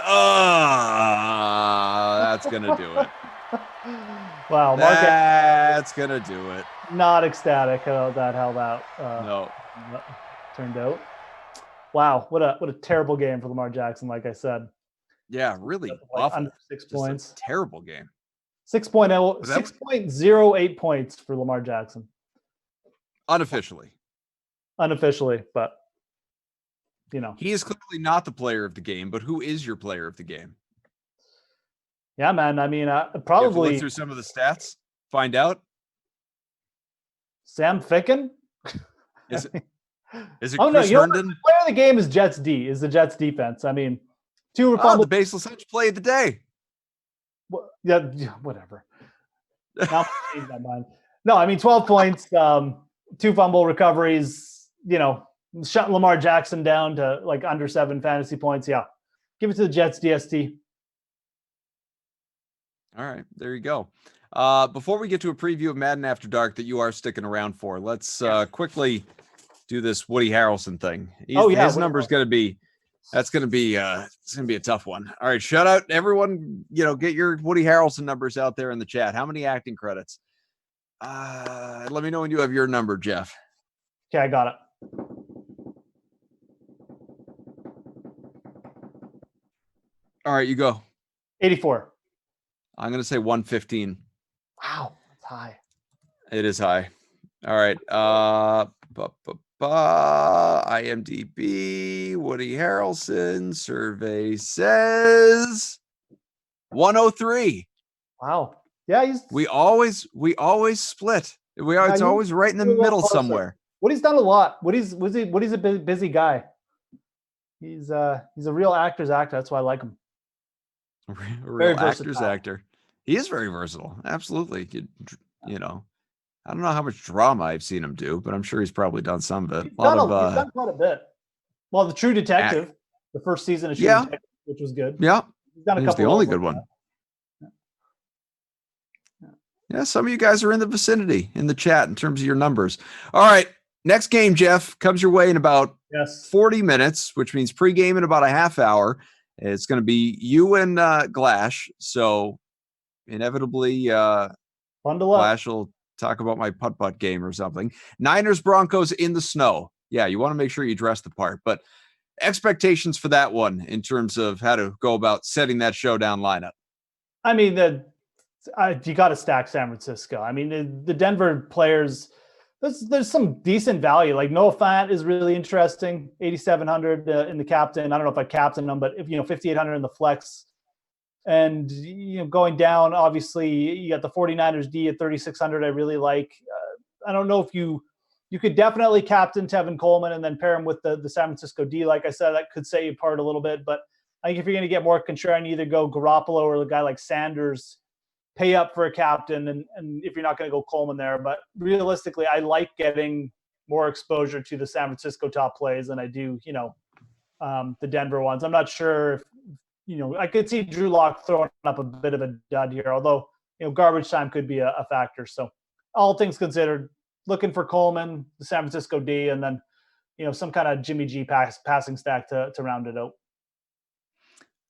that's gonna do it. Wow, that's gonna do it. Not ecstatic how that no turned out. Wow, what a terrible game for Lamar Jackson. Like I said, yeah, really awful. Under 6 points. Terrible game. 6.08 points for Lamar Jackson. Unofficially, but you know, he is clearly not the player of the game. But who is your player of the game? Yeah, man. I mean, You probably have to look through some of the stats, find out. Sam Ficken. Is it Chris Herndon? The player of the game is the Jets defense. I mean, 2 fumbles. The baseless hunch play of the day. Yeah, whatever. Now change my mind. No, I mean 12 points, 2 fumble recoveries. You know, shut Lamar Jackson down to like under 7 fantasy points. Yeah, give it to the Jets. DST. All right, there you go. Before we get to a preview of Madden After Dark that you are sticking around for, let's quickly do this Woody Harrelson thing. His number is going to be. It's gonna be a tough one. All right, shout out everyone. Get your Woody Harrelson numbers out there in the chat. How many acting credits? Let me know when you have your number, Jeff. Okay, I got it. All right, you go. 84. I'm gonna say 115. Wow, that's high. It is high. All right. IMDb, Woody Harrelson survey says 103. Wow. Yeah, we always split. It's always right in the middle somewhere. Woody's done a lot. Woody's a busy guy. He's a real actor's actor. That's why I like him. A real actor's actor. He is very versatile. Absolutely. I don't know how much drama I've seen him do, but I'm sure he's probably done some of it. He's done quite a bit. Well, The True Detective, the first season of True Detective, which was good. Yeah. He's done a couple. The only good one. Yeah, some of you guys are in the vicinity in the chat in terms of your numbers. All right. Next game, Jeff, comes your way in about 40 minutes, which means pregame in about a half hour. It's going to be you and Glash. So inevitably, bundle up. Glash will talk about my putt-putt game or something. Niners Broncos in the snow. Yeah, you want to make sure you dress the part. But expectations for that one in terms of how to go about setting that showdown lineup. I mean, you got to stack San Francisco. I mean, the Denver players, there's some decent value. Like Noah Fant is really interesting. 8,700 in the captain. I don't know if I captain him, but 5,800 in the flex. And going down, obviously, you got the 49ers D at 3,600. I really like. I don't know if you could definitely captain Tevin Coleman and then pair him with the San Francisco D. Like I said, that could set you apart a little bit. But I think if you're going to get more contrarian, either go Garoppolo or a guy like Sanders, pay up for a captain. And if you're not going to go Coleman there, but realistically, I like getting more exposure to the San Francisco top plays than I do, the Denver ones. I'm not sure if. I could see Drew Lock throwing up a bit of a dud here, although, garbage time could be a factor. So all things considered, looking for Coleman, the San Francisco D, and then, some kind of Jimmy G passing stack to round it out.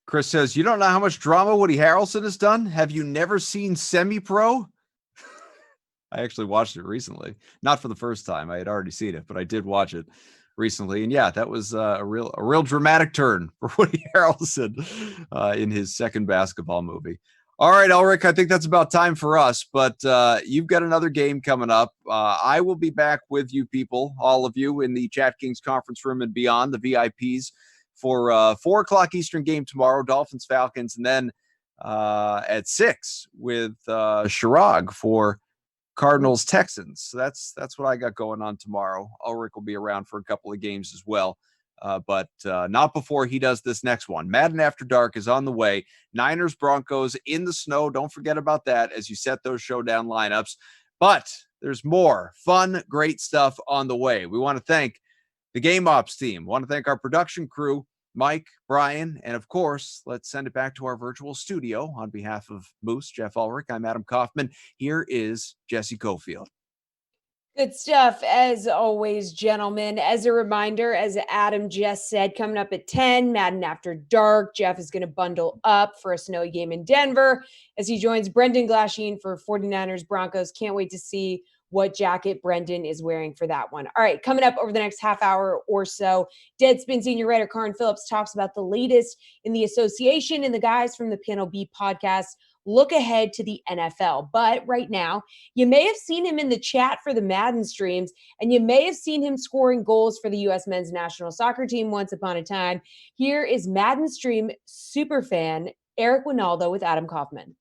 Chris says, you don't know how much drama Woody Harrelson has done? Have you never seen Semi-Pro? I actually watched it recently. Not for the first time. I had already seen it, but I did watch it recently, and yeah, that was a real dramatic turn for Woody Harrelson in his second basketball movie. All right, Ulrich, I think that's about time for us, but you've got another game coming up. I will be back with you people, all of you, in the Chat Kings conference room and beyond, the VIPs, for 4 o'clock Eastern game tomorrow, Dolphins Falcons, and then at 6 with Chirag for Cardinals Texans. So that's what I got going on tomorrow. Ulrich will be around for a couple of games as well, but not before he does this next one. Madden After Dark is on the way. Niners Broncos in the snow. Don't forget about that as you set those showdown lineups. But there's more fun, great stuff on the way. We want to thank the Game Ops team. We want to thank our production crew, Mike, Brian, and of course, let's send it back to our virtual studio. On behalf of Moose, Jeff Ulrich, I'm Adam Kaufman. Here is Jesse Cofield. Good stuff, as always, gentlemen. As a reminder, as Adam just said, coming up at 10, Madden After Dark. Jeff is going to bundle up for a snowy game in Denver as he joins Brendan Glasheen for 49ers Broncos. Can't wait to see what jacket Brendan is wearing for that one. All right, coming up over the next half hour or so, Deadspin senior writer Karin Phillips talks about the latest in the association, and the guys from the Panel B podcast look ahead to the NFL. But right now, you may have seen him in the chat for the Madden streams, and you may have seen him scoring goals for the U.S. men's national soccer team once upon a time. Here is Madden stream superfan Eric Winaldo with Adam Kaufman.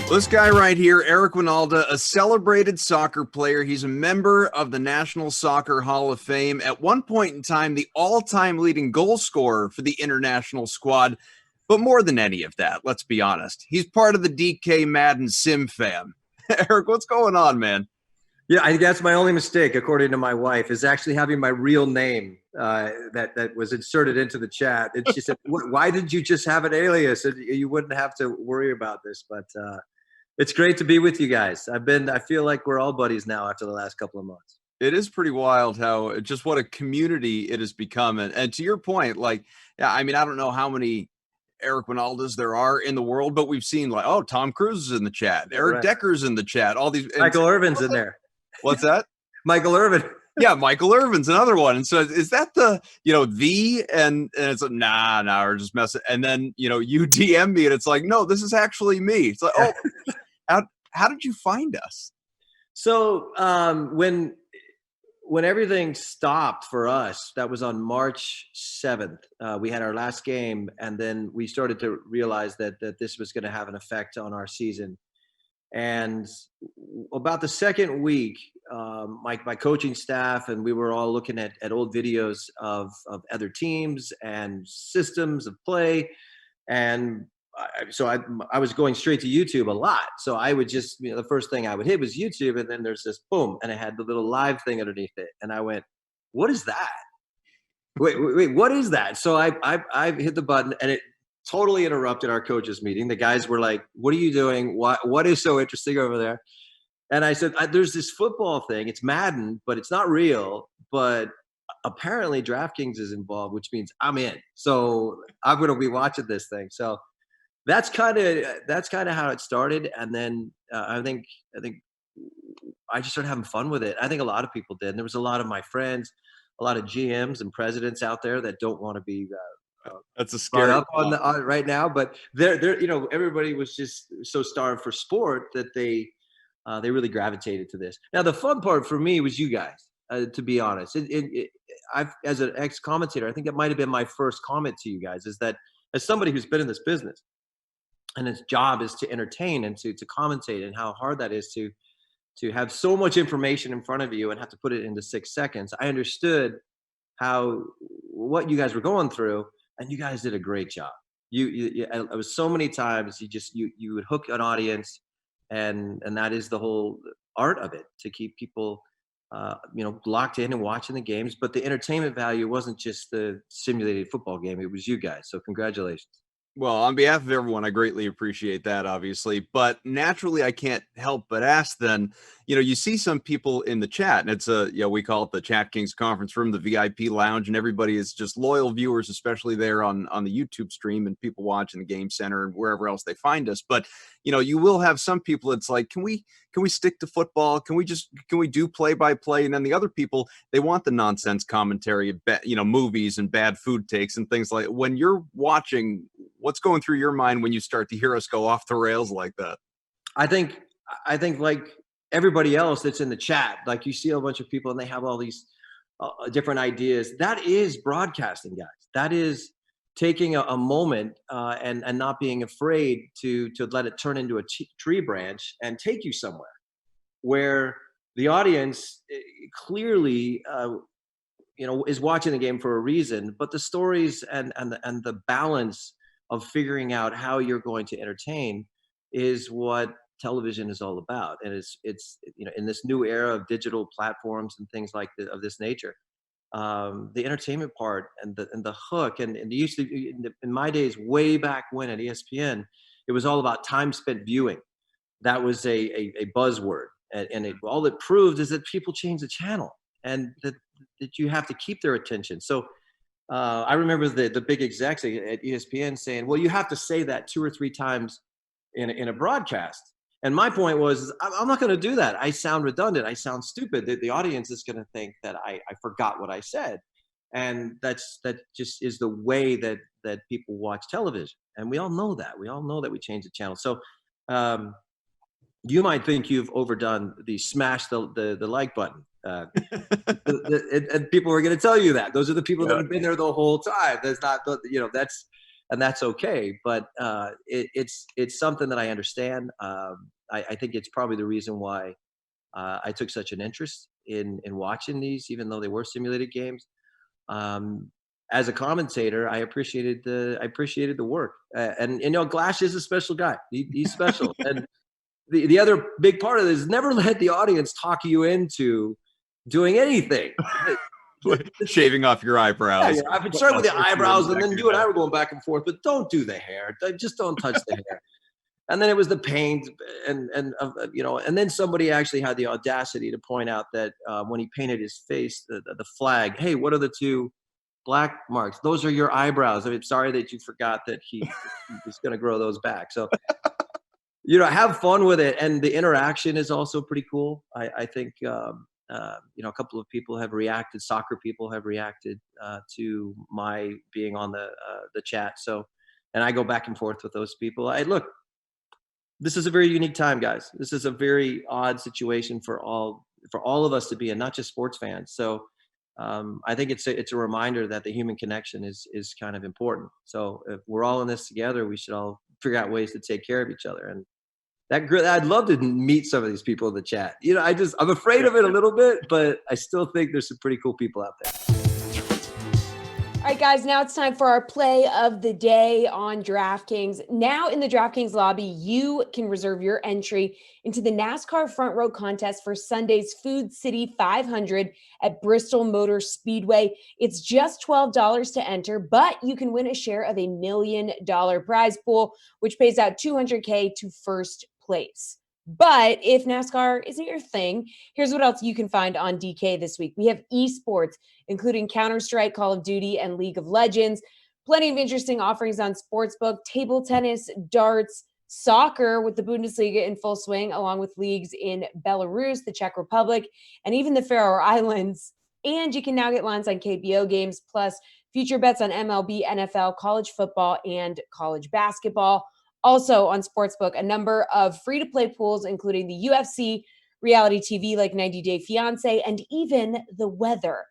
This guy right here, Eric Winalda, a celebrated soccer player. He's a member of the National Soccer Hall of Fame. At one point in time, the all-time leading goal scorer for the international squad. But more than any of that, let's be honest, he's part of the DK Madden Sim fam. Eric, what's going on, man? Yeah, I think that's my only mistake, according to my wife, is actually having my real name that was inserted into the chat. And she said, why did you just have an alias? And you wouldn't have to worry about this. But it's great to be with you guys. I feel like we're all buddies now after the last couple of months. It is pretty wild how just what a community it has become. And to your point, like, yeah, I mean, I don't know how many Eric Winaldas there are in the world, but we've seen like, oh, Tom Cruise is in the chat, Eric Decker's in the chat, all these. Michael Irvin's in there. What's that? Michael Irvin. Yeah, Michael Irvin's another one. And so is that the, and it's like, nah, we're just messing. And then, you DM me and it's like, no, this is actually me. It's like, oh, how did you find us? So when everything stopped for us, that was on March 7th. We had our last game, and then we started to realize that this was going to have an effect on our season. And about the second week, my coaching staff and we were all looking at old videos of other teams and systems of play. And so I was going straight to YouTube a lot. So I would just, the first thing I would hit was YouTube, and then there's this boom, and it had the little live thing underneath it. And I went, what is that? Wait, what is that? So I hit the button, and it totally interrupted our coaches meeting. The guys were like, what are you doing? What is so interesting over there? And I said, there's this football thing. It's Madden, but it's not real. But apparently DraftKings is involved, which means I'm in. So I'm going to be watching this thing. So that's kind of how it started. And then I think I just started having fun with it. I think a lot of people did. And there was a lot of my friends, a lot of GMs and presidents out there that don't want to be that's a scary up on right now. But they're everybody was just so starved for sport that they really gravitated to this. Now the fun part for me was you guys. To be honest, I've as an ex-commentator, I think it might have been my first comment to you guys is that as somebody who's been in this business, and its job is to entertain and to commentate, and how hard that is to have so much information in front of you and have to put it into 6 seconds. I understood what you guys were going through, and you guys did a great job. It was so many times you would hook an audience, and that is the whole art of it, to keep people locked in and watching the games. But the entertainment value wasn't just the simulated football game; it was you guys. So congratulations. Well, on behalf of everyone, I greatly appreciate that, obviously. But naturally, I can't help but ask then, you see some people in the chat, and it's we call it the Chat Kings conference room, the VIP lounge, and everybody is just loyal viewers, especially there on the YouTube stream, and people watching the Game Center and wherever else they find us. But, you will have some people, it's like, can we stick to football? Can we do play-by-play? And then the other people, they want the nonsense commentary, movies and bad food takes and things like. When you're watching, what's going through your mind when you start to hear us go off the rails like that? I think like everybody else that's in the chat, like you see a bunch of people and they have all these different ideas. That is broadcasting, guys. That is taking a moment and not being afraid to let it turn into a tree branch and take you somewhere where the audience clearly is watching the game for a reason, but the stories and the balance of figuring out how you're going to entertain is what television is all about. And it's in this new era of digital platforms and things like of this nature, the entertainment part and the hook and used to in my days way back when at ESPN, it was all about time spent viewing. That was a buzzword, and all it proved is that people change the channel, and that you have to keep their attention. So I remember the big execs at ESPN saying, well, you have to say that 2 or 3 times in a broadcast. And my point was, I'm not going to do that. I sound redundant. I sound stupid. The audience is going to think that I forgot what I said. And that just is the way that people watch television. And we all know that. We all know that we change the channel. So you might think you've overdone the smash the like button. And people are going to tell you that. Those are the people that have been there the whole time. That's not, that's okay. But it's something that I understand. I think it's probably the reason why I took such an interest in watching these, even though they were simulated games. As a commentator, I appreciated the work. And Glash is a special guy. He's special. And the other big part of this is never let the audience talk you into doing anything. Shaving off your eyebrows. Yeah, I've been starting with the eyebrows, and then you and I were going back and forth, but don't do the hair. Just don't touch the hair. And then it was the paint, and then somebody actually had the audacity to point out that when he painted his face, the flag, hey, what are the 2 black marks? Those are your eyebrows. I'm sorry that you forgot that he was going to grow those back. So, have fun with it. And the interaction is also pretty cool. I think, a couple of people have reacted. Soccer people have reacted to my being on the chat. So, and I go back and forth with those people. Look, this is a very unique time, guys. This is a very odd situation for all of us to be in, not just sports fans. So, I think it's a reminder that the human connection is kind of important. So, if we're all in this together, we should all figure out ways to take care of each other. And I'd love to meet some of these people in the chat. I'm afraid of it a little bit, but I still think there's some pretty cool people out there. All right, guys, now it's time for our play of the day on DraftKings. Now in the DraftKings lobby, you can reserve your entry into the NASCAR Front Row contest for Sunday's Food City 500 at Bristol Motor Speedway. It's just $12 to enter, but you can win a share of $1 million prize pool, which pays out $200K to first place. But if NASCAR isn't your thing, here's what else you can find on DK this week. We have esports, including Counter-Strike, Call of Duty, and League of Legends. Plenty of interesting offerings on Sportsbook, table tennis, darts, soccer with the Bundesliga in full swing, along with leagues in Belarus, the Czech Republic, and even the Faroe Islands. And you can now get lines on KBO games, plus future bets on MLB, NFL, college football, and college basketball. Also on Sportsbook, a number of free-to-play pools, including the UFC, reality TV like 90 Day Fiancé, and even the weather.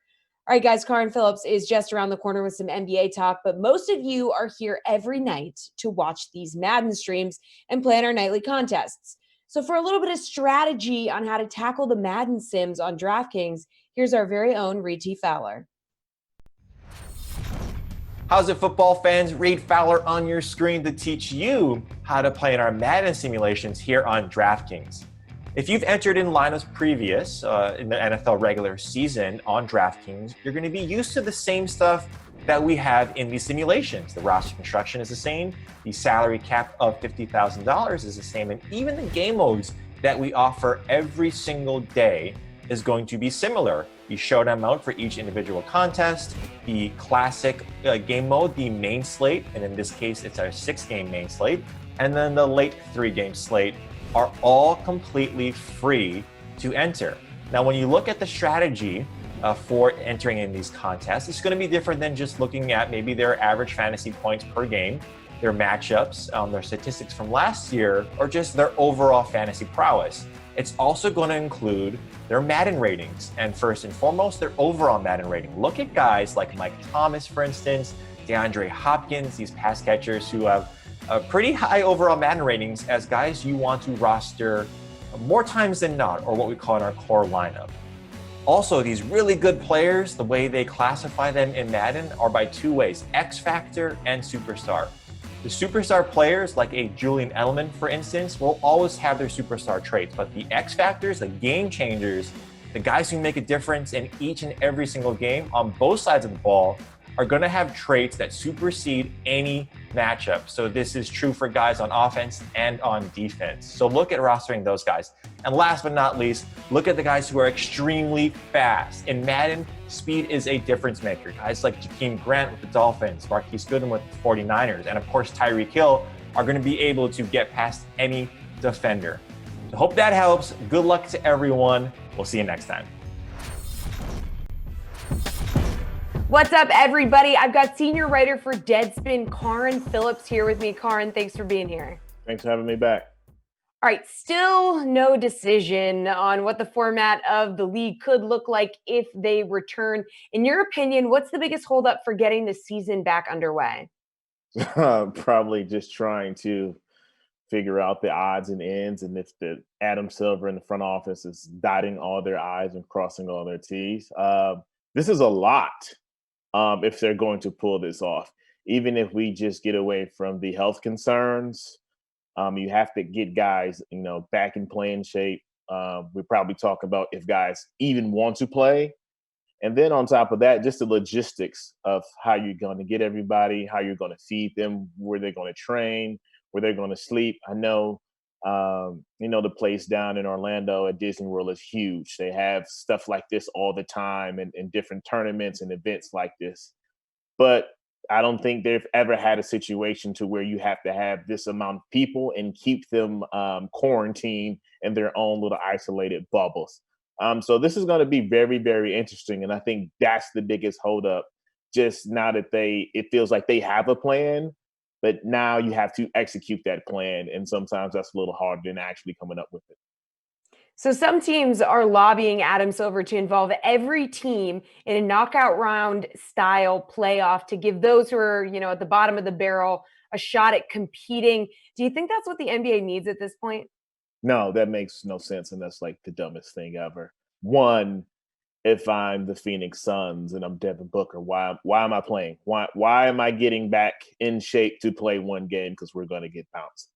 All right, guys, Karin Phillips is just around the corner with some NBA talk, but most of you are here every night to watch these Madden streams and plan our nightly contests. So for a little bit of strategy on how to tackle the Madden sims on DraftKings, here's our very own ReidTFowler. How's it, football fans? Reid Fowler on your screen to teach you how to play in our Madden simulations here on DraftKings. If you've entered in lineups previous in the NFL regular season on DraftKings, you're going to be used to the same stuff that we have in these simulations. The roster construction is the same, the salary cap of $50,000 is the same, and even the game modes that we offer every single day is going to be similar. The showdown mode for each individual contest, the classic game mode, the main slate, and in this case, it's our 6-game main slate, and then the late 3-game slate are all completely free to enter. Now, when you look at the strategy for entering in these contests, it's going to be different than just looking at maybe their average fantasy points per game, their matchups, their statistics from last year, or just their overall fantasy prowess. It's also going to include their Madden ratings, and first and foremost, their overall Madden rating. Look at guys like Mike Thomas, for instance, DeAndre Hopkins, these pass catchers who have pretty high overall Madden ratings as guys you want to roster more times than not, or what we call in our core lineup. Also, these really good players, the way they classify them in Madden are by 2 ways, X Factor and Superstar. The superstar players like a Julian Edelman, for instance, will always have their superstar traits, but the X factors, the game changers, the guys who make a difference in each and every single game on both sides of the ball are going to have traits that supersede any matchup. So this is true for guys on offense and on defense. So look at rostering those guys. And last but not least, look at the guys who are extremely fast. In Madden, speed is a difference maker. Guys like Jakeem Grant with the Dolphins, Marquise Goodwin with the 49ers, and of course Tyreek Hill are going to be able to get past any defender. So hope that helps. Good luck to everyone. We'll see you next time. What's up, everybody? I've got senior writer for Deadspin, Karin Phillips, here with me. Karin, thanks for being here. Thanks for having me back. All right, still no decision on what the format of the league could look like if they return. In your opinion, what's the biggest holdup for getting the season back underway? Probably just trying to figure out the odds and ends, and if the Adam Silver in the front office is dotting all their I's and crossing all their T's. This is a lot if they're going to pull this off. Even if we just get away from the health concerns, you have to get guys, back in playing shape. We probably talk about if guys even want to play. And then on top of that, just the logistics of how you're going to get everybody, how you're going to feed them, where they're going to train, where they're going to sleep. I know, the place down in Orlando at Disney World is huge. They have stuff like this all the time and different tournaments and events like this. But I don't think they've ever had a situation to where you have to have this amount of people and keep them quarantined in their own little isolated bubbles. So this is going to be very, very interesting. And I think that's the biggest holdup. Just now that it feels like they have a plan, but now you have to execute that plan. And sometimes that's a little harder than actually coming up with it. So some teams are lobbying Adam Silver to involve every team in a knockout round style playoff to give those who are, at the bottom of the barrel a shot at competing. Do you think that's what the NBA needs at this point? No, that makes no sense. And that's like the dumbest thing ever. One, if I'm the Phoenix Suns and I'm Devin Booker, why am I playing? Why am I getting back in shape to play one game? Because we're going to get bounced.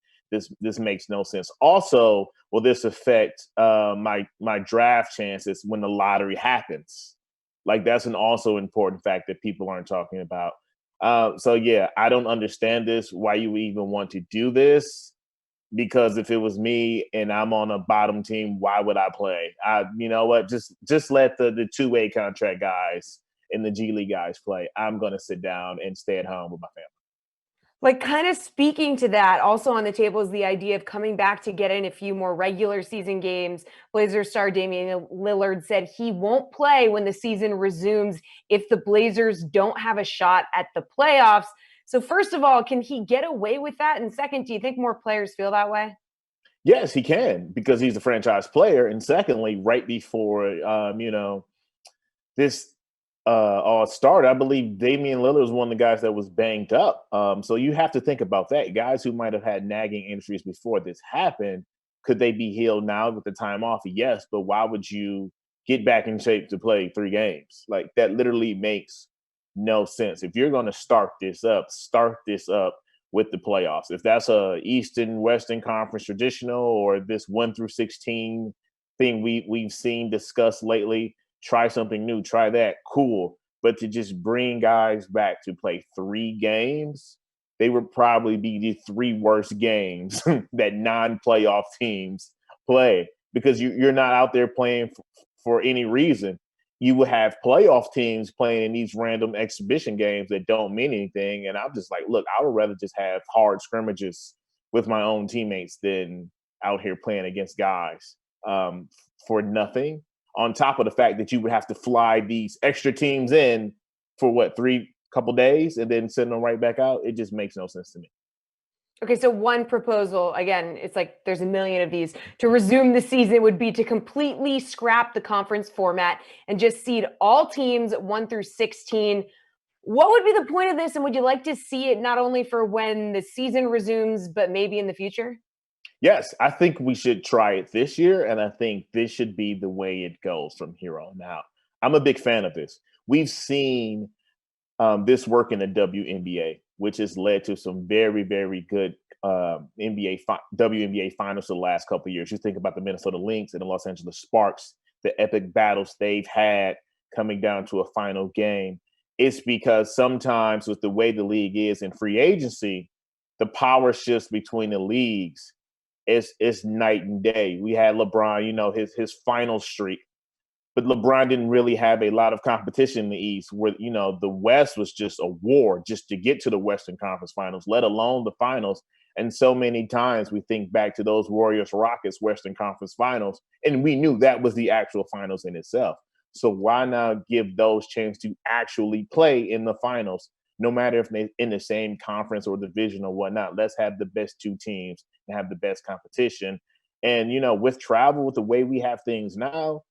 This makes no sense. Also, will this affect my draft chances when the lottery happens? Like, that's an also important fact that people aren't talking about. So yeah, I don't understand this. Why you even want to do this? Because if it was me and I'm on a bottom team, why would I play? You know what? Just let the two-way contract guys and the G League guys play. I'm going to sit down and stay at home with my family. Like, kind of speaking to that, also on the table is the idea of coming back to get in a few more regular season games. Blazers star Damian Lillard said he won't play when the season resumes if the Blazers don't have a shot at the playoffs. So first of all, can he get away with that? And second, do you think more players feel that way? Yes, he can, because he's a franchise player. And secondly, right before, this all started, I believe Damian Lillard was one of the guys that was banged up. So you have to think about that. Guys who might have had nagging injuries before this happened, could they be healed now with the time off? Yes, but why would you get back in shape to play 3 games? Like, that literally makes no sense. If you're going to start this up with the playoffs. If that's a Eastern Western Conference traditional or this 1 through 16 thing we've seen discussed lately, try something new, try that, cool. But to just bring guys back to play 3 games, they would probably be the 3 worst games that non-playoff teams play, because you're not out there playing for any reason. You would have playoff teams playing in these random exhibition games that don't mean anything. And I'm just like, look, I would rather just have hard scrimmages with my own teammates than out here playing against guys for nothing. On top of the fact that you would have to fly these extra teams in for 3 couple days and then send them right back out. It just makes no sense to me. Okay, so one proposal, again, it's like there's a million of these, to resume the season would be to completely scrap the conference format and just seed all teams 1 through 16. What would be the point of this, and would you like to see it not only for when the season resumes, but maybe in the future? Yes, I think we should try it this year, and I think this should be the way it goes from here on out. I'm a big fan of this. We've seen this work in the WNBA. which has led to some very, very good WNBA finals the last couple of years. You think about the Minnesota Lynx and the Los Angeles Sparks, the epic battles they've had coming down to a final game. It's because sometimes with the way the league is in free agency, the power shifts between the leagues is night and day. We had LeBron, his final streak, but LeBron didn't really have a lot of competition in the East, where, the West was just a war just to get to the Western Conference Finals, let alone the finals. And so many times we think back to those Warriors Rockets Western Conference Finals, and we knew that was the actual finals in itself. So why not give those chance to actually play in the finals, no matter if they're in the same conference or division or whatnot? Let's have the best two teams and have the best competition. And, with travel, with the way we have things now,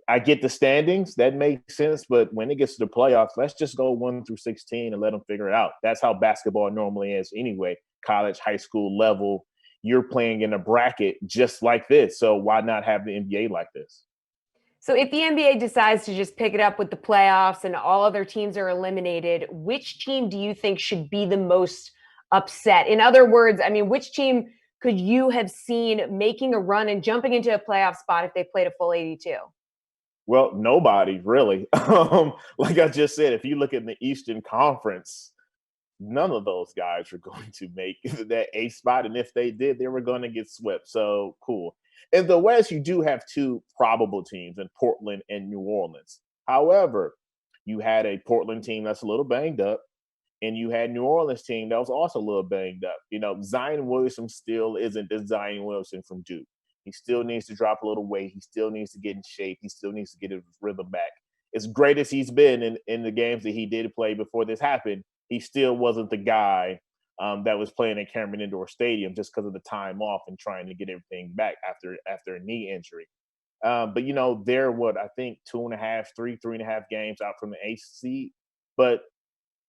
I get the standings. That makes sense. But when it gets to the playoffs, let's just go 1 through 16 and let them figure it out. That's how basketball normally is anyway. College, high school level, you're playing in a bracket just like this. So why not have the NBA like this? So if the NBA decides to just pick it up with the playoffs and all other teams are eliminated, which team do you think should be the most upset? In other words, which team could you have seen making a run and jumping into a playoff spot if they played a full 82? Well, nobody really. Like I just said, if you look at the Eastern Conference, none of those guys are going to make that 8th spot. And if they did, they were going to get swept. So cool. In the West, you do have two probable teams in Portland and New Orleans. However, you had a Portland team that's a little banged up, and you had New Orleans team that was also a little banged up. Zion Williamson still isn't the Zion Williamson from Duke. He still needs to drop a little weight. He still needs to get in shape. He still needs to get his rhythm back. As great as he's been in the games that he did play before this happened, he still wasn't the guy that was playing at Cameron Indoor Stadium just because of the time off and trying to get everything back after a knee injury. But they're I think 2.5, 3.5 games out from the 8th seed, but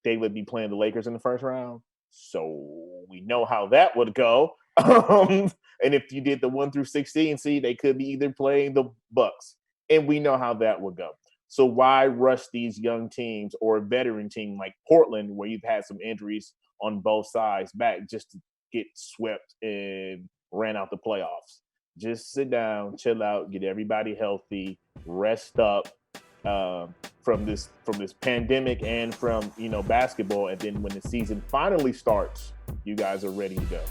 they would be playing the Lakers in the first round. So we know how that would go. And if you did the 1 through 16 seed, they could be either playing the Bucks, and we know how that would go. So why rush these young teams or a veteran team like Portland, where you've had some injuries on both sides, back just to get swept and ran out the playoffs? Just sit down, chill out, get everybody healthy, rest up from this pandemic and from basketball, and then when the season finally starts, you guys are ready to go.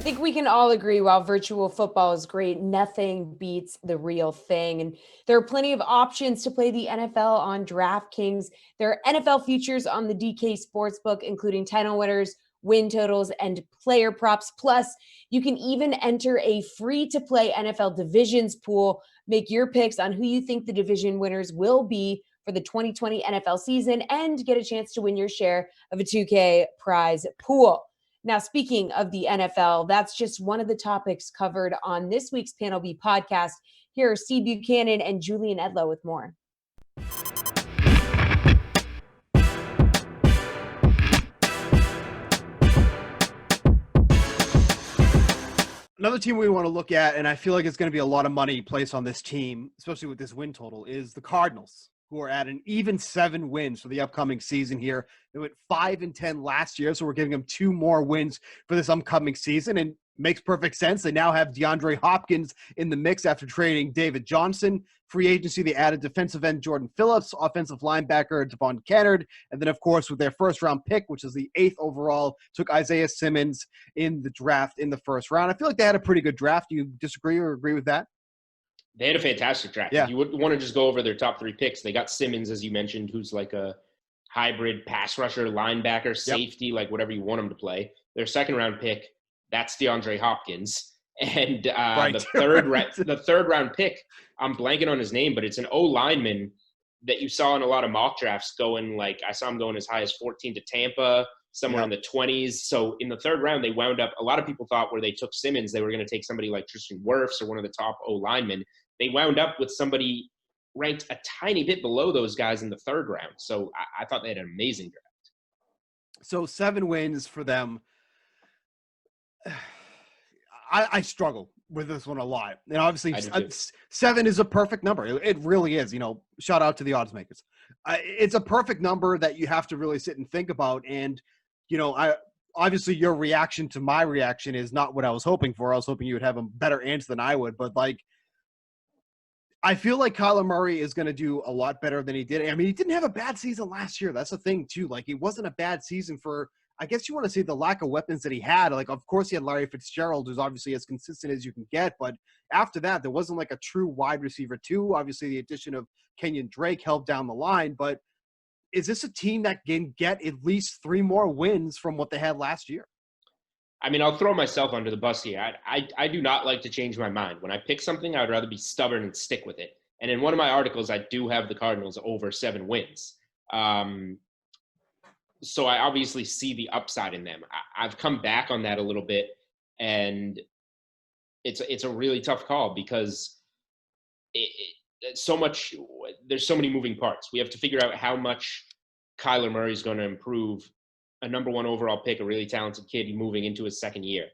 think we can all agree while virtual football is great, nothing beats the real thing. And there are plenty of options to play the NFL on DraftKings. There are NFL futures on the DK Sportsbook, including title winners, win totals, and player props. Plus, you can even enter a free-to-play NFL divisions pool. Make your picks on who you think the division winners will be for the 2020 NFL season and get a chance to win your share of a 2K prize pool. Now, speaking of the NFL, that's just one of the topics covered on this week's Panel B podcast. Here are Steve Buchanan and Julian Edlow with more. Another team we want to look at, and I feel like it's going to be a lot of money placed on this team, especially with this win total, is the Cardinals, who are at an even 7 wins for the upcoming season here. They went 5-10 last year, so we're giving them 2 more wins for this upcoming season, and makes perfect sense. They now have DeAndre Hopkins in the mix after trading David Johnson. Free agency, they added defensive end Jordan Phillips, offensive linebacker Devon Kennard, and then, of course, with their first-round pick, which is the 8th overall, took Isaiah Simmons in the draft in the first round. I feel like they had a pretty good draft. Do you disagree or agree with that? They had a fantastic draft. Yeah. If you would want to just go over their top 3 picks, they got Simmons, as you mentioned, who's like a hybrid pass rusher, linebacker, safety, like whatever you want him to play. Their second-round pick, that's DeAndre Hopkins. And the third round pick, I'm blanking on his name, but it's an O lineman that you saw in a lot of mock drafts going, like, I saw him going as high as 14 to Tampa, somewhere in the 20s. So in the third round, they wound up, a lot of people thought where they took Simmons, they were going to take somebody like Tristan Wirfs or one of the top O linemen. They wound up with somebody ranked a tiny bit below those guys in the third round. So I thought they had an amazing draft. So 7 wins for them. I struggle with this one a lot. And obviously 7 is a perfect number. It really is. You know, shout out to the odds makers. It's a perfect number that you have to really sit and think about. And, you know, obviously your reaction to my reaction is not what I was hoping for. I was hoping you would have a better answer than I would. But, like, I feel like Kyler Murray is going to do a lot better than he did. I mean, he didn't have a bad season last year. That's the thing, too. Like, it wasn't a bad season for – I guess you want to say the lack of weapons that he had. Like, of course, he had Larry Fitzgerald, who's obviously as consistent as you can get. But after that, there wasn't like a true wide receiver, too. Obviously, the addition of Kenyon Drake helped down the line. But is this a team that can get at least 3 more wins from what they had last year? I mean, I'll throw myself under the bus here. I do not like to change my mind. When I pick something, I'd rather be stubborn and stick with it. And in one of my articles, I do have the Cardinals over 7 wins. So I obviously see the upside in them. I've come back on that a little bit, and it's a really tough call because there's so many moving parts. We have to figure out how much Kyler Murray is going to improve a number 1 overall pick, a really talented kid moving into his second year.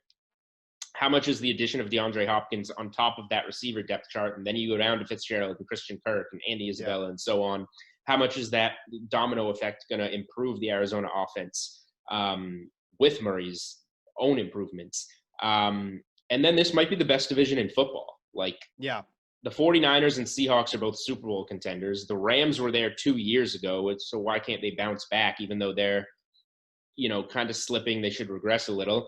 How much is the addition of DeAndre Hopkins on top of that receiver depth chart? And then you go down to Fitzgerald and Christian Kirk and Andy Isabella and so on. How much is that domino effect going to improve the Arizona offense with Murray's own improvements? And then this might be the best division in football. Like, the 49ers and Seahawks are both Super Bowl contenders. The Rams were there 2 years ago, so why can't they bounce back even though they're, you know, kind of slipping? They should regress a little.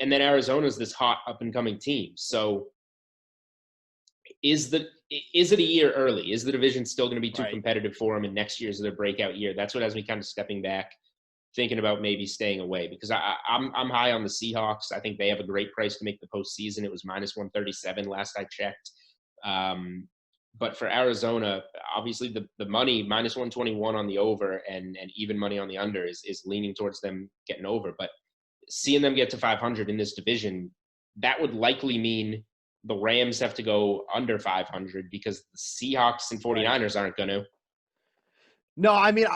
And then Arizona's this hot up-and-coming team. So is it a year early? Is the division still going to be too competitive for them, and next year's their breakout year? That's what has me kind of stepping back, thinking about maybe staying away, because I'm high on the Seahawks. I think they have a great price to make the postseason. It was -137 last I checked. But for Arizona, obviously the money, -121 on the over and even money on the under is leaning towards them getting over. But seeing them get to 500 in this division, that would likely mean the Rams have to go under 500 because the Seahawks and 49ers aren't going to. No, I mean,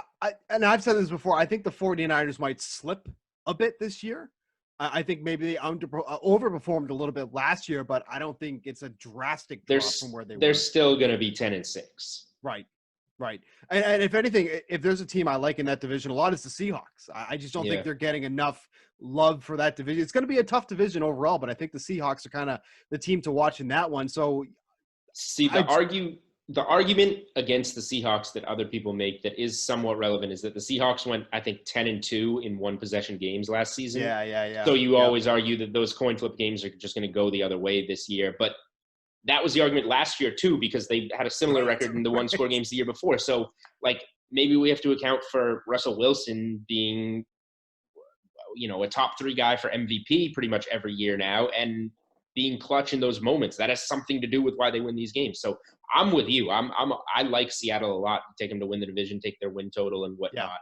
and I've said this before, I think the 49ers might slip a bit this year. I think maybe they overperformed a little bit last year, but I don't think it's a drastic drop from where they were. They're still going to be 10-6. Right. And if anything, if there's a team I like in that division a lot, it's the Seahawks. I just don't think they're getting enough love for that division. It's going to be a tough division overall, but I think the Seahawks are kind of the team to watch in that one. So see, the argument against the Seahawks that other people make that is somewhat relevant is that the Seahawks went, I think, 10-2 in one possession games last season. Yeah. So you always argue that those coin flip games are just going to go the other way this year. But that was the argument last year too, because they had a similar record in the one score games the year before. So like maybe we have to account for Russell Wilson being, a top 3 guy for MVP pretty much every year now, and being clutch in those moments. That has something to do with why they win these games. So I'm with you. I like Seattle a lot. Take them to win the division, take their win total and whatnot.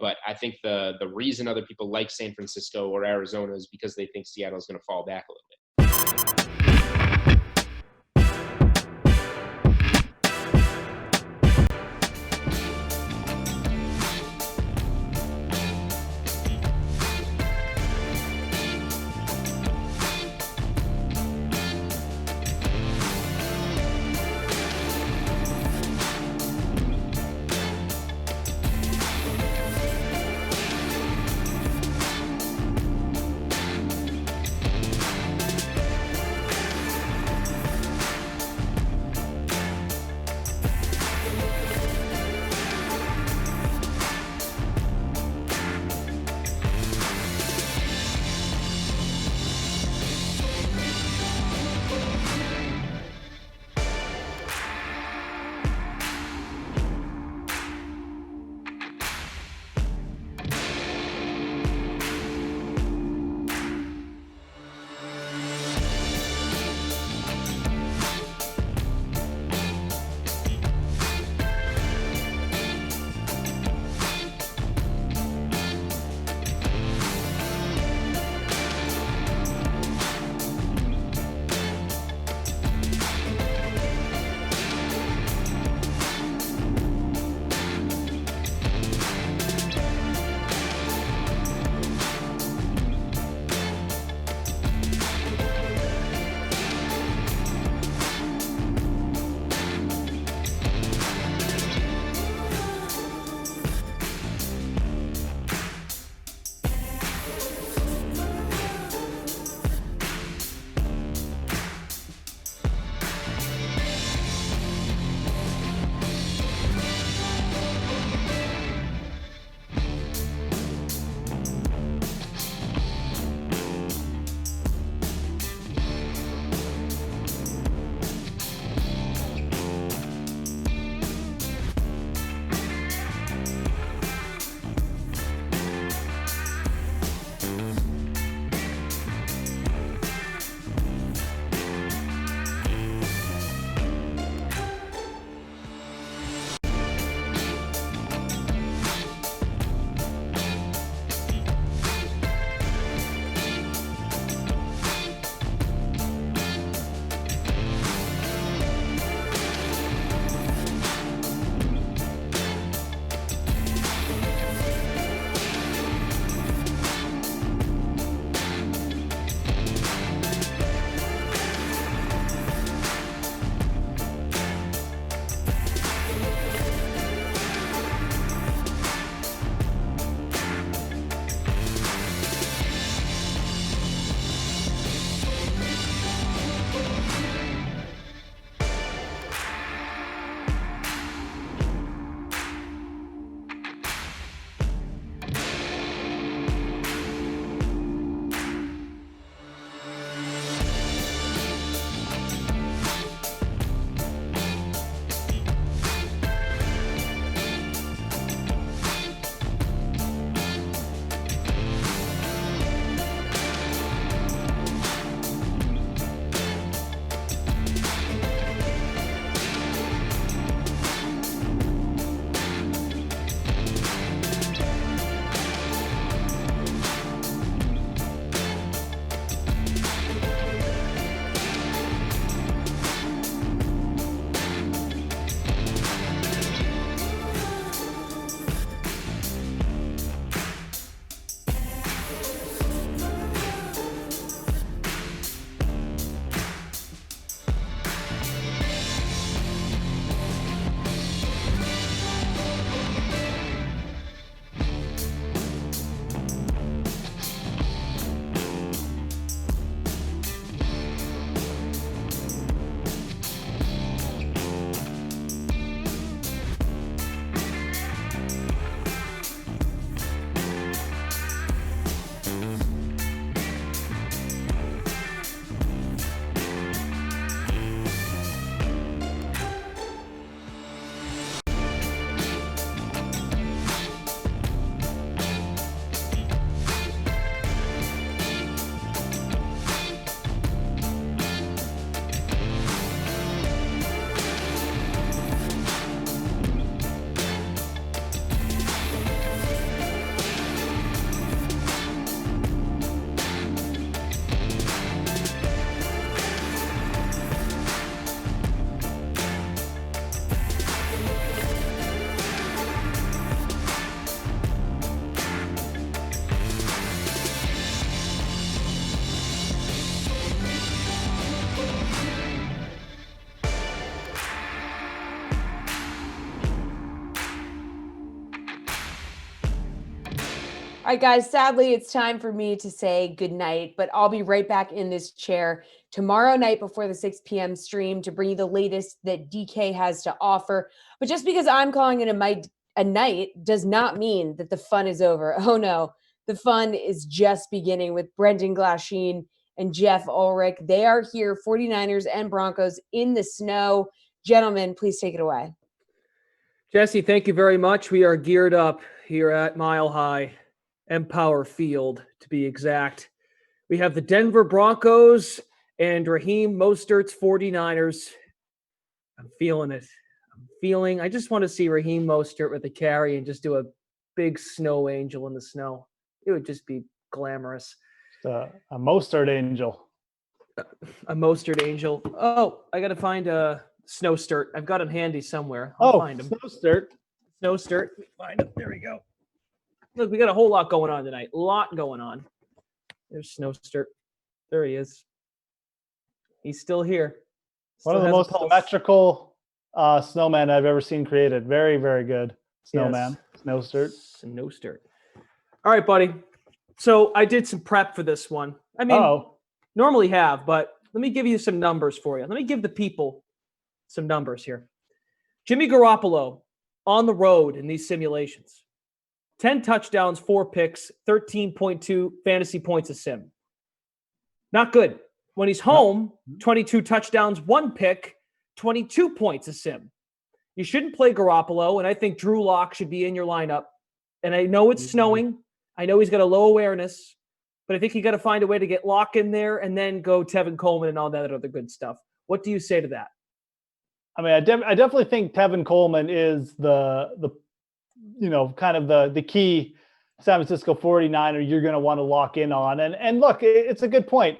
But I think the reason other people like San Francisco or Arizona is because they think Seattle is going to fall back a little bit. All right, guys, sadly, it's time for me to say goodnight, but I'll be right back in this chair tomorrow night before the 6 p.m. stream to bring you the latest that DK has to offer. But just because I'm calling it a night does not mean that the fun is over. Oh, no, the fun is just beginning with Brendan Glasheen and Jeff Ulrich. They are here, 49ers and Broncos in the snow. Gentlemen, please take it away. Jesse, thank you very much. We are geared up here at Mile High Empower Field, to be exact. We have the Denver Broncos and Raheem Mostert's 49ers. I'm feeling it. I just want to see Raheem Mostert with a carry and just do a big snow angel in the snow. It would just be glamorous. A Mostert angel. A Mostert angel. Oh, I got to find a Snowstert. I've got him handy somewhere. I'll find him. Snowstert. Snowstert. Let me find him. There we go. Look, we got a whole lot going on tonight. A lot going on. There's Snowstert. There he is. He's still here. One of the most symmetrical snowmen I've ever seen created. Very, very good snowman. Yes. Snowstert. All right, buddy. So I did some prep for this one. I mean, normally have, but let me give you some numbers for you. Let me give the people some numbers here. Jimmy Garoppolo on the road in these simulations. 10 touchdowns, 4 picks, 13.2 fantasy points a sim. Not good. When he's home, 22 touchdowns, 1 pick, 22 points a sim. You shouldn't play Garoppolo, and I think Drew Lock should be in your lineup. And I know it's snowing. I know he's got a low awareness, but I think you got to find a way to get Lock in there and then go Tevin Coleman and all that other good stuff. What do you say to that? I mean, I definitely think Tevin Coleman is the kind of the key San Francisco 49er you're going to want to lock in on. And look, it's a good point.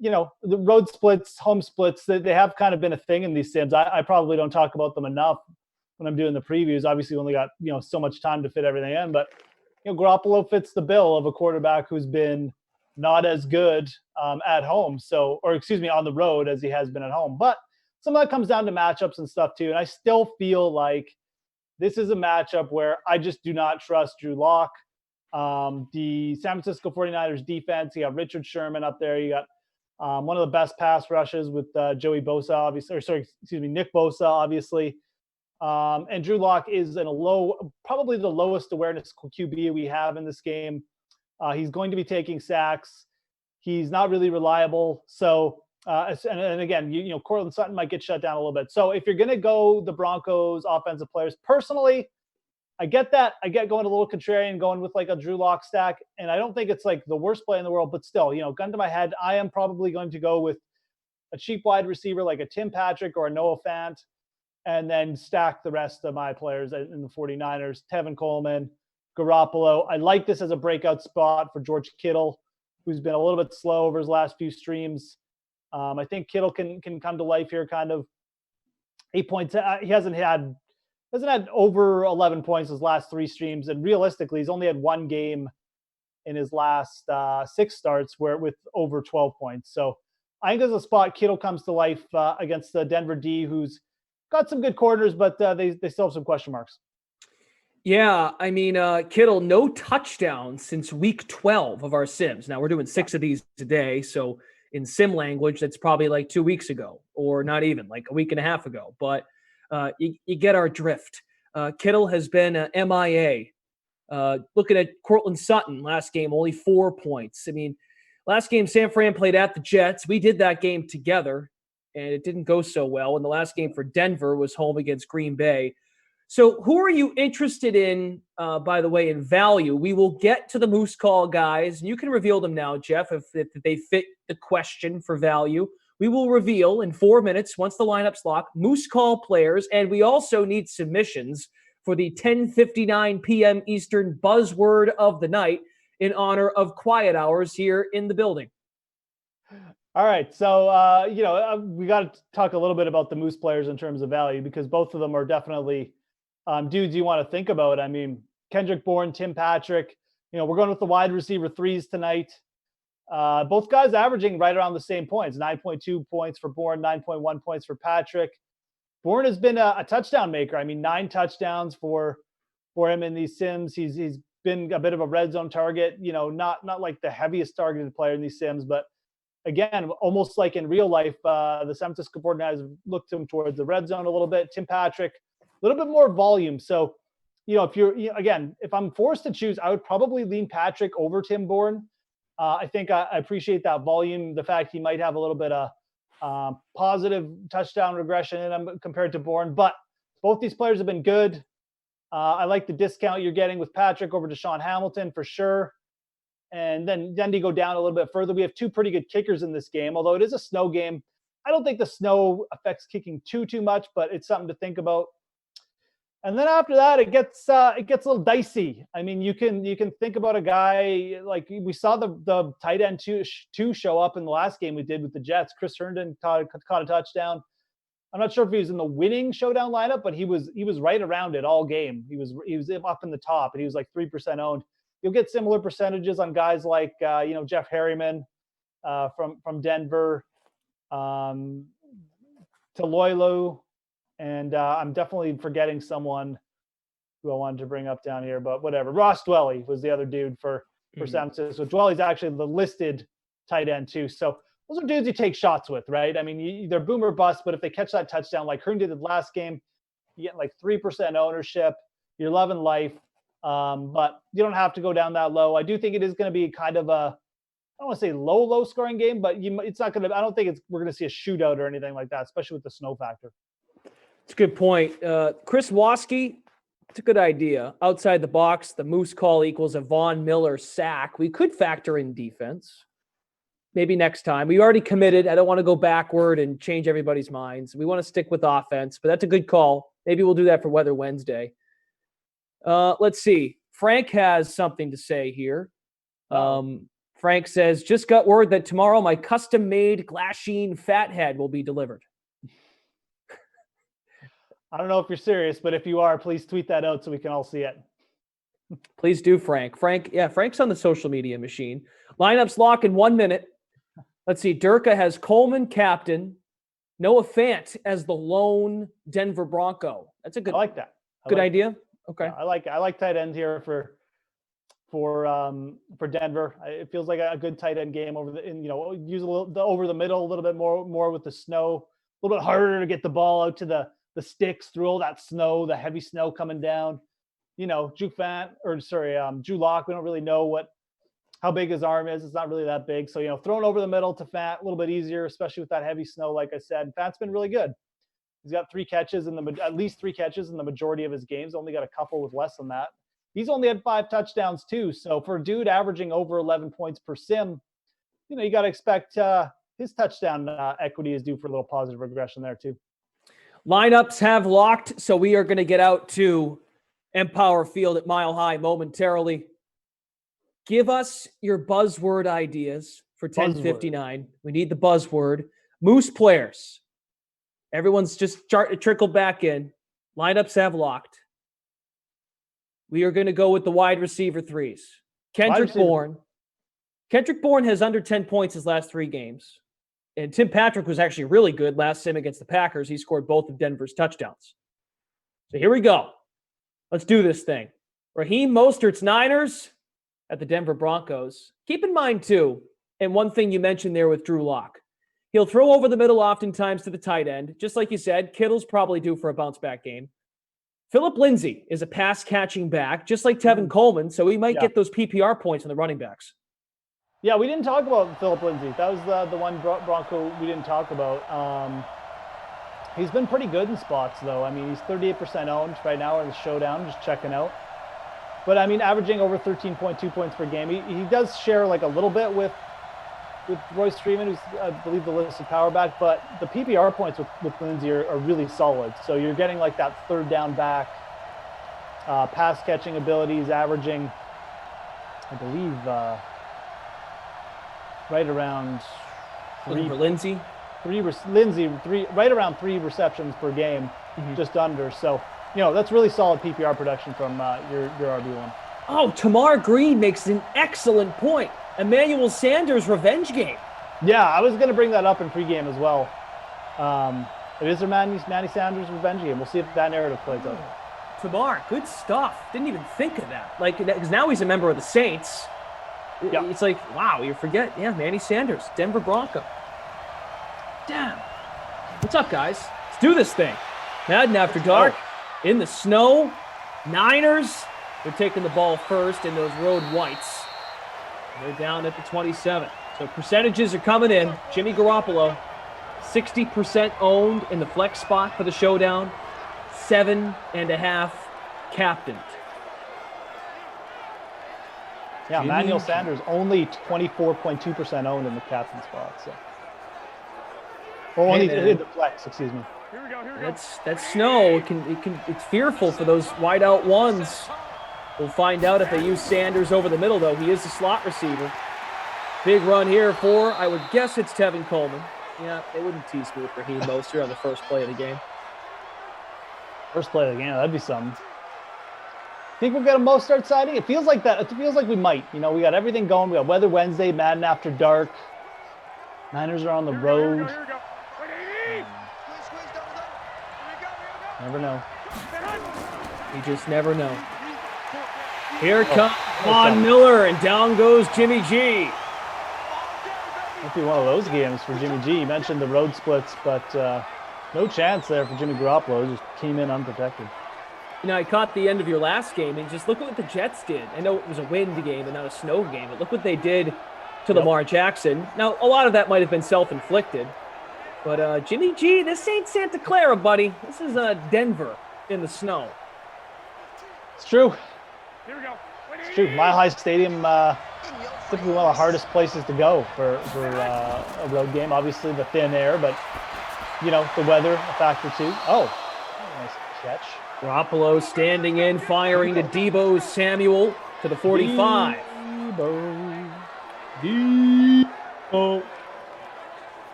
The road splits, home splits, they have kind of been a thing in these sims. I probably don't talk about them enough when I'm doing the previews. Obviously, we only got, so much time to fit everything in. But, Garoppolo fits the bill of a quarterback who's been not as good at home. On the road as he has been at home. But some of that comes down to matchups and stuff too. And I still feel like this is a matchup where I just do not trust Drew Lock. The San Francisco 49ers defense, you got Richard Sherman up there. You got one of the best pass rushes with Nick Bosa, obviously. And Drew Lock is in probably the lowest awareness QB we have in this game. He's going to be taking sacks. He's not really reliable. So, and again, Cortland Sutton might get shut down a little bit. So if you're going to go the Broncos offensive players, personally, I get that. I get going a little contrarian, going with like a Drew Lock stack. And I don't think it's like the worst play in the world, but still, gun to my head, I am probably going to go with a cheap wide receiver like a Tim Patrick or a Noah Fant, and then stack the rest of my players in the 49ers, Tevin Coleman, Garoppolo. I like this as a breakout spot for George Kittle, who's been a little bit slow over his last few streams. I think Kittle can come to life here, kind of 8 points. He hasn't had over 11 points his last 3 streams. And realistically, he's only had 1 game in his last 6 starts with over 12 points. So I think there's a spot Kittle comes to life against the Denver D, who's got some good corners, but they still have some question marks. Yeah, I mean, Kittle, no touchdowns since week 12 of our sims. Now, we're doing 6 of these today, so in sim language, that's probably like 2 weeks ago, or not even, like a week and a half ago. But you get our drift. Kittle has been MIA. Looking at Cortland Sutton, last game, only 4 points. I mean, last game, San Fran played at the Jets. We did that game together, and it didn't go so well. And the last game for Denver was home against Green Bay. So who are you interested in, by the way, in value? We will get to the Moose Call guys, and you can reveal them now, Jeff, if they fit the question for value. We will reveal in 4 minutes, once the lineup's locked, Moose Call players, and we also need submissions for the 10:59 p.m. Eastern buzzword of the night in honor of quiet hours here in the building. All right, so we got to talk a little bit about the Moose players in terms of value, because both of them are definitely dudes you want to think about. I mean, Kendrick Bourne, Tim Patrick, we're going with the wide receiver 3s tonight. Both guys averaging right around the same points, 9.2 points for Bourne, 9.1 points for Patrick. Bourne has been a touchdown maker. I mean, 9 touchdowns for him in these sims. He's been a bit of a red zone target, not like the heaviest targeted player in these sims, but again, almost like in real life, the San Francisco 49ers looked him towards the red zone a little bit. Tim Patrick, a little bit more volume. So, if I'm forced to choose, I would probably lean Patrick over Tim Bourne. I think I appreciate that volume, the fact he might have a little bit of positive touchdown regression in him compared to Bourne, but both these players have been good. I like the discount you're getting with Patrick over Deshaun Hamilton for sure. And then to go down a little bit further, we have two pretty good kickers in this game, although it is a snow game. I don't think the snow affects kicking too much, but it's something to think about. And then after that, it gets a little dicey. I mean, you can think about a guy like we saw the tight end two show up in the last game we did with the Jets. Chris Herndon caught a touchdown. I'm not sure if he was in the winning showdown lineup, but he was right around it all game. He was up in the top, and he was like 3% owned. You'll get similar percentages on guys like Jeff Harriman from Denver, Toloilu. And I'm definitely forgetting someone who I wanted to bring up down here, but whatever. Ross Dwelley was the other dude for San Francisco. Dwelley's actually the listed tight end too. So those are dudes you take shots with, right? I mean, they're boom or bust, but if they catch that touchdown like Herndon did last game, you get like 3% ownership. You're loving life, but you don't have to go down that low. I do think it is going to be kind of I don't want to say low scoring game, but it's not going to. I don't think we're going to see a shootout or anything like that, especially with the snow factor. It's a good point. Chris Waskey, it's a good idea. Outside the box, the Moose call equals a Von Miller sack. We could factor in defense. Maybe next time. We already committed. I don't want to go backward and change everybody's minds. We want to stick with offense, but that's a good call. Maybe we'll do that for Weather Wednesday. Let's see. Frank has something to say here. Frank says, just got word that tomorrow my custom-made Glasheen Fathead will be delivered. I don't know if you're serious, but if you are, please tweet that out so we can all see it. Please do, Frank. Frank's on the social media machine. Lineups lock in 1 minute. Let's see. Durka has Coleman captain, Noah Fant as the lone Denver Bronco. That's a good. I like that. Good idea. Okay. Yeah, I like tight end here for Denver. It feels like a good tight end game use the over the middle a little bit more with the snow. A little bit harder to get the ball out to the sticks through all that snow, the heavy snow coming down. Drew Lock, we don't really know how big his arm is. It's not really that big. So, thrown over the middle to Fant, a little bit easier, especially with that heavy snow, like I said. Fant's been really good. He's got at least three catches in the majority of his games. Only got a couple with less than that. He's only had 5 touchdowns too. So for a dude averaging over 11 points per sim, you got to expect his touchdown equity is due for a little positive regression there too. Lineups have locked, so we are going to get out to Empower Field at Mile High momentarily. Give us your buzzword ideas for 10:59. We need the buzzword. Moose players. Everyone's just trickled back in. Lineups have locked. We are going to go with the wide receiver threes. Kendrick Bourne. Kendrick Bourne has under 10 points his last 3 games. And Tim Patrick was actually really good last sim against the Packers. He scored both of Denver's touchdowns. So here we go. Let's do this thing. Raheem Mostert's Niners at the Denver Broncos. Keep in mind, too, and one thing you mentioned there with Drew Lock, he'll throw over the middle oftentimes to the tight end. Just like you said, Kittle's probably due for a bounce-back game. Phillip Lindsay is a pass-catching back, just like Tevin Coleman, so he might get those PPR points on the running backs. Yeah, we didn't talk about Phillip Lindsay. That was the one Bronco we didn't talk about. He's been pretty good in spots, though. I mean, he's 38% owned right now in the showdown, just checking out. But, I mean, averaging over 13.2 points per game. He does share, like, a little bit with Royce Freeman, who's, I believe, the listed power back. But the PPR points with Lindsay are really solid. So you're getting, like, that third down back, pass-catching abilities, averaging, I believe, right around right around 3 receptions per game, just under. So, that's really solid PPR production from your RB1. Oh, Tamar Green makes an excellent point. Emmanuel Sanders' revenge game. Yeah, I was going to bring that up in pregame as well. It is a Manny Sanders' revenge game. We'll see if that narrative plays out. Tamar, good stuff. Didn't even think of that. Like, because now he's a member of the Saints. Yeah. It's like, wow, you forget. Yeah, Manny Sanders, Denver Bronco. Damn. What's up, guys? Let's do this thing. Madden After Dark, in the snow. Niners, they're taking the ball first in those road whites. They're down at the 27. So percentages are coming in. Jimmy Garoppolo, 60% owned in the flex spot for the showdown. 7.5 captained. Yeah, Jimmy Emmanuel G. Sanders only 24.2% owned in the captain spot. So, or only in the flex. Excuse me. That's snow. It's fearful for those wide out ones. We'll find out if they use Sanders over the middle, though. He is a slot receiver. Big run here for, I would guess it's Tevin Coleman. Yeah, they wouldn't tease me with Raheem Mostert on the first play of the game. First play of the game, that'd be something. Think we'll get a Mostert sighting? It feels like that. It feels like we might. You know, we got everything going. We got Weather Wednesday, Madden After Dark. Niners are on the road. Never know. You just never know. Here comes Von Miller, and down goes Jimmy G. Might be one of those games for Jimmy G. You mentioned the road splits, but no chance there for Jimmy Garoppolo. He just came in unprotected. You know, I caught the end of your last game, and just look at what the Jets did. I know it was a wind game and not a snow game, but look what they did to Lamar Jackson. Now, a lot of that might have been self-inflicted, but Jimmy G, this ain't Santa Clara, buddy. This is Denver in the snow. It's true. It's true. Mile High Stadium, typically one of the hardest places to go for a road game. Obviously, the thin air, but, you know, the weather, a factor too. Oh, nice catch. Garoppolo standing in, firing to Deebo Samuel to the 45. Deebo.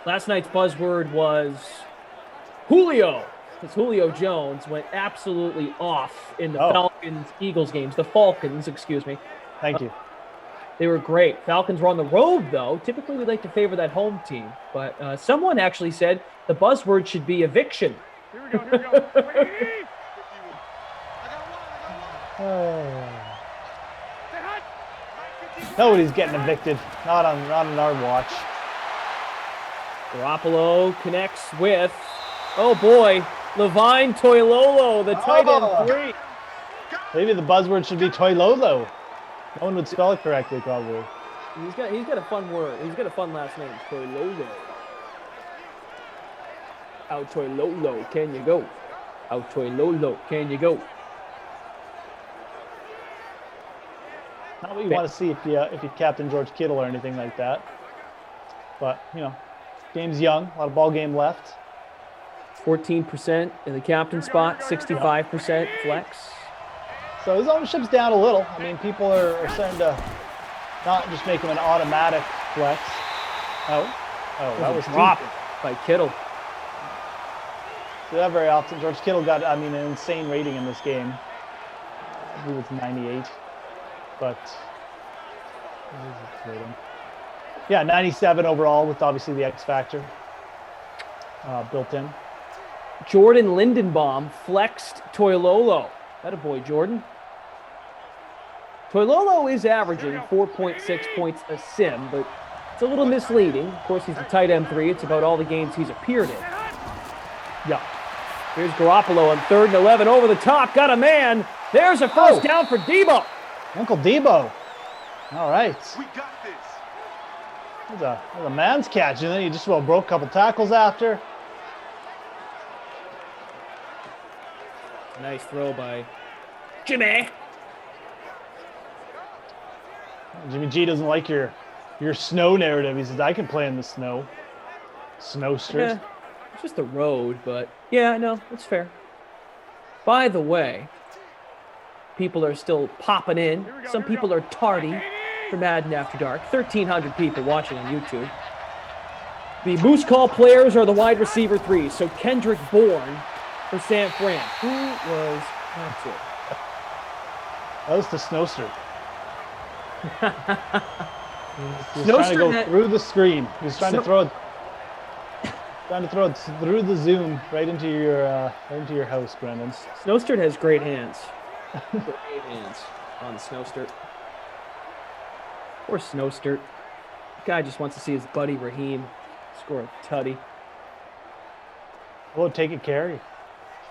Last night's buzzword was Julio, because Julio Jones went absolutely off in the Falcons-Eagles games. The Falcons, excuse me. Thank you. They were great. Falcons were on the road, though. Typically, we like to favor that home team. But someone actually said the buzzword should be eviction. Here we go. Nobody's getting evicted. Not on our watch. Garoppolo connects with, oh boy, Levine Toilolo, the tight end 3. Maybe the buzzword should be Toilolo. No one would spell it correctly, probably. He's got a fun word. He's got a fun last name, Toilolo. How Toilolo can you go? How Toilolo can you go? Not what you want to see if you captain George Kittle or anything like that. But, you know, game's young. A lot of ball game left. 14% in the captain spot, 65% flex. So his ownership's down a little. I mean, people are starting to not just make him an automatic flex. Oh, that was dropped by Kittle. Do that very often. George Kittle got, I mean, an insane rating in this game. I believe it's 98. But yeah, 97 overall with obviously the X factor built in. Jordan Lindenbaum flexed Toilolo. Attaboy, Jordan. Toilolo is averaging 4.6 points a sim, but it's a little misleading. Of course, he's the tight end 3. It's about all the games he's appeared in. Yeah. Here's Garoppolo on 3rd and 11 over the top. Got a man. There's a first down for Deebo. Uncle Deebo. All right. We got this. That was a man's catch, and then he just broke a couple tackles after. Nice throw by Jimmy. Jimmy G doesn't like your snow narrative. He says, I can play in the snow. Snowsters. Yeah, it's just the road, but yeah, no, that's fair. By the way, people are still popping in. Some people are tardy for Madden After Dark. 1,300 people watching on YouTube. The Moose Call players are the wide receiver 3. So Kendrick Bourne for San Fran. Who was that to? That was the Snowster. He was trying to go through the screen. He was trying to throw it. Trying to throw it through the Zoom right into your house, Brendan. Snowsturt has great hands. Great hands on the Snowsturt. Poor Snowsturt. Guy just wants to see his buddy Raheem score a tutty. How about take a carry?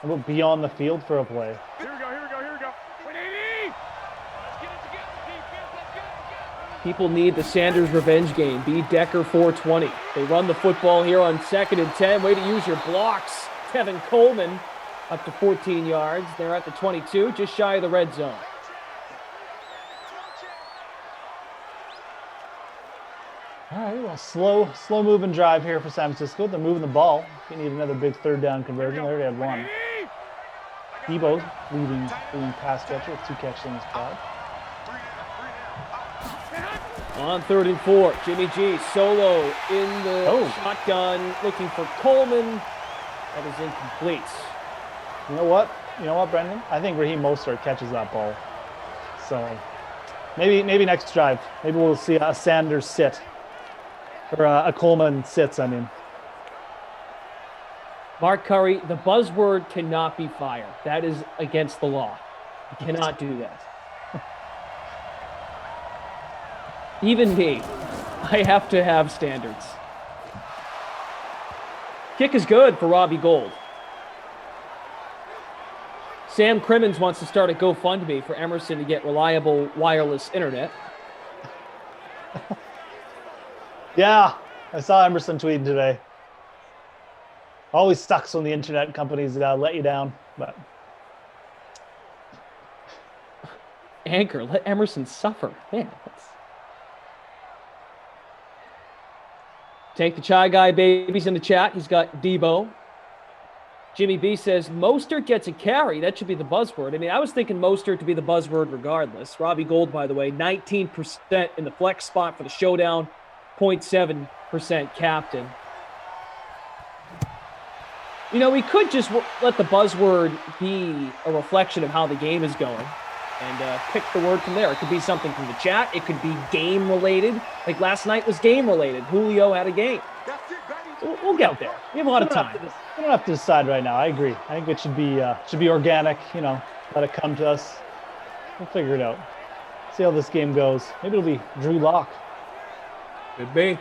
How about be on the field for a play? Here we go. Wait, 80! Let's get it together, defense. Let's get it together. People need the Sanders revenge game. B. Decker 420. They run the football here on 2nd and 10. Way to use your blocks. Kevin Coleman up to 14 yards. They're at the 22, just shy of the red zone. All right, well, slow moving drive here for San Francisco. They're moving the ball. They need another big third down conversion. They already had one. Debo leading pass catcher with 2 catches in his pod. On 3rd and 4, Jimmy G solo in the shotgun, looking for Coleman. That is incomplete. You know what, Brendan? I think Raheem Mostert catches that ball. So maybe next drive. Maybe we'll see a Sanders sit. Or a Coleman sits, I mean. Mark Curry, the buzzword cannot be fire. That is against the law. You cannot do that. Even me, I have to have standards. Kick is good for Robbie Gould. Sam Crimmins wants to start a GoFundMe for Emerson to get reliable wireless internet. Yeah, I saw Emerson tweeting today. Always sucks when the internet companies let you down, but Anchor, let Emerson suffer. Man, Tank the Chai Guy babies in the chat. He's got Debo. Jimmy B says Mostert gets a carry. That should be the buzzword. I mean, I was thinking Mostert to be the buzzword regardless. Robbie Gould, by the way, 19% in the flex spot for the showdown. 0.7% captain. You know, we could just let the buzzword be a reflection of how the game is going and pick the word from there. It could be something from the chat. It could be game related. Like last night was game related. Julio had a game. We'll get there. We have a lot of time. We don't have to decide right now. I agree. I think it should be organic. You know, let it come to us. We'll figure it out. See how this game goes. Maybe it'll be Drew Lock. Could be.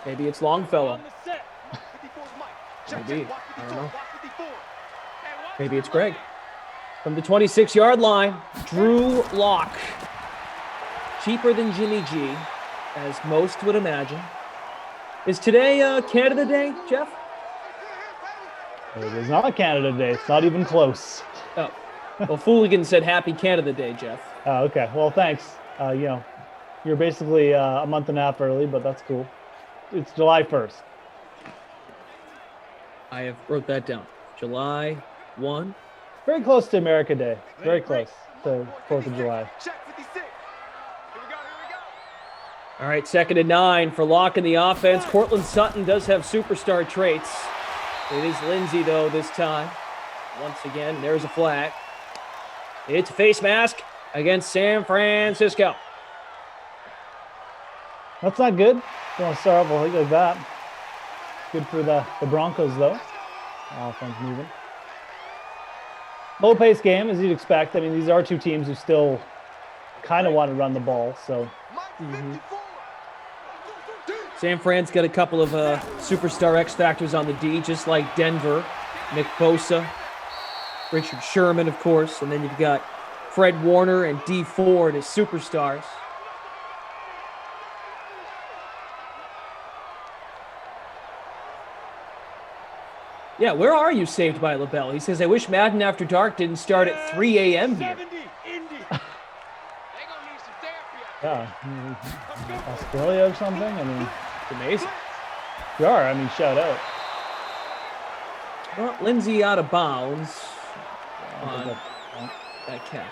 Maybe it's Longfellow. Maybe. I don't know. Maybe it's Greg. From the 26-yard line, Drew Lock. Cheaper than Jimmy G, as most would imagine. Is today Canada Day, Jeff? It is not Canada Day. It's not even close. Oh. Well, Fooligan said Happy Canada Day, Jeff. Oh, okay. Well, thanks. You know, you're basically a month and a half early, but that's cool. It's July 1st. I have wrote that down. July 1. Very close to America Day. Very close to 4th of July. All right, 2nd and 9 for Lock in the offense. Cortland Sutton does have superstar traits. It is Lindsey, though, this time. Once again, there's a flag. It's a face mask against San Francisco. That's not good. You want to start off a league like that. Good for the Broncos, though. Offense moving. Low-paced game, as you'd expect. I mean, these are two teams who still kind of want to run the ball, so. San Fran's got a couple of superstar X factors on the D, just like Denver. Nick Bosa, Richard Sherman, of course, and then you've got Fred Warner and D Ford as superstars. Yeah, where are you, Saved by LaBelle? He says, I wish Madden After Dark didn't start at 3 a.m. here. Yeah, Australia or something? I mean, it's amazing. Sure, I mean, shout out. Well, Lindsey out of bounds on that catch.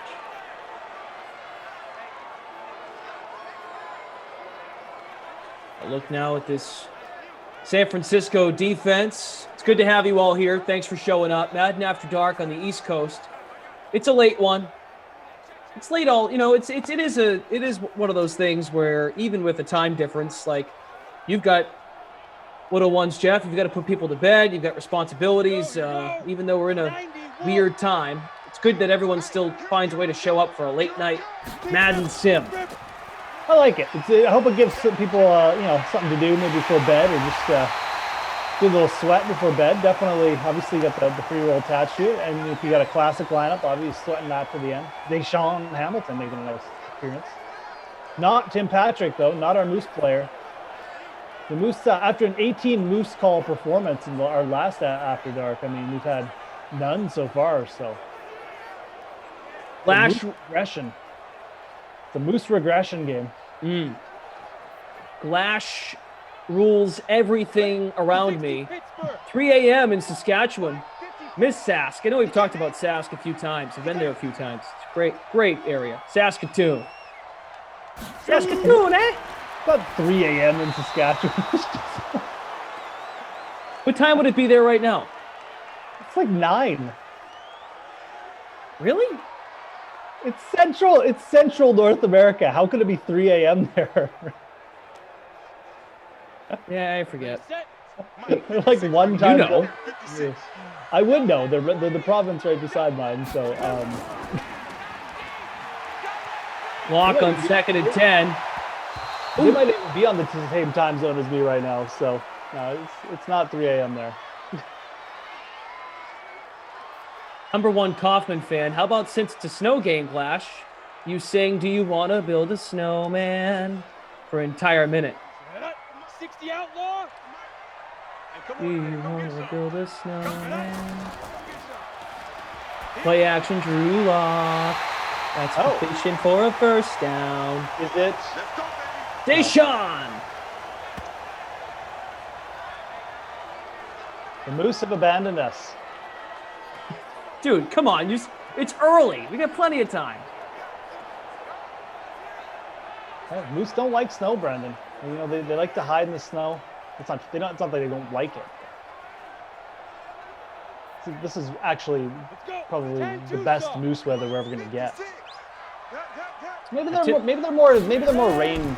A look now at this San Francisco defense. It's good to have you all here. Thanks for showing up. Madden After Dark on the East Coast. It's a late one. It's late all, you know, it is one of those things where even with a time difference, like you've got little ones, Jeff. You've got to put people to bed. You've got responsibilities. Even though we're in a weird time, it's good that everyone still finds a way to show up for a late night Madden sim. I like it. I hope it gives some people, something to do, maybe before bed, or just do a little sweat before bed. Definitely, obviously, you got the free roll attached to it, and if you got a classic lineup, obviously sweating that to the end. Deshaun Hamilton making a nice appearance. Not Tim Patrick, though, not our Moose player. The Moose, after an 18 Moose call performance in our last After Dark, I mean, we've had none so far, so. Flash regression. The Moose regression game. Glash rules everything around me. 3 a.m. in Saskatchewan. Miss Sask. I know we've talked about Sask a few times. I've been there a few times. It's a great area. Saskatoon. Saskatoon, eh? About 3 a.m. in Saskatchewan. What time would it be there right now? It's like 9. Really? It's central North America. How could it be 3 a.m. there? Yeah, I forget. Like one time. You know. I would know. They're the province right beside mine, so. Lock on 2nd and 10. They might even be on the same time zone as me right now, so no, it's not 3 a.m. there. Number 1 Kaufman fan. How about since it's a snow game, Glash, you sing "Do You Wanna Build a Snowman" for an entire minute. 60 outlaw. Do you wanna build a snowman? Play action, Drew Lock. That's fishing for a first down. Is it? Deshaun. The Moose have abandoned us. Dude, come on. It's early. We got plenty of time. Moose don't like snow, Brendan. You know, they like to hide in the snow. It's not like they don't like it. See, this is actually probably the best moose weather we're ever going to get. Maybe they're more rain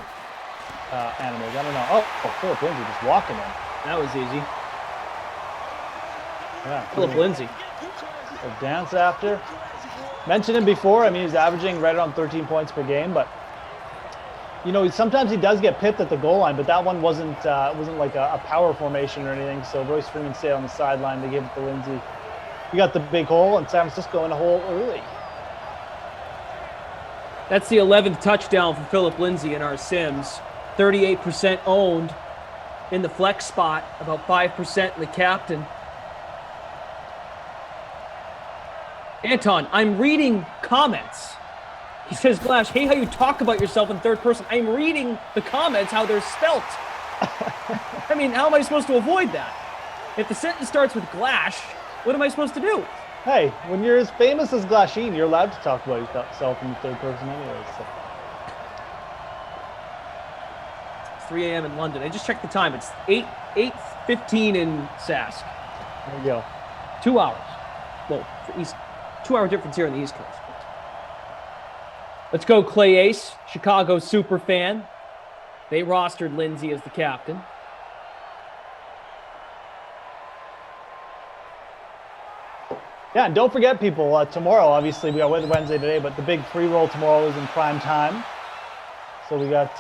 animals. I don't know. Oh, Philip Lindsay just walking in. That was easy. Yeah, Philip Lindsay. A dance after. Mentioned him before. I mean, he's averaging right around 13 points per game, but you know, sometimes he does get pipped at the goal line, but that one wasn't like a power formation or anything. So Royce Freeman stayed on the sideline. They gave it to Lindsay. We got the big hole, and San Francisco in a hole early. That's the 11th touchdown for Philip Lindsay in our Sims. 38% owned in the flex spot, about 5% in the captain. Anton, I'm reading comments. He says, Glash, hey, how you talk about yourself in third person. I'm reading the comments, how they're spelt. I mean, how am I supposed to avoid that? If the sentence starts with Glash, what am I supposed to do? Hey, when you're as famous as Glasheen, you're allowed to talk about yourself in the third person anyway. So. It's 3 a.m. in London. I just checked the time. It's 8:15 in Sask. There you go. 2 hours. Well, 2-hour difference here on the East Coast. Let's go, Clay Ace, Chicago super fan. They rostered Lindsay as the captain. Yeah, and don't forget, people, tomorrow, obviously, we got Wednesday today, but the big free roll tomorrow is in prime time. So we got,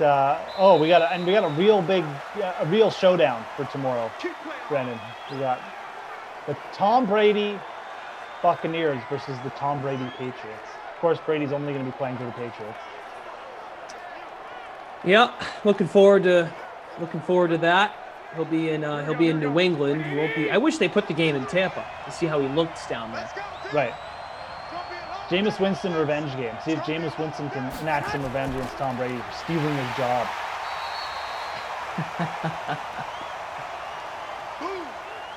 we got a real showdown for tomorrow, Brendan. We got the Tom Brady Buccaneers versus the Tom Brady Patriots. Of course, Brady's only going to be playing for the Patriots. Yeah, looking forward to that. He'll be in New England. He won't be. I wish they put the game in Tampa to see how he looks down there. Right. Jameis Winston revenge game. See if Jameis Winston can enact some revenge against Tom Brady for stealing his job.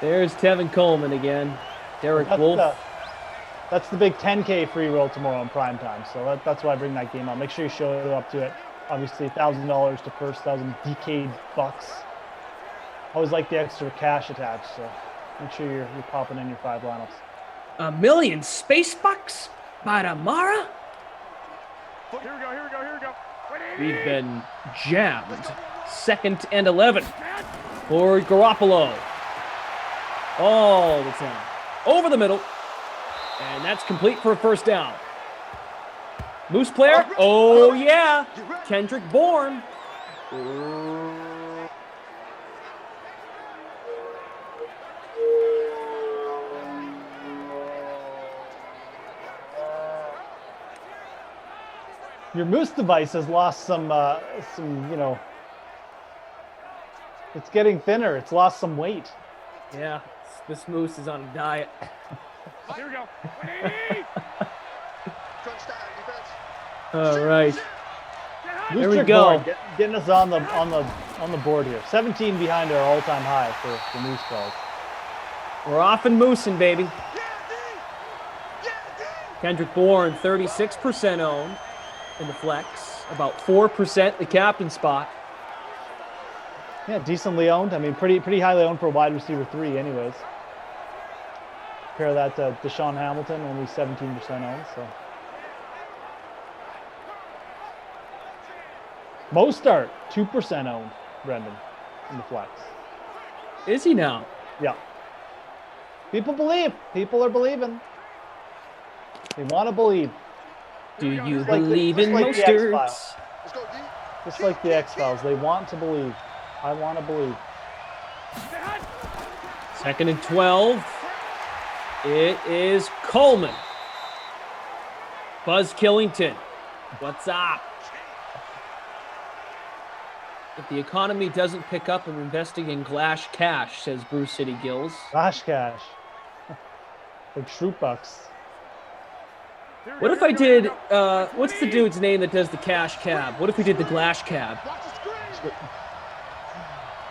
There's Tevin Coleman again. Derek Wolfe. That's the big 10K free roll tomorrow in prime time. So that's why I bring that game up. Make sure you show up to it. Obviously, $1,000 to first, 1,000 DK bucks. Always like the extra cash attached. So make sure you're popping in your 5 lineups. $1 million space bucks by tomorrow. Here we go. We've been jammed. 2nd and 11. for Garoppolo. All the time. Over the middle. And that's complete for a first down. Moose player. Oh, yeah. Kendrick Bourne. Your Moose device has lost some, it's getting thinner. It's lost some weight. Yeah, this Moose is on a diet. Here we go. All right. Moose There we Trick go. Board, getting us on the board here. 17 behind our all-time high for Moose calls. We're off and moosing, baby. Kendrick Bourne, 36% owned in the flex, about 4% the captain spot. Yeah, decently owned. I mean, pretty highly owned for a wide receiver 3 anyways. Compare that to Deshaun Hamilton, only 17% owned. So Mostart, 2% owned, Brendan, in the flex. Is he now? Yeah. People believe. People are believing. They want to believe. Do you believe in like Mosterts? Just like the X-Files, they want to believe. I want to believe. 2nd and 12. It is Coleman. Buzz Killington. What's up? If the economy doesn't pick up, I'm investing in Glash Cash, says Bruce City Gills. Glash Cash. Like Shroot Bucks. What if I did, what's the dude's name that does the cash cab? What if we did the Glash cab?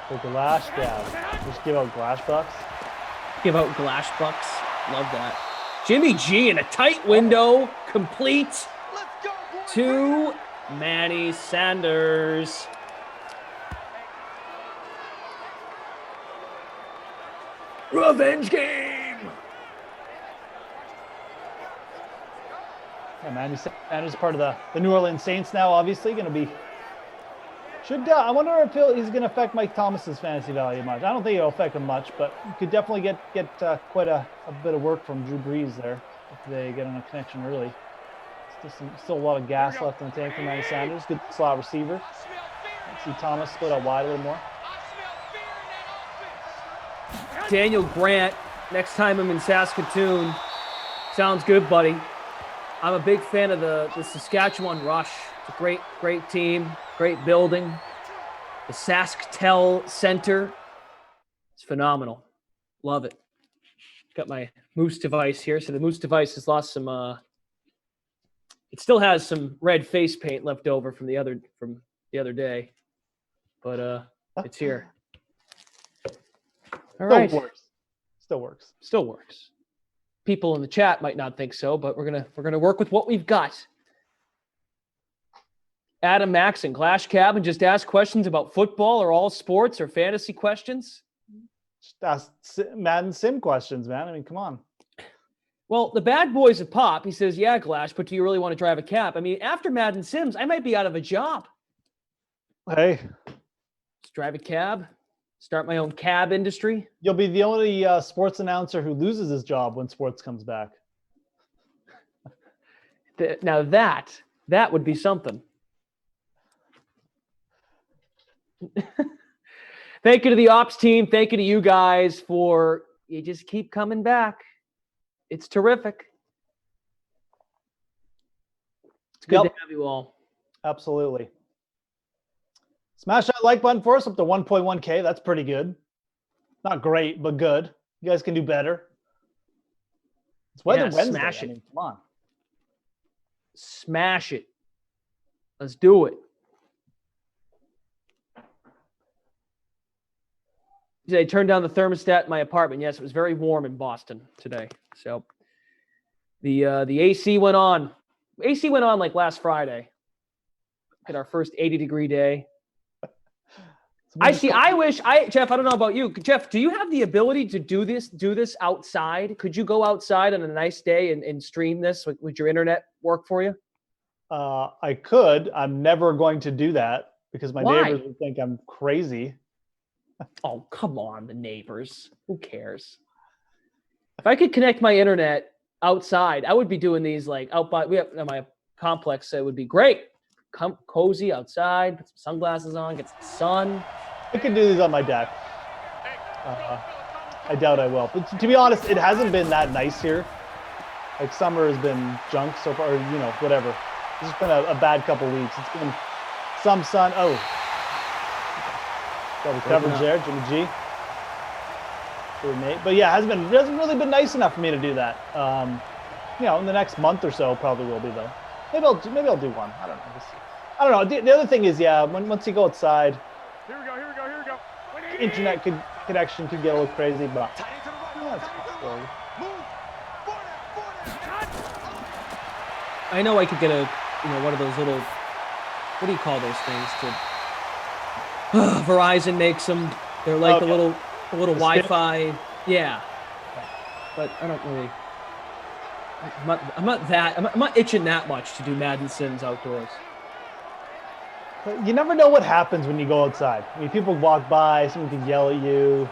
The Glash Cab. Just give out Glash Bucks. Give out Glash Bucks. Love that. Jimmy G in a tight window. Complete to Manny Sanders. Revenge game. Yeah, Manny Sanders is part of the New Orleans Saints now, obviously. Going to be... I wonder if he's going to affect Mike Thomas's fantasy value much. I don't think it'll affect him much, but you could definitely get quite a bit of work from Drew Brees there if they get on a connection early. Still a lot of gas left in the tank for Manny Sanders. Good slot receiver. Let's see Thomas split out wide a little more. Daniel Grant, next time I'm in Saskatoon. Sounds good, buddy. I'm a big fan of the Saskatchewan Rush. It's a great team, great building. The SaskTel Center. It's phenomenal. Love it. Got my Moose device here. So the Moose device has lost some, it still has some red face paint left over from the other day. But it's here. All right. Still works. People in the chat might not think so, but we're gonna work with what we've got. Adam Maxon, Glash Cab, and just ask questions about football or all sports or fantasy questions. Just ask Madden Sim questions, man. I mean, come on. Well, the bad boys of pop, he says, yeah, Glash, but do you really want to drive a cab? I mean, after Madden Sims, I might be out of a job. Hey. Let's drive a cab. Start my own cab industry. You'll be the only sports announcer who loses his job when sports comes back. Now that would be something. Thank you to the ops team. Thank you to you guys for you just keep coming back. It's terrific. It's good to have you all. Absolutely. Smash that like button for us up to 1.1K. That's pretty good. Not great, but good. You guys can do better. It's Weather Wednesday. Smash it. I mean, come on. Smash it. Let's do it. I turned down the thermostat in my apartment. Yes, it was very warm in Boston today. So the AC went on. AC went on like last Friday. At our first 80-degree day. Jeff, I don't know about you. Jeff, do you have the ability to do this outside? Could you go outside on a nice day and stream this? Would your internet work for you? I could. I'm never going to do that because my neighbors would think I'm crazy. Oh, come on, the neighbors. Who cares? If I could connect my internet outside, I would be doing these like out by my complex. So it would be great. Come cozy outside, put some sunglasses on, get some sun. I could do these on my deck. I doubt I will. But to be honest, it hasn't been that nice here. Like summer has been junk so far, whatever. It's just been a bad couple weeks. It's been some sun. Oh, got the coverage there, Jimmy G. Nate. But yeah, it hasn't really been nice enough for me to do that. In the next month or so, probably will be though. Maybe I'll do one. I don't know. I don't know. The other thing is, once you go outside, Here we go. internet connection could get a little crazy, but it's possible. I know I could get one of those little, what do you call those things? Verizon makes them. They're like a little Wi-Fi. Yeah. But I don't really. I'm not itching that much to do Madden Sims outdoors. But you never know what happens when you go outside. I mean, people walk by, someone can yell at you,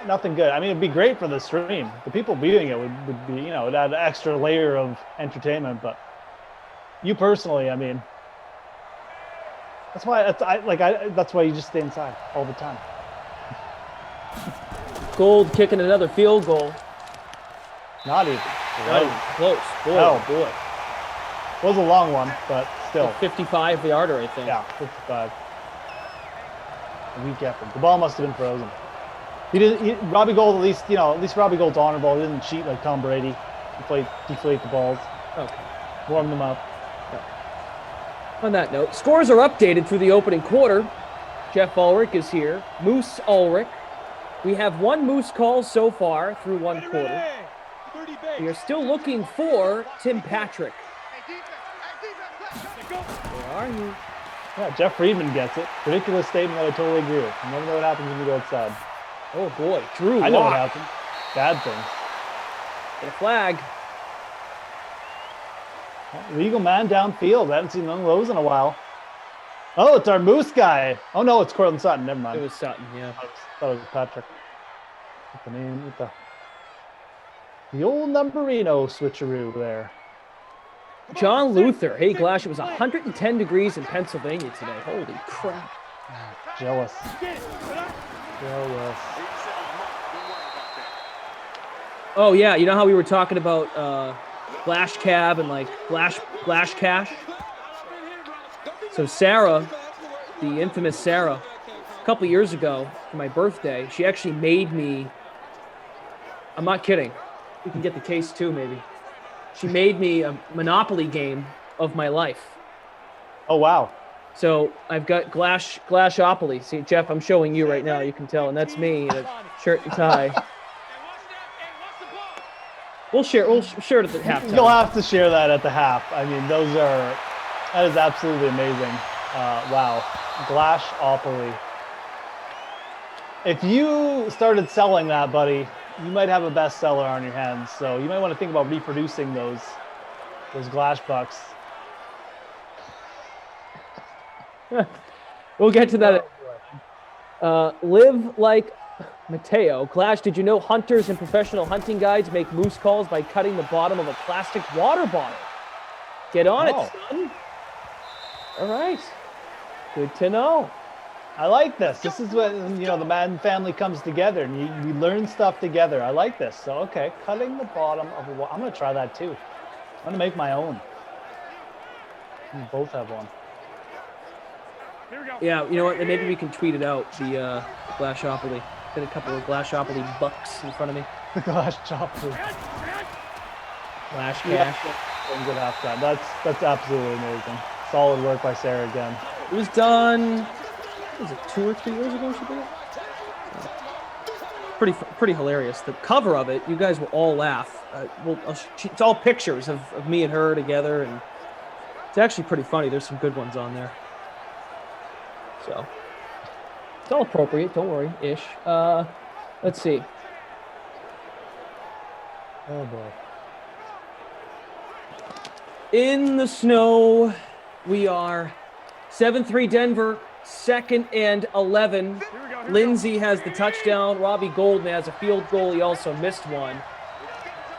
nothing good. I mean, it'd be great for the stream. The people viewing it would be, it'd add an extra layer of entertainment. But you personally, I mean, that's why you just stay inside all the time. Gold kicking another field goal. Not even. Not even close. Boy, no. Boy. It was a long one, but still. 55-yarder, I think. Yeah, 55. A weak effort. The ball must have been frozen. Robbie Gold, at least Robbie Gold's honorable. He didn't cheat like Tom Brady. Deflate the balls. Okay. Warm them up. On that note, scores are updated through the opening quarter. Jeff Ulrich is here. Moose Ulrich. We have one Moose call so far through one quarter. We are still looking for Tim Patrick. Where are you? Yeah, Jeff Friedman gets it. Ridiculous statement that I totally agree with. You never know what happens when you go outside. Oh boy, Drew. I know what happened. Bad things. Get a flag. Legal man downfield. I haven't seen none of those in a while. Oh, it's our Moose guy. Oh no, it's Cortland Sutton. Never mind. It was Sutton, yeah. I thought it was Patrick. What's the name? The old numberino switcheroo there. John Luther. Hey, Glash, it was 110 degrees in Pennsylvania today. Holy crap. Jealous. Oh, yeah. You know how we were talking about Glash Cab and like Glash Cash? So Sarah, the infamous Sarah, a couple years ago for my birthday, she actually made me, I'm not kidding. We can get the case too, maybe. She made me a Monopoly game of my life. Oh, wow. So I've got Glashopoly. See, Jeff, I'm showing you right now. You can tell. And that's me in a shirt and tie. We'll share it at the halftime. You'll have to share that at the half. I mean, that is absolutely amazing. Wow. Glashopoly. If you started selling that, buddy, you might have a bestseller on your hands. So you might want to think about reproducing those Glash bucks. We'll get to that. Live like Mateo. Glash, did you know hunters and professional hunting guides make moose calls by cutting the bottom of a plastic water bottle? Get on it, son. All right. Good to know. I like this. This is when, the Madden family comes together and we learn stuff together. I like this. So, okay, cutting the bottom of a water. I'm going to try that too. I'm going to make my own. We both have one. Yeah, you know what? Maybe we can tweet it out, the Glashopoly. Got a couple of Glashopoly bucks in front of me. Glashopoly. Glash Cash. Good halftime. That's absolutely amazing. Solid work by Sarah again. It was done, was it 2 or 3 years ago she did it? Pretty hilarious. The cover of it, you guys will all laugh. It's all pictures of me and her together, and it's actually pretty funny. There's some good ones on there. So it's all appropriate. Don't worry, ish. Let's see. Oh boy. In the snow, we are 7-3 Denver, 2nd and 11. Lindsey has the touchdown. Robbie Goldman has a field goal. He also missed one.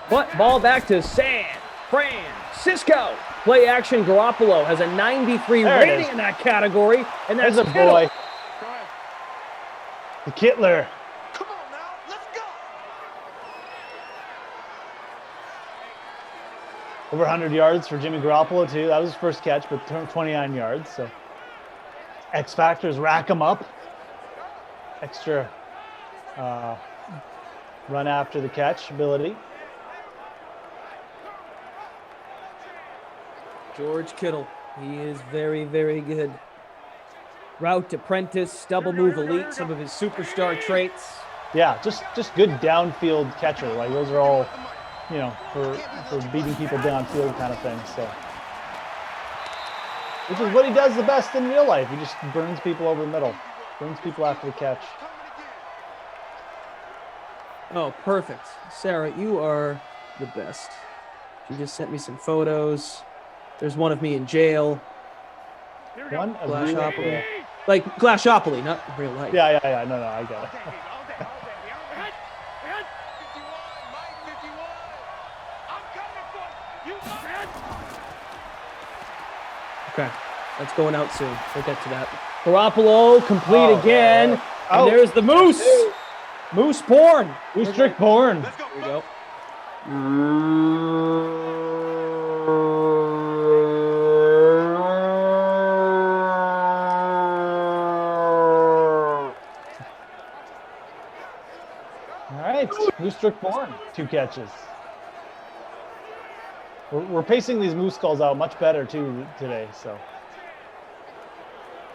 But ball back to San Francisco. Play action. Garoppolo has a 93 rating in that category. And that's a boy. The Kittler. Over 100 yards for Jimmy Garoppolo, too. That was his first catch, but 29 yards. So X factors rack him up. Extra run after the catch ability. George Kittle. He is very, very good. Route apprentice, double move elite, some of his superstar traits. Yeah, just good downfield catcher. Like those are all, you know, for beating people downfield kind of things. So, which is what he does the best in real life. He just burns people over the middle, burns people after the catch. Oh, perfect. Sarah, you are the best. She just sent me some photos. There's one of me in jail. One of Glashopoly. Like Glashopoly, not real life. Yeah. No, I got it. Okay, that's going out soon. We'll get to that. Garoppolo complete again. And there's the moose. Moose porn. Moose trick porn. There we go. All right, moose trick porn. 2 catches. We're pacing these moose calls out much better too today. So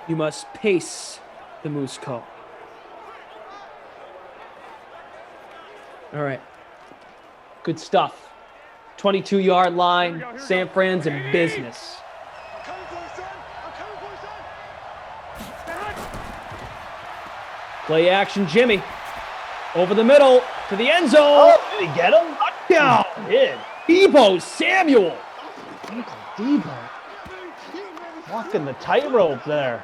you must pace the moose call. All right. Good stuff. 22-yard line. San Fran's in business. Play action, Jimmy. Over the middle to the end zone. Oh, did he get him? Touchdown. He did. Deebo Samuel. Deebo. Walking the tightrope there.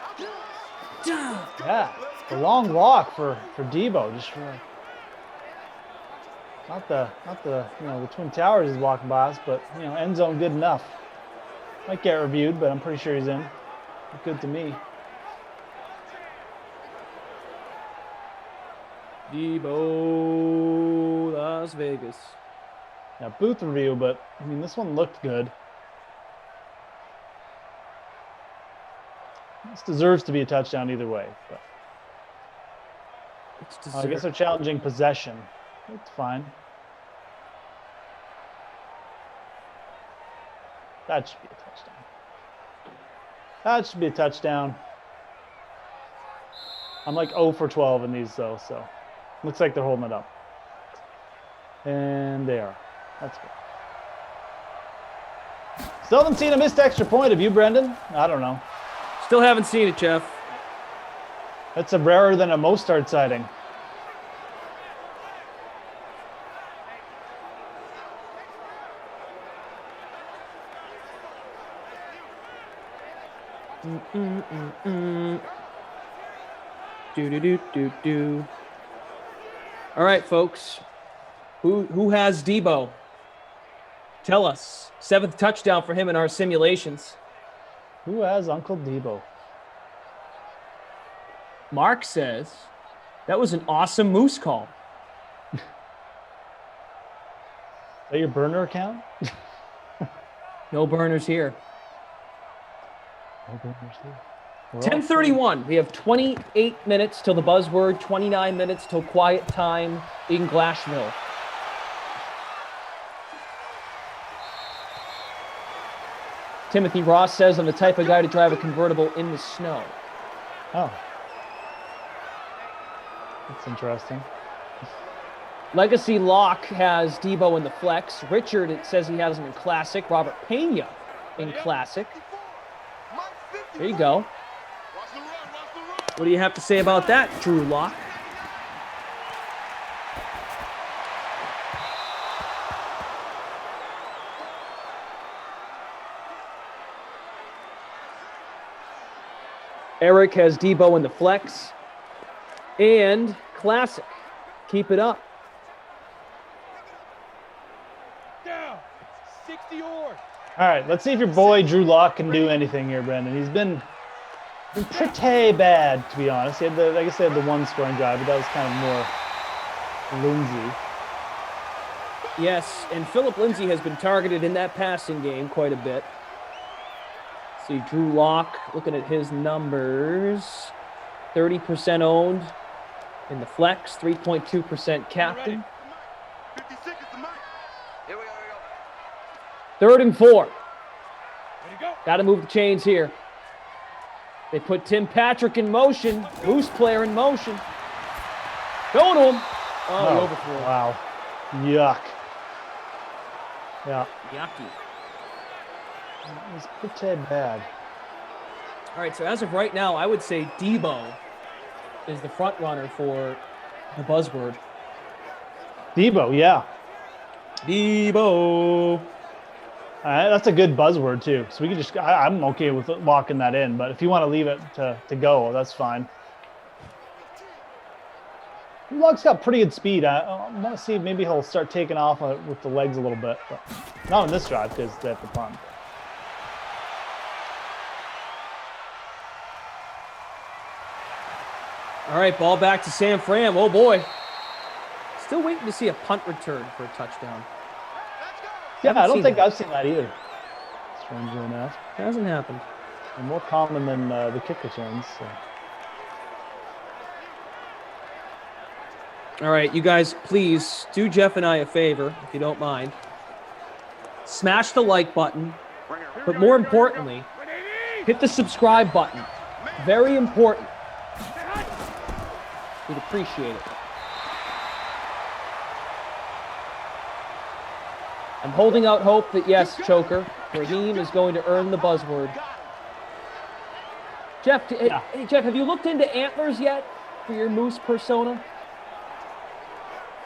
Yeah. A long walk for Deebo. Just not the the Twin Towers is walking by us, but end zone good enough. Might get reviewed, but I'm pretty sure he's in. Looked good to me. Deebo, Las Vegas. Yeah, booth review, but I mean this one looked good. This deserves to be a touchdown either way, but I guess they're challenging possession. It's fine. That should be a touchdown. That should be a touchdown. I'm like 0 for 12 in these though, so looks like they're holding it up. And they are. That's good. Still haven't seen a missed extra point. Have you, Brendan? I don't know. Still haven't seen it, Jeff. That's a rarer than a Mostard sighting. Do. All right, folks. Who has Deebo? Tell us. 7th touchdown for him in our simulations. Who has Uncle Deebo? Mark says that was an awesome moose call. Is that your burner account? No burners here. No burners here. 10:31. We have 28 minutes till the buzzword, 29 minutes till quiet time in Glashville. Timothy Ross says, I'm the type of guy to drive a convertible in the snow. Oh. That's interesting. Legacy Locke has Deebo in the flex. Richard, it says he has him in classic. Robert Pena in classic. There you go. What do you have to say about that, Drew Locke? Eric has Debo in the flex. And Classic. Keep it up. Down. 60 yards. All right, let's see if your boy Drew Lock can do anything here, Brendan. He's been pretty bad, to be honest. He had I guess he had the one scoring drive, but that was kind of more Lindsay. Yes, and Philip Lindsay has been targeted in that passing game quite a bit. See, Drew Lock, looking at his numbers, 30% owned in the flex, 3.2% captain. 3rd and 4. Got to move the chains here. They put Tim Patrick in motion, loose player in motion. Going to him. Oh, he overthrew. Wow. Yuck. Yeah. Yucky. It was pretty bad. All right, so as of right now, I would say Debo is the front runner for the buzzword. Debo, yeah. Debo. That's a good buzzword, too. So we can just, I'm okay with locking that in, but if you want to leave it to go, that's fine. Lock's got pretty good speed. I want to see if maybe he'll start taking off with the legs a little bit, but not on this drive because they have to punt. All right, ball back to San Fran. Oh, boy. Still waiting to see a punt return for a touchdown. Yeah, I don't think I've seen that either. Strangely enough. Hasn't happened. And more common than the kick returns. So. All right, you guys, please do Jeff and I a favor, if you don't mind. Smash the like button, but more importantly, hit the subscribe button. Very important. We'd appreciate it. I'm holding out hope that, yes, Choker, Raheem is going to earn the buzzword. Jeff, hey, Jeff, have you looked into antlers yet for your moose persona?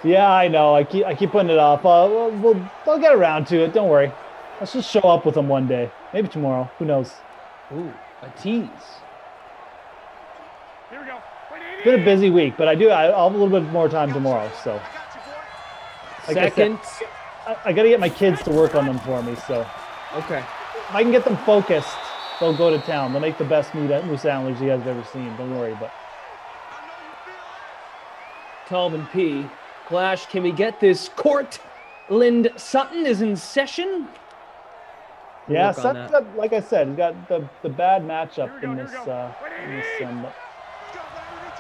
Yeah, I know. I keep putting it off. I'll get around to it. Don't worry. Let's just show up with them one day. Maybe tomorrow. Who knows? Ooh, a tease. Here we go. It's been a busy week, but I'll have a little bit more time tomorrow. So, like Second. I got to get my kids to work on them for me. So, okay. If I can get them focused, they'll go to town. They'll make the best moose antlers you guys have ever seen. Don't worry. But Tallman P. Clash, can we get this Courtland Sutton is in session? Yeah, Sutton's got, like I said, he's got the bad matchup in this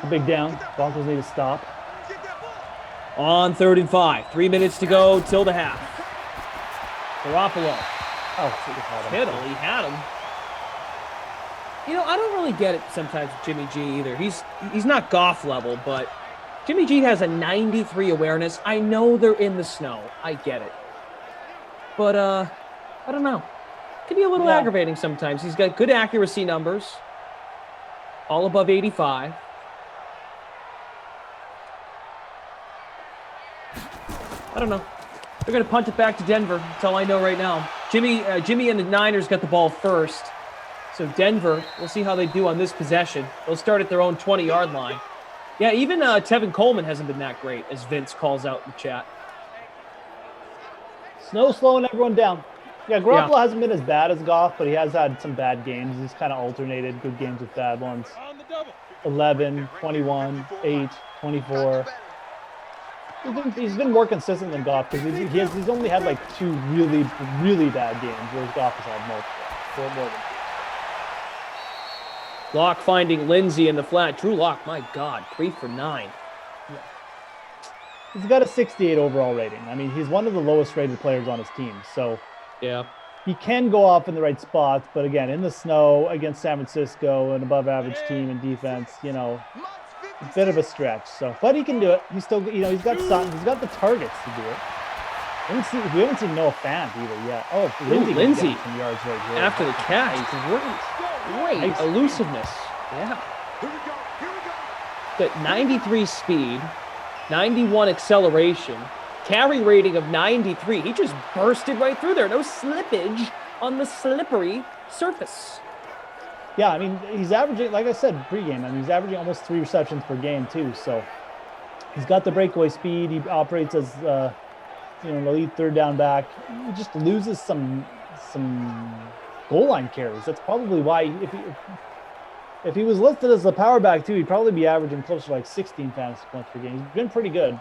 a big down. Broncos need to stop. On 3rd and 5. 3 minutes to go till the half. Garoppolo. Oh, Kittle, he had him. You know, I don't really get it sometimes with Jimmy G either. He's not Goff level, but Jimmy G has a 93 awareness. I know they're in the snow. I get it. But, I don't know. Can be a little aggravating sometimes. He's got good accuracy numbers. All above 85. I don't know. They're going to punt it back to Denver. That's all I know right now. Jimmy and the Niners got the ball first. So Denver, we'll see how they do on this possession. They'll start at their own 20-yard line. Yeah, even Tevin Coleman hasn't been that great, as Vince calls out in the chat. Snow slowing everyone down. Yeah, Garoppolo hasn't been as bad as Goff, but he has had some bad games. He's kind of alternated good games with bad ones. 11, 21, 8, 24. He's been more consistent than Goff because he's only had like 2 really, really bad games, whereas Goff has had multiple. More than 2. Lock finding Lindsay in the flat. Drew Lock, my God, 3 for 9. Yeah. He's got a 68 overall rating. I mean, he's one of the lowest rated players on his team. So yeah, he can go off in the right spots. But again, in the snow against San Francisco, an above average team in defense, you know, a bit of a stretch. So, but he can do it. He's still, you know, he's got Sutton. He's got the targets to do it. We haven't seen Noah Fant either yet. Oh, Lindsay some yards right here. After the catch, great nice. Elusiveness. Yeah. Got 93 speed, 91 acceleration, carry rating of 93. He just bursted right through there. No slippage on the slippery surface. Yeah, I mean, he's averaging, like I said, pregame, I mean, he's averaging almost 3 receptions per game too. So he's got the breakaway speed. He operates as, the lead third down back. He just loses some goal line carries. That's probably why if he was listed as the power back too, he'd probably be averaging closer to like 16 fantasy points per game. He's been pretty good.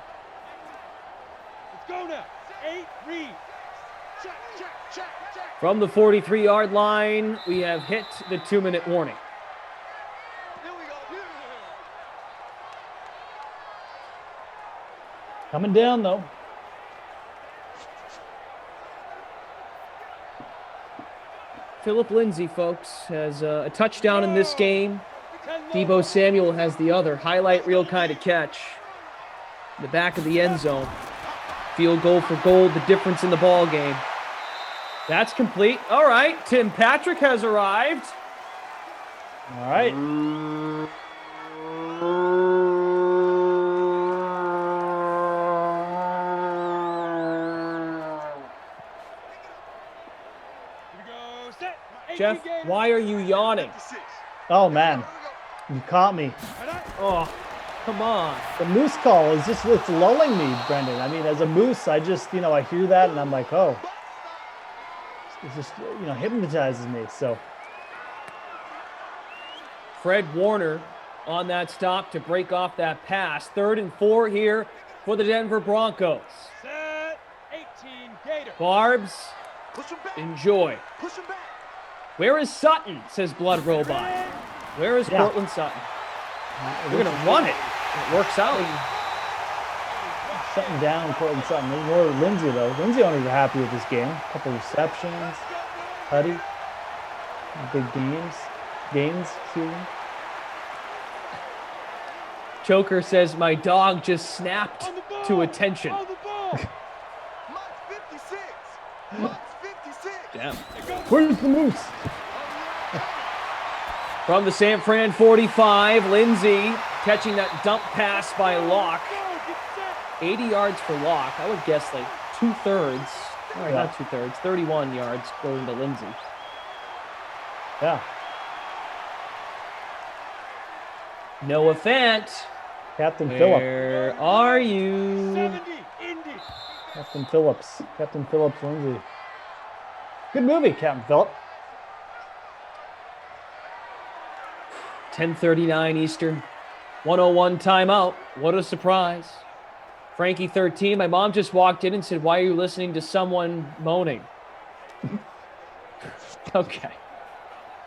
Let's go now. 8 Reid. Check. From the 43-yard line, we have hit the 2-minute warning. Here we go. Coming down though. Philip Lindsay, folks, has a touchdown in this game. Deebo Samuel has the other. Highlight reel kind of catch. In the back of the end zone. Field goal for gold, the difference in the ball game. That's complete. All right, Tim Patrick has arrived. All right. Jeff, why are you yawning? Oh man, you caught me. Oh, come on. The moose call is just, it's lulling me, Brendan. I mean, as a moose, I just, I hear that and I'm like, oh. It just, hypnotizes me, so. Fred Warner on that stop to break off that pass. 3rd and 4 here for the Denver Broncos. Set. 18 Gator. Barbs, enjoy. Push him back. Where is Sutton, says Blood Robot. Where is Cortland Sutton? We're going to run it. It works out. Shutting down Cortland Sutton. There's more Lindsay, though. Lindsay owners are happy with this game. A couple receptions. Putty. Big gains, excuse me. Choker says, my dog just snapped to attention. Damn. Where's the moose? From the San Fran 45, Lindsay catching that dump pass by Locke. 80 yards for Locke. I would guess like 2/3. All right, not 2/3. 31 yards going to Lindsay. Yeah. Noah Fant. Captain Phillips. Where are you? 70 Indy. Captain Phillips. Captain Phillips Lindsay. Good movie, Captain Phillip. 10:39 Eastern. 101 timeout. What a surprise. Frankie 13. My mom just walked in and said, why are you listening to someone moaning? Okay.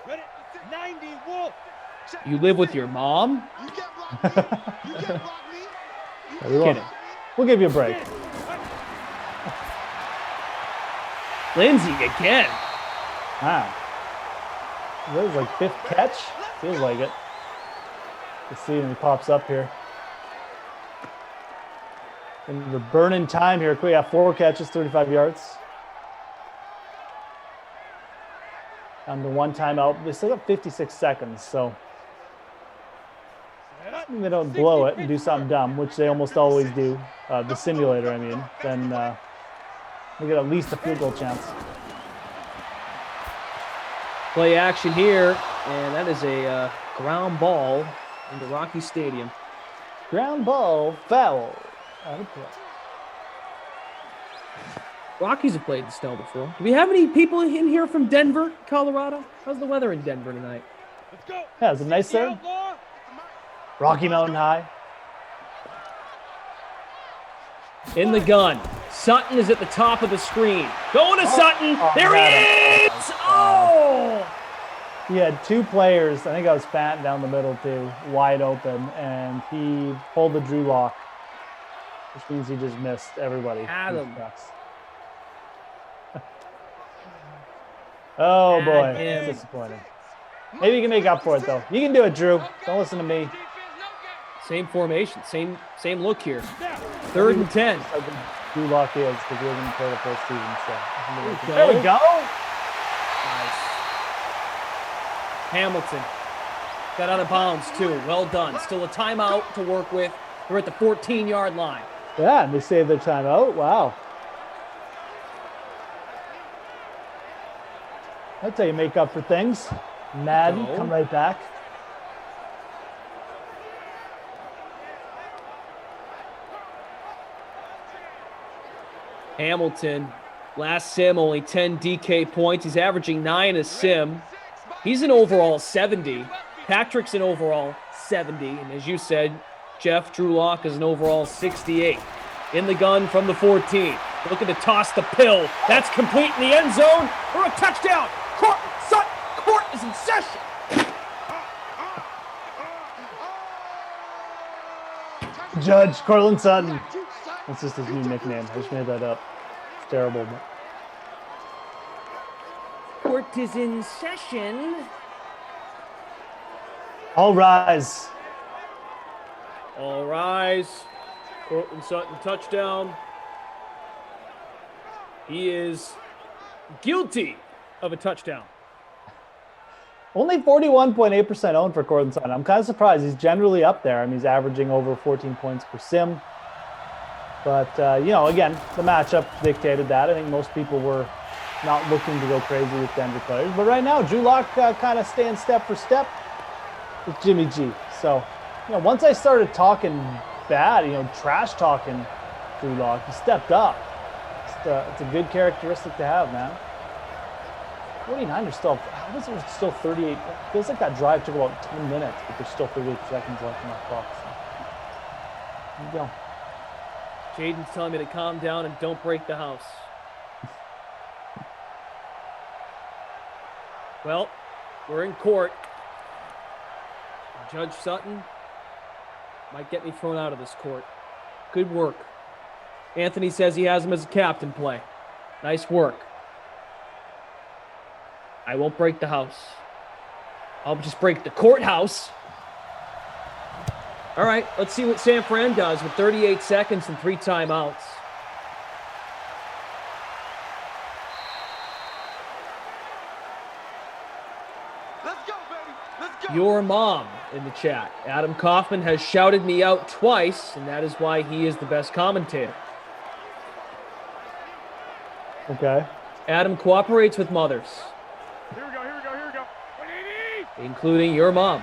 Ready? 90 Wolf. You live with your mom? We'll give you a break. Lindsay again. Wow. That was like 5th catch. Feels like it. Let's see when he pops up here. And we're burning time here. We have 4 catches, 35 yards. Down to 1 timeout. They still got 56 seconds, so they don't blow it and do something dumb, which they almost always do. The simulator, I mean. Then we get at least a field goal chance. Play action here, and that is a ground ball into Rocky Stadium. Ground ball, foul. Out of play. Rockies have played the snow before. Do we have any people in here from Denver, Colorado? How's the weather in Denver tonight? Let's go. Yeah, is it nice there? Rocky Mountain High. In the gun. Sutton is at the top of the screen. Going to Sutton. There he is! Oh! He had 2 players, I think I was Fant down the middle too, wide open, and he pulled the Drew Lock, which means he just missed everybody. Adam. Oh boy, that's disappointing. Maybe you can make up for it though. You can do it, Drew. Don't listen to me. Same formation, same look here. 3rd and 10. Drew Lock is because he hasn't played the full season. So There we go. Nice. Hamilton got out of bounds too. Well done. Still a timeout to work with. We're at the 14-yard line. Yeah, and they saved their timeout. Wow. That's how you make up for things. Madden, come right back. Hamilton, last sim, only 10 DK points. He's averaging 9 a sim. He's an overall 70. Patrick's an overall 70. And as you said, Jeff, Drew Lock is an overall 68. In the gun from the 14. Looking to toss the pill. That's complete in the end zone for a touchdown. Court is in session. Judge Cortland Sutton. That's just his new nickname. I just made that up. It's terrible. But... Court is in session. All rise. All rise. Cortland Sutton touchdown. He is guilty of a touchdown. Only 41.8% owned for Cortland Sutton. I'm kind of surprised. He's generally up there. I mean, he's averaging over 14 points per sim. But, again, the matchup dictated that. I think most people were not looking to go crazy with Denver players. But right now, Drew Lock kind of staying step for step with Jimmy G. So, once I started talking bad, trash talking Drew Lock, he stepped up. It's a good characteristic to have, man. 49ers still, how is there still 38? It feels like that drive took about 10 minutes, but there's still 38 seconds left in that clock. So. There you go. Jaden's telling me to calm down and don't break the house. Well, we're in court. Judge Sutton might get me thrown out of this court. Good work. Anthony says he has him as a captain play. Nice work. I won't break the house. I'll just break the courthouse. All right, let's see what San Fran does with 38 seconds and 3 timeouts. Let's go, baby. Let's go. Your mom in the chat. Adam Kaufman has shouted me out twice, and that is why he is the best commentator. Okay. Adam cooperates with mothers. Here we go. Including your mom.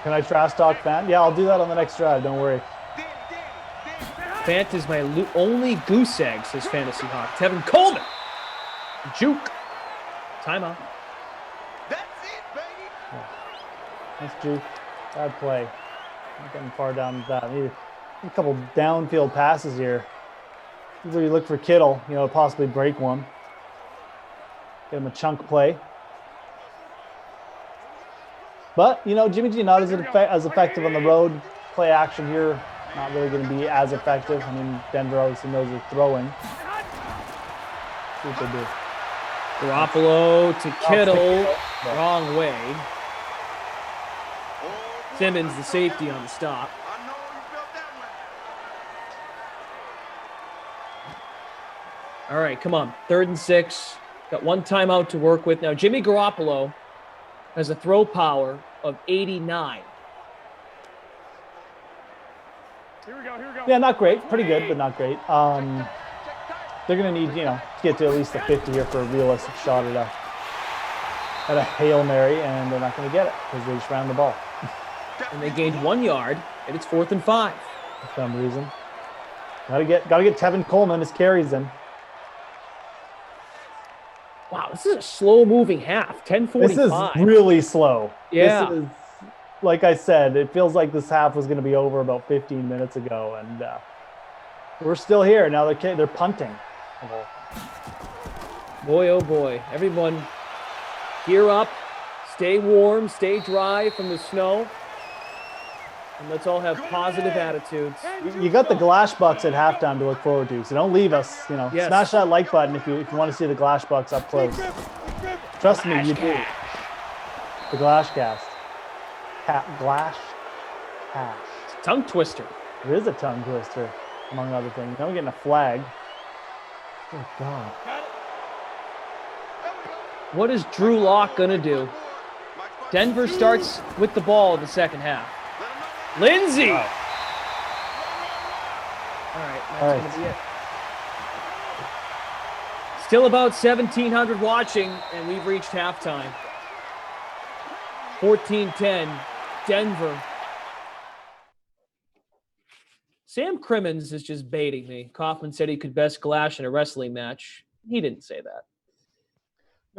Can I trash talk Fant? Yeah, I'll do that on the next drive. Don't worry. Fant is my only goose egg, says Fantasy Hawk. Tevin Coleman. Juke. Timeout. Nice juke. Bad play. Not getting far down with that. Need a couple downfield passes here. This is where you look for Kittle, possibly break one. Get him a chunk play. But, Jimmy G not as effective on the road. Play action here, not really going to be as effective. I mean, Denver obviously knows they're throwing. See what they do. Garoppolo to Kittle. Wrong way. Simmons, the safety on the stop. All right, come on. 3rd and 6. Got 1 timeout to work with. Now, Jimmy Garoppolo has a throw power of 89. Here we go. Yeah, not great. Pretty good, but not great. They're going to need, to get to at least a 50 here for a realistic shot at a Hail Mary, and they're not going to get it because they just ran the ball. And they gained 1 yard, and it's 4th and 5. For some reason. Gotta get Tevin Coleman his carries in. Wow, this is a slow-moving half. 10:45. This is really slow. Yeah. This is, like I said, it feels like this half was going to be over about 15 minutes ago, and we're still here. Now they're punting. Boy, oh boy. Everyone gear up, stay warm, stay dry from the snow, and let's all have positive attitudes. You got the Glash Bucks at halftime to look forward to, so don't leave us. Yes. Smash that like button if you want to see the Glash Bucks up close. Trust me, you do. The Glash Cast. Glash Hash. Tongue twister. It is a tongue twister, among other things. Now we're getting a flag. Oh, God. What is Drew Lock going to do? Denver starts with the ball in the second half. Lindsay! Wow. All right, that's going to be it. Still about 1,700 watching, and we've reached halftime. 14-10, Denver. Sam Crimmins is just baiting me. Kaufman said he could best Glash in a wrestling match. He didn't say that.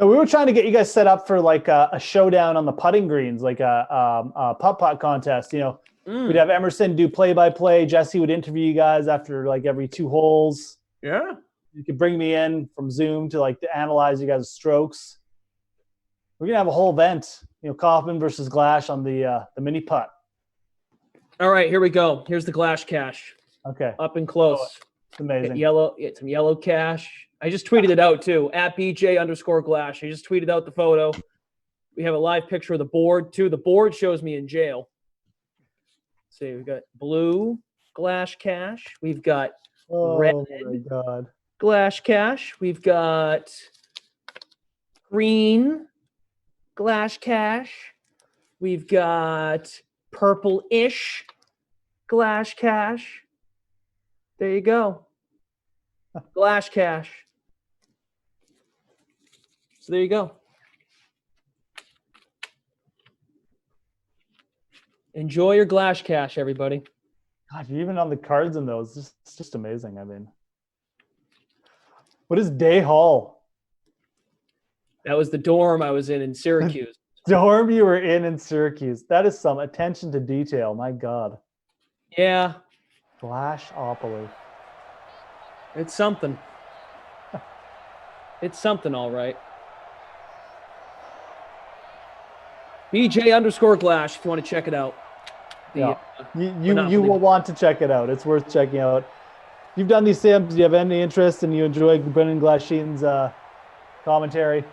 No, we were trying to get you guys set up for like a showdown on the putting greens, like a putt-putt contest. You know, we'd have Emerson do play-by-play. Jesse would interview you guys after like every 2 holes. Yeah. You could bring me in from Zoom to analyze you guys' strokes. We're gonna have a whole event. You know, Kaufman versus Glash on the mini putt. All right, here we go. Here's the Glash cash. Okay. Up and close. It's amazing. Some yellow cash. I just tweeted it out too. At BJ_Glash. I just tweeted out the photo. We have a live picture of the board too. The board shows me in jail. Let's see, we've got blue Glash cash. We've got red my God. Glash cash. We've got green Glash cash. We've got purple-ish Glash cash. There you go. Glash cash. So there you go. Enjoy your Glash cash, everybody. God, you're even on the cards in those. It's just amazing. I mean, what is Day Hall? That was the dorm I was in Syracuse. Dorm you were in Syracuse. That is some attention to detail. My God. Yeah. Glashopoly. It's something. It's something, all right. BJ_Glash, if you want to check it out. You will want to check it out. It's worth checking out. You've done these Sims. Do you have any interest and you enjoy Brendan Glasheen's commentary?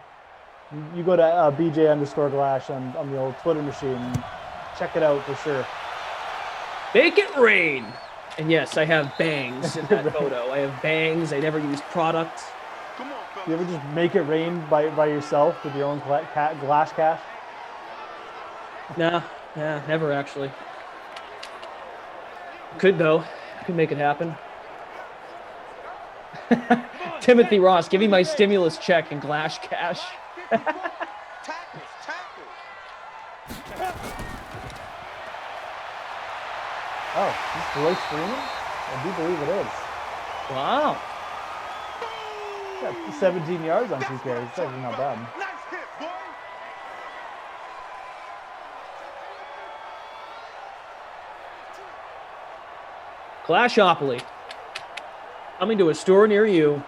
You go to BJ_Glash on the old Twitter machine and check it out for sure. Make it rain. And yes, I have bangs in that photo. I have bangs. I never use product. You ever just make it rain by yourself with your own Glash cash? Nah, never actually. Could though. Could make it happen. Timothy Ross, give me my stimulus check and Glash cash. Oh, is this Royce Freeman? I do believe it is. Wow. Got 17 yards on 2 carries. It's actually not bad. Glashopoly. Coming to a store near you.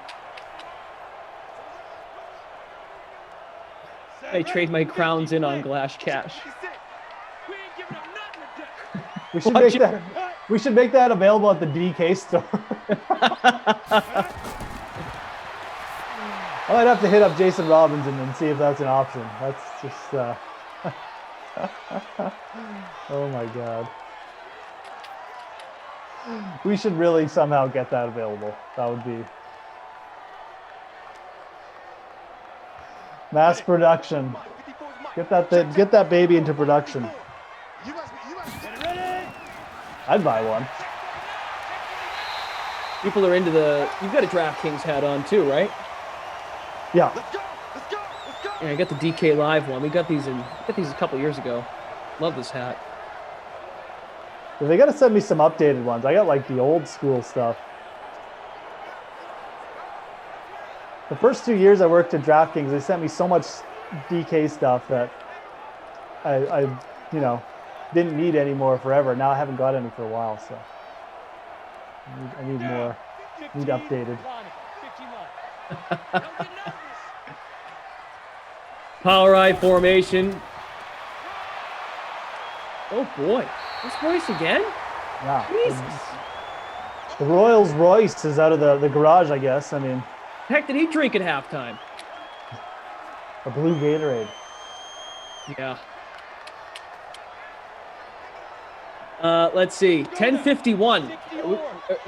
I trade my crowns in on Glash cash. We should make that available at the DK store. I might have to hit up Jason Robinson and see if that's an option. That's just oh my God. We should really somehow get that available. That would be mass production. Get that baby into production. I'd buy one. People are into you've got a DraftKings hat on too, right? Yeah. Yeah, I got the DK Live one. We got these a couple years ago. Love this hat. Yeah, they got to send me some updated ones. I got like the old school stuff. The first 2 years I worked at DraftKings, they sent me so much DK stuff that I didn't need any more forever. Now I haven't got any for a while, so I need more. Need updated. Power I formation. Oh boy, this Royce again? Yeah. Jesus. The Royals Royce is out of the garage, I guess. I mean, Heck, did he drink at halftime? a blue Gatorade. Yeah. Let's see. 10:51.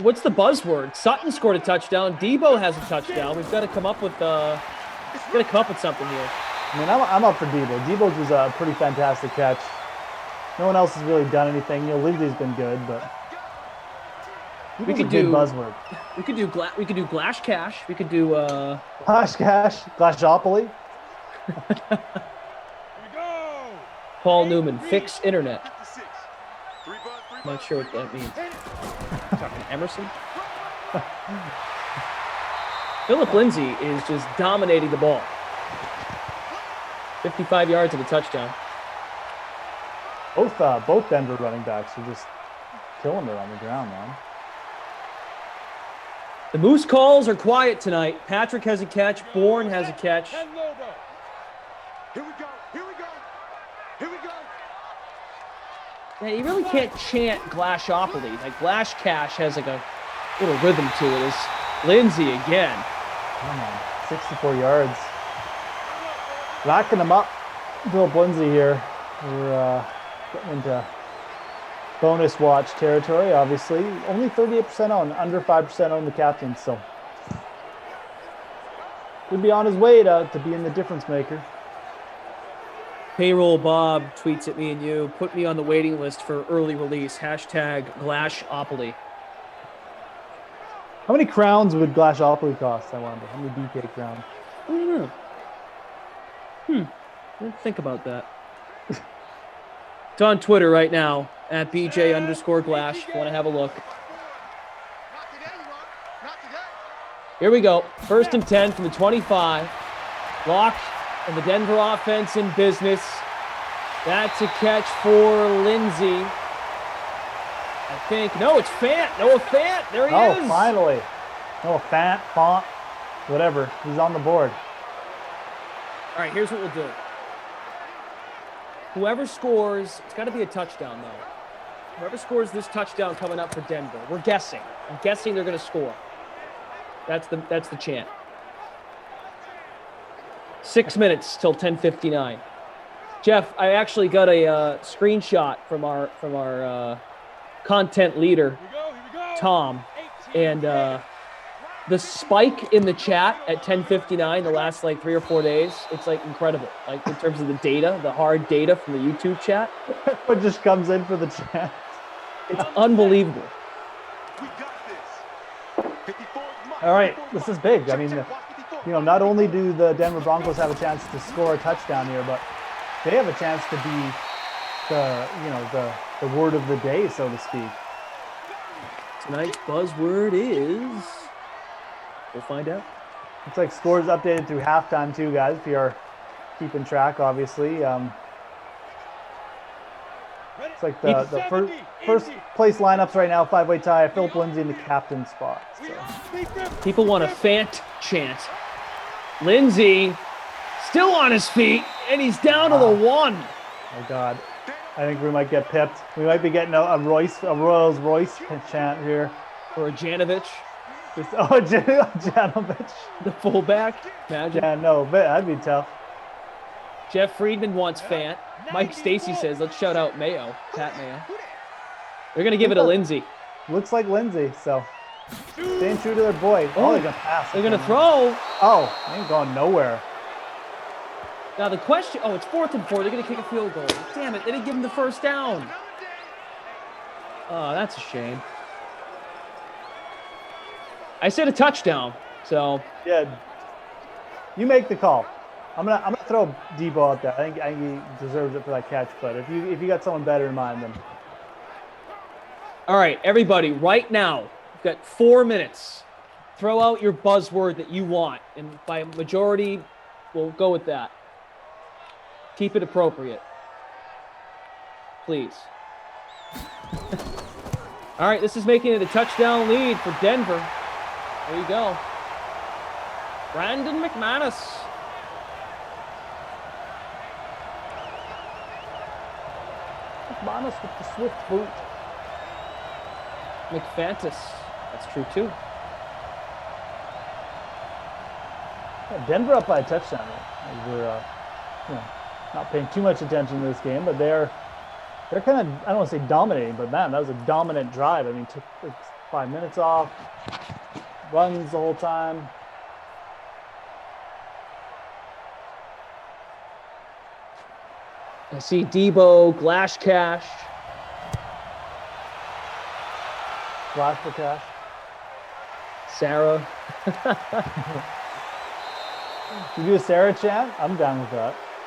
What's the buzzword? Sutton scored a touchdown. Debo has a touchdown. We've got to come up with something here. I mean, I'm up for Debo. Debo's was a pretty fantastic catch. No one else has really done anything. You know, Lindsey's been good, but we could a good do buzzword. We could do Glash Cash. We could do Glash Cash, Glashopoly. Paul Newman, fix internet. Not sure what that means. Talking Emerson? Philip Lindsay is just dominating the ball. 55 yards and a touchdown. Both Denver running backs are just killing it on the ground, man. The Moose calls are quiet tonight. Patrick has a catch. Bourne has a catch. Here we go. Here we go. Here we go. Yeah, you really can't chant Glashopoly. Like Glash Cash has like a little rhythm to it. It's Lindsay again. Come on, 64 yards. Racking them up. Bill Lindsay here. We're getting into bonus watch territory, obviously. Only 38% on, under 5% on the captain, so could be on his way to being the difference maker. Payroll Bob tweets at me and you, put me on the waiting list for early release. Hashtag Glashopoly. How many crowns would Glashopoly cost, I wonder? How many DK crowns? I don't know. I didn't think about that. It's on Twitter right now, at BJ_Glash, if you want to have a look. Here we go. 1st and 10 from the 25. Lock and the Denver offense in business. That's a catch for Lindsay. I think. No, it's Fant. Noah Fant. There he is. Oh, finally. Noah Fant, whatever. He's on the board. All right, here's what we'll do. Whoever scores, it's got to be a touchdown, though. Whoever scores this touchdown coming up for Denver, we're guessing. I'm guessing they're going to score. That's the chant. 6 minutes till 10:59. Jeff, I actually got a screenshot from our content leader, Tom, and the spike in the chat at 10:59 the last like 3 or 4 days, it's like incredible. Like in terms of the data, the hard data from the YouTube chat. What just comes in for the chat? It's unbelievable. All right, this is big. I mean, not only do the Denver Broncos have a chance to score a touchdown here, but they have a chance to be the word of the day, so to speak. Tonight's buzzword is... We'll find out. Looks like scores updated through halftime too, guys, if you are keeping track, obviously. It's like the first place lineups right now, 5-way tie, Philip Lindsay in the captain spot. So. People want a Fant chant. Lindsay still on his feet, and he's down to the 1. Oh, God. I think we might get pipped. We might be getting a Royals Royce chant here. Or a Janovich. Janovich. The fullback. Imagine. Yeah, no, but that'd be tough. Jeff Friedman wants Fant. Mike Stacy says, let's shout out Mayo, Pat Mayo. They're going to give it to Lindsay. Looks like Lindsay, so staying true to their boy. Oh, they're going to pass. They're going to throw. Oh, they ain't going nowhere. Now the question, it's 4th and 4. They're going to kick a field goal. Damn it, they didn't give him the first down. Oh, that's a shame. I said a touchdown, so. Yeah, you make the call. I'm gonna throw Debo out there. I think he deserves it for that catch. But if you got someone better in mind, then. All right, everybody, right now, you've got 4 minutes. Throw out your buzzword that you want, and by majority, we'll go with that. Keep it appropriate, please. All right, this is making it a touchdown lead for Denver. There you go. Brandon McManus. McManus with the swift boot. McFantus. That's true, too. Yeah, Denver up by a touchdown. We're not paying too much attention to this game, but they're kind of, I don't want to say dominating, but man, that was a dominant drive. I mean, took 5 minutes off, runs the whole time. I see Debo, Glash Cash. Glash for cash. Sarah. You do a Sarah chant? I'm down with that.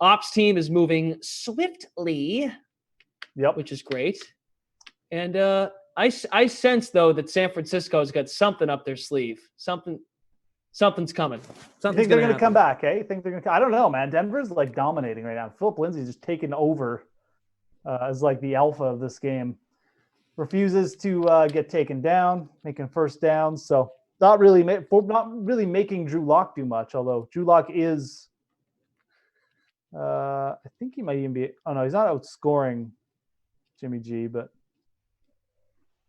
Ops team is moving swiftly. Yep. Which is great. And I sense, though, that San Francisco's got something up their sleeve. Something's coming. You think they're going to come back, eh? You think they're going to? I don't know, man. Denver's like dominating right now. Philip Lindsay's just taking over as like the alpha of this game. Refuses to get taken down, making first downs. So not really making Drew Lock do much. Although Drew Lock is, I think he might even be. Oh no, he's not outscoring Jimmy G, but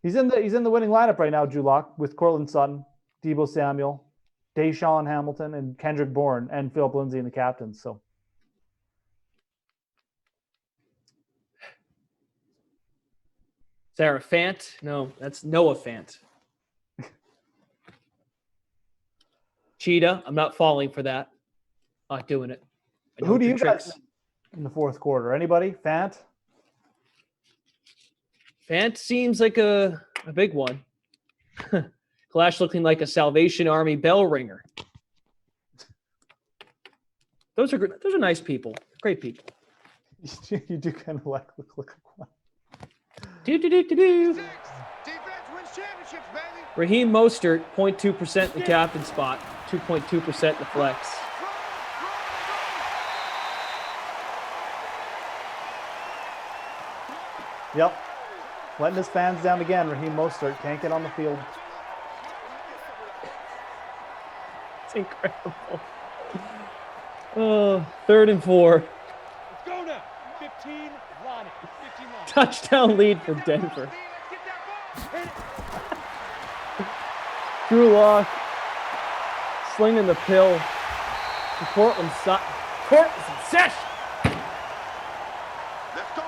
he's in the winning lineup right now. Drew Lock with Cortland Sutton, Deebo Samuel, Deshaun Hamilton, and Kendrick Bourne, and Philip Lindsay in the captains. So. Sarah Fant? No, that's Noah Fant. Cheetah, I'm not falling for that. Not doing it. Who do you guys in the fourth quarter? Anybody? Fant? Fant seems like a big one. Clash looking like a Salvation Army bell ringer. Those are nice people. Great people. You do kind of look like one. Raheem Mostert, 0.2% in the captain spot, 2.2% in the flex. Yep. Letting his fans down again. Raheem Mostert can't get on the field. It's incredible. Oh, 3rd and 4. Let's go now. 15 line. Touchdown lead for Denver. Drew Lock slinging the pill. Cortland Sutton. Cortland Session. Let's go,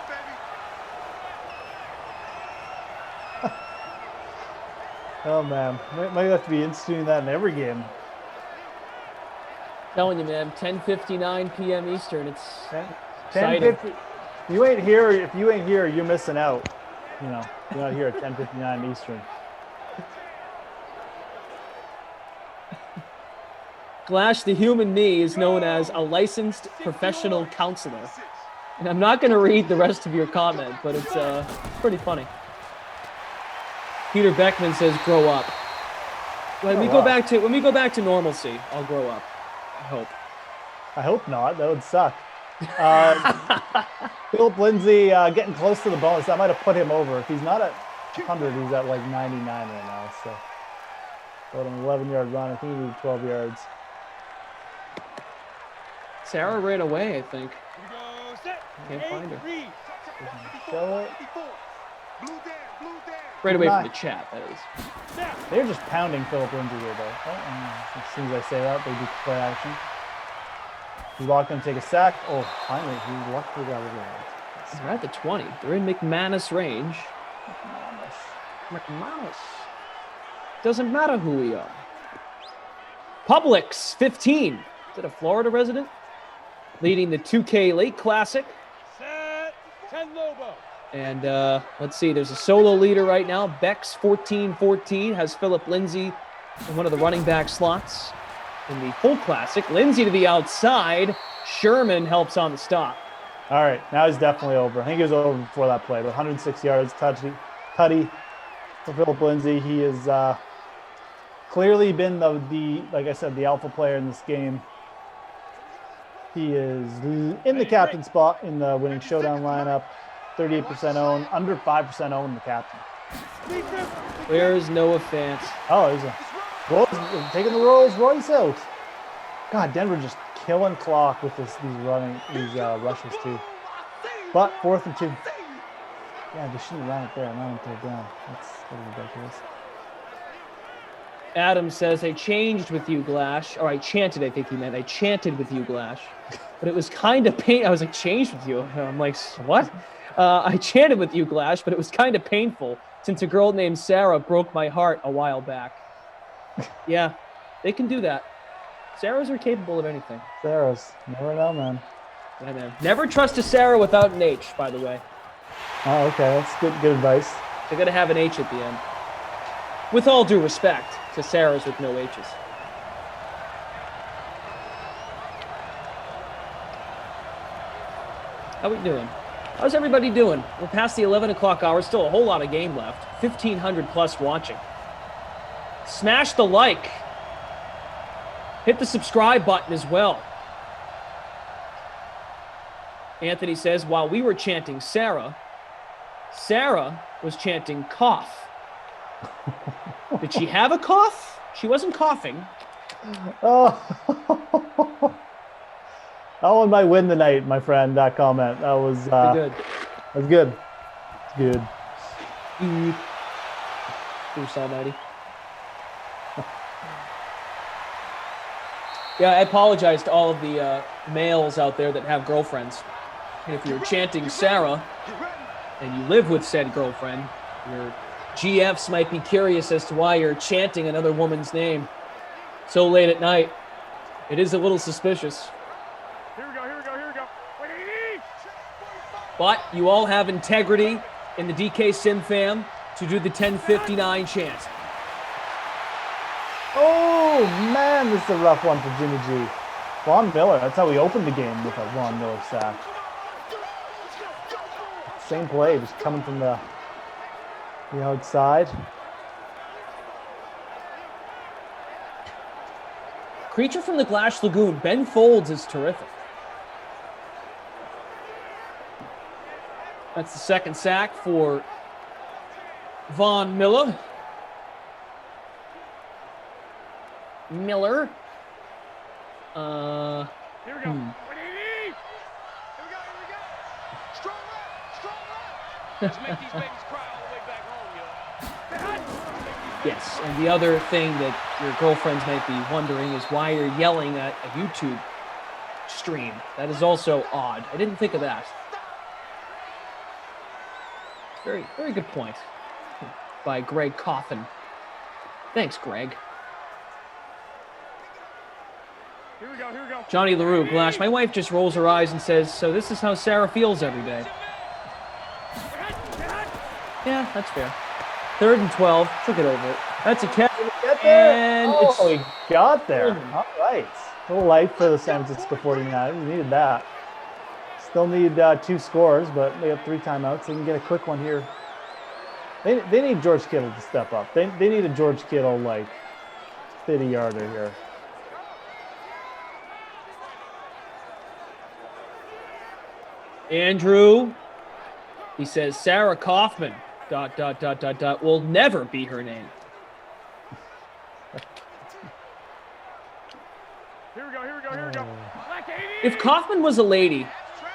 baby. Oh man, might have to be instituting that in every game. Telling you, man, 10:59 p.m. Eastern. It's 10:50. You ain't here. If you ain't here, you're missing out. You know, you're not here at 10:59 Eastern. Glash, the human me, is known as a licensed professional counselor. And I'm not going to read the rest of your comment, but it's pretty funny. Peter Beckman says, "Grow up." When we go back to normalcy, I'll grow up. I hope. I hope not. That would suck. Philip Lindsay getting close to the bonus. That might have put him over. If he's not at 100, he's at like 99 right now. So, about an 11-yard run. I think he needed 12 yards. Sarah ran away, I think. Can't find her. Show it. Right away from the chat, that is. They're just pounding Philip Lindsay here, though. As soon as I say that, they do play action. He's locked in to take a sack. Oh, finally, he luckily got rid of it. They're at the 20. They're in McManus range. McManus. Doesn't matter who we are. Publix, 15. Is it a Florida resident? Leading the 2K Lake Classic. Set. 10 Lobo. And let's see, there's a solo leader right now. Bex, 14-14, has Philip Lindsay in one of the running back slots in the full classic. Lindsay to the outside. Sherman helps on the stop. All right, now he's definitely over. I think he was over before that play, but 106 yards, tutty for Philip Lindsay. He has clearly been the like I said, the alpha player in this game. He is in the captain spot in the winning showdown lineup. 38% owned, under 5% owned the captain. Where is Noah Fant? Oh, he's taking the Rolls Royce out. God, Denver just killing clock with these rushes too. But 4th and 2. Yeah, they shouldn't run it there. Not until down. That's ridiculous. Adam says, I changed with you, Glash. Or I chanted, I think he meant. I chanted with you, Glash. But it was kind of pain. I was like, changed with you? I'm like, what? I chanted with you, Glash, but it was kind of painful since a girl named Sarah broke my heart a while back. Yeah, they can do that. Sarahs are capable of anything. Sarahs. Never know, man. Yeah, man. Never trust a Sarah without an H, by the way. Oh, okay. That's good advice. They got to have an H at the end. With all due respect to Sarahs with no H's. How we doing? How's everybody doing? We're past the 11 o'clock hour. Still a whole lot of game left. 1,500 plus watching. Smash the like. Hit the subscribe button as well. Anthony says, while we were chanting Sarah, Sarah was chanting cough. Did she have a cough? She wasn't coughing. Oh, that one might win the night, my friend. That comment. That was good. That's good. It's good. Bruce Almighty. Yeah, I apologize to all of the males out there that have girlfriends. And if you're chanting Sarah and you live with said girlfriend, your GFs might be curious as to why you're chanting another woman's name so late at night. It is a little suspicious. Here we go. But you all have integrity in the DK Sim fam to do the 1059 chant. Oh, man, this is a rough one for Jimmy G. Von Miller, that's how we opened the game, with a Von Miller sack. Same play, just coming from the outside. Creature from the Glass Lagoon, Ben Folds is terrific. That's the second sack for Von Miller. Miller. Here we go. Strong left. Let's make these babies cry all the way back home, yo. Yes, and the other thing that your girlfriends might be wondering is why you're yelling at a YouTube stream. That is also odd. I didn't think of that. Very, very good point by Greg Coffin. Thanks, Greg. Here we go. Johnny LaRue, Glash, my wife just rolls her eyes and says, so this is how Sarah feels every day. Yeah, that's fair. 3rd and 12. She'll get over it. That's a catch. And he got there. All right. A little light for the San Francisco 49ers. We needed that. Still need 2 scores, but they have 3 timeouts. They can get a quick one here. They need George Kittle to step up. They need a George Kittle, 50-yarder here. Andrew, he says, Sarah Kaufman, ... will never be her name. Here we go. If Kaufman was a lady,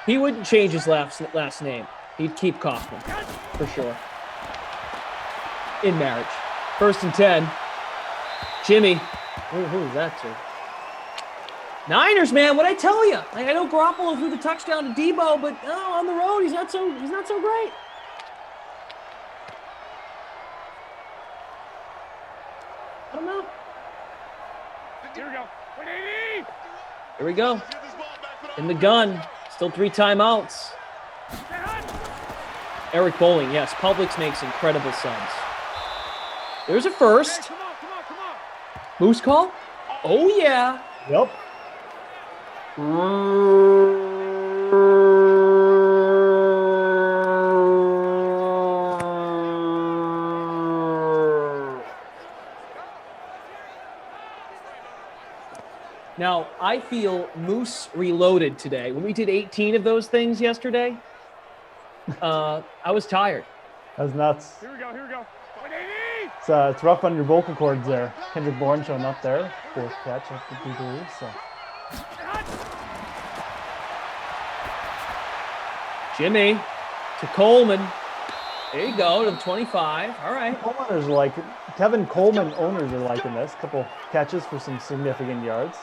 he wouldn't change his last name. He'd keep Kaufman, for sure. In marriage. 1st and 10. Jimmy. Who is that to? Niners, man, what'd I tell you? I know Garoppolo threw the touchdown to Debo, but on the road, he's not so great. I don't know. Here we go. In the gun. Still 3 timeouts. Eric Bowling, yes. Publix makes incredible subs. There's a first. Moose call? Oh, yeah. Yep. Now, I feel Moose reloaded today. When we did 18 of those things yesterday, I was tired. That was nuts. Here we go. It's rough on your vocal cords there. Kendrick Bourne showing up there. 4th catch after 2 goals. So. Jimmy to Coleman. There you go, to the 25. All right. Owners Kevin Coleman owners are liking this. Couple catches for some significant yards.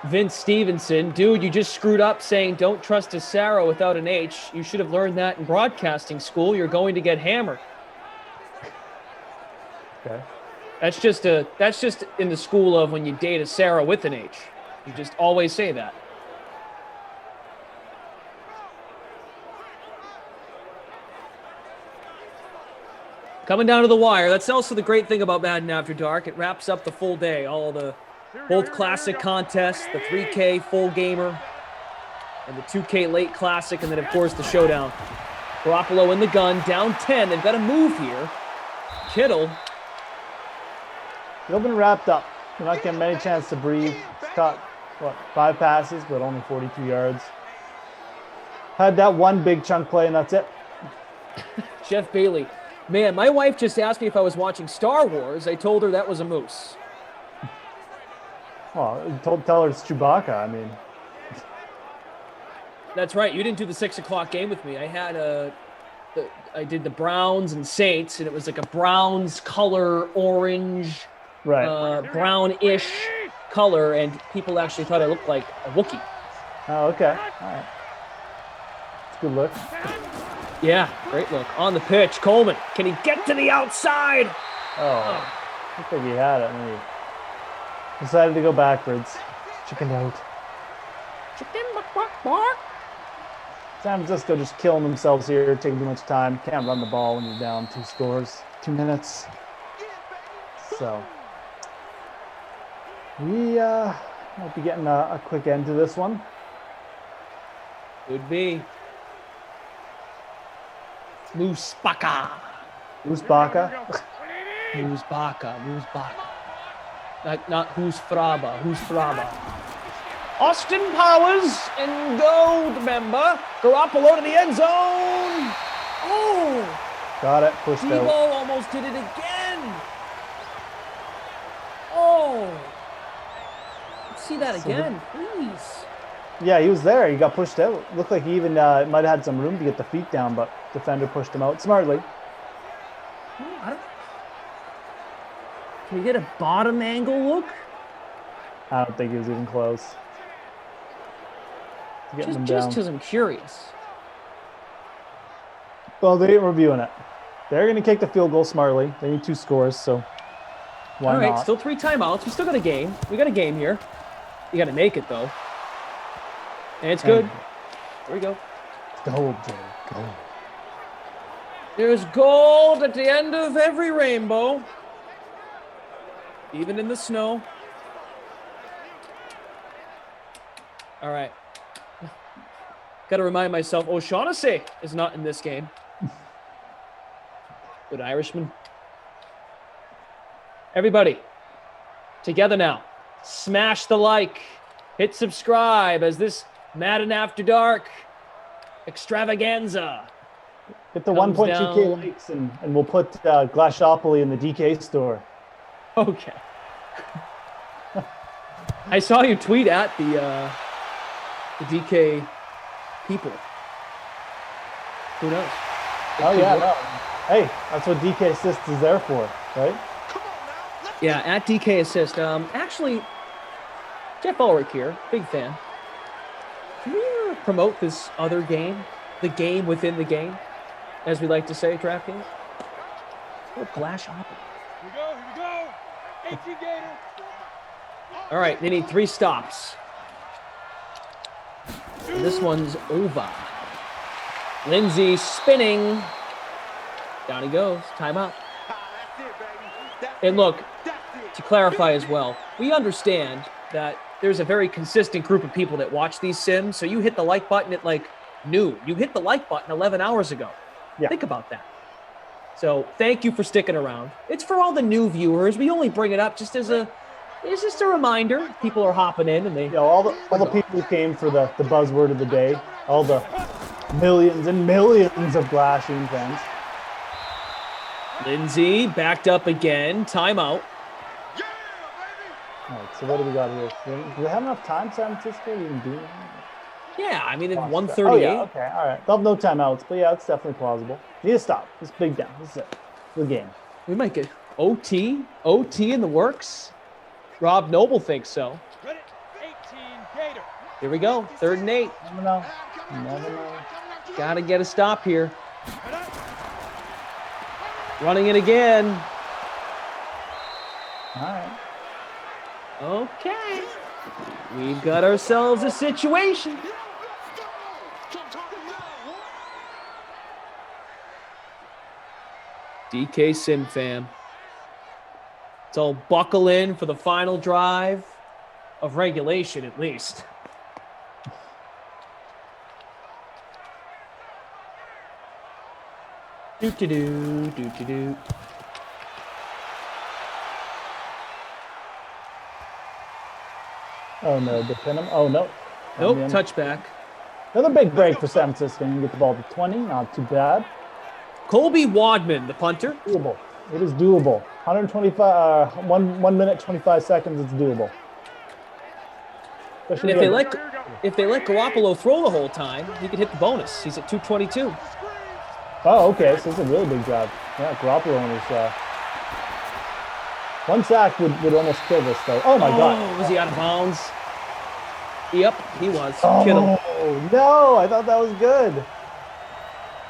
Vince Stevenson, dude, you just screwed up saying don't trust a Sarah without an H. You should have learned that in broadcasting school. You're going to get hammered. Okay. That's just in the school of when you date a Sarah with an H. You just always say that. Coming down to the wire. That's also the great thing about Madden After Dark. It wraps up the full day. All the both classic contests, the 3K full gamer, and the 2K late classic, and then, of course, the showdown. Garoppolo in the gun, down 10. They've got to move here. Kittle. They've been wrapped up. They're not getting many chances to breathe. He's caught, 5 passes, but only 42 yards. Had that one big chunk play, and that's it. Jeff Bailey. Man, my wife just asked me if I was watching Star Wars. I told her that was a moose. Well, tell her it's Chewbacca. I mean, that's right. You didn't do the 6 o'clock game with me. I had I did the Browns and Saints, and it was like a Browns color orange, right, brownish color, and people actually thought I looked like a Wookiee. Oh, okay. All right. It's a good look. Yeah, great look. On the pitch, Coleman. Can he get to the outside? Oh. I think he had it. And he decided to go backwards. Chicken out. Chicken bark. San Francisco just killing themselves here, taking too much time. Can't run the ball when you're down 2 scores, 2 minutes. So we might be getting a quick end to this one. Could be. Moose Baka. Moose Baka? Moose Baka. Moose Baka. Not who's Fraba. Who's Fraba. Austin Powers in gold, member. Garoppolo to the end zone. Oh. Got it. Pushed Debo out. almost did it again. Oh. Let's see that again, please. Yeah, he was there. He got pushed out. Looked like he even might have had some room to get the feet down, but defender pushed him out smartly. Can we get a bottom angle look? I don't think he was even close. Just because I'm curious. Well, they ain't reviewing it. They're going to kick the field goal smartly. They need 2 scores, so why All right, not? still 3 timeouts. We still got a game. We got a game here. You got to make it, though. And it's good. There we go. Gold, Jay. Gold. There's gold at the end of every rainbow. Even in the snow. All right. Got to remind myself, O'Shaughnessy is not in this game. Good Irishman. Everybody, together now. Smash the like. Hit subscribe as this Madden After Dark extravaganza. Get the 1.2K likes, and we'll put Glashopoly in the DK store. Okay. I saw you tweet at the DK people. Who knows? Oh, yeah. No. Hey, that's what DK Assist is there for, right? Yeah, at DK Assist. Actually, Jeff Ulrich here, big fan. Can we promote this other game? The game within the game, as we like to say, DraftKings? What Glash Opera. Here we go. 18 Gator. All right, they need 3 stops. And this one's over. Lindsey spinning. Down he goes. Timeout. And look, to clarify as well, we understand that there's a very consistent group of people that watch these sims. So you hit the like button at like noon. You hit the like button 11 hours ago. Yeah. Think about that. So thank you for sticking around. It's for all the new viewers. We only bring it up just as it's just a reminder. People are hopping in and they all the people who came for the buzzword of the day, all the millions and millions of Glashing fans. Lindsey backed up again. Timeout. All right, so what do we got here? Do they have enough time, San Francisco, to even do anything? Yeah, I mean, it's 1:38. Oh, yeah, okay, all right. They'll have no timeouts, but yeah, it's definitely plausible. Need to stop. It's big down. This is it. Good game. We might get OT in the works. Rob Noble thinks so. Here we go. 3rd and 8. Never know. Never know. Got to get a stop here. Running it again. All right. Okay. We've got ourselves a situation. DK Sim fam. So buckle in for the final drive of regulation, at least. Do. Oh no, they pin him. Oh no. Nope, touchback. Another big break for San Francisco. You can get the ball to 20, not too bad. Colby Wadman, the punter. Doable. It is doable. 1 minute 25 seconds. It's doable. And if they let Garoppolo throw the whole time, he could hit the bonus. He's at 222. Oh, okay. So it's a really big drive. Yeah, Garoppolo is. One sack would almost kill this, though. Oh my God! Was he out of bounds? Yep, he was. Oh Kittle. No! I thought that was good.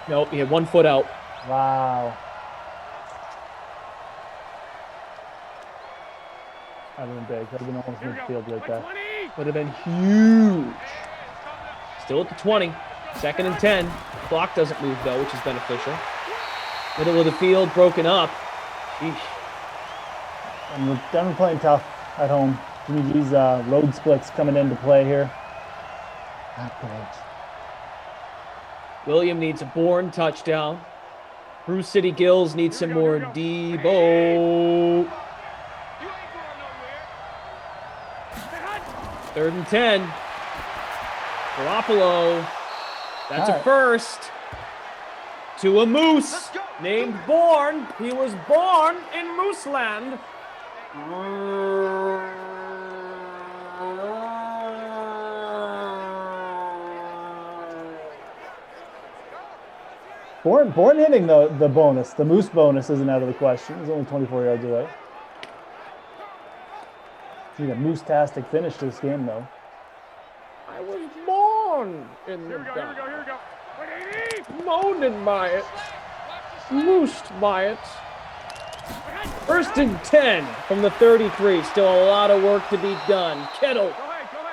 Nope, he had 1 foot out. Wow. That would have been big. That would have been almost midfield right there. Would have been huge. Still at the 20. 2nd and 10. Clock doesn't move, though, which is beneficial. Middle of the field, broken up. Sheesh. And we're done playing tough at home. These road splits coming into play here. Not great. William needs a Bourne touchdown. Bruce City Gills needs some more Debo. 3rd and 10. Garoppolo. That's a first. To a moose named Bourne. He was born in Mooseland. Bourne hitting the bonus. The moose bonus isn't out of the question. He's only 24 yards away. Need a moose-tastic finish to this game, though. I was born in the dark. Here we go. Molded by it. Moosed by it. 1st and 10 from the 33. Still a lot of work to be done. Kittle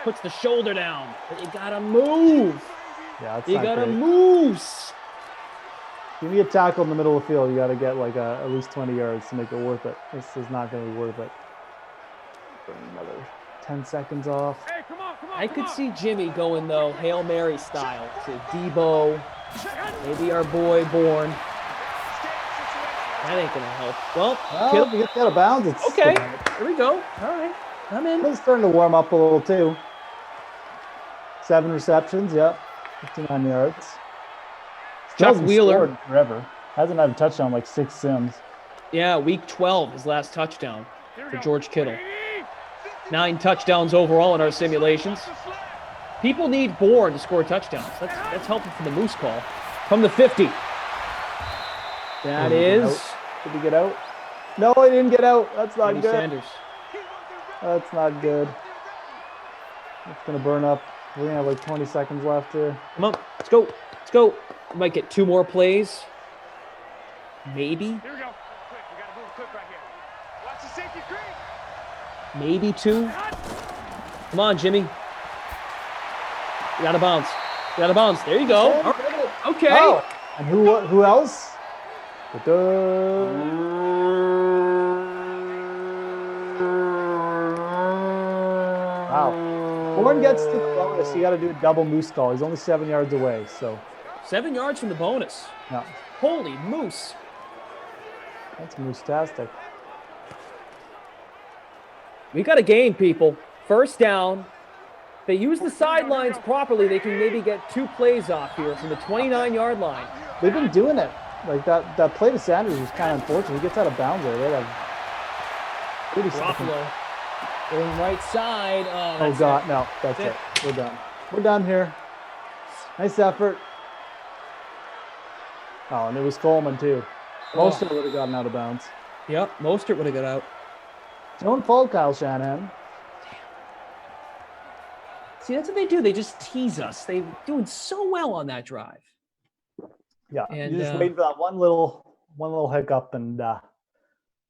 puts the shoulder down. But you gotta move. Yeah, that's you not gotta great. moose. If you get tackled in the middle of the field, you got to get like at least 20 yards to make it worth it. This is not going to be worth it. Burn another 10 seconds off. I could see Jimmy going, though, Hail Mary style to Debo, maybe our boy Bourne. That ain't going to help. Well, if you get out of bounds, it's okay. Here we go. All right. I'm in. It's starting to warm up a little, too. 7 receptions, yep. 59 yards. Chuck Wheeler. Forever. Hasn't had a touchdown like 6 Sims. Yeah, week 12, his last touchdown for George Kittle. 9 touchdowns overall in our simulations. People need Bourne to score touchdowns. That's helpful for the Moose call. From the 50. That is. Did he get out? No, he didn't get out. That's not good. Sanders. That's not good. It's going to burn up. We're going to have like 20 seconds left here. Come on. Let's go. Let's go. We might get 2 more plays. Maybe. Here we go. Quick, we gotta move quick right here. Watch the safety creep. Maybe 2. Come on, Jimmy. You got to bounce. You got to bounce. There you go. All right. Okay. Oh, and who else? Wow. Bourne gets to the bonus. You got to do a double moose call. He's only 7 yards away, so. 7 yards from the bonus. Yeah. Holy moose. That's moose-tastic. We got a game, people. First down. If they use the sidelines properly, they can maybe get 2 plays off here from the 29-yard line. They've been doing it. Like that play to Sanders was kind of unfortunate. He gets out of bounds there. They have 30 seconds. Garoppolo going right side. Oh, God. No, that's it. We're done. We're done here. Nice effort. Oh, and it was Coleman, too. Mostert would have gotten out of bounds. Yep, Mostert would have got out. It's your own fault, Kyle Shanahan. See, that's what they do. They just tease us. They're doing so well on that drive. Yeah, and, you just wait for that one little hiccup and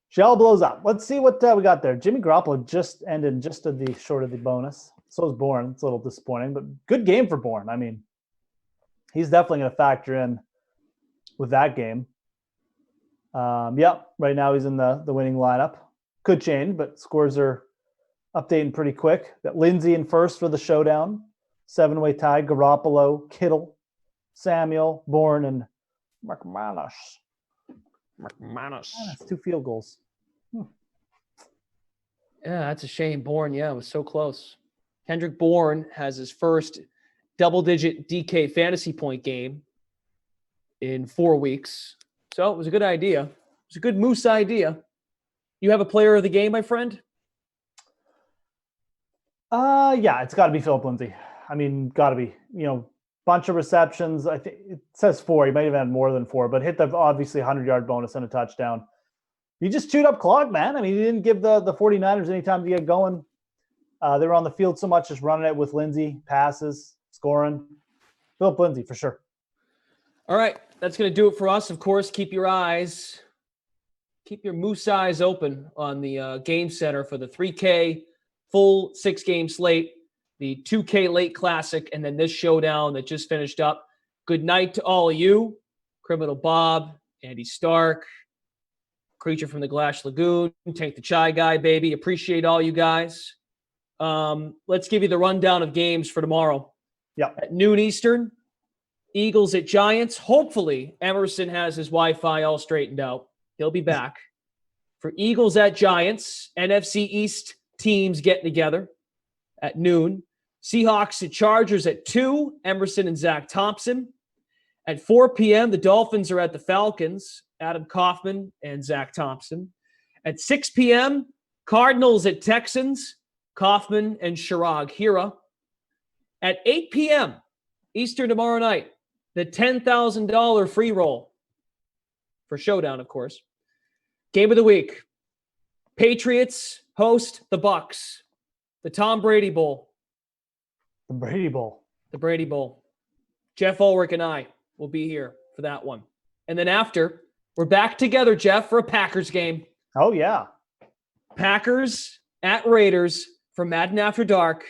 shell blows up. Let's see what we got there. Jimmy Garoppolo just ended just to the short of the bonus. So is Bourne. It's a little disappointing, but good game for Bourne. I mean, he's definitely going to factor in with that game. Right now he's in the winning lineup. Could change, but scores are updating pretty quick. Got Lindsey in first for the showdown. 7-way tie. Garoppolo, Kittle, Samuel, Bourne, and McManus. That's 2 field goals. Yeah, that's a shame. Bourne, it was so close. Kendrick Bourne has his first double-digit DK fantasy point game in 4 weeks. So it was a good idea. It was a good Moose idea. You have a player of the game, my friend? Yeah, it's got to be Philip Lindsay. I mean, got to be. Bunch of receptions. I think it says 4. He might have had more than 4, but hit the obviously 100-yard bonus and a touchdown. He just chewed up clock, man. I mean, he didn't give the 49ers any time to get going. They were on the field so much, just running it with Lindsay, passes, scoring. Philip Lindsay, for sure. All right, that's going to do it for us. Of course, keep your moose eyes open on the Game Center for the 3K full 6-game slate, the 2K late classic, and then this showdown that just finished up. Good night to all of you. Criminal Bob, Andy Stark, Creature from the Glass Lagoon, Tank the Chai Guy, baby. Appreciate all you guys. Let's give you the rundown of games for tomorrow. Yep. At noon Eastern, Eagles at Giants. Hopefully, Emerson has his Wi-Fi all straightened out. He'll be back. For Eagles at Giants, NFC East teams getting together at noon. Seahawks at Chargers at 2, Emerson and z.thompson. At 4 p.m., the Dolphins are at the Falcons, Adam Kaufman and z.thompson. At 6 p.m., Cardinals at Texans, Kaufman and Shirag Hira. At 8 p.m. Eastern tomorrow night, the $10,000 free roll for Showdown, of course. Game of the week. Patriots host the Bucs. The Tom Brady Bowl. The Brady Bowl. The Brady Bowl. Jeff Ulrich and I will be here for that one. And then after, we're back together, Jeff, for a Packers game. Oh, yeah. Packers at Raiders for Madden After Dark.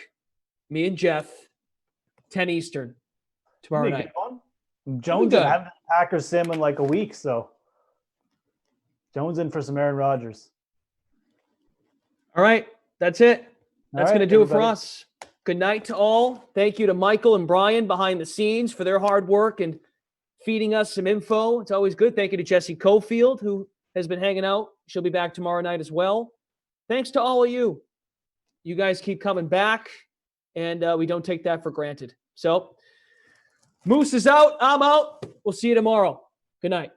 Me and Jeff, 10 Eastern tomorrow night. Jones and having the Packers sim in like a week, so Jones in for some Aaron Rodgers. All right, that's it. That's All right, going to do it for everybody. us. Good night to all. Thank you to Michael and Brian behind the scenes for their hard work and feeding us some info. It's always good. Thank you to Jesse Cofield, who has been hanging out. She'll be back tomorrow night as well. Thanks to all of you. You guys keep coming back, and we don't take that for granted. So, Moose is out. I'm out. We'll see you tomorrow. Good night.